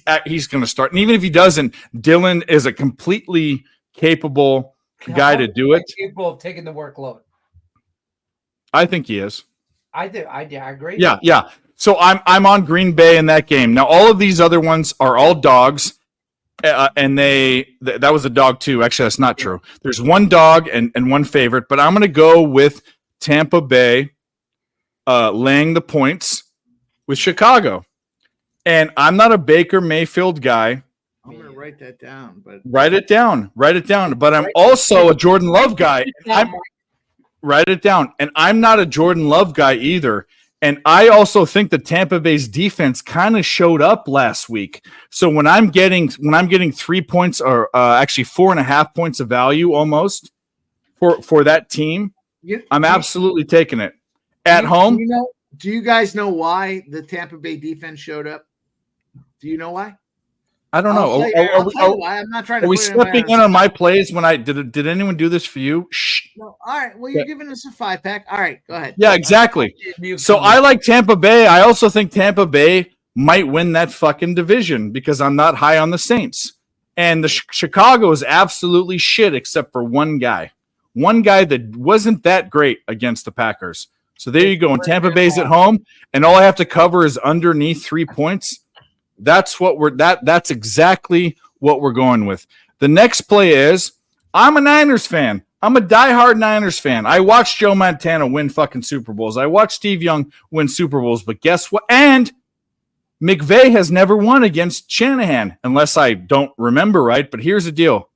[SPEAKER 3] going to start, and even if he doesn't, Dylan is a completely capable guy to do it.
[SPEAKER 9] Capable of taking the workload.
[SPEAKER 3] I think he is.
[SPEAKER 9] I do. I agree.
[SPEAKER 3] Yeah. So I'm on Green Bay in that game. Now all of these other ones are all dogs, and that was a dog too. Actually, that's not true. There's one dog and one favorite, but I'm going to go with Tampa Bay laying the points with Chicago. And I'm not a Baker Mayfield guy.
[SPEAKER 7] I'm going to write that down. But
[SPEAKER 3] Write it down. But I'm also a Jordan Love guy. Write it down. And I'm not a Jordan Love guy either. And I also think the Tampa Bay's defense kind of showed up last week. So when I'm getting 3 points, or actually 4.5 points of value almost for that team, I'm absolutely taking it. At home.
[SPEAKER 7] Do you guys know why the Tampa Bay defense showed up? Do you know why?
[SPEAKER 3] I don't know.
[SPEAKER 7] I'm not trying to.
[SPEAKER 3] Are we slipping in on my plays when I did anyone do this for you? Shh.
[SPEAKER 7] No. All right. Well, you're giving us a 5-pack. All right. Go ahead.
[SPEAKER 3] Yeah, exactly. So I like Tampa Bay. I also think Tampa Bay might win that fucking division because I'm not high on the Saints. And the Chicago is absolutely shit except for one guy that wasn't that great against the Packers. So there you go. And Tampa Bay's at home, and all I have to cover is underneath 3 points. That's exactly what we're going with. The next play is I'm a Niners fan. I'm a diehard Niners fan. I watched Joe Montana win fucking Super Bowls. I watched Steve Young win Super Bowls. But guess what? And McVay has never won against Shanahan, unless I don't remember right. But here's the deal.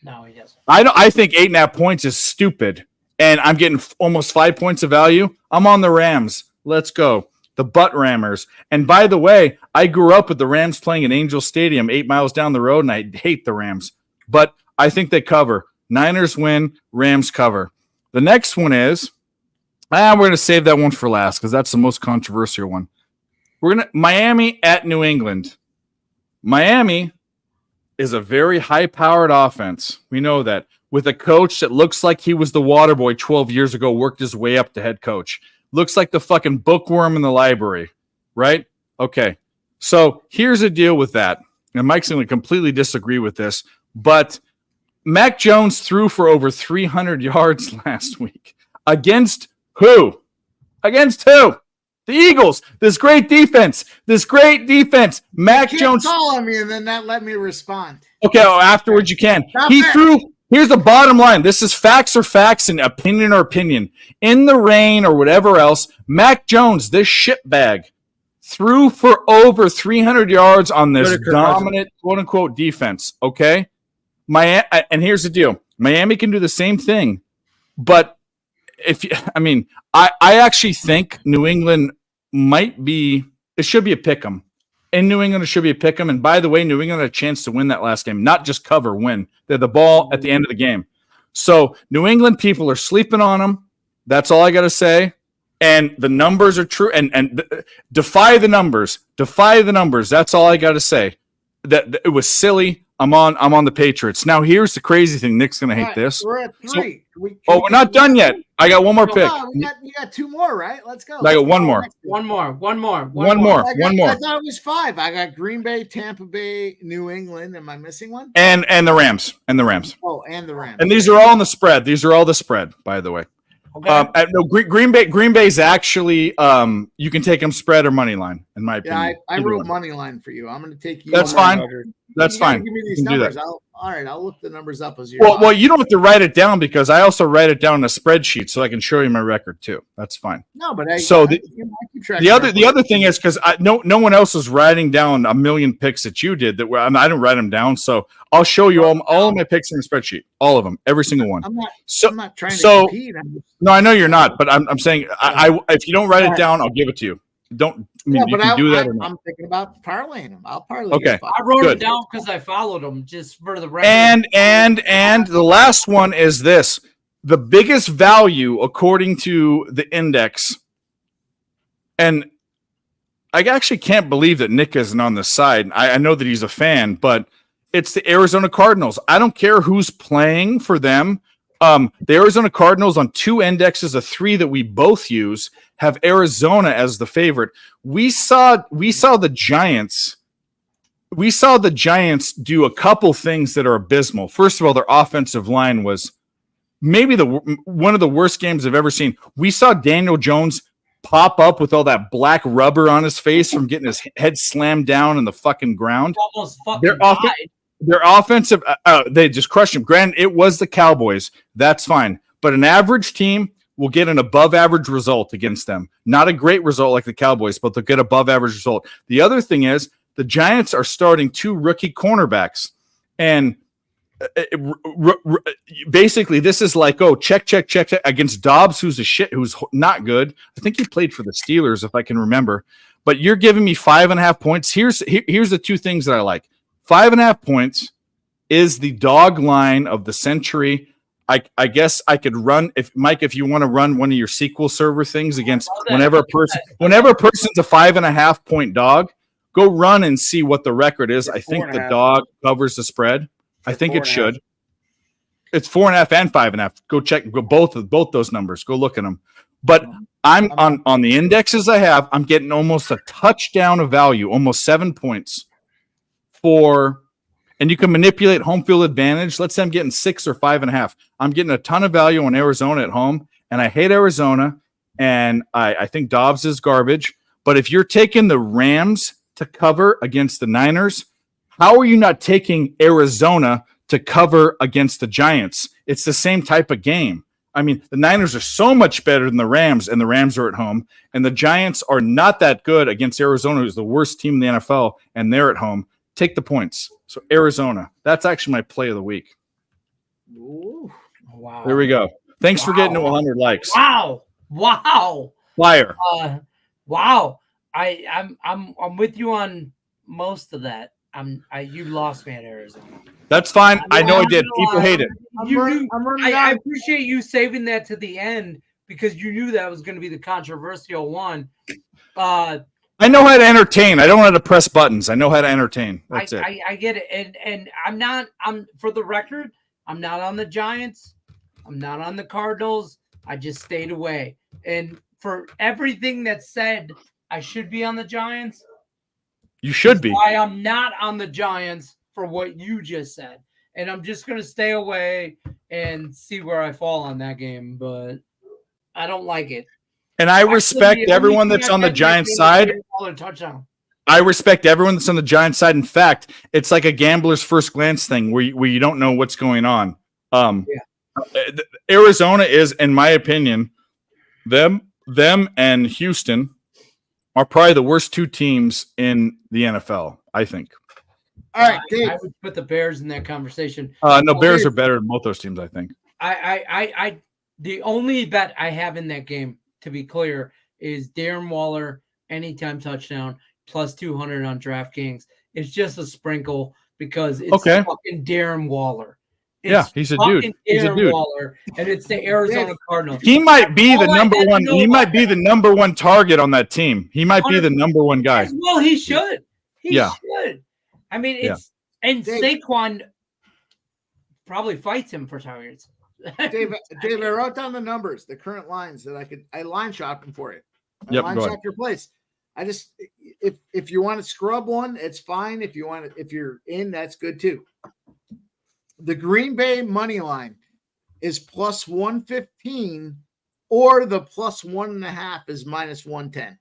[SPEAKER 9] No, he doesn't.
[SPEAKER 3] I think 8.5 points is stupid. And I'm getting almost 5 points of value. I'm on the Rams. Let's go. The butt rammers. And by the way, I grew up with the Rams playing at Angel Stadium 8 miles down the road, and I hate the Rams. But I think they cover. Niners win, Rams cover. The next one is, we're going to save that one for last because that's the most controversial one. We're going to Miami at New England. Miami is a very high-powered offense. We know that. With a coach that looks like he was the water boy 12 years ago, worked his way up to head coach. Looks like the fucking bookworm in the library, right? Okay. So here's the deal with that. And Mike's going to completely disagree with this, but Mac Jones threw for over 300 yards last week. Against who? Against who? The Eagles. This great defense. Mac Jones.
[SPEAKER 7] Call on me and then not let me respond.
[SPEAKER 3] Okay. Well, afterwards you can. Here's the bottom line. This is facts and opinion or opinion. In the rain or whatever else, Mac Jones, this shitbag, threw for over 300 yards on this dominant, quote-unquote, defense, okay? And here's the deal. Miami can do the same thing, but I actually think New England it should be a pick 'em. In New England, it should be a pick 'em. And by the way, New England had a chance to win that last game, not just cover, win. They're the ball at the end of the game. So New England people are sleeping on them. That's all I got to say. And the numbers are true. And defy the numbers. That's all I got to say. That it was silly. I'm on the Patriots. Now here's the crazy thing. Nick's gonna hate this.
[SPEAKER 7] We're at 3.
[SPEAKER 3] We're not done yet. I got one more pick.
[SPEAKER 7] You got 2 more, right? Let's go.
[SPEAKER 3] I got one more.
[SPEAKER 9] One more.
[SPEAKER 3] I
[SPEAKER 7] thought it was 5. I got Green Bay, Tampa Bay, New England. Am I missing one?
[SPEAKER 3] And the Rams.
[SPEAKER 7] Oh, and the Rams.
[SPEAKER 3] And these are all in the spread. These are all the spread, by the way. Okay. No, Green Bay's actually you can take them spread or money line, in my opinion.
[SPEAKER 7] Yeah, I wrote money line for you. I'm going to take you.
[SPEAKER 3] That's fine. That's fine.
[SPEAKER 7] Give me these numbers. I'll look the numbers up as you.
[SPEAKER 3] Well, you don't have to write it down because I also write it down in a spreadsheet so I can show you my record too. That's fine.
[SPEAKER 7] No, but
[SPEAKER 3] the other thing is because no one else is writing down a million picks that you did I didn't write them down, so I'll show you all of my picks in the spreadsheet, all of them, every single one.
[SPEAKER 7] I'm not trying to compete.
[SPEAKER 3] No, I know you're not, but I'm saying if you don't write it down, I'll give it to you. You can do that or not.
[SPEAKER 7] I'm thinking about parlaying them. I'll parlay.
[SPEAKER 3] Okay.
[SPEAKER 9] I wrote it down because I followed them just for the record.
[SPEAKER 3] And the last one is this: the biggest value according to the index. And I actually can't believe that Nick isn't on this side. I know that he's a fan, but it's the Arizona Cardinals. I don't care who's playing for them. The Arizona Cardinals on 2 indexes of 3 that we both use have Arizona as the favorite. We saw the Giants. We saw the Giants do a couple things that are abysmal. First of all, their offensive line was maybe one of the worst games I've ever seen. We saw Daniel Jones pop up with all that black rubber on his face from getting his head slammed down in the fucking ground.
[SPEAKER 9] Almost fucking died.
[SPEAKER 3] Their offensive, they just crushed him. Granted, it was the Cowboys. That's fine. But an average team will get an above average result against them. Not a great result like the Cowboys, but they'll get above average result. The other thing is the Giants are starting 2 rookie cornerbacks. And basically this is like, check against Dobbs, who's not good. I think he played for the Steelers, if I can remember. But you're giving me 5.5 points. Here's the 2 things that I like. 5.5 points is the dog line of the century. I guess I could run if you want to run one of your SQL server things against whenever a person's a 5.5 point dog, go run and see what the record is. I think the dog covers the spread. I think it should. It's 4.5 and 5.5. Go check both those numbers. Go look at them. But I'm on the indexes I have. I'm getting almost a touchdown of value, almost 7 points and you can manipulate home field advantage. Let's say I'm getting 6 or 5.5. I'm getting a ton of value on Arizona at home, and I hate Arizona, and I think Dobbs is garbage. But if you're taking the Rams to cover against the Niners, how are you not taking Arizona to cover against the Giants? It's the same type of game. I mean, the Niners are so much better than the Rams, and the Rams are at home, and the Giants are not that good against Arizona, who's the worst team in the NFL, and they're at home. Take the points. So Arizona. That's actually my play of the week.
[SPEAKER 9] Ooh, wow.
[SPEAKER 3] There we go. Thanks for getting to 100 likes.
[SPEAKER 9] Wow.
[SPEAKER 3] Fire.
[SPEAKER 9] Wow. I'm with you on most of that. You lost me at Arizona.
[SPEAKER 3] That's fine. I know I did. People hate it.
[SPEAKER 9] I appreciate you saving that to the end because you knew that was going to be the controversial one.
[SPEAKER 3] I know how to entertain. I don't know how to press buttons. I know how to entertain. That's it.
[SPEAKER 9] I get it. And I'm for the record, I'm not on the Giants. I'm not on the Cardinals. I just stayed away. And for everything that's said, I should be on the Giants.
[SPEAKER 3] You should be.
[SPEAKER 9] Why I'm not on the Giants for what you just said. And I'm just going to stay away and see where I fall on that game. But I don't like it.
[SPEAKER 3] And I respect everyone that's on the Giants side. I respect everyone that's on the Giants side. In fact, it's like a gambler's first glance thing where you don't know what's going on. Arizona is, in my opinion, them and Houston are probably the worst 2 teams in the NFL, I think.
[SPEAKER 7] All right, Dave.
[SPEAKER 9] I would put the Bears in that conversation.
[SPEAKER 3] No, Bears are better than both those teams, I think.
[SPEAKER 9] The only bet I have in that game, to be clear, is Darren Waller anytime touchdown plus 200 on DraftKings. It's just a sprinkle because it's fucking Darren Waller.
[SPEAKER 3] He's a dude. He's a dude.
[SPEAKER 9] Waller, and it's the Arizona Cardinals.
[SPEAKER 3] He might be the number one. He might be the number one target on that team. He might be the number one guy.
[SPEAKER 9] Well, he should. He should. I mean, it's and Saquon probably fights him for targets.
[SPEAKER 7] Dave, I wrote down the numbers, the current lines that I line shot them for you. Line shot your place. I just if you want to scrub one, it's fine. If you're in, that's good too. The Green Bay money line is plus 115, or the plus 1.5 is minus 110.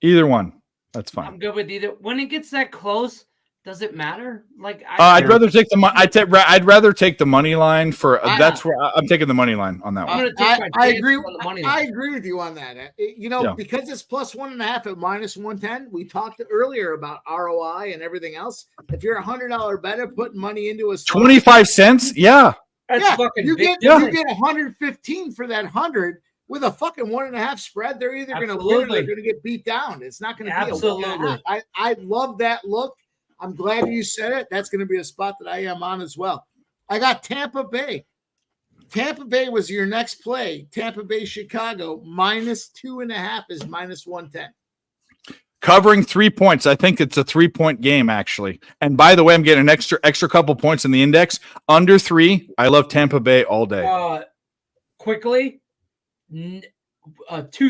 [SPEAKER 3] Either one, that's fine.
[SPEAKER 9] I'm good with either. When it gets that close, does it matter? Like
[SPEAKER 3] I'd rather take the I'd rather take the money line for that's where I'm taking the money line on that one.
[SPEAKER 7] I agree. I agree with you on that. Because it's plus 1.5 at minus 110. We talked earlier about ROI and everything else. If you're $100 better, putting money into a
[SPEAKER 3] 25 cents,
[SPEAKER 9] that's fucking
[SPEAKER 7] you
[SPEAKER 9] big.
[SPEAKER 7] You get 115 for that 100. With a fucking 1.5 spread, they're either going to win or they're going to get beat down. It's not going to be a 1.5. I love that look. I'm glad you said it. That's going to be a spot that I am on as well. I got Tampa Bay. Tampa Bay was your next play. Tampa Bay, Chicago, minus 2.5 is minus 110.
[SPEAKER 3] Covering 3 points. I think it's a 3-point game, actually. And by the way, I'm getting an extra couple points in the index. Under 3, I love Tampa Bay all day.
[SPEAKER 9] Quickly, 2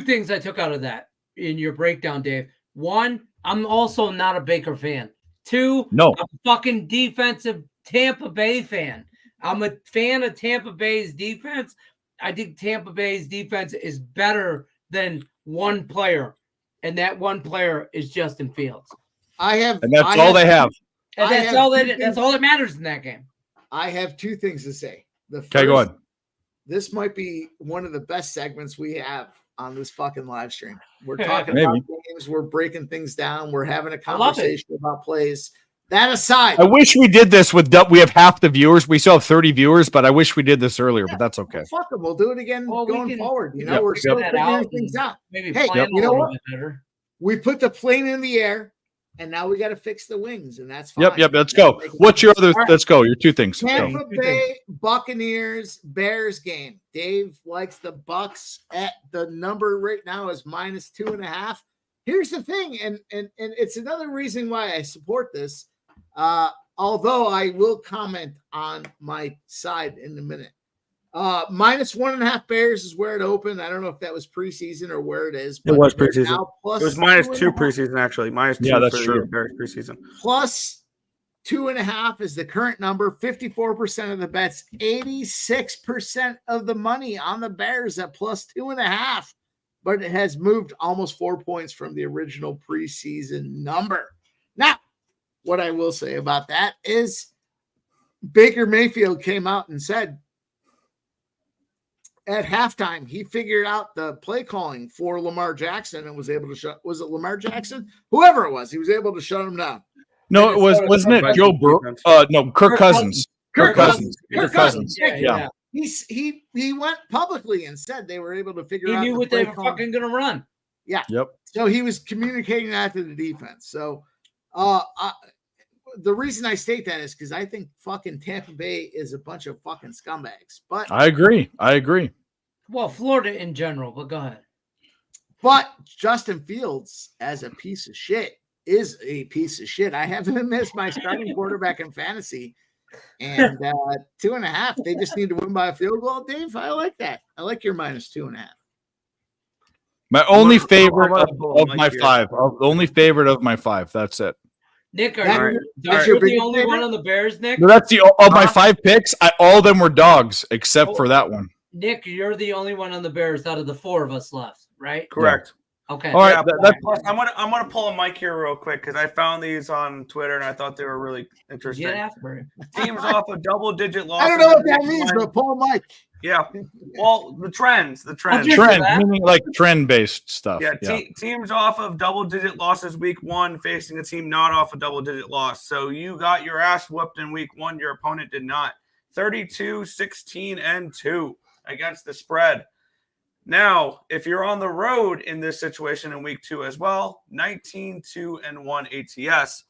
[SPEAKER 9] things I took out of that in your breakdown, Dave. 1, I'm also not a Baker fan. 2,
[SPEAKER 3] no,
[SPEAKER 9] I'm a fucking defensive Tampa Bay fan. I'm a fan of Tampa Bay's defense. I think Tampa Bay's defense is better than one player, and that one player is Justin Fields.
[SPEAKER 3] And that's all they have.
[SPEAKER 9] And that's all that matters in that game.
[SPEAKER 7] I have two things to say. The first,
[SPEAKER 3] Okay, go ahead.
[SPEAKER 7] This might be one of the best segments we have on this fucking live stream. We're talking
[SPEAKER 3] Maybe.
[SPEAKER 7] about games, we're breaking things down, we're having a
[SPEAKER 9] I love it.
[SPEAKER 7] conversation about plays. That aside,
[SPEAKER 3] I wish we did this with we have half the viewers. We still have 30 viewers, but I wish we did this earlier, but that's okay.
[SPEAKER 7] fuck them. We'll do it again going forward. You know,
[SPEAKER 3] Yep,
[SPEAKER 7] we're still
[SPEAKER 3] yep.
[SPEAKER 7] figuring things out.
[SPEAKER 9] Maybe
[SPEAKER 7] Hey,
[SPEAKER 9] plan
[SPEAKER 7] you
[SPEAKER 9] a
[SPEAKER 7] know
[SPEAKER 9] little
[SPEAKER 7] what?
[SPEAKER 9] bit better.
[SPEAKER 7] We put the plane in the air, and now we got to fix the wings, and that's fine.
[SPEAKER 3] Yep. Let's go. What's your other?
[SPEAKER 7] All right.
[SPEAKER 3] Let's go. Your two things.
[SPEAKER 7] Tampa
[SPEAKER 3] Go.
[SPEAKER 7] Bay Buccaneers Bears game. Dave likes the Bucks at the number right now is -2.5. Here's the thing, and it's another reason why I support this. Although I will comment on my side in a minute. -1.5 Bears is where it opened. I don't know if that was preseason or where it is.
[SPEAKER 12] It was
[SPEAKER 7] they're
[SPEAKER 12] preseason.
[SPEAKER 7] now plus
[SPEAKER 12] It was -2
[SPEAKER 7] 2.5.
[SPEAKER 12] preseason, actually. -2
[SPEAKER 3] Yeah, that's
[SPEAKER 12] for
[SPEAKER 3] true.
[SPEAKER 12] the Bears preseason.
[SPEAKER 7] Plus 2.5 is the current number. 54% of the bets, 86% of the money on the Bears at plus 2.5. But it has moved almost 4 points from the original preseason number. Now, what I will say about that is Baker Mayfield came out and said at halftime he figured out the play calling for Lamar Jackson and was able to shut. Was it Lamar Jackson? Whoever it was, he was able to shut him down.
[SPEAKER 3] No, it wasn't it Joe Burrow? No, Kirk Cousins. Kirk Cousins.
[SPEAKER 9] Yeah.
[SPEAKER 7] He went publicly and said they were able to figure
[SPEAKER 9] He
[SPEAKER 7] out
[SPEAKER 9] knew
[SPEAKER 7] the
[SPEAKER 9] what they
[SPEAKER 7] play
[SPEAKER 9] were
[SPEAKER 7] calling.
[SPEAKER 9] fucking gonna run.
[SPEAKER 7] Yeah.
[SPEAKER 3] Yep.
[SPEAKER 7] So he was communicating that to the defense. So the reason I state that is because I think fucking Tampa Bay is a bunch of fucking scumbags. But
[SPEAKER 3] I agree.
[SPEAKER 9] Well, Florida in general, but go ahead.
[SPEAKER 7] But Justin Fields, as a piece of shit, is a piece of shit. I have him as my starting quarterback in fantasy. And 2.5, they just need to win by a field goal. Dave, I like that. I like your -2.5.
[SPEAKER 3] My only favorite of my five. Only favorite of my five. That's it.
[SPEAKER 9] Nick, are
[SPEAKER 7] That's
[SPEAKER 9] you
[SPEAKER 7] your
[SPEAKER 9] the
[SPEAKER 7] biggest
[SPEAKER 9] only one
[SPEAKER 7] favorite?
[SPEAKER 9] on the Bears, Nick?
[SPEAKER 3] No, that's of my 5 picks. All of them were dogs except for that one.
[SPEAKER 9] Nick, you're the only one on the Bears out of the 4 of us left, right?
[SPEAKER 12] Correct.
[SPEAKER 9] Okay.
[SPEAKER 3] All right.
[SPEAKER 12] Yeah, plus, I'm gonna pull a mic here real quick because I found these on Twitter and I thought they were really interesting.
[SPEAKER 9] Get after it.
[SPEAKER 12] Teams off a double-digit loss.
[SPEAKER 7] I don't know what that means, but Paul Mike.
[SPEAKER 12] Yeah. Well, the trends.
[SPEAKER 3] Trend, meaning like trend-based stuff.
[SPEAKER 12] Yeah, teams off of double-digit losses week 1 facing a team not off a double-digit loss. So you got your ass whooped in week 1. Your opponent did not. 32, 16, and 2 against the spread. Now, if you're on the road in this situation in week 2 as well, 19, 2, and 1 ATS.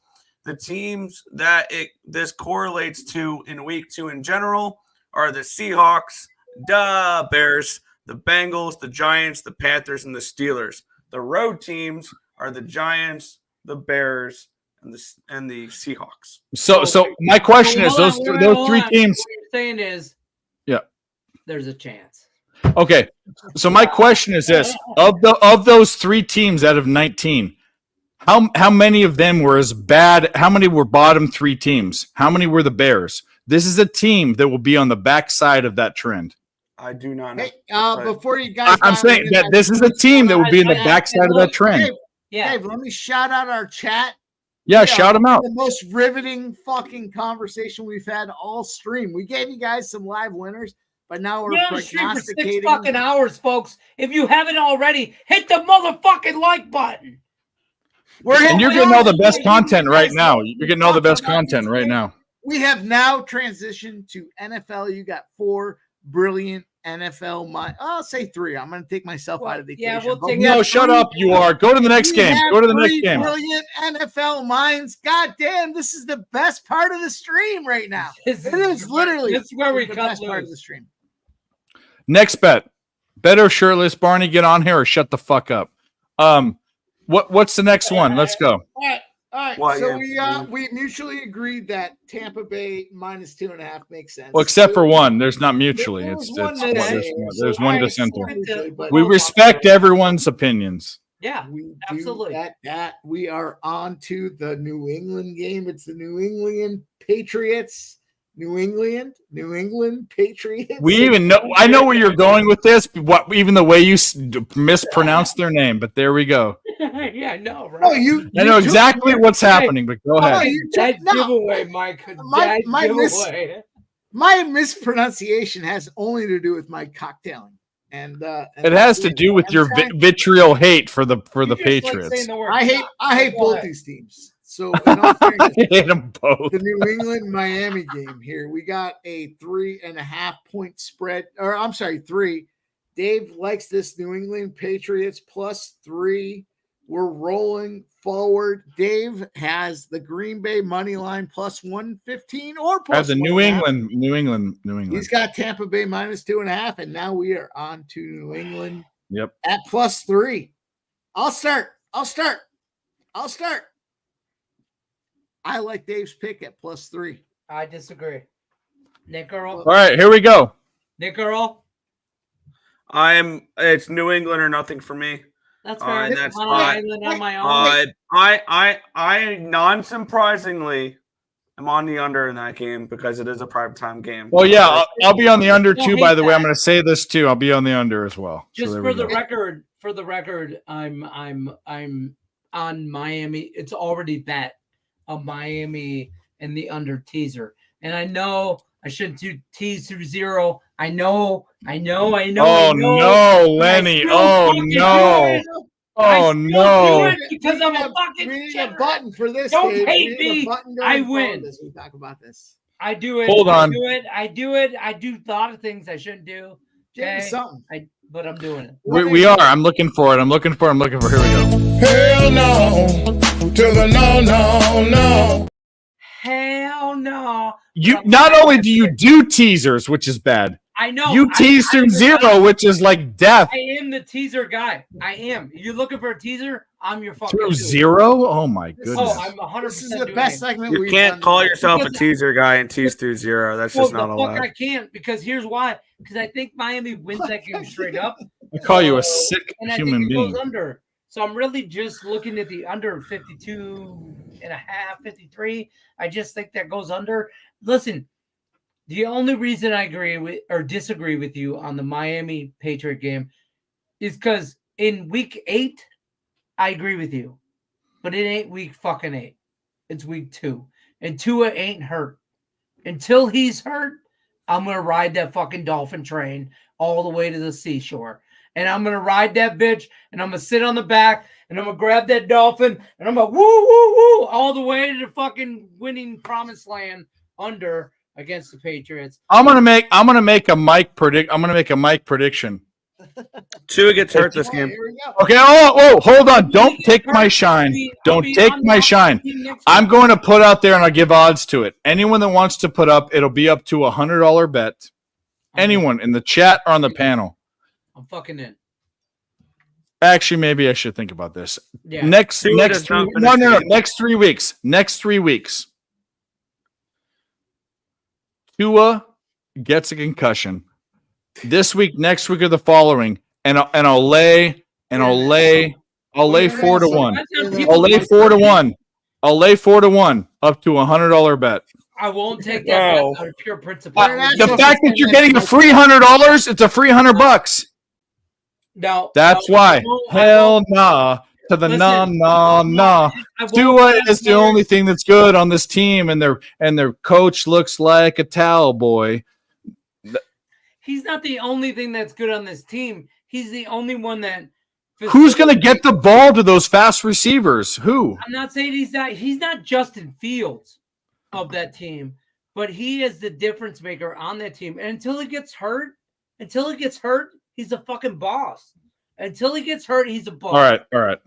[SPEAKER 12] The teams that this correlates to in week 2 in general are the Seahawks, the Bears, the Bengals, the Giants, the Panthers, and the Steelers. The road teams are the Giants, the Bears, and the Seahawks.
[SPEAKER 3] So my question is those 3 teams.
[SPEAKER 9] What you're saying is,
[SPEAKER 3] yeah,
[SPEAKER 9] there's a chance.
[SPEAKER 3] Okay, so my question is this: of those 3 teams out of 19, how many of them were as bad? How many were bottom 3 teams? How many were the Bears? This is a team that will be on the backside of that trend.
[SPEAKER 12] I do not know.
[SPEAKER 7] Hey, before you guys,
[SPEAKER 3] I'm saying that this is a team that will be in the backside of that trend.
[SPEAKER 7] Dave, let me shout out our chat.
[SPEAKER 3] Yeah, shout them out.
[SPEAKER 7] The most riveting fucking conversation we've had all stream. We gave you guys some live winners. But now we're
[SPEAKER 9] For 6
[SPEAKER 7] prognosticating.
[SPEAKER 9] fucking hours, folks. If you haven't already, hit the motherfucking like button.
[SPEAKER 3] And you're getting all the best content right now. You're getting all the best content right now.
[SPEAKER 7] We have now transitioned to NFL. You got 4 brilliant NFL. I'll say 3. I'm going to take myself out of the equation.
[SPEAKER 9] we'll take
[SPEAKER 3] No, shut up. You are. Go to the next game. Go to the next game.
[SPEAKER 7] Brilliant NFL minds. God damn, this is the best part of the stream right now. It is literally.
[SPEAKER 9] This is where we
[SPEAKER 7] the
[SPEAKER 9] cut
[SPEAKER 7] best part of
[SPEAKER 9] loose.
[SPEAKER 7] the stream.
[SPEAKER 3] Next bet. Better shirtless Barney get on here or shut the fuck up. What's the next one? Let's go.
[SPEAKER 7] All right.
[SPEAKER 12] Well,
[SPEAKER 7] so
[SPEAKER 12] yeah.
[SPEAKER 7] we mutually agreed that Tampa Bay -2.5 makes sense.
[SPEAKER 3] Well, except for one. There's not mutually. There's one dissenter. We respect everyone's opinions.
[SPEAKER 9] Yeah, absolutely.
[SPEAKER 7] That we are on to the New England game. It's the New England Patriots New England Patriots.
[SPEAKER 3] We even know. I know where you're going with this. Even the way you mispronounced their name, but there we go.
[SPEAKER 9] Yeah, I know, right?
[SPEAKER 7] Oh, you
[SPEAKER 3] I know exactly what's happening, but go ahead.
[SPEAKER 9] That giveaway, Mike. That giveaway.
[SPEAKER 7] My mispronunciation has only to do with my cocktailing, and
[SPEAKER 3] it has to do with your vitriol hate for the Patriots.
[SPEAKER 7] I hate both these teams. So in all fairness,
[SPEAKER 3] I hate them both.
[SPEAKER 7] The New England Miami game here, we got a 3.5 point spread, or I'm sorry, 3. Dave likes this New England Patriots +3. We're rolling forward. Dave has the Green Bay money line +115 or
[SPEAKER 3] I have the New England.
[SPEAKER 7] He's got Tampa Bay -2.5, and now we are on to New England.
[SPEAKER 3] Yep.
[SPEAKER 7] At +3. I'll start. I like Dave's pick at +3.
[SPEAKER 9] I disagree. Nick Earl.
[SPEAKER 3] All right, here we go.
[SPEAKER 9] Nick Earl.
[SPEAKER 12] It's New England or nothing for me.
[SPEAKER 9] That's fair.
[SPEAKER 12] That's
[SPEAKER 9] on
[SPEAKER 12] fine.
[SPEAKER 9] Island on my own.
[SPEAKER 12] I non-surprisingly am on the under in that game because it is a primetime game.
[SPEAKER 3] Well, yeah, I'll be on the under too. By the way, I'm going to say this too. I'll be on the under as well.
[SPEAKER 9] Just for the record, I'm on Miami. It's already bet on Miami and the under teaser, and I know I shouldn't do tease through 0. I know.
[SPEAKER 3] Oh no, Lenny! Oh no! Oh no!
[SPEAKER 9] Because I'm a fucking.
[SPEAKER 7] We need a button for this.
[SPEAKER 9] Don't
[SPEAKER 7] Dave.
[SPEAKER 9] hate me. I win.
[SPEAKER 7] We talk about this.
[SPEAKER 9] I do it.
[SPEAKER 3] Hold on.
[SPEAKER 9] I do it. I do a lot of things I shouldn't do.
[SPEAKER 7] Give me
[SPEAKER 9] Okay?
[SPEAKER 7] something.
[SPEAKER 9] But I'm doing it.
[SPEAKER 3] We are. I'm looking for it. I'm looking for it. Here we go.
[SPEAKER 5] Hell no to the no.
[SPEAKER 9] Hell no.
[SPEAKER 3] You not only do you do teasers, which is bad.
[SPEAKER 9] I know.
[SPEAKER 3] You tease through 0, which is like death.
[SPEAKER 9] I am the teaser guy. I am. You're looking for a teaser? I'm your fucking
[SPEAKER 3] Through
[SPEAKER 9] dude.
[SPEAKER 3] 0? Oh my goodness.
[SPEAKER 9] Oh, I'm 100%.
[SPEAKER 7] This is the best segment
[SPEAKER 12] You
[SPEAKER 7] we've
[SPEAKER 12] can't
[SPEAKER 7] done.
[SPEAKER 12] call yourself a teaser guy and tease through 0. That's just not
[SPEAKER 9] the
[SPEAKER 12] allowed.
[SPEAKER 9] fuck I can't, because here's why. Because I think Miami wins that game straight up.
[SPEAKER 3] I call you a sick
[SPEAKER 9] And I
[SPEAKER 3] human
[SPEAKER 9] think it
[SPEAKER 3] being.
[SPEAKER 9] goes under. So I'm really just looking at the under 52.5, 53. I just think that goes under. Listen, the only reason I agree with or disagree with you on the Miami Patriot game is because in week 8, I agree with you. But it ain't week fucking 8. It's week 2. And Tua ain't hurt. Until he's hurt, I'm going to ride that fucking dolphin train all the way to the seashore. And I'm going to ride that bitch, and I'm going to sit on the back, and I'm going to grab that dolphin, and I'm going to woo, woo, woo, all the way to the fucking winning promised land under against the Patriots.
[SPEAKER 3] I'm gonna make a Mike prediction.
[SPEAKER 12] Tua gets hurt this game.
[SPEAKER 3] Okay. Oh, hold on. Don't take my shine. Don't take my shine. I'm going to put out there and I'll give odds to it. Anyone that wants to put up, it'll be up to $100 bet. Anyone in the chat or on the panel.
[SPEAKER 9] I'm fucking in.
[SPEAKER 3] Actually, maybe I should think about this.
[SPEAKER 9] Yeah.
[SPEAKER 3] Next 3 weeks. Next 3 weeks. Tua gets a concussion. This week, next week, or the following, and I'll lay 4 to 1. I'll lay 4 to 1. I'll lay 4 to 1 up to $100 bet.
[SPEAKER 9] I won't take that out of pure principle.
[SPEAKER 3] The fact that you're getting a free $100, it's a free $100.
[SPEAKER 9] No,
[SPEAKER 3] that's why. Hell nah to the nah. Tua is the only thing that's good on this team, and their coach looks like a towel boy.
[SPEAKER 9] He's not the only thing that's good on this team. He's the only one that.
[SPEAKER 3] Who's going to get the ball to those fast receivers? Who?
[SPEAKER 9] I'm not saying he's not Justin Fields of that team, but he is the difference maker on that team. And until he gets hurt, he's a fucking boss. Until he gets hurt, he's a boss.
[SPEAKER 3] All right.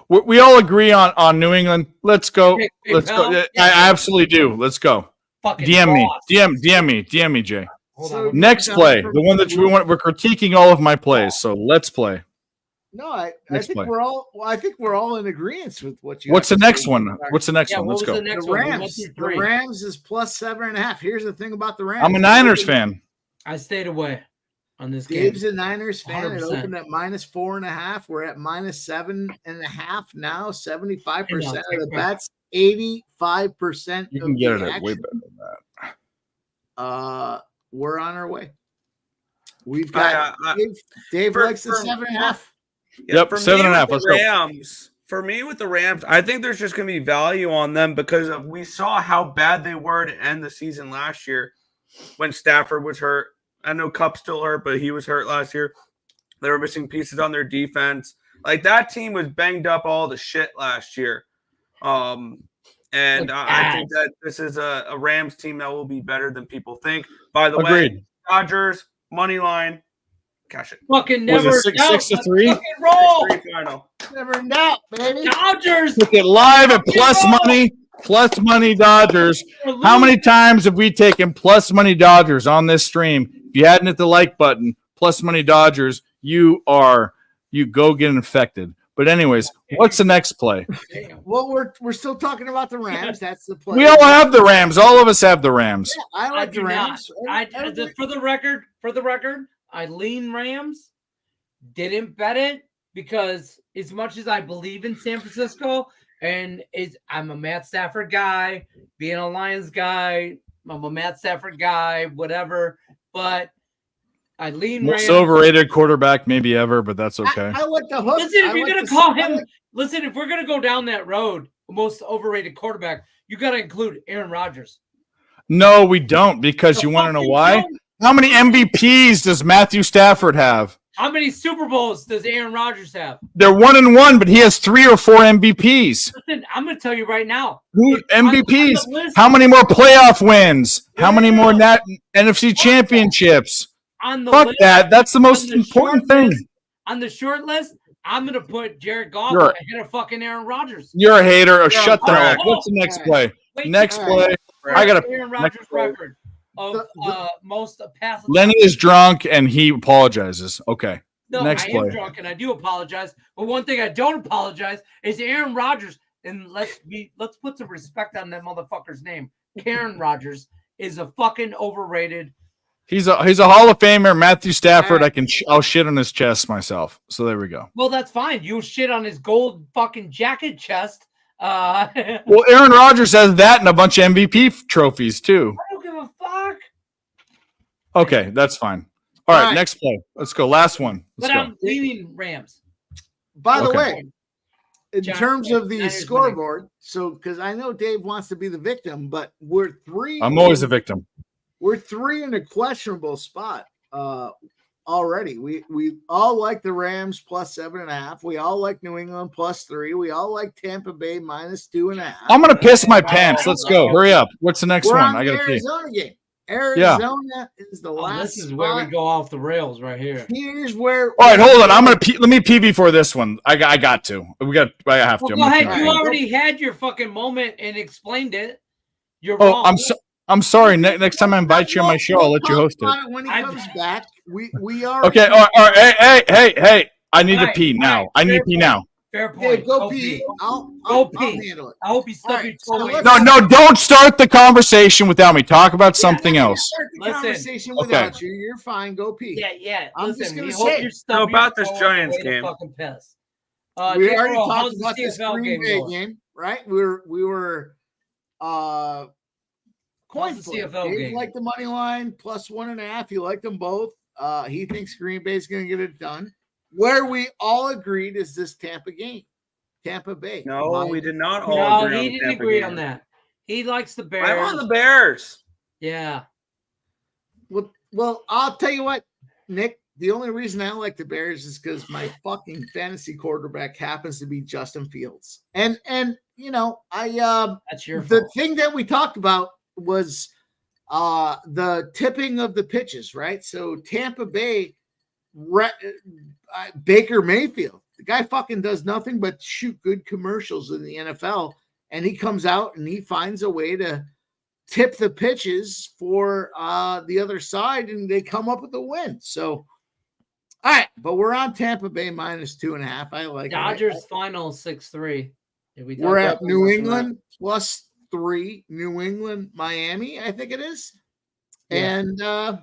[SPEAKER 3] We all agree on New England. Let's go. Let's go. I absolutely do. Let's go.
[SPEAKER 9] Fucking
[SPEAKER 3] DM me.
[SPEAKER 9] boss.
[SPEAKER 3] DM me, Jay. Next play, the one that we're critiquing all of my plays. So let's play.
[SPEAKER 7] No, I
[SPEAKER 3] Next
[SPEAKER 7] think
[SPEAKER 3] play.
[SPEAKER 7] we're all. Well, I think we're all in agreement with what you.
[SPEAKER 3] What's the
[SPEAKER 7] have to
[SPEAKER 3] next
[SPEAKER 7] say.
[SPEAKER 3] one? What's the next one? Let's go.
[SPEAKER 7] The Rams is +7.5. Here's the thing about the Rams.
[SPEAKER 3] I'm a Niners fan.
[SPEAKER 9] I stayed away on this game.
[SPEAKER 7] Dave's a Niners fan. It
[SPEAKER 9] 100%.
[SPEAKER 7] opened at -4.5. We're at -7.5 now. 75% of the bets. 85%.
[SPEAKER 3] You can get it at way better than that.
[SPEAKER 7] we're on our way. We've got Dave likes the 7.5.
[SPEAKER 3] Yep,
[SPEAKER 12] for
[SPEAKER 3] 7.5.
[SPEAKER 12] me with the Rams. For me with the Rams, I think there's just going to be value on them because we saw how bad they were to end the season last year when Stafford was hurt. I know Kupp's still hurt, but he was hurt last year. They were missing pieces on their defense. Like that team was banged up all the shit last year. And I think that this is a Rams team that will be better than people think. By the way, Dodgers, money line, cash it.
[SPEAKER 9] Fucking
[SPEAKER 3] Was
[SPEAKER 9] never
[SPEAKER 3] it
[SPEAKER 9] doubt.
[SPEAKER 3] 6-3?
[SPEAKER 9] Fucking roll.
[SPEAKER 12] 6-3 final.
[SPEAKER 7] Never in doubt, baby.
[SPEAKER 9] Dodgers.
[SPEAKER 3] Look at live at plus money Dodgers. How many times have we taken plus money Dodgers on this stream? If you hadn't hit the like button, plus money Dodgers, you go get infected. But anyways, what's the next play?
[SPEAKER 7] Well, we're still talking about the Rams. That's the play.
[SPEAKER 3] We all have the Rams. All of us have the Rams.
[SPEAKER 7] Yeah, I like the Rams.
[SPEAKER 9] For the record, I lean Rams. Didn't bet it because as much as I believe in San Francisco and I'm a Matt Stafford guy, being a Lions guy, I'm a Matt Stafford guy, whatever. But I lean
[SPEAKER 3] Most
[SPEAKER 9] Rams.
[SPEAKER 3] overrated quarterback maybe ever, but that's okay.
[SPEAKER 7] I like the hook.
[SPEAKER 9] Listen, if you're gonna call him, listen, if we're gonna go down that road, most overrated quarterback, you got to include Aaron Rodgers.
[SPEAKER 3] No, we don't, because you want to know why? How many MVPs does Matthew Stafford have?
[SPEAKER 9] How many Super Bowls does Aaron Rodgers have?
[SPEAKER 3] They're 1-1, but he has 3 or 4 MVPs.
[SPEAKER 9] Listen, I'm gonna tell you right now.
[SPEAKER 3] Who MVPs?
[SPEAKER 9] on the list-
[SPEAKER 3] How many more playoff wins? How many more NFC championships?
[SPEAKER 9] On the
[SPEAKER 3] Fuck
[SPEAKER 9] list,
[SPEAKER 3] that. That's the most
[SPEAKER 9] on the
[SPEAKER 3] important
[SPEAKER 9] short
[SPEAKER 3] thing.
[SPEAKER 9] list- on the short list, I'm gonna put Jared Goff
[SPEAKER 3] You're-
[SPEAKER 9] ahead of fucking Aaron Rodgers.
[SPEAKER 3] You're a hater.
[SPEAKER 9] You're
[SPEAKER 3] Shut the hell up.
[SPEAKER 9] oh,
[SPEAKER 3] What's the next play?
[SPEAKER 9] Wait,
[SPEAKER 3] Next
[SPEAKER 9] wait.
[SPEAKER 3] play. I got
[SPEAKER 9] Aaron
[SPEAKER 3] to.
[SPEAKER 9] Rodgers record of most passes.
[SPEAKER 3] Lenny is drunk and he apologizes. Okay.
[SPEAKER 9] No,
[SPEAKER 3] Next
[SPEAKER 9] I
[SPEAKER 3] play.
[SPEAKER 9] am drunk and I do apologize. But one thing I don't apologize is Aaron Rodgers. And let's put some respect on that motherfucker's name. Karen Rodgers is a fucking overrated.
[SPEAKER 3] He's a Hall of Famer. Matthew Stafford. I'll shit on his chest myself. So there we go.
[SPEAKER 9] Well, that's fine. You shit on his gold fucking jacket chest.
[SPEAKER 3] Well, Aaron Rodgers has that and a bunch of MVP trophies too.
[SPEAKER 9] I don't give a fuck.
[SPEAKER 3] Okay, that's fine. All right, next play. Let's go. Last one. Let's
[SPEAKER 9] But
[SPEAKER 3] go.
[SPEAKER 9] I'm leaning Rams.
[SPEAKER 7] By the
[SPEAKER 3] Okay.
[SPEAKER 7] way, in
[SPEAKER 9] John,
[SPEAKER 7] terms of the
[SPEAKER 9] Niners
[SPEAKER 7] scoreboard, so because I know Dave wants to be the victim, but we're 3.
[SPEAKER 3] I'm always a victim.
[SPEAKER 7] We're 3 in a questionable spot already. We all like the Rams plus 7.5. We all like New England plus 3. We all like Tampa Bay minus 2.5.
[SPEAKER 3] I'm gonna piss my pants. Let's go. Hurry up. What's the next
[SPEAKER 7] We're
[SPEAKER 3] one?
[SPEAKER 7] on
[SPEAKER 3] I
[SPEAKER 7] the
[SPEAKER 3] gotta see.
[SPEAKER 7] Arizona game. Arizona is the last.
[SPEAKER 9] This is where we go off the rails right here.
[SPEAKER 7] Here's where.
[SPEAKER 3] All right, hold on. I'm gonna let me pee before this one. I got to. I have to.
[SPEAKER 9] Well,
[SPEAKER 3] I'm
[SPEAKER 9] go
[SPEAKER 3] gonna
[SPEAKER 9] ahead.
[SPEAKER 3] pee.
[SPEAKER 9] You already had your fucking moment and explained it. You're
[SPEAKER 3] Oh,
[SPEAKER 9] wrong.
[SPEAKER 3] I'm sorry. Next time I invite you on my show, I'll let you host it.
[SPEAKER 7] When he comes back, we are
[SPEAKER 3] Okay. All right. Hey. I need to pee now. I need to pee now.
[SPEAKER 9] Fair point.
[SPEAKER 7] Dave, go pee. I'll handle it.
[SPEAKER 9] I hope you stub your toe.
[SPEAKER 3] No, don't start the conversation without me. Talk about something else.
[SPEAKER 7] Start the conversation
[SPEAKER 3] Okay.
[SPEAKER 7] without you. You're fine. Go pee.
[SPEAKER 9] Yeah.
[SPEAKER 7] I'm
[SPEAKER 9] Listen,
[SPEAKER 7] just
[SPEAKER 9] we
[SPEAKER 7] gonna
[SPEAKER 9] hope
[SPEAKER 7] say.
[SPEAKER 9] you're stubbing
[SPEAKER 12] about
[SPEAKER 9] your
[SPEAKER 12] this
[SPEAKER 9] toe
[SPEAKER 12] Giants
[SPEAKER 9] on the way to
[SPEAKER 12] game.
[SPEAKER 9] fucking piss.
[SPEAKER 7] We
[SPEAKER 9] Jay
[SPEAKER 7] already
[SPEAKER 9] Earl,
[SPEAKER 7] talked
[SPEAKER 9] how's the
[SPEAKER 7] about this
[SPEAKER 9] CFL
[SPEAKER 7] Green Bay
[SPEAKER 9] going?
[SPEAKER 7] game, right? We were coin
[SPEAKER 9] How's the
[SPEAKER 7] flip.
[SPEAKER 9] CFL
[SPEAKER 7] Dave
[SPEAKER 9] game?
[SPEAKER 7] liked the money line plus 1.5. He liked them both. He thinks Green Bay's going to get it done. Where we all agreed is this Tampa game. Tampa Bay.
[SPEAKER 12] No, we did not all
[SPEAKER 9] No,
[SPEAKER 12] agree on
[SPEAKER 9] he
[SPEAKER 12] the
[SPEAKER 9] didn't
[SPEAKER 12] Tampa
[SPEAKER 9] agree
[SPEAKER 12] game.
[SPEAKER 9] on that. He likes the Bears.
[SPEAKER 12] I'm on the Bears.
[SPEAKER 9] Yeah.
[SPEAKER 7] Well, I'll tell you what, Nick. The only reason I like the Bears is because my fucking fantasy quarterback happens to be Justin Fields, and you know
[SPEAKER 9] that's your
[SPEAKER 7] the
[SPEAKER 9] fault.
[SPEAKER 7] thing that we talked about was the tipping of the pitches, right? So Tampa Bay, Baker Mayfield, the guy fucking does nothing but shoot good commercials in the NFL, and he comes out and he finds a way to tip the pitches for the other side, and they come up with a win. So, all right, but we're on Tampa Bay minus 2.5. I like it.
[SPEAKER 9] Dodgers final 6-3.
[SPEAKER 7] We're at New England plus 3. New England, Miami, I think it is.
[SPEAKER 9] Yeah.
[SPEAKER 7] And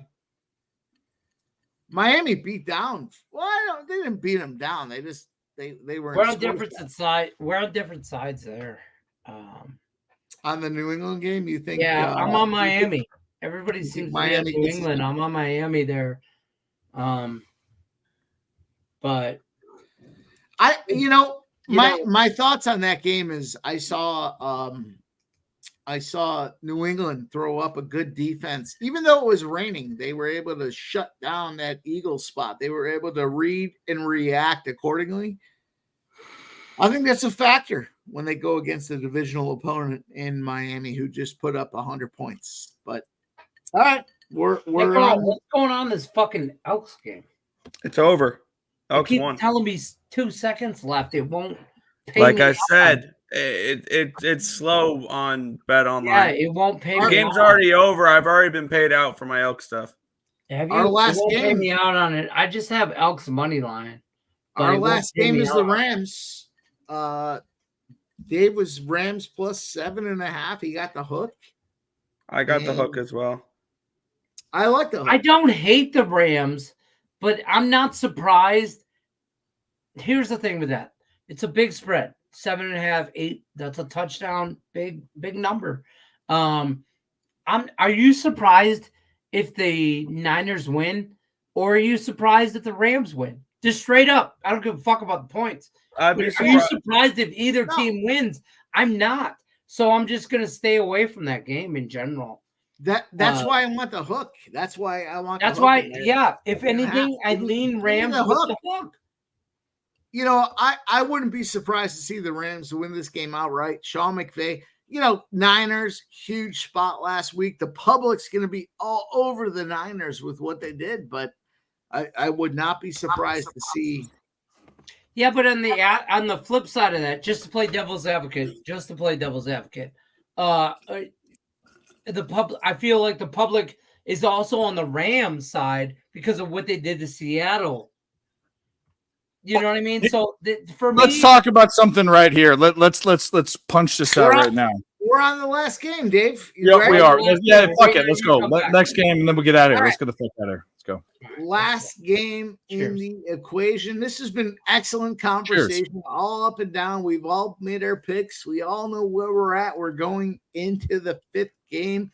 [SPEAKER 7] Miami beat down. Well, they didn't beat them down. They just they were.
[SPEAKER 9] We're
[SPEAKER 7] in
[SPEAKER 9] on
[SPEAKER 7] score
[SPEAKER 9] different side. We're on different sides there.
[SPEAKER 7] on the New England game. You think?
[SPEAKER 9] Yeah, I'm on Miami. Everybody
[SPEAKER 7] think
[SPEAKER 9] seems to be
[SPEAKER 7] Miami
[SPEAKER 9] at New
[SPEAKER 7] gets-
[SPEAKER 9] England. I'm on Miami there. But
[SPEAKER 7] my thoughts on that game is I saw New England throw up a good defense. Even though it was raining, they were able to shut down that Eagles spot. They were able to read and react accordingly. I think that's a factor when they go against a divisional opponent in Miami who just put up 100 points. But all right, we're on.
[SPEAKER 9] What's going on in this fucking Elks game?
[SPEAKER 12] It's over.
[SPEAKER 9] They
[SPEAKER 12] Elks
[SPEAKER 9] keep
[SPEAKER 12] won.
[SPEAKER 9] telling me 2 seconds left. It won't pay
[SPEAKER 12] Like
[SPEAKER 9] me
[SPEAKER 12] I
[SPEAKER 9] out.
[SPEAKER 12] said, it's slow on Bet Online.
[SPEAKER 9] Yeah, it won't pay
[SPEAKER 12] The
[SPEAKER 9] me
[SPEAKER 12] game's
[SPEAKER 9] out.
[SPEAKER 12] already over. I've already been paid out for my Elk stuff.
[SPEAKER 9] Have
[SPEAKER 7] Our
[SPEAKER 9] you?
[SPEAKER 7] last
[SPEAKER 9] It won't pay
[SPEAKER 7] game-
[SPEAKER 9] me out on it. I just have Elks money line. but
[SPEAKER 7] Our
[SPEAKER 9] it won't
[SPEAKER 7] last
[SPEAKER 9] pay
[SPEAKER 7] game
[SPEAKER 9] me
[SPEAKER 7] is the
[SPEAKER 9] out.
[SPEAKER 7] Rams. Dave was Rams plus 7.5. He got the hook.
[SPEAKER 12] I got the hook
[SPEAKER 7] And
[SPEAKER 12] as well.
[SPEAKER 7] I like the hook.
[SPEAKER 9] I don't hate the Rams, but I'm not surprised. Here's the thing with that. It's a big spread. 7.5, 8. That's a touchdown. Big number. Are you surprised if the Niners win, or are you surprised if the Rams win? Just straight up. I don't give a fuck about the points.
[SPEAKER 12] I'd be
[SPEAKER 9] Are you
[SPEAKER 12] surprised.
[SPEAKER 9] surprised if either team wins? I'm not. So I'm just gonna stay away from that game in general.
[SPEAKER 7] That's why I want the hook. That's why I want.
[SPEAKER 9] That's
[SPEAKER 7] the hook
[SPEAKER 9] why,
[SPEAKER 7] in there.
[SPEAKER 9] yeah. If
[SPEAKER 7] 7.5.
[SPEAKER 9] anything, I
[SPEAKER 7] Give me-
[SPEAKER 9] lean
[SPEAKER 7] give me
[SPEAKER 9] Rams
[SPEAKER 7] the
[SPEAKER 9] with
[SPEAKER 7] hook.
[SPEAKER 9] the hook.
[SPEAKER 7] I wouldn't be surprised to see the Rams win this game outright. Sean McVay, Niners, huge spot last week. The public's going to be all over the Niners with what they did, but I would not be surprised to see.
[SPEAKER 9] Yeah, but on the flip side of that, just to play devil's advocate, the public. I feel like the public is also on the Rams side because of what they did to Seattle. You know what I mean? So for me,
[SPEAKER 3] Let's talk about something right here. Let's punch this out right now.
[SPEAKER 7] We're on the last game, Dave. You
[SPEAKER 3] Yeah,
[SPEAKER 7] ready?
[SPEAKER 3] we are. Yeah, fuck it. Let's go.
[SPEAKER 9] Come back.
[SPEAKER 3] Next game, and then we'll get out of here.
[SPEAKER 7] All
[SPEAKER 3] Let's get the fuck out of here. Let's go.
[SPEAKER 7] Last game in the equation. This has been excellent conversation all up and down. We've all made our picks. We all know where we're at. We're going into the 5th game.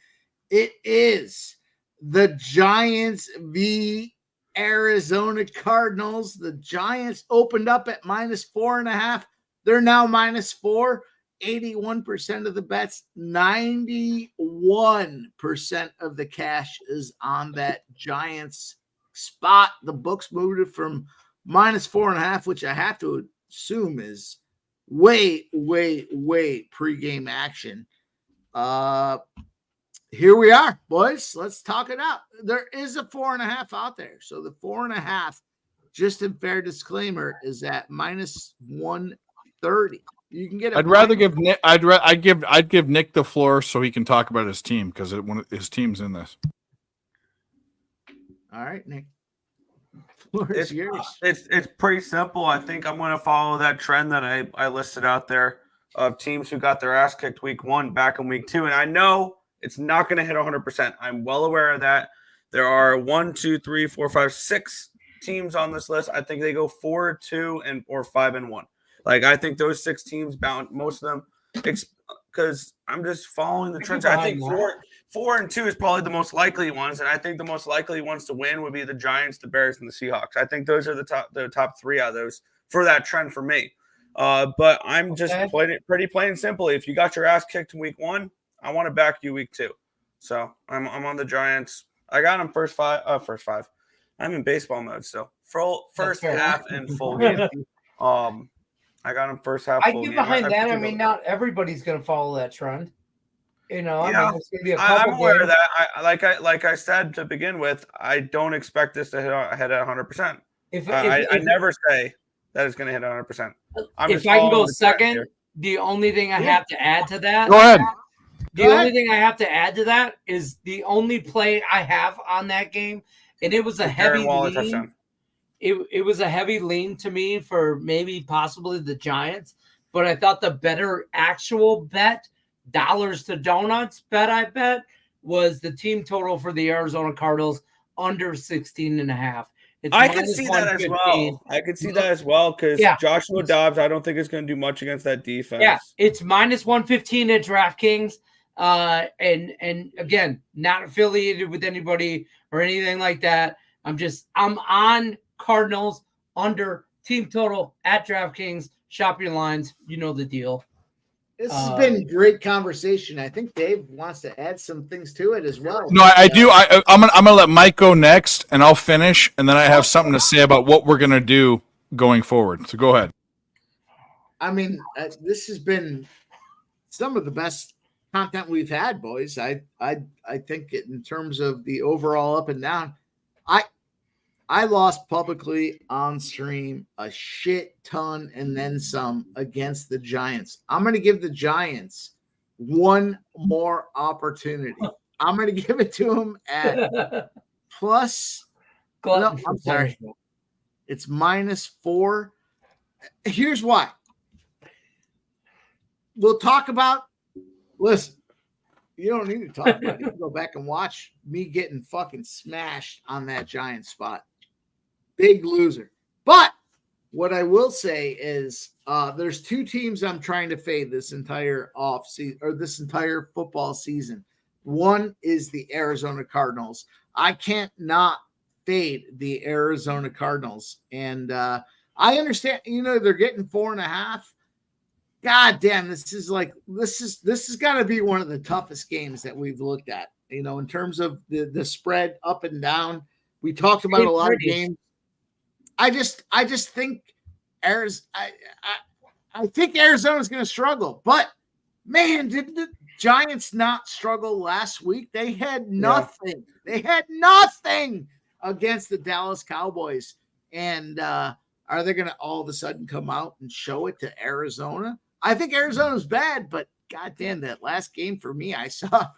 [SPEAKER 7] It is the Giants v. Arizona Cardinals. The Giants opened up at -4.5. They're now -4. 81% of the bets, 91% of the cash is on that Giants spot. The books moved it from -4.5, which I have to assume is way pregame action. Here we are, boys. Let's talk it out. There is a 4.5 out there. So the 4.5, just in fair disclaimer, is at -130. You can get.
[SPEAKER 3] I'd rather give Nick. I'd give Nick the floor so he can talk about his team because his team's in this.
[SPEAKER 7] All right, Nick.
[SPEAKER 12] It's pretty simple. I think I'm going to follow that trend that I listed out there of teams who got their ass kicked week 1 back in week 2, and I know it's not going to hit 100%. I'm well aware of that. There are 1, 2, 3, 4, 5, 6 teams on this list. I think they go 4-2 or 5-1. Like, I think those 6 teams bound most of them because I'm just following the trends. I think 4 and 2 is probably the most likely ones, and I think the most likely ones to win would be the Giants, the Bears, and the Seahawks. I think those are the top 3 out of those for that trend for me. But I'm just playing it pretty plain and simple. If you got your ass kicked in week 1, I want to back you week 2. So I'm on the Giants. I got them first five. I'm in baseball mode still. First half and full game. I got him first half.
[SPEAKER 9] I get behind that. I mean, not everybody's going to follow that trend. I mean, it's going to be a couple
[SPEAKER 12] I'm aware of
[SPEAKER 9] games.
[SPEAKER 12] that. Like I said to begin with, I don't expect this to hit at 100%. I never say that it's going to hit 100%.
[SPEAKER 9] If I can go second, the only thing I have to add to that.
[SPEAKER 3] Go ahead.
[SPEAKER 9] The only thing I have to add to that is the only play I have on that game, and it was a heavy lean. It was a heavy lean to me for maybe possibly the Giants, but I thought the better actual bet, dollars to donuts bet I bet, was the team total for the Arizona Cardinals under 16.5.
[SPEAKER 12] I could see that as well. I could see that as well because Joshua Dobbs, I don't think is going to do much against that defense.
[SPEAKER 9] Yeah, it's -115 at DraftKings. And again, not affiliated with anybody or anything like that. I'm on Cardinals under team total at DraftKings. Shop your lines. You know the deal.
[SPEAKER 7] This has been great conversation. I think Dave wants to add some things to it as well.
[SPEAKER 3] No, I do. I'm gonna let Mike go next, and I'll finish, and then I have something to say about what we're gonna do going forward. So go ahead.
[SPEAKER 7] I mean, this has been some of the best content we've had, boys. I think in terms of the overall up and down, I lost publicly on stream a shit ton and then some against the Giants. I'm going to give the Giants one more opportunity. I'm going to give it to them at plus. No, I'm sorry. It's -4. Here's why. We'll talk about. Listen, you don't need to talk about it. You can go back and watch me getting fucking smashed on that Giant spot. Big loser. But what I will say is there's two teams I'm trying to fade this entire off season or this entire football season. One is the Arizona Cardinals. I can't not fade the Arizona Cardinals. And I understand, they're getting 4.5. God damn, this has got to be one of the toughest games that we've looked at, in terms of the spread up and down. We talked about a lot of games. I just think I think Arizona's going to struggle. But man, did the Giants not struggle last week? They had nothing. Yeah. They had nothing against the Dallas Cowboys. And are they going to all of a sudden come out and show it to Arizona? I think Arizona's bad, but goddamn, that last game for me, I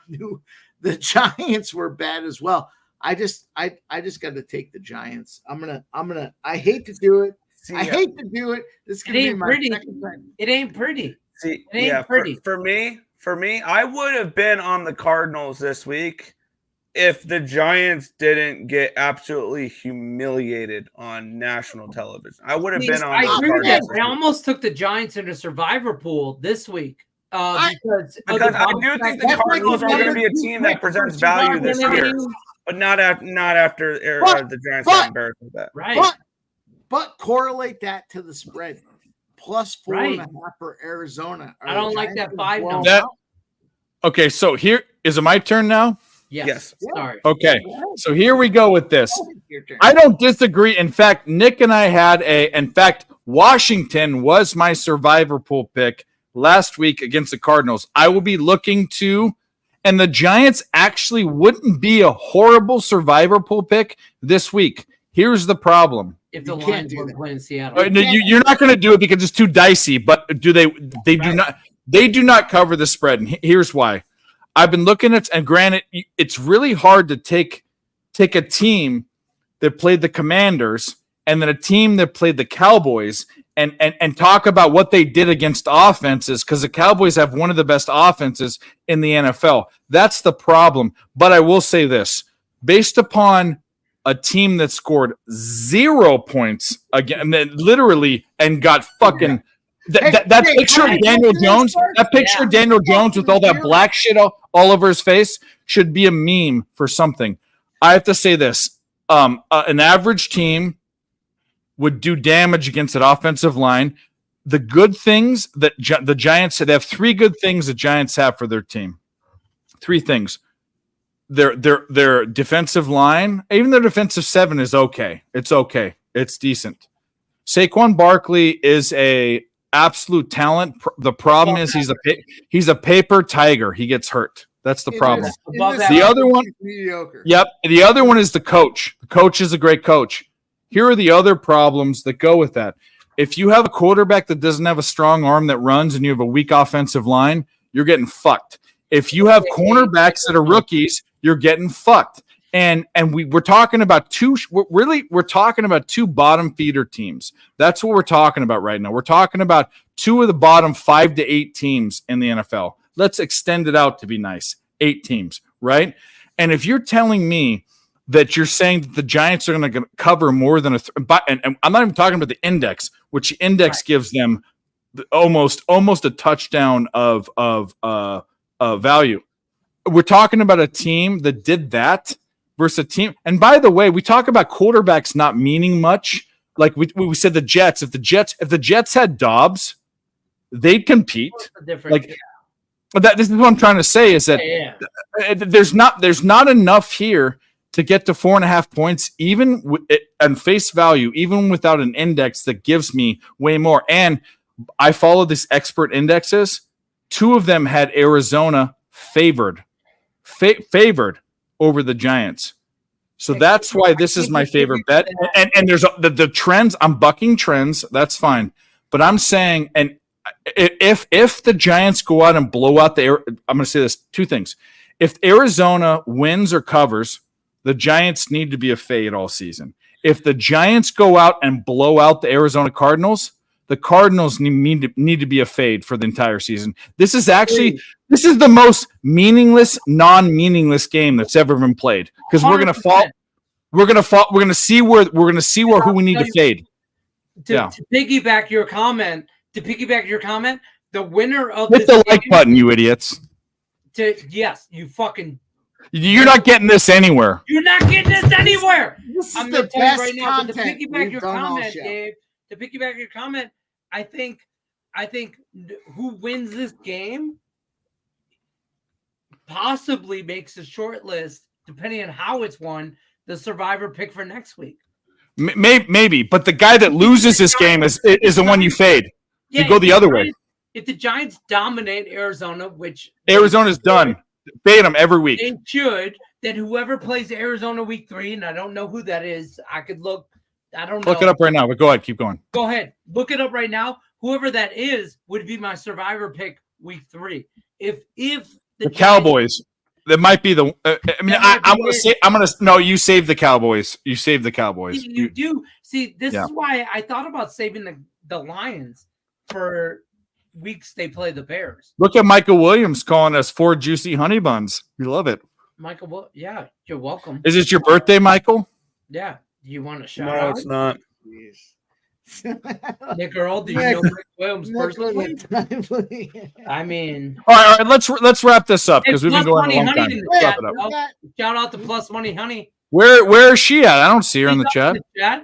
[SPEAKER 7] knew the Giants were bad as well. I just got to take the Giants. I hate to do it. I hate to do it. This could be my second time.
[SPEAKER 9] It ain't pretty.
[SPEAKER 12] See,
[SPEAKER 9] it ain't pretty.
[SPEAKER 12] For me, I would have been on the Cardinals this week if the Giants didn't get absolutely humiliated on national television. I would have been on the Cardinals.
[SPEAKER 9] I almost took the Giants in a survivor pool this week. Because
[SPEAKER 12] I do think the Cardinals are going to be a team that presents value this year. But not after the Giants got embarrassed with that.
[SPEAKER 9] Right.
[SPEAKER 7] But correlate that to the spread. +4.5 for Arizona.
[SPEAKER 9] I don't like that 5 number.
[SPEAKER 3] Okay, so here is it my turn now?
[SPEAKER 9] Yes. Sorry.
[SPEAKER 3] Okay, so here we go with this. I don't disagree. In fact, Nick and I had Washington was my survivor pool pick last week against the Cardinals. I will be looking to. And the Giants actually wouldn't be a horrible survivor pool pick this week. Here's the problem.
[SPEAKER 9] If the Lions were playing Seattle.
[SPEAKER 3] You're not going to do it because it's too dicey, but do they do not cover the spread. And here's why. I've been looking at, and granted, it's really hard to take a team that played the Commanders and then a team that played the Cowboys and talk about what they did against offenses, because the Cowboys have one of the best offenses in the NFL. That's the problem. But I will say this, based upon a team that scored 0 points again, literally, and got fucking that picture of Daniel Jones, Daniel Jones with all that black shit all over his face should be a meme for something. I have to say this, an average team would do damage against that offensive line. The good things that the Giants they have 3 good things the Giants have for their team. 3 things. Their defensive line, even their defensive 7 is okay. It's okay. It's decent. Saquon Barkley is a absolute talent. The problem is he's a paper tiger. He gets hurt. That's the problem. The other one,
[SPEAKER 7] mediocre.
[SPEAKER 3] Yep. The other one is the coach. The coach is a great coach. Here are the other problems that go with that. If you have a quarterback that doesn't have a strong arm that runs and you have a weak offensive line, you're getting fucked. If you have cornerbacks that are rookies, you're getting fucked. And we're talking about we're talking about 2 bottom feeder teams. That's what we're talking about right now. We're talking about 2 of the bottom 5 to 8 teams in the NFL. Let's extend it out to be nice. 8 teams, right? And if you're telling me that you're saying that the Giants are going to cover more than and I'm not even talking about the index, which the index gives them almost a touchdown of value. we're talking about a team that did that versus a team. And by the way, we talk about quarterbacks not meaning much. Like we said, the Jets. If the Jets had Dobbs, they'd compete. Like this is what I'm trying to say is that there's not enough here to get to 4.5 points, even on face value, even without an index that gives me way more. And I follow these expert indexes. 2 of them had Arizona favored over the Giants. So that's why this is my favorite bet. And there's the trends. I'm bucking trends. That's fine. But I'm saying, and if the Giants go out and blow out I'm going to say this, 2 things. If Arizona wins or covers, the Giants need to be a fade all season. If the Giants go out and blow out the Arizona Cardinals, the Cardinals need to be a fade for the entire season. This is the most meaningless, non-meaningless game that's ever been played because we're gonna fall. We're gonna see who we need to fade.
[SPEAKER 9] To piggyback your comment, the winner of
[SPEAKER 3] hit the like button, you idiots.
[SPEAKER 9] Yes, you fucking.
[SPEAKER 3] You're not getting this anywhere.
[SPEAKER 9] You're not getting this anywhere.
[SPEAKER 7] I'm the best right now.
[SPEAKER 9] But to piggyback your comment, Dave. To piggyback your comment, I think who wins this game possibly makes a short list, depending on how it's won, the survivor pick for next week.
[SPEAKER 3] Maybe, but the guy that loses this game is the one you fade. You go the other way.
[SPEAKER 9] If the Giants dominate Arizona, which
[SPEAKER 3] Arizona's done, fade them every week.
[SPEAKER 9] They should. Then whoever plays Arizona week 3, and I don't know who that is. I could look. I don't know.
[SPEAKER 3] Look it up right now, but go ahead. Keep going.
[SPEAKER 9] Go ahead. Look it up right now. Whoever that is would be my survivor pick week 3. If
[SPEAKER 3] the Cowboys, that might be the. You save the Cowboys. You save the Cowboys.
[SPEAKER 9] You do. See, this is why I thought about saving the Lions for weeks they play the Bears.
[SPEAKER 3] Look at Michael Williams calling us 4 juicy honey buns. We love it.
[SPEAKER 9] Michael, yeah, you're welcome.
[SPEAKER 3] Is it your birthday, Michael?
[SPEAKER 9] Yeah. Do you want to shout
[SPEAKER 12] out? No, it's not.
[SPEAKER 9] Nick Earl, do you know Mike Williams personally? I mean,
[SPEAKER 3] all right. Let's wrap this up because we've been going a long time.
[SPEAKER 9] Shout out to Plus Money Honey.
[SPEAKER 3] Where is she at? I don't see her in the chat.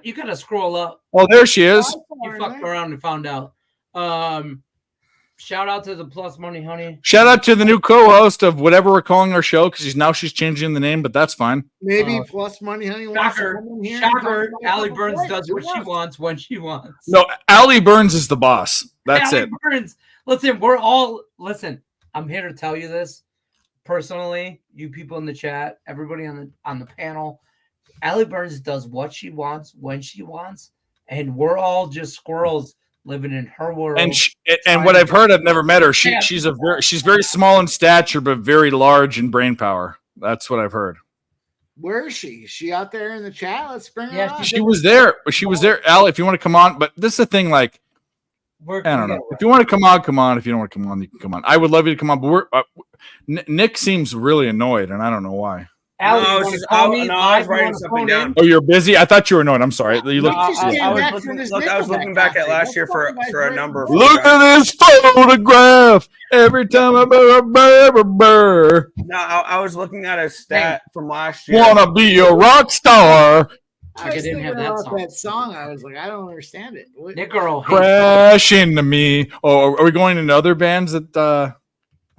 [SPEAKER 9] You gotta scroll up.
[SPEAKER 3] Oh, there she is.
[SPEAKER 9] You fucked around and found out. Shout out to the Plus Money Honey.
[SPEAKER 3] Shout out to the new co-host of whatever we're calling our show because she's changing the name, but that's fine.
[SPEAKER 7] Maybe Plus Money Honey.
[SPEAKER 9] Shocker. Allie Burns does what she wants when she wants.
[SPEAKER 3] No, Allie Burns is the boss. That's
[SPEAKER 9] Allie Burns. Listen. I'm here to tell you this personally. You people in the chat, everybody on the panel. Allie Burns does what she wants when she wants, and we're all just squirrels living in her world.
[SPEAKER 3] And what I've heard, I've never met her. She's very small in stature, but very large in brain power. That's what I've heard.
[SPEAKER 7] Where is she? Is she out there in the chat? Let's bring her on.
[SPEAKER 3] She was there. Allie, if you want to come on, but this is the thing, like, I don't know. If you want to come on, come on. If you don't want to come on, you can come on. I would love you to come on, but Nick seems really annoyed, and I don't know why.
[SPEAKER 9] Allie, I was
[SPEAKER 12] writing something down.
[SPEAKER 3] Oh, you're busy? I thought you were annoyed. I'm sorry.
[SPEAKER 12] I was looking back at last year for a number.
[SPEAKER 3] Look at this photograph. Every time I burr.
[SPEAKER 12] No, I was looking at a stat from last year.
[SPEAKER 3] Wanna be a rock star.
[SPEAKER 7] I didn't have that song. I was like, I don't understand it.
[SPEAKER 9] Nick Girl
[SPEAKER 3] crash into me. Oh, are we going into other bands that?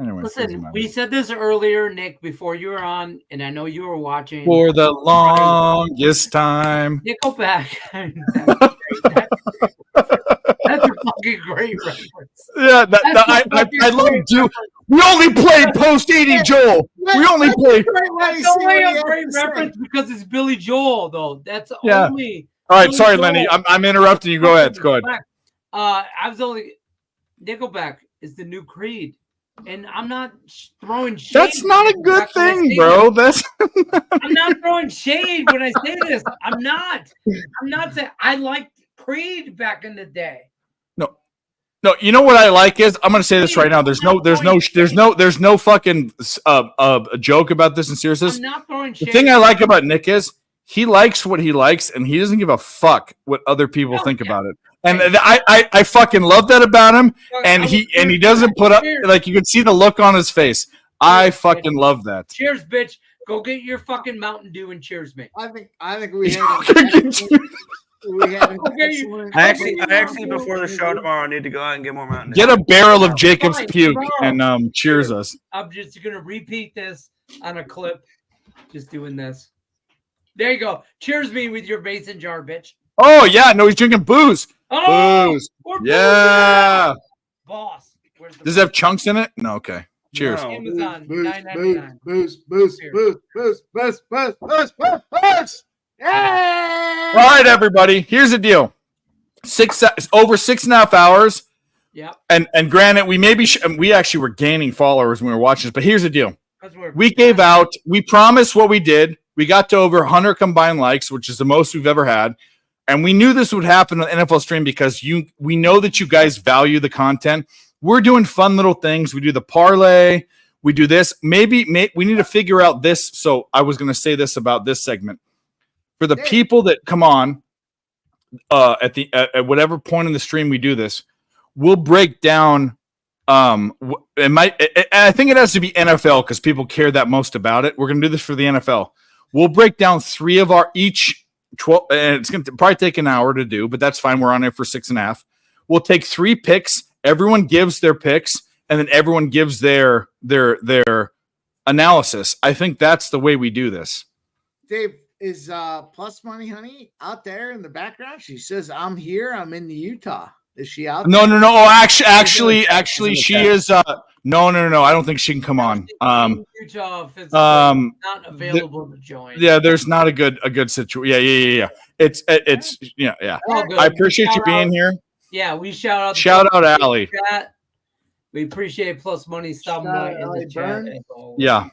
[SPEAKER 3] Anyway,
[SPEAKER 9] listen, we said this earlier, Nick, before you were on, and I know you were watching.
[SPEAKER 3] For the longest time.
[SPEAKER 9] Nickelback. That's a fucking great reference.
[SPEAKER 3] Yeah, I love you. We only played post 80 Joel. We only played.
[SPEAKER 9] That's only a great reference because it's Billy Joel, though. That's only.
[SPEAKER 3] All right, sorry, Lenny. I'm interrupting you. Go ahead.
[SPEAKER 9] I was only. Nickelback is the new Creed. And I'm not throwing shade.
[SPEAKER 3] That's not a good thing, bro.
[SPEAKER 9] I'm not throwing shade when I say this. I'm not saying I liked Creed back in the day.
[SPEAKER 3] No. You know what I like is I'm going to say this right now. There's no fucking a joke about this in seriousness.
[SPEAKER 9] I'm not throwing shade.
[SPEAKER 3] The thing I like about Nick is he likes what he likes, and he doesn't give a fuck what other people think about it. And I fucking love that about him. And he doesn't put up, like, you can see the look on his face. I fucking love that.
[SPEAKER 9] Cheers, bitch. Go get your fucking Mountain Dew and cheers me.
[SPEAKER 7] I think we had
[SPEAKER 12] I actually before the show tomorrow, I need to go out and get more Mountain Dew.
[SPEAKER 3] Get a barrel of Jacob's
[SPEAKER 9] Fine,
[SPEAKER 3] puke
[SPEAKER 9] tomorrow.
[SPEAKER 3] and cheers us.
[SPEAKER 9] I'm just gonna repeat this on a clip. Just doing this. There you go. Cheers me with your mason jar, bitch.
[SPEAKER 3] Oh yeah, no, he's drinking booze.
[SPEAKER 9] Oh,
[SPEAKER 3] Booze.
[SPEAKER 9] we're
[SPEAKER 3] Yeah.
[SPEAKER 9] boss. Where's the
[SPEAKER 3] Does it have chunks in it? No. Okay. Cheers.
[SPEAKER 9] Amazon
[SPEAKER 7] Booze,
[SPEAKER 9] $9.99.
[SPEAKER 7] booze. Yeah.
[SPEAKER 3] All right, everybody. Here's the deal. Over 6.5 hours.
[SPEAKER 9] Yep.
[SPEAKER 3] And granted, we actually were gaining followers when we were watching this, but here's the deal. We promised what we did. We got to over 100 combined likes, which is the most we've ever had. And we knew this would happen on NFL stream because we know that you guys value the content. We're doing fun little things. We do the parlay. We do this. Maybe we need to figure out this. So I was going to say this about this segment. For the people that come on at whatever point in the stream we do this, we'll break down. I think it has to be NFL because people care that most about it. We're going to do this for the NFL. We'll break down 3 of our each 12, and it's going to probably take an hour to do, but that's fine. We're on it for 6.5. We'll take 3 picks. Everyone gives their picks, and then everyone gives their analysis. I think that's the way we do this.
[SPEAKER 7] Dave, is Plus Money Honey out there in the background? She says, I'm here. I'm in Utah. Is she out
[SPEAKER 3] No,
[SPEAKER 7] there?
[SPEAKER 3] no, no. Oh, actually, she is. No. I don't think she can come on.
[SPEAKER 9] Utah, if it's not available to join.
[SPEAKER 3] Yeah, there's not a good situation. Yeah. It's yeah. I appreciate you being here.
[SPEAKER 9] Yeah, we shout
[SPEAKER 3] out Allie.
[SPEAKER 9] We appreciate Plus Money stopping by in the chat.
[SPEAKER 3] Yeah.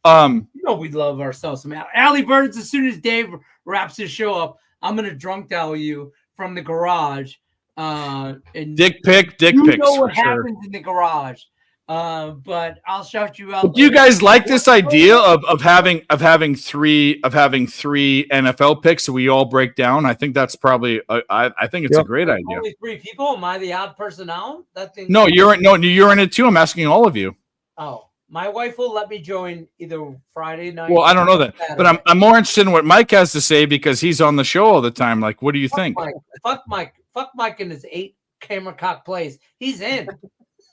[SPEAKER 9] You know we love ourselves some Allie Burns. As soon as Dave wraps his show up, I'm gonna drunk dial you from the garage. And
[SPEAKER 3] dick pics.
[SPEAKER 9] You know what happens in the garage. But I'll shout you out.
[SPEAKER 3] Do you guys like this idea of having 3 NFL picks so we all break down? I think that's probably I think it's a great idea.
[SPEAKER 9] Only 3 people. Am I the odd person out? That thing.
[SPEAKER 3] No, you're in it too. I'm asking all of you.
[SPEAKER 9] Oh, my wife will let me join either Friday night.
[SPEAKER 3] Well, I don't know that, but I'm more interested in what Mike has to say because he's on the show all the time. Like, what do you think?
[SPEAKER 9] Fuck Mike in his 8 camera cock plays. He's in.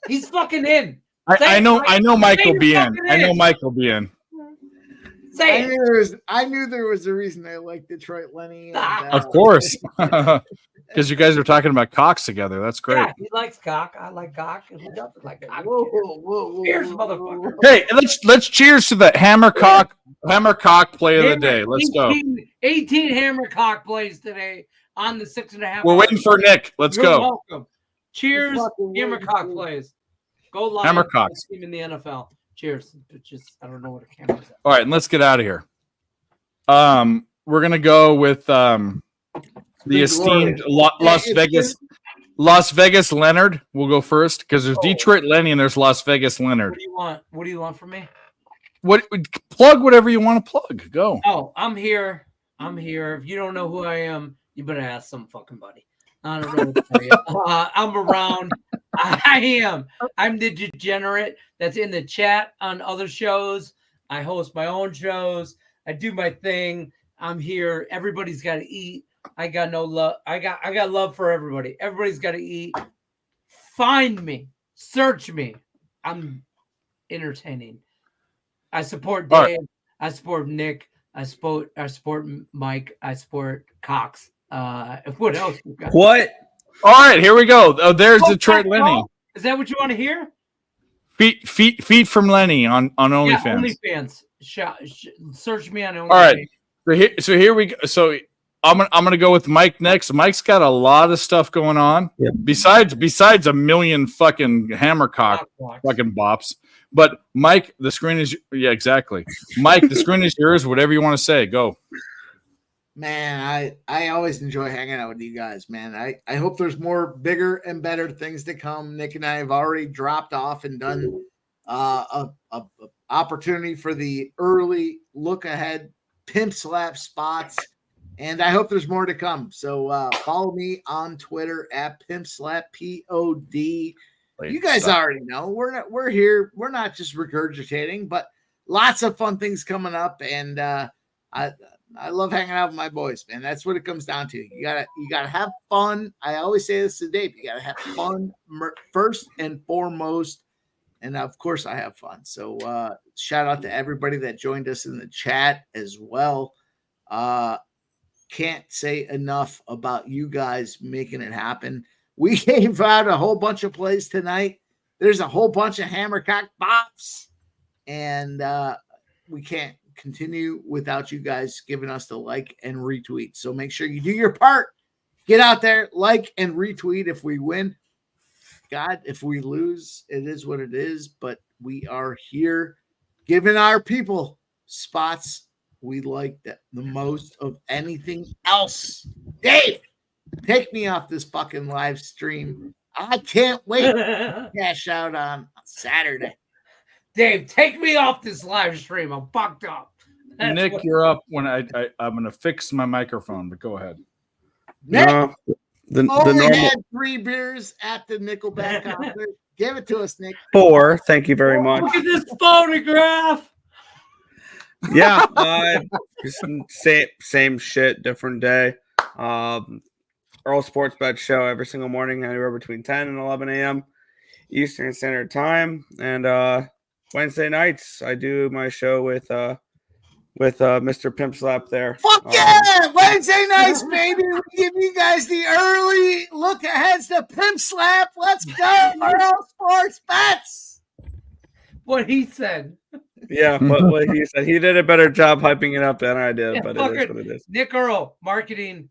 [SPEAKER 9] He's fucking in.
[SPEAKER 3] I know Mike will be in. I know Mike will be in.
[SPEAKER 9] Say
[SPEAKER 7] I knew there was a reason I like Detroit Lenny.
[SPEAKER 3] Of course. Because you guys are talking about cocks together. That's great.
[SPEAKER 9] Yeah, he likes cock. I like cock. And who doesn't like cock? Whoa. Cheers, motherfucker.
[SPEAKER 3] Hey, let's cheers to the hammer cock play of the day. Let's go.
[SPEAKER 9] 18 hammer cock plays today on the 6.5.
[SPEAKER 3] We're waiting for Nick. Let's go.
[SPEAKER 9] Welcome. Cheers, hammer cock plays. Go live.
[SPEAKER 3] Hammer cocks.
[SPEAKER 9] Team in the NFL. Cheers. I don't know what a camera is.
[SPEAKER 3] All right, and let's get out of here. We're gonna go with the esteemed Las Vegas Leonard. We'll go first because there's Detroit Lenny and there's Las Vegas Leonard.
[SPEAKER 9] What do you want from me?
[SPEAKER 3] Plug whatever you want to plug. Go.
[SPEAKER 9] Oh, I'm here. If you don't know who I am, you better ask some fucking buddy. I don't know what to tell you. I'm around. I'm the degenerate that's in the chat on other shows. I host my own shows. I do my thing. I'm here. Everybody's got to eat. I got no love. I got love for everybody. Everybody's got to eat. Find me. Search me. I'm entertaining. I support Dave. Right. I support Nick. I support Mike. I support Cox. What else?
[SPEAKER 3] What? All right, here we go. Oh, there's Detroit Lenny.
[SPEAKER 9] Is that what you want to hear?
[SPEAKER 3] Feet from Lenny on OnlyFans.
[SPEAKER 9] Yeah, OnlyFans. Search me on OnlyFans.
[SPEAKER 3] All right. So here we go. So I'm gonna go with Mike next. Mike's got a lot of stuff going on. Yeah. Besides a million fucking hammercock fucking bops. But Mike, the screen is exactly. Mike, the screen is yours. Whatever you want to say, go.
[SPEAKER 7] Man, I always enjoy hanging out with you guys, man. I hope there's more bigger and better things to come. Nick and I have already dropped off and done a opportunity for the early look ahead pimp slap spots. And I hope there's more to come. So follow me on Twitter at pimp slap POD. You guys already know we're here. We're not just regurgitating, but lots of fun things coming up, and I love hanging out with my boys, man. That's what it comes down to. You gotta have fun. I always say this to Dave. You gotta have fun first and foremost, and of course, I have fun. So shout out to everybody that joined us in the chat as well. Can't say enough about you guys making it happen. We gave out a whole bunch of plays tonight. There's a whole bunch of Hammercock bops, and we can't continue without you guys giving us the like and retweet. So make sure you do your part. Get out there, like and retweet. If we win, God, if we lose, it is what it is. But we are here giving our people spots we like that the most of anything else. Dave, take me off this fucking live stream. I can't wait to cash out on Saturday.
[SPEAKER 9] Dave, take me off this live stream. I'm fucked up.
[SPEAKER 3] Nick, you're up when I'm going to fix my microphone, but go ahead.
[SPEAKER 7] Nick,
[SPEAKER 2] the
[SPEAKER 7] only
[SPEAKER 2] normal
[SPEAKER 7] had 3 beers at the Nickelback concert. Give it to us, Nick.
[SPEAKER 2] 4. Thank you very much.
[SPEAKER 9] Look at this photograph.
[SPEAKER 2] Yeah, just same shit, different day. Earl Sports Bet show every single morning, anywhere between 10 and 11 a.m. Eastern Standard Time, and Wednesday nights I do my show with Mr. Pimp Slap there.
[SPEAKER 7] Fuck yeah! Wednesday nights, baby. We give you guys the early look ahead to Pimp Slap. Let's go, Earl Sports Bets.
[SPEAKER 9] What he said.
[SPEAKER 2] Yeah, what he said. He did a better job hyping it up than I did,
[SPEAKER 9] Yeah,
[SPEAKER 2] but it is what it is.
[SPEAKER 9] Nick Earl, marketing.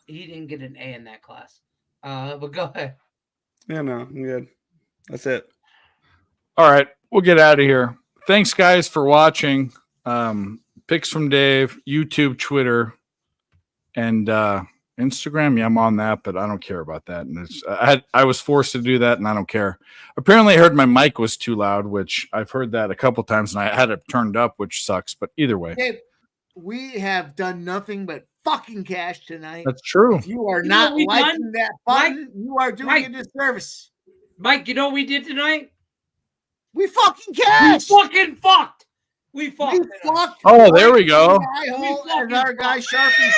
[SPEAKER 9] He didn't get an A in that class. But go ahead.
[SPEAKER 2] Yeah, no, I'm good. That's it.
[SPEAKER 3] All right, we'll get out of here. Thanks, guys, for watching. Picks from Dave, YouTube, Twitter, and Instagram. Yeah, I'm on that, but I don't care about that. And I was forced to do that, and I don't care. Apparently, I heard my mic was too loud, which I've heard that a couple times, and I had it turned up, which sucks. But either way,
[SPEAKER 7] Dave, we have done nothing but fucking cash tonight.
[SPEAKER 3] That's true.
[SPEAKER 7] If you are
[SPEAKER 9] You know
[SPEAKER 7] not
[SPEAKER 9] what we
[SPEAKER 7] liking
[SPEAKER 9] done?
[SPEAKER 7] that button,
[SPEAKER 9] Mike,
[SPEAKER 7] you are doing a disservice.
[SPEAKER 9] Mike, you know what we did tonight?
[SPEAKER 7] We fucking cashed.
[SPEAKER 9] We fucking fucked. We fucked.
[SPEAKER 3] Oh, there we go.
[SPEAKER 7] And our guy Sharpie.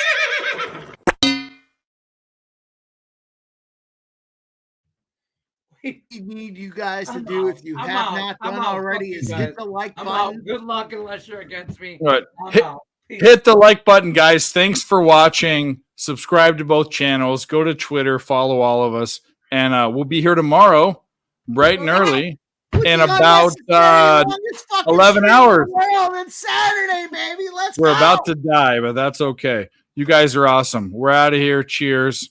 [SPEAKER 7] We need you guys to do, if you have not done already, is hit the like button.
[SPEAKER 9] Good luck unless you're against me.
[SPEAKER 3] All right.
[SPEAKER 9] I'm out.
[SPEAKER 3] Hit the like button, guys. Thanks for watching. Subscribe to both channels. Go to Twitter. Follow all of us. And we'll be here tomorrow, bright and early, in about 11 hours.
[SPEAKER 7] It's Saturday, baby. Let's
[SPEAKER 3] We're
[SPEAKER 7] go.
[SPEAKER 3] about to die, but that's okay. You guys are awesome. We're out of here. Cheers.